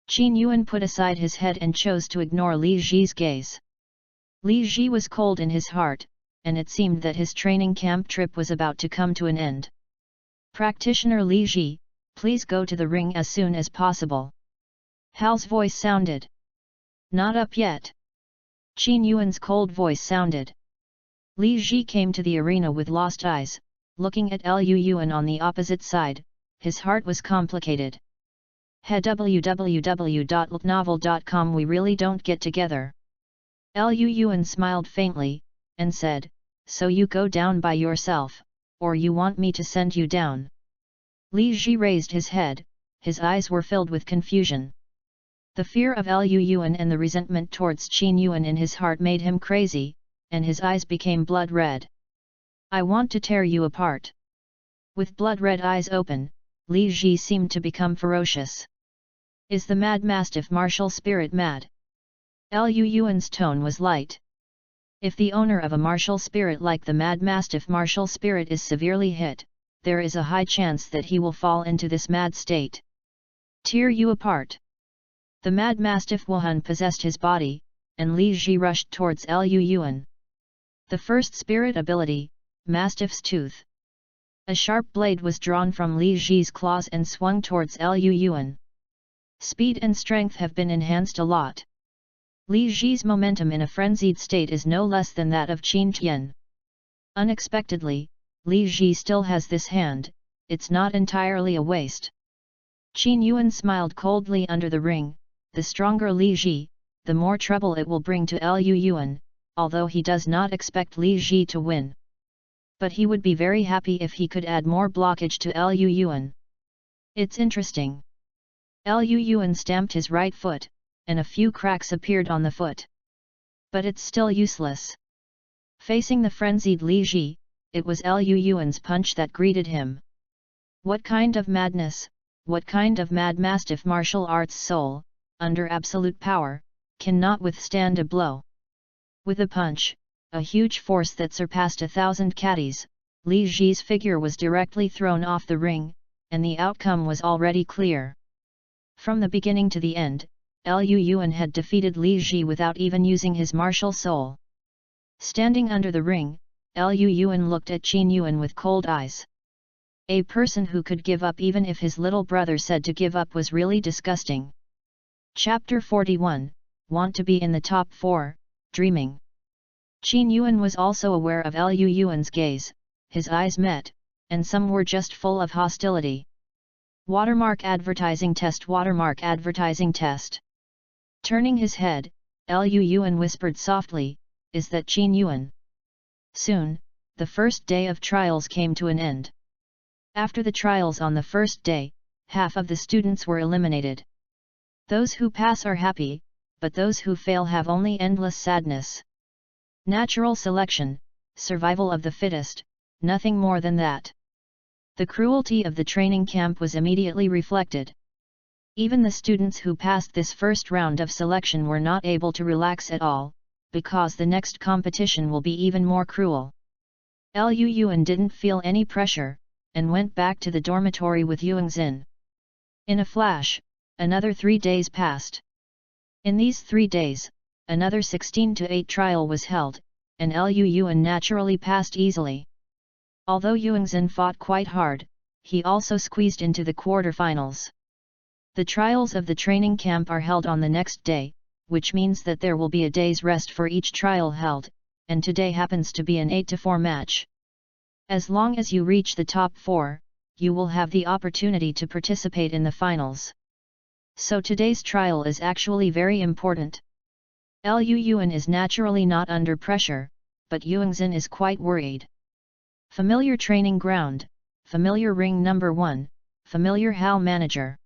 Qin Yuan put aside his head and chose to ignore Li Ji's gaze. Li Ji was cold in his heart, and it seemed that his training camp trip was about to come to an end. Practitioner Li Ji, please go to the ring as soon as possible. Hal's voice sounded. Not up yet. Qin Yuan's cold voice sounded. Li Ji came to the arena with lost eyes, looking at Liu Yuan on the opposite side, his heart was complicated. He www.novel.com. We really don't get together. Liu Yuan smiled faintly, and said, so you go down by yourself, or you want me to send you down? Li Ji raised his head, his eyes were filled with confusion. The fear of Liu Yuan and the resentment towards Qin Yuan in his heart made him crazy, and his eyes became blood red. I want to tear you apart. With blood-red eyes open, Li Ji seemed to become ferocious. Is the mad mastiff martial spirit mad? Liu Yuan's tone was light. If the owner of a martial spirit like the mad mastiff martial spirit is severely hit, there is a high chance that he will fall into this mad state. Tear you apart. The mad mastiff Wuhan possessed his body, and Li Ji rushed towards Liu Yuan. The first spirit ability, Mastiff's Tooth. A sharp blade was drawn from Li Ji's claws and swung towards Liu Yuan. Speed and strength have been enhanced a lot. Li Ji's momentum in a frenzied state is no less than that of Qin Tian. Unexpectedly, Li Ji still has this hand, it's not entirely a waste. Qin Yuan smiled coldly under the ring, the stronger Li Ji, the more trouble it will bring to Liu Yuan, although he does not expect Li Ji to win. But he would be very happy if he could add more blockage to Liu Yuan. It's interesting. Liu Yuan stamped his right foot, and a few cracks appeared on the foot. But it's still useless. Facing the frenzied Li Ji, it was Liu Yuan's punch that greeted him. What kind of madness, what kind of mad mastiff martial arts soul, under absolute power, cannot withstand a blow? With a punch, a huge force that surpassed 1,000 caddies, Li Ji's figure was directly thrown off the ring, and the outcome was already clear. From the beginning to the end, Liu Yuan had defeated Li Ji without even using his martial soul. Standing under the ring, Liu Yuan looked at Qin Yuan with cold eyes. A person who could give up even if his little brother said to give up was really disgusting. Chapter 41, Want to be in the top 4, Dreaming. Qin Yuan was also aware of Liu Yuan's gaze, his eyes met, and some were just full of hostility. Watermark advertising test. Watermark advertising test. Turning his head, Liu Yuan whispered softly, is that Qin Yuan? Soon, the first day of trials came to an end. After the trials on the first day, half of the students were eliminated. Those who pass are happy, but those who fail have only endless sadness. Natural selection, survival of the fittest, nothing more than that. The cruelty of the training camp was immediately reflected. Even the students who passed this first round of selection were not able to relax at all, because the next competition will be even more cruel. Liu Yuan didn't feel any pressure, and went back to the dormitory with Yuanxin. In a flash, another 3 days passed. In these 3 days, another 16-8 trial was held, and Liu Yuan naturally passed easily. Although Yuanxin fought quite hard, he also squeezed into the quarterfinals. The trials of the training camp are held on the next day, which means that there will be a day's rest for each trial held, and today happens to be an 8-4 match. As long as you reach the top 4, you will have the opportunity to participate in the finals. So today's trial is actually very important. Liu Yuan is naturally not under pressure, but Yuanxin is quite worried. Familiar training ground, familiar ring number 1, familiar hall manager.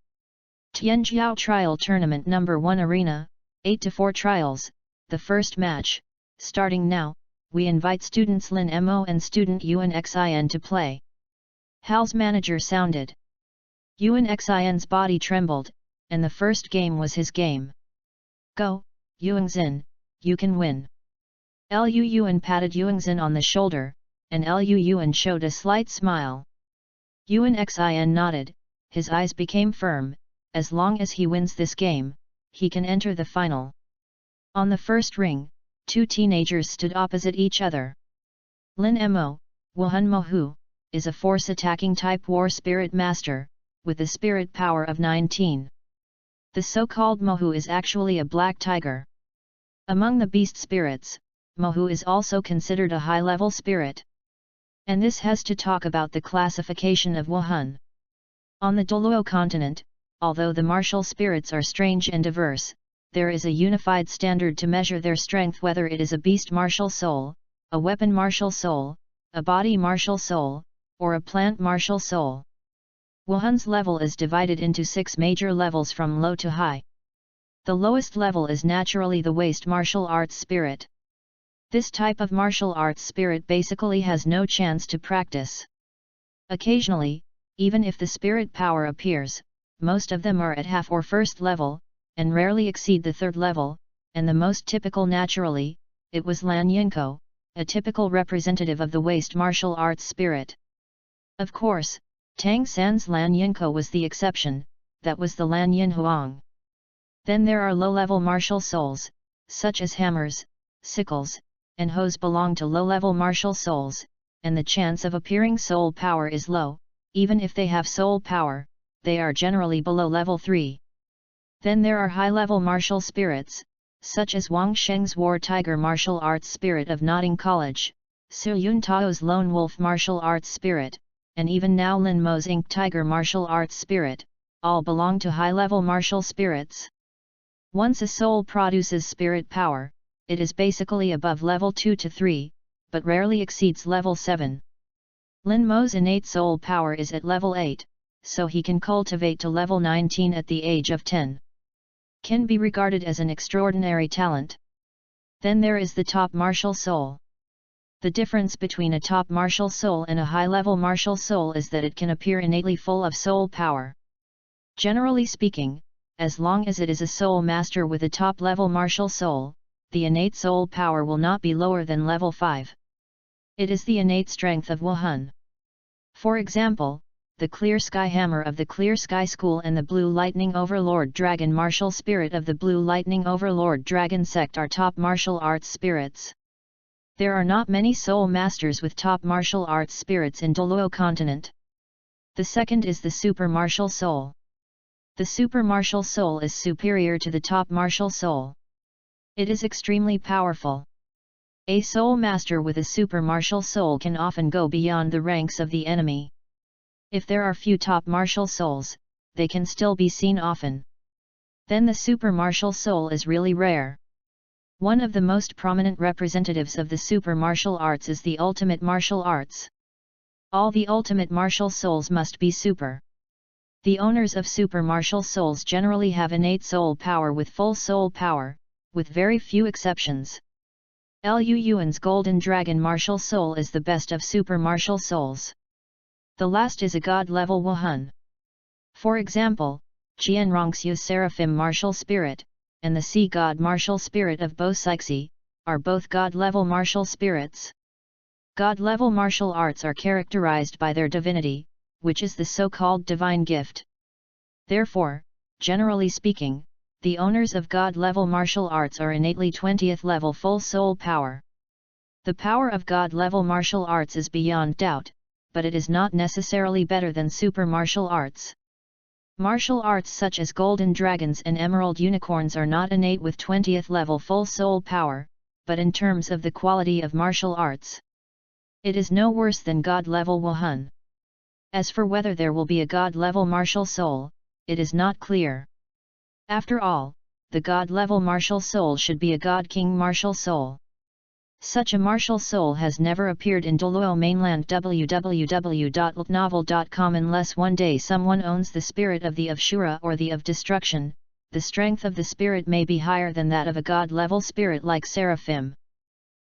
Tianjiao Trial Tournament number 1 Arena, 8-4 trials, the first match, starting now, we invite students Lin Mo and student Yuan Xin to play. Hal's manager sounded. Yuan Xin's body trembled, and the first game was his game. Go, Yuanxin, you can win. Liu Yuan patted Yuanxin on the shoulder, and Liu Yuan showed a slight smile. Yuan Xin nodded, his eyes became firm, as long as he wins this game, he can enter the final. On the first ring, 2 teenagers stood opposite each other. Lin Mo, Wuhan Mohu, is a force-attacking type war spirit master, with a spirit power of 19. The so-called Mohu is actually a black tiger. Among the beast spirits, Mohu is also considered a high-level spirit. And this has to talk about the classification of Wuhan. On the Douluo continent, although the martial spirits are strange and diverse, there is a unified standard to measure their strength, whether it is a beast martial soul, a weapon martial soul, a body martial soul, or a plant martial soul. Wuhan's level is divided into 6 major levels from low to high. The lowest level is naturally the waste martial arts spirit. This type of martial arts spirit basically has no chance to practice. Occasionally, even if the spirit power appears, most of them are at half or first level, and rarely exceed the 3rd level, and the most typical naturally, it was Lan Yinko, a typical representative of the waste martial arts spirit. Of course, Tang San's Lan Yinko was the exception, that was the Lan Yin Huang. Then there are low-level martial souls, such as hammers, sickles, and hoes belong to low-level martial souls, and the chance of appearing soul power is low. Even if they have soul power, they are generally below level 3. Then there are high-level martial spirits, such as Wang Sheng's War Tiger martial arts spirit of Notting College, Su Yun Tao's Lone Wolf martial arts spirit, and even now Lin Mo's Ink Tiger martial arts spirit, all belong to high-level martial spirits. Once a soul produces spirit power, it is basically above level 2 to 3, but rarely exceeds level 7. Lin Mo's innate soul power is at level 8, so he can cultivate to level 19 at the age of 10. Can be regarded as an extraordinary talent. Then there is the top martial soul. The difference between a top martial soul and a high-level martial soul is that it can appear innately full of soul power. Generally speaking, as long as it is a soul master with a top-level martial soul, the innate soul power will not be lower than level 5. It is the innate strength of Wuhan. For example, the Clear Sky Hammer of the Clear Sky School and the Blue Lightning Overlord Dragon martial spirit of the Blue Lightning Overlord Dragon sect are top martial arts spirits. There are not many soul masters with top martial arts spirits in Douluo continent. The second is the super martial soul. The super martial soul is superior to the top martial soul. It is extremely powerful. A soul master with a super martial soul can often go beyond the ranks of the enemy. If there are few top martial souls, they can still be seen often. Then the super martial soul is really rare. One of the most prominent representatives of the super martial arts is the ultimate martial arts. All the ultimate martial souls must be super. The owners of super martial souls generally have innate soul power with full soul power, with very few exceptions. Lu Yuan's Golden Dragon martial soul is the best of super martial souls. The last is a god-level Wuhan. For example, Qianrongxiu's Seraphim martial spirit, and the Sea God martial spirit of Bo Sixi, are both god-level martial spirits. God-level martial arts are characterized by their divinity, which is the so-called divine gift. Therefore, generally speaking, the owners of God-level martial arts are innately 20th level full soul power. The power of God-level martial arts is beyond doubt, but it is not necessarily better than super martial arts. Martial arts such as Golden Dragons and Emerald Unicorns are not innate with 20th level full soul power, but in terms of the quality of martial arts, it is no worse than God-level Wuhan. As for whether there will be a God-level martial soul, it is not clear. After all, the God-level martial soul should be a God-King martial soul. Such a martial soul has never appeared in Douluo mainland www.ltnovel.com unless one day someone owns the spirit of the of Shura or the of destruction. The strength of the spirit may be higher than that of a God-level spirit like Seraphim.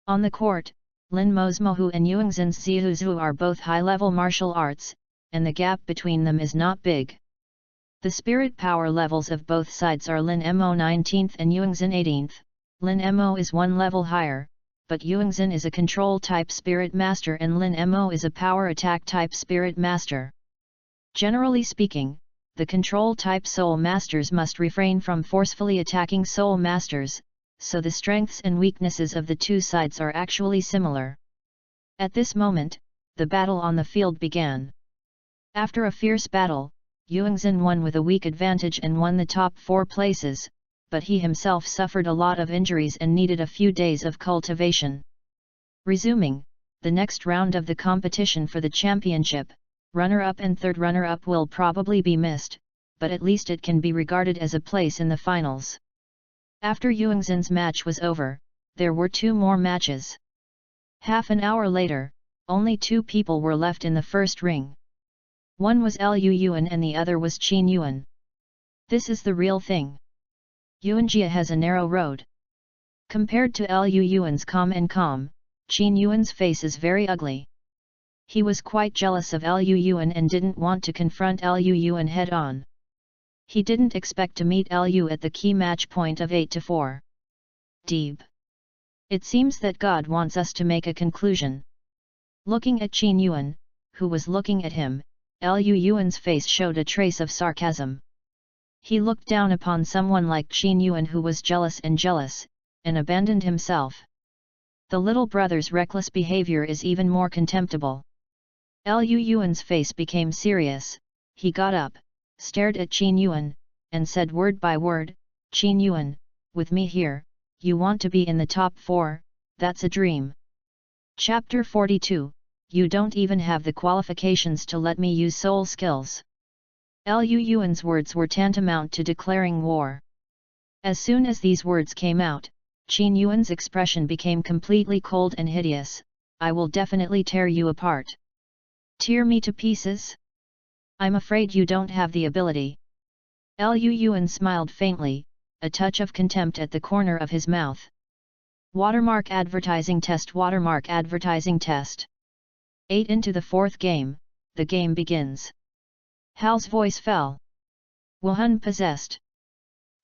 On the court, Lin Mo's Mohu and Yuangzhen's Zihuzhu are both high-level martial arts, and the gap between them is not big. The spirit power levels of both sides are Lin Mo 19th and Yuangzhen 18th. Lin Mo is one level higher, but Yuangzhen is a control-type spirit master and Lin Mo is a power attack-type spirit master. Generally speaking, the control-type soul masters must refrain from forcefully attacking soul masters, so the strengths and weaknesses of the two sides are actually similar. At this moment, the battle on the field began. After a fierce battle, Yuangzhen won with a weak advantage and won the top 4 places, but he himself suffered a lot of injuries and needed a few days of cultivation. Resuming, the next round of the competition for the championship, runner-up and third runner-up will probably be missed, but at least it can be regarded as a place in the finals. After Yuangxin's match was over, there were 2 more matches. Half an hour later, only 2 people were left in the first ring. One was Liu Yuan and the other was Qin Yuan. This is the real thing. Yuanjia has a narrow road. Compared to Liu Yuan's calm, Qin Yuan's face is very ugly. He was quite jealous of Liu Yuan and didn't want to confront Liu Yuan head-on. He didn't expect to meet Liu at the key match point of 8-4. Deep. It seems that God wants us to make a conclusion. Looking at Qin Yuan, who was looking at him, Liu Yuan's face showed a trace of sarcasm. He looked down upon someone like Qin Yuan who was jealous, and abandoned himself. The little brother's reckless behavior is even more contemptible. Liu Yuan's face became serious. He got up, stared at Qin Yuan, and said word by word, "Qin Yuan, with me here, you want to be in the top 4, that's a dream. Chapter 42, you don't even have the qualifications to let me use soul skills." Liu Yuan's words were tantamount to declaring war. As soon as these words came out, Qin Yuan's expression became completely cold and hideous. "I will definitely tear you apart. Tear me to pieces? I'm afraid you don't have the ability." Liu Yuan smiled faintly, a touch of contempt at the corner of his mouth. Watermark advertising test. 8 into the 4th game, the game begins. Hal's voice fell. Wuhan possessed.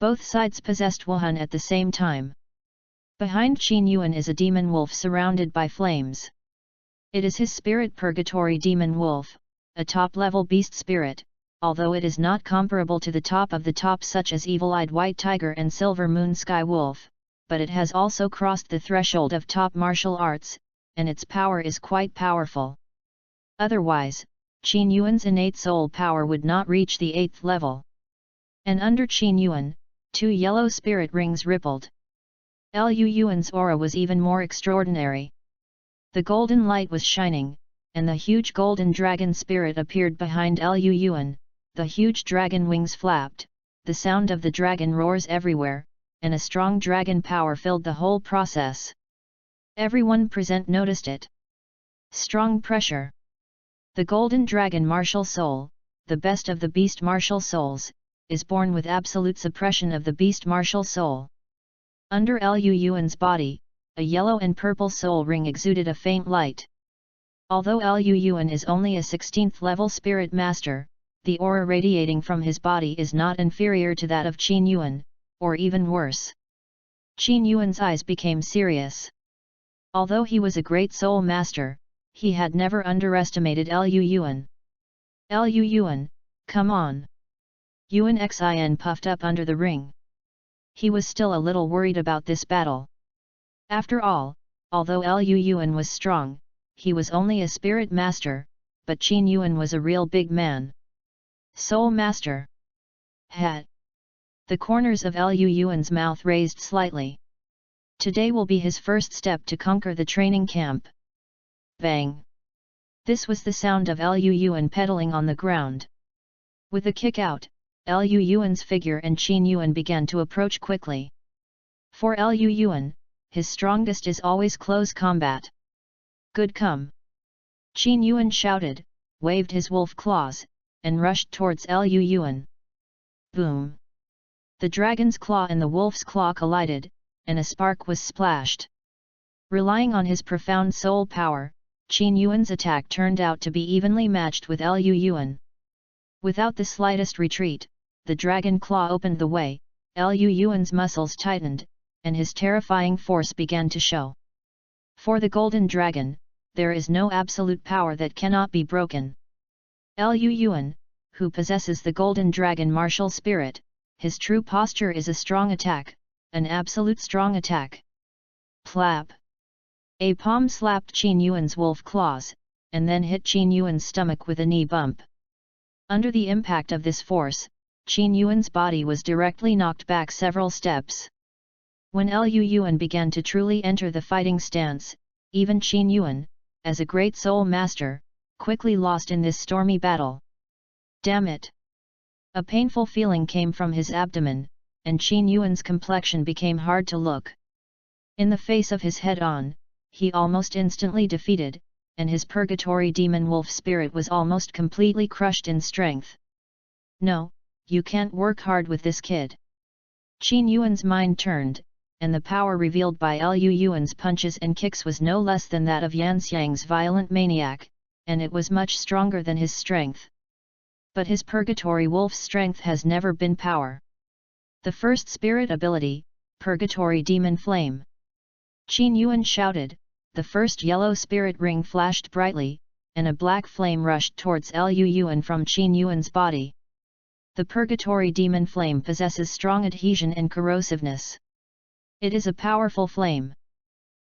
Both sides possessed Wuhan at the same time. Behind Qin Yuan is a demon wolf surrounded by flames. It is his spirit purgatory demon wolf, a top-level beast spirit, although it is not comparable to the top of the top such as evil-eyed white tiger and silver moon sky wolf, but it has also crossed the threshold of top martial arts, and its power is quite powerful. Otherwise, Qin Yuan's innate soul power would not reach the 8th level. And under Qin Yuan, 2 yellow spirit rings rippled. Liu Yuan's aura was even more extraordinary. The golden light was shining, and the huge golden dragon spirit appeared behind Liu Yuan. The huge dragon wings flapped, the sound of the dragon roars everywhere, and a strong dragon power filled the whole process. Everyone present noticed it. Strong pressure. The golden dragon martial soul, the best of the beast martial souls, is born with absolute suppression of the beast martial soul. Under Liu Yuan's body, a yellow and purple soul ring exuded a faint light. Although Liu Yuan is only a 16th level spirit master, the aura radiating from his body is not inferior to that of Qin Yuan, or even worse. Qin Yuan's eyes became serious. Although he was a great soul master, he had never underestimated Liu Yuan. "Liu Yuan, come on!" Yuan Xin puffed up under the ring. He was still a little worried about this battle. After all, although Liu Yuan was strong, he was only a spirit master, but Qin Yuan was a real big man. Soul master. Hat. The corners of Liu Yuan's mouth raised slightly. Today will be his first step to conquer the training camp. Bang! This was the sound of Liu Yuan pedaling on the ground. With a kick out, Liu Yuan's figure and Qin Yuan began to approach quickly. For Liu Yuan, his strongest is always close combat. "Good come!" Qin Yuan shouted, waved his wolf claws, and rushed towards Liu Yuan. Boom! The dragon's claw and the wolf's claw collided, and a spark was splashed. Relying on his profound soul power, Qin Yuan's attack turned out to be evenly matched with Liu Yuan. Without the slightest retreat, the dragon claw opened the way, Liu Yuan's muscles tightened, and his terrifying force began to show. For the golden dragon, there is no absolute power that cannot be broken. Liu Yuan, who possesses the golden dragon martial spirit, his true posture is a strong attack, an absolute strong attack. Plap! A palm slapped Qin Yuan's wolf claws, and then hit Qin Yuan's stomach with a knee bump. Under the impact of this force, Qin Yuan's body was directly knocked back several steps. When Liu Yuan began to truly enter the fighting stance, even Qin Yuan, as a great soul master, quickly lost in this stormy battle. Damn it! A painful feeling came from his abdomen, and Qin Yuan's complexion became hard to look. In the face of his head-on, he almost instantly defeated, and his purgatory demon wolf spirit was almost completely crushed in strength. No, you can't work hard with this kid. Qin Yuan's mind turned, and the power revealed by Lu Yuan's punches and kicks was no less than that of Yanxiang's violent maniac, and it was much stronger than his strength. But his purgatory wolf's strength has never been power. The first spirit ability, Purgatory Demon Flame. Qin Yuan shouted, the first yellow spirit ring flashed brightly, and a black flame rushed towards Lu Yuan from Qin Yuan's body. The Purgatory Demon Flame possesses strong adhesion and corrosiveness. It is a powerful flame.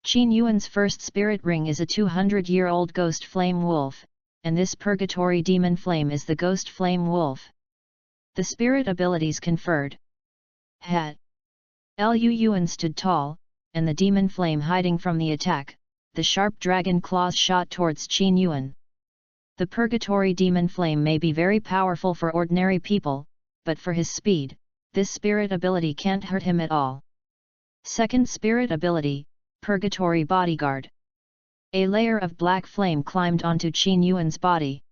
Qin Yuan's first spirit ring is a 200-year-old ghost flame wolf, and this Purgatory Demon Flame is the ghost flame wolf. The spirit abilities conferred. Hat. Lu Yuan stood tall, and the demon flame hiding from the attack, the sharp dragon claws shot towards Qin Yuan. The Purgatory Demon Flame may be very powerful for ordinary people, but for his speed, this spirit ability can't hurt him at all. Second spirit ability, Purgatory Bodyguard. A layer of black flame climbed onto Qin Yuan's body.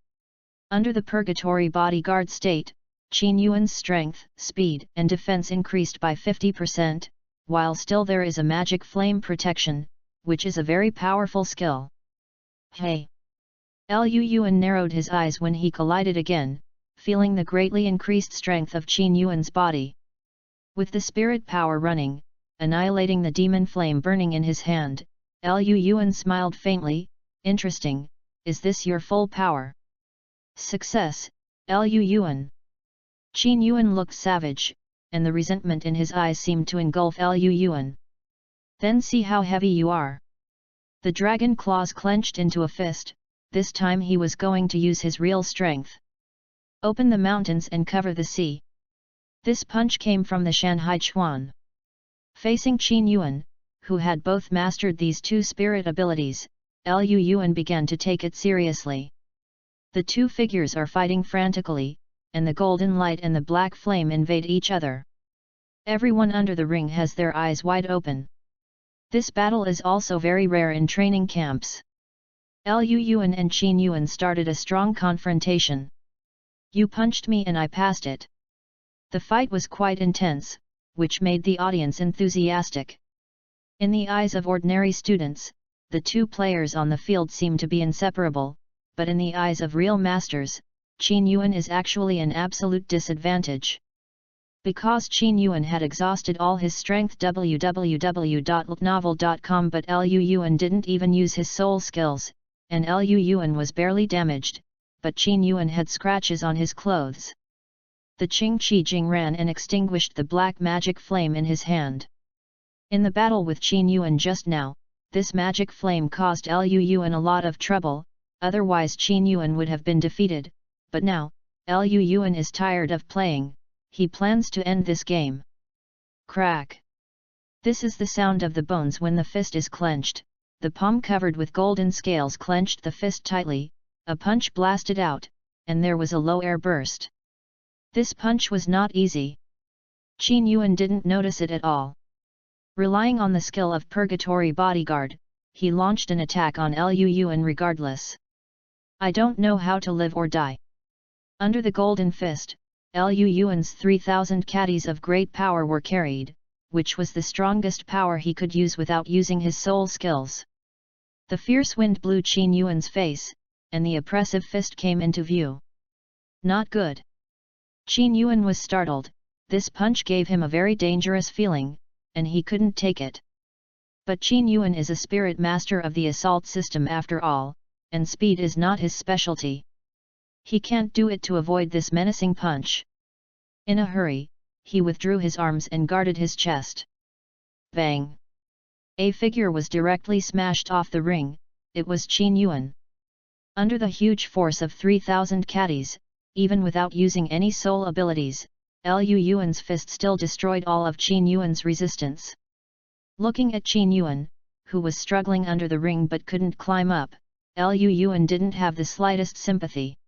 Under the Purgatory Bodyguard state, Qin Yuan's strength, speed and defense increased by 50%, while still there is a magic flame protection, which is a very powerful skill. Hey! Lu Yuan narrowed his eyes when he collided again, feeling the greatly increased strength of Qin Yuan's body. With the spirit power running, annihilating the demon flame burning in his hand, Lu Yuan smiled faintly. Interesting, is this your full power? Success, Lu Yuan. Qin Yuan looked savage, and the resentment in his eyes seemed to engulf Lu Yuan. Then see how heavy you are. The dragon claws clenched into a fist, this time he was going to use his real strength. Open the mountains and cover the sea. This punch came from the Shanhai Chuan. Facing Qin Yuan, who had both mastered these two spirit abilities, Lu Yuan began to take it seriously. The two figures are fighting frantically, and the golden light and the black flame invade each other. Everyone under the ring has their eyes wide open. This battle is also very rare in training camps. Lu Yuan and Qin Yuan started a strong confrontation. You punched me and I passed it. The fight was quite intense, which made the audience enthusiastic. In the eyes of ordinary students, the two players on the field seem to be inseparable, but in the eyes of real masters, Qin Yuan is actually an absolute disadvantage. Because Qin Yuan had exhausted all his strength www.novel.com, but Lu Yuan didn't even use his soul skills, and Lu Yuan was barely damaged, but Qin Yuan had scratches on his clothes. The Qing Qi Jing ran and extinguished the black magic flame in his hand. In the battle with Qin Yuan just now, this magic flame caused Lu Yuan a lot of trouble, otherwise Qin Yuan would have been defeated, but now, Lu Yuan is tired of playing, he plans to end this game. Crack! This is the sound of the bones when the fist is clenched, the palm covered with golden scales clenched the fist tightly, a punch blasted out, and there was a low air burst. This punch was not easy. Qin Yuan didn't notice it at all. Relying on the skill of Purgatory Bodyguard, he launched an attack on Lu Yuan regardless. I don't know how to live or die. Under the golden fist, Lu Yuan's 3,000 caddies of great power were carried, which was the strongest power he could use without using his soul skills. The fierce wind blew Qin Yuan's face, and the oppressive fist came into view. Not good. Qin Yuan was startled, this punch gave him a very dangerous feeling, and he couldn't take it. But Qin Yuan is a spirit master of the assault system after all, and speed is not his specialty. He can't do it to avoid this menacing punch. In a hurry, he withdrew his arms and guarded his chest. Bang! A figure was directly smashed off the ring, it was Qin Yuan. Under the huge force of 3,000 caddies, even without using any soul abilities, Lu Yuan's fist still destroyed all of Qin Yuan's resistance. Looking at Qin Yuan, who was struggling under the ring but couldn't climb up, Liu Yuan didn't have the slightest sympathy.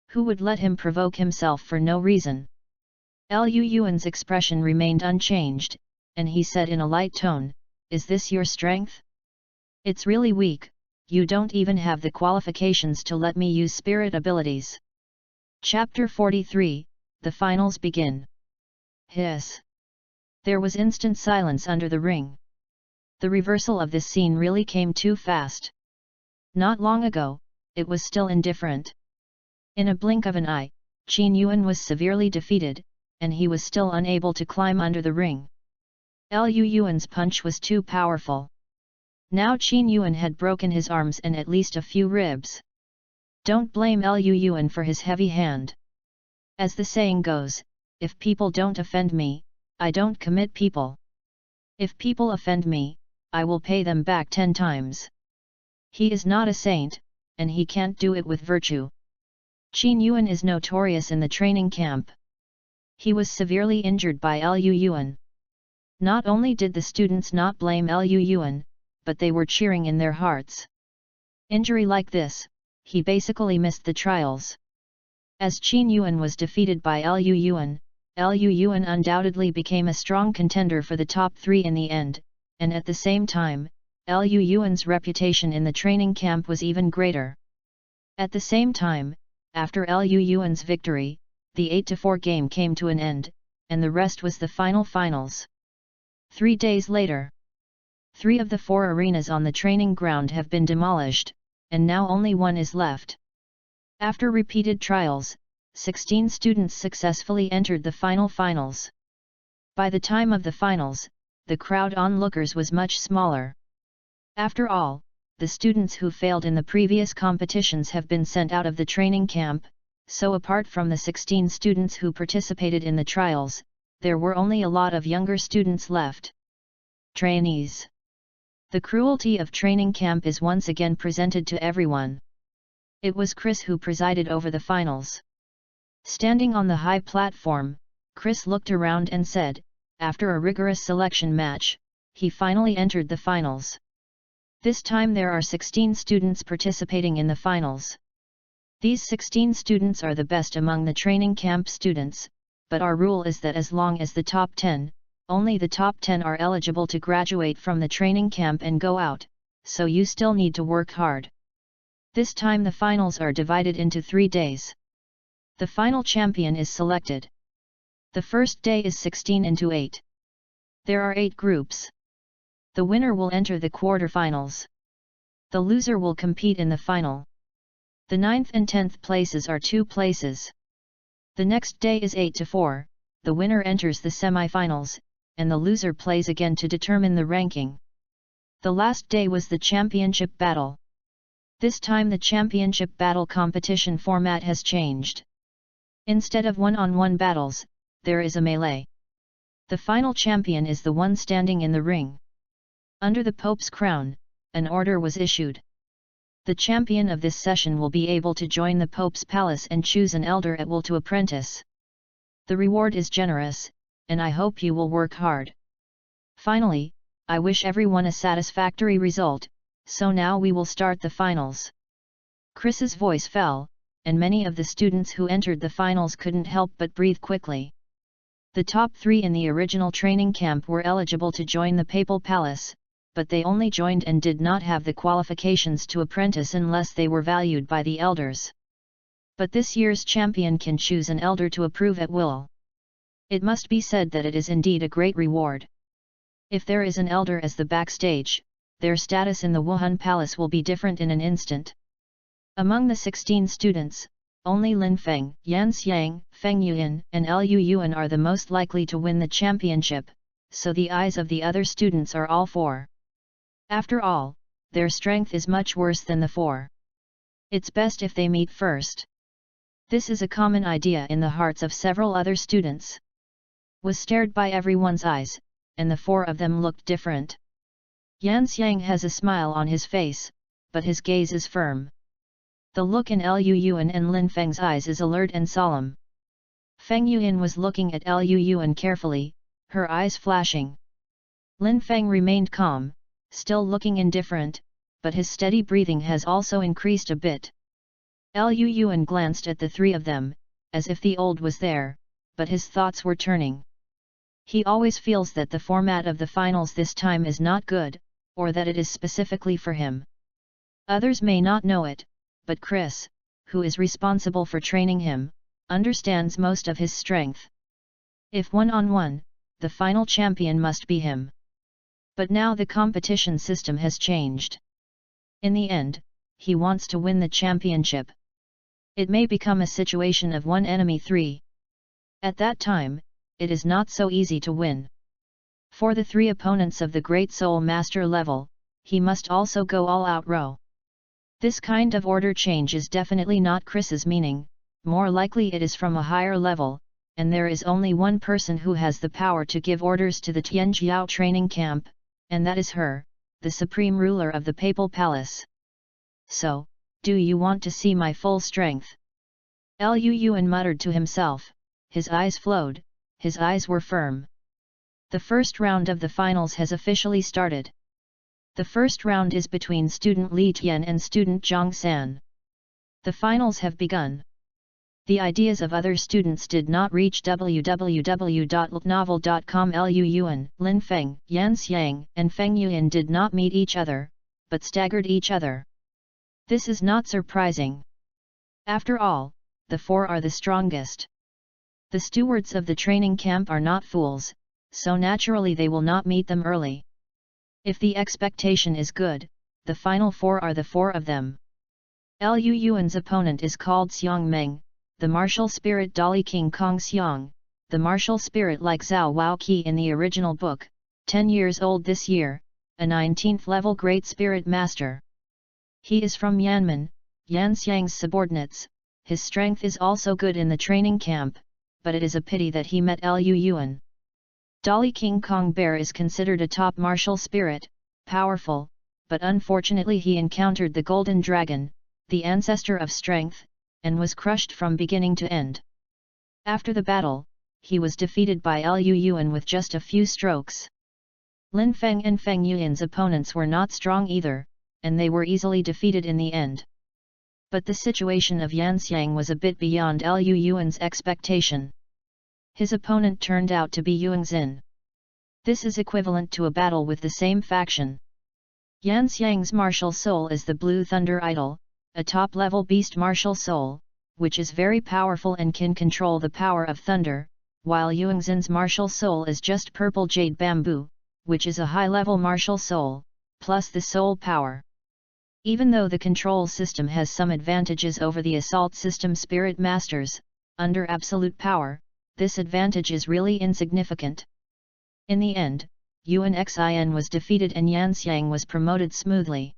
Who would let him provoke himself for no reason? Liu Yuan's expression remained unchanged, and he said in a light tone, "Is this your strength? It's really weak, you don't even have the qualifications to let me use spirit abilities." Chapter 43, The Finals Begin. Hiss. There was instant silence under the ring. The reversal of this scene really came too fast. Not long ago, it was still indifferent. In a blink of an eye, Qin Yuan was severely defeated, and he was still unable to climb under the ring. Liu Yuan's punch was too powerful. Now Qin Yuan had broken his arms and at least a few ribs. Don't blame Liu Yuan for his heavy hand. As the saying goes, if people don't offend me, I don't commit people. If people offend me, I will pay them back 10 times. He is not a saint, and he can't do it with virtue. Qin Yuan is notorious in the training camp. He was severely injured by Liu Yuan. Not only did the students not blame Liu Yuan, but they were cheering in their hearts. Injury like this, he basically missed the trials. As Qin Yuan was defeated by Liu Yuan undoubtedly became a strong contender for the top 3 in the end, and at the same time, Liu Yuan's reputation in the training camp was even greater. At the same time, after Liu Yuan's victory, the 8-4 game came to an end, and the rest was the finals. 3 days later, 3 of the 4 arenas on the training ground have been demolished, and now only one is left. After repeated trials, 16 students successfully entered the finals. By the time of the finals, the crowd onlookers was much smaller. After all, the students who failed in the previous competitions have been sent out of the training camp, so apart from the 16 students who participated in the trials, there were only a lot of younger students left. Trainees. The cruelty of training camp is once again presented to everyone. It was Chris who presided over the finals. Standing on the high platform, Chris looked around and said, after a rigorous selection match, he finally entered the finals. This time there are 16 students participating in the finals. These 16 students are the best among the training camp students, but our rule is that as long as the top 10, only the top 10 are eligible to graduate from the training camp and go out, so you still need to work hard. This time the finals are divided into 3 days. The final champion is selected. The first day is 16 into 8. There are 8 groups. The winner will enter the quarterfinals. The loser will compete in the final. The 9th and 10th places are 2 places. The next day is 8-4, the winner enters the semifinals, and the loser plays again to determine the ranking. The last day was the championship battle. This time the championship battle competition format has changed. Instead of one-on-one battles, there is a melee. The final champion is the one standing in the ring. Under the Pope's crown, an order was issued. The champion of this session will be able to join the Pope's palace and choose an elder at will to apprentice. The reward is generous, and I hope you will work hard. Finally, I wish everyone a satisfactory result, so now we will start the finals. Chris's voice fell, and many of the students who entered the finals couldn't help but breathe quickly. The top 3 in the original training camp were eligible to join the Papal Palace, but they only joined and did not have the qualifications to apprentice unless they were valued by the elders. But this year's champion can choose an elder to approve at will. It must be said that it is indeed a great reward. If there is an elder as the backstage, their status in the Wuhan Palace will be different in an instant. Among the 16 students, only Lin Feng, Yan Xiang, Feng Yuan, and Liu Yuan are the most likely to win the championship, so the eyes of the other students are all 4. After all, their strength is much worse than the 4. It's best if they meet first. This is a common idea in the hearts of several other students. Was stared by everyone's eyes, and the 4 of them looked different. Yan Xiang has a smile on his face, but his gaze is firm. The look in Liu Yuan and Lin Feng's eyes is alert and solemn. Feng Yuan was looking at Liu Yuan carefully, her eyes flashing. Lin Feng remained calm, still looking indifferent, but his steady breathing has also increased a bit. Liu Yuan glanced at the three of them, as if the old was there, but his thoughts were turning. He always feels that the format of the finals this time is not good, or that it is specifically for him. Others may not know it, but Chris, who is responsible for training him, understands most of his strength. If one-on-one, the final champion must be him. But now the competition system has changed. In the end, he wants to win the championship. It may become a situation of 1 enemy 3. At that time, it is not so easy to win. For the 3 opponents of the Great Soul Master level, he must also go all out row. This kind of order change is definitely not Chris's meaning, more likely it is from a higher level, and there is only one person who has the power to give orders to the Tianjiao training camp, and that is her, the supreme ruler of the Papal Palace. So, do you want to see my full strength? Liu Yuan muttered to himself, his eyes flowed, his eyes were firm. The first round of the finals has officially started. The first round is between student Li Tian and student Zhang San. The finals have begun. The ideas of other students did not reach www.novel.com. Liu Yuan, Lin Feng, Yan Xiang, and Feng Yuan did not meet each other, but staggered each other. This is not surprising. After all, the 4 are the strongest. The stewards of the training camp are not fools, so naturally they will not meet them early. If the expectation is good, the final 4 are the 4 of them. Liu Yuan's opponent is called Xiang Meng, the martial spirit Dolly King Kong Xiang, the martial spirit like Zhao Wao Qi in the original book, 10 years old this year, a 19th level Great Spirit Master. He is from Yanmen, Yan Xiang's subordinates. His strength is also good in the training camp, but it is a pity that he met Liu Yuan. Dolly King Kong Bear is considered a top martial spirit, powerful, but unfortunately he encountered the Golden Dragon, the ancestor of strength, and was crushed from beginning to end. After the battle, he was defeated by Liu Yuan with just a few strokes. Lin Feng and Feng Yuan's opponents were not strong either, and they were easily defeated in the end. But the situation of Yan Xiang was a bit beyond Liu Yuan's expectation. His opponent turned out to be Yuan Xin. This is equivalent to a battle with the same faction. Yan Xiang's martial soul is the Blue Thunder Idol, a top-level beast martial soul, which is very powerful and can control the power of thunder, while Yuan Xin's martial soul is just Purple Jade Bamboo, which is a high-level martial soul, plus the soul power. Even though the control system has some advantages over the assault system Spirit Masters, under absolute power, this advantage is really insignificant. In the end, Yuan Xin was defeated and Yan Xiang was promoted smoothly.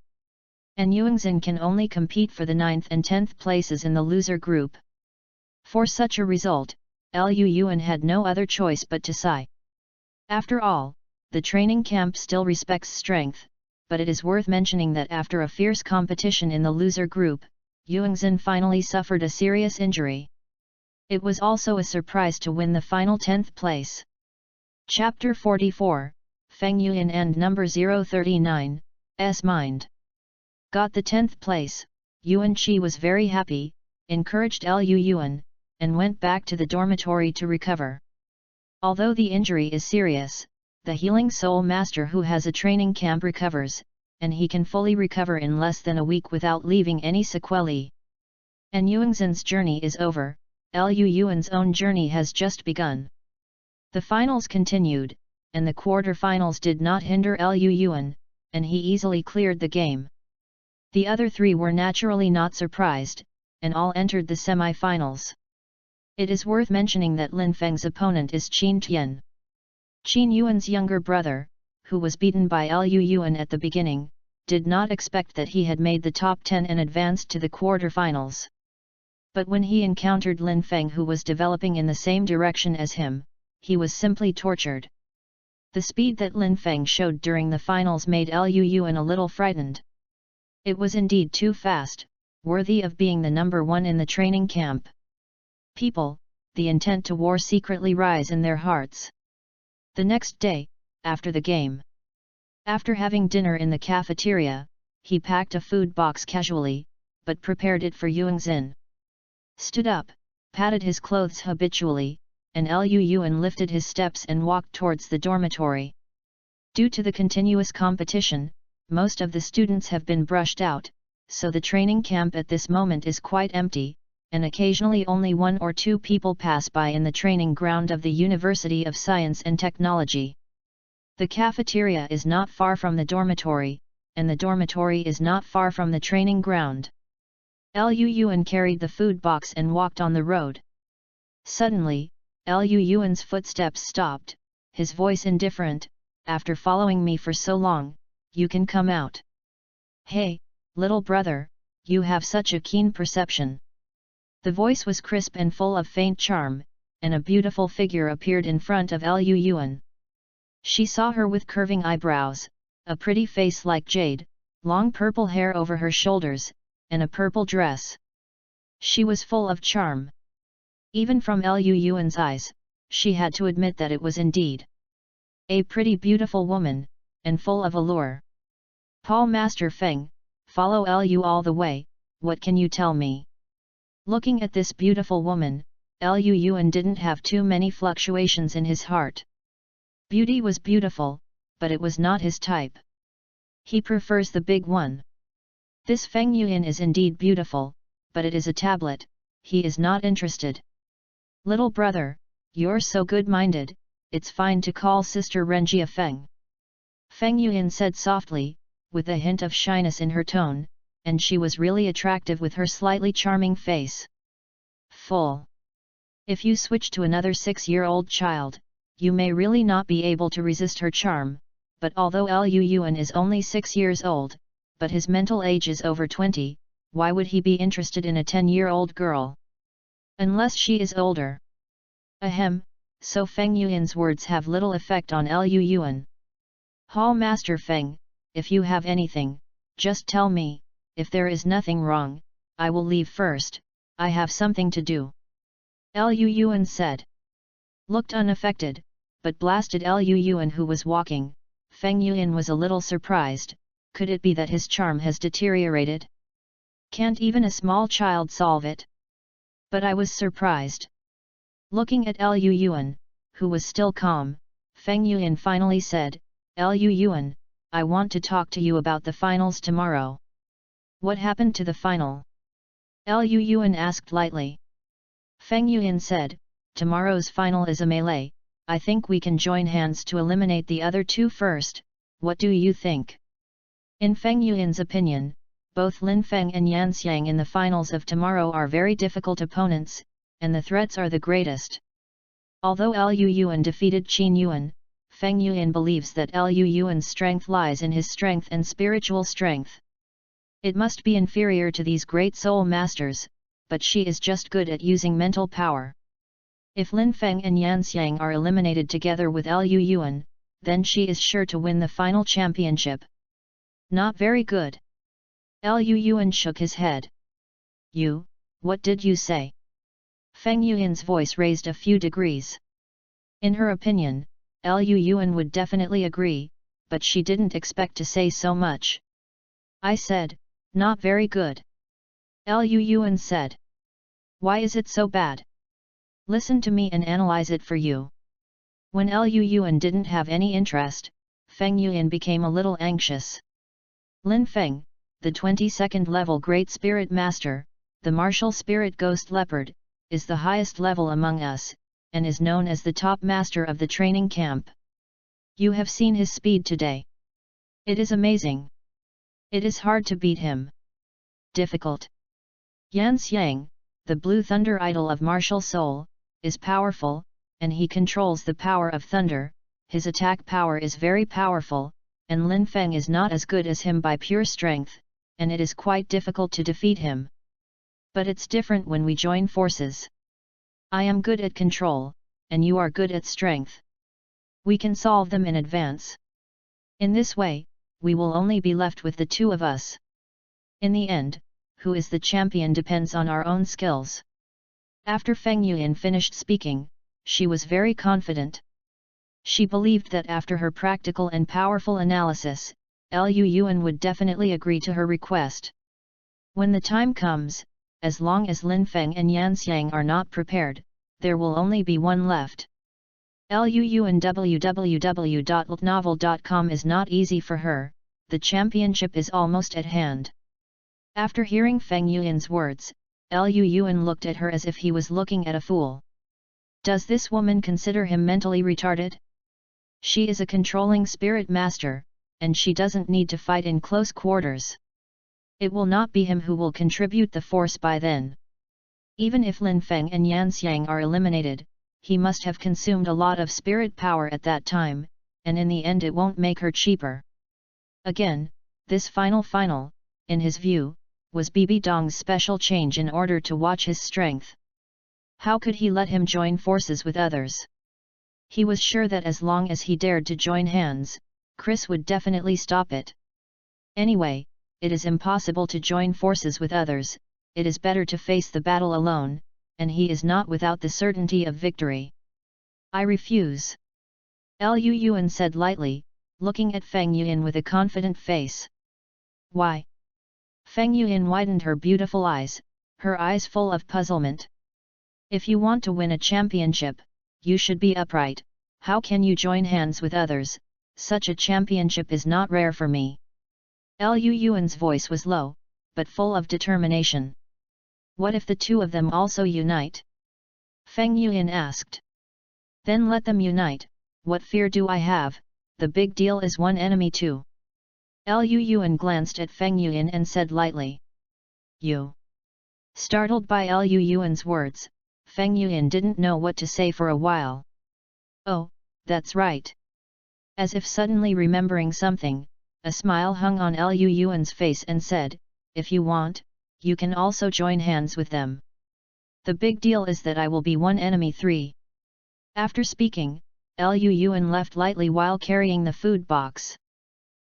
And Yuan Xin can only compete for the 9th and 10th places in the loser group. For such a result, Liu Yuan had no other choice but to sigh. After all, the training camp still respects strength, but it is worth mentioning that after a fierce competition in the loser group, Yuan Xin finally suffered a serious injury. It was also a surprise to win the final 10th place. Chapter 44, Feng Yuan and number 039, S Mind. Got the 10th place, Yuan Qi was very happy, encouraged Liu Yuan, and went back to the dormitory to recover. Although the injury is serious, the healing soul master who has a training camp recovers, and he can fully recover in less than a week without leaving any sequelae. And Yuan Xin's journey is over, Liu Yuan's own journey has just begun. The finals continued, and the quarter-finals did not hinder Liu Yuan, and he easily cleared the game. The other 3 were naturally not surprised, and all entered the semi-finals. It is worth mentioning that Lin Feng's opponent is Qin Tian. Qin Yuan's younger brother, who was beaten by Liu Yuan at the beginning, did not expect that he had made the top 10 and advanced to the quarter-finals. But when he encountered Lin Feng who was developing in the same direction as him, he was simply tortured. The speed that Lin Feng showed during the finals made Liu Yuan a little frightened. It was indeed too fast, worthy of being the number 1 in the training camp. People, the intent to war secretly rise in their hearts. The next day, after the game. After having dinner in the cafeteria, he packed a food box casually, but prepared it for Yuanxin. Stood up, patted his clothes habitually, and Lu Yuan lifted his steps and walked towards the dormitory. Due to the continuous competition, most of the students have been brushed out, so the training camp at this moment is quite empty, and occasionally only 1 or 2 people pass by in the training ground of the University of Science and Technology. The cafeteria is not far from the dormitory, and the dormitory is not far from the training ground. Lu Yuan carried the food box and walked on the road. Suddenly, Lu Yuan's footsteps stopped, his voice indifferent, "After following me for so long, you can come out. Hey, little brother, you have such a keen perception." The voice was crisp and full of faint charm, and a beautiful figure appeared in front of Lu Yuan. She saw her with curving eyebrows, a pretty face like jade, long purple hair over her shoulders, and a purple dress. She was full of charm. Even from Lu Yuan's eyes, she had to admit that it was indeed a pretty beautiful woman, and full of allure. "Paul Master Feng, follow Lu all the way, what can you tell me?" Looking at this beautiful woman, Lu Yuan didn't have too many fluctuations in his heart. Beauty was beautiful, but it was not his type. He prefers the big one. This Feng Yuan is indeed beautiful, but it is a tablet, he is not interested. "Little brother, you're so good-minded, it's fine to call Sister Renjia Feng," Feng Yuan said softly, with a hint of shyness in her tone, and she was really attractive with her slightly charming face. Full. If you switch to another 6-year-old child, you may really not be able to resist her charm, but although Lu Yuan is only 6 years old, but his mental age is over 20, why would he be interested in a 10-year-old girl? Unless she is older. Ahem, so Feng Yuan's words have little effect on Lu Yuan. "Hall Master Feng, if you have anything, just tell me. If there is nothing wrong, I will leave first, I have something to do," Lu Yuan said. Looked unaffected, but blasted Lu Yuan who was walking, Feng Yuan was a little surprised. Could it be that his charm has deteriorated? Can't even a small child solve it? But I was surprised. Looking at Lu Yuan, who was still calm, Feng Yuan finally said, "Lu Yuan, I want to talk to you about the finals tomorrow." "What happened to the final?" Lu Yuan asked lightly. Feng Yuan said, "Tomorrow's final is a melee, I think we can join hands to eliminate the other 2 first, what do you think?" In Feng Yuan's opinion, both Lin Feng and Yan Xiang in the finals of tomorrow are very difficult opponents, and the threats are the greatest. Although Lu Yuan defeated Qin Yuan, Feng Yuan believes that Lu Yuan's strength lies in his strength and spiritual strength. It must be inferior to these great soul masters, but she is just good at using mental power. If Lin Feng and Yan Xiang are eliminated together with Lu Yuan, then she is sure to win the final championship. Not very good. Lu Yuan shook his head. What did you say?" Feng Yuan's voice raised a few degrees. In her opinion, Lu Yuan would definitely agree, but she didn't expect to say so much. "I said, not very good." Lu Yuan said. "Why is it so bad? Listen to me and analyze it for you." When Lu Yuan didn't have any interest, Feng Yuan became a little anxious. Lin Feng, the 22nd level Great Spirit Master, the Martial Spirit Ghost Leopard, is the highest level among us, and is known as the top master of the training camp. You have seen his speed today. It is amazing. It is hard to beat him. Difficult. Yan Xiang, the Blue Thunder idol of martial soul, is powerful, and he controls the power of thunder, his attack power is very powerful, and Lin Feng is not as good as him by pure strength, and it is quite difficult to defeat him. But it's different when we join forces. I am good at control, and you are good at strength. We can solve them in advance. In this way, we will only be left with the 2 of us. In the end, who is the champion depends on our own skills. After Feng Yuan finished speaking, she was very confident. She believed that after her practical and powerful analysis, Liu Yuan would definitely agree to her request. When the time comes, as long as Lin Feng and Yan Xiang are not prepared, there will only be one left. Liu Yuan www.ltnovel.com is not easy for her, the championship is almost at hand. After hearing Feng Yuan's words, Liu Yuan looked at her as if he was looking at a fool. Does this woman consider him mentally retarded? She is a controlling spirit master, and she doesn't need to fight in close quarters. It will not be him who will contribute the force by then. Even if Lin Feng and Yan Xiang are eliminated, he must have consumed a lot of spirit power at that time, and in the end it won't make her cheaper. Again, this final, in his view, was Bibi Dong's special change in order to watch his strength. How could he let him join forces with others? He was sure that as long as he dared to join hands, Chris would definitely stop it. Anyway, it is impossible to join forces with others, it is better to face the battle alone, and he is not without the certainty of victory. I refuse. Liu Yuan said lightly, looking at Feng Yuan with a confident face. Why? Feng Yuan widened her beautiful eyes, her eyes full of puzzlement. If you want to win a championship, you should be upright. How can you join hands with others? Such a championship is not rare for me. Liu Yuan's voice was low, but full of determination. What if the two of them also unite? Feng Yuan asked. Then let them unite, what fear do I have, the big deal is one enemy too. Liu Yuan glanced at Feng Yuan and said lightly. You. Startled by Liu Yuan's words, Feng Yuan didn't know what to say for a while. Oh, that's right. As if suddenly remembering something, a smile hung on Liu Yuan's face and said, if you want, you can also join hands with them. The big deal is that I will be one enemy three. After speaking, Liu Yuan left lightly while carrying the food box.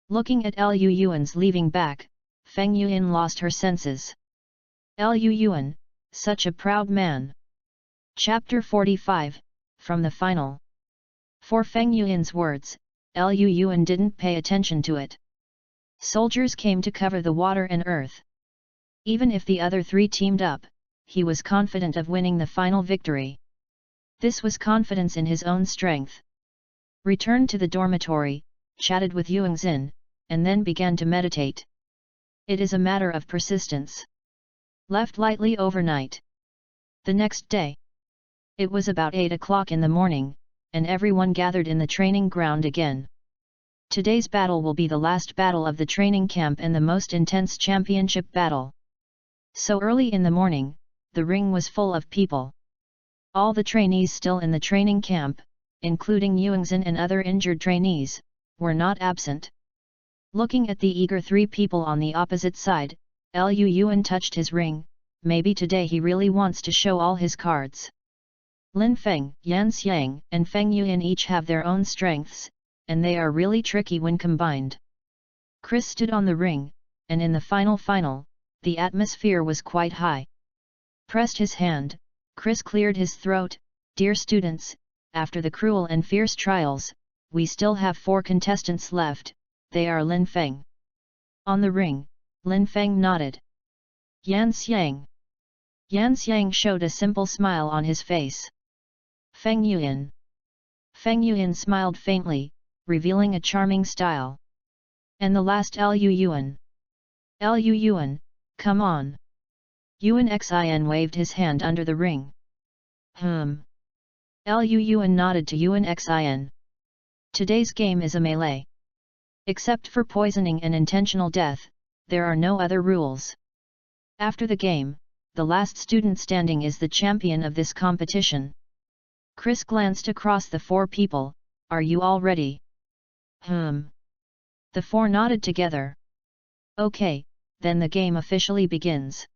Looking at Liu Yuan's leaving back, Feng Yuan lost her senses. Liu Yuan, such a proud man. Chapter 45, From the Final. For Feng Yuan's words, Liu Yuan didn't pay attention to it. Soldiers came to cover the water and earth. Even if the other three teamed up, he was confident of winning the final victory. This was confidence in his own strength. Returned to the dormitory, chatted with Yuangxin, and then began to meditate. It is a matter of persistence. Left lightly overnight. The next day. It was about 8 o'clock in the morning, and everyone gathered in the training ground again. Today's battle will be the last battle of the training camp and the most intense championship battle. So early in the morning, the ring was full of people. All the trainees still in the training camp, including Yuangxin and other injured trainees, were not absent. Looking at the eager three people on the opposite side, Liu Yuan touched his ring, maybe today he really wants to show all his cards. Lin Feng, Yan Xiang, and Feng Yuan each have their own strengths, and they are really tricky when combined. Chris stood on the ring, and in the final, the atmosphere was quite high. Pressed his hand, Chris cleared his throat. Dear students, after the cruel and fierce trials, we still have 4 contestants left, they are Lin Feng. On the ring, Lin Feng nodded. Yan Xiang. Yan Xiang showed a simple smile on his face. Feng Yuan. Feng Yuan smiled faintly, revealing a charming style. And the last Liu Yuan. Liu Yuan, come on. Yuan Xin waved his hand under the ring. Liu Yuan nodded to Yuan Xin. Today's game is a melee. Except for poisoning and intentional death, there are no other rules. After the game, the last student standing is the champion of this competition. Chris glanced across the 4 people, are you all ready? The 4 nodded together. Okay, then the game officially begins.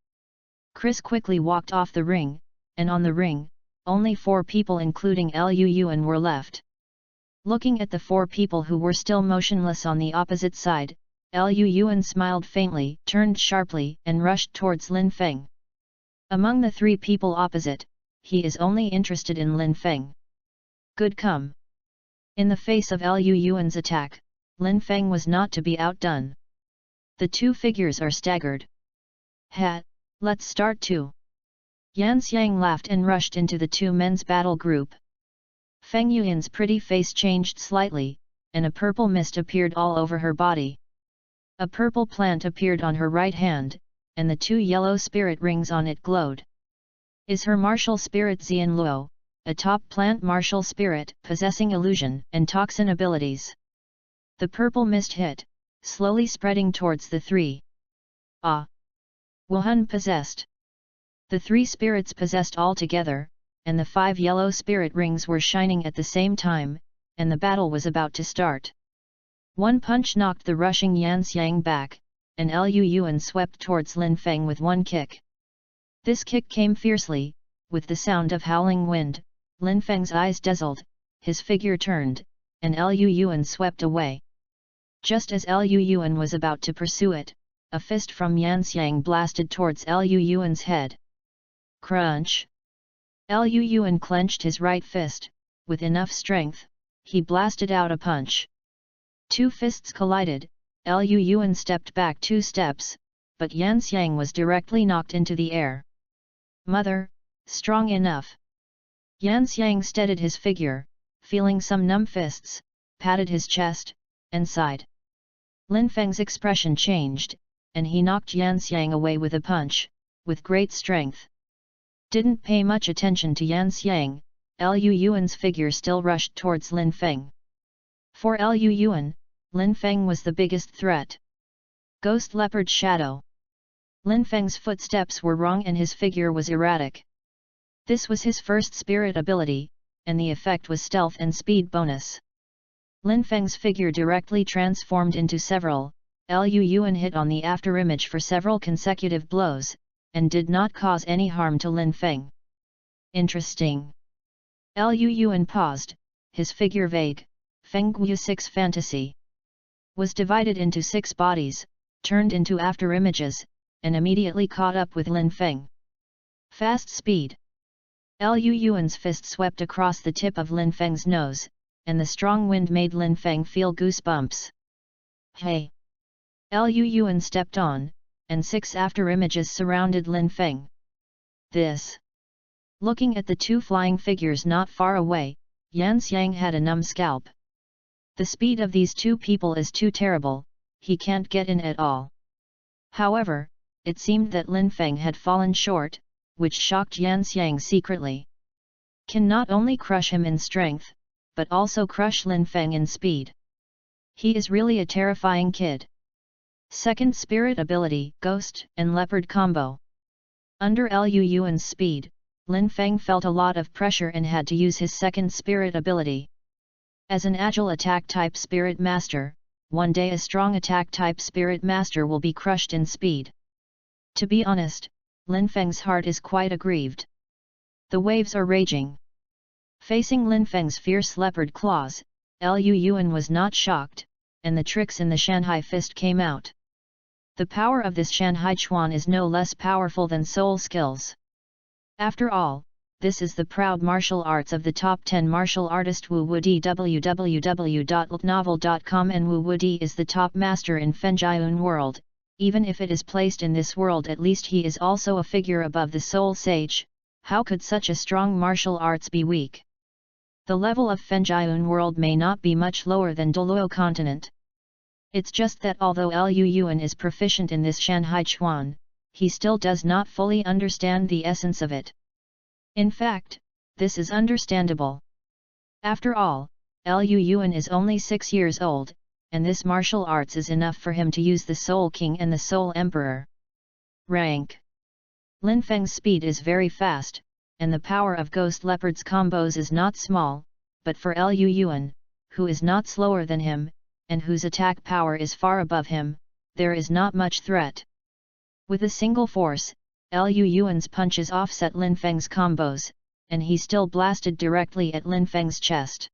Chris quickly walked off the ring, and on the ring, only 4 people including Liu Yuan were left. Looking at the 4 people who were still motionless on the opposite side, Liu Yuan smiled faintly, turned sharply, and rushed towards Lin Feng. Among the 3 people opposite, he is only interested in Lin Feng. Good come. In the face of Liu Yuan's attack, Lin Feng was not to be outdone. The two figures are staggered. "Ha, let's start too." Yan Xiang laughed and rushed into the two men's battle group. Feng Yuan's pretty face changed slightly, and a purple mist appeared all over her body. A purple plant appeared on her right hand, and the two yellow spirit rings on it glowed. Is her martial spirit Xian Luo, a top plant martial spirit possessing illusion and toxin abilities. The purple mist hit, slowly spreading towards the three. Ah! Wuhan possessed. The three spirits possessed all together, and the 5 yellow spirit rings were shining at the same time, and the battle was about to start. One punch knocked the rushing Yan Xiang back, and Lu Yuan swept towards Lin Feng with one kick. This kick came fiercely, with the sound of howling wind. Lin Feng's eyes dazzled, his figure turned, and Lu Yuan swept away. Just as Lu Yuan was about to pursue it, a fist from Yan Xiang blasted towards Lu Yuan's head. Crunch! Lu Yuan clenched his right fist, with enough strength, he blasted out a punch. Two fists collided, Lu Yuan stepped back 2 steps, but Yan Xiang was directly knocked into the air. Mother, strong enough. Yan Xiang steadied his figure, feeling some numb fists, patted his chest, and sighed. Lin Feng's expression changed, and he knocked Yan Xiang away with a punch, with great strength. Didn't pay much attention to Yan Xiang, Lu Yuan's figure still rushed towards Lin Feng. For Lu Yuan, Lin Feng was the biggest threat. Ghost Leopard Shadow. Lin Feng's footsteps were wrong and his figure was erratic. This was his first spirit ability, and the effect was stealth and speed bonus. Lin Feng's figure directly transformed into several. Lu Yuan hit on the afterimage for several consecutive blows, and did not cause any harm to Lin Feng. Interesting. Lu Yuan paused, his figure vague. Feng Guyu 6 Fantasy was divided into 6 bodies, turned into afterimages, and immediately caught up with Lin Feng. Fast speed. Lu Yuan's fist swept across the tip of Lin Feng's nose, and the strong wind made Lin Feng feel goosebumps. Hey! Lu Yuan stepped on, and 6 afterimages surrounded Lin Feng. This. Looking at the 2 flying figures not far away, Yan Xiang had a numb scalp. The speed of these 2 people is too terrible, he can't get in at all. However, it seemed that Lin Feng had fallen short, which shocked Yan Xiang secretly. Can not only crush him in strength, but also crush Lin Feng in speed. He is really a terrifying kid. Second spirit ability, Ghost and Leopard combo. Under Lu Yuan's speed, Lin Feng felt a lot of pressure and had to use his second spirit ability. As an agile attack type spirit master, one day a strong attack type spirit master will be crushed in speed. To be honest, Lin Feng's heart is quite aggrieved. The waves are raging. Facing Lin Feng's fierce leopard claws, Lu Yuan was not shocked, and the tricks in the Shanghai fist came out. The power of this Shanghai Chuan is no less powerful than soul skills. After all, this is the proud martial arts of the top 10 martial artist Wu Wudi. www.ltnovel.com, and Wu Wudi is the top master in Fenjiun world. Even if it is placed in this world, at least he is also a figure above the soul sage. How could such a strong martial arts be weak? The level of Fenjiun world may not be much lower than Douluo continent. It's just that although Lu Yuan is proficient in this Shanghai Chuan, he still does not fully understand the essence of it. In fact, this is understandable. After all, Lu Yuan is only 6 years old, and this martial arts is enough for him to use the Soul King and the Soul Emperor. Rank. Lin Feng's speed is very fast, and the power of Ghost Leopard's combos is not small, but for Lu Yuan, who is not slower than him, and whose attack power is far above him, there is not much threat. With a single force, Lu Yuan's punches offset Lin Feng's combos, and he still blasted directly at Lin Feng's chest.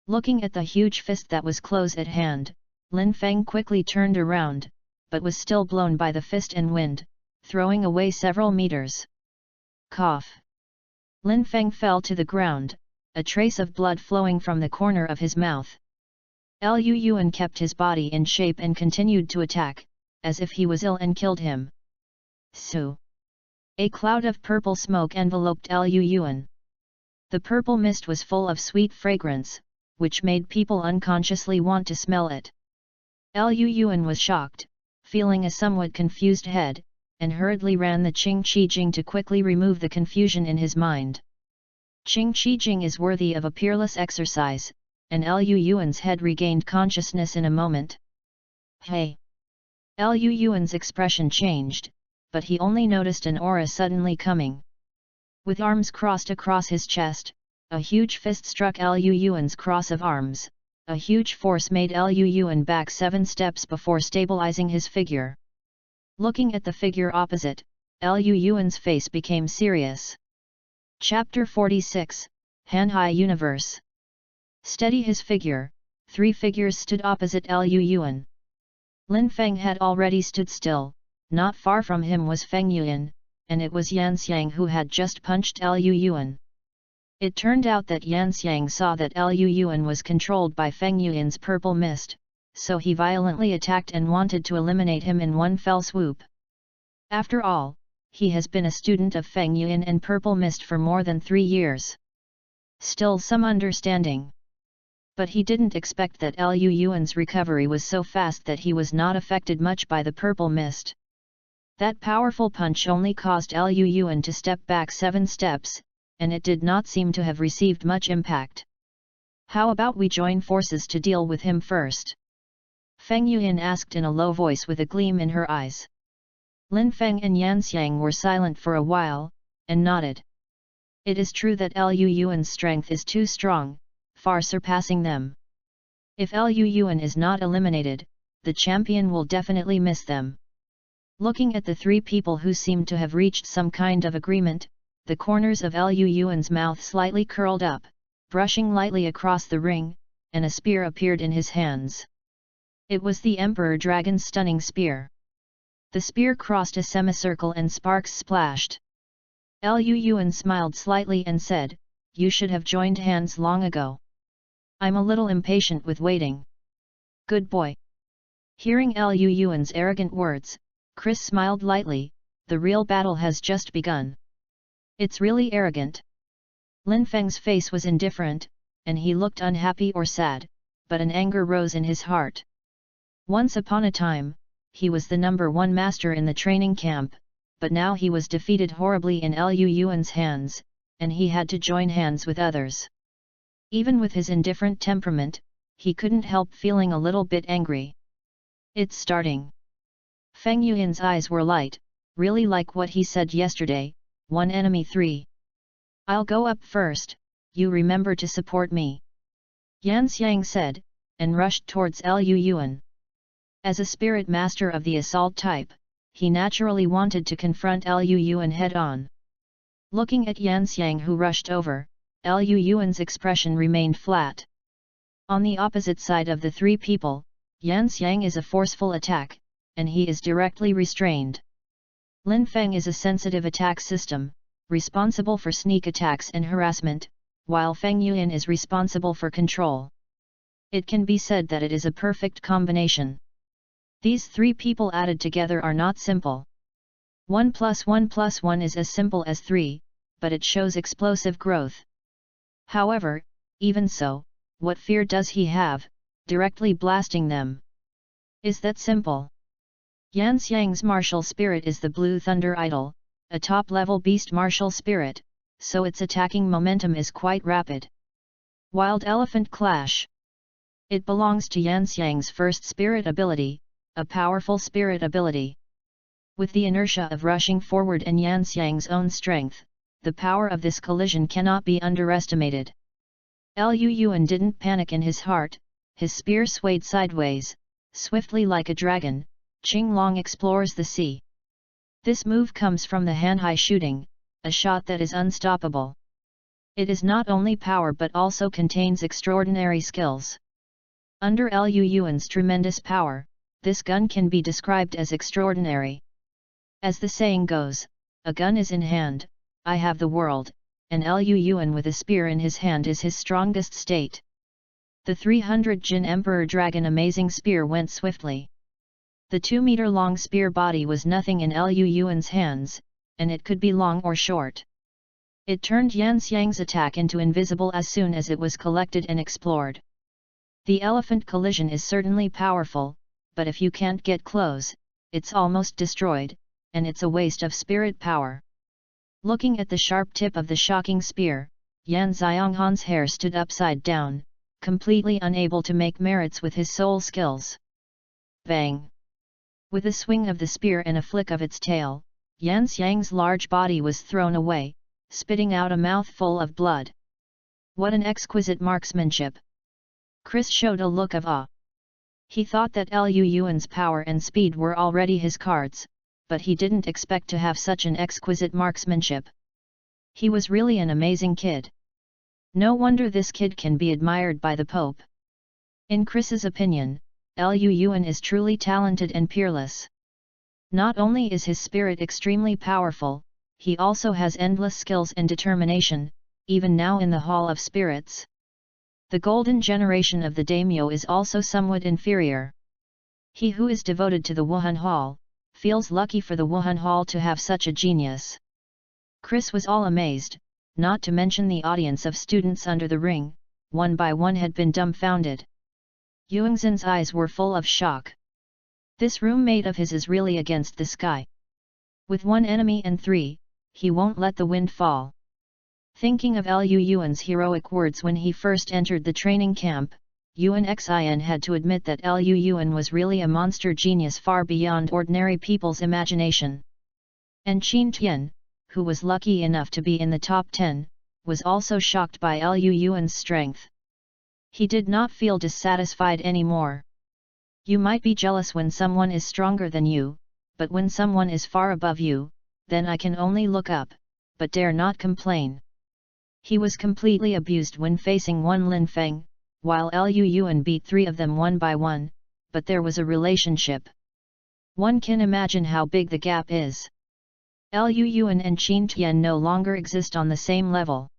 Looking at the huge fist that was close at hand, Lin Feng quickly turned around, but was still blown by the fist and wind, throwing away several meters. Cough! Lin Feng fell to the ground, a trace of blood flowing from the corner of his mouth. Liu Yuan kept his body in shape and continued to attack, as if he was ill, and killed him. Su! A cloud of purple smoke enveloped Liu Yuan. The purple mist was full of sweet fragrance, which made people unconsciously want to smell it. Liu Yuan was shocked, feeling a somewhat confused head, and hurriedly ran the Qing Qi Jing to quickly remove the confusion in his mind. Qing Qi Jing is worthy of a peerless exercise, and Liu Yuan's head regained consciousness in a moment. Hey! Liu Yuan's expression changed, but he only noticed an aura suddenly coming. With arms crossed across his chest, a huge fist struck Liu Yuan's cross of arms. A huge force made Liu Yuan back 7 steps before stabilizing his figure. Looking at the figure opposite, Liu Yuan's face became serious. Chapter 46, Hanhai Universe. Steady his figure, 3 figures stood opposite Liu Yuan. Lin Feng had already stood still, not far from him was Feng Yuan, and it was Yan Xiang who had just punched Liu Yuan. It turned out that Yan Xiang saw that Liu Yuan was controlled by Feng Yuan's purple mist, so he violently attacked and wanted to eliminate him in one fell swoop. After all, he has been a student of Feng Yuan and purple mist for more than 3 years. Still some understanding. But he didn't expect that Liu Yuan's recovery was so fast that he was not affected much by the purple mist. That powerful punch only caused Liu Yuan to step back 7 steps, and it did not seem to have received much impact. How about we join forces to deal with him first? Feng Yuan asked in a low voice with a gleam in her eyes. Lin Feng and Yan Xiang were silent for a while, and nodded. It is true that Liu Yuan's strength is too strong, far surpassing them. If Liu Yuan is not eliminated, the champion will definitely miss them. Looking at the 3 people who seemed to have reached some kind of agreement, the corners of Liu Yuan's mouth slightly curled up, brushing lightly across the ring, and a spear appeared in his hands. It was the Emperor Dragon's stunning spear. The spear crossed a semicircle and sparks splashed. Liu Yuan smiled slightly and said, "You should have joined hands long ago. I'm a little impatient with waiting." "Good boy." Hearing Liu Yuan's arrogant words, Chris smiled lightly. The real battle has just begun. It's really arrogant. Lin Feng's face was indifferent, and he looked unhappy or sad, but an anger rose in his heart. Once upon a time, he was the number 1 master in the training camp, but now he was defeated horribly in Liu Yuan's hands, and he had to join hands with others. Even with his indifferent temperament, he couldn't help feeling a little bit angry. It's starting. Feng Yuan's eyes were light, really like what he said yesterday. 1 enemy 3. I'll go up first, you remember to support me. Yan Xiang said, and rushed towards Liu Yuan. As a spirit master of the assault type, he naturally wanted to confront Liu Yuan head-on. Looking at Yan Xiang who rushed over, Liu Yuan's expression remained flat. On the opposite side of the 3 people, Yan Xiang is a forceful attack, and he is directly restrained. Lin Feng is a sensitive attack system, responsible for sneak attacks and harassment, while Feng Yuan is responsible for control. It can be said that it is a perfect combination. These 3 people added together are not simple. 1 + 1 + 1 is as simple as 3, but it shows explosive growth. However, even so, what fear does he have, directly blasting them? Is that simple? Yan Xiang's martial spirit is the Blue Thunder Idol, a top-level beast martial spirit, so its attacking momentum is quite rapid. Wild Elephant Clash. It belongs to Yan Xiang's first spirit ability, a powerful spirit ability. With the inertia of rushing forward and Yan Xiang's own strength, the power of this collision cannot be underestimated. Liu Yuan didn't panic in his heart, his spear swayed sideways, swiftly like a dragon. Qing Long explores the sea. This move comes from the Hanhai shooting, a shot that is unstoppable. It is not only power but also contains extraordinary skills. Under Liu Yuan's tremendous power, this gun can be described as extraordinary. As the saying goes, a gun is in hand, I have the world, and Liu Yuan with a spear in his hand is his strongest state. The 300 Jin Emperor Dragon Amazing Spear went swiftly. The 2-meter-long spear body was nothing in Liu Yuan's hands, and it could be long or short. It turned Yan Xiang's attack into invisible as soon as it was collected and explored. The elephant collision is certainly powerful, but if you can't get close, it's almost destroyed, and it's a waste of spirit power. Looking at the sharp tip of the shocking spear, Yan Xionghan's hair stood upside down, completely unable to make merits with his soul skills. Bang! With a swing of the spear and a flick of its tail, Yan Xiang's large body was thrown away, spitting out a mouthful of blood. What an exquisite marksmanship! Chris showed a look of awe. He thought that Liu Yuan's power and speed were already his cards, but he didn't expect to have such an exquisite marksmanship. He was really an amazing kid. No wonder this kid can be admired by the Pope. In Chris's opinion, Liu Yuan is truly talented and peerless. Not only is his spirit extremely powerful, he also has endless skills and determination, even now in the Hall of Spirits. The golden generation of the daimyo is also somewhat inferior. He who is devoted to the Wuhan Hall, feels lucky for the Wuhan Hall to have such a genius. Chris was all amazed, not to mention the audience of students under the ring, one by one had been dumbfounded. Yuanxin's eyes were full of shock. This roommate of his is really against the sky. With 1 enemy and 3, he won't let the wind fall. Thinking of Liu Yuan's heroic words when he first entered the training camp, Yuan Xin had to admit that Liu Yuan was really a monster genius far beyond ordinary people's imagination. And Qin Tian, who was lucky enough to be in the top 10, was also shocked by Liu Yuan's strength. He did not feel dissatisfied anymore. You might be jealous when someone is stronger than you, but when someone is far above you, then I can only look up, but dare not complain. He was completely abused when facing one Lin Feng, while Liu Yuan beat 3 of them one by one, but there was a relationship. One can imagine how big the gap is. Liu Yuan and Qin Tian no longer exist on the same level.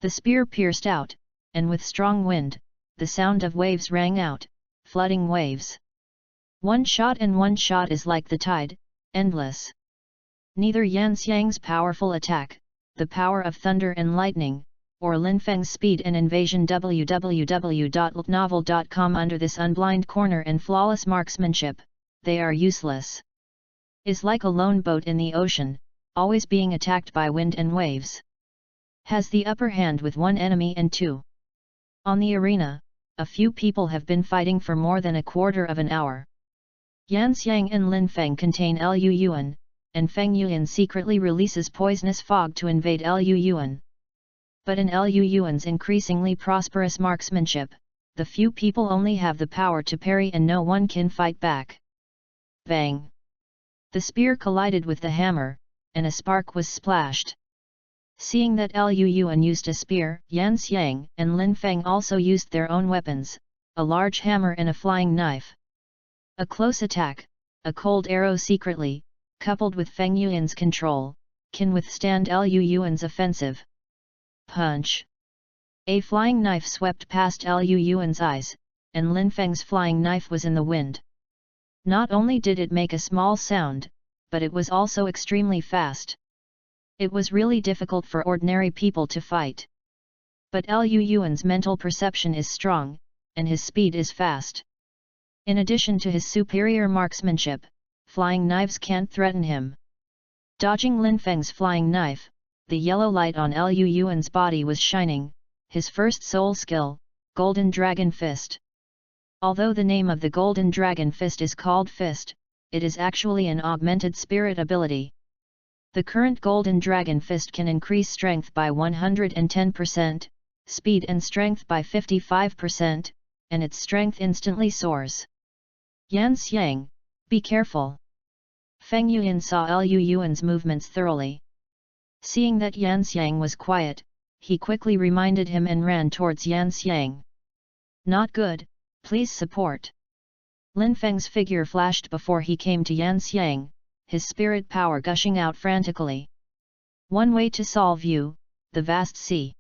The spear pierced out, and with strong wind, the sound of waves rang out, flooding waves. One shot and one shot is like the tide, endless. Neither Yan Xiang's powerful attack, the power of thunder and lightning, or Lin Feng's speed and invasion www.ltnovel.com under this unblind corner and flawless marksmanship, they are useless. Is like a lone boat in the ocean, always being attacked by wind and waves. Has the upper hand with 1 enemy and 2. On the arena, a few people have been fighting for more than a quarter of an hour. Yan Xiang and Lin Feng contain Liu Yuan, and Feng Yuan secretly releases poisonous fog to invade Liu Yuan. But in Liu Yuan's increasingly prosperous marksmanship, the few people only have the power to parry and no one can fight back. Bang! The spear collided with the hammer, and a spark was splashed. Seeing that Liu Yuan used a spear, Yan Xiang and Lin Feng also used their own weapons, a large hammer and a flying knife. A close attack, a cold arrow secretly, coupled with Feng Yuan's control, can withstand Liu Yuan's offensive. Punch! A flying knife swept past Liu Yuan's eyes, and Lin Feng's flying knife was in the wind. Not only did it make a small sound, but it was also extremely fast. It was really difficult for ordinary people to fight. But Liu Yuan's mental perception is strong, and his speed is fast. In addition to his superior marksmanship, flying knives can't threaten him. Dodging Lin Feng's flying knife, the yellow light on Liu Yuan's body was shining, his first soul skill, Golden Dragon Fist. Although the name of the Golden Dragon Fist is called Fist, it is actually an augmented spirit ability. The current Golden Dragon Fist can increase strength by 110%, speed and strength by 55%, and its strength instantly soars. Yan Xiang, be careful. Feng Yuan saw Liu Yuan's movements thoroughly. Seeing that Yan Xiang was quiet, he quickly reminded him and ran towards Yan Xiang. Not good, please support. Lin Feng's figure flashed before he came to Yan Xiang, his spirit power gushing out frantically. One way to solve you, the vast sea.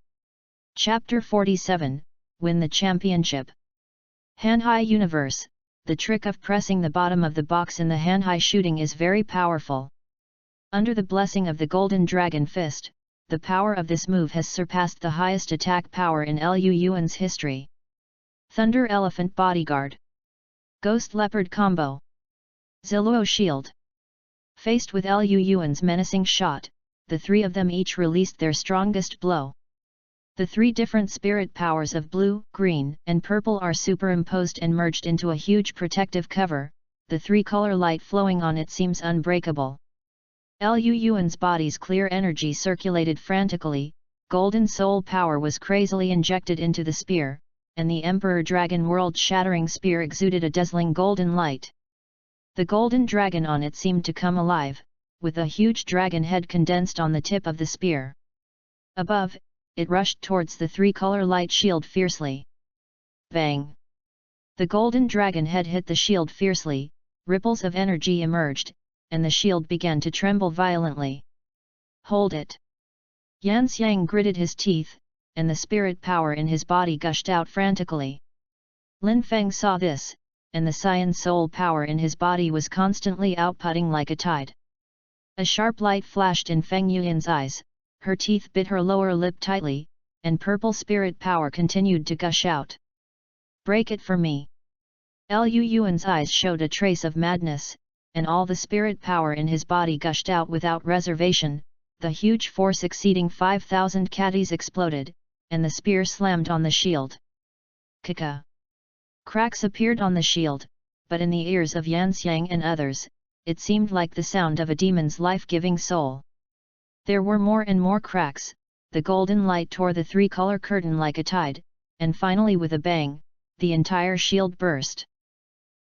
Chapter 47, win the championship. Hanhai Universe, the trick of pressing the bottom of the box in the Hanhai shooting is very powerful. Under the blessing of the Golden Dragon Fist, the power of this move has surpassed the highest attack power in Liu Yuan's history. Thunder Elephant Bodyguard. Ghost Leopard Combo. Douluo Shield. Faced with Liu Yuan's menacing shot, the three of them each released their strongest blow. The three different spirit powers of blue, green, and purple are superimposed and merged into a huge protective cover, the three-color light flowing on it seems unbreakable. Liu Yuan's body's clear energy circulated frantically, golden soul power was crazily injected into the spear, and the Emperor Dragon world-shattering spear exuded a dazzling golden light. The golden dragon on it seemed to come alive, with a huge dragon head condensed on the tip of the spear. Above, it rushed towards the three-color light shield fiercely. Bang! The golden dragon head hit the shield fiercely, ripples of energy emerged, and the shield began to tremble violently. Hold it! Yan Xiang gritted his teeth, and the spirit power in his body gushed out frantically. Lin Feng saw this, and the cyan soul power in his body was constantly outputting like a tide. A sharp light flashed in Feng Yuan's eyes, her teeth bit her lower lip tightly, and purple spirit power continued to gush out. Break it for me! Liu Yuan's eyes showed a trace of madness, and all the spirit power in his body gushed out without reservation. The huge force exceeding 5,000 catties exploded, and the spear slammed on the shield. Kaka! Cracks appeared on the shield, but in the ears of Yan Xiang and others, it seemed like the sound of a demon's life-giving soul. There were more and more cracks, the golden light tore the three-color curtain like a tide, and finally with a bang, the entire shield burst.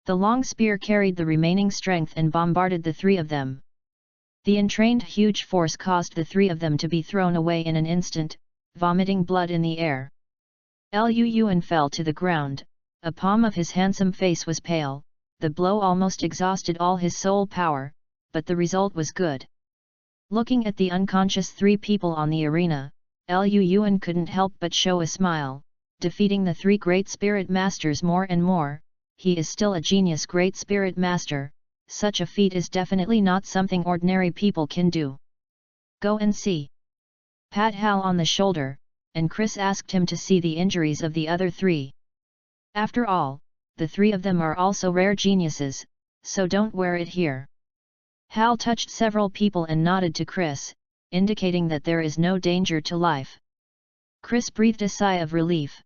The long spear carried the remaining strength and bombarded the three of them. The entrained huge force caused the three of them to be thrown away in an instant, vomiting blood in the air. Liu Yuan fell to the ground, a palm of his handsome face was pale, the blow almost exhausted all his soul power, but the result was good. Looking at the unconscious three people on the arena, Liu Yuan couldn't help but show a smile. Defeating the three great spirit masters more and more, he is still a genius great spirit master. Such a feat is definitely not something ordinary people can do. Go and see. Pat Hal on the shoulder, and Chris asked him to see the injuries of the other three. After all, the three of them are also rare geniuses, so don't wear it here. Hal touched several people and nodded to Chris, indicating that there is no danger to life. Chris breathed a sigh of relief.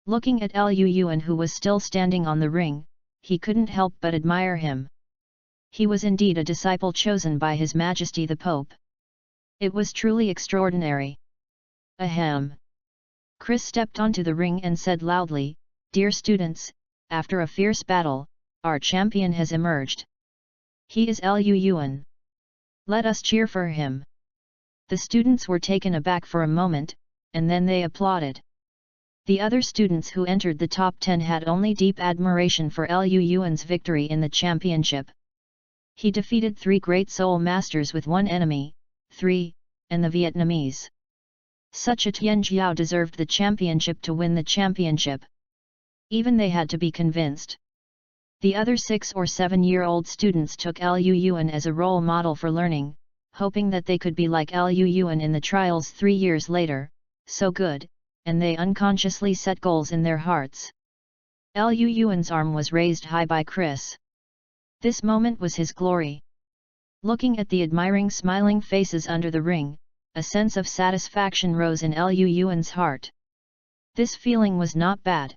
Looking at Liu Yuan who was still standing on the ring, he couldn't help but admire him. He was indeed a disciple chosen by His Majesty the Pope. It was truly extraordinary. Ahem! Chris stepped onto the ring and said loudly, "Dear students, after a fierce battle, our champion has emerged. He is Liu Yuan. Let us cheer for him." The students were taken aback for a moment, and then they applauded. The other students who entered the top 10 had only deep admiration for Liu Yuan's victory in the championship. He defeated 3 great soul masters with 1 enemy, 3, and the Vietnamese. Such a Tianjiao deserved the championship to win the championship. Even they had to be convinced. The other 6 or 7-year-old students took Liu Yuan as a role model for learning, hoping that they could be like Liu Yuan in the trials 3 years later, so good, and they unconsciously set goals in their hearts. Liu Yuan's arm was raised high by Chris. This moment was his glory. Looking at the admiring smiling faces under the ring, a sense of satisfaction rose in Liu Yuan's heart. This feeling was not bad.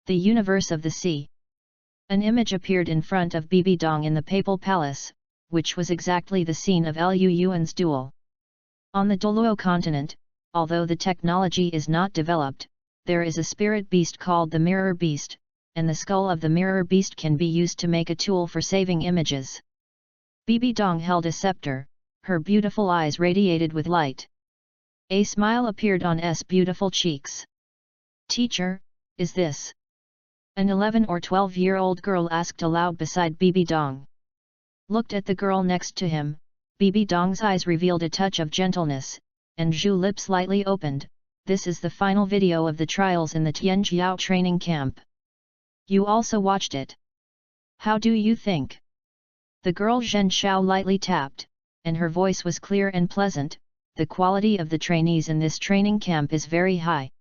The universe of the sea. An image appeared in front of Bibi Dong in the Papal Palace, which was exactly the scene of Liu Yuan's duel. On the Douluo continent, although the technology is not developed, there is a spirit beast called the Mirror Beast, and the skull of the Mirror Beast can be used to make a tool for saving images. Bibi Dong held a scepter, her beautiful eyes radiated with light. A smile appeared on S beautiful cheeks. "Teacher, is this?" An 11 or 12-year-old girl asked aloud beside Bibi Dong. Looked at the girl next to him, Bibi Dong's eyes revealed a touch of gentleness, and Zhu lips slightly opened, this is the final video of the trials in the Tianjiao training camp. You also watched it. How do you think? The girl Zhen Xiao lightly tapped, and her voice was clear and pleasant. The quality of the trainees in this training camp is very high.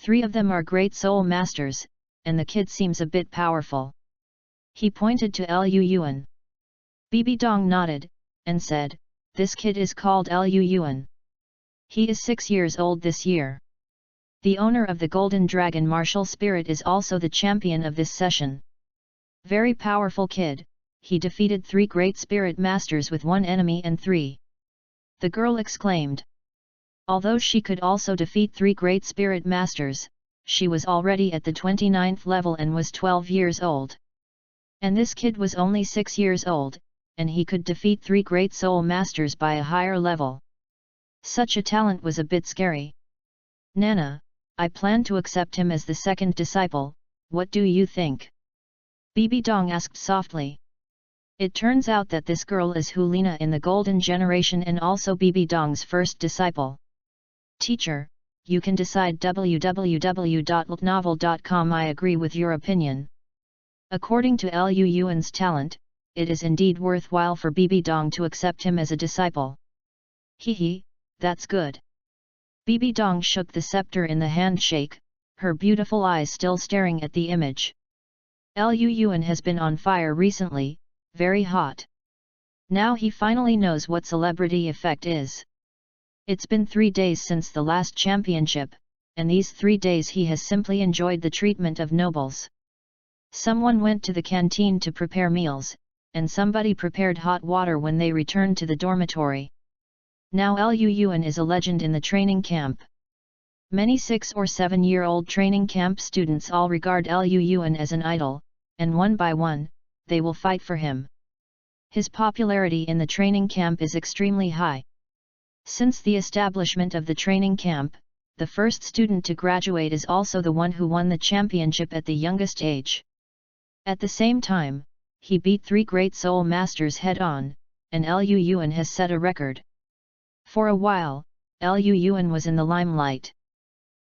3 of them are great soul masters, and the kid seems a bit powerful. He pointed to Liu Yuan. Bibi Dong nodded, and said, this kid is called Liu Yuan. He is 6 years old this year. The owner of the Golden Dragon Martial Spirit is also the champion of this session. Very powerful kid, he defeated 3 great spirit masters with 1 enemy and 3. The girl exclaimed. Although she could also defeat 3 great spirit masters, she was already at the 29th level and was 12 years old. And this kid was only 6 years old, and he could defeat 3 great soul masters by a higher level. Such a talent was a bit scary. Nana, I plan to accept him as the second disciple, what do you think? Bibi Dong asked softly. It turns out that this girl is Hulina in the Golden Generation and also Bibi Dong's first disciple. Teacher, you can decide www.ltnovel.com. I agree with your opinion. According to Liu Yuan's talent, it is indeed worthwhile for Bibi Dong to accept him as a disciple. Hehe, that's good. Bibi Dong shook the scepter in the handshake, her beautiful eyes still staring at the image. Liu Yuan has been on fire recently, very hot. Now he finally knows what celebrity effect is. It's been 3 days since the last championship, and these 3 days he has simply enjoyed the treatment of nobles. Someone went to the canteen to prepare meals, and somebody prepared hot water when they returned to the dormitory. Now Liu Yuan is a legend in the training camp. Many 6 or 7-year-old training camp students all regard Liu Yuan as an idol, and one by one, they will fight for him. His popularity in the training camp is extremely high. Since the establishment of the training camp, the first student to graduate is also the one who won the championship at the youngest age. At the same time, he beat 3 great soul masters head-on, and Liu Yuan has set a record. For a while, Liu Yuan was in the limelight.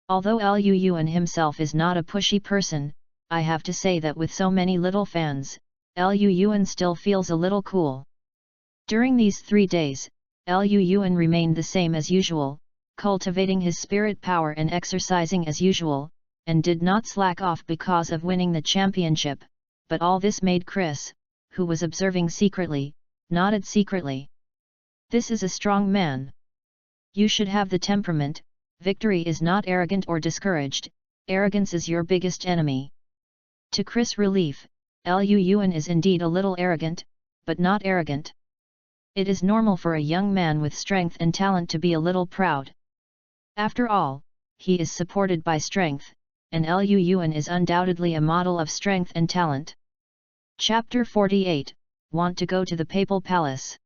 Although Liu Yuan himself is not a pushy person, I have to say that with so many little fans, Liu Yuan still feels a little cool. During these 3 days, Liu Yuan remained the same as usual, cultivating his spirit power and exercising as usual, and did not slack off because of winning the championship, but all this made Chris, who was observing secretly, nodded secretly. This is a strong man. You should have the temperament. Victory is not arrogant or discouraged, arrogance is your biggest enemy. To Chris' relief, Liu Yuan is indeed a little arrogant, but not arrogant. It is normal for a young man with strength and talent to be a little proud. After all, he is supported by strength, and Liu Yuan is undoubtedly a model of strength and talent. Chapter 48, Want to go to the Papal Palace.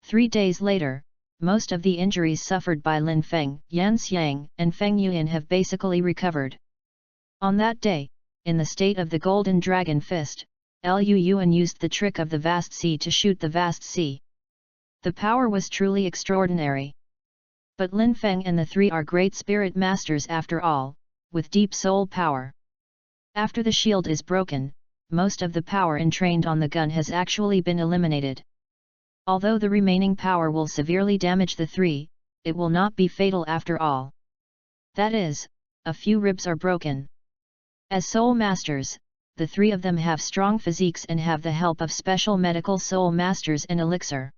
3 days later, most of the injuries suffered by Lin Feng, Yan Xiang, and Feng Yuan have basically recovered. On that day, in the state of the Golden Dragon Fist, Liu Yuan used the trick of the vast sea to shoot the vast sea. The power was truly extraordinary. But Lin Feng and the 3 are great spirit masters after all, with deep soul power. After the shield is broken, most of the power entrained on the gun has actually been eliminated. Although the remaining power will severely damage the 3, it will not be fatal after all. That is, a few ribs are broken. As soul masters, the 3 of them have strong physiques and have the help of special medical soul masters and elixir.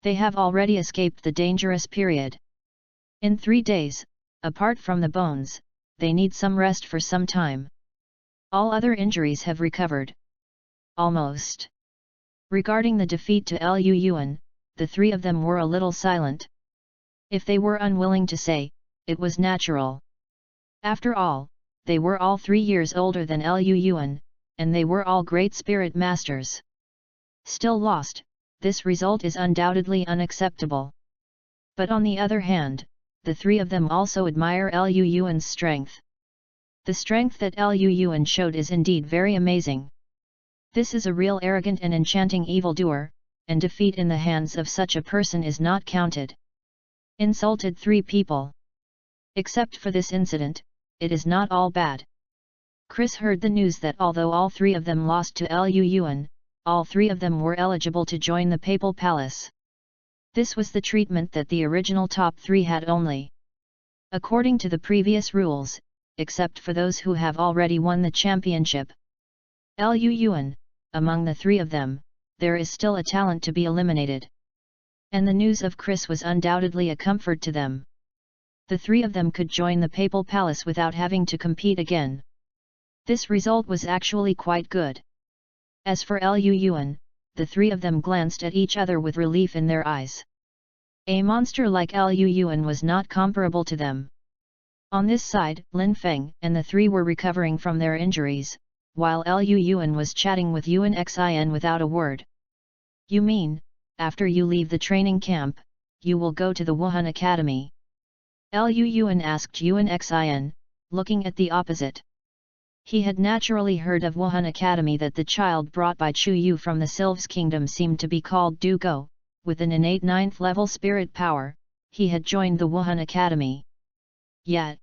They have already escaped the dangerous period. In 3 days, apart from the bones, they need some rest for some time. All other injuries have recovered. Almost. Regarding the defeat to Liu Yuan, the 3 of them were a little silent. If they were unwilling to say, it was natural. After all, they were all 3 years older than Liu Yuan, and they were all great spirit masters. Still lost, this result is undoubtedly unacceptable. But on the other hand, the 3 of them also admire Liu Yuan's strength. The strength that Liu Yuan showed is indeed very amazing. This is a real arrogant and enchanting evildoer, and defeat in the hands of such a person is not counted. Insulted 3 people. Except for this incident, it is not all bad. Chris heard the news that although all three of them lost to Liu Yuan, all three of them were eligible to join the Papal Palace. This was the treatment that the original top three had only. According to the previous rules, except for those who have already won the championship. Liu Yuan, among the three of them, there is still a talent to be eliminated. And the news of Chris was undoubtedly a comfort to them. The three of them could join the Papal Palace without having to compete again. This result was actually quite good. As for Liu Yuan, the three of them glanced at each other with relief in their eyes. A monster like Liu Yuan was not comparable to them. On this side, Lin Feng and the three were recovering from their injuries, while Liu Yuan was chatting with Yuan Xin without a word. You mean, after you leave the training camp, you will go to the Wuhan Academy? Liu Yuan asked Yuan Xin, looking at the opposite. He had naturally heard of Wuhan Academy that the child brought by Chu Yu from the Sylphs Kingdom seemed to be called Dugo. With an innate 9th level spirit power, he had joined the Wuhan Academy. Yet,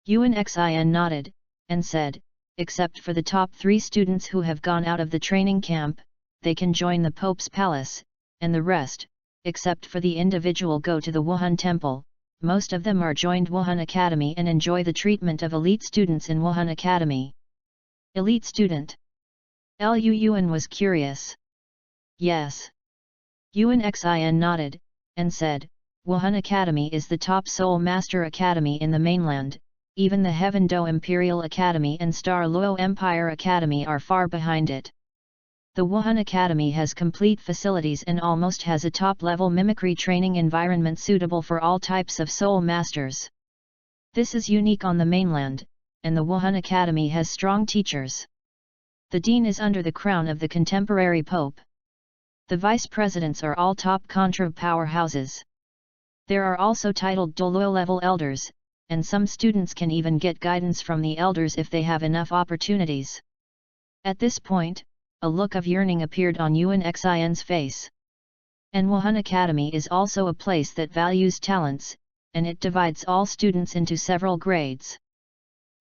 Yuan Xin nodded, and said, except for the top 3 students who have gone out of the training camp, they can join the Pope's Palace, and the rest, except for the individual go to the Wuhan Temple. Most of them are joined Wuhan Academy and enjoy the treatment of elite students in Wuhan Academy. Elite student? Liu Yuan was curious. Yes. Yuan Xin nodded, and said, Wuhan Academy is the top Soul Master Academy in the mainland, even the Heaven Do Imperial Academy and Star Luo Empire Academy are far behind it. The Wuhan Academy has complete facilities and almost has a top-level mimicry training environment suitable for all types of Soul Masters. This is unique on the mainland, and the Wuhan Academy has strong teachers. The dean is under the crown of the contemporary Pope. The vice presidents are all top contra powerhouses. There are also titled Douluo level elders, and some students can even get guidance from the elders if they have enough opportunities. At this point, a look of yearning appeared on Yuan Xin's face. And Wuhan Academy is also a place that values talents, and it divides all students into several grades.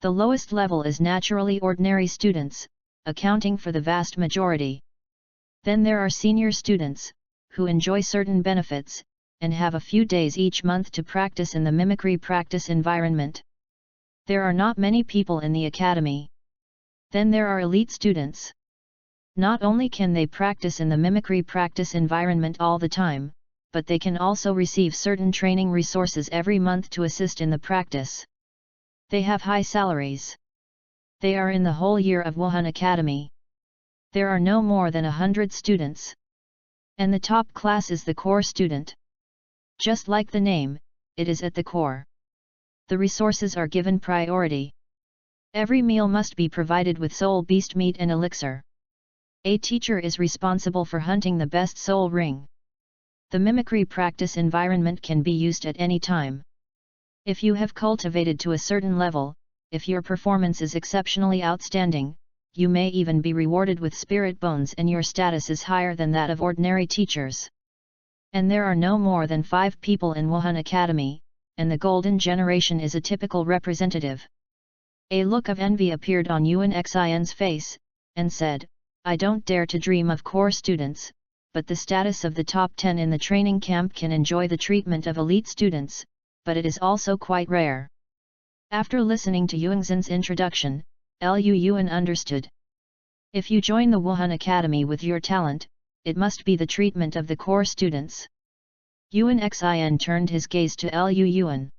The lowest level is naturally ordinary students, accounting for the vast majority. Then there are senior students, who enjoy certain benefits, and have a few days each month to practice in the mimicry practice environment. There are not many people in the academy. Then there are elite students. Not only can they practice in the mimicry practice environment all the time, but they can also receive certain training resources every month to assist in the practice. They have high salaries. They are in the whole year of Wuhan Academy. There are no more than 100 students. And the top class is the core student. Just like the name, it is at the core. The resources are given priority. Every meal must be provided with soul beast meat and elixir. A teacher is responsible for hunting the best soul ring. The mimicry practice environment can be used at any time. If you have cultivated to a certain level, if your performance is exceptionally outstanding, you may even be rewarded with spirit bones and your status is higher than that of ordinary teachers. And there are no more than 5 people in Wuhan Academy, and the Golden Generation is a typical representative. A look of envy appeared on Yuan Xin's face, and said, I don't dare to dream of core students, but the status of the top 10 in the training camp can enjoy the treatment of elite students, but it is also quite rare. After listening to Yuanxin's introduction, Liu Yuan understood. If you join the Wuhan Academy with your talent, it must be the treatment of the core students. Yuan Xin turned his gaze to Liu Yuan.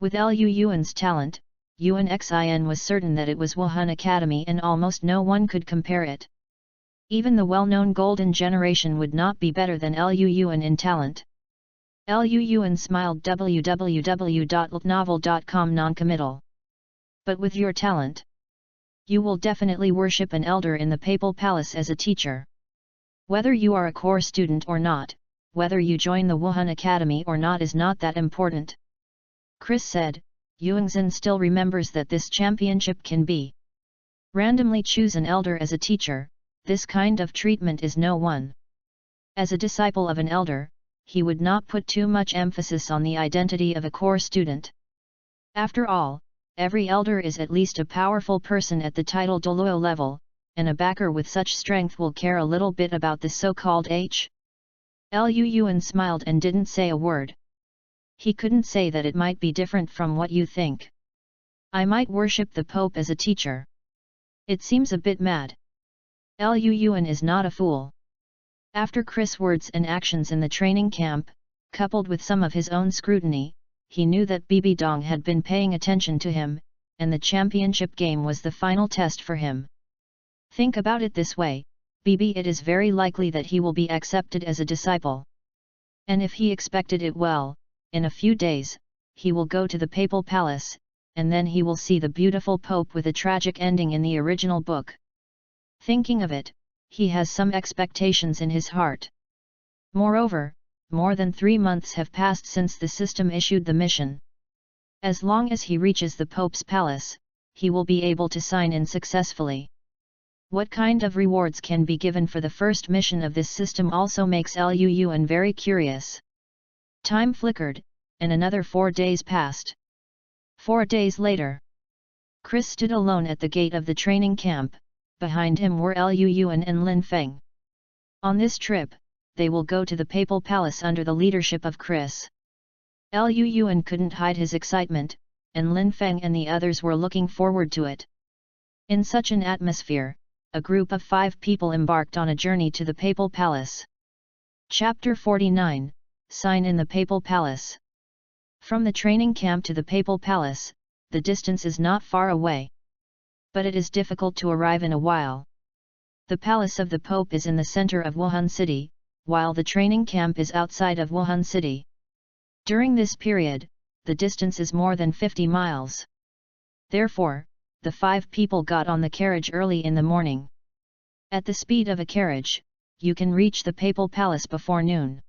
With Liu Yuan's talent, Yuan Xin was certain that it was Wuhan Academy and almost no one could compare it. Even the well-known Golden Generation would not be better than Liu Yuan in talent. Liu Yuan smiled. www.novel.com non-committal. But with your talent, you will definitely worship an elder in the Papal Palace as a teacher. Whether you are a core student or not, whether you join the Wuhan Academy or not is not that important. Chris said, Yuanxin still remembers that this championship can be randomly choose an elder as a teacher. This kind of treatment is no one. As a disciple of an elder, he would not put too much emphasis on the identity of a core student. After all, every elder is at least a powerful person at the title Douluo level, and a backer with such strength will care a little bit about the so-called Lu Yuan smiled and didn't say a word. He couldn't say that it might be different from what you think. I might worship the Pope as a teacher. It seems a bit mad. Lu Yuan is not a fool. After Chris' words and actions in the training camp, coupled with some of his own scrutiny, he knew that Bibi Dong had been paying attention to him, and the championship game was the final test for him. Think about it this way, Bibi, it is very likely that he will be accepted as a disciple. And if he expected it well, in a few days, he will go to the papal palace, and then he will see the beautiful Pope with a tragic ending in the original book. Thinking of it, he has some expectations in his heart. Moreover, more than 3 months have passed since the system issued the mission. As long as he reaches the Pope's palace, he will be able to sign in successfully. What kind of rewards can be given for the first mission of this system also makes Lu Yuan very curious. Time flickered, and another 4 days passed. 4 days later, Chris stood alone at the gate of the training camp. Behind him were Lu Yuan and Lin Feng. On this trip, they will go to the papal palace under the leadership of Chris. Lu Yuan couldn't hide his excitement, and Lin Feng and the others were looking forward to it. In such an atmosphere, a group of 5 people embarked on a journey to the papal palace. Chapter 49, Sign in the Papal Palace. From the training camp to the papal palace, the distance is not far away. But it is difficult to arrive in a while. The palace of the Pope is in the center of Wuhan City, while the training camp is outside of Wuhan City. During this period, the distance is more than 50 miles. Therefore, the 5 people got on the carriage early in the morning. At the speed of a carriage, you can reach the papal palace before noon.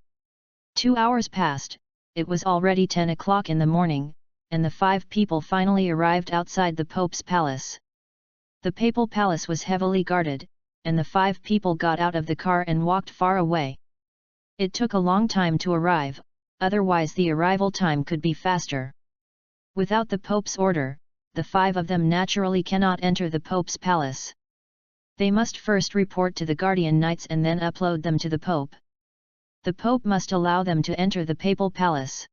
2 hours passed, it was already 10 o'clock in the morning, and the 5 people finally arrived outside the Pope's palace. The papal palace was heavily guarded, and the 5 people got out of the car and walked far away. It took a long time to arrive, otherwise the arrival time could be faster. Without the Pope's order, the 5 of them naturally cannot enter the Pope's palace. They must first report to the guardian knights and then upload them to the Pope. The Pope must allow them to enter the papal palace.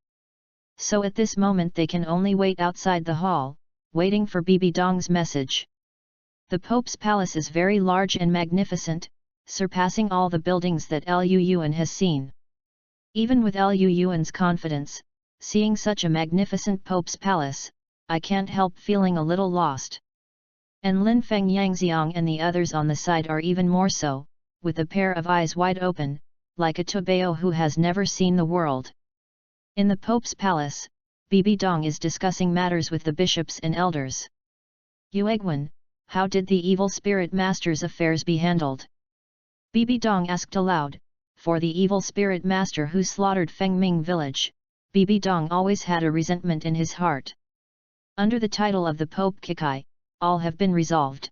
So at this moment they can only wait outside the hall, waiting for Bibi Dong's message. The Pope's palace is very large and magnificent, surpassing all the buildings that Lu Yuan has seen. Even with Lu Yuan's confidence, seeing such a magnificent Pope's palace, I can't help feeling a little lost. And Lin Feng, Yangxiang and the others on the side are even more so, with a pair of eyes wide open, like a Tobeo who has never seen the world. In the Pope's palace, Bibi Dong is discussing matters with the bishops and elders. Yuegwen, how did the evil spirit master's affairs be handled? Bibi Dong asked aloud, for the evil spirit master who slaughtered Fengming village, Bibi Dong always had a resentment in his heart. Under the title of the Pope Kikai, all have been resolved.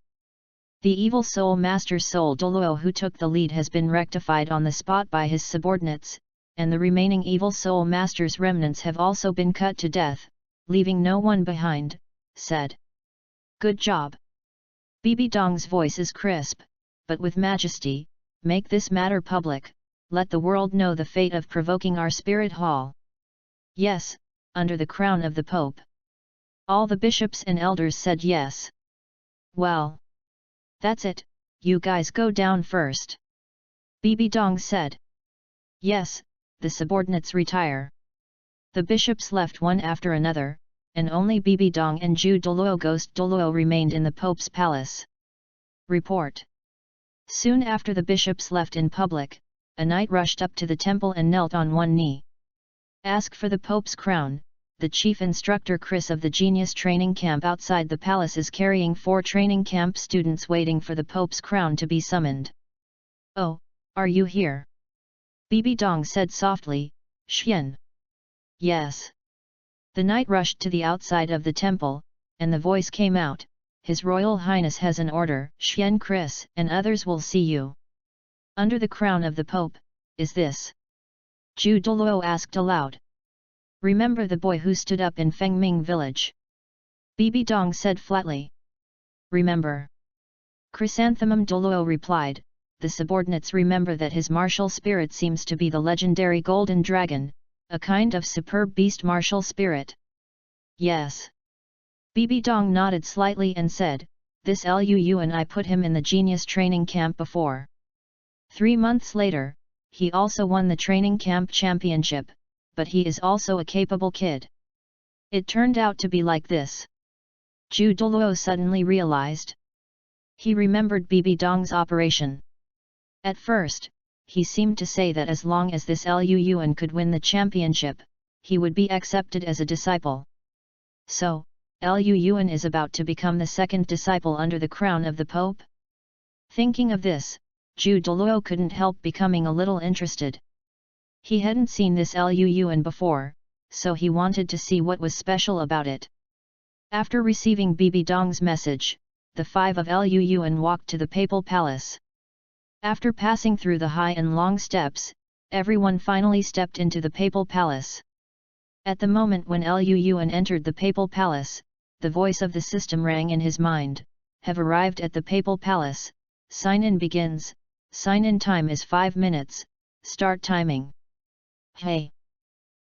The evil soul master Soul Douluo who took the lead has been rectified on the spot by his subordinates, and the remaining evil soul master's remnants have also been cut to death, leaving no one behind, said. Good job. Bibi Dong's voice is crisp, but with majesty, make this matter public, let the world know the fate of provoking our spirit hall. Yes, under the crown of the Pope. All the bishops and elders said yes. Well. That's it, you guys go down first. Bibi Dong said. Yes, the subordinates retire. The bishops left one after another, and only Bibi Dong and Ju Douluo Ghost Douluo remained in the Pope's palace. Report. Soon after the bishops left in public, a knight rushed up to the temple and knelt on one knee. Ask for the Pope's crown. The chief instructor Chris of the Genius training camp outside the palace is carrying 4 training camp students waiting for the Pope's crown to be summoned. Oh, are you here? Bibi Dong said softly, Xian. Yes. The knight rushed to the outside of the temple, and the voice came out, His Royal Highness has an order, Xian Chris and others will see you. Under the crown of the Pope, is this? Ju Douluo asked aloud. Remember the boy who stood up in Fengming village? Bibi Dong said flatly. Remember. Chrysanthemum Douluo replied, the subordinates remember that his martial spirit seems to be the legendary golden dragon, a kind of superb beast martial spirit. Yes. Bibi Dong nodded slightly and said, this Luo and I put him in the genius training camp before. 3 months later, he also won the training camp championship, but he is also a capable kid. It turned out to be like this. Zhu Douluo suddenly realized. He remembered Bibi Dong's operation. At first, he seemed to say that as long as this Luo could win the championship, he would be accepted as a disciple. So, Luo is about to become the second disciple under the crown of the Pope? Thinking of this, Zhu Douluo couldn't help becoming a little interested. He hadn't seen this Luo before, so he wanted to see what was special about it. After receiving Bibi Dong's message, the 5 of Luo walked to the papal palace. After passing through the high and long steps, everyone finally stepped into the papal palace. At the moment when Luo entered the papal palace, the voice of the system rang in his mind. Have arrived at the papal palace, sign-in begins, sign-in time is 5 minutes, start timing. Hey!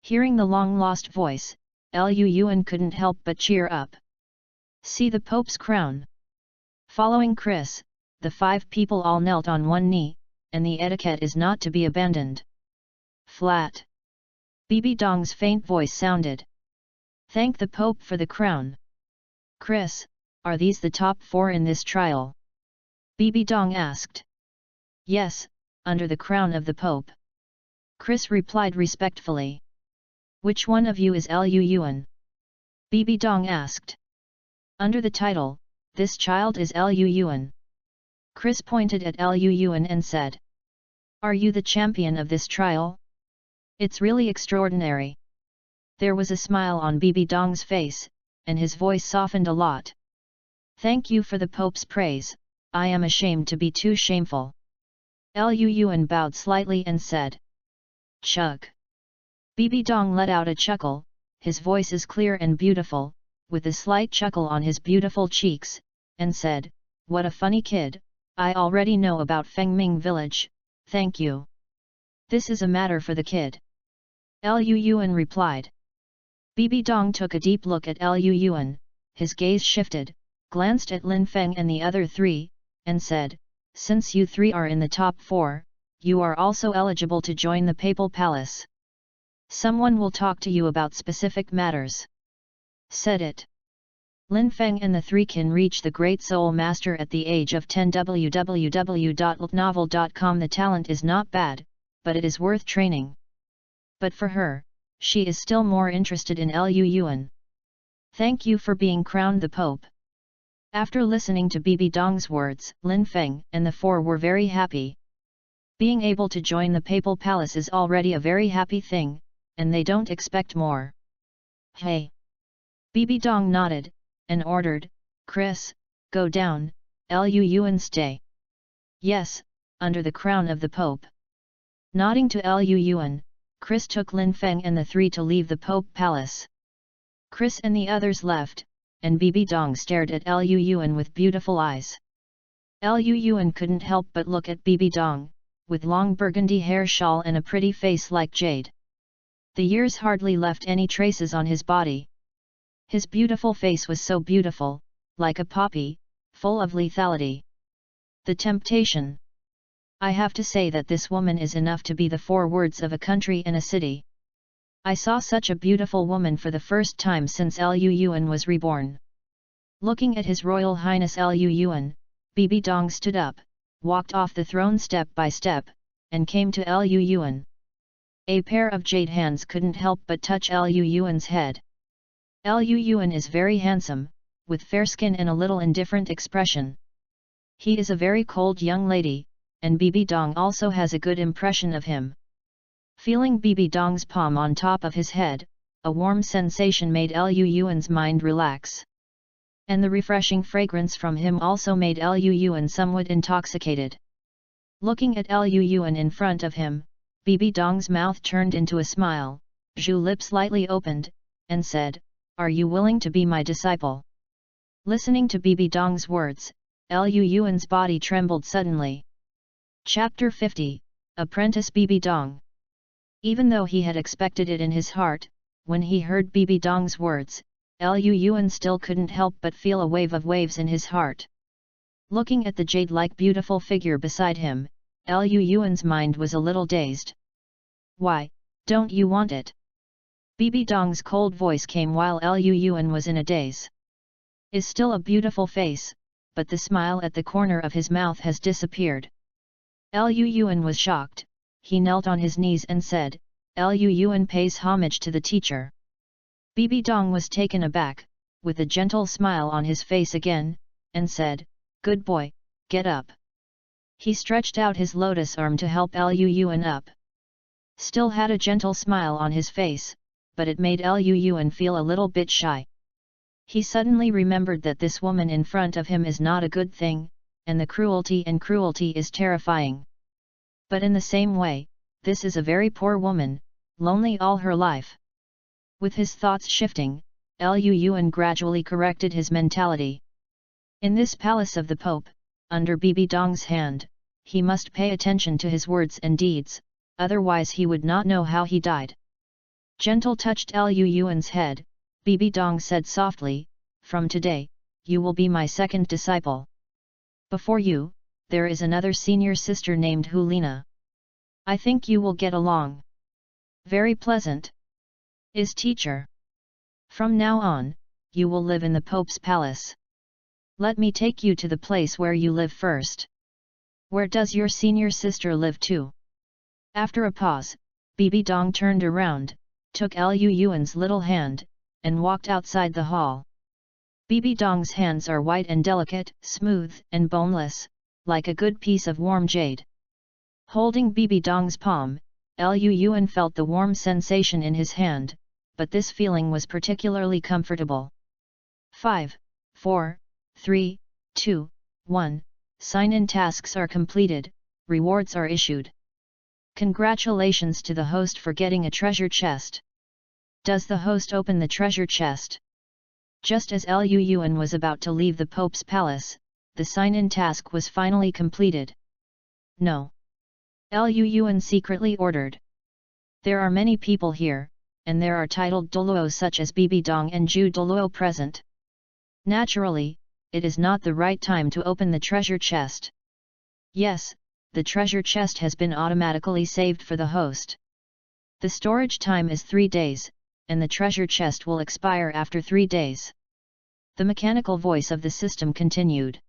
Hearing the long-lost voice, Luo couldn't help but cheer up. See the Pope's crown. Following Chris, the 5 people all knelt on one knee, and the etiquette is not to be abandoned. Flat. Bibi Dong's faint voice sounded. Thank the Pope for the crown. Chris, are these the top 4 in this trial? Bibi Dong asked. Yes, under the crown of the Pope. Chris replied respectfully. Which one of you is Luo? Bibi Dong asked. Under the title, this child is Luo. Chris pointed at Luo and said. Are you the champion of this trial? It's really extraordinary. There was a smile on Bibi Dong's face, and his voice softened a lot. Thank you for the Pope's praise, I am ashamed to be too shameful. Luo bowed slightly and said. Chug. Bibi Dong let out a chuckle, his voice is clear and beautiful, with a slight chuckle on his beautiful cheeks, and said, what a funny kid, I already know about Fengming village, thank you. This is a matter for the kid. Luo replied. Bibi Dong took a deep look at Luo, his gaze shifted, glanced at Lin Feng and the other 3, and said, since you 3 are in the top 4, you are also eligible to join the papal palace. Someone will talk to you about specific matters. Said it. Lin Feng and the 3 can reach the Great Soul Master at the age of 10. www.ltnovel.com. The talent is not bad, but it is worth training. But for her, she is still more interested in Luo. Thank you for being crowned the Pope. After listening to Bibi Dong's words, Lin Feng and the 4 were very happy. Being able to join the papal palace is already a very happy thing, and they don't expect more. Hey! Bibi Dong nodded, and ordered, Chris, go down, Luo stay. Yes, under the crown of the Pope. Nodding to Luo, Chris took Lin Feng and the 3 to leave the Pope Palace. Chris and the others left, and Bibi Dong stared at Luo with beautiful eyes. Luo couldn't help but look at Bibi Dong, with long burgundy hair shawl and a pretty face like jade. The years hardly left any traces on his body. His beautiful face was so beautiful, like a poppy, full of lethality. The temptation. I have to say that this woman is enough to be the 4 words of a country and a city. I saw such a beautiful woman for the first time since Luo was reborn. Looking at His Royal Highness Luo, Bibi Dong stood up, walked off the throne step by step, and came to Luo. A pair of jade hands couldn't help but touch Luo's head. Luo is very handsome, with fair skin and a little indifferent expression. He is a very cold young lady, and Bibi Dong also has a good impression of him. Feeling Bibi Dong's palm on top of his head, a warm sensation made Luo's mind relax. And the refreshing fragrance from him also made Luo somewhat intoxicated. Looking at Luo in front of him, Bibi Dong's mouth turned into a smile, Zhu lips slightly opened, and said, Are you willing to be my disciple? Listening to Bibi Dong's words, Lu Yuan's body trembled suddenly. Chapter 50, Apprentice Bibi Dong. Even though he had expected it in his heart, when he heard Bibi Dong's words, Lu Yuan still couldn't help but feel a wave of waves in his heart. Looking at the jade-like beautiful figure beside him, Lu Yuan's mind was a little dazed. Why, don't you want it? Bibi Dong's cold voice came while Lu Yuan was in a daze. Is still a beautiful face, but the smile at the corner of his mouth has disappeared. Lu Yuan was shocked. He knelt on his knees and said, Lu Yuan pays homage to the teacher. Bibi Dong was taken aback, with a gentle smile on his face again, and said, Good boy, get up. He stretched out his lotus arm to help Lu Yuan up. Still had a gentle smile on his face, but it made Lu Yuan feel a little bit shy. He suddenly remembered that this woman in front of him is not a good thing, and the cruelty is terrifying. But in the same way, this is a very poor woman, lonely all her life. With his thoughts shifting, Lu Yuan gradually corrected his mentality. In this palace of the Pope, under Bibi Dong's hand, he must pay attention to his words and deeds, otherwise he would not know how he died. Gentle touched Lu Yuan's head, Bibi Dong said softly, From today, you will be my second disciple. Before you, there is another senior sister named Hulina. I think you will get along. Very pleasant. Is teacher. From now on, you will live in the Pope's palace. Let me take you to the place where you live first. Where does your senior sister live too? After a pause, Bibi Dong turned around, took Lu Yuan's little hand, and walked outside the hall. Bibi Dong's hands are white and delicate, smooth and boneless, like a good piece of warm jade. Holding Bibi Dong's palm, Lu Yuan felt the warm sensation in his hand, but this feeling was particularly comfortable. 5, 4, 3, 2, 1, sign-in tasks are completed, rewards are issued. Congratulations to the host for getting a treasure chest. Does the host open the treasure chest? Just as Lu Yuan was about to leave the Pope's palace, the sign-in task was finally completed. No. Lu Yuan secretly ordered. There are many people here, and there are titled Douluo such as Bibi Dong and Ju Douluo present. Naturally, it is not the right time to open the treasure chest. Yes, the treasure chest has been automatically saved for the host. The storage time is 3 days, and the treasure chest will expire after 3 days. The mechanical voice of the system continued.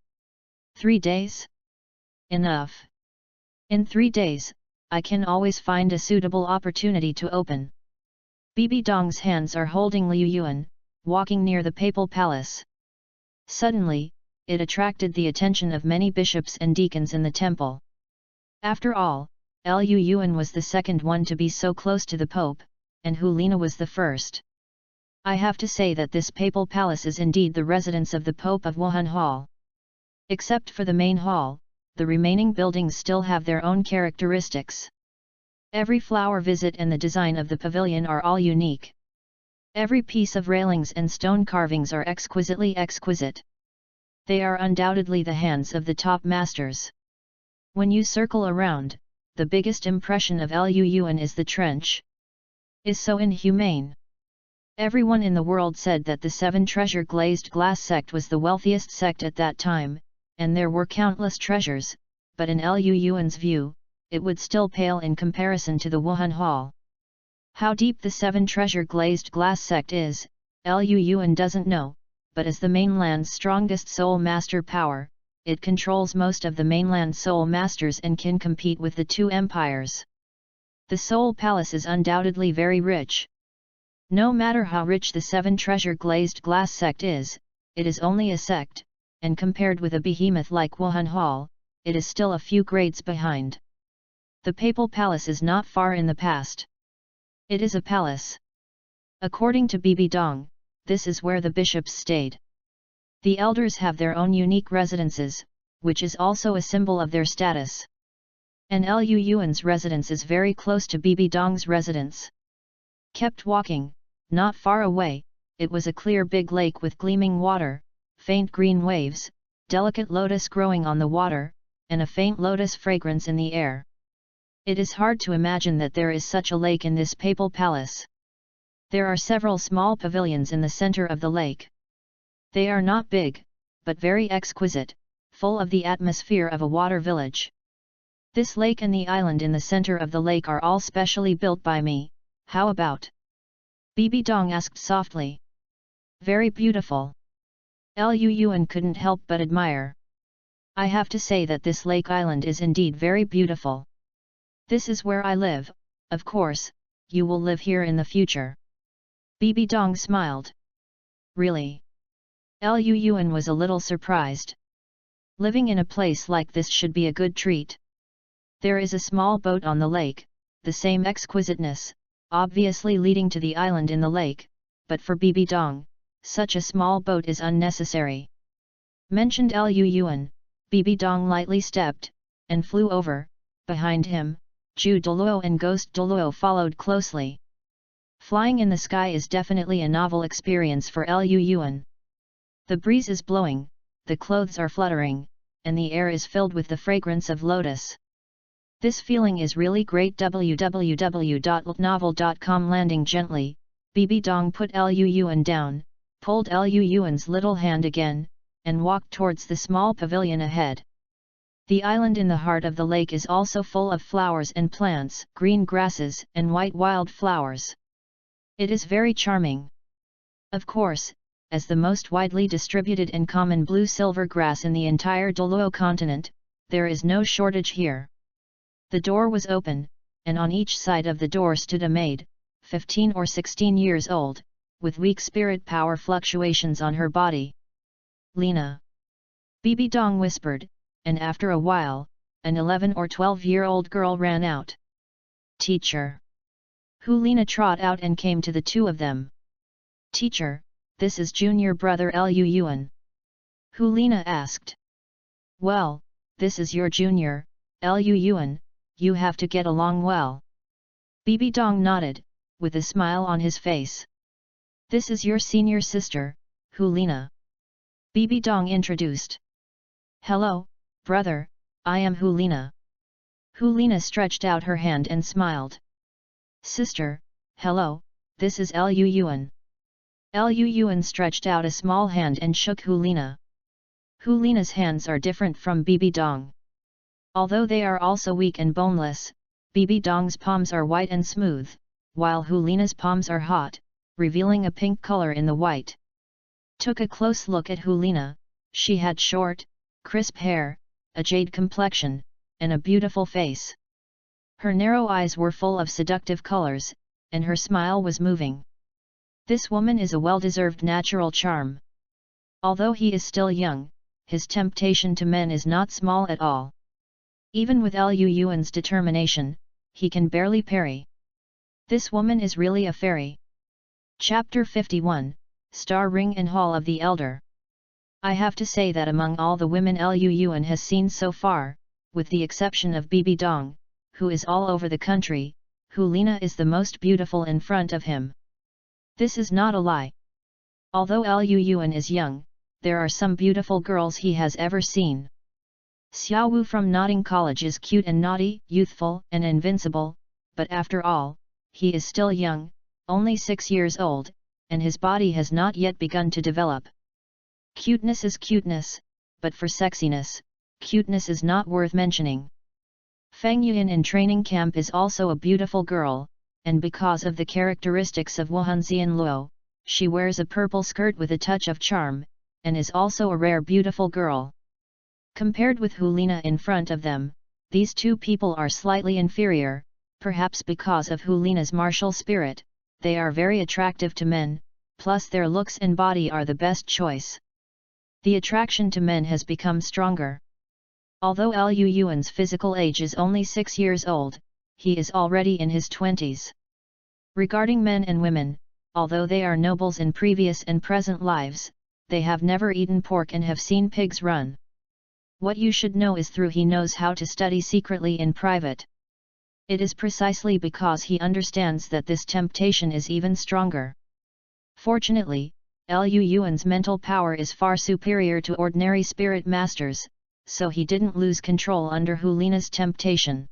3 days? Enough. In 3 days, I can always find a suitable opportunity to open. Bibi Dong's hands are holding Lu Yuan, walking near the papal palace. Suddenly, it attracted the attention of many bishops and deacons in the temple. After all, Lu Yuan was the second one to be so close to the Pope, and Hulina was the first. I have to say that this papal palace is indeed the residence of the Pope of Wuhan Hall. Except for the main hall, the remaining buildings still have their own characteristics. Every flower visit and the design of the pavilion are all unique. Every piece of railings and stone carvings are exquisitely exquisite. They are undoubtedly the hands of the top masters. When you circle around, the biggest impression of Lu Yuan is the trench. Is so inhumane. Everyone in the world said that the 7 treasure glazed glass sect was the wealthiest sect at that time, and there were countless treasures, but in Lu Yuan's view, it would still pale in comparison to the Wuhan Hall. How deep the 7 treasure glazed glass sect is, Lu Yuan doesn't know, but as the mainland's strongest soul master power, it controls most of the mainland soul masters and can compete with the 2 empires. The Soul Palace is undoubtedly very rich. No matter how rich the 7 treasure glazed glass sect is, it is only a sect, and compared with a behemoth like Wuhan Hall, it is still a few grades behind. The Papal Palace is not far in the past. It is a palace. According to Bibi Dong, this is where the bishops stayed. The elders have their own unique residences, which is also a symbol of their status. And Lu Yuan's residence is very close to Bibi Dong's residence. Kept walking, not far away, it was a clear big lake with gleaming water, faint green waves, delicate lotus growing on the water, and a faint lotus fragrance in the air. It is hard to imagine that there is such a lake in this papal palace. There are several small pavilions in the center of the lake. They are not big, but very exquisite, full of the atmosphere of a water village. This lake and the island in the center of the lake are all specially built by me. How about? Bibi Dong asked softly. Very beautiful. Liu Yuan couldn't help but admire. I have to say that this lake island is indeed very beautiful. This is where I live. Of course, you will live here in the future. Bibi Dong smiled. Really? Liu Yuan was a little surprised. Living in a place like this should be a good treat. There is a small boat on the lake, the same exquisiteness, obviously leading to the island in the lake, but for Bibi Dong, such a small boat is unnecessary. Mentioned Liu Yuan, Bibi Dong lightly stepped, and flew over. Behind him, Ju Douluo and Ghost Douluo followed closely. Flying in the sky is definitely a novel experience for Liu Yuan. The breeze is blowing, the clothes are fluttering, and the air is filled with the fragrance of lotus. This feeling is really great. www.novel.com. Landing gently, Bibi Dong put Liu Yuan down, pulled Liu Yuan's little hand again, and walked towards the small pavilion ahead. The island in the heart of the lake is also full of flowers and plants, green grasses and white wildflowers. It is very charming. Of course, as the most widely distributed and common blue-silver grass in the entire Douluo continent, there is no shortage here. The door was open, and on each side of the door stood a maid, 15 or 16 years old, with weak spirit power fluctuations on her body. Lina. Bibi Dong whispered, and after a while, an 11 or 12-year-old girl ran out. Teacher. Lina trot out and came to the two of them. Teacher, this is junior brother Liu Yuan. Lina asked. Well, this is your junior, Liu Yuan, you have to get along well. Bibi Dong nodded, with a smile on his face. This is your senior sister, Lina. Bibi Dong introduced. Hello, brother, I am Lina. Lina stretched out her hand and smiled. Sister, hello, this is Liu Yuan. Liu Yuan stretched out a small hand and shook Lina. Lina's hands are different from Bibi Dong. Although they are also weak and boneless, Bibi Dong's palms are white and smooth, while Lina's palms are hot, revealing a pink color in the white. Took a close look at Lina. She had short, crisp hair, a jade complexion, and a beautiful face. Her narrow eyes were full of seductive colors, and her smile was moving. This woman is a well-deserved natural charm. Although he is still young, his temptation to men is not small at all. Even with Liu Yuan's determination, he can barely parry. This woman is really a fairy. Chapter 51, Star Ring and Hall of the Elder. I have to say that among all the women Liu Yuan has seen so far, with the exception of Bibi Dong, who is all over the country, Lina is the most beautiful in front of him. This is not a lie. Although Liu Yuan is young, there are some beautiful girls he has ever seen. Xiaowu from Notting College is cute and naughty, youthful and invincible, but after all, he is still young, only 6 years old, and his body has not yet begun to develop. Cuteness is cuteness, but for sexiness, cuteness is not worth mentioning. Feng Yuan in training camp is also a beautiful girl, and because of the characteristics of Wuhanxian Luo, she wears a purple skirt with a touch of charm, and is also a rare beautiful girl. Compared with Lina in front of them, these two people are slightly inferior, perhaps because of Lina's martial spirit. They are very attractive to men, plus their looks and body are the best choice. The attraction to men has become stronger. Although Liu Yuan's physical age is only 6 years old, he is already in his 20s. Regarding men and women, although they are nobles in previous and present lives, they have never eaten pork and have seen pigs run. What you should know is he knows how to study secretly in private. It is precisely because he understands that this temptation is even stronger. Fortunately, Liu Yuan's mental power is far superior to ordinary spirit masters, so he didn't lose control under Hulina's temptation.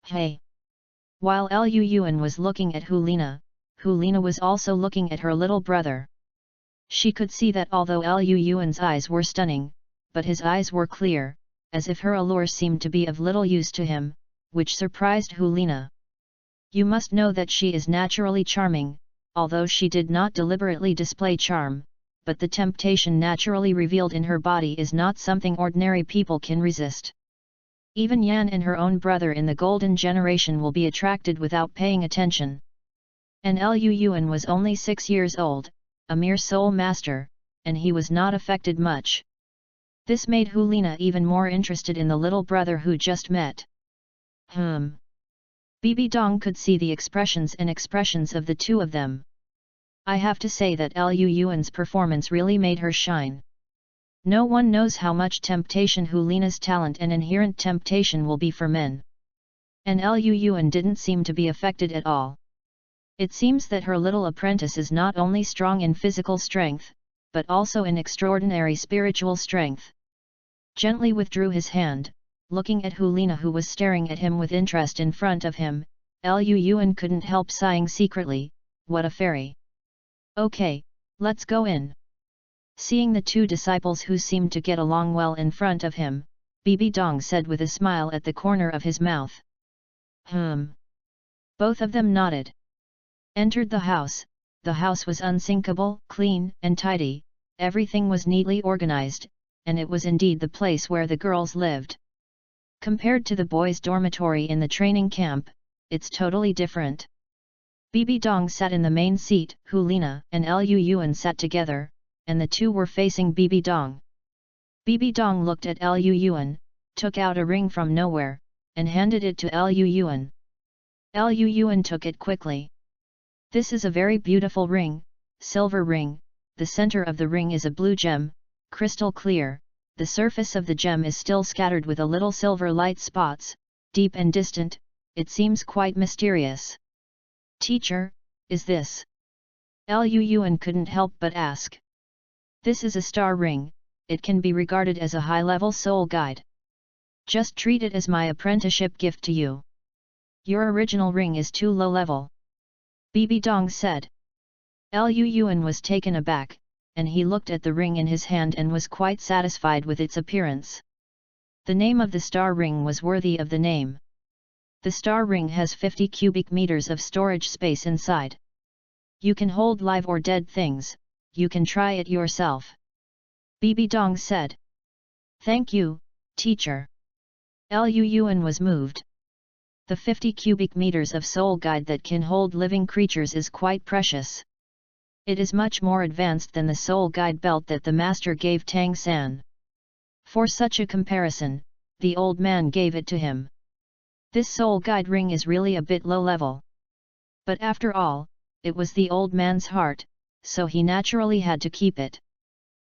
Hey! While Liu Yuan was looking at Hulina was also looking at her little brother. She could see that although Liu Yuan's eyes were stunning, but his eyes were clear, as if her allure seemed to be of little use to him, which surprised Hulina. You must know that she is naturally charming, although she did not deliberately display charm, but the temptation naturally revealed in her body is not something ordinary people can resist. Even Yan and her own brother in the golden generation will be attracted without paying attention. And Liu Yuan was only 6 years old, a mere soul master, and he was not affected much. This made Hulina even more interested in the little brother who just met. Bibi Dong could see the expressions of the two of them. I have to say that Liu Yuan's performance really made her shine. No one knows how much temptation Hulina's talent and inherent temptation will be for men. And Liu Yuan didn't seem to be affected at all. It seems that her little apprentice is not only strong in physical strength, but also in extraordinary spiritual strength. Gently withdrew his hand, looking at Hulina who was staring at him with interest in front of him. Liu Yuan couldn't help sighing secretly, what a fairy. Okay, let's go in. Seeing the two disciples who seemed to get along well in front of him, Bibi Dong said with a smile at the corner of his mouth. Both of them nodded. Entered the house. The house was unsinkable, clean and tidy, everything was neatly organized, and it was indeed the place where the girls lived. Compared to the boys' dormitory in the training camp, it's totally different. Bibi Dong sat in the main seat, Hulina and Liu Yuan sat together, and the two were facing Bibi Dong. Bibi Dong looked at Liu Yuan, took out a ring from nowhere, and handed it to Liu Yuan. Liu Yuan took it quickly. This is a very beautiful ring, silver ring, the center of the ring is a blue gem, crystal clear, the surface of the gem is still scattered with a little silver light spots, deep and distant, it seems quite mysterious. Teacher, is this? Liu Yuan couldn't help but ask. This is a star ring, it can be regarded as a high-level soul guide. Just treat it as my apprenticeship gift to you. Your original ring is too low level. Bibi Dong said. Liu Yuan was taken aback, and he looked at the ring in his hand and was quite satisfied with its appearance. The name of the star ring was worthy of the name. The star ring has 50 cubic meters of storage space inside. You can hold live or dead things, you can try it yourself. Bibi Dong said. Thank you, teacher. Liu Yuan was moved. The 50 cubic meters of soul guide that can hold living creatures is quite precious. It is much more advanced than the soul guide belt that the master gave Tang San. For such a comparison, the old man gave it to him. This soul guide ring is really a bit low level. But after all, it was the old man's heart, so he naturally had to keep it.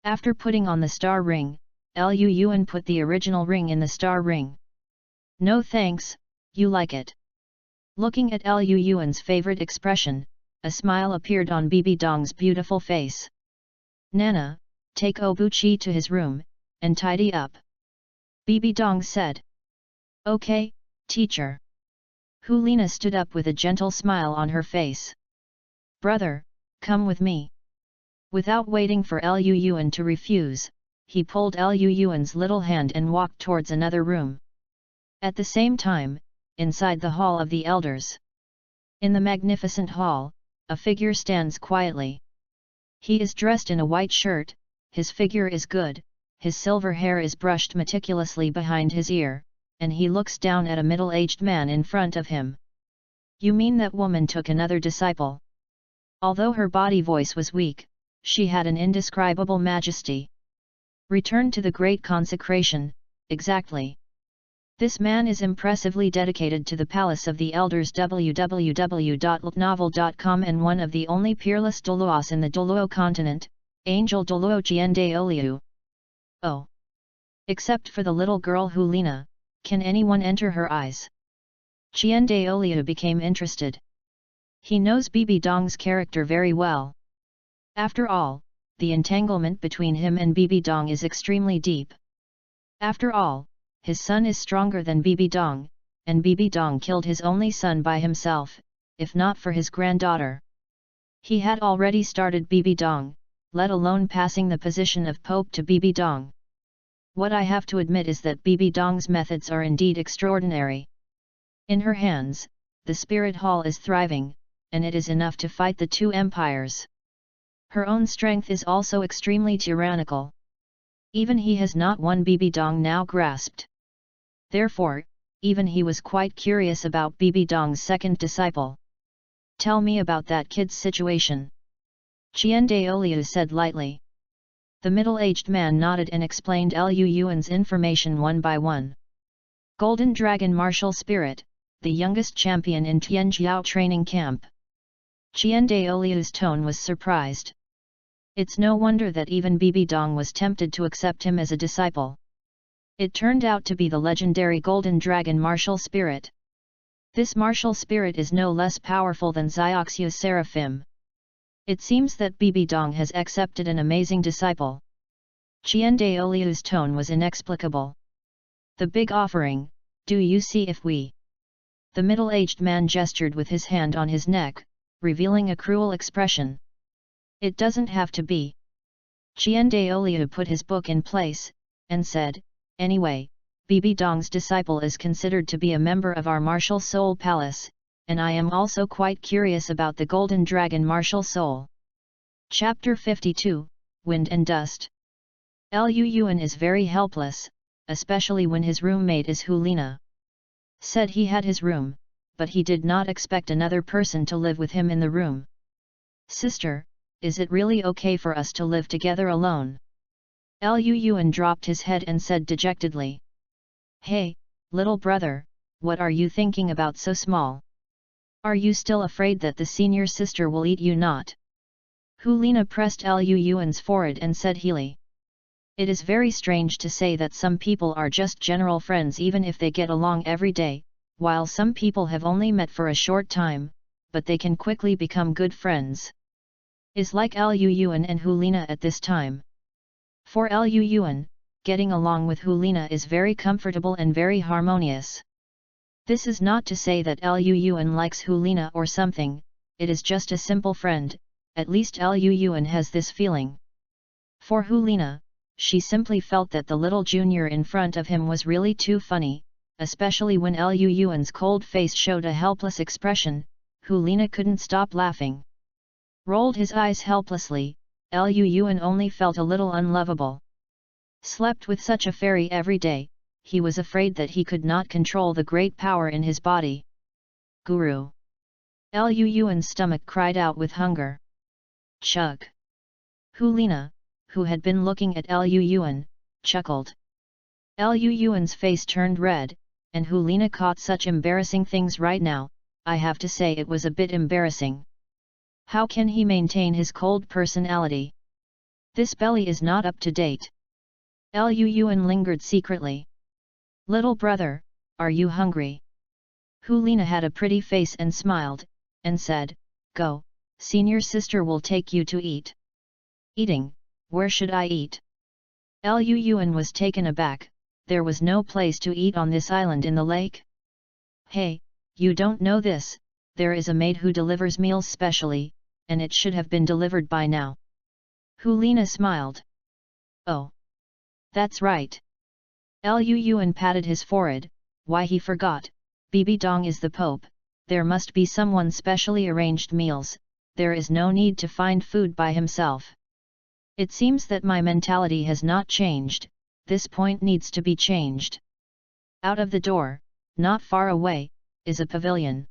After putting on the star ring, Liu Yuan put the original ring in the star ring. No thanks, you like it. Looking at Liu Yuan's favorite expression, a smile appeared on Bibi Dong's beautiful face. Nana, take Obuchi to his room, and tidy up. Bibi Dong said. Okay, teacher. Hulina stood up with a gentle smile on her face. Brother, come with me. Without waiting for Liu Yuan to refuse, he pulled Liu Yuan's little hand and walked towards another room. At the same time, inside the hall of the elders. In the magnificent hall, a figure stands quietly. He is dressed in a white shirt, his figure is good, his silver hair is brushed meticulously behind his ear, and he looks down at a middle-aged man in front of him. You mean that woman took another disciple? Although her body voice was weak, she had an indescribable majesty. Return to the great consecration, exactly. This man is impressively dedicated to the palace of the elders www.novel.com and one of the only peerless Douluos in the Douluo continent, Angel Douluo Jiande. Oh! Except for the little girl Hulina, can anyone enter her eyes? Jiande became interested. He knows Bibi Dong's character very well. After all, the entanglement between him and Bibi Dong is extremely deep. After all, his son is stronger than Bibi Dong, and Bibi Dong killed his only son by himself, if not for his granddaughter. He had already started Bibi Dong, let alone passing the position of Pope to Bibi Dong. What I have to admit is that Bibi Dong's methods are indeed extraordinary. In her hands, the spirit hall is thriving, and it is enough to fight the two empires. Her own strength is also extremely tyrannical. Even he has not won Bibi Dong now grasped. Therefore, even he was quite curious about Bibi Dong's second disciple. Tell me about that kid's situation. Qian Daoliu said lightly. The middle-aged man nodded and explained Liu Yuan's information one by one. Golden Dragon Martial Spirit, the youngest champion in Tianjiao training camp. Qian Daoliu's tone was surprised. It's no wonder that even Bibi Dong was tempted to accept him as a disciple. It turned out to be the legendary Golden Dragon Martial Spirit. This martial spirit is no less powerful than Zioxiu Seraphim. It seems that Bibi Dong has accepted an amazing disciple. Qian Daoliu's tone was inexplicable. The big offering, do you see if we... The middle-aged man gestured with his hand on his neck, revealing a cruel expression. It doesn't have to be. Qian Daoliu put his book in place, and said, anyway, Bibi Dong's disciple is considered to be a member of our Martial Soul Palace, and I am also quite curious about the Golden Dragon Martial Soul. Chapter 52, Wind and Dust. Liu Yuan is very helpless, especially when his roommate is Hulina. Said he had his room, but he did not expect another person to live with him in the room. Sister, is it really okay for us to live together alone? Liu Yuan dropped his head and said dejectedly. Hey, little brother, what are you thinking about so small? Are you still afraid that the senior sister will eat you not? Hulina pressed Liu Yuan's forehead and said heely. It is very strange to say that some people are just general friends even if they get along every day, while some people have only met for a short time, but they can quickly become good friends. Is like Liu Yuan and Hulina at this time. For Liu Yuan, getting along with Hulina is very comfortable and very harmonious. This is not to say that Liu Yuan likes Hulina or something, it is just a simple friend, at least Liu Yuan has this feeling. For Hulina, she simply felt that the little junior in front of him was really too funny, especially when Liu Yuan's cold face showed a helpless expression. Hulina couldn't stop laughing. Rolled his eyes helplessly, Liu Yuan only felt a little unlovable. Slept with such a fairy every day, he was afraid that he could not control the great power in his body. Guru! Liu Yuan's stomach cried out with hunger. Chug! Hulina, who had been looking at Liu Yuan, chuckled. Liu Yuan's face turned red, and Hulina caught such embarrassing things right now, I have to say it was a bit embarrassing. How can he maintain his cold personality? This belly is not up to date. Liu Yuan lingered secretly. Little brother, are you hungry? Hulina had a pretty face and smiled, and said, Go, senior sister will take you to eat. Eating, where should I eat? Liu Yuan was taken aback, there was no place to eat on this island in the lake? Hey, you don't know this, there is a maid who delivers meals specially, and it should have been delivered by now. Hulina smiled. Oh. That's right. Liu Yuan patted his forehead, why he forgot, Bibi Dong is the Pope, there must be someone specially arranged meals, there is no need to find food by himself. It seems that my mentality has not changed, this point needs to be changed. Out of the door, not far away, is a pavilion.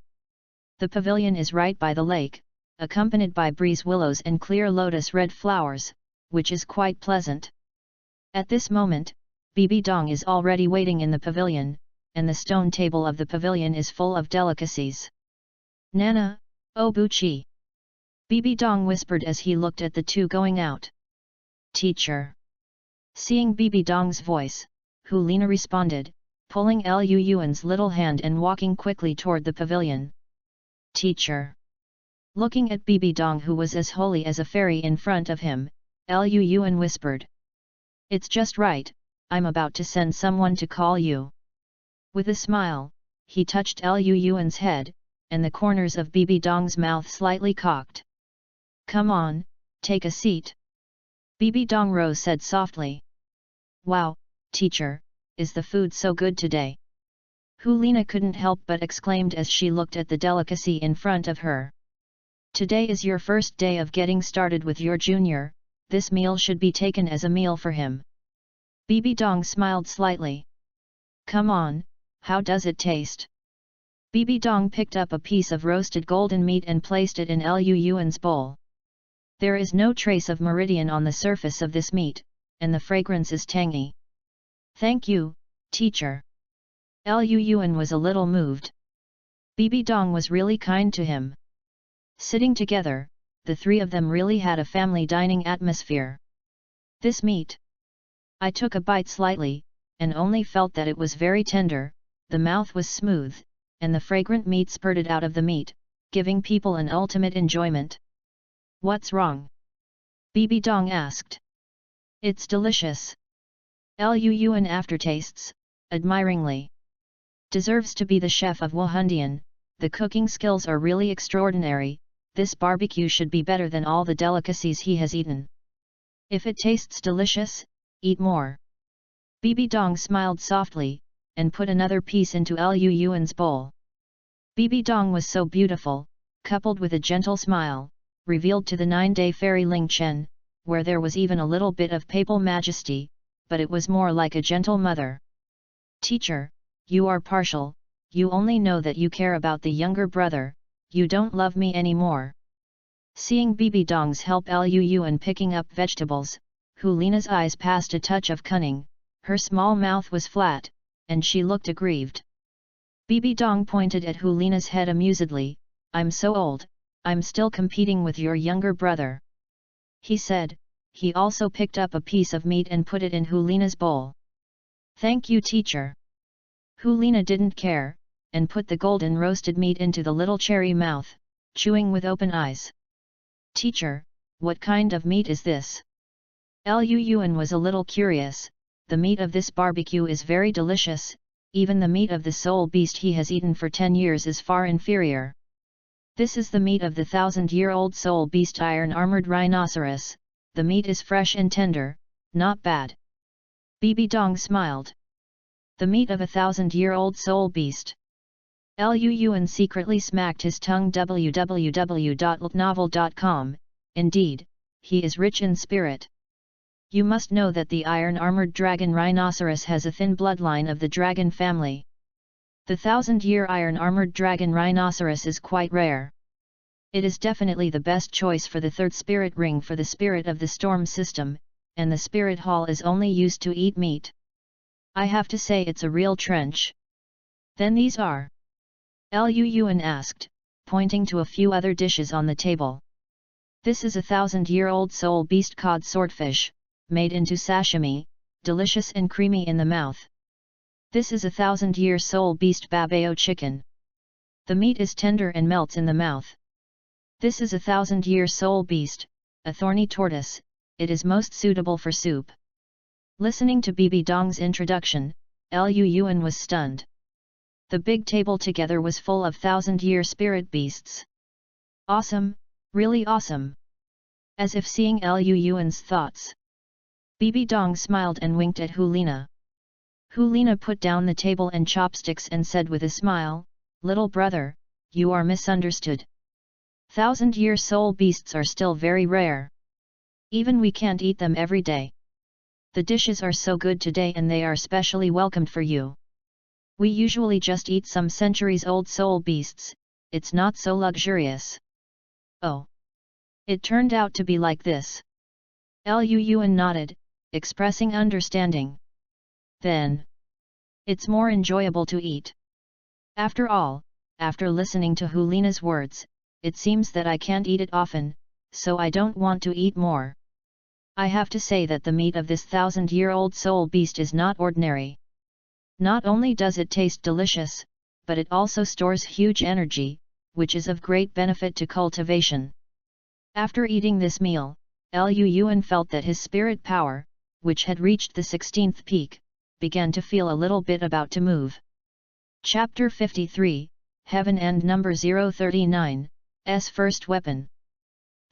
The pavilion is right by the lake, accompanied by breeze willows and clear lotus red flowers, which is quite pleasant. At this moment, Bibi Dong is already waiting in the pavilion, and the stone table of the pavilion is full of delicacies. Nana, oh Buchi! Bibi Dong whispered as he looked at the two going out. Teacher! Seeing Bibi Dong's voice, Hulina responded, pulling Liu Yuan's little hand and walking quickly toward the pavilion. Teacher! Looking at Bibi Dong who was as holy as a fairy in front of him, Lu Yuan whispered. It's just right, I'm about to send someone to call you. With a smile, he touched Lu Yuan's head, and the corners of Bibi Dong's mouth slightly cocked. Come on, take a seat. Bibi Dong Rose said softly. Wow, teacher, is the food so good today? Hulina couldn't help but exclaimed as she looked at the delicacy in front of her. Today is your first day of getting started with your junior, this meal should be taken as a meal for him. Bibi Dong smiled slightly. Come on, how does it taste? Bibi Dong picked up a piece of roasted golden meat and placed it in Lu Yuan's bowl. There is no trace of meridian on the surface of this meat, and the fragrance is tangy. Thank you, teacher. Lu Yuan was a little moved. Bibi Dong was really kind to him. Sitting together, the three of them really had a family dining atmosphere. This meat. I took a bite slightly, and only felt that it was very tender, the mouth was smooth, and the fragrant meat spurted out of the meat, giving people an ultimate enjoyment. What's wrong? Bibi Dong asked. It's delicious. Lu Yuan aftertastes, admiringly. Deserves to be the chef of Wuhandian, the cooking skills are really extraordinary, this barbecue should be better than all the delicacies he has eaten. If it tastes delicious, eat more. Bibi Dong smiled softly, and put another piece into Lu Yuan's bowl. Bibi Dong was so beautiful, coupled with a gentle smile, revealed to the 9-day fairy Ling Chen, where there was even a little bit of papal majesty, but it was more like a gentle mother. Teacher, you are partial, you only know that you care about the younger brother, you don't love me anymore. Seeing Bibi Dong's help Lu Yuan picking up vegetables, Hulina's eyes passed a touch of cunning, her small mouth was flat, and she looked aggrieved. Bibi Dong pointed at Hulina's head amusedly, I'm so old, I'm still competing with your younger brother. He said, he also picked up a piece of meat and put it in Hulina's bowl. Thank you, teacher. Hulina didn't care, and put the golden roasted meat into the little cherry mouth, chewing with open eyes. Teacher, what kind of meat is this? Lu Yuan was a little curious, the meat of this barbecue is very delicious, even the meat of the soul beast he has eaten for 10 years is far inferior. This is the meat of the 1000-year-old soul beast iron-armored rhinoceros, the meat is fresh and tender, not bad. Bibi Dong smiled. The meat of a 1000-year-old soul beast. Lu Yuan secretly smacked his tongue. www.novel.com, indeed, he is rich in spirit. You must know that the iron-armored dragon rhinoceros has a thin bloodline of the dragon family. The 1000-year iron-armored dragon rhinoceros is quite rare. It is definitely the best choice for the third spirit ring for the spirit of the storm system, and the spirit hall is only used to eat meat. I have to say it's a real trench. Then these are? Lu Yuan asked, pointing to a few other dishes on the table. This is a 1000-year-old soul beast cod swordfish, made into sashimi, delicious and creamy in the mouth. This is a 1000-year soul beast babao chicken. The meat is tender and melts in the mouth. This is a 1000-year soul beast, a thorny tortoise, it is most suitable for soup. Listening to Bibi Dong's introduction, Lu Yuan was stunned. The big table together was full of 1000-year spirit beasts. Awesome, really awesome. As if seeing Lu Yuan's thoughts. Bibi Dong smiled and winked at Hulina. Hulina put down the table and chopsticks and said with a smile, little brother, you are misunderstood. 1000-year soul beasts are still very rare. Even we can't eat them every day. The dishes are so good today and they are specially welcomed for you. We usually just eat some centuries-old soul beasts, it's not so luxurious. Oh. It turned out to be like this. Lu Yuan nodded, expressing understanding. Then. It's more enjoyable to eat. After all, after listening to Hulina's words, it seems that I can't eat it often, so I don't want to eat more. I have to say that the meat of this 1000-year-old soul beast is not ordinary. Not only does it taste delicious, but it also stores huge energy, which is of great benefit to cultivation. After eating this meal, Liu Yuan felt that his spirit power, which had reached the 16th peak, began to feel a little bit about to move. Chapter 53, Heaven and Number 039, S First Weapon.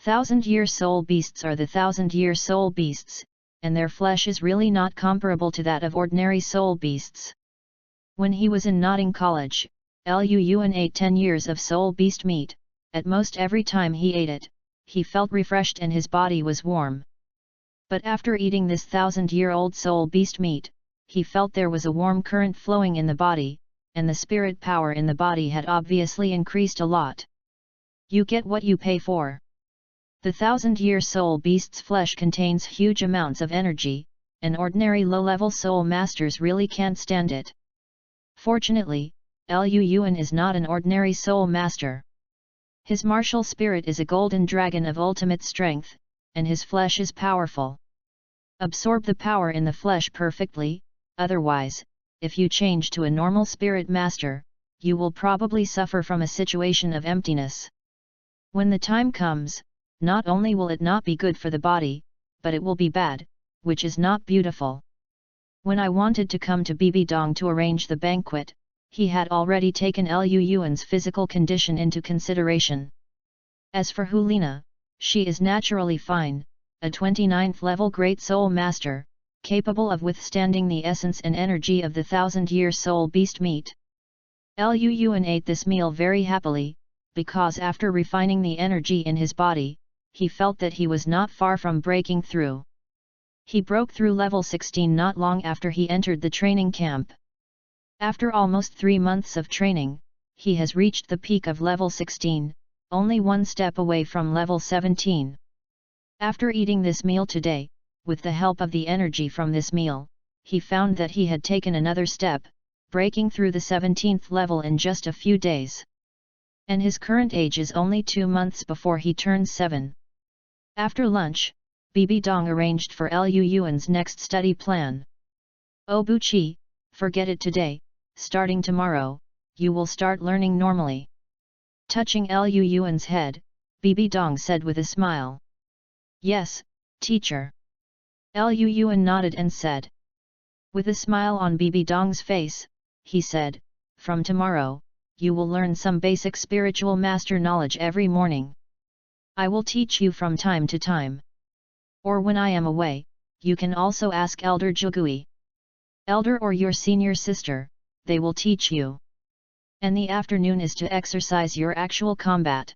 Thousand-year soul beasts are the thousand-year soul beasts, and their flesh is really not comparable to that of ordinary soul beasts. When he was in Notting College, Liu Yuan ate 10 years of soul beast meat. At most every time he ate it, he felt refreshed and his body was warm. But after eating this thousand-year-old soul beast meat, he felt there was a warm current flowing in the body, and the spirit power in the body had obviously increased a lot. You get what you pay for. The thousand-year soul beast's flesh contains huge amounts of energy, and ordinary low-level soul masters really can't stand it. Fortunately, Liu Yuan is not an ordinary soul master. His martial spirit is a golden dragon of ultimate strength, and his flesh is powerful. Absorb the power in the flesh perfectly, otherwise, if you change to a normal spirit master, you will probably suffer from a situation of emptiness. When the time comes, not only will it not be good for the body, but it will be bad, which is not beautiful. When I wanted to come to Bibi Dong to arrange the banquet, he had already taken Liu Yuan's physical condition into consideration. As for Hulina, she is naturally fine, a 29th level Great Soul Master, capable of withstanding the essence and energy of the thousand-year soul beast meat. Liu Yuan ate this meal very happily, because after refining the energy in his body, he felt that he was not far from breaking through. He broke through level 16 not long after he entered the training camp. After almost 3 months of training, he has reached the peak of level 16, only one step away from level 17. After eating this meal today, with the help of the energy from this meal, he found that he had taken another step, breaking through the 17th level in just a few days. And his current age is only 2 months before he turns 7. After lunch, Bibi Dong arranged for Liu Yuan's next study plan. "Oh Buqi, forget it today. Starting tomorrow, you will start learning normally." Touching Liu Yuan's head, Bibi Dong said with a smile. "Yes, teacher." Liu Yuan nodded and said. With a smile on Bibi Dong's face, he said, "From tomorrow, you will learn some basic spiritual master knowledge every morning. I will teach you from time to time. Or when I am away, you can also ask Elder Jugui. Elder or your senior sister, they will teach you. And the afternoon is to exercise your actual combat.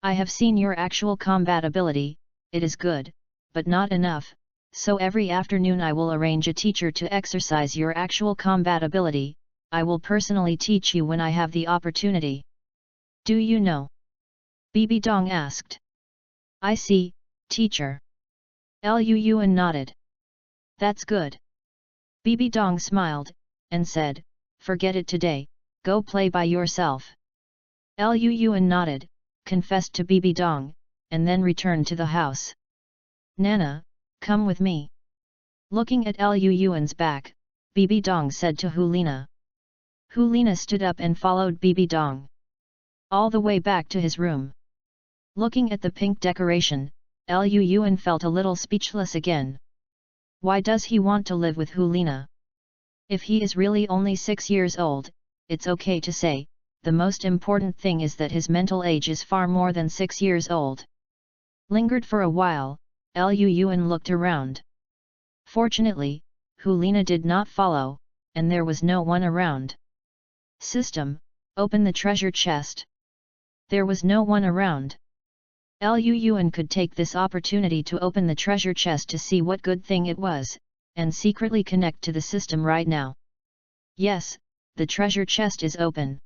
I have seen your actual combat ability, it is good, but not enough, so every afternoon I will arrange a teacher to exercise your actual combat ability. I will personally teach you when I have the opportunity. Do you know?" Bibi Dong asked. "I see, teacher." Liu Yuan nodded. "That's good." Bibi Dong smiled, and said, "Forget it today, go play by yourself." Liu Yuan nodded, confessed to Bibi Dong, and then returned to the house. "Nana, come with me." Looking at Liu Yuan's back, Bibi Dong said to Hulina. Hulina stood up and followed Bibi Dong all the way back to his room. Looking at the pink decoration, Liu Yuan felt a little speechless again. Why does he want to live with Hulina? If he is really only 6 years old, it's okay to say, the most important thing is that his mental age is far more than 6 years old. Lingered for a while, Liu Yuan looked around. Fortunately, Hulina did not follow, and there was no one around. System, open the treasure chest. There was no one around. Liu Yuan could take this opportunity to open the treasure chest to see what good thing it was, and secretly connect to the system right now. Yes, the treasure chest is open.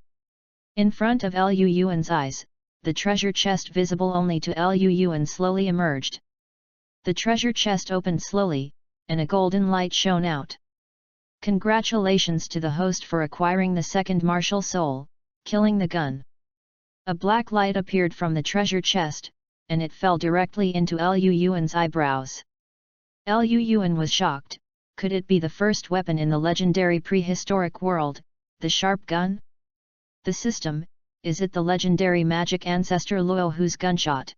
In front of Liu Yuan's eyes, the treasure chest visible only to Liu Yuan slowly emerged. The treasure chest opened slowly, and a golden light shone out. Congratulations to the host for acquiring the second martial soul, killing the gun. A black light appeared from the treasure chest, and it fell directly into Liu Yuan's eyebrows. Liu Yuan was shocked. Could it be the first weapon in the legendary prehistoric world, the sharp gun? The system, is it the legendary magic ancestor Luohu's gunshot?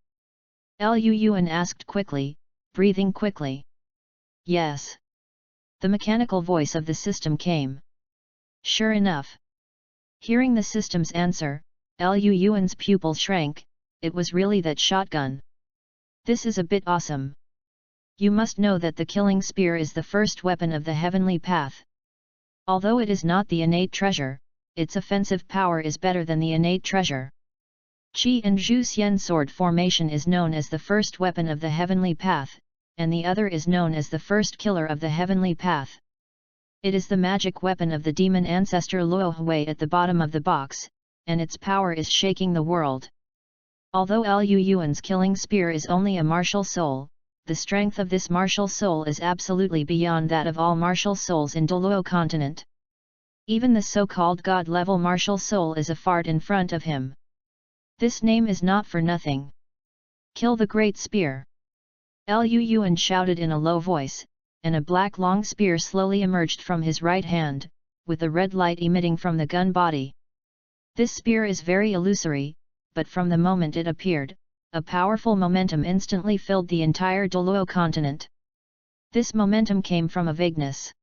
Lu Yuan asked quickly, breathing quickly. Yes. The mechanical voice of the system came. Sure enough. Hearing the system's answer, Lu Yuan's pupil shrank. It was really that shotgun. This is a bit awesome. You must know that the killing spear is the first weapon of the heavenly path. Although it is not the innate treasure, its offensive power is better than the innate treasure. Qi and Zhu Xian sword formation is known as the first weapon of the heavenly path, and the other is known as the first killer of the heavenly path. It is the magic weapon of the demon ancestor Luo Hui at the bottom of the box, and its power is shaking the world. Although Lu Yuan's killing spear is only a martial soul, the strength of this martial soul is absolutely beyond that of all martial souls in Douluo continent. Even the so-called god-level martial soul is a fart in front of him. This name is not for nothing. Kill the great spear! Lu Yuan shouted in a low voice, and a black long spear slowly emerged from his right hand, with a red light emitting from the gun body. This spear is very illusory, but from the moment it appeared, a powerful momentum instantly filled the entire Douluo continent. This momentum came from a vagueness.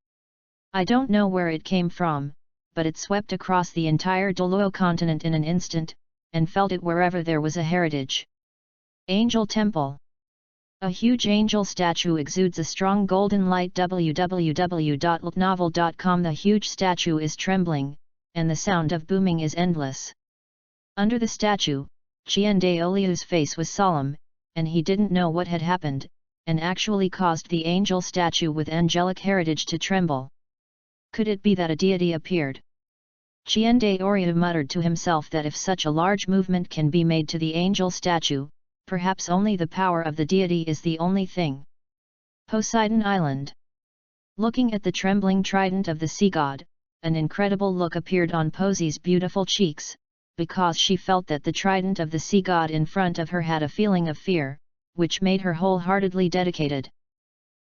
I don't know where it came from, but it swept across the entire Douluo continent in an instant, and felt it wherever there was a heritage. Angel Temple. A huge angel statue exudes a strong golden light. www.novel.com. The huge statue is trembling, and the sound of booming is endless. Under the statue, Qian Daoliu's face was solemn, and he didn't know what had happened, and actually caused the angel statue with angelic heritage to tremble. Could it be that a deity appeared? Qian Daoliu muttered to himself that if such a large movement can be made to the angel statue, perhaps only the power of the deity is the only thing. Poseidon Island. Looking at the trembling trident of the sea god, an incredible look appeared on Posey's beautiful cheeks, because she felt that the trident of the sea god in front of her had a feeling of fear, which made her wholeheartedly dedicated.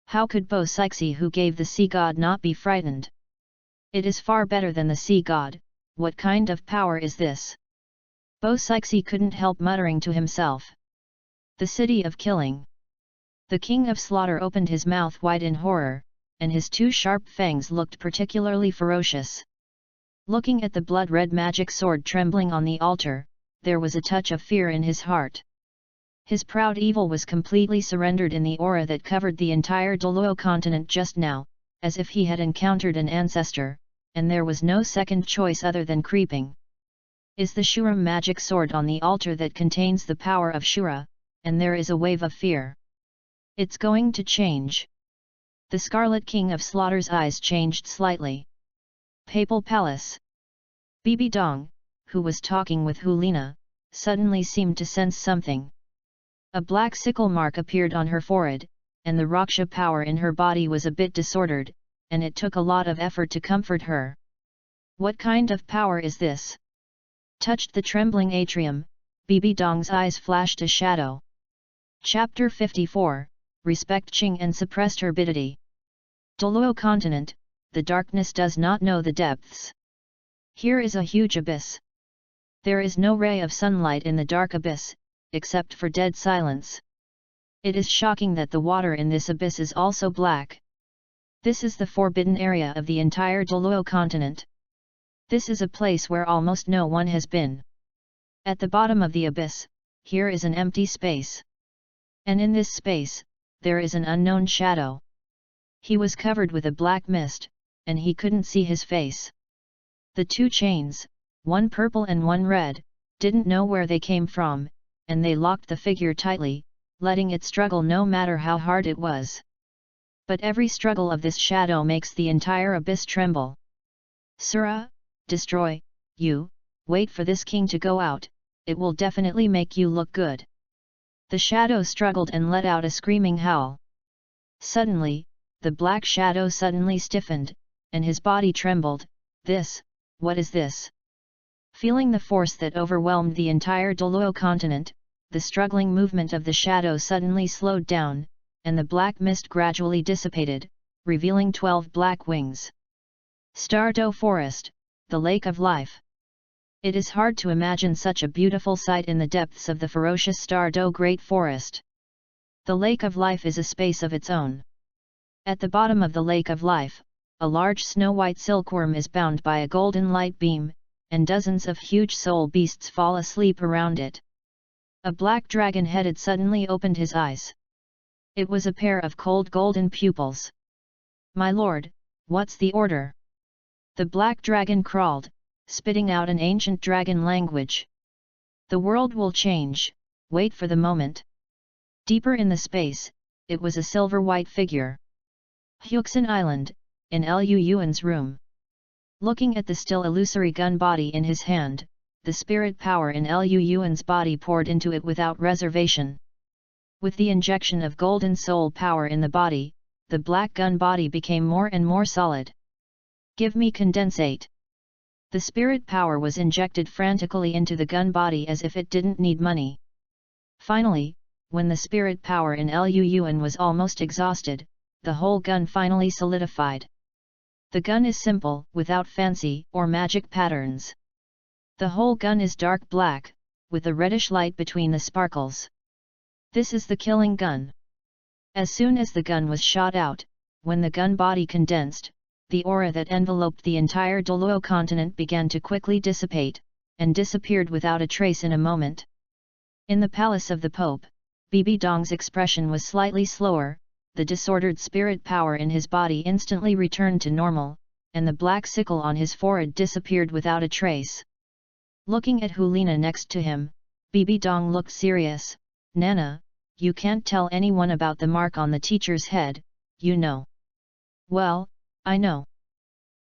How could Bo Sixi, who gave the sea god, not be frightened? It is far better than the sea god. What kind of power is this? Bo Sixi couldn't help muttering to himself. The city of killing. The king of slaughter opened his mouth wide in horror, and his two sharp fangs looked particularly ferocious. Looking at the blood-red magic sword trembling on the altar, there was a touch of fear in his heart. His proud evil was completely surrendered in the aura that covered the entire Douluo continent just now, as if he had encountered an ancestor, and there was no second choice other than creeping. Is the Shuram magic sword on the altar that contains the power of Shura, and there is a wave of fear. It's going to change. The Scarlet King of Slaughter's eyes changed slightly. Papal Palace. Bibi Dong, who was talking with Hulina, suddenly seemed to sense something. A black sickle mark appeared on her forehead, and the Raksha power in her body was a bit disordered, and it took a lot of effort to comfort her. What kind of power is this? Touched the trembling atrium, Bibi Dong's eyes flashed a shadow. Chapter 54, Respect Qing and Suppressed Turbidity. Douluo continent, the darkness does not know the depths. Here is a huge abyss. There is no ray of sunlight in the dark abyss, except for dead silence. It is shocking that the water in this abyss is also black. This is the forbidden area of the entire Douluo continent. This is a place where almost no one has been. At the bottom of the abyss, here is an empty space. And in this space, there is an unknown shadow. He was covered with a black mist, and he couldn't see his face. The two chains, one purple and one red, didn't know where they came from, and they locked the figure tightly, letting it struggle no matter how hard it was. But every struggle of this shadow makes the entire abyss tremble. Sura, destroy, you, wait for this king to go out, it will definitely make you look good. The shadow struggled and let out a screaming howl. Suddenly, the black shadow suddenly stiffened, and his body trembled. What is this? Feeling the force that overwhelmed the entire Douluo continent, the struggling movement of the shadow suddenly slowed down, and the black mist gradually dissipated, revealing 12 black wings. Stardo Forest, the Lake of Life. It is hard to imagine such a beautiful sight in the depths of the ferocious Stardo Great Forest. The Lake of Life is a space of its own. At the bottom of the Lake of Life, a large snow-white silkworm is bound by a golden light beam, and dozens of huge soul beasts fall asleep around it. A black dragon headed suddenly opened his eyes. It was a pair of cold golden pupils. "My lord, what's the order?" The black dragon crawled, spitting out an ancient dragon language. "The world will change, wait for the moment." Deeper in the space, it was a silver-white figure. Huxin Island, in Lu Yuan's room. Looking at the still illusory gun body in his hand, the spirit power in Lu Yuan's body poured into it without reservation. With the injection of golden soul power in the body, the black gun body became more and more solid. "Give me condensate." The spirit power was injected frantically into the gun body as if it didn't need money. Finally, when the spirit power in Lu Yuan was almost exhausted, the whole gun finally solidified. The gun is simple, without fancy or magic patterns. The whole gun is dark black, with a reddish light between the sparkles. This is the killing gun. As soon as the gun was shot out, when the gun body condensed, the aura that enveloped the entire Douluo continent began to quickly dissipate, and disappeared without a trace in a moment. In the palace of the Pope, Bibi Dong's expression was slightly slower, the disordered spirit power in his body instantly returned to normal, and the black sickle on his forehead disappeared without a trace. Looking at Hulina next to him, Bibi Dong looked serious. "Nana, you can't tell anyone about the mark on the teacher's head, you know." "Well, I know."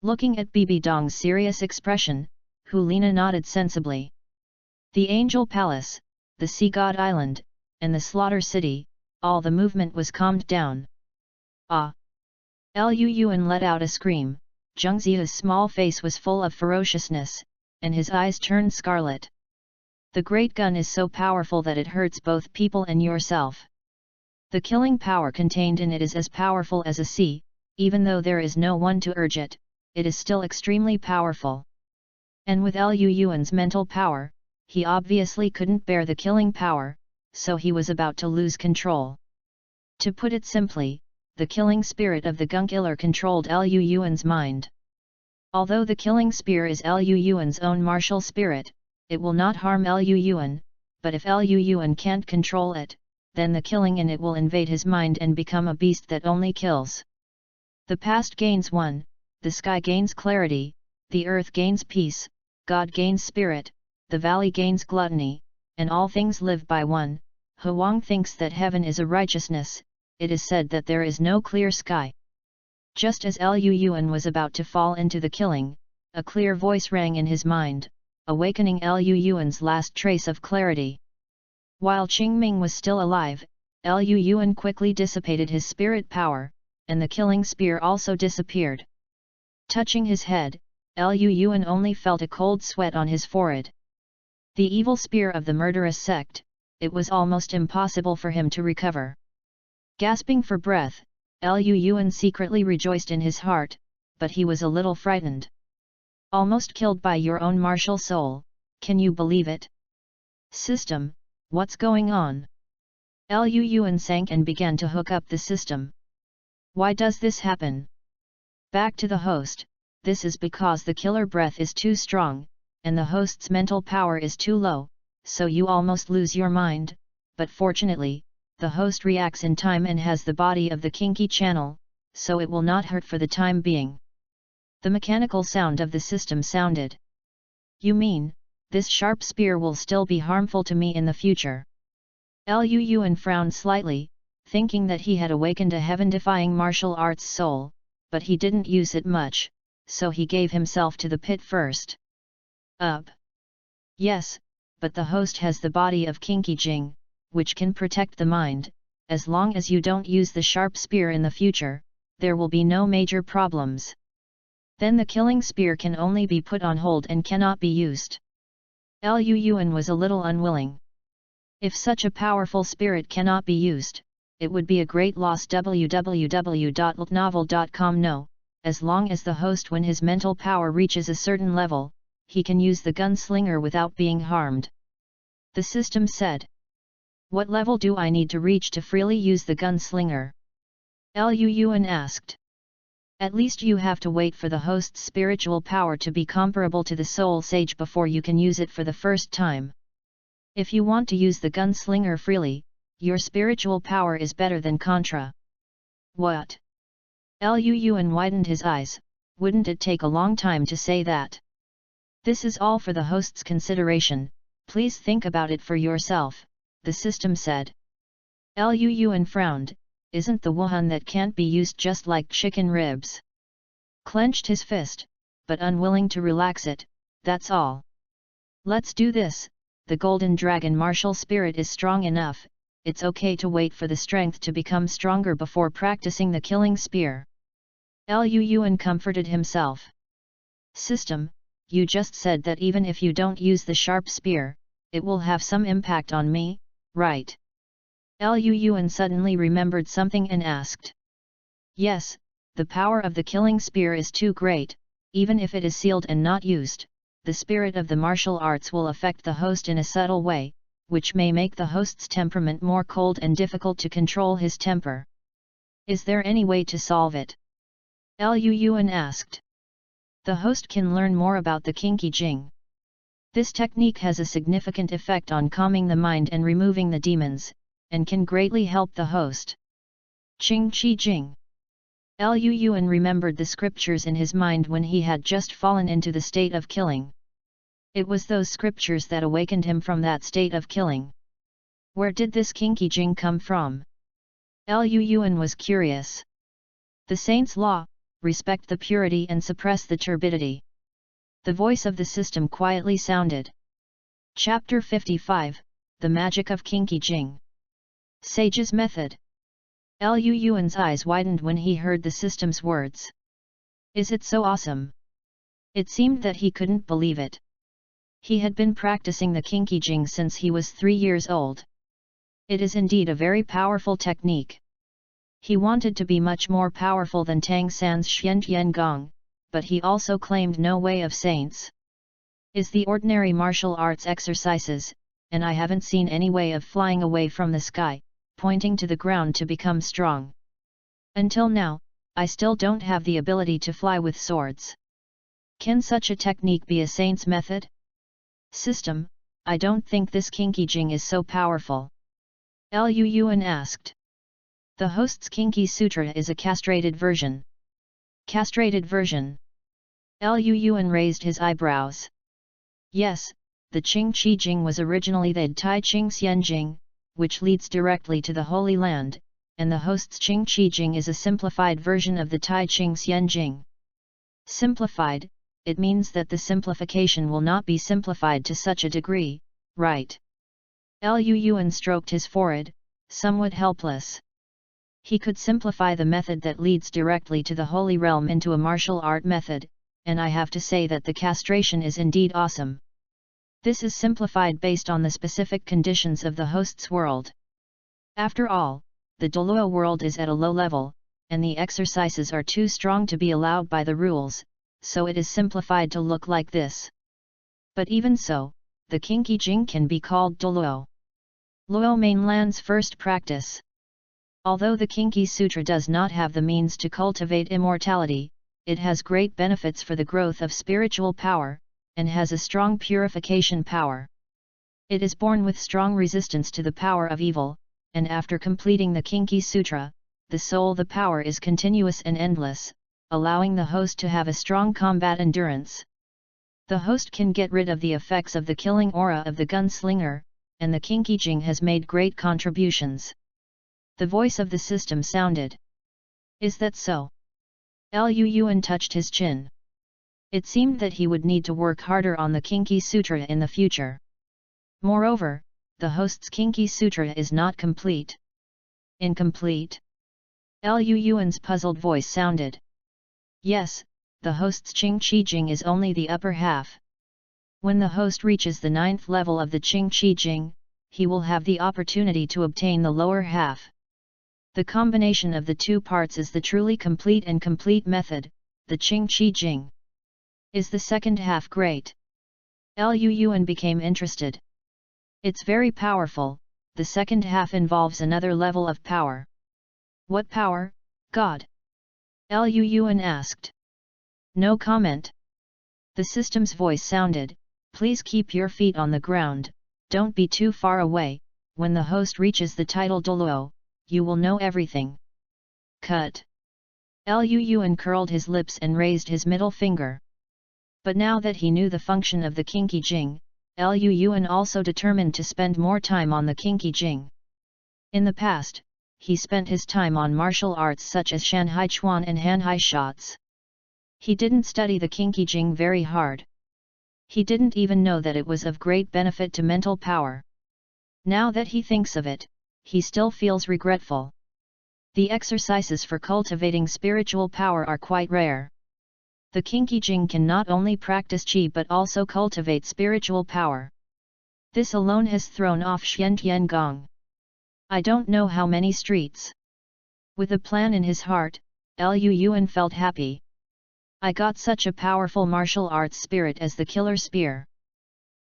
Looking at Bibi Dong's serious expression, Hulina nodded sensibly. The Angel Palace, the Sea God Island, and the Slaughter City, all the movement was calmed down. "Ah!" Lu Yuan let out a scream. Zheng Ziya's small face was full of ferociousness, and his eyes turned scarlet. "The great gun is so powerful that it hurts both people and yourself. The killing power contained in it is as powerful as a sea, even though there is no one to urge it, it is still extremely powerful." And with Lu Yuan's mental power, he obviously couldn't bear the killing power, so he was about to lose control. To put it simply, the killing spirit of the gun killer controlled Lu Yuan's mind. Although the killing spear is Lu Yuan's own martial spirit, it will not harm Lu Yuan, but if Lu Yuan can't control it, then the killing in it will invade his mind and become a beast that only kills. The past gains one, the sky gains clarity, the earth gains peace, God gains spirit, the valley gains gluttony, and all things live by one. Huang thinks that heaven is a righteousness, it is said that there is no clear sky. Just as Lu Yuan was about to fall into the killing, a clear voice rang in his mind, awakening Lu Yuan's last trace of clarity. While Qingming was still alive, Lu Yuan quickly dissipated his spirit power, and the killing spear also disappeared. Touching his head, Lu Yuan only felt a cold sweat on his forehead. The evil spear of the murderous sect, it was almost impossible for him to recover. Gasping for breath, Lu Yuan secretly rejoiced in his heart, but he was a little frightened. "Almost killed by your own martial soul, can you believe it? System, what's going on?" Lu Yuan sank and began to hook up the system. "Why does this happen?" Back to the host, "This is because the killer breath is too strong, and the host's mental power is too low, so you almost lose your mind, but fortunately, the host reacts in time and has the body of the kinky channel, so it will not hurt for the time being." The mechanical sound of the system sounded. "You mean, this sharp spear will still be harmful to me in the future?" Lu Yuan frowned slightly, thinking that he had awakened a heaven-defying martial arts soul, but he didn't use it much, so he gave himself to the pit first. "Up." "Yes, but the host has the body of Kinky Jing, which can protect the mind. As long as you don't use the sharp spear in the future, there will be no major problems. Then the killing spear can only be put on hold and cannot be used." Lu Yuan was a little unwilling. If such a powerful spirit cannot be used, it would be a great loss. www.ltnovel.com. No, as long as the host, when his mental power reaches a certain level, he can use the gunslinger without being harmed. The system said. What level do I need to reach to freely use the gunslinger? Luan asked. At least you have to wait for the host's spiritual power to be comparable to the soul sage before you can use it for the first time. If you want to use the gunslinger freely, your spiritual power is better than Contra. What? Luan widened his eyes. Wouldn't it take a long time to say that? This is all for the host's consideration, please think about it for yourself, the system said. Luan frowned. Isn't the Wuhan that can't be used just like chicken ribs? Clenched his fist, but unwilling to relax it, that's all. Let's do this, the golden dragon martial spirit is strong enough, it's okay to wait for the strength to become stronger before practicing the killing spear. Luan comforted himself. System, you just said that even if you don't use the sharp spear, it will have some impact on me, right? Luan suddenly remembered something and asked. Yes, the power of the killing spear is too great, even if it is sealed and not used, the spirit of the martial arts will affect the host in a subtle way, which may make the host's temperament more cold and difficult to control his temper. Is there any way to solve it? Luan asked. The host can learn more about the Kinky Jing. This technique has a significant effect on calming the mind and removing the demons, and can greatly help the host. Qing Qi Jing. Luan remembered the scriptures in his mind when he had just fallen into the state of killing. It was those scriptures that awakened him from that state of killing. Where did this Kinky Jing come from? Luan was curious. The saint's law, respect the purity and suppress the turbidity. The voice of the system quietly sounded. Chapter 55, The Magic of Kinky Jing. Sage's Method. Luan's eyes widened when he heard the system's words. Is it so awesome? It seemed that he couldn't believe it. He had been practicing the Kinky Jing since he was 3 years old. It is indeed a very powerful technique. He wanted to be much more powerful than Tang San's Xian Gong, but he also claimed no way of saints. Is the ordinary martial arts exercises, and I haven't seen any way of flying away from the sky, pointing to the ground to become strong. Until now, I still don't have the ability to fly with swords. Can such a technique be a saint's method? System, I don't think this Kinky Jing is so powerful. Luan asked. The host's Kinky Sutra is a castrated version. Castrated version? Luan raised his eyebrows. Yes, the Qing Qi Jing was originally the Tai Qing Xian Jing, which leads directly to the Holy Land, and the host's Qing Qi Jing is a simplified version of the Tai Qing Xian Jing. Simplified, it means that the simplification will not be simplified to such a degree, right? Luan stroked his forehead, somewhat helpless. He could simplify the method that leads directly to the Holy Realm into a martial art method, and I have to say that the castration is indeed awesome. This is simplified based on the specific conditions of the host's world. After all, the Douluo world is at a low level, and the exercises are too strong to be allowed by the rules, so it is simplified to look like this. But even so, the Kinky Jing can be called Douluo. Luo mainland's first practice. Although the Kinky Sutra does not have the means to cultivate immortality, it has great benefits for the growth of spiritual power, and has a strong purification power. It is born with strong resistance to the power of evil, and after completing the Kinky Sutra, the power is continuous and endless, allowing the host to have a strong combat endurance. The host can get rid of the effects of the killing aura of the gunslinger, and the Kinky Jing has made great contributions. The voice of the system sounded. Is that so? Luan touched his chin. It seemed that he would need to work harder on the Kinky Sutra in the future. Moreover, the host's Kinky Sutra is not complete. Incomplete? Luan's puzzled voice sounded. Yes, the host's Qing Qi Jing is only the upper half. When the host reaches the 9th level of the Qing Qi Jing, he will have the opportunity to obtain the lower half. The combination of the two parts is the truly complete and complete method, the Qing Qi Jing. Is the second half great? Luan became interested. It's very powerful, the second half involves another level of power. What power, God? Lu Yuan asked. No comment. The system's voice sounded, please keep your feet on the ground, don't be too far away, when the host reaches the title Douluo, you will know everything. Cut. Lu Yuan curled his lips and raised his middle finger. But now that he knew the function of the Kinky Jing, Lu Yuan also determined to spend more time on the Kinky Jing. In the past, he spent his time on martial arts such as Shanhai Chuan and Hanhai shots. He didn't study the Kinky Jing very hard. He didn't even know that it was of great benefit to mental power. Now that he thinks of it, he still feels regretful. The exercises for cultivating spiritual power are quite rare. The Kinky Jing can not only practice qi but also cultivate spiritual power. This alone has thrown off Xiantian Gong. I don't know how many streets. With a plan in his heart, Lu Yuan felt happy. I got such a powerful martial arts spirit as the killer spear.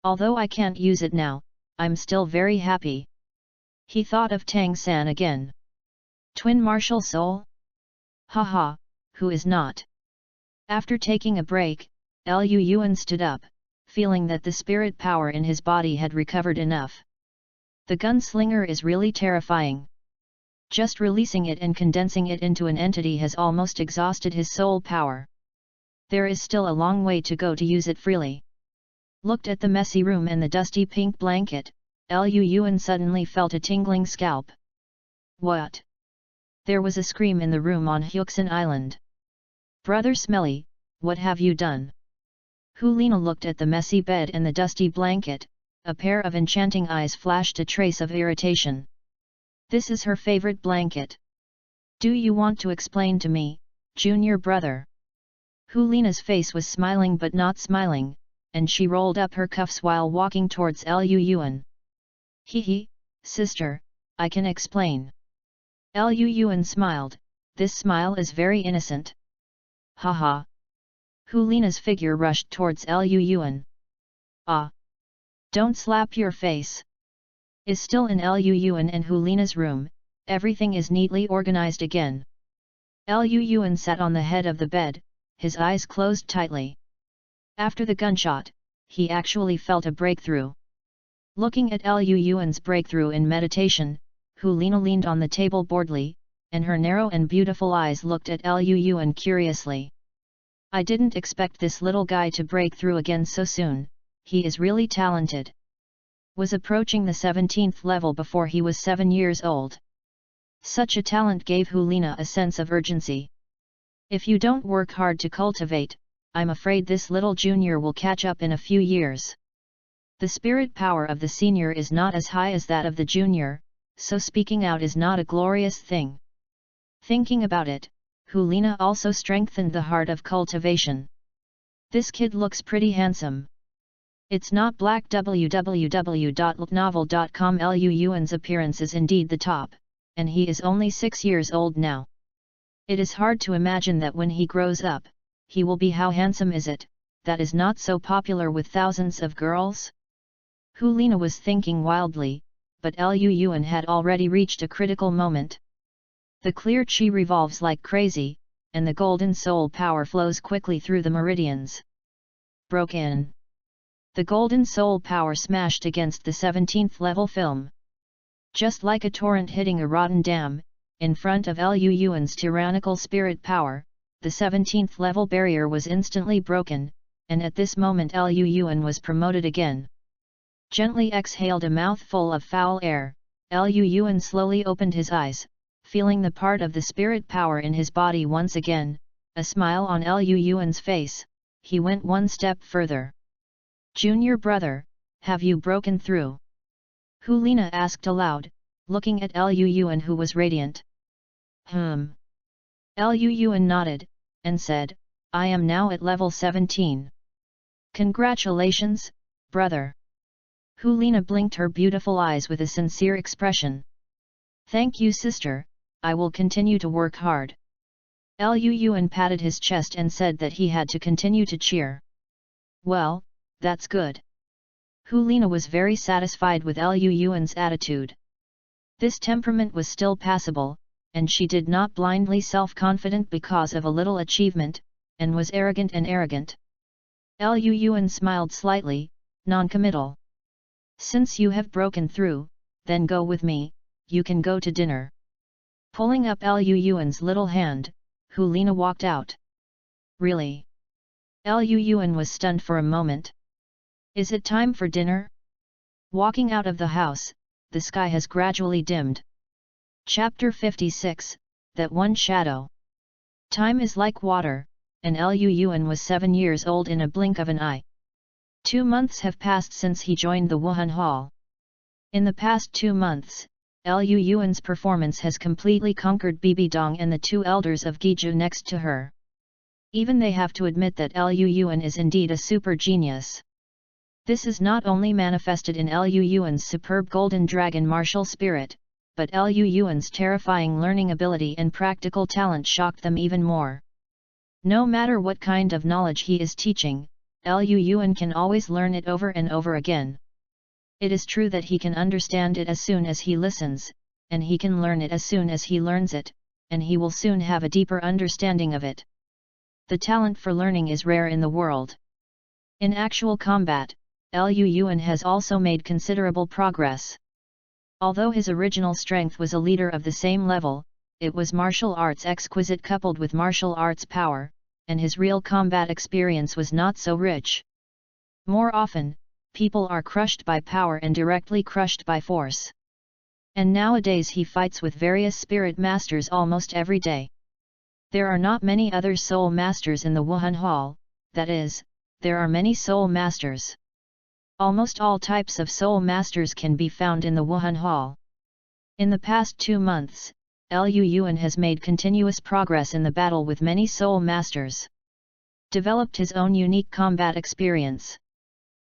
Although I can't use it now, I'm still very happy. He thought of Tang San again. Twin martial soul? Haha, who is not? After taking a break, Lu Yuan stood up, feeling that the spirit power in his body had recovered enough. The gunslinger is really terrifying. Just releasing it and condensing it into an entity has almost exhausted his soul power. There is still a long way to go to use it freely. Looked at the messy room and the dusty pink blanket, Lu Yuan suddenly felt a tingling scalp. What? There was a scream in the room on Hyuxin Island. Brother Smelly, what have you done? Hulina looked at the messy bed and the dusty blanket, a pair of enchanting eyes flashed a trace of irritation. This is her favorite blanket. Do you want to explain to me, junior brother? Hulina's face was smiling but not smiling, and she rolled up her cuffs while walking towards Lu Yuan. Hee, sister, I can explain. Lu Yuan smiled, this smile is very innocent. Haha. Hulina's figure rushed towards Lu Yuan. Ah! Don't slap your face. Is still in Lu Yuan and Hulina's room, everything is neatly organized again. Lu Yuan sat on the head of the bed, his eyes closed tightly. After the gunshot, he actually felt a breakthrough. Looking at Lu Yuan's breakthrough in meditation, Hulina leaned on the table boredly, and her narrow and beautiful eyes looked at Lu Yuan curiously. I didn't expect this little guy to break through again so soon, he is really talented. Was approaching the 17th level before he was 7 years old. Such a talent gave Hulina a sense of urgency. If you don't work hard to cultivate, I'm afraid this little junior will catch up in a few years. The spirit power of the senior is not as high as that of the junior, so speaking out is not a glorious thing. Thinking about it, Hulina also strengthened the heart of cultivation. This kid looks pretty handsome. It's not black. www.looknovel.com. Lu Yuan's appearance is indeed the top, and he is only 6 years old now. It is hard to imagine that when he grows up, he will be how handsome is it, that is not so popular with thousands of girls? Hulina was thinking wildly, but Lu Yuan had already reached a critical moment. The clear qi revolves like crazy, and the golden soul power flows quickly through the meridians. Broke in. The golden soul power smashed against the 17th level film. Just like a torrent hitting a rotten dam, in front of Lu Yuan's tyrannical spirit power, the 17th level barrier was instantly broken, and at this moment Lu Yuan was promoted again. Gently exhaled a mouthful of foul air, Lu Yuan slowly opened his eyes, feeling the part of the spirit power in his body once again, a smile on Lu Yuan's face, he went one step further. Junior brother, have you broken through? Hulina asked aloud, looking at Lu Yuan who was radiant. Lu Yuan nodded, and said, I am now at level 17. Congratulations, brother. Hulina blinked her beautiful eyes with a sincere expression. Thank you sister, I will continue to work hard. Lu Yuan patted his chest and said that he had to continue to cheer. Well, that's good. Hulina was very satisfied with Lu Yuan's attitude. This temperament was still passable, and she did not blindly self-confident because of a little achievement, and was arrogant and arrogant. Lu Yuan smiled slightly, non-committal. Since you have broken through, then go with me, you can go to dinner. Pulling up Lu Yuan's little hand, Hulina walked out. Really? Lu Yuan was stunned for a moment. Is it time for dinner? Walking out of the house, the sky has gradually dimmed. Chapter 56, That One Shadow. Time is like water, and Lu Yuan was 7 years old in a blink of an eye. 2 months have passed since he joined the Wuhan Hall. In the past 2 months, Lu Yuan's performance has completely conquered Bibi Dong and the 2 elders of Guizhou next to her. Even they have to admit that Lu Yuan is indeed a super genius. This is not only manifested in Lu Yuan's superb golden dragon martial spirit, but Lu Yuan's terrifying learning ability and practical talent shocked them even more. No matter what kind of knowledge he is teaching, Lu Yuan can always learn it over and over again. It is true that he can understand it as soon as he listens, and he can learn it as soon as he learns it, and he will soon have a deeper understanding of it. The talent for learning is rare in the world. In actual combat, Lu Yuan has also made considerable progress. Although his original strength was a leader of the same level, it was martial arts exquisite coupled with martial arts power, and his real combat experience was not so rich. More often, people are crushed by power and directly crushed by force. And nowadays he fights with various spirit masters almost every day. There are not many other soul masters in the Wuhan Hall, that is, there are many soul masters. Almost all types of soul masters can be found in the Wuhan Hall. In the past 2 months, Lu Yuan has made continuous progress in the battle with many soul masters. Developed his own unique combat experience.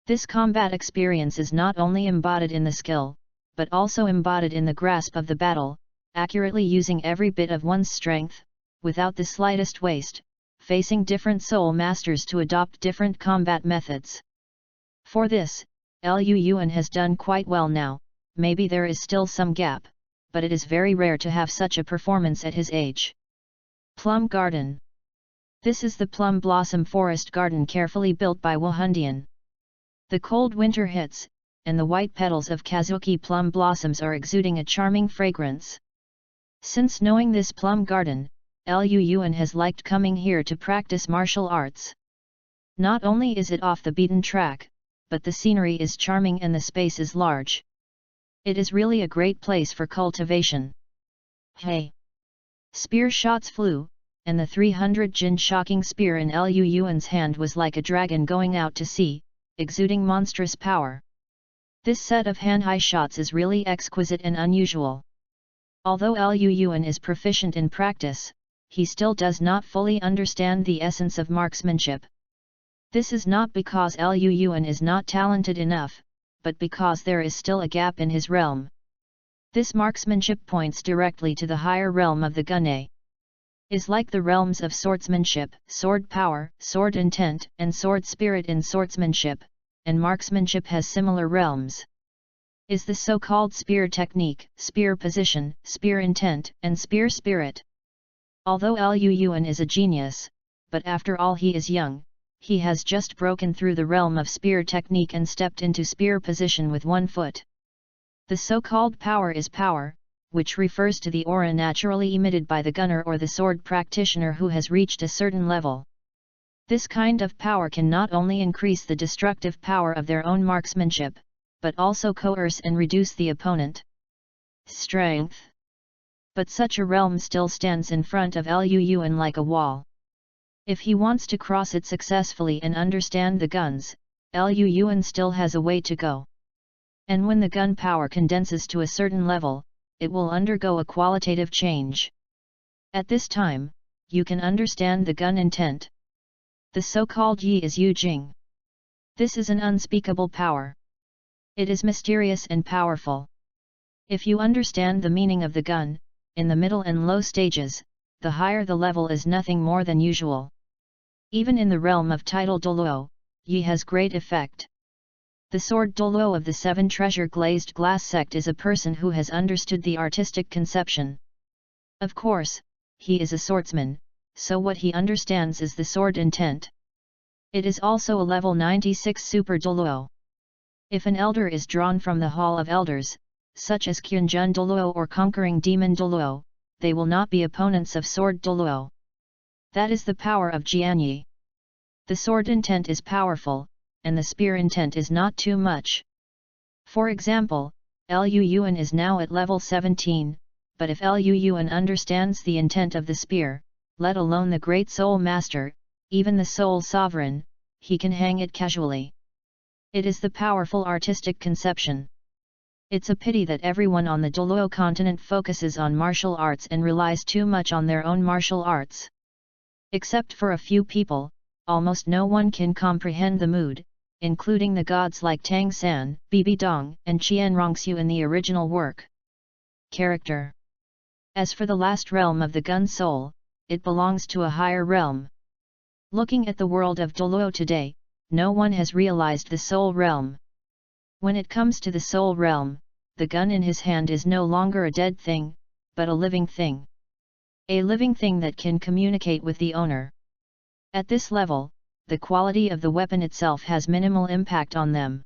This combat experience is not only embodied in the skill, but also embodied in the grasp of the battle, accurately using every bit of one's strength, without the slightest waste, facing different soul masters to adopt different combat methods. For this, Lu Yuan has done quite well now. Maybe there is still some gap, but it is very rare to have such a performance at his age. Plum Garden. This is the plum blossom forest garden carefully built by Wuhandian. The cold winter hits, and the white petals of Kazuki plum blossoms are exuding a charming fragrance. Since knowing this plum garden, Lu Yuan has liked coming here to practice martial arts. Not only is it off the beaten track, but the scenery is charming and the space is large. It is really a great place for cultivation. Hey! Spear shots flew, and the 300 jin shocking spear in Lu Yuan's hand was like a dragon going out to sea, exuding monstrous power. This set of hand-high shots is really exquisite and unusual. Although Lu Yuan is proficient in practice, he still does not fully understand the essence of marksmanship. This is not because Lu Yuan is not talented enough, but because there is still a gap in his realm. This marksmanship points directly to the higher realm of the gunne. Is like the realms of swordsmanship, sword power, sword intent, and sword spirit in swordsmanship, and marksmanship has similar realms. Is the so-called spear technique, spear position, spear intent, and spear spirit. Although Lu Yuan is a genius, but after all he is young, he has just broken through the realm of spear technique and stepped into spear position with 1 foot. The so-called power is power, which refers to the aura naturally emitted by the gunner or the sword practitioner who has reached a certain level. This kind of power can not only increase the destructive power of their own marksmanship, but also coerce and reduce the opponent. Strength. But such a realm still stands in front of Lu Yuan like a wall. If he wants to cross it successfully and understand the guns, Lu Yuan still has a way to go. And when the gun power condenses to a certain level, it will undergo a qualitative change. At this time, you can understand the gun intent. The so-called Yi is Yu Jing. This is an unspeakable power. It is mysterious and powerful. If you understand the meaning of the gun, in the middle and low stages, the higher the level is nothing more than usual. Even in the realm of title Douluo, Yi has great effect. The sword Douluo of the Seven Treasure Glazed Glass sect is a person who has understood the artistic conception. Of course, he is a swordsman, so what he understands is the sword intent. It is also a level 96 Super Douluo. If an elder is drawn from the Hall of Elders, such as Kyunjun Douluo or Conquering Demon Douluo, they will not be opponents of Sword Douluo. That is the power of Jianyi. The sword intent is powerful, and the spear intent is not too much. For example, Lu Yuan is now at level 17, but if Lu Yuan understands the intent of the spear, let alone the Great Soul Master, even the Soul Sovereign, he can hang it casually. It is the powerful artistic conception. It's a pity that everyone on the Douluo continent focuses on martial arts and relies too much on their own martial arts. Except for a few people, almost no one can comprehend the mood, including the gods like Tang San, Bibi Dong, and Qian Rongxiu in the original work. Character. As for the last realm of the Gun Soul, it belongs to a higher realm. Looking at the world of Douluo today, no one has realized the soul realm. When it comes to the soul realm, the gun in his hand is no longer a dead thing, but a living thing. A living thing that can communicate with the owner. At this level, the quality of the weapon itself has minimal impact on them.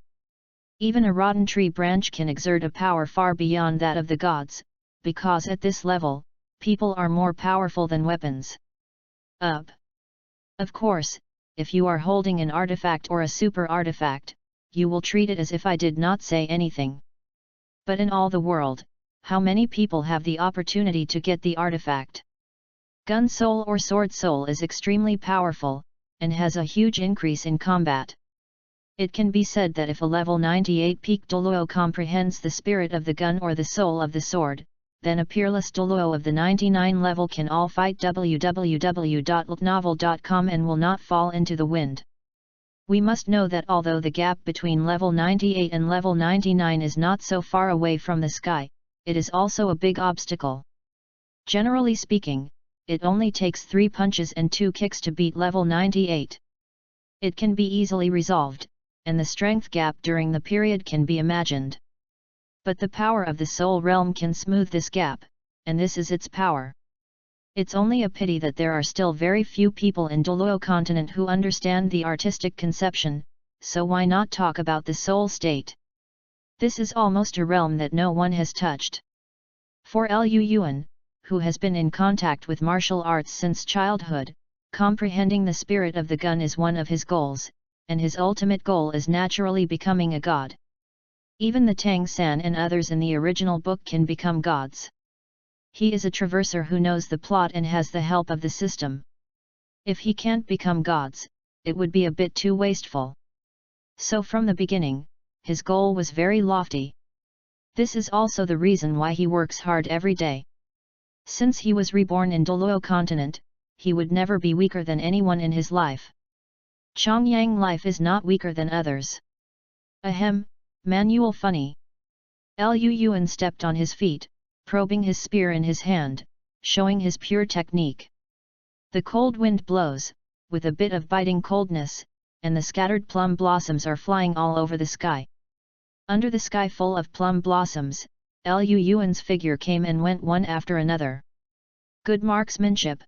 Even a rotten tree branch can exert a power far beyond that of the gods, because at this level, people are more powerful than weapons. Of course, if you are holding an artifact or a super artifact, you will treat it as if I did not say anything. But in all the world, how many people have the opportunity to get the artifact? Gun Soul or Sword Soul is extremely powerful, and has a huge increase in combat. It can be said that if a level 98 peak Douluo comprehends the spirit of the gun or the soul of the sword, then a peerless Douluo of the 99 level can all fight www.novel.com and will not fall into the wind. We must know that although the gap between level 98 and level 99 is not so far away from the sky, it is also a big obstacle. Generally speaking, it only takes 3 punches and 2 kicks to beat level 98. It can be easily resolved, and the strength gap during the period can be imagined. But the power of the soul realm can smooth this gap, and this is its power. It's only a pity that there are still very few people in Douluo continent who understand the artistic conception, so why not talk about the soul state? This is almost a realm that no one has touched. For Lu Yuan, who has been in contact with martial arts since childhood, comprehending the spirit of the gun is one of his goals, and his ultimate goal is naturally becoming a god. Even the Tang San and others in the original book can become gods. He is a traverser who knows the plot and has the help of the system. If he can't become gods, it would be a bit too wasteful. So from the beginning, his goal was very lofty. This is also the reason why he works hard every day. Since he was reborn in Douluo continent, he would never be weaker than anyone in his life. Chongyang life is not weaker than others. Ahem, manual funny. Lu Yuan stepped on his feet, probing his spear in his hand, showing his pure technique. The cold wind blows, with a bit of biting coldness, and the scattered plum blossoms are flying all over the sky. Under the sky full of plum blossoms, Lu Yuan's figure came and went one after another. Good marksmanship.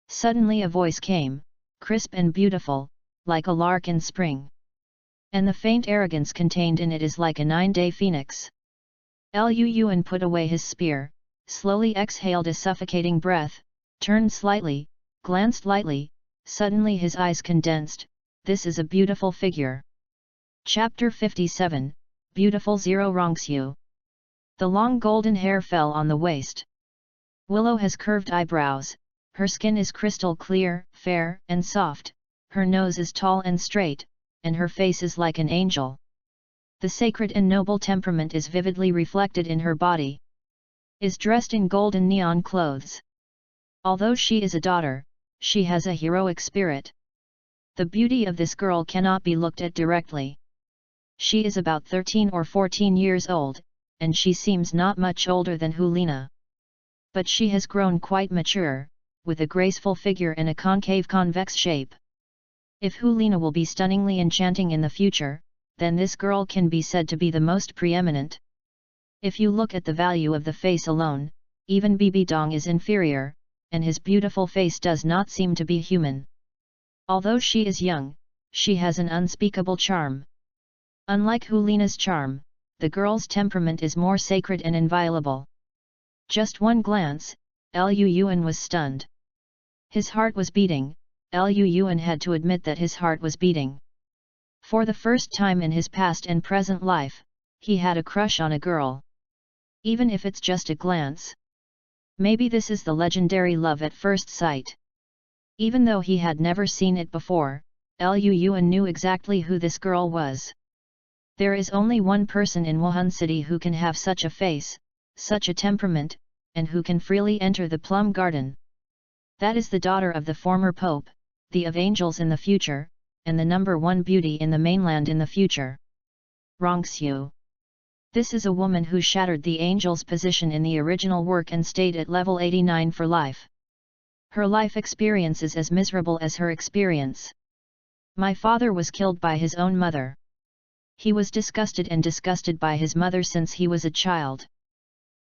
Suddenly a voice came, crisp and beautiful, like a lark in spring. And the faint arrogance contained in it is like a 9-day phoenix. Lu Yuan put away his spear, slowly exhaled a suffocating breath, turned slightly, glanced lightly, suddenly his eyes condensed. This is a beautiful figure. Chapter 57, Beautiful Zero Rongxiu. The long golden hair fell on the waist. Willow has curved eyebrows, her skin is crystal clear, fair, and soft, her nose is tall and straight, and her face is like an angel. The sacred and noble temperament is vividly reflected in her body. Is dressed in golden neon clothes. Although she is a daughter, she has a heroic spirit. The beauty of this girl cannot be looked at directly. She is about 13 or 14 years old, and she seems not much older than Hulina. But she has grown quite mature, with a graceful figure and a concave convex shape. If Hulina will be stunningly enchanting in the future, then this girl can be said to be the most preeminent. If you look at the value of the face alone, even Bibi Dong is inferior, and his beautiful face does not seem to be human. Although she is young, she has an unspeakable charm. Unlike Hulina's charm, the girl's temperament is more sacred and inviolable. Just one glance, Lu Yuan was stunned. His heart was beating. Lu Yuan had to admit that his heart was beating. For the first time in his past and present life, he had a crush on a girl. Even if it's just a glance. Maybe this is the legendary love at first sight. Even though he had never seen it before, Lu Yuan knew exactly who this girl was. There is only one person in Wuhan City who can have such a face, such a temperament, and who can freely enter the plum garden. That is the daughter of the former Pope, the of angels in the future, and the #1 beauty in the mainland in the future. Rongxiu. This is a woman who shattered the angel's position in the original work and stayed at level 89 for life. Her life experience is as miserable as her experience. My father was killed by his own mother. He was disgusted by his mother since he was a child.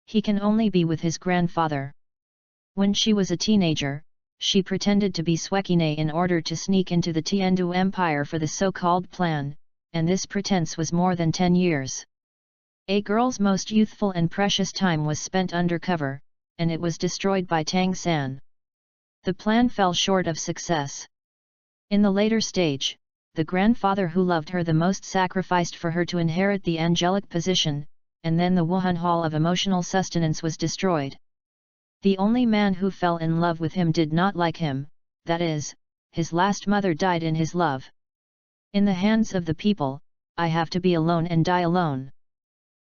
He can only be with his grandfather. When she was a teenager, she pretended to be Swekine in order to sneak into the Tiandu Empire for the so-called plan, and this pretense was more than 10 years. A girl's most youthful and precious time was spent undercover, and it was destroyed by Tang San. The plan fell short of success. In the later stage, the grandfather who loved her the most sacrificed for her to inherit the angelic position, and then the Wuhan Hall of Emotional Sustenance was destroyed. The only man who fell in love with him did not like him, that is, his last mother died in his love. In the hands of the people, I have to be alone and die alone.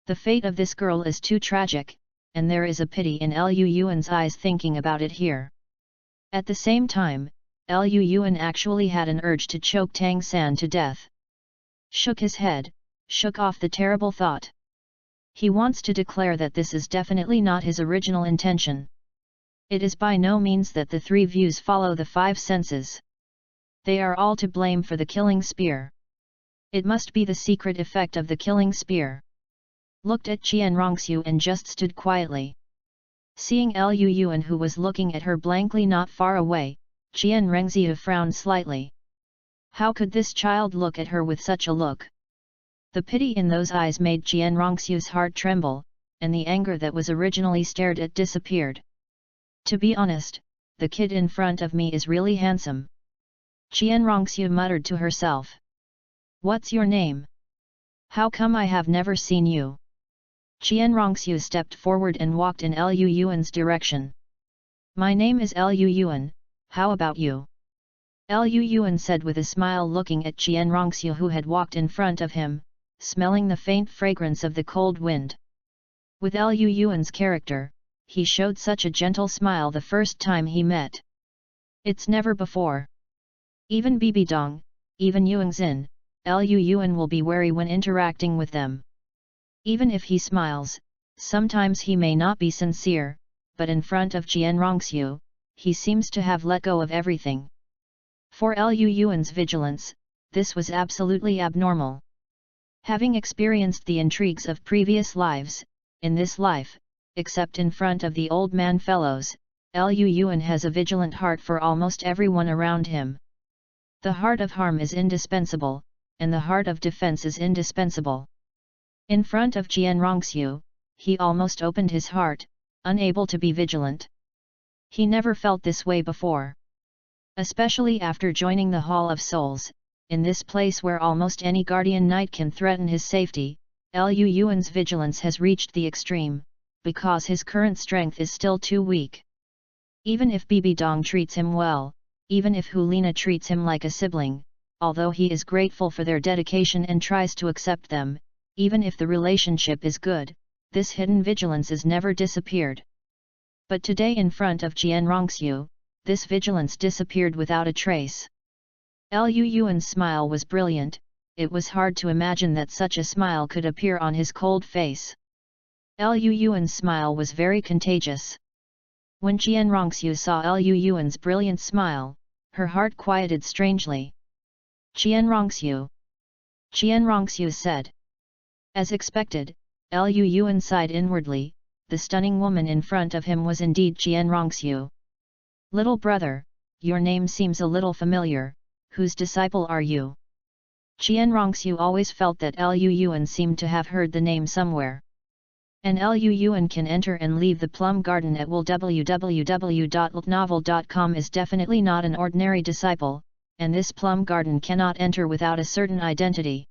The fate of this girl is too tragic, and there is a pity in Lu Yuan's eyes thinking about it here. At the same time, Lu Yuan actually had an urge to choke Tang San to death. Shook his head, shook off the terrible thought. He wants to declare that this is definitely not his original intention. It is by no means that the three views follow the five senses. They are all to blame for the killing spear. It must be the secret effect of the killing spear. Looked at Qian Rongxiu and just stood quietly. Seeing Lu Yuan who was looking at her blankly not far away, Qian Rongxiu frowned slightly. How could this child look at her with such a look? The pity in those eyes made Qian Rongxiu's heart tremble, and the anger that was originally stared at disappeared. To be honest, the kid in front of me is really handsome. Qian Rongxiu muttered to herself. What's your name? How come I have never seen you? Qian Rongxiu stepped forward and walked in Lu Yuan's direction. My name is Lu Yuan, how about you? Lu Yuan said with a smile looking at Qian Rongxiu who had walked in front of him, smelling the faint fragrance of the cold wind. With Lu Yuan's character, he showed such a gentle smile the first time he met. It's never before. Even Bibi Dong, even Yuanxin, Lu Yuan will be wary when interacting with them. Even if he smiles, sometimes he may not be sincere, but in front of Qian Rongxiu, he seems to have let go of everything. For Lu Yuan's vigilance, this was absolutely abnormal. Having experienced the intrigues of previous lives, in this life, except in front of the old man fellows, Lu Yuan has a vigilant heart for almost everyone around him. The heart of harm is indispensable, and the heart of defense is indispensable. In front of Qian Rongxiu, he almost opened his heart, unable to be vigilant. He never felt this way before. Especially after joining the Hall of Souls, in this place where almost any guardian knight can threaten his safety, Lu Yuan's vigilance has reached the extreme, because his current strength is still too weak. Even if Bibi Dong treats him well, even if Hulina treats him like a sibling, although he is grateful for their dedication and tries to accept them, even if the relationship is good, this hidden vigilance is never disappeared. But today in front of Qian Rongxiu, this vigilance disappeared without a trace. Lu Yuan's smile was brilliant, it was hard to imagine that such a smile could appear on his cold face. Lu Yuan's smile was very contagious. When Qian Rongxiu saw Lu Yuan's brilliant smile, her heart quieted strangely. Qian Rongxiu. Qian Rongxiu said. As expected, Lu Yuan sighed inwardly. The stunning woman in front of him was indeed Qian Rongxiu. Little brother, your name seems a little familiar, whose disciple are you? Qian Rongxiu always felt that Lu Yuan seemed to have heard the name somewhere. And Lu Yuan can enter and leave the plum garden at will. www.ltnovel.com is definitely not an ordinary disciple, and this plum garden cannot enter without a certain identity.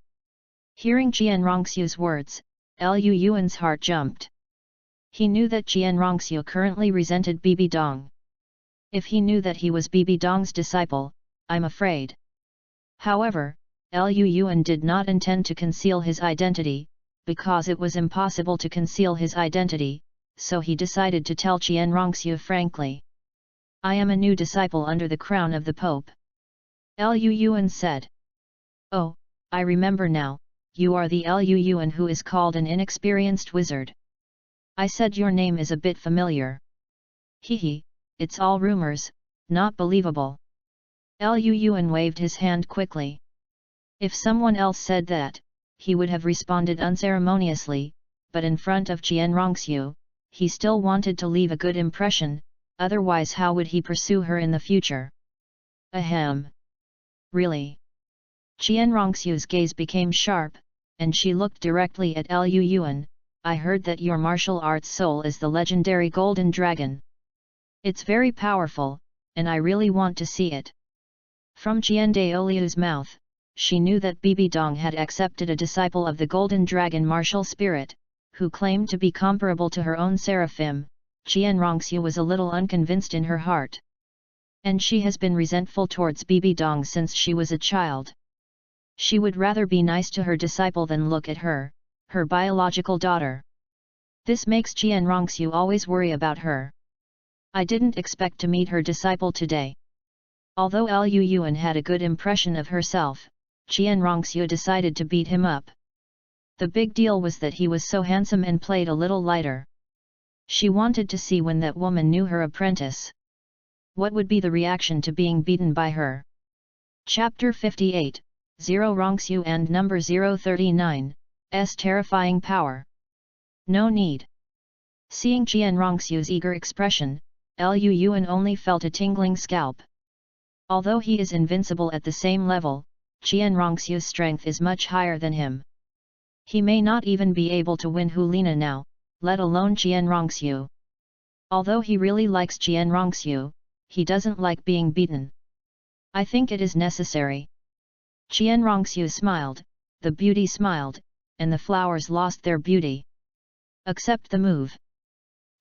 Hearing Qian Rongxiu's words, Lu Yuan's heart jumped. He knew that Qian Rongxiu currently resented Bibi Dong. If he knew that he was Bibi Dong's disciple, I'm afraid. However, Lu Yuan did not intend to conceal his identity, because it was impossible to conceal his identity, so he decided to tell Qian Rongxiu frankly. I am a new disciple under the crown of the Pope. Lu Yuan said. Oh, I remember now, you are the Lu Yuan who is called an inexperienced wizard. I said your name is a bit familiar. Hehe, it's all rumors, not believable. Lu Yuan waved his hand quickly. If someone else said that, he would have responded unceremoniously, but in front of Qian Rongxiu, he still wanted to leave a good impression, otherwise how would he pursue her in the future? Ahem. Really? Qian Rongxiu's gaze became sharp, and she looked directly at Lu Yuan. I heard that your martial arts soul is the legendary Golden Dragon. It's very powerful, and I really want to see it. From Qian Daoliu's mouth, she knew that Bibi Dong had accepted a disciple of the Golden Dragon martial spirit, who claimed to be comparable to her own seraphim. Qian Rongxiu was a little unconvinced in her heart. And she has been resentful towards Bibi Dong since she was a child. She would rather be nice to her disciple than look at her biological daughter. This makes Qian Rongxiu always worry about her. I didn't expect to meet her disciple today. Although Lu Yuan had a good impression of herself, Qian Rongxiu decided to beat him up. The big deal was that he was so handsome and played a little lighter. She wanted to see when that woman knew her apprentice. What would be the reaction to being beaten by her? Chapter 58, Zero Rongxiu and number 039, S terrifying power. No need. Seeing Qian Rongxiu's eager expression, Lu Yuan only felt a tingling scalp. Although he is invincible at the same level, Qian Rongxiu's strength is much higher than him. He may not even be able to win Hulina now, let alone Qian Rongxiu. Although he really likes Qian Rongxiu, he doesn't like being beaten. I think it is necessary. Qian Rongxiu smiled, the beauty smiled, and the flowers lost their beauty. Accept the move.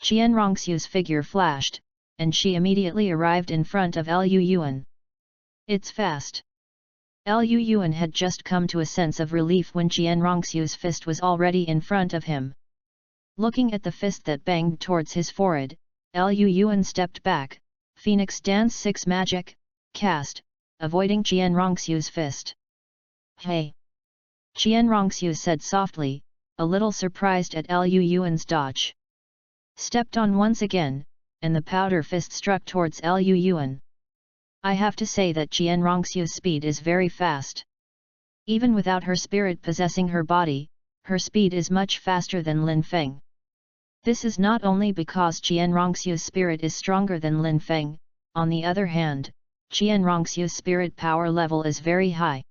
Qian Rongxiu's figure flashed, and she immediately arrived in front of Lu Yuan. It's fast. Lu Yuan had just come to a sense of relief when Qian Rongxiu's fist was already in front of him. Looking at the fist that banged towards his forehead, Lu Yuan stepped back, Phoenix Dance 6 magic, cast, avoiding Qian Rongxiu's fist. Hey! Qian Rongxiu said softly, a little surprised at Lu Yuan's dodge. Stepped on once again, and the powder fist struck towards Lu Yuan. I have to say that Qian Rongxiu's speed is very fast. Even without her spirit possessing her body, her speed is much faster than Lin Feng. This is not only because Qian Rongxiu's spirit is stronger than Lin Feng, on the other hand, Qian Rongxiu's spirit power level is very high.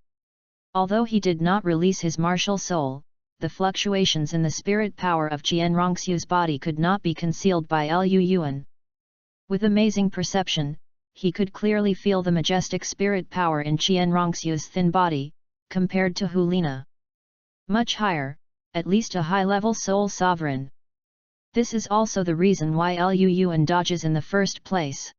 Although he did not release his martial soul, the fluctuations in the spirit power of Qian Rongxiu's body could not be concealed by Lu Yuan. With amazing perception, he could clearly feel the majestic spirit power in Qian Rongxiu's thin body, compared to Hulina. Much higher, at least a high-level soul sovereign. This is also the reason why Lu Yuan dodges in the first place.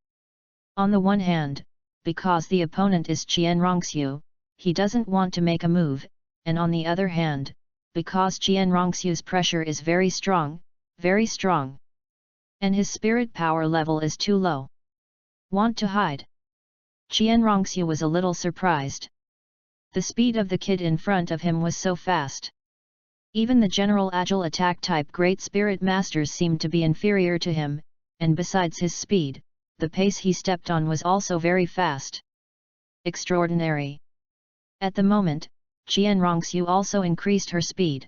On the one hand, because the opponent is Qian Rongxiu, he doesn't want to make a move, and on the other hand, because Qian Rongxiu's pressure is very strong, and his spirit power level is too low. Want to hide? Qian Rongxiu was a little surprised. The speed of the kid in front of him was so fast. Even the general agile attack type Great Spirit Masters seemed to be inferior to him, and besides his speed, the pace he stepped on was also very fast. Extraordinary. At the moment, Qian Rongxiu also increased her speed.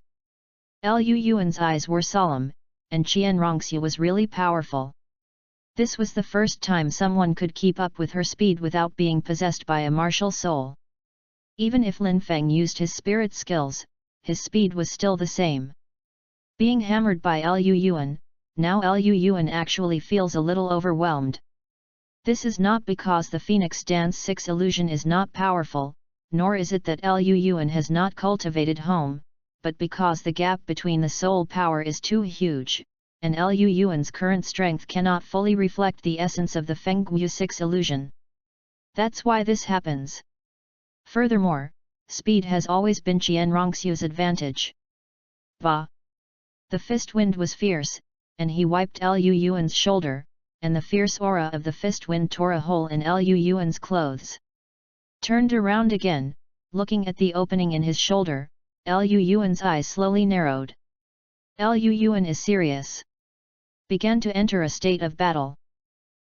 Lu Yuan's eyes were solemn, and Qian Rongxiu was really powerful. This was the first time someone could keep up with her speed without being possessed by a martial soul. Even if Lin Feng used his spirit skills, his speed was still the same. Being hammered by Lu Yuan, now Lu Yuan actually feels a little overwhelmed. This is not because the Phoenix Dance 6 illusion is not powerful, nor is it that Lu Yuan has not cultivated home, but because the gap between the soul power is too huge, and Lu Yuan's current strength cannot fully reflect the essence of the Fenggu 6 illusion. That's why this happens. Furthermore, speed has always been Qian Rongxiu's advantage. Ba! The fist wind was fierce, and he wiped Lu Yuan's shoulder, and the fierce aura of the fist wind tore a hole in Lu Yuan's clothes. Turned around again, looking at the opening in his shoulder, Lu Yuan's eyes slowly narrowed. Lu Yuan is serious. Began to enter a state of battle.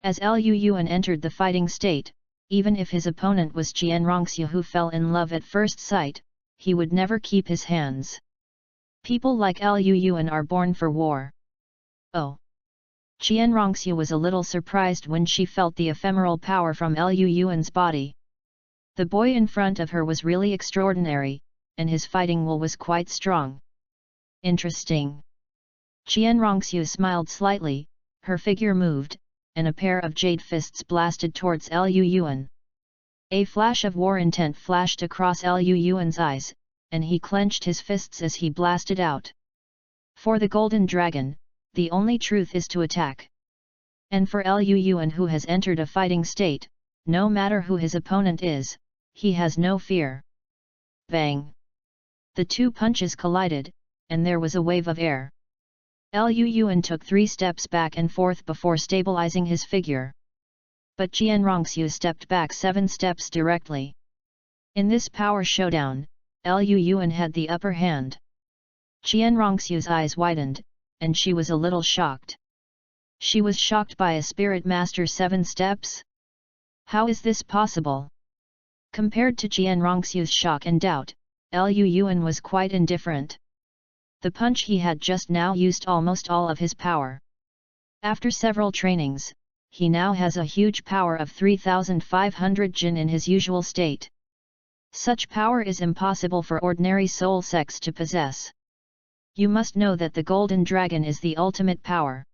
As Lu Yuan entered the fighting state, even if his opponent was Qian Rongxiu who fell in love at first sight, he would never keep his hands. People like Lu Yuan are born for war. Oh! Qian Rongxiu was a little surprised when she felt the ephemeral power from Lu Yuan's body. The boy in front of her was really extraordinary, and his fighting will was quite strong. Interesting. Qian Rongxiu smiled slightly, her figure moved, and a pair of jade fists blasted towards Lu Yuan. A flash of war intent flashed across Lu Yuan's eyes, and he clenched his fists as he blasted out. For the Golden Dragon, the only truth is to attack. And for Lu Yuan who has entered a fighting state, no matter who his opponent is, he has no fear. Bang! The two punches collided, and there was a wave of air. Lu Yuan took 3 steps back and forth before stabilizing his figure. But Qian Rongxiu stepped back 7 steps directly. In this power showdown, Lu Yuan had the upper hand. Qian Rongxiu's eyes widened, and she was a little shocked. She was shocked by a spirit master 7 steps? How is this possible? Compared to Qian Rongxiu's shock and doubt, Lu Yuan was quite indifferent. The punch he had just now used almost all of his power. After several trainings, he now has a huge power of 3,500 jin in his usual state. Such power is impossible for ordinary soul sects to possess. You must know that the Golden Dragon is the ultimate power.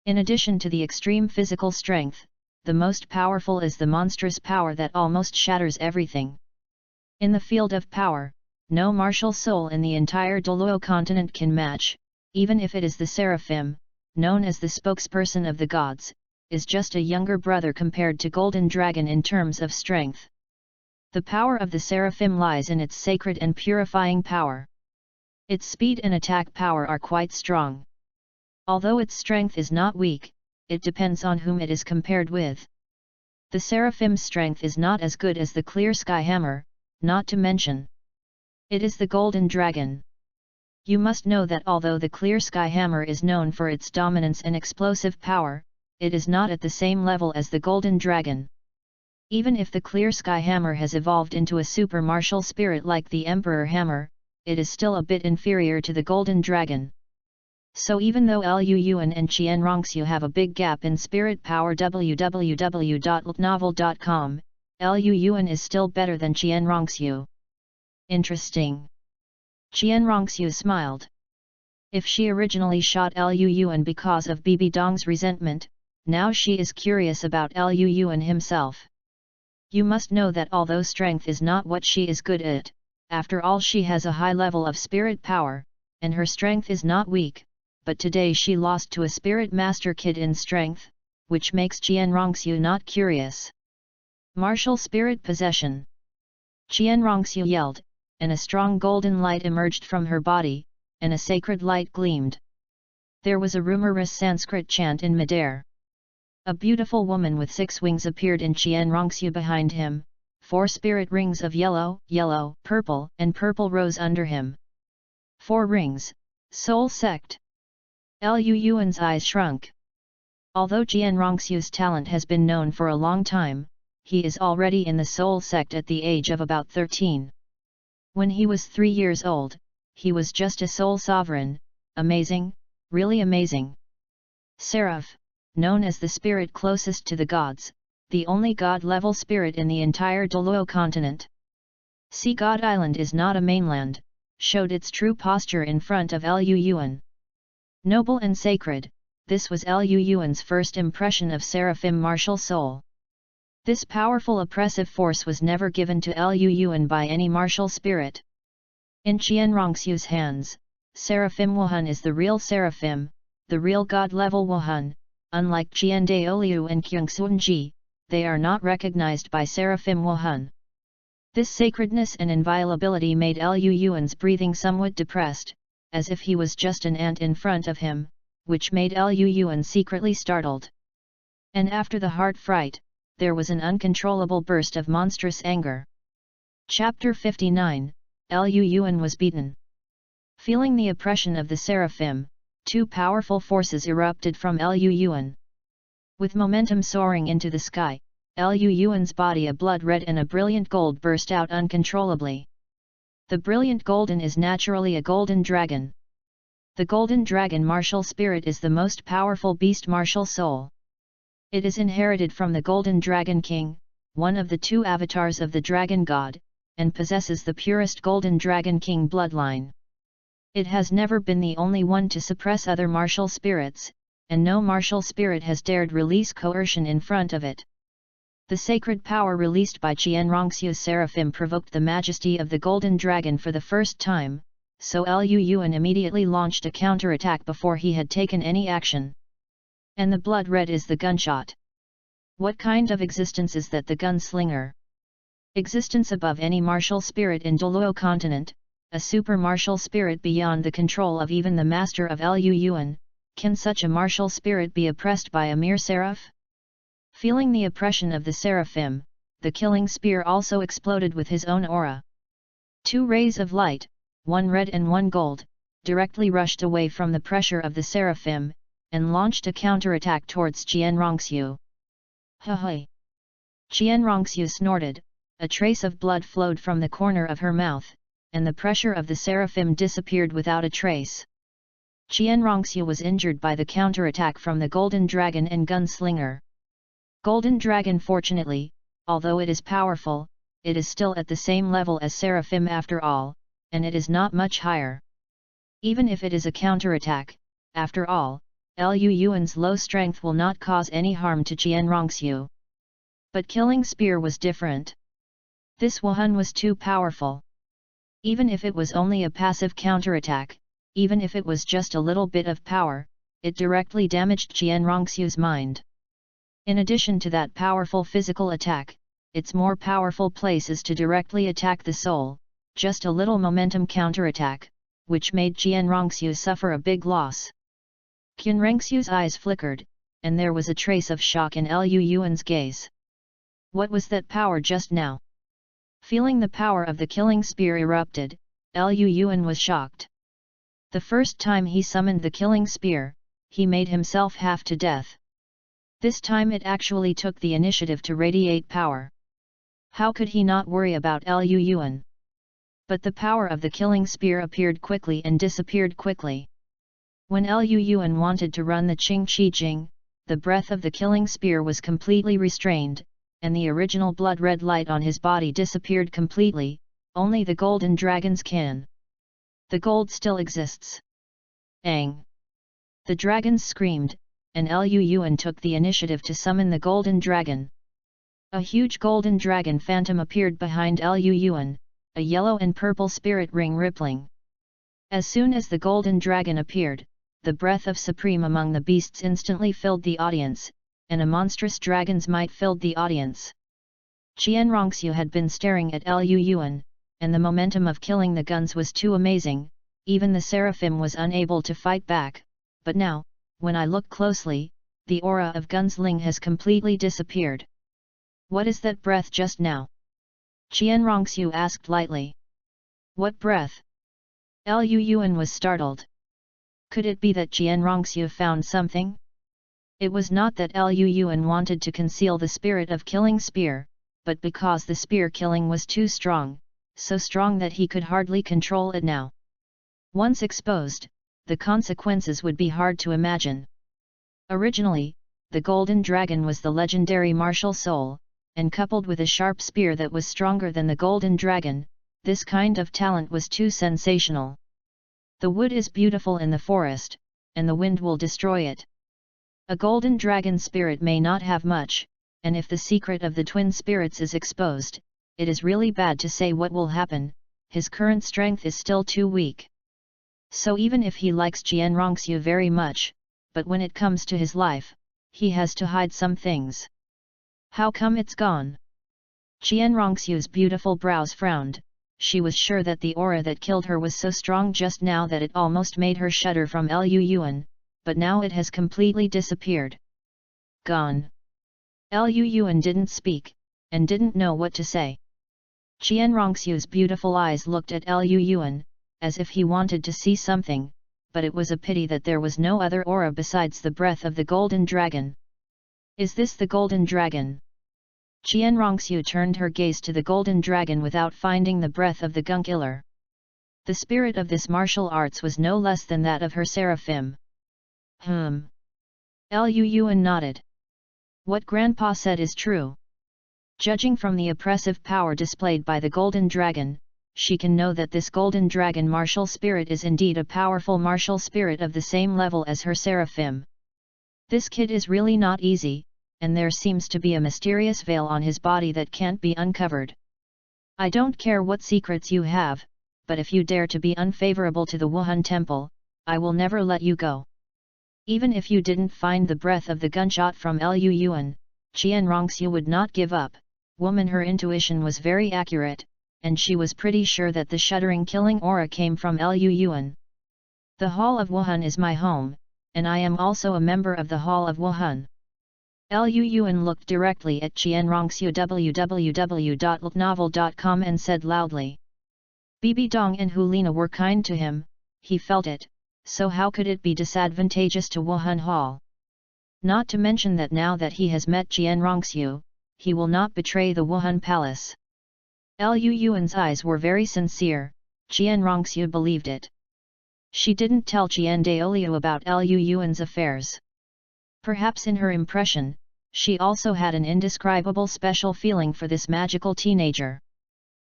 In addition to the extreme physical strength, the most powerful is the monstrous power that almost shatters everything. In the field of power, no martial soul in the entire Douluo continent can match, even if it is the Seraphim, known as the spokesperson of the gods, is just a younger brother compared to Golden Dragon in terms of strength. The power of the Seraphim lies in its sacred and purifying power. Its speed and attack power are quite strong. Although its strength is not weak, it depends on whom it is compared with. The Seraphim's strength is not as good as the Clear Sky Hammer, not to mention. It is the Golden Dragon. You must know that although the Clear Sky Hammer is known for its dominance and explosive power, it is not at the same level as the Golden Dragon. Even if the Clear Sky Hammer has evolved into a super martial spirit like the Emperor Hammer, it is still a bit inferior to the Golden Dragon. So even though Lu Yuan and Qian Rongxiu have a big gap in spirit power www.novel.com, Lu Yuan is still better than Qian Rongxiu. Interesting. Qian Rongxiu smiled. If she originally shot Lu Yuan because of Bibi Dong's resentment, now she is curious about Lu Yuan himself. You must know that although strength is not what she is good at, after all she has a high level of spirit power, and her strength is not weak, but today she lost to a spirit master kid in strength, which makes Qian Rongxiu not curious. Martial spirit possession. Qian Rongxiu yelled, and a strong golden light emerged from her body, and a sacred light gleamed. There was a rumorous Sanskrit chant in midair. A beautiful woman with 6 wings appeared in Qian Rongxiu behind him, 4 spirit rings of yellow, yellow, purple and purple rose under him. 4 rings, soul sect. Lu Yuan's eyes shrunk. Although Qian Rongxiu's talent has been known for a long time, he is already in the soul sect at the age of about 13. When he was 3 years old, he was just a soul sovereign, amazing, really amazing. Seraph, known as the spirit closest to the gods, the only god-level spirit in the entire Douluo continent. Sea God Island is not a mainland, showed its true posture in front of Lu Yuan. Noble and sacred, this was Lu Yuan's first impression of seraphim martial soul. This powerful oppressive force was never given to Lu Yuan by any martial spirit. In Qianrongxiu's hands, Seraphim Wuhan is the real seraphim, the real god-level Wuhan. Unlike Qian Daoliu and Kyungsunji, they are not recognized by Seraphim Wuhan. This sacredness and inviolability made Lu Yuan's breathing somewhat depressed, as if he was just an ant in front of him, which made Lu Yuan secretly startled. And after the heart fright, there was an uncontrollable burst of monstrous anger. Chapter 59, Lu Yuan was beaten. Feeling the oppression of the seraphim, two powerful forces erupted from Lu Yuan. With momentum soaring into the sky, Lu Yuan's body, a blood red and a brilliant gold, burst out uncontrollably. The brilliant golden is naturally a golden dragon. The golden dragon martial spirit is the most powerful beast martial soul. It is inherited from the golden dragon king, one of the two avatars of the dragon god, and possesses the purest golden dragon king bloodline. It has never been the only one to suppress other martial spirits, and no martial spirit has dared release coercion in front of it. The sacred power released by Qianrongxiu's seraphim provoked the majesty of the golden dragon for the first time, so Lu Yuan immediately launched a counterattack before he had taken any action. And the blood red is the gunshot. What kind of existence is that, the gunslinger? Existence above any martial spirit in Douluo continent, a super martial spirit beyond the control of even the master of Lu Yuan. Can such a martial spirit be oppressed by a mere seraph? Feeling the oppression of the seraphim, the killing spear also exploded with his own aura. Two rays of light, one red and one gold, directly rushed away from the pressure of the seraphim, and launched a counterattack towards Qianrongxiu. Hui! Qianrongxiu snorted, a trace of blood flowed from the corner of her mouth, and the pressure of the seraphim disappeared without a trace. Qianrongxiu was injured by the counterattack from the golden dragon and gunslinger. Golden dragon, fortunately, although it is powerful, it is still at the same level as seraphim after all, and it is not much higher. Even if it is a counterattack, after all, Lu Yuan's low strength will not cause any harm to Qianrongxiu. But killing spear was different. This Wuhan was too powerful. Even if it was only a passive counterattack, even if it was just a little bit of power, it directly damaged Qianrongxiu's mind. In addition to that powerful physical attack, its more powerful place is to directly attack the soul, just a little momentum counterattack, which made Qianrongxiu suffer a big loss. Qianrongxiu's eyes flickered, and there was a trace of shock in Lu Yuan's gaze. What was that power just now? Feeling the power of the killing spear erupted, Lu Yuan was shocked. The first time he summoned the killing spear, he made himself half to death. This time it actually took the initiative to radiate power. How could he not worry about Lu Yuan? But the power of the killing spear appeared quickly and disappeared quickly. When Lu Yuan wanted to run the Qing Qi Jing, the breath of the killing spear was completely restrained, and the original blood-red light on his body disappeared completely. Only the golden dragons can. The gold still exists. Ang! The dragons screamed, and Lu Yuan took the initiative to summon the golden dragon. A huge golden dragon phantom appeared behind Lu Yuan, a yellow and purple spirit ring rippling. As soon as the golden dragon appeared, the breath of supreme among the beasts instantly filled the audience, and a monstrous dragon's might filled the audience. Qianrongxiu had been staring at Lu Yuan, and the momentum of killing the guns was too amazing, even the seraphim was unable to fight back, but now, when I look closely, the aura of gunsling has completely disappeared. What is that breath just now? Qianrongxiu asked lightly. What breath? Lu Yuan was startled. Could it be that Qianrongxiu found something? It was not that Lu Yuan wanted to conceal the spirit of killing spear, but because the spear killing was too strong, so strong that he could hardly control it now. Once exposed, the consequences would be hard to imagine. Originally, the golden dragon was the legendary martial soul, and coupled with a sharp spear that was stronger than the golden dragon, this kind of talent was too sensational. The wood is beautiful in the forest, and the wind will destroy it. A golden dragon spirit may not have much, and if the secret of the twin spirits is exposed, it is really bad to say what will happen. His current strength is still too weak. So even if he likes Jian Rongxiu very much, but when it comes to his life, he has to hide some things. How come it's gone? Jian Rongxiu's beautiful brows frowned. She was sure that the aura that killed her was so strong just now that it almost made her shudder from Liu Yuan, but now it has completely disappeared. Gone. Liu Yuan didn't speak, and didn't know what to say. Jian Rongxiu's beautiful eyes looked at Liu Yuan, as if he wanted to see something, but it was a pity that there was no other aura besides the breath of the golden dragon. Is this the golden dragon? Jian Rongxiu turned her gaze to the golden dragon without finding the breath of the gunk killer. The spirit of this martial arts was no less than that of her seraphim. Liu Yuan nodded. What Grandpa said is true. Judging from the oppressive power displayed by the golden dragon, she can know that this golden dragon martial spirit is indeed a powerful martial spirit of the same level as her seraphim. This kid is really not easy, and there seems to be a mysterious veil on his body that can't be uncovered. I don't care what secrets you have, but if you dare to be unfavorable to the Wuhan temple, I will never let you go. Even if you didn't find the breath of the gunshot from Liu Yuan, Jian Rongxiu would not give up. Woman, her intuition was very accurate, and she was pretty sure that the shuddering killing aura came from Liu Yuan. The Hall of Wuhan is my home, and I am also a member of the Hall of Wuhan. Liu Yuan looked directly at Jian Rongxiu www.ltnovel.com and said loudly. Bibi Dong and Hulina were kind to him, he felt it, so how could it be disadvantageous to Wuhan Hall? Not to mention that now that he has met Jian Rongxiu, he will not betray the Wuhan Palace. Liu Yuan's eyes were very sincere, Jian Rongxiu believed it. She didn't tell Jian Daoliu about Liu Yuan's affairs. Perhaps in her impression, she also had an indescribable special feeling for this magical teenager.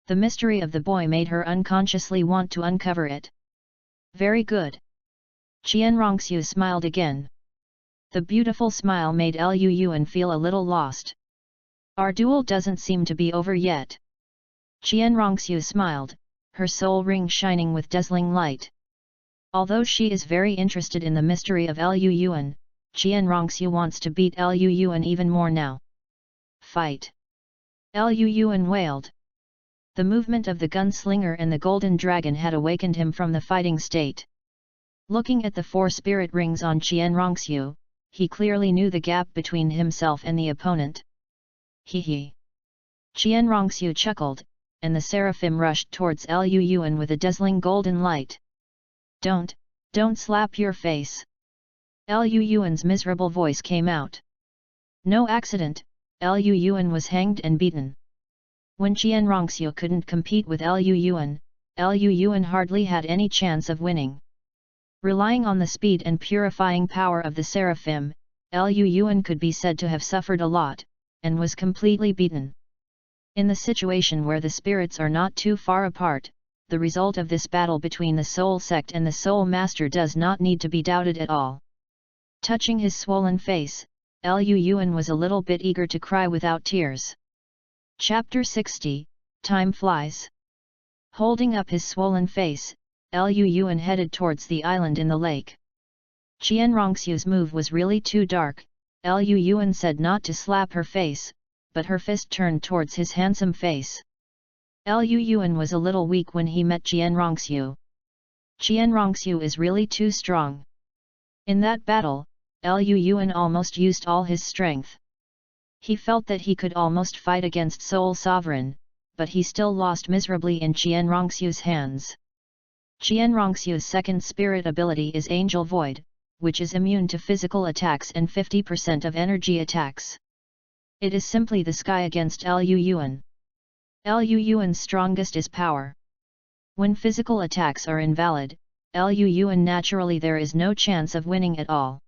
The mystery of the boy made her unconsciously want to uncover it. Very good. Jian Rongxiu smiled again. The beautiful smile made Liu Yuan feel a little lost. Our duel doesn't seem to be over yet. Jian Rongxiu smiled, her soul ring shining with dazzling light. Although she is very interested in the mystery of Liu Yuan, Jian Rongxiu wants to beat Liu Yuan even more now. Fight! Liu Yuan wailed. The movement of the gunslinger and the golden dragon had awakened him from the fighting state. Looking at the 4 spirit rings on Jian Rongxiu, he clearly knew the gap between himself and the opponent. Hee. Jian Rongxiu chuckled, and the seraphim rushed towards Liu Yuan with a dazzling golden light. Don't slap your face. Liu Yuan's miserable voice came out. No accident, Liu Yuan was hanged and beaten. When Jian Rongxiu couldn't compete with Liu Yuan hardly had any chance of winning. Relying on the speed and purifying power of the seraphim, Liu Yuan could be said to have suffered a lot, and was completely beaten. In the situation where the spirits are not too far apart, the result of this battle between the Soul Sect and the Soul Master does not need to be doubted at all. Touching his swollen face, Liu Yuan was a little bit eager to cry without tears. Chapter 60, Time Flies. Holding up his swollen face, Liu Yuan headed towards the island in the lake. Jian Rongxiu's move was really too dark. Liu Yuan said not to slap her face, but her fist turned towards his handsome face. Liu Yuan was a little weak when he met Jian Rongxiu. Jian Rongxiu is really too strong. In that battle, Liu Yuan almost used all his strength. He felt that he could almost fight against Soul Sovereign, but he still lost miserably in Jian Rongxiu's hands. Jian Rongxiu's second spirit ability is Angel Void, which is immune to physical attacks and 50% of energy attacks. It is simply the sky against Liu Yuan. Liu Yuan's strongest is power. When physical attacks are invalid, Liu Yuan naturally there is no chance of winning at all.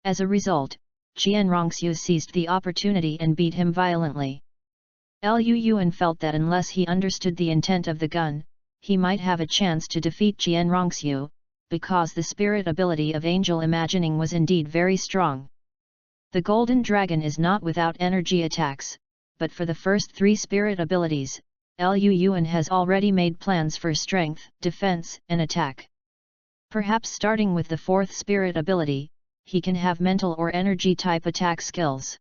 As a result, Qian Rongxiu seized the opportunity and beat him violently. Liu Yuan felt that unless he understood the intent of the gun, he might have a chance to defeat Qian Rongxiu, because the spirit ability of angel imagining was indeed very strong. The golden dragon is not without energy attacks, but for the first three spirit abilities, Liu Yuan has already made plans for strength, defense, and attack. Perhaps starting with the fourth spirit ability, he can have mental or energy type attack skills.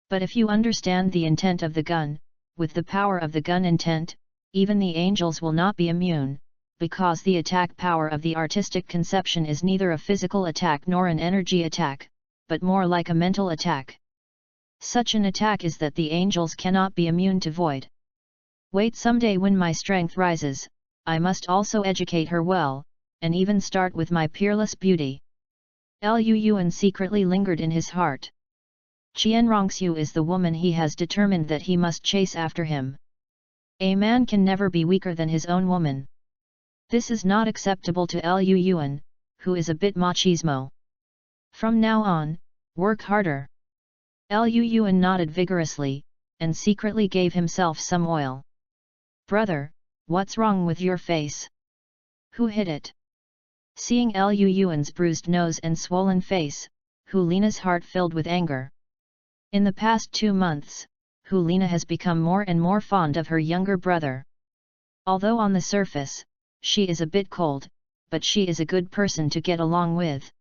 But if you understand the intent of the gun, with the power of the gun intent, even the angels will not be immune, because the attack power of the artistic conception is neither a physical attack nor an energy attack, but more like a mental attack. Such an attack is that the angels cannot be immune to void. Wait, someday when my strength rises, I must also educate her well, and even start with my peerless beauty. Liu Yuan secretly lingered in his heart. Qian Rongxiu is the woman he has determined that he must chase after him. A man can never be weaker than his own woman. This is not acceptable to Liu Yuan, who is a bit machismo. From now on, work harder. Liu Yuan nodded vigorously, and secretly gave himself some oil. Brother, what's wrong with your face? Who hit it? Seeing Liu Yuan's bruised nose and swollen face, Hulina's heart filled with anger. In the past 2 months, Hulina has become more and more fond of her younger brother. Although on the surface, she is a bit cold, but she is a good person to get along with.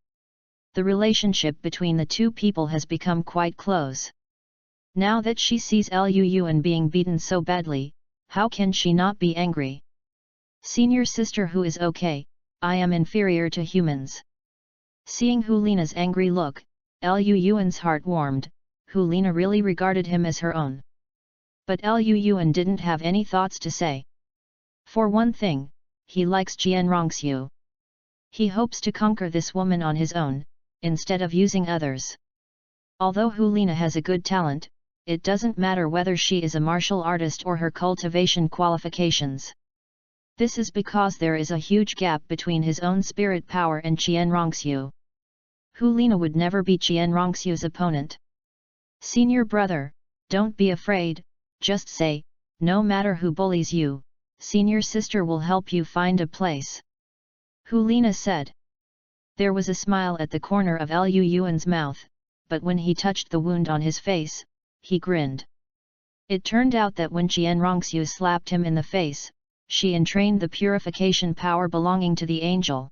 The relationship between the two people has become quite close. Now that she sees Liu Yuan being beaten so badly, how can she not be angry? Senior sister, who is okay, I am inferior to humans. Seeing Hulina's angry look, Liu Yuan's heart warmed. Hulina really regarded him as her own. But Liu Yuan didn't have any thoughts to say. For one thing, he likes Qian Rongxiu. He hopes to conquer this woman on his own, instead of using others. Although Hulina has a good talent, it doesn't matter whether she is a martial artist or her cultivation qualifications. This is because there is a huge gap between his own spirit power and Qian Rongxiu. Hulina would never be Qian Rongxiu's opponent. Senior brother, don't be afraid, just say, no matter who bullies you, senior sister will help you find a place. Hulina said. There was a smile at the corner of Liu Yuan's mouth, but when he touched the wound on his face, he grinned. It turned out that when Qian Rongxiu slapped him in the face, she entrained the purification power belonging to the angel.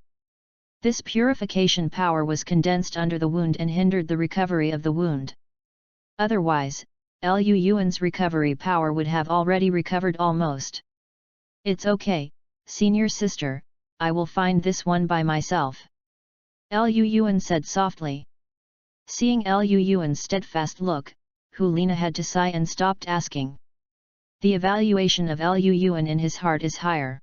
This purification power was condensed under the wound and hindered the recovery of the wound. Otherwise, Liu Yuan's recovery power would have already recovered almost. It's okay, senior sister, I will find this one by myself. Liu Yuan said softly. Seeing Liu Yuan's steadfast look, Hulina had to sigh and stopped asking. The evaluation of Liu Yuan in his heart is higher.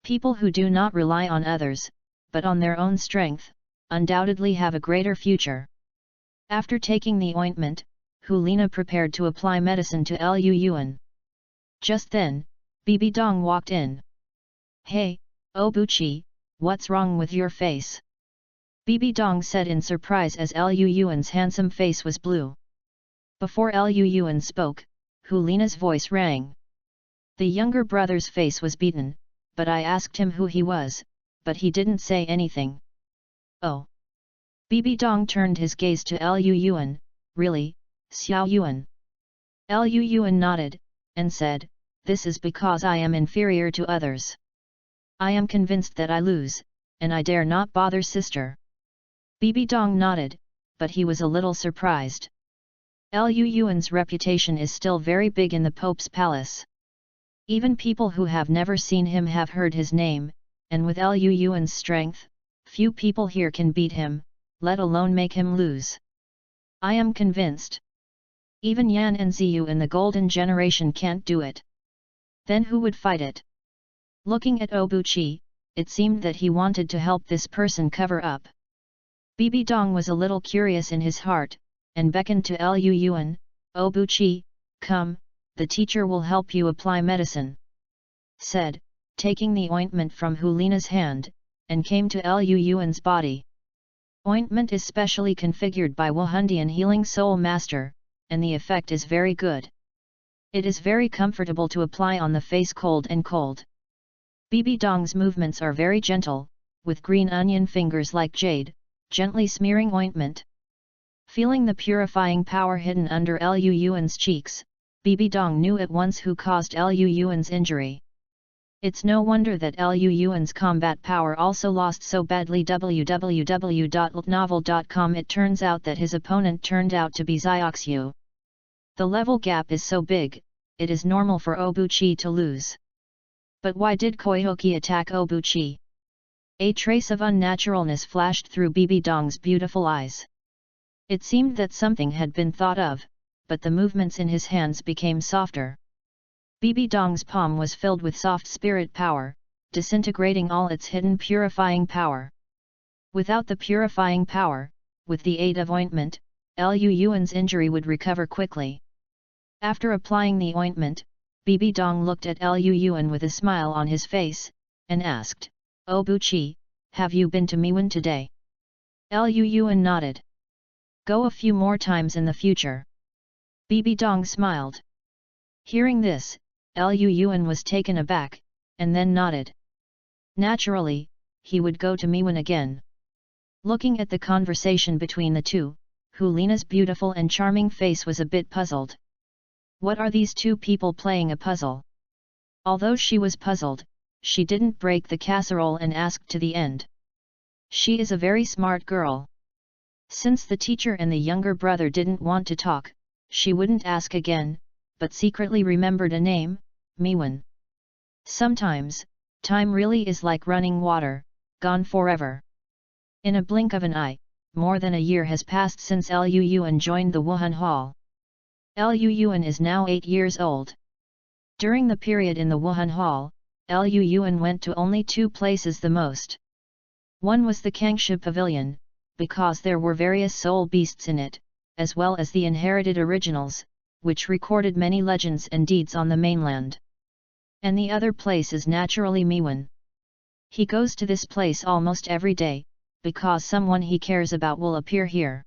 People who do not rely on others, but on their own strength, undoubtedly have a greater future. After taking the ointment, Hulina prepared to apply medicine to Liu Yuan. Just then, Bibi Dong walked in. Hey, Obuchi, what's wrong with your face? Bibi Dong said in surprise as Liu Yuan's handsome face was blue. Before Liu Yuan spoke, Hulina's voice rang. The younger brother's face was beaten, but I asked him who he was, but he didn't say anything. Oh. Bibi Dong turned his gaze to Liu Yuan, really, Xiao Yuan? Liu Yuan nodded, and said, this is because I am inferior to others. I am convinced that I lose, and I dare not bother sister. Bibi Dong nodded, but he was a little surprised. Liu Yuan's reputation is still very big in the Pope's palace. Even people who have never seen him have heard his name, and with Liu Yuan's strength, few people here can beat him, let alone make him lose. I am convinced. Even Yan and Ziyu in the Golden Generation can't do it. Then who would fight it? Looking at Obuchi, it seemed that he wanted to help this person cover up. Bibi Dong was a little curious in his heart, and beckoned to Liu Yuan, Obuchi, come, the teacher will help you apply medicine," said, taking the ointment from Hulina's hand, and came to Lu Yuan's body. Ointment is specially configured by Wuhundian Healing Soul Master, and the effect is very good. It is very comfortable to apply on the face cold and cold. Bibi Dong's movements are very gentle, with green onion fingers like jade, gently smearing ointment. Feeling the purifying power hidden under Lu Yuan's cheeks, Bibi Dong knew at once who caused Lu Yuan's injury. It's no wonder that Lu Yuan's combat power also lost so badly. www.novel.com. It turns out that his opponent turned out to be Zioxiu. The level gap is so big, it is normal for Obuchi to lose. But why did Koihoki attack Obuchi? A trace of unnaturalness flashed through Bibi Dong's beautiful eyes. It seemed that something had been thought of, but the movements in his hands became softer. Bibi Dong's palm was filled with soft spirit power, disintegrating all its hidden purifying power. Without the purifying power, with the aid of ointment, Lu Yuan's injury would recover quickly. After applying the ointment, Bibi Dong looked at Lu Yuan with a smile on his face, and asked, "Obuchi, have you been to Miwan today?" Lu Yuan nodded. "Go a few more times in the future." Bibi Dong smiled. Hearing this, Lu Yuan was taken aback, and then nodded. Naturally, he would go to Miwan again. Looking at the conversation between the two, Hulina's beautiful and charming face was a bit puzzled. What are these two people playing a puzzle? Although she was puzzled, she didn't break the casserole and asked to the end. She is a very smart girl. Since the teacher and the younger brother didn't want to talk, she wouldn't ask again, but secretly remembered a name, Miwan. Sometimes, time really is like running water, gone forever. In a blink of an eye, more than a year has passed since Lu Yuan joined the Wuhan Hall. Lu Yuan is now 8 years old. During the period in the Wuhan Hall, Lu Yuan went to only 2 places the most. One was the Kangshi Pavilion, because there were various soul beasts in it, as well as the inherited originals, which recorded many legends and deeds on the mainland. And the other place is naturally Miwan. He goes to this place almost every day, because someone he cares about will appear here.